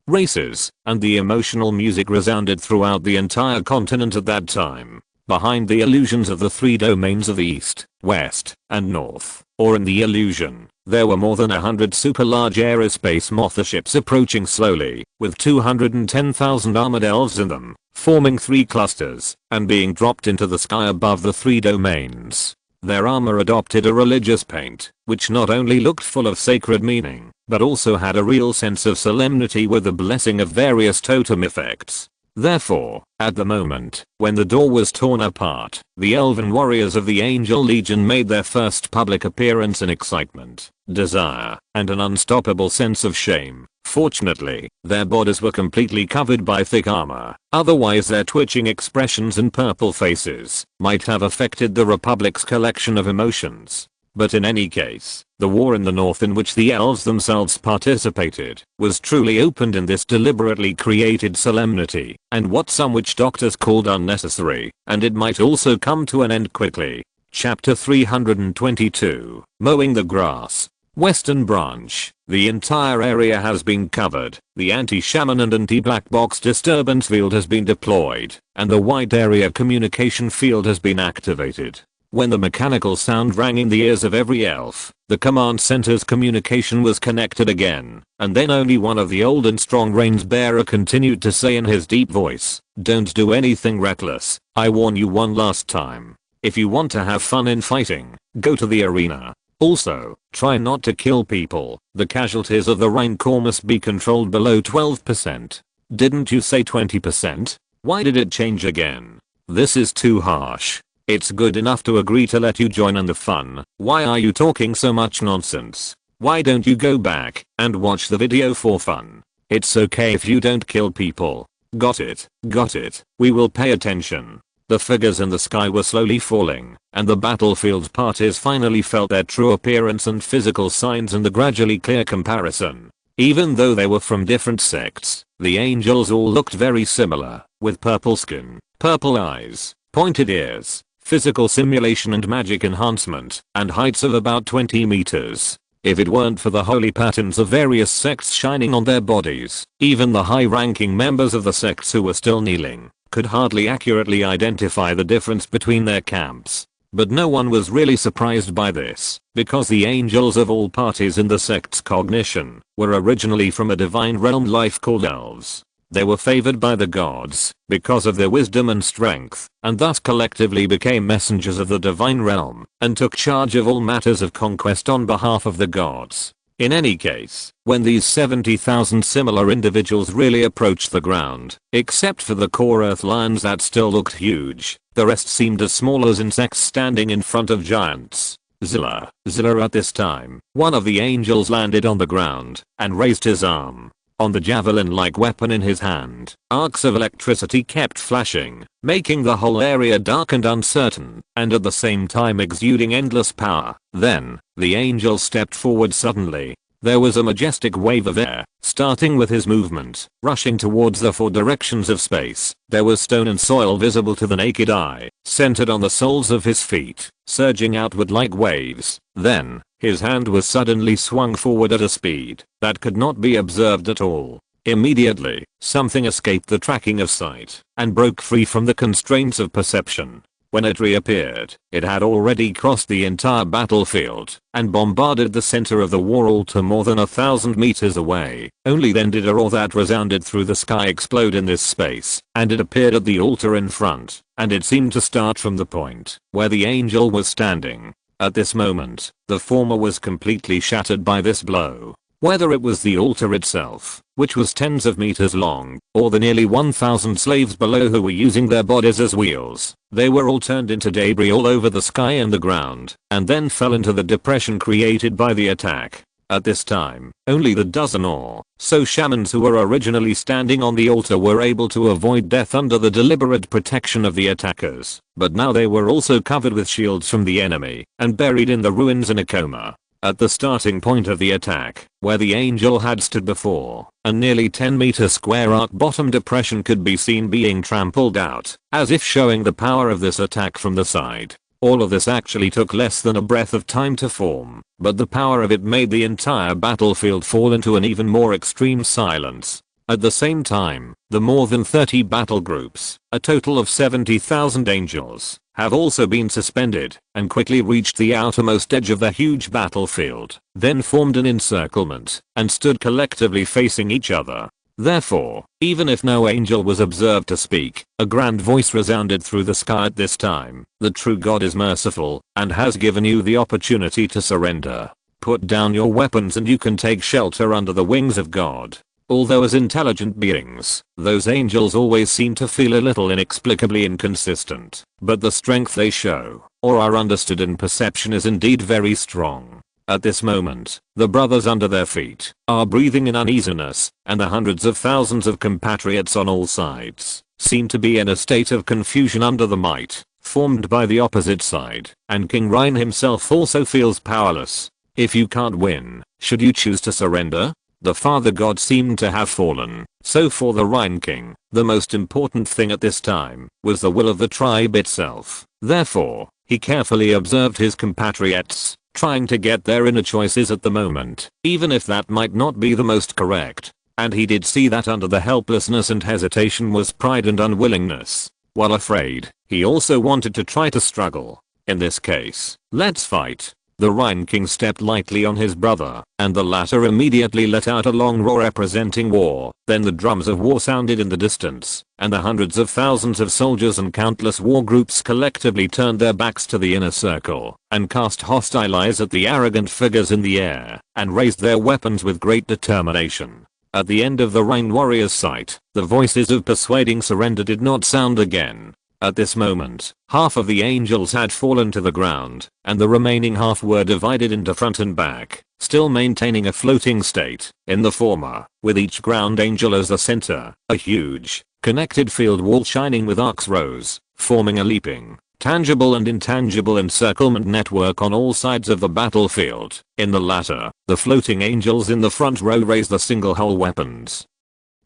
races, and the emotional music resounded throughout the entire continent at that time. Behind the illusions of the three domains of the East, West, and North, or in the illusion, there were more than 100 super-large aerospace motherships approaching slowly, with 210,000 armored elves in them, forming 3 clusters, and being dropped into the sky above the 3 domains. Their armor adopted a religious paint, which not only looked full of sacred meaning, but also had a real sense of solemnity with the blessing of various totem effects. Therefore, at the moment when the door was torn apart, the elven warriors of the Angel Legion made their first public appearance in excitement, desire, and an unstoppable sense of shame. Fortunately, their bodies were completely covered by thick armor, otherwise their twitching expressions and purple faces might have affected the Republic's collection of emotions. But in any case, the war in the north in which the elves themselves participated was truly opened in this deliberately created solemnity, and what some witch doctors called unnecessary, and it might also come to an end quickly. Chapter 322, Mowing the Grass. Western Branch. The entire area has been covered, the anti-shaman and anti-black box disturbance field has been deployed, and the wide area communication field has been activated. When the mechanical sound rang in the ears of every elf, the command center's communication was connected again, and then only one of the old and strong Reigns bearer continued to say in his deep voice, "Don't do anything reckless, I warn you one last time. If you want to have fun in fighting, go to the arena. Also, try not to kill people, the casualties of the Rhine Corps must be controlled below 12%. Didn't you say 20%? Why did it change again? This is too harsh. It's good enough to agree to let you join in the fun. Why are you talking so much nonsense? Why don't you go back and watch the video for fun? It's okay if you don't kill people. Got it, got it. We will pay attention." The figures in the sky were slowly falling, and the battlefield parties finally felt their true appearance and physical signs in the gradually clear comparison. Even though they were from different sects, the angels all looked very similar, with purple skin, purple eyes, pointed ears, physical simulation and magic enhancement, and heights of about 20 meters. If it weren't for the holy patterns of various sects shining on their bodies, even the high-ranking members of the sects who were still kneeling could hardly accurately identify the difference between their camps. But no one was really surprised by this, because the angels of all parties in the sect's cognition were originally from a divine realm life called Elves. They were favored by the gods because of their wisdom and strength, and thus collectively became messengers of the divine realm and took charge of all matters of conquest on behalf of the gods. In any case, when these 70,000 similar individuals really approached the ground, except for the core earth lions that still looked huge, the rest seemed as small as insects standing in front of giants. Zilla at this time, one of the angels landed on the ground and raised his arm. On the javelin-like weapon in his hand, arcs of electricity kept flashing, making the whole area dark and uncertain, and at the same time exuding endless power. Then, the angel stepped forward suddenly. There was a majestic wave of air, starting with his movement, rushing towards the four directions of space. There was stone and soil visible to the naked eye, centered on the soles of his feet, surging outward like waves. Then, his hand was suddenly swung forward at a speed that could not be observed at all. Immediately, something escaped the tracking of sight and broke free from the constraints of perception. When it reappeared, it had already crossed the entire battlefield and bombarded the center of the war altar more than 1,000 meters away. Only then did a roar that resounded through the sky explode in this space, and it appeared at the altar in front, and it seemed to start from the point where the angel was standing. At this moment, the former was completely shattered by this blow. Whether it was the altar itself, which was tens of meters long, or the nearly 1,000 slaves below who were using their bodies as wheels, they were all turned into debris all over the sky and the ground, and then fell into the depression created by the attack. At this time, only the dozen or so shamans who were originally standing on the altar were able to avoid death under the deliberate protection of the attackers, but now they were also covered with shields from the enemy and buried in the ruins in a coma. At the starting point of the attack, where the angel had stood before, a nearly 10-meter square arc-bottom depression could be seen being trampled out, as if showing the power of this attack from the side. All of this actually took less than a breath of time to form, but the power of it made the entire battlefield fall into an even more extreme silence. At the same time, the more than 30 battle groups, a total of 70,000 angels, have also been suspended and quickly reached the outermost edge of the huge battlefield, then formed an encirclement and stood collectively facing each other. Therefore, even if no angel was observed to speak, a grand voice resounded through the sky at this time. The true God is merciful and has given you the opportunity to surrender. Put down your weapons and you can take shelter under the wings of God. Although as intelligent beings, those angels always seem to feel a little inexplicably inconsistent, but the strength they show, or are understood in perception, is indeed very strong. At this moment, the brothers under their feet are breathing in uneasiness, and the hundreds of thousands of compatriots on all sides seem to be in a state of confusion under the might formed by the opposite side, and King Rhine himself also feels powerless. If you can't win, should you choose to surrender? The father god seemed to have fallen, so for the Rhine king, the most important thing at this time was the will of the tribe itself. Therefore, he carefully observed his compatriots, trying to get their inner choices at the moment, even if that might not be the most correct. And he did see that under the helplessness and hesitation was pride and unwillingness. While afraid, he also wanted to try to struggle. In this case, let's fight. The Rhine king stepped lightly on his brother, and the latter immediately let out a long roar representing war. Then the drums of war sounded in the distance, and the hundreds of thousands of soldiers and countless war groups collectively turned their backs to the inner circle, and cast hostile eyes at the arrogant figures in the air, and raised their weapons with great determination. At the end of the Rhine warriors' sight, the voices of persuading surrender did not sound again. At this moment, half of the angels had fallen to the ground, and the remaining half were divided into front and back, still maintaining a floating state. In the former, with each ground angel as the center, a huge, connected field wall shining with arcs rose, forming a leaping, tangible and intangible encirclement network on all sides of the battlefield. In the latter, the floating angels in the front row raised the single hull weapons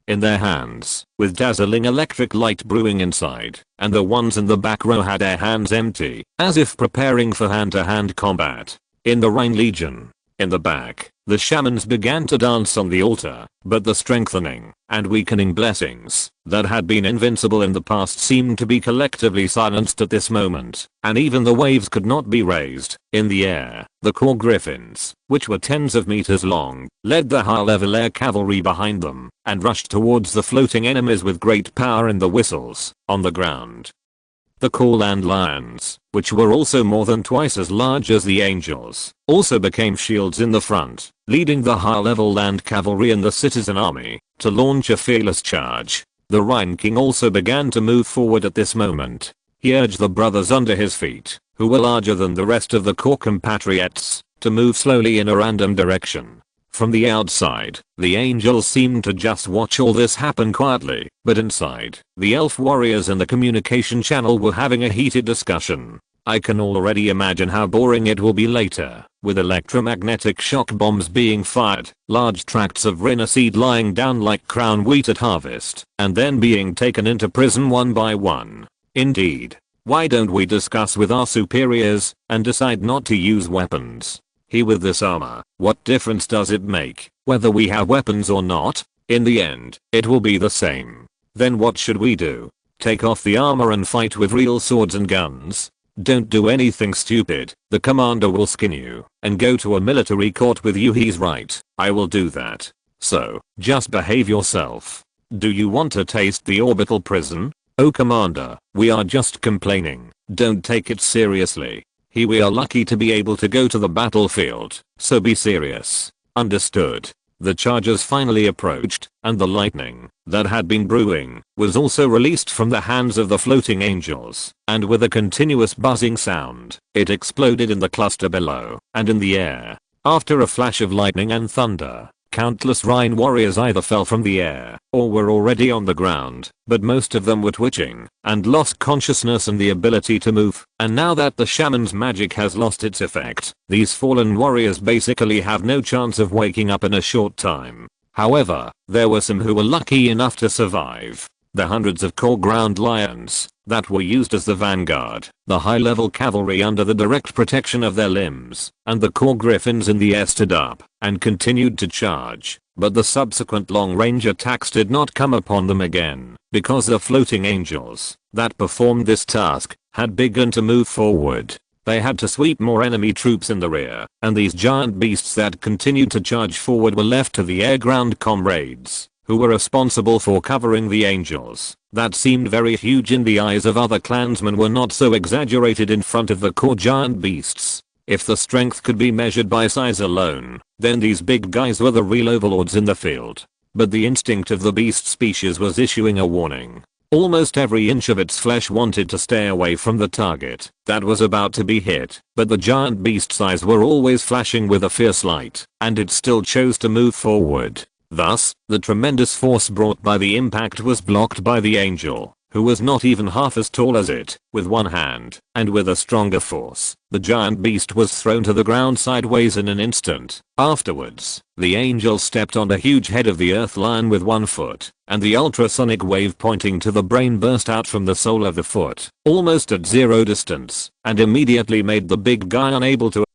in their hands, with dazzling electric light brewing inside, and the ones in the back row had their hands empty, as if preparing for hand-to-hand combat. In the Rhine Legion, in the back, the shamans began to dance on the altar, but the strengthening and weakening blessings that had been invincible in the past seemed to be collectively silenced at this moment, and even the waves could not be raised. In the air, the core griffins, which were tens of meters long, led the high-level air cavalry behind them, and rushed towards the floating enemies with great power in the whistles. On the ground, the core land lions, which were also more than twice as large as the angels, also became shields in the front, leading the high-level land cavalry and the citizen army to launch a fearless charge. The Rhine king also began to move forward at this moment. He urged the brothers under his feet, who were larger than the rest of the core compatriots, to move slowly in a random direction. From the outside, the angels seemed to just watch all this happen quietly, but inside, the elf warriors in the communication channel were having a heated discussion. I can already imagine how boring it will be later, with electromagnetic shock bombs being fired, large tracts of Rinna seed lying down like crown wheat at harvest, and then being taken into prison one by one. Indeed. Why don't we discuss with our superiors, and decide not to use weapons? He with this armor, what difference does it make, whether we have weapons or not? In the end, it will be the same. Then what should we do? Take off the armor and fight with real swords and guns? Don't do anything stupid, the commander will skin you, and go to a military court with you. He's right, I will do that. So, just behave yourself. Do you want to taste the orbital prison? Oh commander, we are just complaining, don't take it seriously. We are lucky to be able to go to the battlefield, so be serious. Understood. The chargers finally approached, and the lightning, that had been brewing, was also released from the hands of the floating angels, and with a continuous buzzing sound, it exploded in the cluster below, and in the air. After a flash of lightning and thunder, countless Rhine warriors either fell from the air, or were already on the ground, but most of them were twitching, and lost consciousness and the ability to move, and now that the shaman's magic has lost its effect, these fallen warriors basically have no chance of waking up in a short time. However, there were some who were lucky enough to survive. The hundreds of core ground lions that were used as the vanguard, the high-level cavalry under the direct protection of their limbs, and the core griffins in the air stood up and continued to charge, but the subsequent long-range attacks did not come upon them again, because the floating angels that performed this task had begun to move forward. They had to sweep more enemy troops in the rear, and these giant beasts that continued to charge forward were left to the air-ground comrades, who were responsible for covering the angels, that seemed very huge in the eyes of other clansmen were not so exaggerated in front of the core giant beasts. If the strength could be measured by size alone, then these big guys were the real overlords in the field. But the instinct of the beast species was issuing a warning. Almost every inch of its flesh wanted to stay away from the target that was about to be hit, but the giant beast's eyes were always flashing with a fierce light, and it still chose to move forward. Thus, the tremendous force brought by the impact was blocked by the angel, who was not even half as tall as it, with one hand, and with a stronger force, the giant beast was thrown to the ground sideways in an instant. Afterwards, the angel stepped on the huge head of the earth lion with one foot, and the ultrasonic wave pointing to the brain burst out from the sole of the foot, almost at zero distance, and immediately made the big guy unable to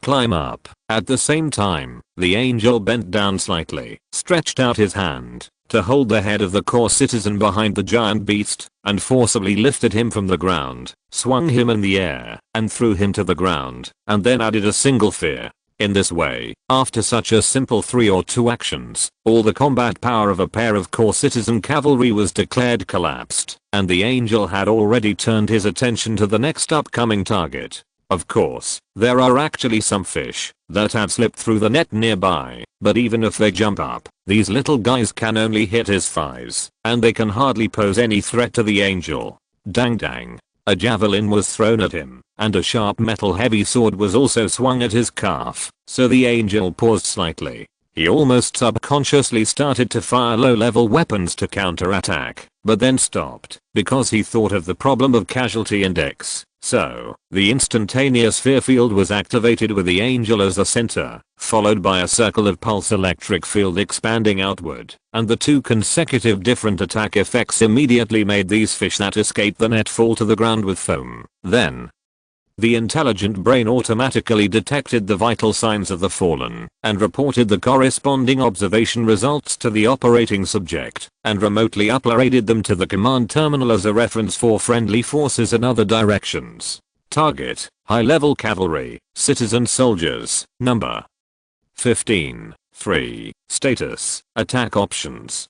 climb up. At the same time, the angel bent down slightly, stretched out his hand to hold the head of the core citizen behind the giant beast, and forcibly lifted him from the ground, swung him in the air, and threw him to the ground, and then added a single fear. In this way, after such a simple 3 or 2 actions, all the combat power of a pair of core citizen cavalry was declared collapsed, and the angel had already turned his attention to the next upcoming target. Of course, there are actually some fish that had slipped through the net nearby, but even if they jump up, these little guys can only hit his thighs, and they can hardly pose any threat to the angel. Dang dang. A javelin was thrown at him, and a sharp metal heavy sword was also swung at his calf, so the angel paused slightly. He almost subconsciously started to fire low-level weapons to counterattack, but then stopped, because he thought of the problem of casualty index. So, the instantaneous fear field was activated with the angel as the center, followed by a circle of pulse electric field expanding outward, and the 2 consecutive different attack effects immediately made these fish that escaped the net fall to the ground with foam. Then, the intelligent brain automatically detected the vital signs of the fallen, and reported the corresponding observation results to the operating subject, and remotely uploaded them to the command terminal as a reference for friendly forces in other directions. Target: high-level cavalry, citizen soldiers, number 15. 3. Status: attack options.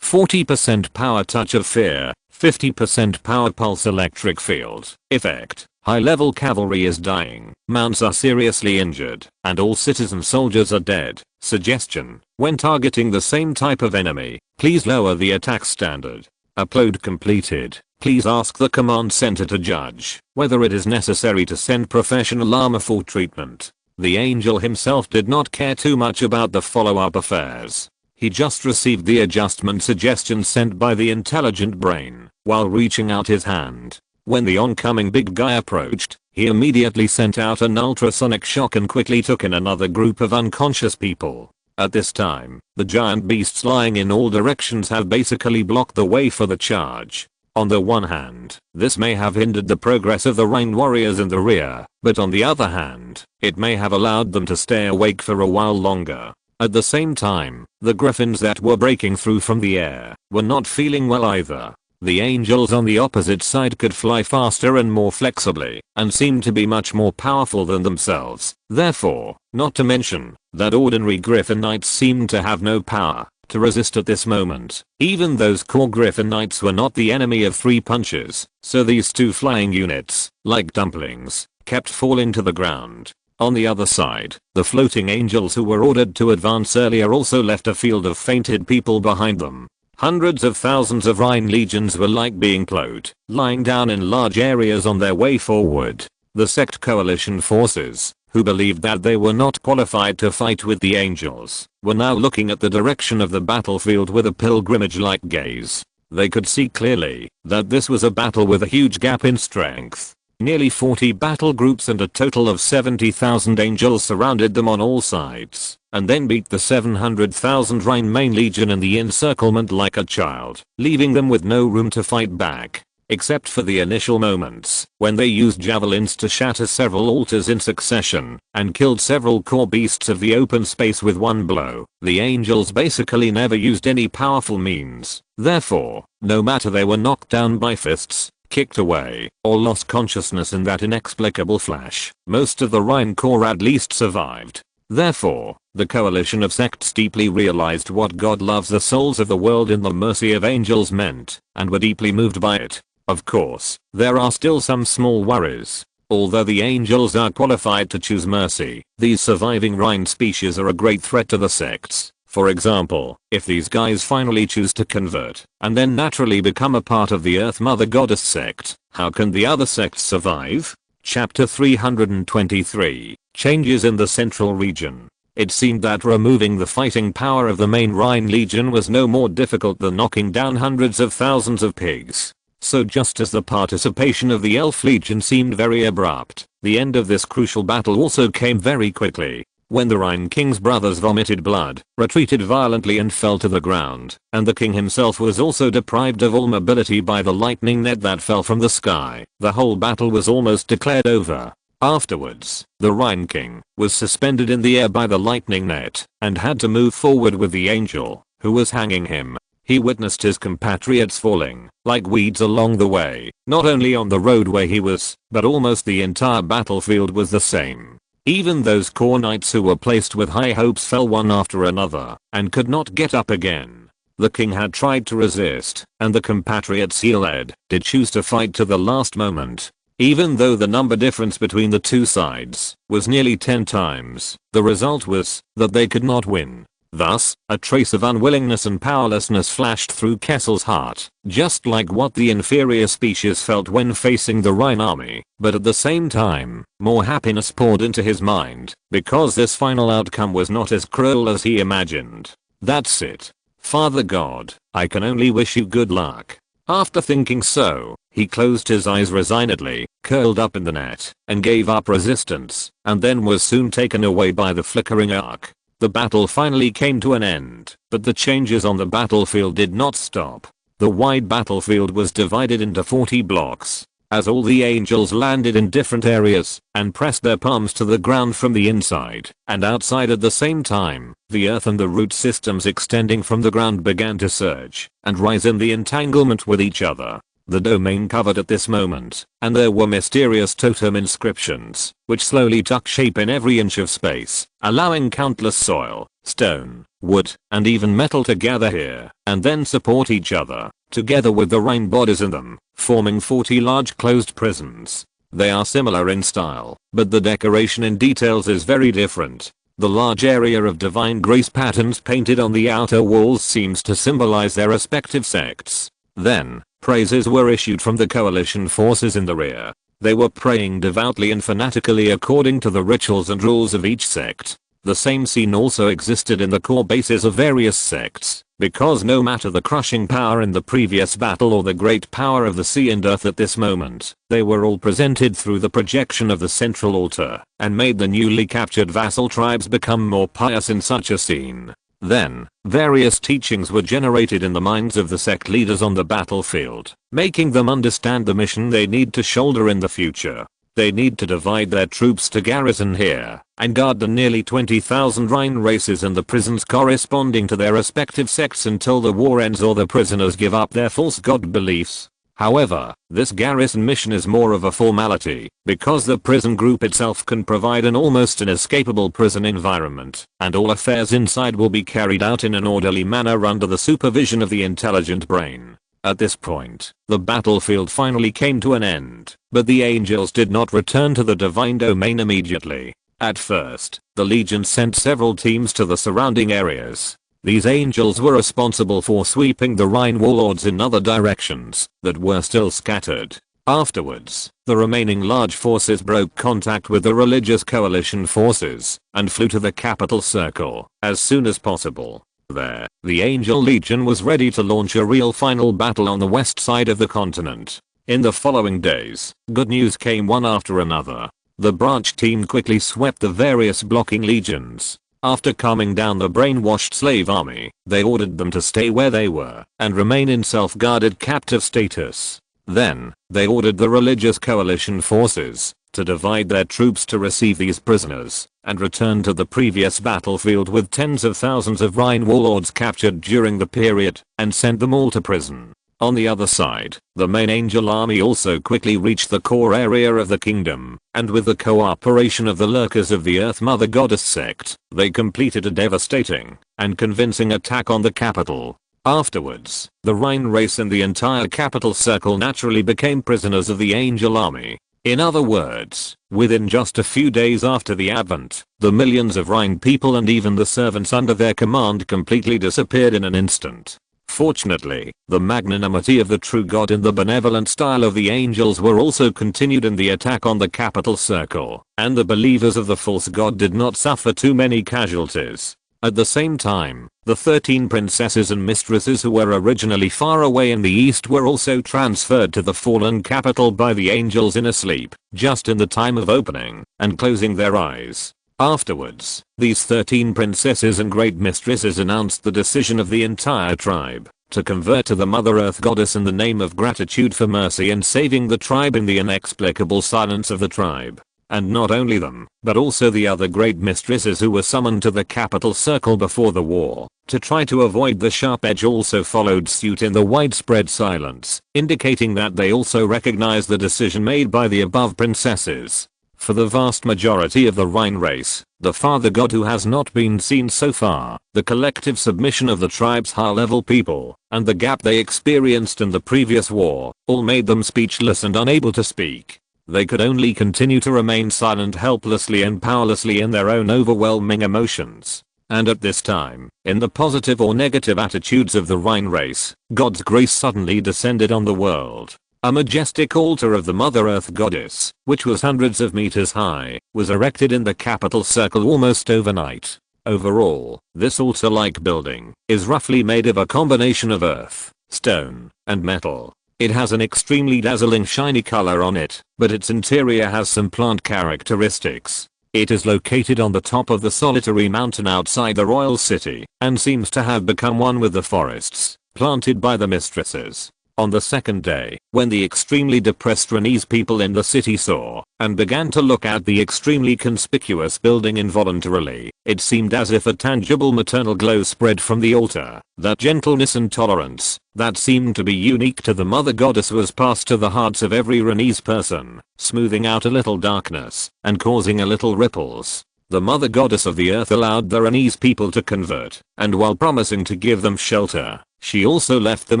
40% power touch of fear, 50% power pulse electric field. Effect: high-level cavalry is dying, mounts are seriously injured, and all citizen soldiers are dead. Suggestion: when targeting the same type of enemy, please lower the attack standard. Upload completed. Please ask the command center to judge whether it is necessary to send professional armor for treatment. The angel himself did not care too much about the follow-up affairs. He just received the adjustment suggestion sent by the intelligent brain while reaching out his hand. When the oncoming big guy approached, he immediately sent out an ultrasonic shock and quickly took in another group of unconscious people. At this time, the giant beasts lying in all directions have basically blocked the way for the charge. On the one hand, this may have hindered the progress of the Rhine warriors in the rear, but on the other hand, it may have allowed them to stay awake for a while longer. At the same time, the griffins that were breaking through from the air were not feeling well either. The angels on the opposite side could fly faster and more flexibly, and seemed to be much more powerful than themselves. Therefore, not to mention that ordinary griffin knights seemed to have no power to resist at this moment. Even those core griffin knights were not the enemy of 3 punches, so these 2 flying units, like dumplings, kept falling to the ground. On the other side, the floating angels who were ordered to advance earlier also left a field of fainted people behind them. Hundreds of thousands of Rhine legions were like being plowed, lying down in large areas on their way forward. The sect coalition forces, who believed that they were not qualified to fight with the angels, were now looking at the direction of the battlefield with a pilgrimage-like gaze. They could see clearly that this was a battle with a huge gap in strength. Nearly 40 battle groups and a total of 70,000 angels surrounded them on all sides, and then beat the 700,000 Rhine main legion in the encirclement like a child, leaving them with no room to fight back. Except for the initial moments, when they used javelins to shatter several altars in succession, and killed several core beasts of the open space with one blow, the angels basically never used any powerful means. Therefore, no matter they were knocked down by fists, kicked away, or lost consciousness in that inexplicable flash, most of the Rhine core at least survived. Therefore, the coalition of sects deeply realized what God loves the souls of the world in the mercy of angels meant, and were deeply moved by it. Of course, there are still some small worries. Although the angels are qualified to choose mercy, these surviving Rhine species are a great threat to the sects. For example, if these guys finally choose to convert, and then naturally become a part of the Earth Mother Goddess sect, how can the other sects survive? Chapter 323, Changes in the Central Region. It seemed that removing the fighting power of the main Rhine Legion was no more difficult than knocking down hundreds of thousands of pigs. So just as the participation of the Elf Legion seemed very abrupt, the end of this crucial battle also came very quickly. When the Rhine King's brothers vomited blood, retreated violently and fell to the ground, and the king himself was also deprived of all mobility by the lightning net that fell from the sky, the whole battle was almost declared over. Afterwards, the Rhine King was suspended in the air by the lightning net, and had to move forward with the angel, who was hanging him. He witnessed his compatriots falling, like weeds along the way, not only on the road where he was, but almost the entire battlefield was the same. Even those core knights who were placed with high hopes fell one after another, and could not get up again. The king had tried to resist, and the compatriots he led did choose to fight to the last moment. Even though the number difference between the two sides was nearly 10 times, the result was that they could not win. Thus, a trace of unwillingness and powerlessness flashed through Kessel's heart, just like what the inferior species felt when facing the Rhine army, but at the same time, more happiness poured into his mind, because this final outcome was not as cruel as he imagined. That's it. Father God, I can only wish you good luck. After thinking so, he closed his eyes resignedly, curled up in the net, and gave up resistance, and then was soon taken away by the flickering arc. The battle finally came to an end, but the changes on the battlefield did not stop. The wide battlefield was divided into 40 blocks. As all the angels landed in different areas and pressed their palms to the ground from the inside and outside at the same time, the earth and the root systems extending from the ground began to surge and rise in the entanglement with each other. The domain covered at this moment, and there were mysterious totem inscriptions, which slowly took shape in every inch of space, allowing countless soil, stone, wood, and even metal to gather here, and then support each other, together with the Rhine bodies in them, forming 40 large closed prisons. They are similar in style, but the decoration in details is very different. The large area of divine grace patterns painted on the outer walls seems to symbolize their respective sects. Then, praises were issued from the coalition forces in the rear. They were praying devoutly and fanatically according to the rituals and rules of each sect. The same scene also existed in the core bases of various sects. because no matter the crushing power in the previous battle or the great power of the sea and earth at this moment, they were all presented through the projection of the central altar, and made the newly captured vassal tribes become more pious in such a scene. Then, various teachings were generated in the minds of the sect leaders on the battlefield, making them understand the mission they need to shoulder in the future. They need to divide their troops to garrison here, and guard the nearly 20,000 Rhine races and the prisons corresponding to their respective sects until the war ends or the prisoners give up their false god beliefs. However, this garrison mission is more of a formality, because the prison group itself can provide an almost inescapable prison environment, and all affairs inside will be carried out in an orderly manner under the supervision of the intelligent brain. At this point, the battlefield finally came to an end, but the angels did not return to the divine domain immediately. At first, the Legion sent several teams to the surrounding areas. These angels were responsible for sweeping the Rhine warlords in other directions that were still scattered. Afterwards, the remaining large forces broke contact with the religious coalition forces and flew to the capital circle as soon as possible. There, the Angel Legion was ready to launch a real final battle on the west side of the continent. In the following days, good news came one after another. The branch team quickly swept the various blocking legions. After calming down the brainwashed slave army, they ordered them to stay where they were and remain in self-guarded captive status. Then, they ordered the religious coalition forces to divide their troops to receive these prisoners and return to the previous battlefield with tens of thousands of Rhine warlords captured during the period and sent them all to prison. On the other side, the main angel army also quickly reached the core area of the kingdom, and with the cooperation of the lurkers of the Earth Mother Goddess sect, they completed a devastating and convincing attack on the capital. Afterwards, the Rhine race and the entire capital circle naturally became prisoners of the angel army. In other words, within just a few days after the advent, the millions of Rhine people and even the servants under their command completely disappeared in an instant. Fortunately, the magnanimity of the true god and the benevolent style of the angels were also continued in the attack on the capital circle, and the believers of the false god did not suffer too many casualties. At the same time, the 13 princesses and mistresses who were originally far away in the east were also transferred to the fallen capital by the angels in a sleep, just in the time of opening and closing their eyes. Afterwards, these 13 princesses and great mistresses announced the decision of the entire tribe to convert to the Mother Earth Goddess in the name of gratitude for mercy and saving the tribe in the inexplicable silence of the tribe. And not only them, but also the other great mistresses who were summoned to the capital circle before the war to try to avoid the sharp edge also followed suit in the widespread silence, indicating that they also recognized the decision made by the above princesses. For the vast majority of the Rhine race, the father god who has not been seen so far, the collective submission of the tribe's high-level people, and the gap they experienced in the previous war, all made them speechless and unable to speak. They could only continue to remain silent helplessly and powerlessly in their own overwhelming emotions. And at this time, in the positive or negative attitudes of the Rhine race, God's grace suddenly descended on the world. A majestic altar of the Mother Earth Goddess, which was hundreds of meters high, was erected in the capital circle almost overnight. Overall, this altar-like building is roughly made of a combination of earth, stone, and metal. It has an extremely dazzling shiny color on it, but its interior has some plant characteristics. It is located on the top of the solitary mountain outside the royal city, and seems to have become one with the forests planted by the mistresses. On the second day, when the extremely depressed Renese people in the city saw and began to look at the extremely conspicuous building involuntarily, it seemed as if a tangible maternal glow spread from the altar. That gentleness and tolerance that seemed to be unique to the Mother Goddess was passed to the hearts of every Renese person, smoothing out a little darkness and causing a little ripples. The Mother Goddess of the Earth allowed the Renese people to convert, and while promising to give them shelter, she also left them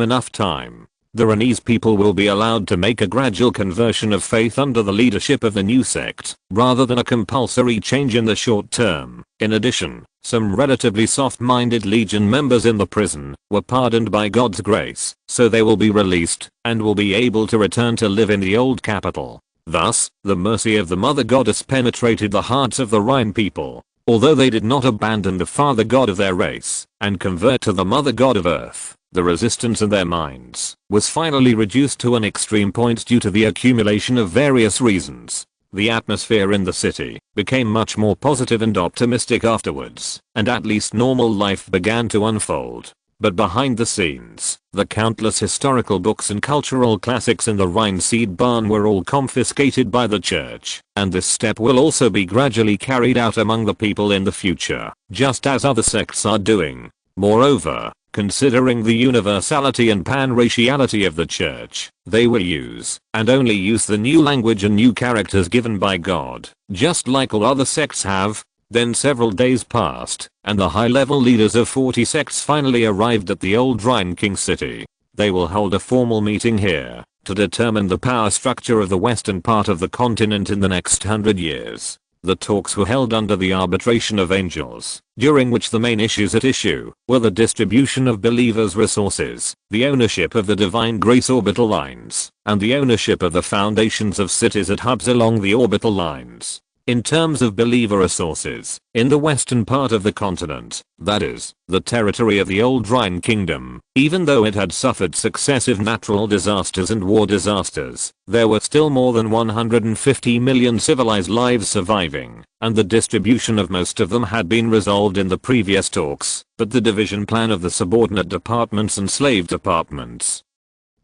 enough time. The Renese people will be allowed to make a gradual conversion of faith under the leadership of the new sect, rather than a compulsory change in the short term. In addition, some relatively soft-minded Legion members in the prison were pardoned by God's grace, so they will be released and will be able to return to live in the old capital. Thus, the mercy of the Mother Goddess penetrated the hearts of the Rhine people. Although they did not abandon the father god of their race and convert to the mother god of earth. The resistance in their minds was finally reduced to an extreme point due to the accumulation of various reasons. The atmosphere in the city became much more positive and optimistic afterwards, and at least normal life began to unfold. But behind the scenes, the countless historical books and cultural classics in the Rhine seed barn were all confiscated by the church, and this step will also be gradually carried out among the people in the future, just as other sects are doing. Moreover, considering the universality and pan-raciality of the church, they will use, and only use, the new language and new characters given by God, just like all other sects have. Then several days passed, and the high-level leaders of 40 sects finally arrived at the old Rhine King city. They will hold a formal meeting here to determine the power structure of the western part of the continent in the next 100 years. The talks were held under the arbitration of angels, during which the main issues at issue were the distribution of believers' resources, the ownership of the divine grace orbital lines, and the ownership of the foundations of cities at hubs along the orbital lines. In terms of believer resources, in the western part of the continent, that is, the territory of the old Rhine kingdom, even though it had suffered successive natural disasters and war disasters, there were still more than 150 million civilized lives surviving, and the distribution of most of them had been resolved in the previous talks, but the division plan of the subordinate departments and slave departments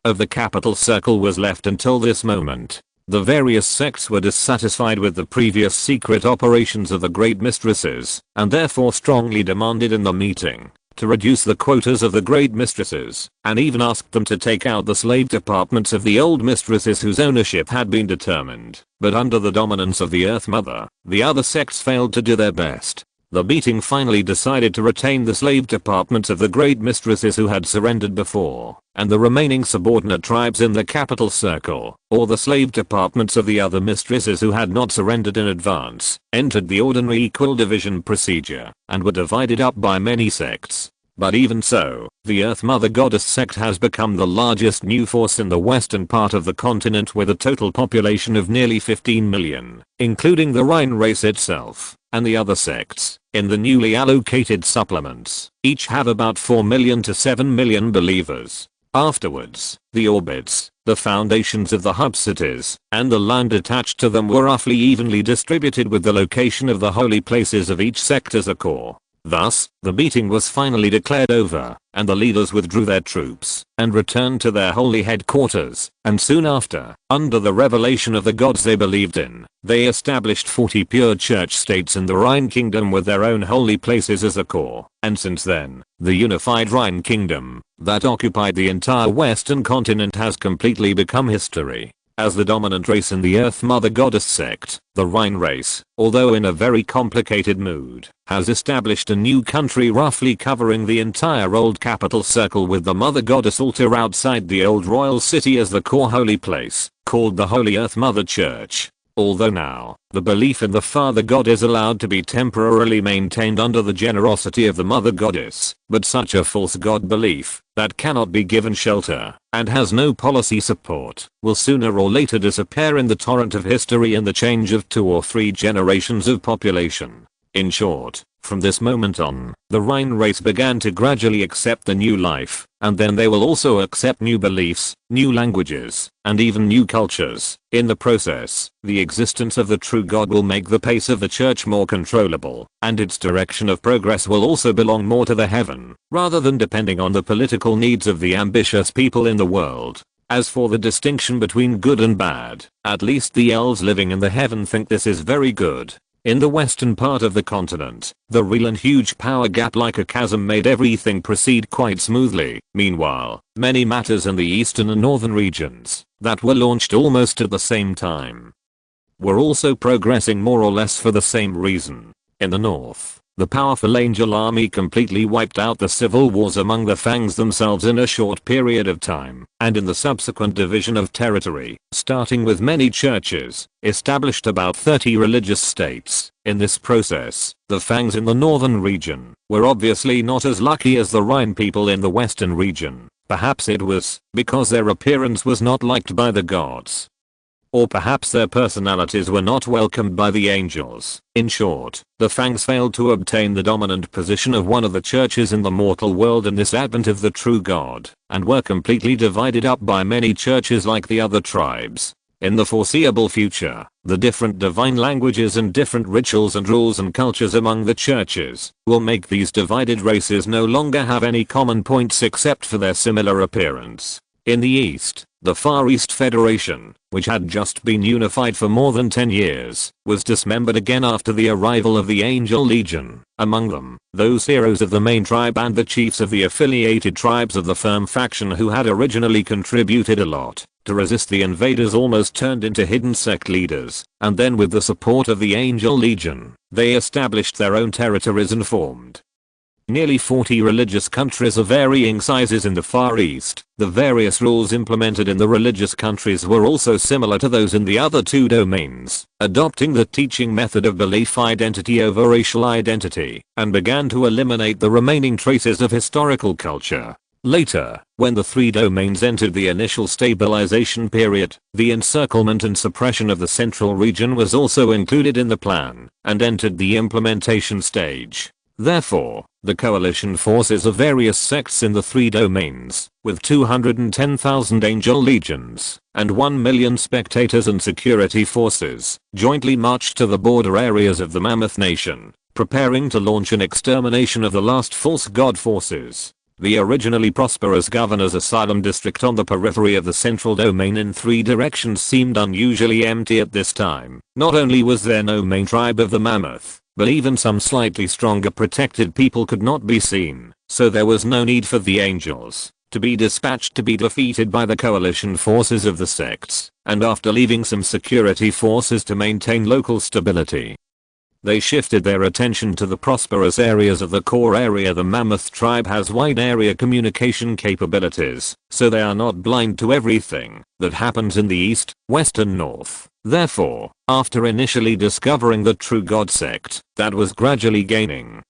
of the capital circle was left until this moment. The various sects were dissatisfied with the previous secret operations of the Great Mistresses, and therefore strongly demanded in the meeting to reduce the quotas of the Great Mistresses, and even asked them to take out the slave departments of the old mistresses whose ownership had been determined. But under the dominance of the Earth Mother, the other sects failed to do their best. The meeting finally decided to retain the slave departments of the Great Mistresses who had surrendered before, and the remaining subordinate tribes in the capital circle, or the slave departments of the other mistresses who had not surrendered in advance, entered the ordinary equal division procedure, and were divided up by many sects. But even so, the Earth Mother Goddess sect has become the largest new force in the western part of the continent with a total population of nearly 15 million, including the Rhine race itself, and the other sects, in the newly allocated supplements, each have about 4 million to 7 million believers. Afterwards, the orbits, the foundations of the hub cities, and the land attached to them were roughly evenly distributed with the location of the holy places of each sect as a core. Thus, the meeting was finally declared over, and the leaders withdrew their troops and returned to their holy headquarters, and soon after, under the revelation of the gods they believed in, they established 40 pure church states in the Rhine kingdom with their own holy places as a core, and since then, the unified Rhine kingdom that occupied the entire western continent has completely become history. As the dominant race in the Earth Mother Goddess sect, the Rhine race, although in a very complicated mood, has established a new country roughly covering the entire old capital circle with the Mother Goddess altar outside the old royal city as the core holy place, called the Holy Earth Mother Church. Although now, the belief in the Father God is allowed to be temporarily maintained under the generosity of the Mother Goddess, but such a false God belief, that cannot be given shelter, and has no policy support, will sooner or later disappear in the torrent of history in the change of 2 or 3 generations of population. In short, from this moment on, the Rhine race began to gradually accept the new life, and then they will also accept new beliefs, new languages, and even new cultures. In the process, the existence of the true God will make the pace of the church more controllable, and its direction of progress will also belong more to the heaven, rather than depending on the political needs of the ambitious people in the world. As for the distinction between good and bad, at least the elves living in the heaven think this is very good. In the western part of the continent, the real and huge power gap like a chasm made everything proceed quite smoothly. Meanwhile, many matters in the eastern and northern regions, that were launched almost at the same time, were also progressing more or less for the same reason. In the north, the powerful angel army completely wiped out the civil wars among the Fangs themselves in a short period of time, and in the subsequent division of territory, starting with many churches, established about 30 religious states. In this process, the Fangs in the northern region were obviously not as lucky as the Rhine people in the western region. Perhaps it was because their appearance was not liked by the gods. Or perhaps their personalities were not welcomed by the angels. In short, the Fangs failed to obtain the dominant position of one of the churches in the mortal world in this advent of the true God, and were completely divided up by many churches like the other tribes. In the foreseeable future, the different divine languages and different rituals and rules and cultures among the churches will make these divided races no longer have any common points except for their similar appearance. In the East, the Far East Federation, which had just been unified for more than 10 years, was dismembered again after the arrival of the Angel Legion. Among them, those heroes of the main tribe and the chiefs of the affiliated tribes of the Firm faction who had originally contributed a lot to resist the invaders almost turned into hidden sect leaders, and then with the support of the Angel Legion, they established their own territories and formed nearly 40 religious countries of varying sizes in the Far East. The various rules implemented in the religious countries were also similar to those in the other two domains, adopting the teaching method of belief identity over racial identity, and began to eliminate the remaining traces of historical culture. Later, when the three domains entered the initial stabilization period, the encirclement and suppression of the central region was also included in the plan, and entered the implementation stage. Therefore, the coalition forces of various sects in the three domains, with 210,000 angel legions, and 1 million spectators and security forces, jointly marched to the border areas of the Mammoth Nation, preparing to launch an extermination of the last false god forces. The originally prosperous Governor's Asylum district on the periphery of the central domain in three directions seemed unusually empty at this time. Not only was there no main tribe of the Mammoth, but even some slightly stronger protected people could not be seen, so there was no need for the angels to be dispatched to be defeated by the coalition forces of the sects, and after leaving some security forces to maintain local stability, they shifted their attention to the prosperous areas of the core area. The Mammoth tribe has wide area communication capabilities, so they are not blind to everything that happens in the east, west and north. Therefore, after initially discovering the true God sect that was gradually gaining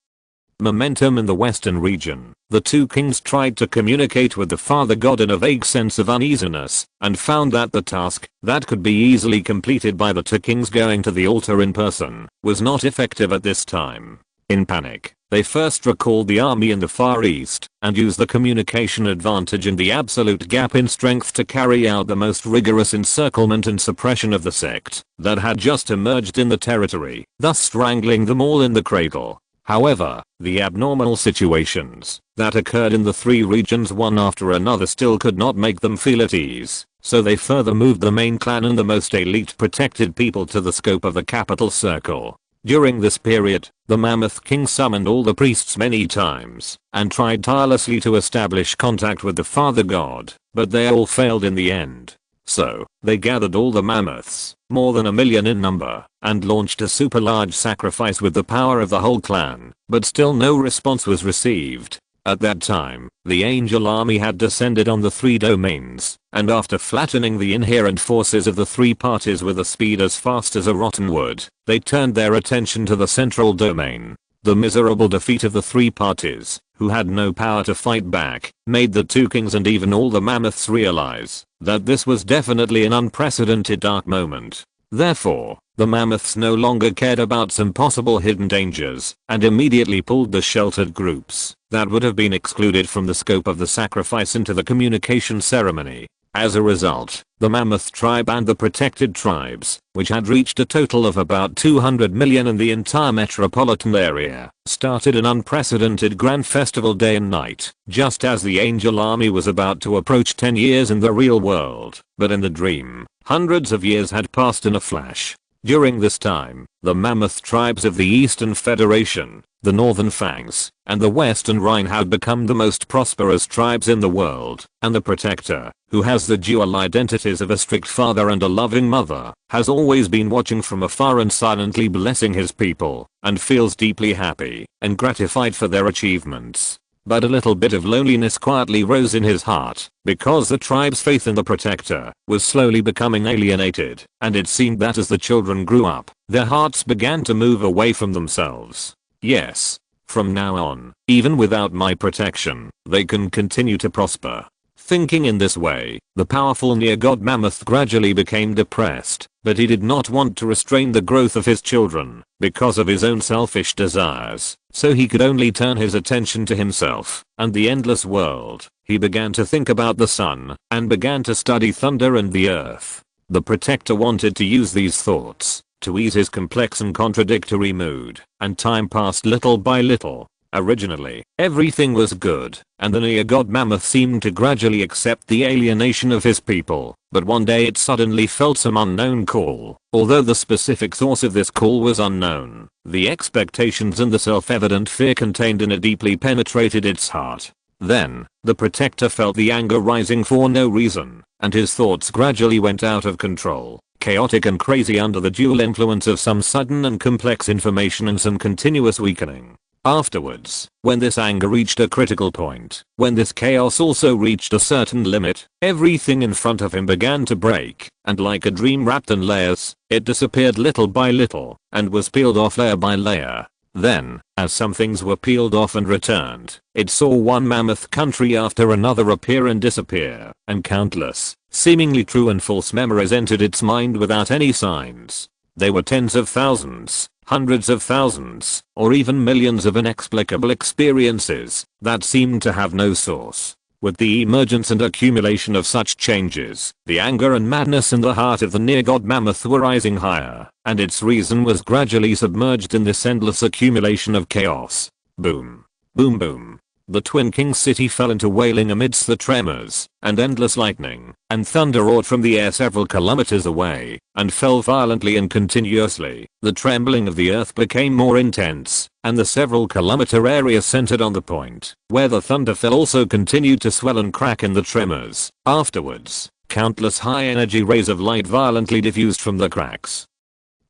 momentum in the western region, the two kings tried to communicate with the father god in a vague sense of uneasiness, and found that the task that could be easily completed by the two kings going to the altar in person was not effective at this time. In panic, they first recalled the army in the Far East, and used the communication advantage and the absolute gap in strength to carry out the most rigorous encirclement and suppression of the sect that had just emerged in the territory, thus strangling them all in the cradle. However, the abnormal situations that occurred in the three regions one after another still could not make them feel at ease, so they further moved the main clan and the most elite protected people to the scope of the capital circle. During this period, the Mammoth King summoned all the priests many times, and tried tirelessly to establish contact with the Father God, but they all failed in the end. So, they gathered all the mammoths, more than 1 million in number, and launched a super large sacrifice with the power of the whole clan, but still no response was received. At that time, the angel army had descended on the three domains, and after flattening the inherent forces of the three parties with a speed as fast as a rotten wood, they turned their attention to the central domain. The miserable defeat of the three parties, who had no power to fight back, made the two kings and even all the mammoths realize that this was definitely an unprecedented dark moment. Therefore, the mammoths no longer cared about some possible hidden dangers, and immediately pulled the sheltered groups that would have been excluded from the scope of the sacrifice into the communication ceremony. As a result, the Mammoth tribe and the protected tribes, which had reached a total of about 200 million in the entire metropolitan area, started an unprecedented grand festival day and night, just as the angel army was about to approach 10 years in the real world. But in the dream, hundreds of years had passed in a flash. During this time, the Mammoth tribes of the Eastern Federation, the Northern Fangs, and the Western Rhine had become the most prosperous tribes in the world, and the Protector, who has the dual identities of a strict father and a loving mother, has always been watching from afar and silently blessing his people, and feels deeply happy and gratified for their achievements. But a little bit of loneliness quietly rose in his heart, because the tribe's faith in the Protector was slowly becoming alienated, and it seemed that as the children grew up, their hearts began to move away from themselves. Yes, from now on, even without my protection, they can continue to prosper. Thinking in this way, the powerful near-god mammoth gradually became depressed, but he did not want to restrain the growth of his children because of his own selfish desires, so he could only turn his attention to himself and the endless world. He began to think about the sun and began to study thunder and the earth. The protector wanted to use these thoughts to ease his complex and contradictory mood, and time passed little by little. Originally, everything was good, and the near-god mammoth seemed to gradually accept the alienation of his people, but one day it suddenly felt some unknown call. Although the specific source of this call was unknown, the expectations and the self-evident fear contained in it deeply penetrated its heart. Then, the protector felt the anger rising for no reason, and his thoughts gradually went out of control, chaotic and crazy under the dual influence of some sudden and complex information and some continuous weakening. Afterwards, when this anger reached a critical point, when this chaos also reached a certain limit, everything in front of him began to break, and like a dream wrapped in layers, it disappeared little by little, and was peeled off layer by layer. Then, as some things were peeled off and returned, it saw one mammoth country after another appear and disappear, and countless, seemingly true and false memories entered its mind without any signs. They were tens of thousands, hundreds of thousands, or even millions of inexplicable experiences that seemed to have no source. With the emergence and accumulation of such changes, the anger and madness in the heart of the near-god mammoth were rising higher, and its reason was gradually submerged in this endless accumulation of chaos. Boom. Boom boom. The Twin Kings city fell into wailing amidst the tremors, and endless lightning and thunder roared from the air several kilometers away, and fell violently and continuously. The trembling of the earth became more intense, and the several kilometer area centered on the point where the thunder fell also continued to swell and crack in the tremors. Afterwards, countless high-energy rays of light violently diffused from the cracks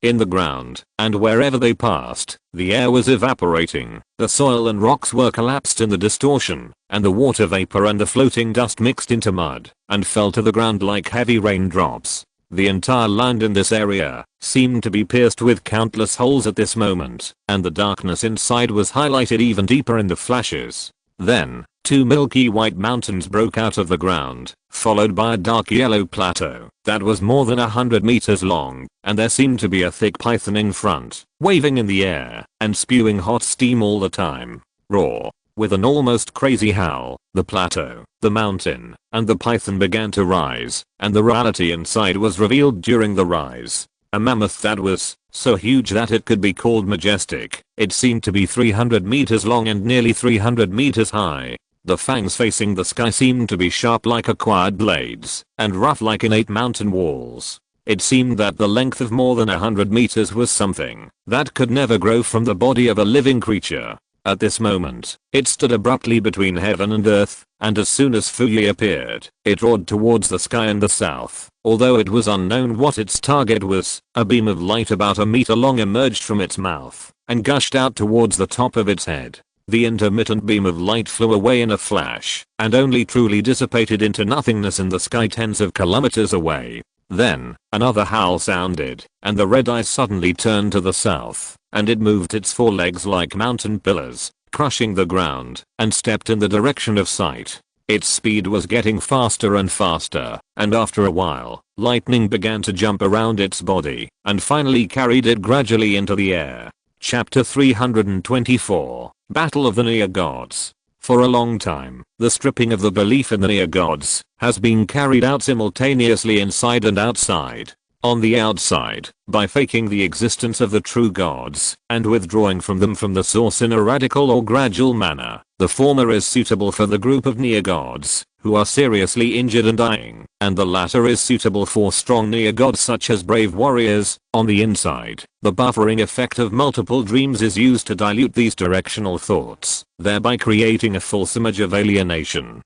in the ground, and wherever they passed, the air was evaporating, the soil and rocks were collapsed in the distortion, and the water vapor and the floating dust mixed into mud, and fell to the ground like heavy raindrops. The entire land in this area seemed to be pierced with countless holes at this moment, and the darkness inside was highlighted even deeper in the flashes. Then, two milky white mountains broke out of the ground, followed by a dark yellow plateau that was more than 100 meters long, and there seemed to be a thick python in front, waving in the air and spewing hot steam all the time. Roar. With an almost crazy howl, the plateau, the mountain, and the python began to rise, and the reality inside was revealed during the rise. A mammoth that was so huge that it could be called majestic. It seemed to be 300 meters long and nearly 300 meters high. The fangs facing the sky seemed to be sharp like acquired blades, and rough like innate mountain walls. It seemed that the length of more than 100 meters was something that could never grow from the body of a living creature. At this moment, it stood abruptly between heaven and earth, and as soon as fully appeared, it roared towards the sky in the south. Although it was unknown what its target was, a beam of light about a meter long emerged from its mouth and gushed out towards the top of its head. The intermittent beam of light flew away in a flash and only truly dissipated into nothingness in the sky tens of kilometers away. Then, another howl sounded, and the red eye suddenly turned to the south, and it moved its forelegs like mountain pillars, crushing the ground, and stepped in the direction of sight. Its speed was getting faster and faster, and after a while, lightning began to jump around its body, and finally carried it gradually into the air. Chapter 324, Battle of the Near Gods. For a long time, the stripping of the belief in the near gods has been carried out simultaneously inside and outside. On the outside, by faking the existence of the true gods and withdrawing from them from the source in a radical or gradual manner. The former is suitable for the group of near gods who are seriously injured and dying, and the latter is suitable for strong near gods such as brave warriors. On the inside, the buffering effect of multiple dreams is used to dilute these directional thoughts, thereby creating a false image of alienation.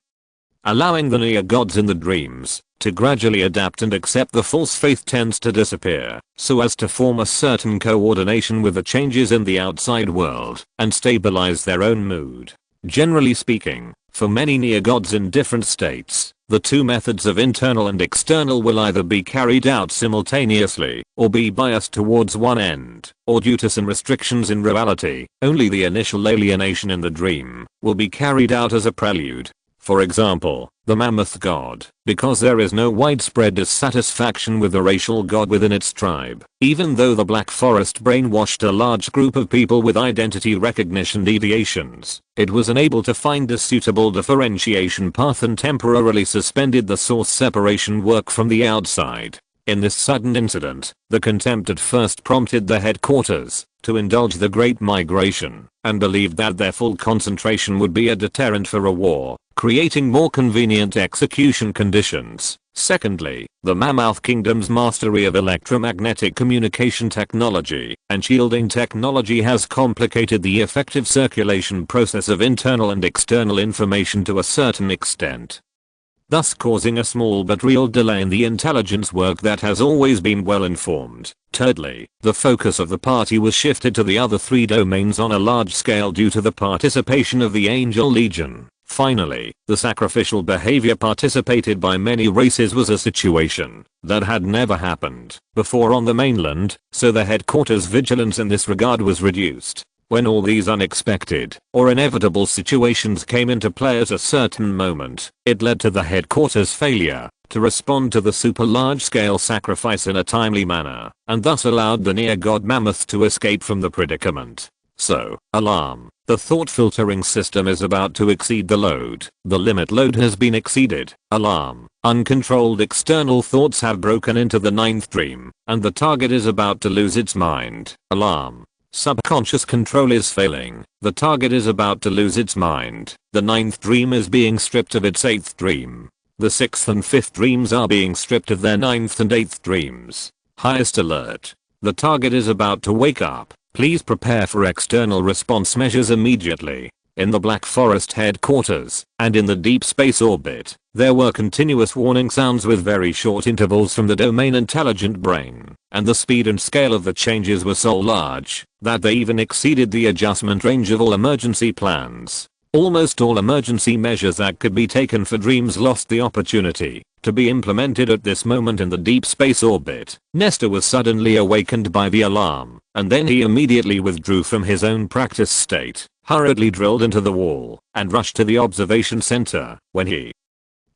Allowing the near gods in the dreams to gradually adapt and accept the false faith tends to disappear, so as to form a certain coordination with the changes in the outside world and stabilize their own mood. Generally speaking, for many near gods in different states, the two methods of internal and external will either be carried out simultaneously, or be biased towards one end, or due to some restrictions in reality, only the initial alienation in the dream will be carried out as a prelude. For example, the mammoth god, because there is no widespread dissatisfaction with the racial god within its tribe, even though the Black Forest brainwashed a large group of people with identity recognition deviations. It was unable to find a suitable differentiation path and temporarily suspended the source separation work from the outside. In this sudden incident, the contempt at first prompted the headquarters to indulge the Great Migration, and believed that their full concentration would be a deterrent for a war, creating more convenient execution conditions. Secondly, the Mammoth Kingdom's mastery of electromagnetic communication technology and shielding technology has complicated the effective circulation process of internal and external information to a certain extent, thus causing a small but real delay in the intelligence work that has always been well informed. Thirdly, the focus of the party was shifted to the other 3 domains on a large scale due to the participation of the Angel Legion. Finally, the sacrificial behavior participated by many races was a situation that had never happened before on the mainland, so the headquarters' vigilance in this regard was reduced. When all these unexpected or inevitable situations came into play at a certain moment, it led to the headquarters' failure to respond to the super large-scale sacrifice in a timely manner, and thus allowed the near-god mammoth to escape from the predicament. So, alarm. The thought filtering system is about to exceed the load. The limit load has been exceeded. Alarm. Uncontrolled external thoughts have broken into the 9th dream, and the target is about to lose its mind. Alarm. Subconscious control is failing. The target is about to lose its mind. The 9th dream is being stripped of its 8th dream. The 6th and 5th dreams are being stripped of their 9th and 8th dreams. Highest alert. The target is about to wake up. Please prepare for external response measures immediately. In the Black Forest headquarters, and in the deep space orbit, there were continuous warning sounds with very short intervals from the domain intelligent brain, and the speed and scale of the changes were so large that they even exceeded the adjustment range of all emergency plans. Almost all emergency measures that could be taken for dreams lost the opportunity to be implemented at this moment in the deep space orbit. Nestor was suddenly awakened by the alarm, and then he immediately withdrew from his own practice state, hurriedly drilled into the wall, and rushed to the observation center. When he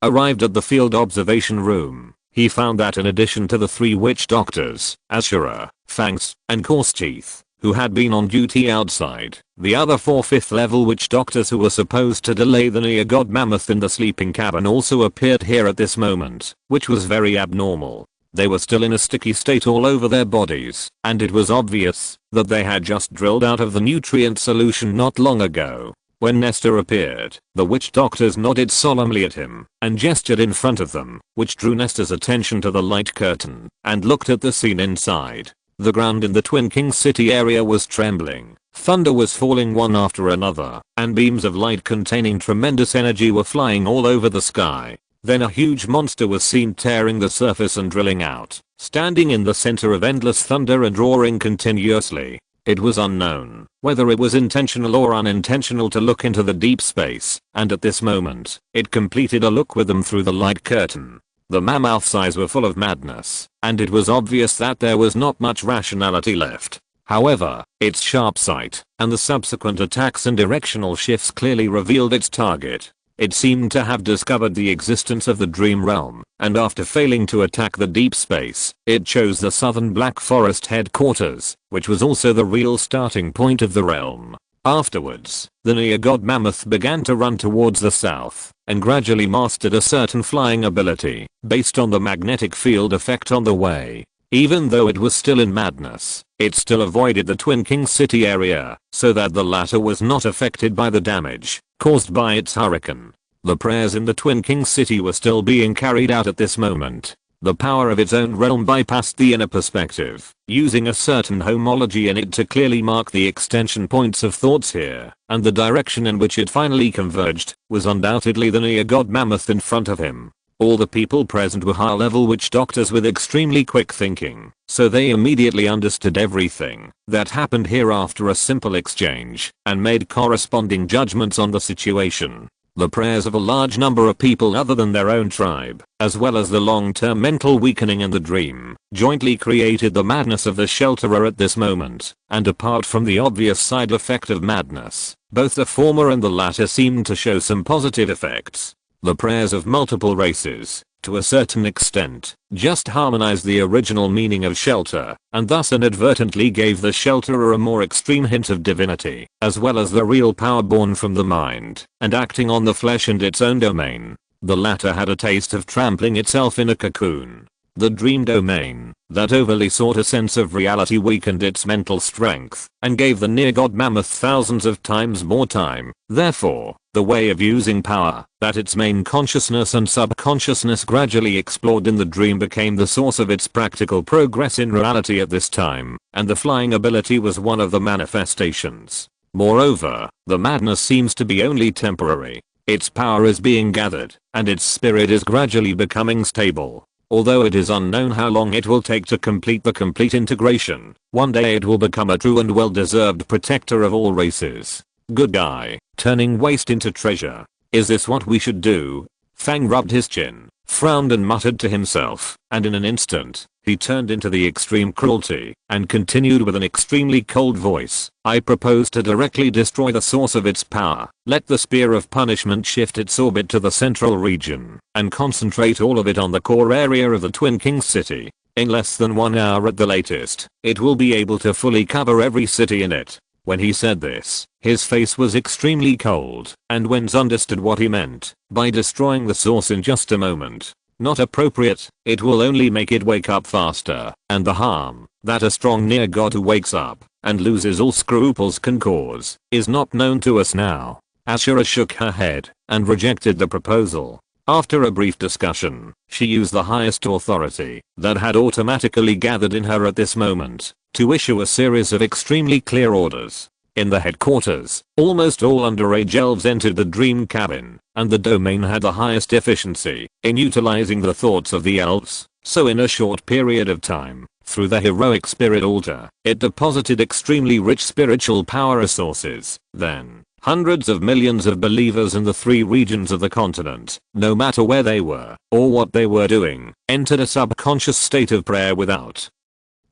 arrived at the field observation room, he found that in addition to the 3 witch doctors, Ashura, Fangs, and Corseteeth, who had been on duty outside, the other 4 5th level witch doctors who were supposed to delay the near god mammoth in the sleeping cabin also appeared here at this moment, which was very abnormal. They were still in a sticky state all over their bodies, and it was obvious that they had just drilled out of the nutrient solution not long ago. When Nestor appeared, the witch doctors nodded solemnly at him and gestured in front of them, which drew Nestor's attention to the light curtain, and looked at the scene inside. The ground in the Twin Kings City area was trembling, thunder was falling one after another, and beams of light containing tremendous energy were flying all over the sky. Then a huge monster was seen tearing the surface and drilling out, standing in the center of endless thunder and roaring continuously. It was unknown whether it was intentional or unintentional to look into the deep space, and at this moment, it completed a look with them through the light curtain. The mammoth's eyes were full of madness, and it was obvious that there was not much rationality left. However, its sharp sight and the subsequent attacks and directional shifts clearly revealed its target. It seemed to have discovered the existence of the dream realm, and after failing to attack the deep space, it chose the southern Black Forest headquarters, which was also the real starting point of the realm. Afterwards, the near-god mammoth began to run towards the south, and gradually mastered a certain flying ability, based on the magnetic field effect on the way. Even though it was still in madness, it still avoided the Twin Kings City area, so that the latter was not affected by the damage caused by its hurricane. The prayers in the Twin Kings City were still being carried out at this moment. The power of its own realm bypassed the inner perspective, using a certain homology in it to clearly mark the extension points of thoughts here, and the direction in which it finally converged was undoubtedly the near-god mammoth in front of him. All the people present were high-level witch doctors with extremely quick thinking, so they immediately understood everything that happened here after a simple exchange, and made corresponding judgments on the situation. The prayers of a large number of people other than their own tribe, as well as the long-term mental weakening in the dream, jointly created the madness of the shelterer at this moment, and apart from the obvious side effect of madness, both the former and the latter seemed to show some positive effects. The prayers of multiple races, to a certain extent, just harmonized the original meaning of shelter, and thus inadvertently gave the shelterer a more extreme hint of divinity, as well as the real power born from the mind, and acting on the flesh and its own domain. The latter had a taste of trampling itself in a cocoon. The dream domain, that overly sought a sense of reality, weakened its mental strength, and gave the near-god mammoth thousands of times more time. Therefore, the way of using power, that its main consciousness and subconsciousness gradually explored in the dream, became the source of its practical progress in reality at this time, and the flying ability was one of the manifestations. Moreover, the madness seems to be only temporary. Its power is being gathered, and its spirit is gradually becoming stable. Although it is unknown how long it will take to complete the complete integration, one day it will become a true and well-deserved protector of all races. Good guy, turning waste into treasure. Is this what we should do? Fang rubbed his chin, frowned and muttered to himself, and in an instant, he turned into the extreme cruelty, and continued with an extremely cold voice. I propose to directly destroy the source of its power. Let the spear of punishment shift its orbit to the central region, and concentrate all of it on the core area of the Twin Kings city. In less than 1 hour at the latest, it will be able to fully cover every city in it. When he said this, his face was extremely cold, and Wenz understood what he meant by destroying the source in just a moment. Not appropriate, it will only make it wake up faster, and the harm that a strong near god who wakes up and loses all scruples can cause is not known to us now. Ashura shook her head and rejected the proposal. After a brief discussion, she used the highest authority that had automatically gathered in her at this moment to issue a series of extremely clear orders. In the headquarters, almost all underage elves entered the dream cabin, and the domain had the highest efficiency in utilizing the thoughts of the elves, so in a short period of time, through the heroic spirit altar, it deposited extremely rich spiritual power resources. Then, hundreds of millions of believers in the 3 regions of the continent, no matter where they were or what they were doing, entered a subconscious state of prayer without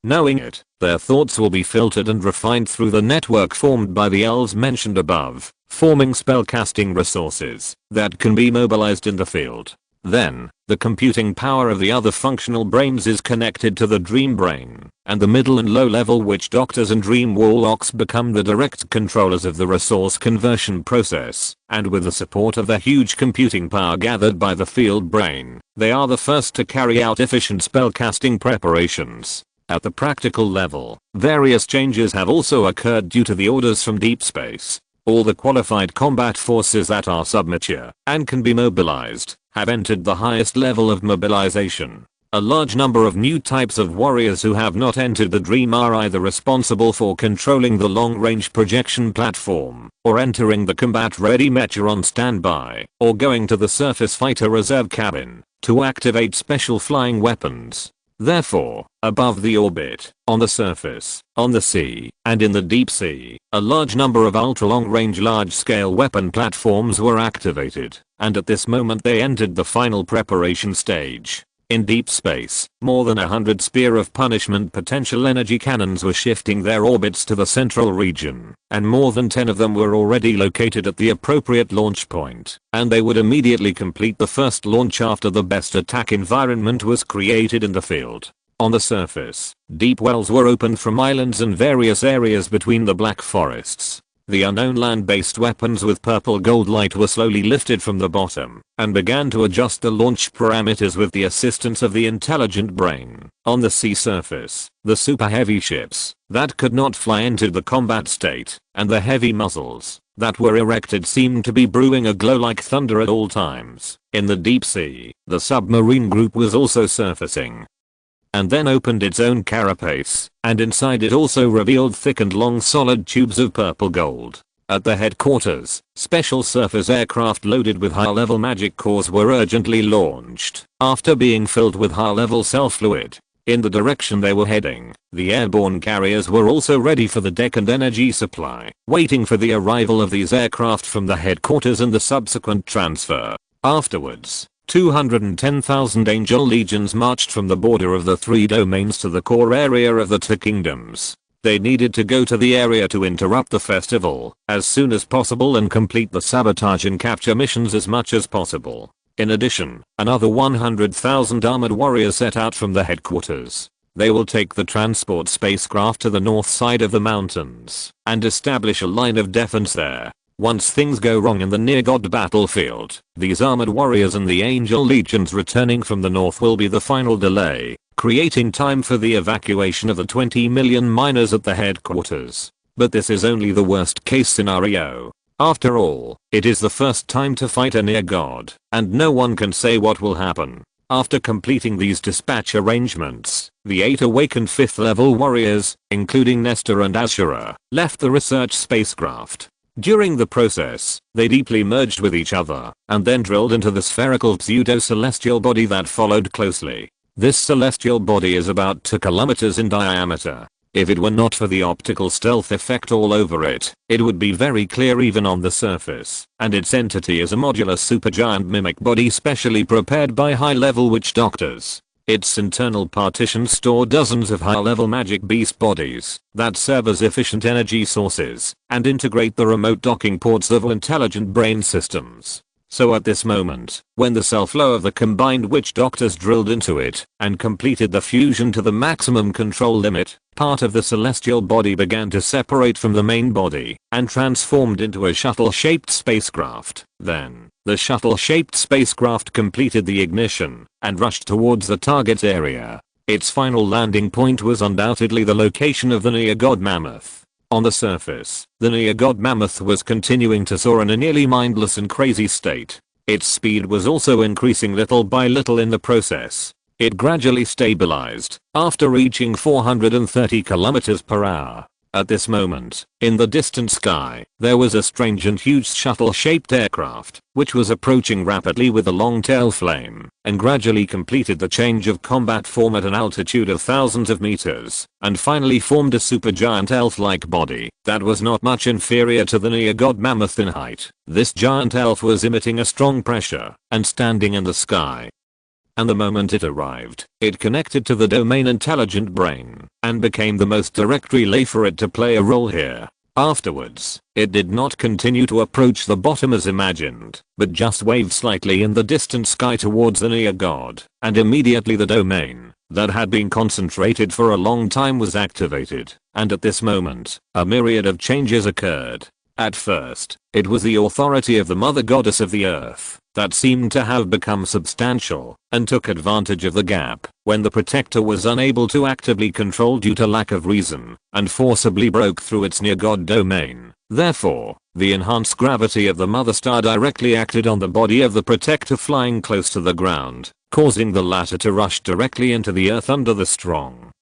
knowing it. Their thoughts will be filtered and refined through the network formed by the elves mentioned above, forming spellcasting resources that can be mobilized in the field. Then, the computing power of the other functional brains is connected to the dream brain, and the middle and low level witch doctors and dream warlocks become the direct controllers of the resource conversion process, and with the support of the huge computing power gathered by the field brain, they are the first to carry out efficient spellcasting preparations. At the practical level, various changes have also occurred due to the orders from deep space. All the qualified combat forces that are submature and can be mobilized have entered the highest level of mobilization. A large number of new types of warriors who have not entered the dream are either responsible for controlling the long-range projection platform, or entering the combat-ready mecha on standby, or going to the surface fighter reserve cabin to activate special flying weapons. Therefore, above the orbit, on the surface, on the sea, and in the deep sea, a large number of ultra-long-range large-scale weapon platforms were activated, and at this moment they entered the final preparation stage. In deep space, more than 100 spear of punishment potential energy cannons were shifting their orbits to the central region, and more than 10 of them were already located at the appropriate launch point, and they would immediately complete the first launch after the best attack environment was created in the field. On the surface, deep wells were opened from islands and various areas between the black forests. The unknown land-based weapons with purple gold light were slowly lifted from the bottom and began to adjust the launch parameters with the assistance of the intelligent brain. On the sea surface, the super heavy ships that could not fly entered the combat state, and the heavy muzzles that were erected seemed to be brewing a glow like thunder at all times. In the deep sea, the submarine group was also surfacing, and then opened its own carapace, and inside it also revealed thick and long solid tubes of purple gold. At the headquarters, special surface aircraft loaded with high-level magic cores were urgently launched, after being filled with high-level self-fluid. in the direction they were heading. The airborne carriers were also ready for the deck and energy supply, waiting for the arrival of these aircraft from the headquarters and the subsequent transfer. Afterwards, 210,000 angel legions marched from the border of the 3 domains to the core area of the 2 kingdoms. They needed to go to the area to interrupt the festival as soon as possible and complete the sabotage and capture missions as much as possible. In addition, another 100,000 armored warriors set out from the headquarters. They will take the transport spacecraft to the north side of the mountains and establish a line of defense there. Once things go wrong in the near-god battlefield, these armored warriors and the angel legions returning from the north will be the final delay, creating time for the evacuation of the 20 million miners at the headquarters. But this is only the worst case scenario. After all, it is the first time to fight a near-god, and no one can say what will happen. After completing these dispatch arrangements, the 8 awakened 5th level warriors, including Nestor and Ashura, left the research spacecraft. During the process, they deeply merged with each other, and then drilled into the spherical pseudo-celestial body that followed closely. This celestial body is about 2 kilometers in diameter. If it were not for the optical stealth effect all over it, it would be very clear even on the surface, and its entity is a modular supergiant mimic body specially prepared by high-level witch doctors. Its internal partitions store dozens of high-level magic beast bodies that serve as efficient energy sources and integrate the remote docking ports of intelligent brain systems. So at this moment, when the cell flow of the combined witch doctors drilled into it and completed the fusion to the maximum control limit, part of the celestial body began to separate from the main body and transformed into a shuttle-shaped spacecraft. Then, the shuttle-shaped spacecraft completed the ignition and rushed towards the target area. Its final landing point was undoubtedly the location of the near-god mammoth. On the surface, the near-god mammoth was continuing to soar in a nearly mindless and crazy state. Its speed was also increasing little by little in the process. It gradually stabilized after reaching 430 km per hour. At this moment, in the distant sky, there was a strange and huge shuttle-shaped aircraft, which was approaching rapidly with a long tail flame, and gradually completed the change of combat form at an altitude of thousands of meters, and finally formed a supergiant elf-like body that was not much inferior to the near-god mammoth in height. This giant elf was emitting a strong pressure and standing in the sky. And the moment it arrived, it connected to the domain intelligent brain and became the most direct relay for it to play a role here. Afterwards, it did not continue to approach the bottom as imagined, but just waved slightly in the distant sky towards the near god, and immediately the domain that had been concentrated for a long time was activated, and at this moment, a myriad of changes occurred. At first, it was the authority of the mother goddess of the earth that seemed to have become substantial and took advantage of the gap when the protector was unable to actively control due to lack of reason and forcibly broke through its near-god domain. Therefore, the enhanced gravity of the mother star directly acted on the body of the protector flying close to the ground, causing the latter to rush directly into the earth under the strong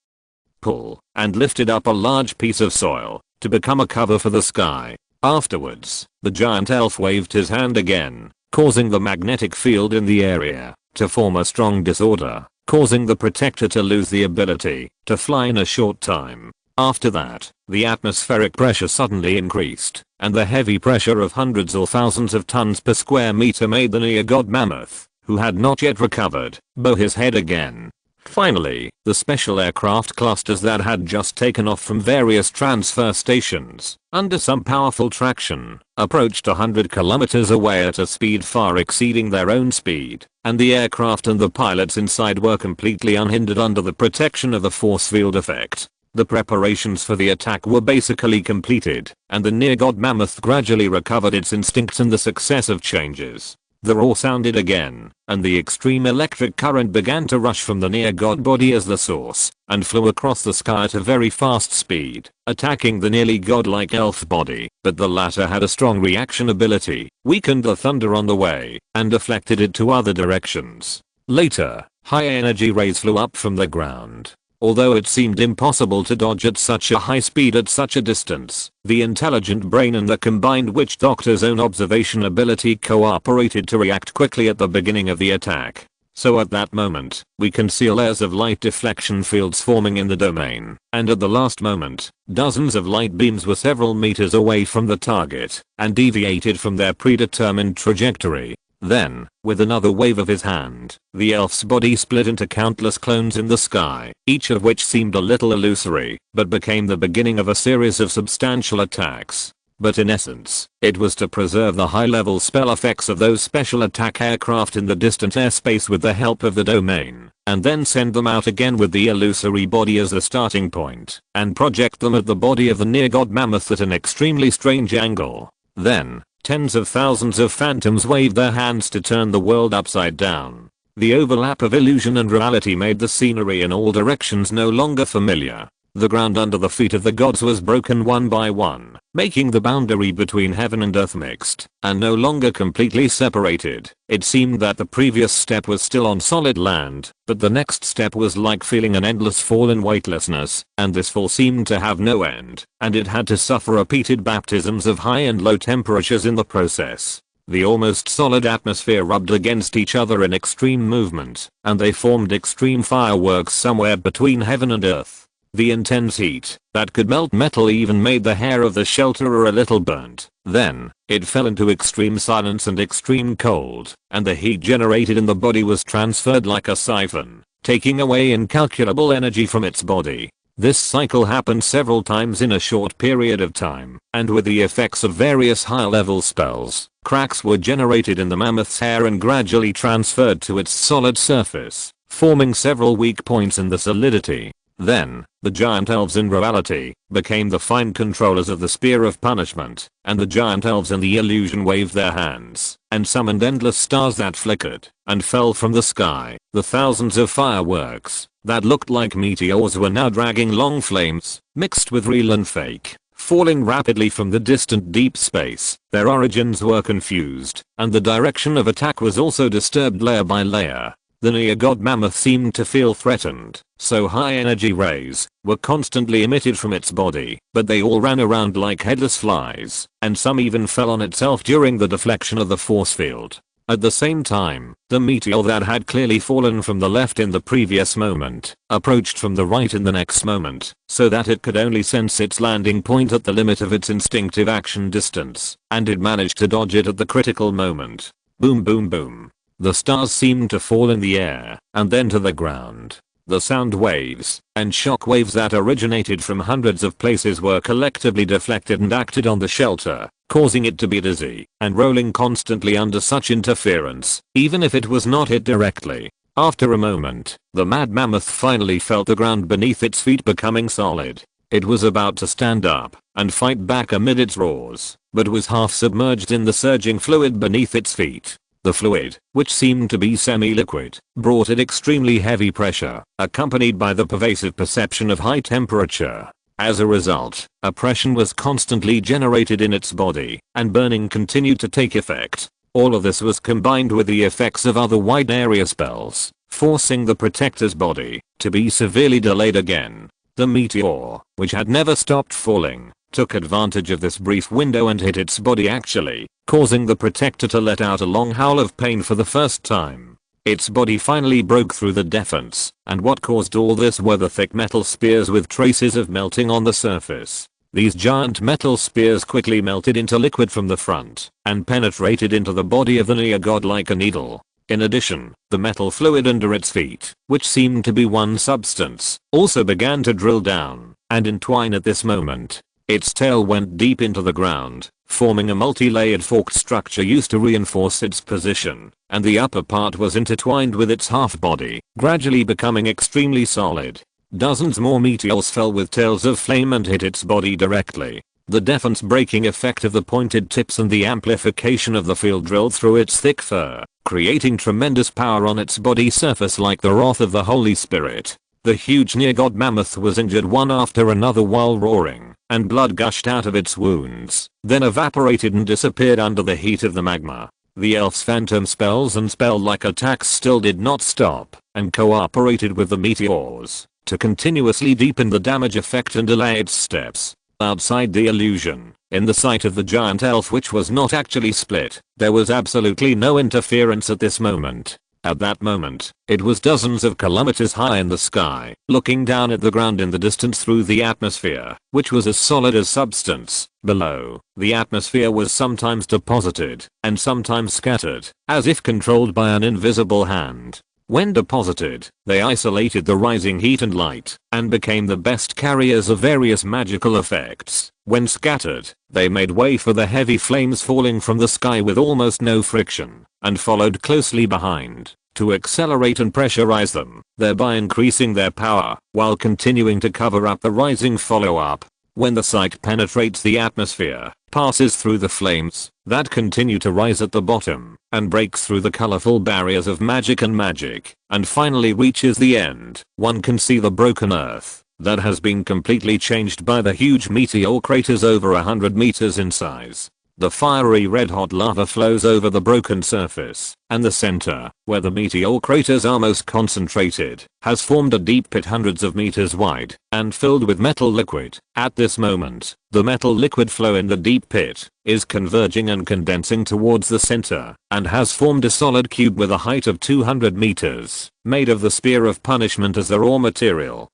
pull and lifted up a large piece of soil to become a cover for the sky. Afterwards, the giant elf waved his hand again, causing the magnetic field in the area to form a strong disorder, causing the protector to lose the ability to fly in a short time. After that, the atmospheric pressure suddenly increased, and the heavy pressure of hundreds or thousands of tons per square meter made the near-god mammoth, who had not yet recovered, bow his head again. Finally, the special aircraft clusters that had just taken off from various transfer stations, under some powerful traction, approached 100 kilometers away at a speed far exceeding their own speed, and the aircraft and the pilots inside were completely unhindered under the protection of the force field effect. The preparations for the attack were basically completed, and the near-god mammoth gradually recovered its instincts and the successive changes. The roar sounded again, and the extreme electric current began to rush from the near-god body as the source, and flew across the sky at a very fast speed, attacking the nearly godlike elf body. But the latter had a strong reaction ability, weakened the thunder on the way, and deflected it to other directions. Later, high energy rays flew up from the ground. Although it seemed impossible to dodge at such a high speed at such a distance, the intelligent brain and the combined witch doctor's own observation ability cooperated to react quickly at the beginning of the attack. So at that moment, we can see layers of light deflection fields forming in the domain, and at the last moment, dozens of light beams were several meters away from the target, and deviated from their predetermined trajectory. Then, with another wave of his hand, the elf's body split into countless clones in the sky, each of which seemed a little illusory, but became the beginning of a series of substantial attacks. But in essence, it was to preserve the high-level spell effects of those special attack aircraft in the distant airspace with the help of the domain, and then send them out again with the illusory body as the starting point, and project them at the body of the near-god mammoth at an extremely strange angle. Then, tens of thousands of phantoms waved their hands to turn the world upside down. The overlap of illusion and reality made the scenery in all directions no longer familiar. The ground under the feet of the gods was broken one by one, making the boundary between heaven and earth mixed, and no longer completely separated. It seemed that the previous step was still on solid land, but the next step was like feeling an endless fall in weightlessness, and this fall seemed to have no end, and it had to suffer repeated baptisms of high and low temperatures in the process. The almost solid atmosphere rubbed against each other in extreme movement, and they formed extreme fireworks somewhere between heaven and earth. The intense heat that could melt metal even made the hair of the shelterer a little burnt. Then, it fell into extreme silence and extreme cold, and the heat generated in the body was transferred like a siphon, taking away incalculable energy from its body. This cycle happened several times in a short period of time, and with the effects of various high-level spells, cracks were generated in the mammoth's hair and gradually transferred to its solid surface, forming several weak points in the solidity. Then, the giant elves in reality became the fine controllers of the spear of punishment, and the giant elves in the illusion waved their hands and summoned endless stars that flickered and fell from the sky. The thousands of fireworks that looked like meteors were now dragging long flames, mixed with real and fake, falling rapidly from the distant deep space. Their origins were confused, and the direction of attack was also disturbed layer by layer. The near-god mammoth seemed to feel threatened, so high-energy rays were constantly emitted from its body, but they all ran around like headless flies, and some even fell on itself during the deflection of the force field. At the same time, the meteor that had clearly fallen from the left in the previous moment approached from the right in the next moment, so that it could only sense its landing point at the limit of its instinctive action distance, and it managed to dodge it at the critical moment. Boom boom boom. The stars seemed to fall in the air, and then to the ground. The sound waves and shock waves that originated from hundreds of places were collectively deflected and acted on the shelter, causing it to be dizzy and rolling constantly under such interference, even if it was not hit directly. After a moment, the mad mammoth finally felt the ground beneath its feet becoming solid. It was about to stand up and fight back amid its roars, but was half submerged in the surging fluid beneath its feet. The fluid, which seemed to be semi-liquid, brought it extremely heavy pressure, accompanied by the pervasive perception of high temperature. As a result, oppression was constantly generated in its body, and burning continued to take effect. All of this was combined with the effects of other wide area spells, forcing the protector's body to be severely delayed again. The meteor, which had never stopped falling, took advantage of this brief window and hit its body actually, causing the protector to let out a long howl of pain for the first time. Its body finally broke through the defense, and what caused all this were the thick metal spears with traces of melting on the surface. These giant metal spears quickly melted into liquid from the front, and penetrated into the body of the near-god like a needle. In addition, the metal fluid under its feet, which seemed to be one substance, also began to drill down and entwine at this moment. Its tail went deep into the ground, forming a multi-layered forked structure used to reinforce its position, and the upper part was intertwined with its half-body, gradually becoming extremely solid. Dozens more meteors fell with tails of flame and hit its body directly. The defense-breaking effect of the pointed tips and the amplification of the field drilled through its thick fur, creating tremendous power on its body surface like the wrath of the Holy Spirit. The huge near-god mammoth was injured one after another while roaring, and blood gushed out of its wounds, then evaporated and disappeared under the heat of the magma. The elf's phantom spells and spell-like attacks still did not stop, and cooperated with the meteors to continuously deepen the damage effect and delay its steps. Outside the illusion, in the sight of the giant elf which was not actually split, there was absolutely no interference at this moment. At that moment, it was dozens of kilometers high in the sky, looking down at the ground in the distance through the atmosphere, which was as solid as substance. Below, the atmosphere was sometimes deposited, and sometimes scattered, as if controlled by an invisible hand. When deposited, they isolated the rising heat and light, and became the best carriers of various magical effects. When scattered, they made way for the heavy flames falling from the sky with almost no friction, and followed closely behind, to accelerate and pressurize them, thereby increasing their power, while continuing to cover up the rising follow-up. When the sight penetrates the atmosphere, passes through the flames that continue to rise at the bottom, and breaks through the colorful barriers of magic, and finally reaches the end, one can see the broken earth that has been completely changed by the huge meteor craters over 100 meters in size. The fiery red-hot lava flows over the broken surface, and the center, where the meteor craters are most concentrated, has formed a deep pit hundreds of meters wide, and filled with metal liquid. At this moment, the metal liquid flow in the deep pit is converging and condensing towards the center, and has formed a solid cube with a height of 200 meters, made of the spear of punishment as the raw material,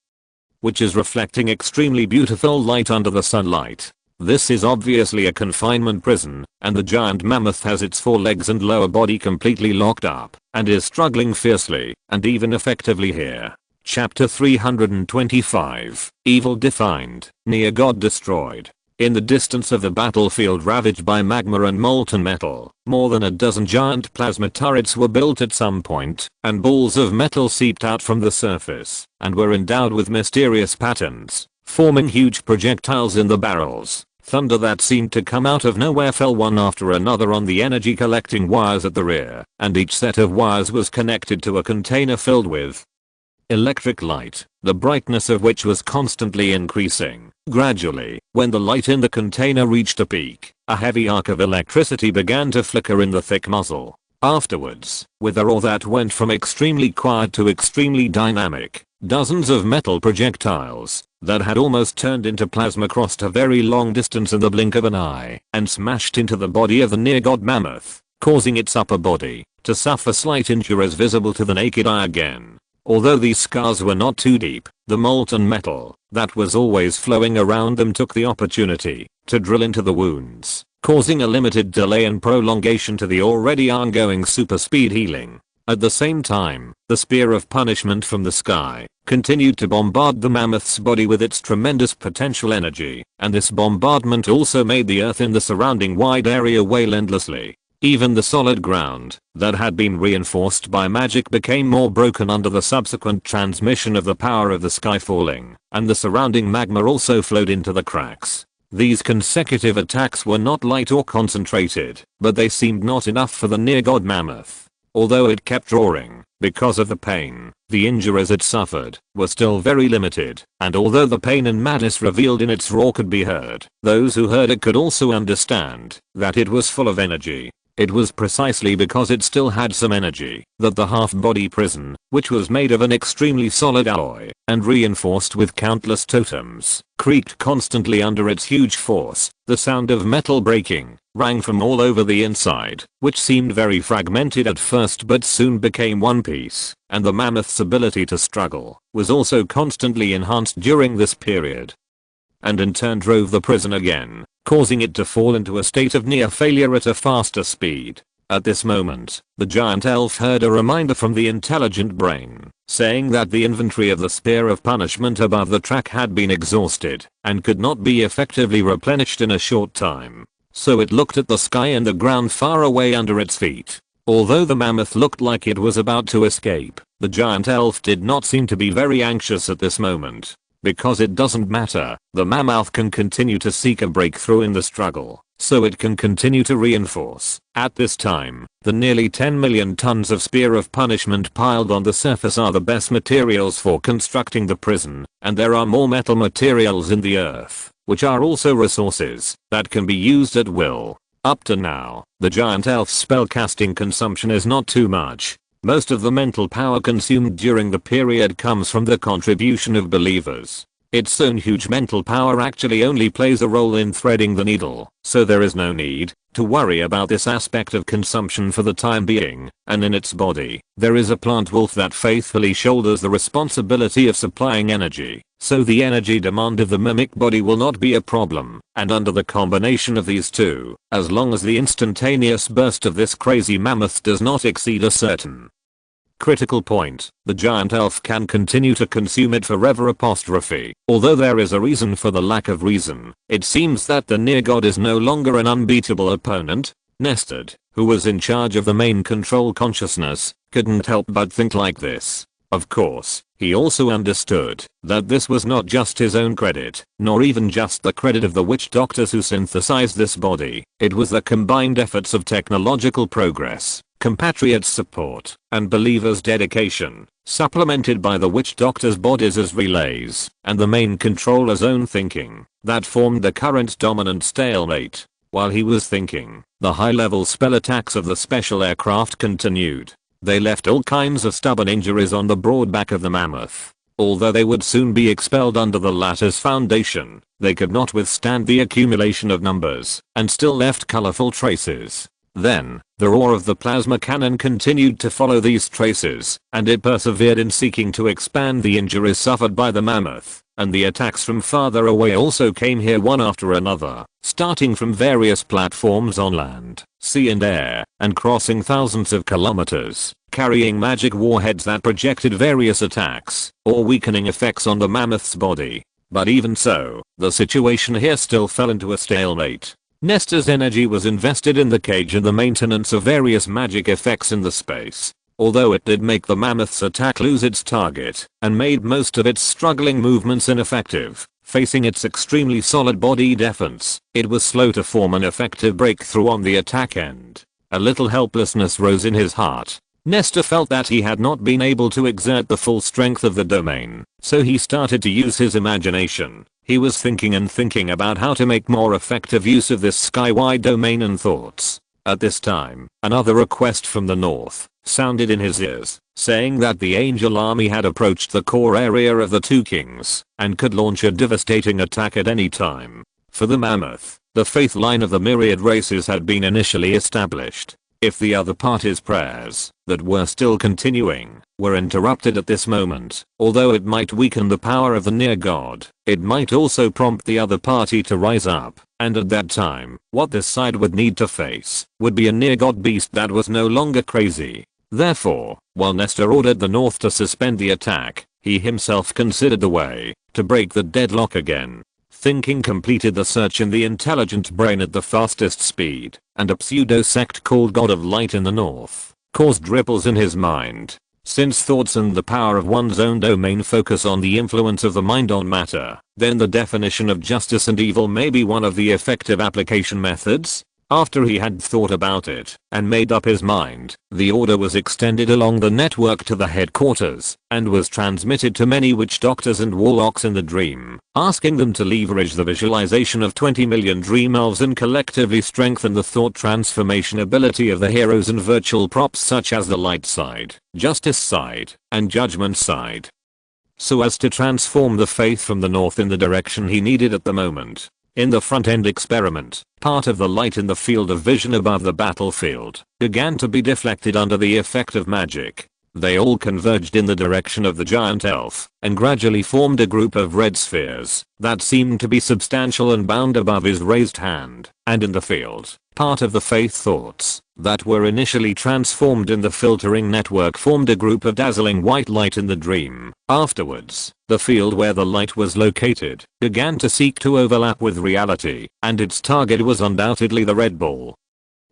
which is reflecting extremely beautiful light under the sunlight. This is obviously a confinement prison, and the giant mammoth has its forelegs and lower body completely locked up, and is struggling fiercely, and even effectively here. Chapter 325, Evil Defined, Near God Destroyed. In the distance of the battlefield ravaged by magma and molten metal, more than a dozen giant plasma turrets were built at some point, and balls of metal seeped out from the surface, and were endowed with mysterious patterns, forming huge projectiles in the barrels. Thunder that seemed to come out of nowhere fell one after another on the energy collecting wires at the rear, and each set of wires was connected to a container filled with electric light, the brightness of which was constantly increasing. Gradually, when the light in the container reached a peak, a heavy arc of electricity began to flicker in the thick muzzle. Afterwards, with a roar that went from extremely quiet to extremely dynamic, dozens of metal projectiles that had almost turned into plasma crossed a very long distance in the blink of an eye and smashed into the body of the near-god mammoth, causing its upper body to suffer slight injuries visible to the naked eye again. Although these scars were not too deep, the molten metal that was always flowing around them took the opportunity to drill into the wounds, causing a limited delay and prolongation to the already ongoing super speed healing. At the same time, the spear of punishment from the sky continued to bombard the mammoth's body with its tremendous potential energy, and this bombardment also made the earth in the surrounding wide area wail endlessly. Even the solid ground that had been reinforced by magic became more broken under the subsequent transmission of the power of the sky falling, and the surrounding magma also flowed into the cracks. These consecutive attacks were not light or concentrated, but they seemed not enough for the near-god mammoth. Although it kept roaring, because of the pain, the injuries it suffered were still very limited, and although the pain and madness revealed in its roar could be heard, those who heard it could also understand that it was full of energy. It was precisely because it still had some energy that the half-body prison, which was made of an extremely solid alloy and reinforced with countless totems, creaked constantly under its huge force. The sound of metal breaking rang from all over the inside, which seemed very fragmented at first but soon became one piece, and the mammoth's ability to struggle was also constantly enhanced during this period, and in turn drove the prison again, causing it to fall into a state of near failure at a faster speed. At this moment, the giant elf heard a reminder from the intelligent brain, saying that the inventory of the spear of punishment above the track had been exhausted, and could not be effectively replenished in a short time. So it looked at the sky and the ground far away under its feet. Although the mammoth looked like it was about to escape, the giant elf did not seem to be very anxious at this moment. Because it doesn't matter, the mammoth can continue to seek a breakthrough in the struggle, so it can continue to reinforce. At this time, the nearly 10 million tons of spear of punishment piled on the surface are the best materials for constructing the prison, and there are more metal materials in the earth, which are also resources that can be used at will. Up to now, the giant elf's spellcasting consumption is not too much. Most of the mental power consumed during the period comes from the contribution of believers. Its own huge mental power actually only plays a role in threading the needle, so there is no need to worry about this aspect of consumption for the time being, and in its body, there is a plant wolf that faithfully shoulders the responsibility of supplying energy, so the energy demand of the mimic body will not be a problem, and under the combination of these two, as long as the instantaneous burst of this crazy mammoth does not exceed a certain critical point, the giant elf can continue to consume it forever apostrophe. Although there is a reason for the lack of reason, it seems that the near god is no longer an unbeatable opponent. Nestor, who was in charge of the main control consciousness, couldn't help but think like this. Of course, he also understood that this was not just his own credit, nor even just the credit of the witch doctors who synthesized this body. It was the combined efforts of technological progress, compatriots' support, and believers' dedication, supplemented by the witch doctors' bodies as relays, and the main controller's own thinking, that formed the current dominant stalemate. While he was thinking, the high-level spell attacks of the special aircraft continued. They left all kinds of stubborn injuries on the broad back of the mammoth. Although they would soon be expelled under the latter's foundation, they could not withstand the accumulation of numbers, and still left colorful traces. Then, the roar of the plasma cannon continued to follow these traces, and it persevered in seeking to expand the injuries suffered by the mammoth, and the attacks from farther away also came here one after another, starting from various platforms on land, sea and air, and crossing thousands of kilometers, carrying magic warheads that projected various attacks, or weakening effects on the mammoth's body. But even so, the situation here still fell into a stalemate. Nestor's energy was invested in the cage and the maintenance of various magic effects in the space. Although it did make the mammoth's attack lose its target, and made most of its struggling movements ineffective, facing its extremely solid body defense, it was slow to form an effective breakthrough on the attack end. A little helplessness rose in his heart. Nestor felt that he had not been able to exert the full strength of the domain, so he started to use his imagination. He was thinking about how to make more effective use of this sky-wide domain and thoughts. At this time, another request from the north sounded in his ears, saying that the angel army had approached the core area of the Two Kings and could launch a devastating attack at any time. For the mammoth, the faith line of the myriad races had been initially established. If the other party's prayers, that were still continuing, were interrupted at this moment, although it might weaken the power of the near god, it might also prompt the other party to rise up, and at that time, what this side would need to face would be a near god beast that was no longer crazy. Therefore, while Nestor ordered the north to suspend the attack, he himself considered the way to break the deadlock again. Thinking completed the search in the intelligent brain at the fastest speed, and a pseudo-sect called God of Light in the north caused ripples in his mind. Since thoughts and the power of one's own domain focus on the influence of the mind on matter, then the definition of justice and evil may be one of the effective application methods. After he had thought about it and made up his mind, the order was extended along the network to the headquarters and was transmitted to many witch doctors and warlocks in the dream, asking them to leverage the visualization of 20 million dream elves and collectively strengthen the thought transformation ability of the heroes and virtual props such as the light side, justice side, and judgment side, so as to transform the faith from the north in the direction he needed at the moment. In the front-end experiment, part of the light in the field of vision above the battlefield began to be deflected under the effect of magic. They all converged in the direction of the giant elf and gradually formed a group of red spheres that seemed to be substantial and bound above his raised hand. And in the field, part of the faith thoughts that were initially transformed in the filtering network formed a group of dazzling white light in the dream. Afterwards, the field where the light was located began to seek to overlap with reality, and its target was undoubtedly the red ball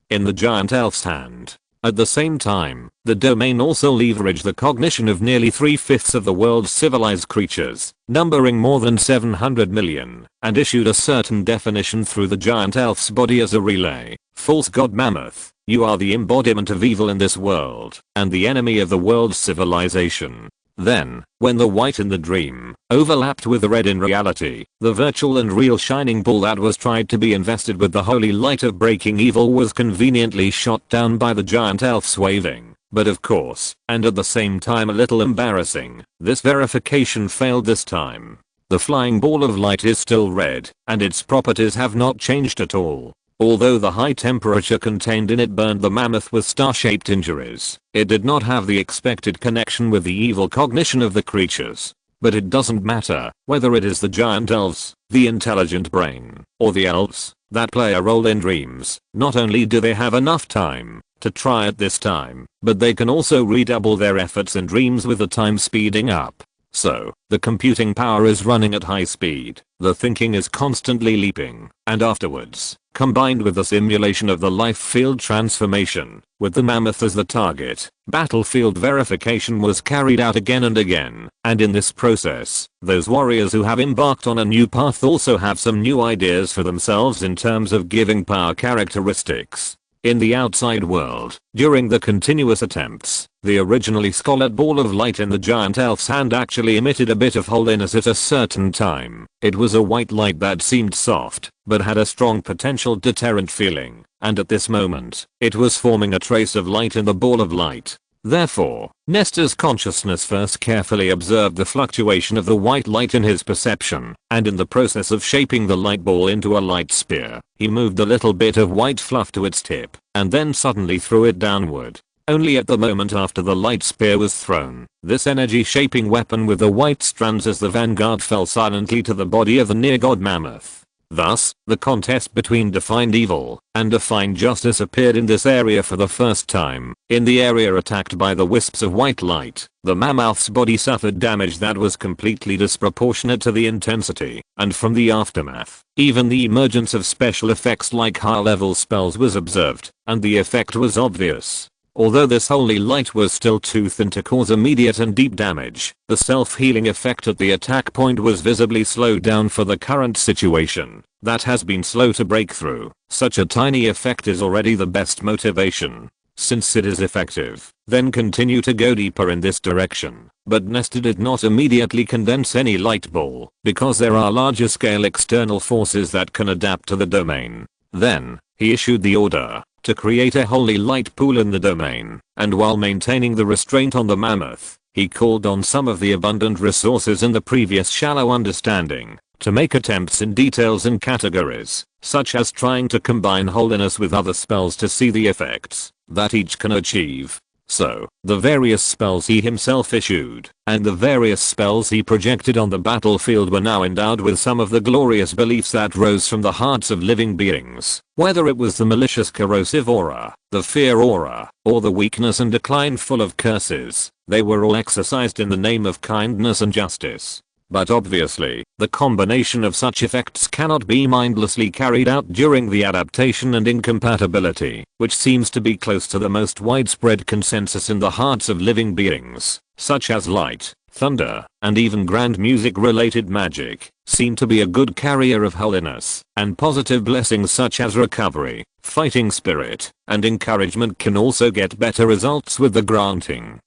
in the giant elf's hand. At the same time, the domain also leveraged the cognition of nearly 3/5 of the world's civilized creatures, numbering more than 700 million, and issued a certain definition through the giant elf's body as a relay. False god mammoth, you are the embodiment of evil in this world, and the enemy of the world's civilization. Then, when the white in the dream overlapped with the red in reality, the virtual and real shining ball that was tried to be invested with the holy light of breaking evil was conveniently shot down by the giant elf's waving. But of course, and at the same time a little embarrassing, this verification failed this time. The flying ball of light is still red, and its properties have not changed at all. Although the high temperature contained in it burned the mammoth with star-shaped injuries, it did not have the expected connection with the evil cognition of the creatures. But it doesn't matter whether it is the giant elves, the intelligent brain, or the elves that play a role in dreams. Not only do they have enough time to try it this time, but they can also redouble their efforts in dreams with the time speeding up. So, the computing power is running at high speed, the thinking is constantly leaping, and afterwards, combined with the simulation of the life field transformation, with the mammoth as the target, battlefield verification was carried out again and again, and in this process, those warriors who have embarked on a new path also have some new ideas for themselves in terms of giving power characteristics. In the outside world, during the continuous attempts, the originally scarlet ball of light in the giant elf's hand actually emitted a bit of holiness at a certain time. It was a white light that seemed soft, but had a strong potential deterrent feeling, and at this moment, it was forming a trace of light in the ball of light. Therefore, Nestor's consciousness first carefully observed the fluctuation of the white light in his perception, and in the process of shaping the light ball into a light spear, he moved a little bit of white fluff to its tip, and then suddenly threw it downward. Only at the moment after the light spear was thrown, this energy-shaping weapon with the white strands as the vanguard fell silently to the body of the near-god mammoth. Thus, the contest between defined evil and defined justice appeared in this area for the first time. In the area attacked by the wisps of white light, the mammoth's body suffered damage that was completely disproportionate to the intensity, and from the aftermath, even the emergence of special effects like high-level spells was observed, and the effect was obvious. Although this holy light was still too thin to cause immediate and deep damage, the self-healing effect at the attack point was visibly slowed down for the current situation. That has been slow to break through. Such a tiny effect is already the best motivation. Since it is effective, then continue to go deeper in this direction. But Nestor did not immediately condense any light ball, because there are larger scale external forces that can adapt to the domain. Then, he issued the order to create a holy light pool in the domain, and while maintaining the restraint on the mammoth, he called on some of the abundant resources in the previous shallow understanding to make attempts in details and categories, such as trying to combine holiness with other spells to see the effects that each can achieve. So, the various spells he himself issued, and the various spells he projected on the battlefield were now endowed with some of the glorious beliefs that rose from the hearts of living beings. Whether it was the malicious corrosive aura, the fear aura, or the weakness and decline full of curses, they were all exercised in the name of kindness and justice. But obviously, the combination of such effects cannot be mindlessly carried out during the adaptation and incompatibility, which seems to be close to the most widespread consensus in the hearts of living beings, such as light, thunder, and even grand music-related magic, seem to be a good carrier of holiness, and positive blessings such as recovery, fighting spirit, and encouragement can also get better results with the granting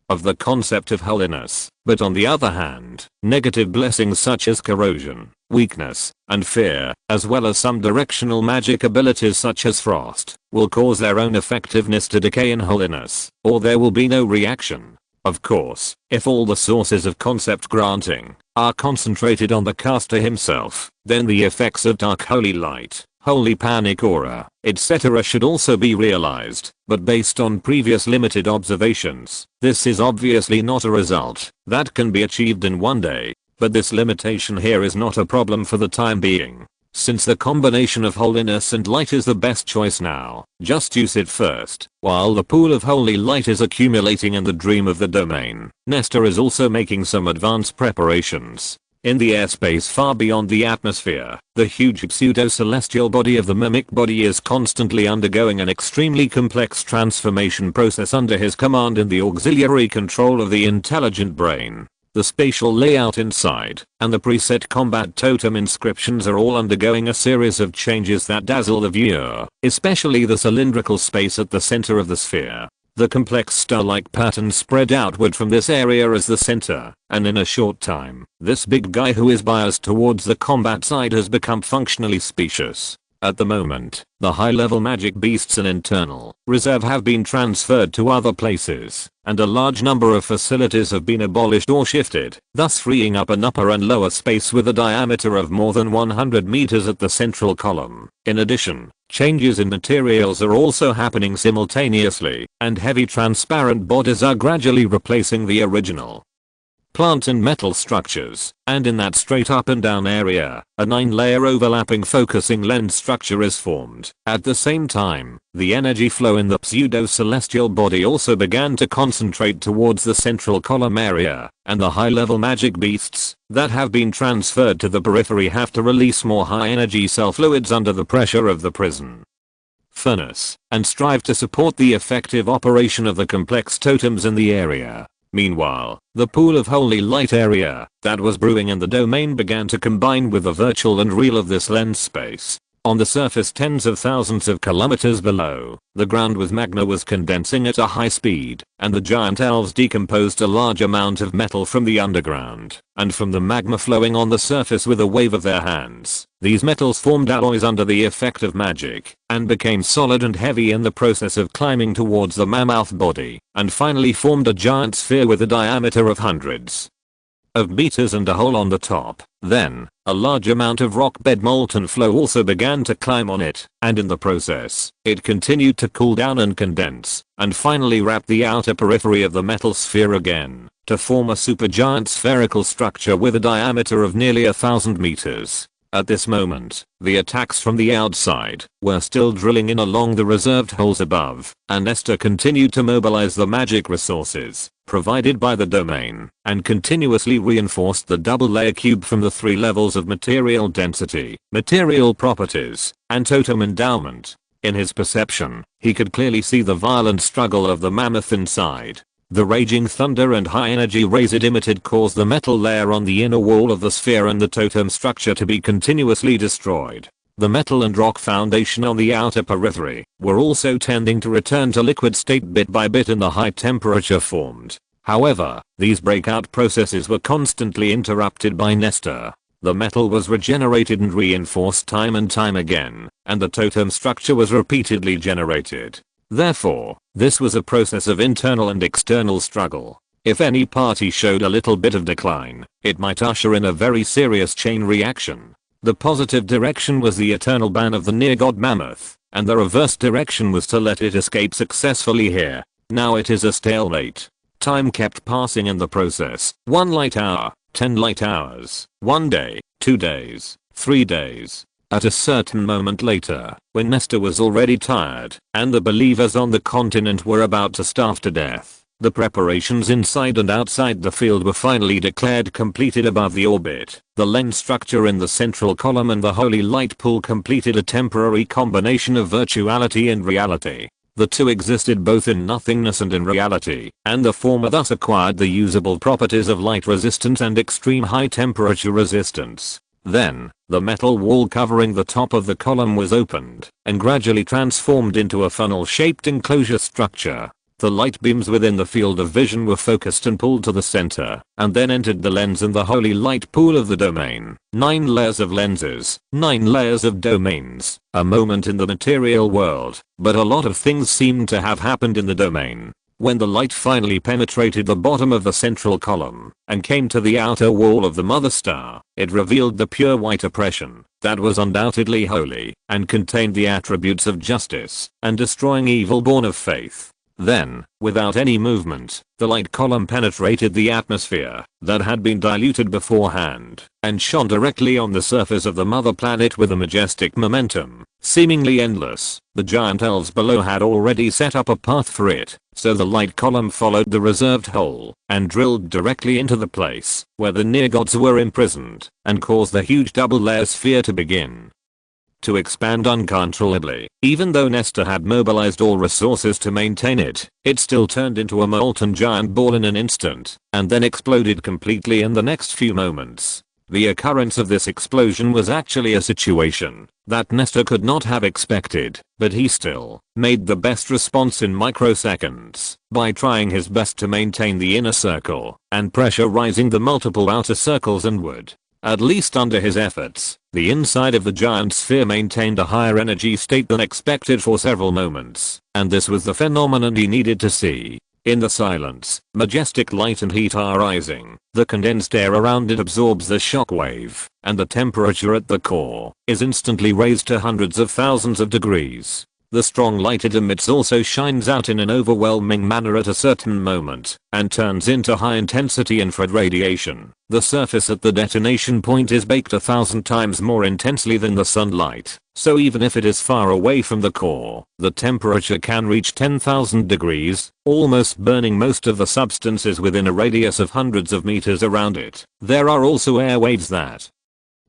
of the concept of holiness. But on the other hand, negative blessings such as corrosion, weakness, and fear, as well as some directional magic abilities such as frost, will cause their own effectiveness to decay in holiness, or there will be no reaction. Of course, if all the sources of concept granting are concentrated on the caster himself, then the effects of dark holy light, holy panic aura, etc. should also be realized, but based on previous limited observations, this is obviously not a result that can be achieved in one day. But this limitation here is not a problem for the time being. Since the combination of holiness and light is the best choice now, just use it first. While the pool of holy light is accumulating in the dream of the domain, Nestor is also making some advanced preparations. In the airspace far beyond the atmosphere, the huge pseudo-celestial body of the mimic body is constantly undergoing an extremely complex transformation process under his command in the auxiliary control of the intelligent brain. The spatial layout inside, and the preset combat totem inscriptions are all undergoing a series of changes that dazzle the viewer, especially the cylindrical space at the center of the sphere. The complex star-like pattern spread outward from this area as the center, and in a short time, this big guy who is biased towards the combat side has become functionally specious. At the moment, the high-level magic beasts in internal reserve have been transferred to other places, and a large number of facilities have been abolished or shifted, thus freeing up an upper and lower space with a diameter of more than 100 meters at the central column. In addition, changes in materials are also happening simultaneously, and heavy transparent bodies are gradually replacing the original plant and metal structures, and in that straight up and down area, a 9-layer overlapping focusing lens structure is formed. At the same time, the energy flow in the pseudo-celestial body also began to concentrate towards the central column area, and the high-level magic beasts that have been transferred to the periphery have to release more high-energy cell fluids under the pressure of the prison furnace, and strive to support the effective operation of the complex totems in the area. Meanwhile, the pool of holy light area that was brewing in the domain began to combine with the virtual and real of this lens space. On the surface tens of thousands of kilometers below, the ground with magma was condensing at a high speed, and the giant elves decomposed a large amount of metal from the underground, and from the magma flowing on the surface with a wave of their hands. These metals formed alloys under the effect of magic, and became solid and heavy in the process of climbing towards the mammoth body, and finally formed a giant sphere with a diameter of hundreds of meters and a hole on the top. Then, a large amount of rock bed molten flow also began to climb on it, and in the process, it continued to cool down and condense, and finally wrap the outer periphery of the metal sphere again, to form a supergiant spherical structure with a diameter of nearly 1,000 meters. At this moment, the attacks from the outside were still drilling in along the reserved holes above, and Esther continued to mobilize the magic resources provided by the domain, and continuously reinforced the double-layer cube from the 3 levels of material density, material properties, and totem endowment. In his perception, he could clearly see the violent struggle of the mammoth inside. The raging thunder and high energy rays it emitted caused the metal layer on the inner wall of the sphere and the totem structure to be continuously destroyed. The metal and rock foundation on the outer periphery were also tending to return to liquid state bit by bit in the high temperature formed. However, these breakout processes were constantly interrupted by Nestor. The metal was regenerated and reinforced time and time again, and the totem structure was repeatedly generated. Therefore, this was a process of internal and external struggle. If any party showed a little bit of decline, it might usher in a very serious chain reaction. The positive direction was the eternal ban of the near-god mammoth, and the reverse direction was to let it escape successfully here. Now it is a stalemate. Time kept passing in the process. 1 light hour, 10 light hours, 1 day, 2 days, 3 days. At a certain moment later, when Nestor was already tired, and the believers on the continent were about to starve to death, the preparations inside and outside the field were finally declared completed above the orbit. The lens structure in the central column and the holy light pool completed a temporary combination of virtuality and reality. The two existed both in nothingness and in reality, and the former thus acquired the usable properties of light resistance and extreme high temperature resistance. Then, the metal wall covering the top of the column was opened, and gradually transformed into a funnel-shaped enclosure structure. The light beams within the field of vision were focused and pulled to the center, and then entered the lens and the holy light pool of the domain. 9 layers of lenses, 9 layers of domains. A moment in the material world, but a lot of things seemed to have happened in the domain. When the light finally penetrated the bottom of the central column, and came to the outer wall of the mother star, it revealed the pure white oppression that was undoubtedly holy, and contained the attributes of justice, and destroying evil born of faith. Then, without any movement, the light column penetrated the atmosphere that had been diluted beforehand, and shone directly on the surface of the mother planet with a majestic momentum, seemingly endless. The giant elves below had already set up a path for it, so the light column followed the reserved hole, and drilled directly into the place where the near gods were imprisoned, and caused the huge double-layer sphere to begin to expand uncontrollably. Even though Nestor had mobilized all resources to maintain it, it still turned into a molten giant ball in an instant, and then exploded completely in the next few moments. The occurrence of this explosion was actually a situation that Nestor could not have expected, but he still made the best response in microseconds by trying his best to maintain the inner circle and pressurizing the multiple outer circles inward. At least under his efforts, the inside of the giant sphere maintained a higher energy state than expected for several moments, and this was the phenomenon he needed to see. In the silence, majestic light and heat are rising, the condensed air around it absorbs the shock wave, and the temperature at the core is instantly raised to hundreds of thousands of degrees. The strong light it emits also shines out in an overwhelming manner at a certain moment, and turns into high-intensity infrared radiation. The surface at the detonation point is baked 1,000 times more intensely than the sunlight, so even if it is far away from the core, the temperature can reach 10,000 degrees, almost burning most of the substances within a radius of hundreds of meters around it. There are also air waves that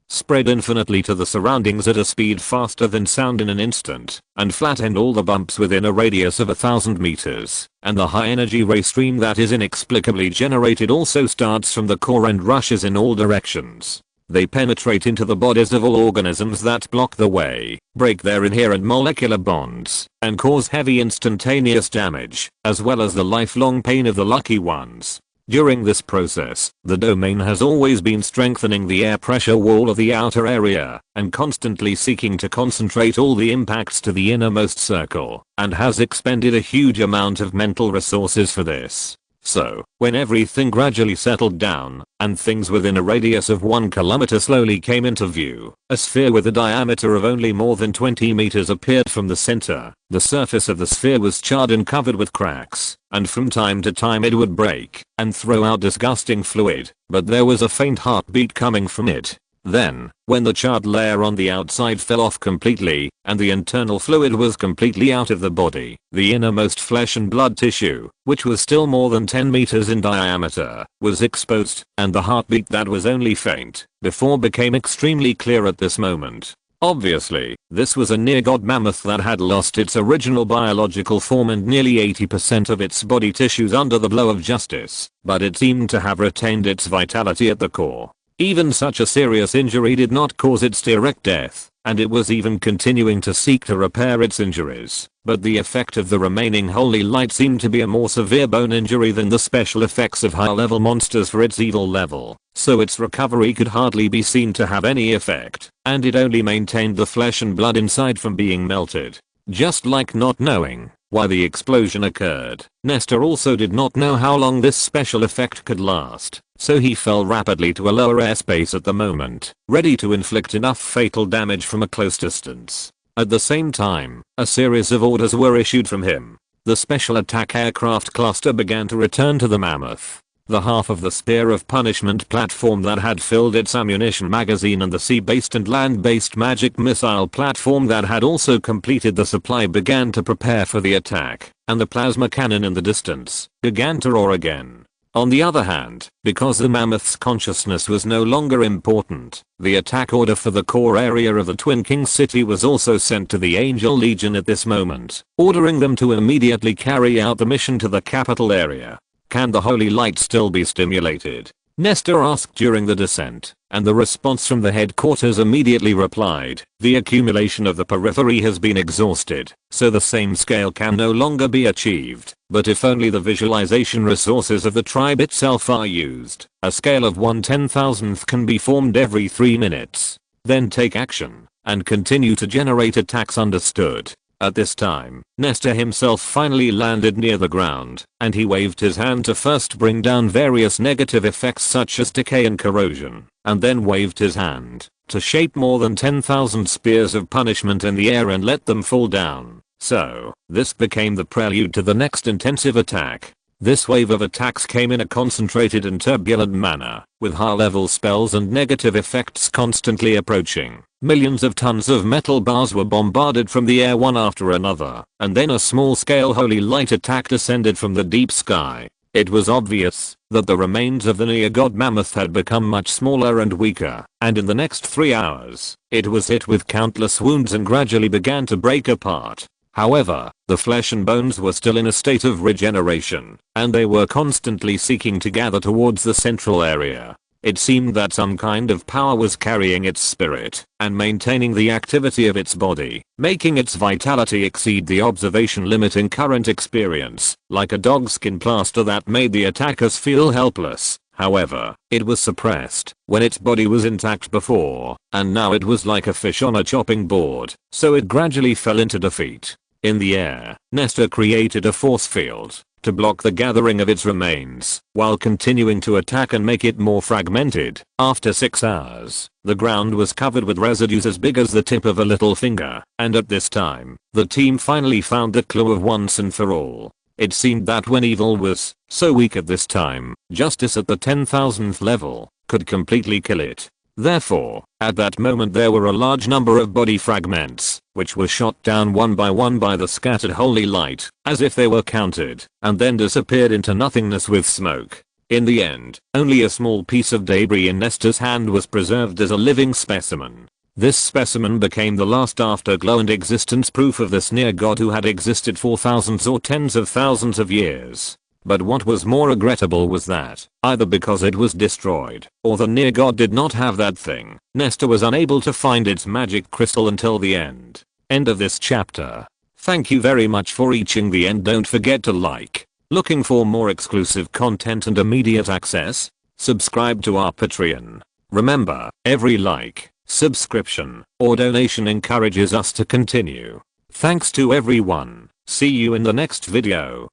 spread infinitely to the surroundings at a speed faster than sound in an instant, and flatten all the bumps within a radius of 1,000 meters, and the high energy ray stream that is inexplicably generated also starts from the core and rushes in all directions. They penetrate into the bodies of all organisms that block the way, break their inherent molecular bonds, and cause heavy instantaneous damage, as well as the lifelong pain of the lucky ones. During this process, the domain has always been strengthening the air pressure wall of the outer area, and constantly seeking to concentrate all the impacts to the innermost circle, and has expended a huge amount of mental resources for this. So, when everything gradually settled down, and things within a radius of 1 kilometer slowly came into view, a sphere with a diameter of only more than 20 meters appeared from the center. The surface of the sphere was charred and covered with cracks, and from time to time it would break and throw out disgusting fluid, but there was a faint heartbeat coming from it. Then, when the charred layer on the outside fell off completely, and the internal fluid was completely out of the body, the innermost flesh and blood tissue, which was still more than 10 meters in diameter, was exposed, and the heartbeat that was only faint before became extremely clear at this moment. Obviously, this was a near-god mammoth that had lost its original biological form and nearly 80% of its body tissues under the blow of justice, but it seemed to have retained its vitality at the core. Even such a serious injury did not cause its direct death, and it was even continuing to seek to repair its injuries, but the effect of the remaining holy light seemed to be a more severe bone injury than the special effects of high-level monsters for its evil level, so its recovery could hardly be seen to have any effect, and it only maintained the flesh and blood inside from being melted. Just like not knowing why the explosion occurred, Nestor also did not know how long this special effect could last, so he fell rapidly to a lower airspace at the moment, ready to inflict enough fatal damage from a close distance. At the same time, a series of orders were issued from him. The special attack aircraft cluster began to return to the mammoth. The half of the Spear of Punishment platform that had filled its ammunition magazine and the sea-based and land-based magic missile platform that had also completed the supply began to prepare for the attack, and the plasma cannon in the distance began to roar again. On the other hand, because the mammoth's consciousness was no longer important, the attack order for the core area of the Twin Kings city was also sent to the Angel Legion at this moment, ordering them to immediately carry out the mission to the capital area. Can the holy light still be stimulated? Nestor asked during the descent, and the response from the headquarters immediately replied, the accumulation of the periphery has been exhausted, so the same scale can no longer be achieved, but if only the visualization resources of the tribe itself are used, a scale of 1/10,000th can be formed every 3 minutes. Then take action, and continue to generate attacks. Understood. At this time, Nestor himself finally landed near the ground, and he waved his hand to first bring down various negative effects such as decay and corrosion, and then waved his hand to shape more than 10,000 spears of punishment in the air and let them fall down. So, this became the prelude to the next intensive attack. This wave of attacks came in a concentrated and turbulent manner, with high-level spells and negative effects constantly approaching. Millions of tons of metal bars were bombarded from the air one after another, and then a small-scale holy light attack descended from the deep sky. It was obvious that the remains of the near-god mammoth had become much smaller and weaker, and in the next 3 hours, it was hit with countless wounds and gradually began to break apart. However, the flesh and bones were still in a state of regeneration, and they were constantly seeking to gather towards the central area. It seemed that some kind of power was carrying its spirit and maintaining the activity of its body, making its vitality exceed the observation limit in current experience, like a dogskin plaster that made the attackers feel helpless. However, it was suppressed when its body was intact before, and now it was like a fish on a chopping board, so it gradually fell into defeat. In the air, Nestor created a force field to block the gathering of its remains, while continuing to attack and make it more fragmented. After 6 hours, the ground was covered with residues as big as the tip of a little finger, and at this time, the team finally found the clue of once and for all. It seemed that when evil was so weak at this time, justice at the 10,000th level could completely kill it. Therefore, at that moment there were a large number of body fragments, which were shot down one by the scattered holy light, as if they were counted, and then disappeared into nothingness with smoke. In the end, only a small piece of debris in Nestor's hand was preserved as a living specimen. This specimen became the last afterglow and existence proof of this near god who had existed for thousands or tens of thousands of years. But what was more regrettable was that, either because it was destroyed, or the near god did not have that thing, Nestor was unable to find its magic crystal until the end. End of this chapter. Thank you very much for reaching the end. Don't forget to like. Looking for more exclusive content and immediate access? Subscribe to our Patreon. Remember, every like, subscription, or donation encourages us to continue. Thanks to everyone. See you in the next video.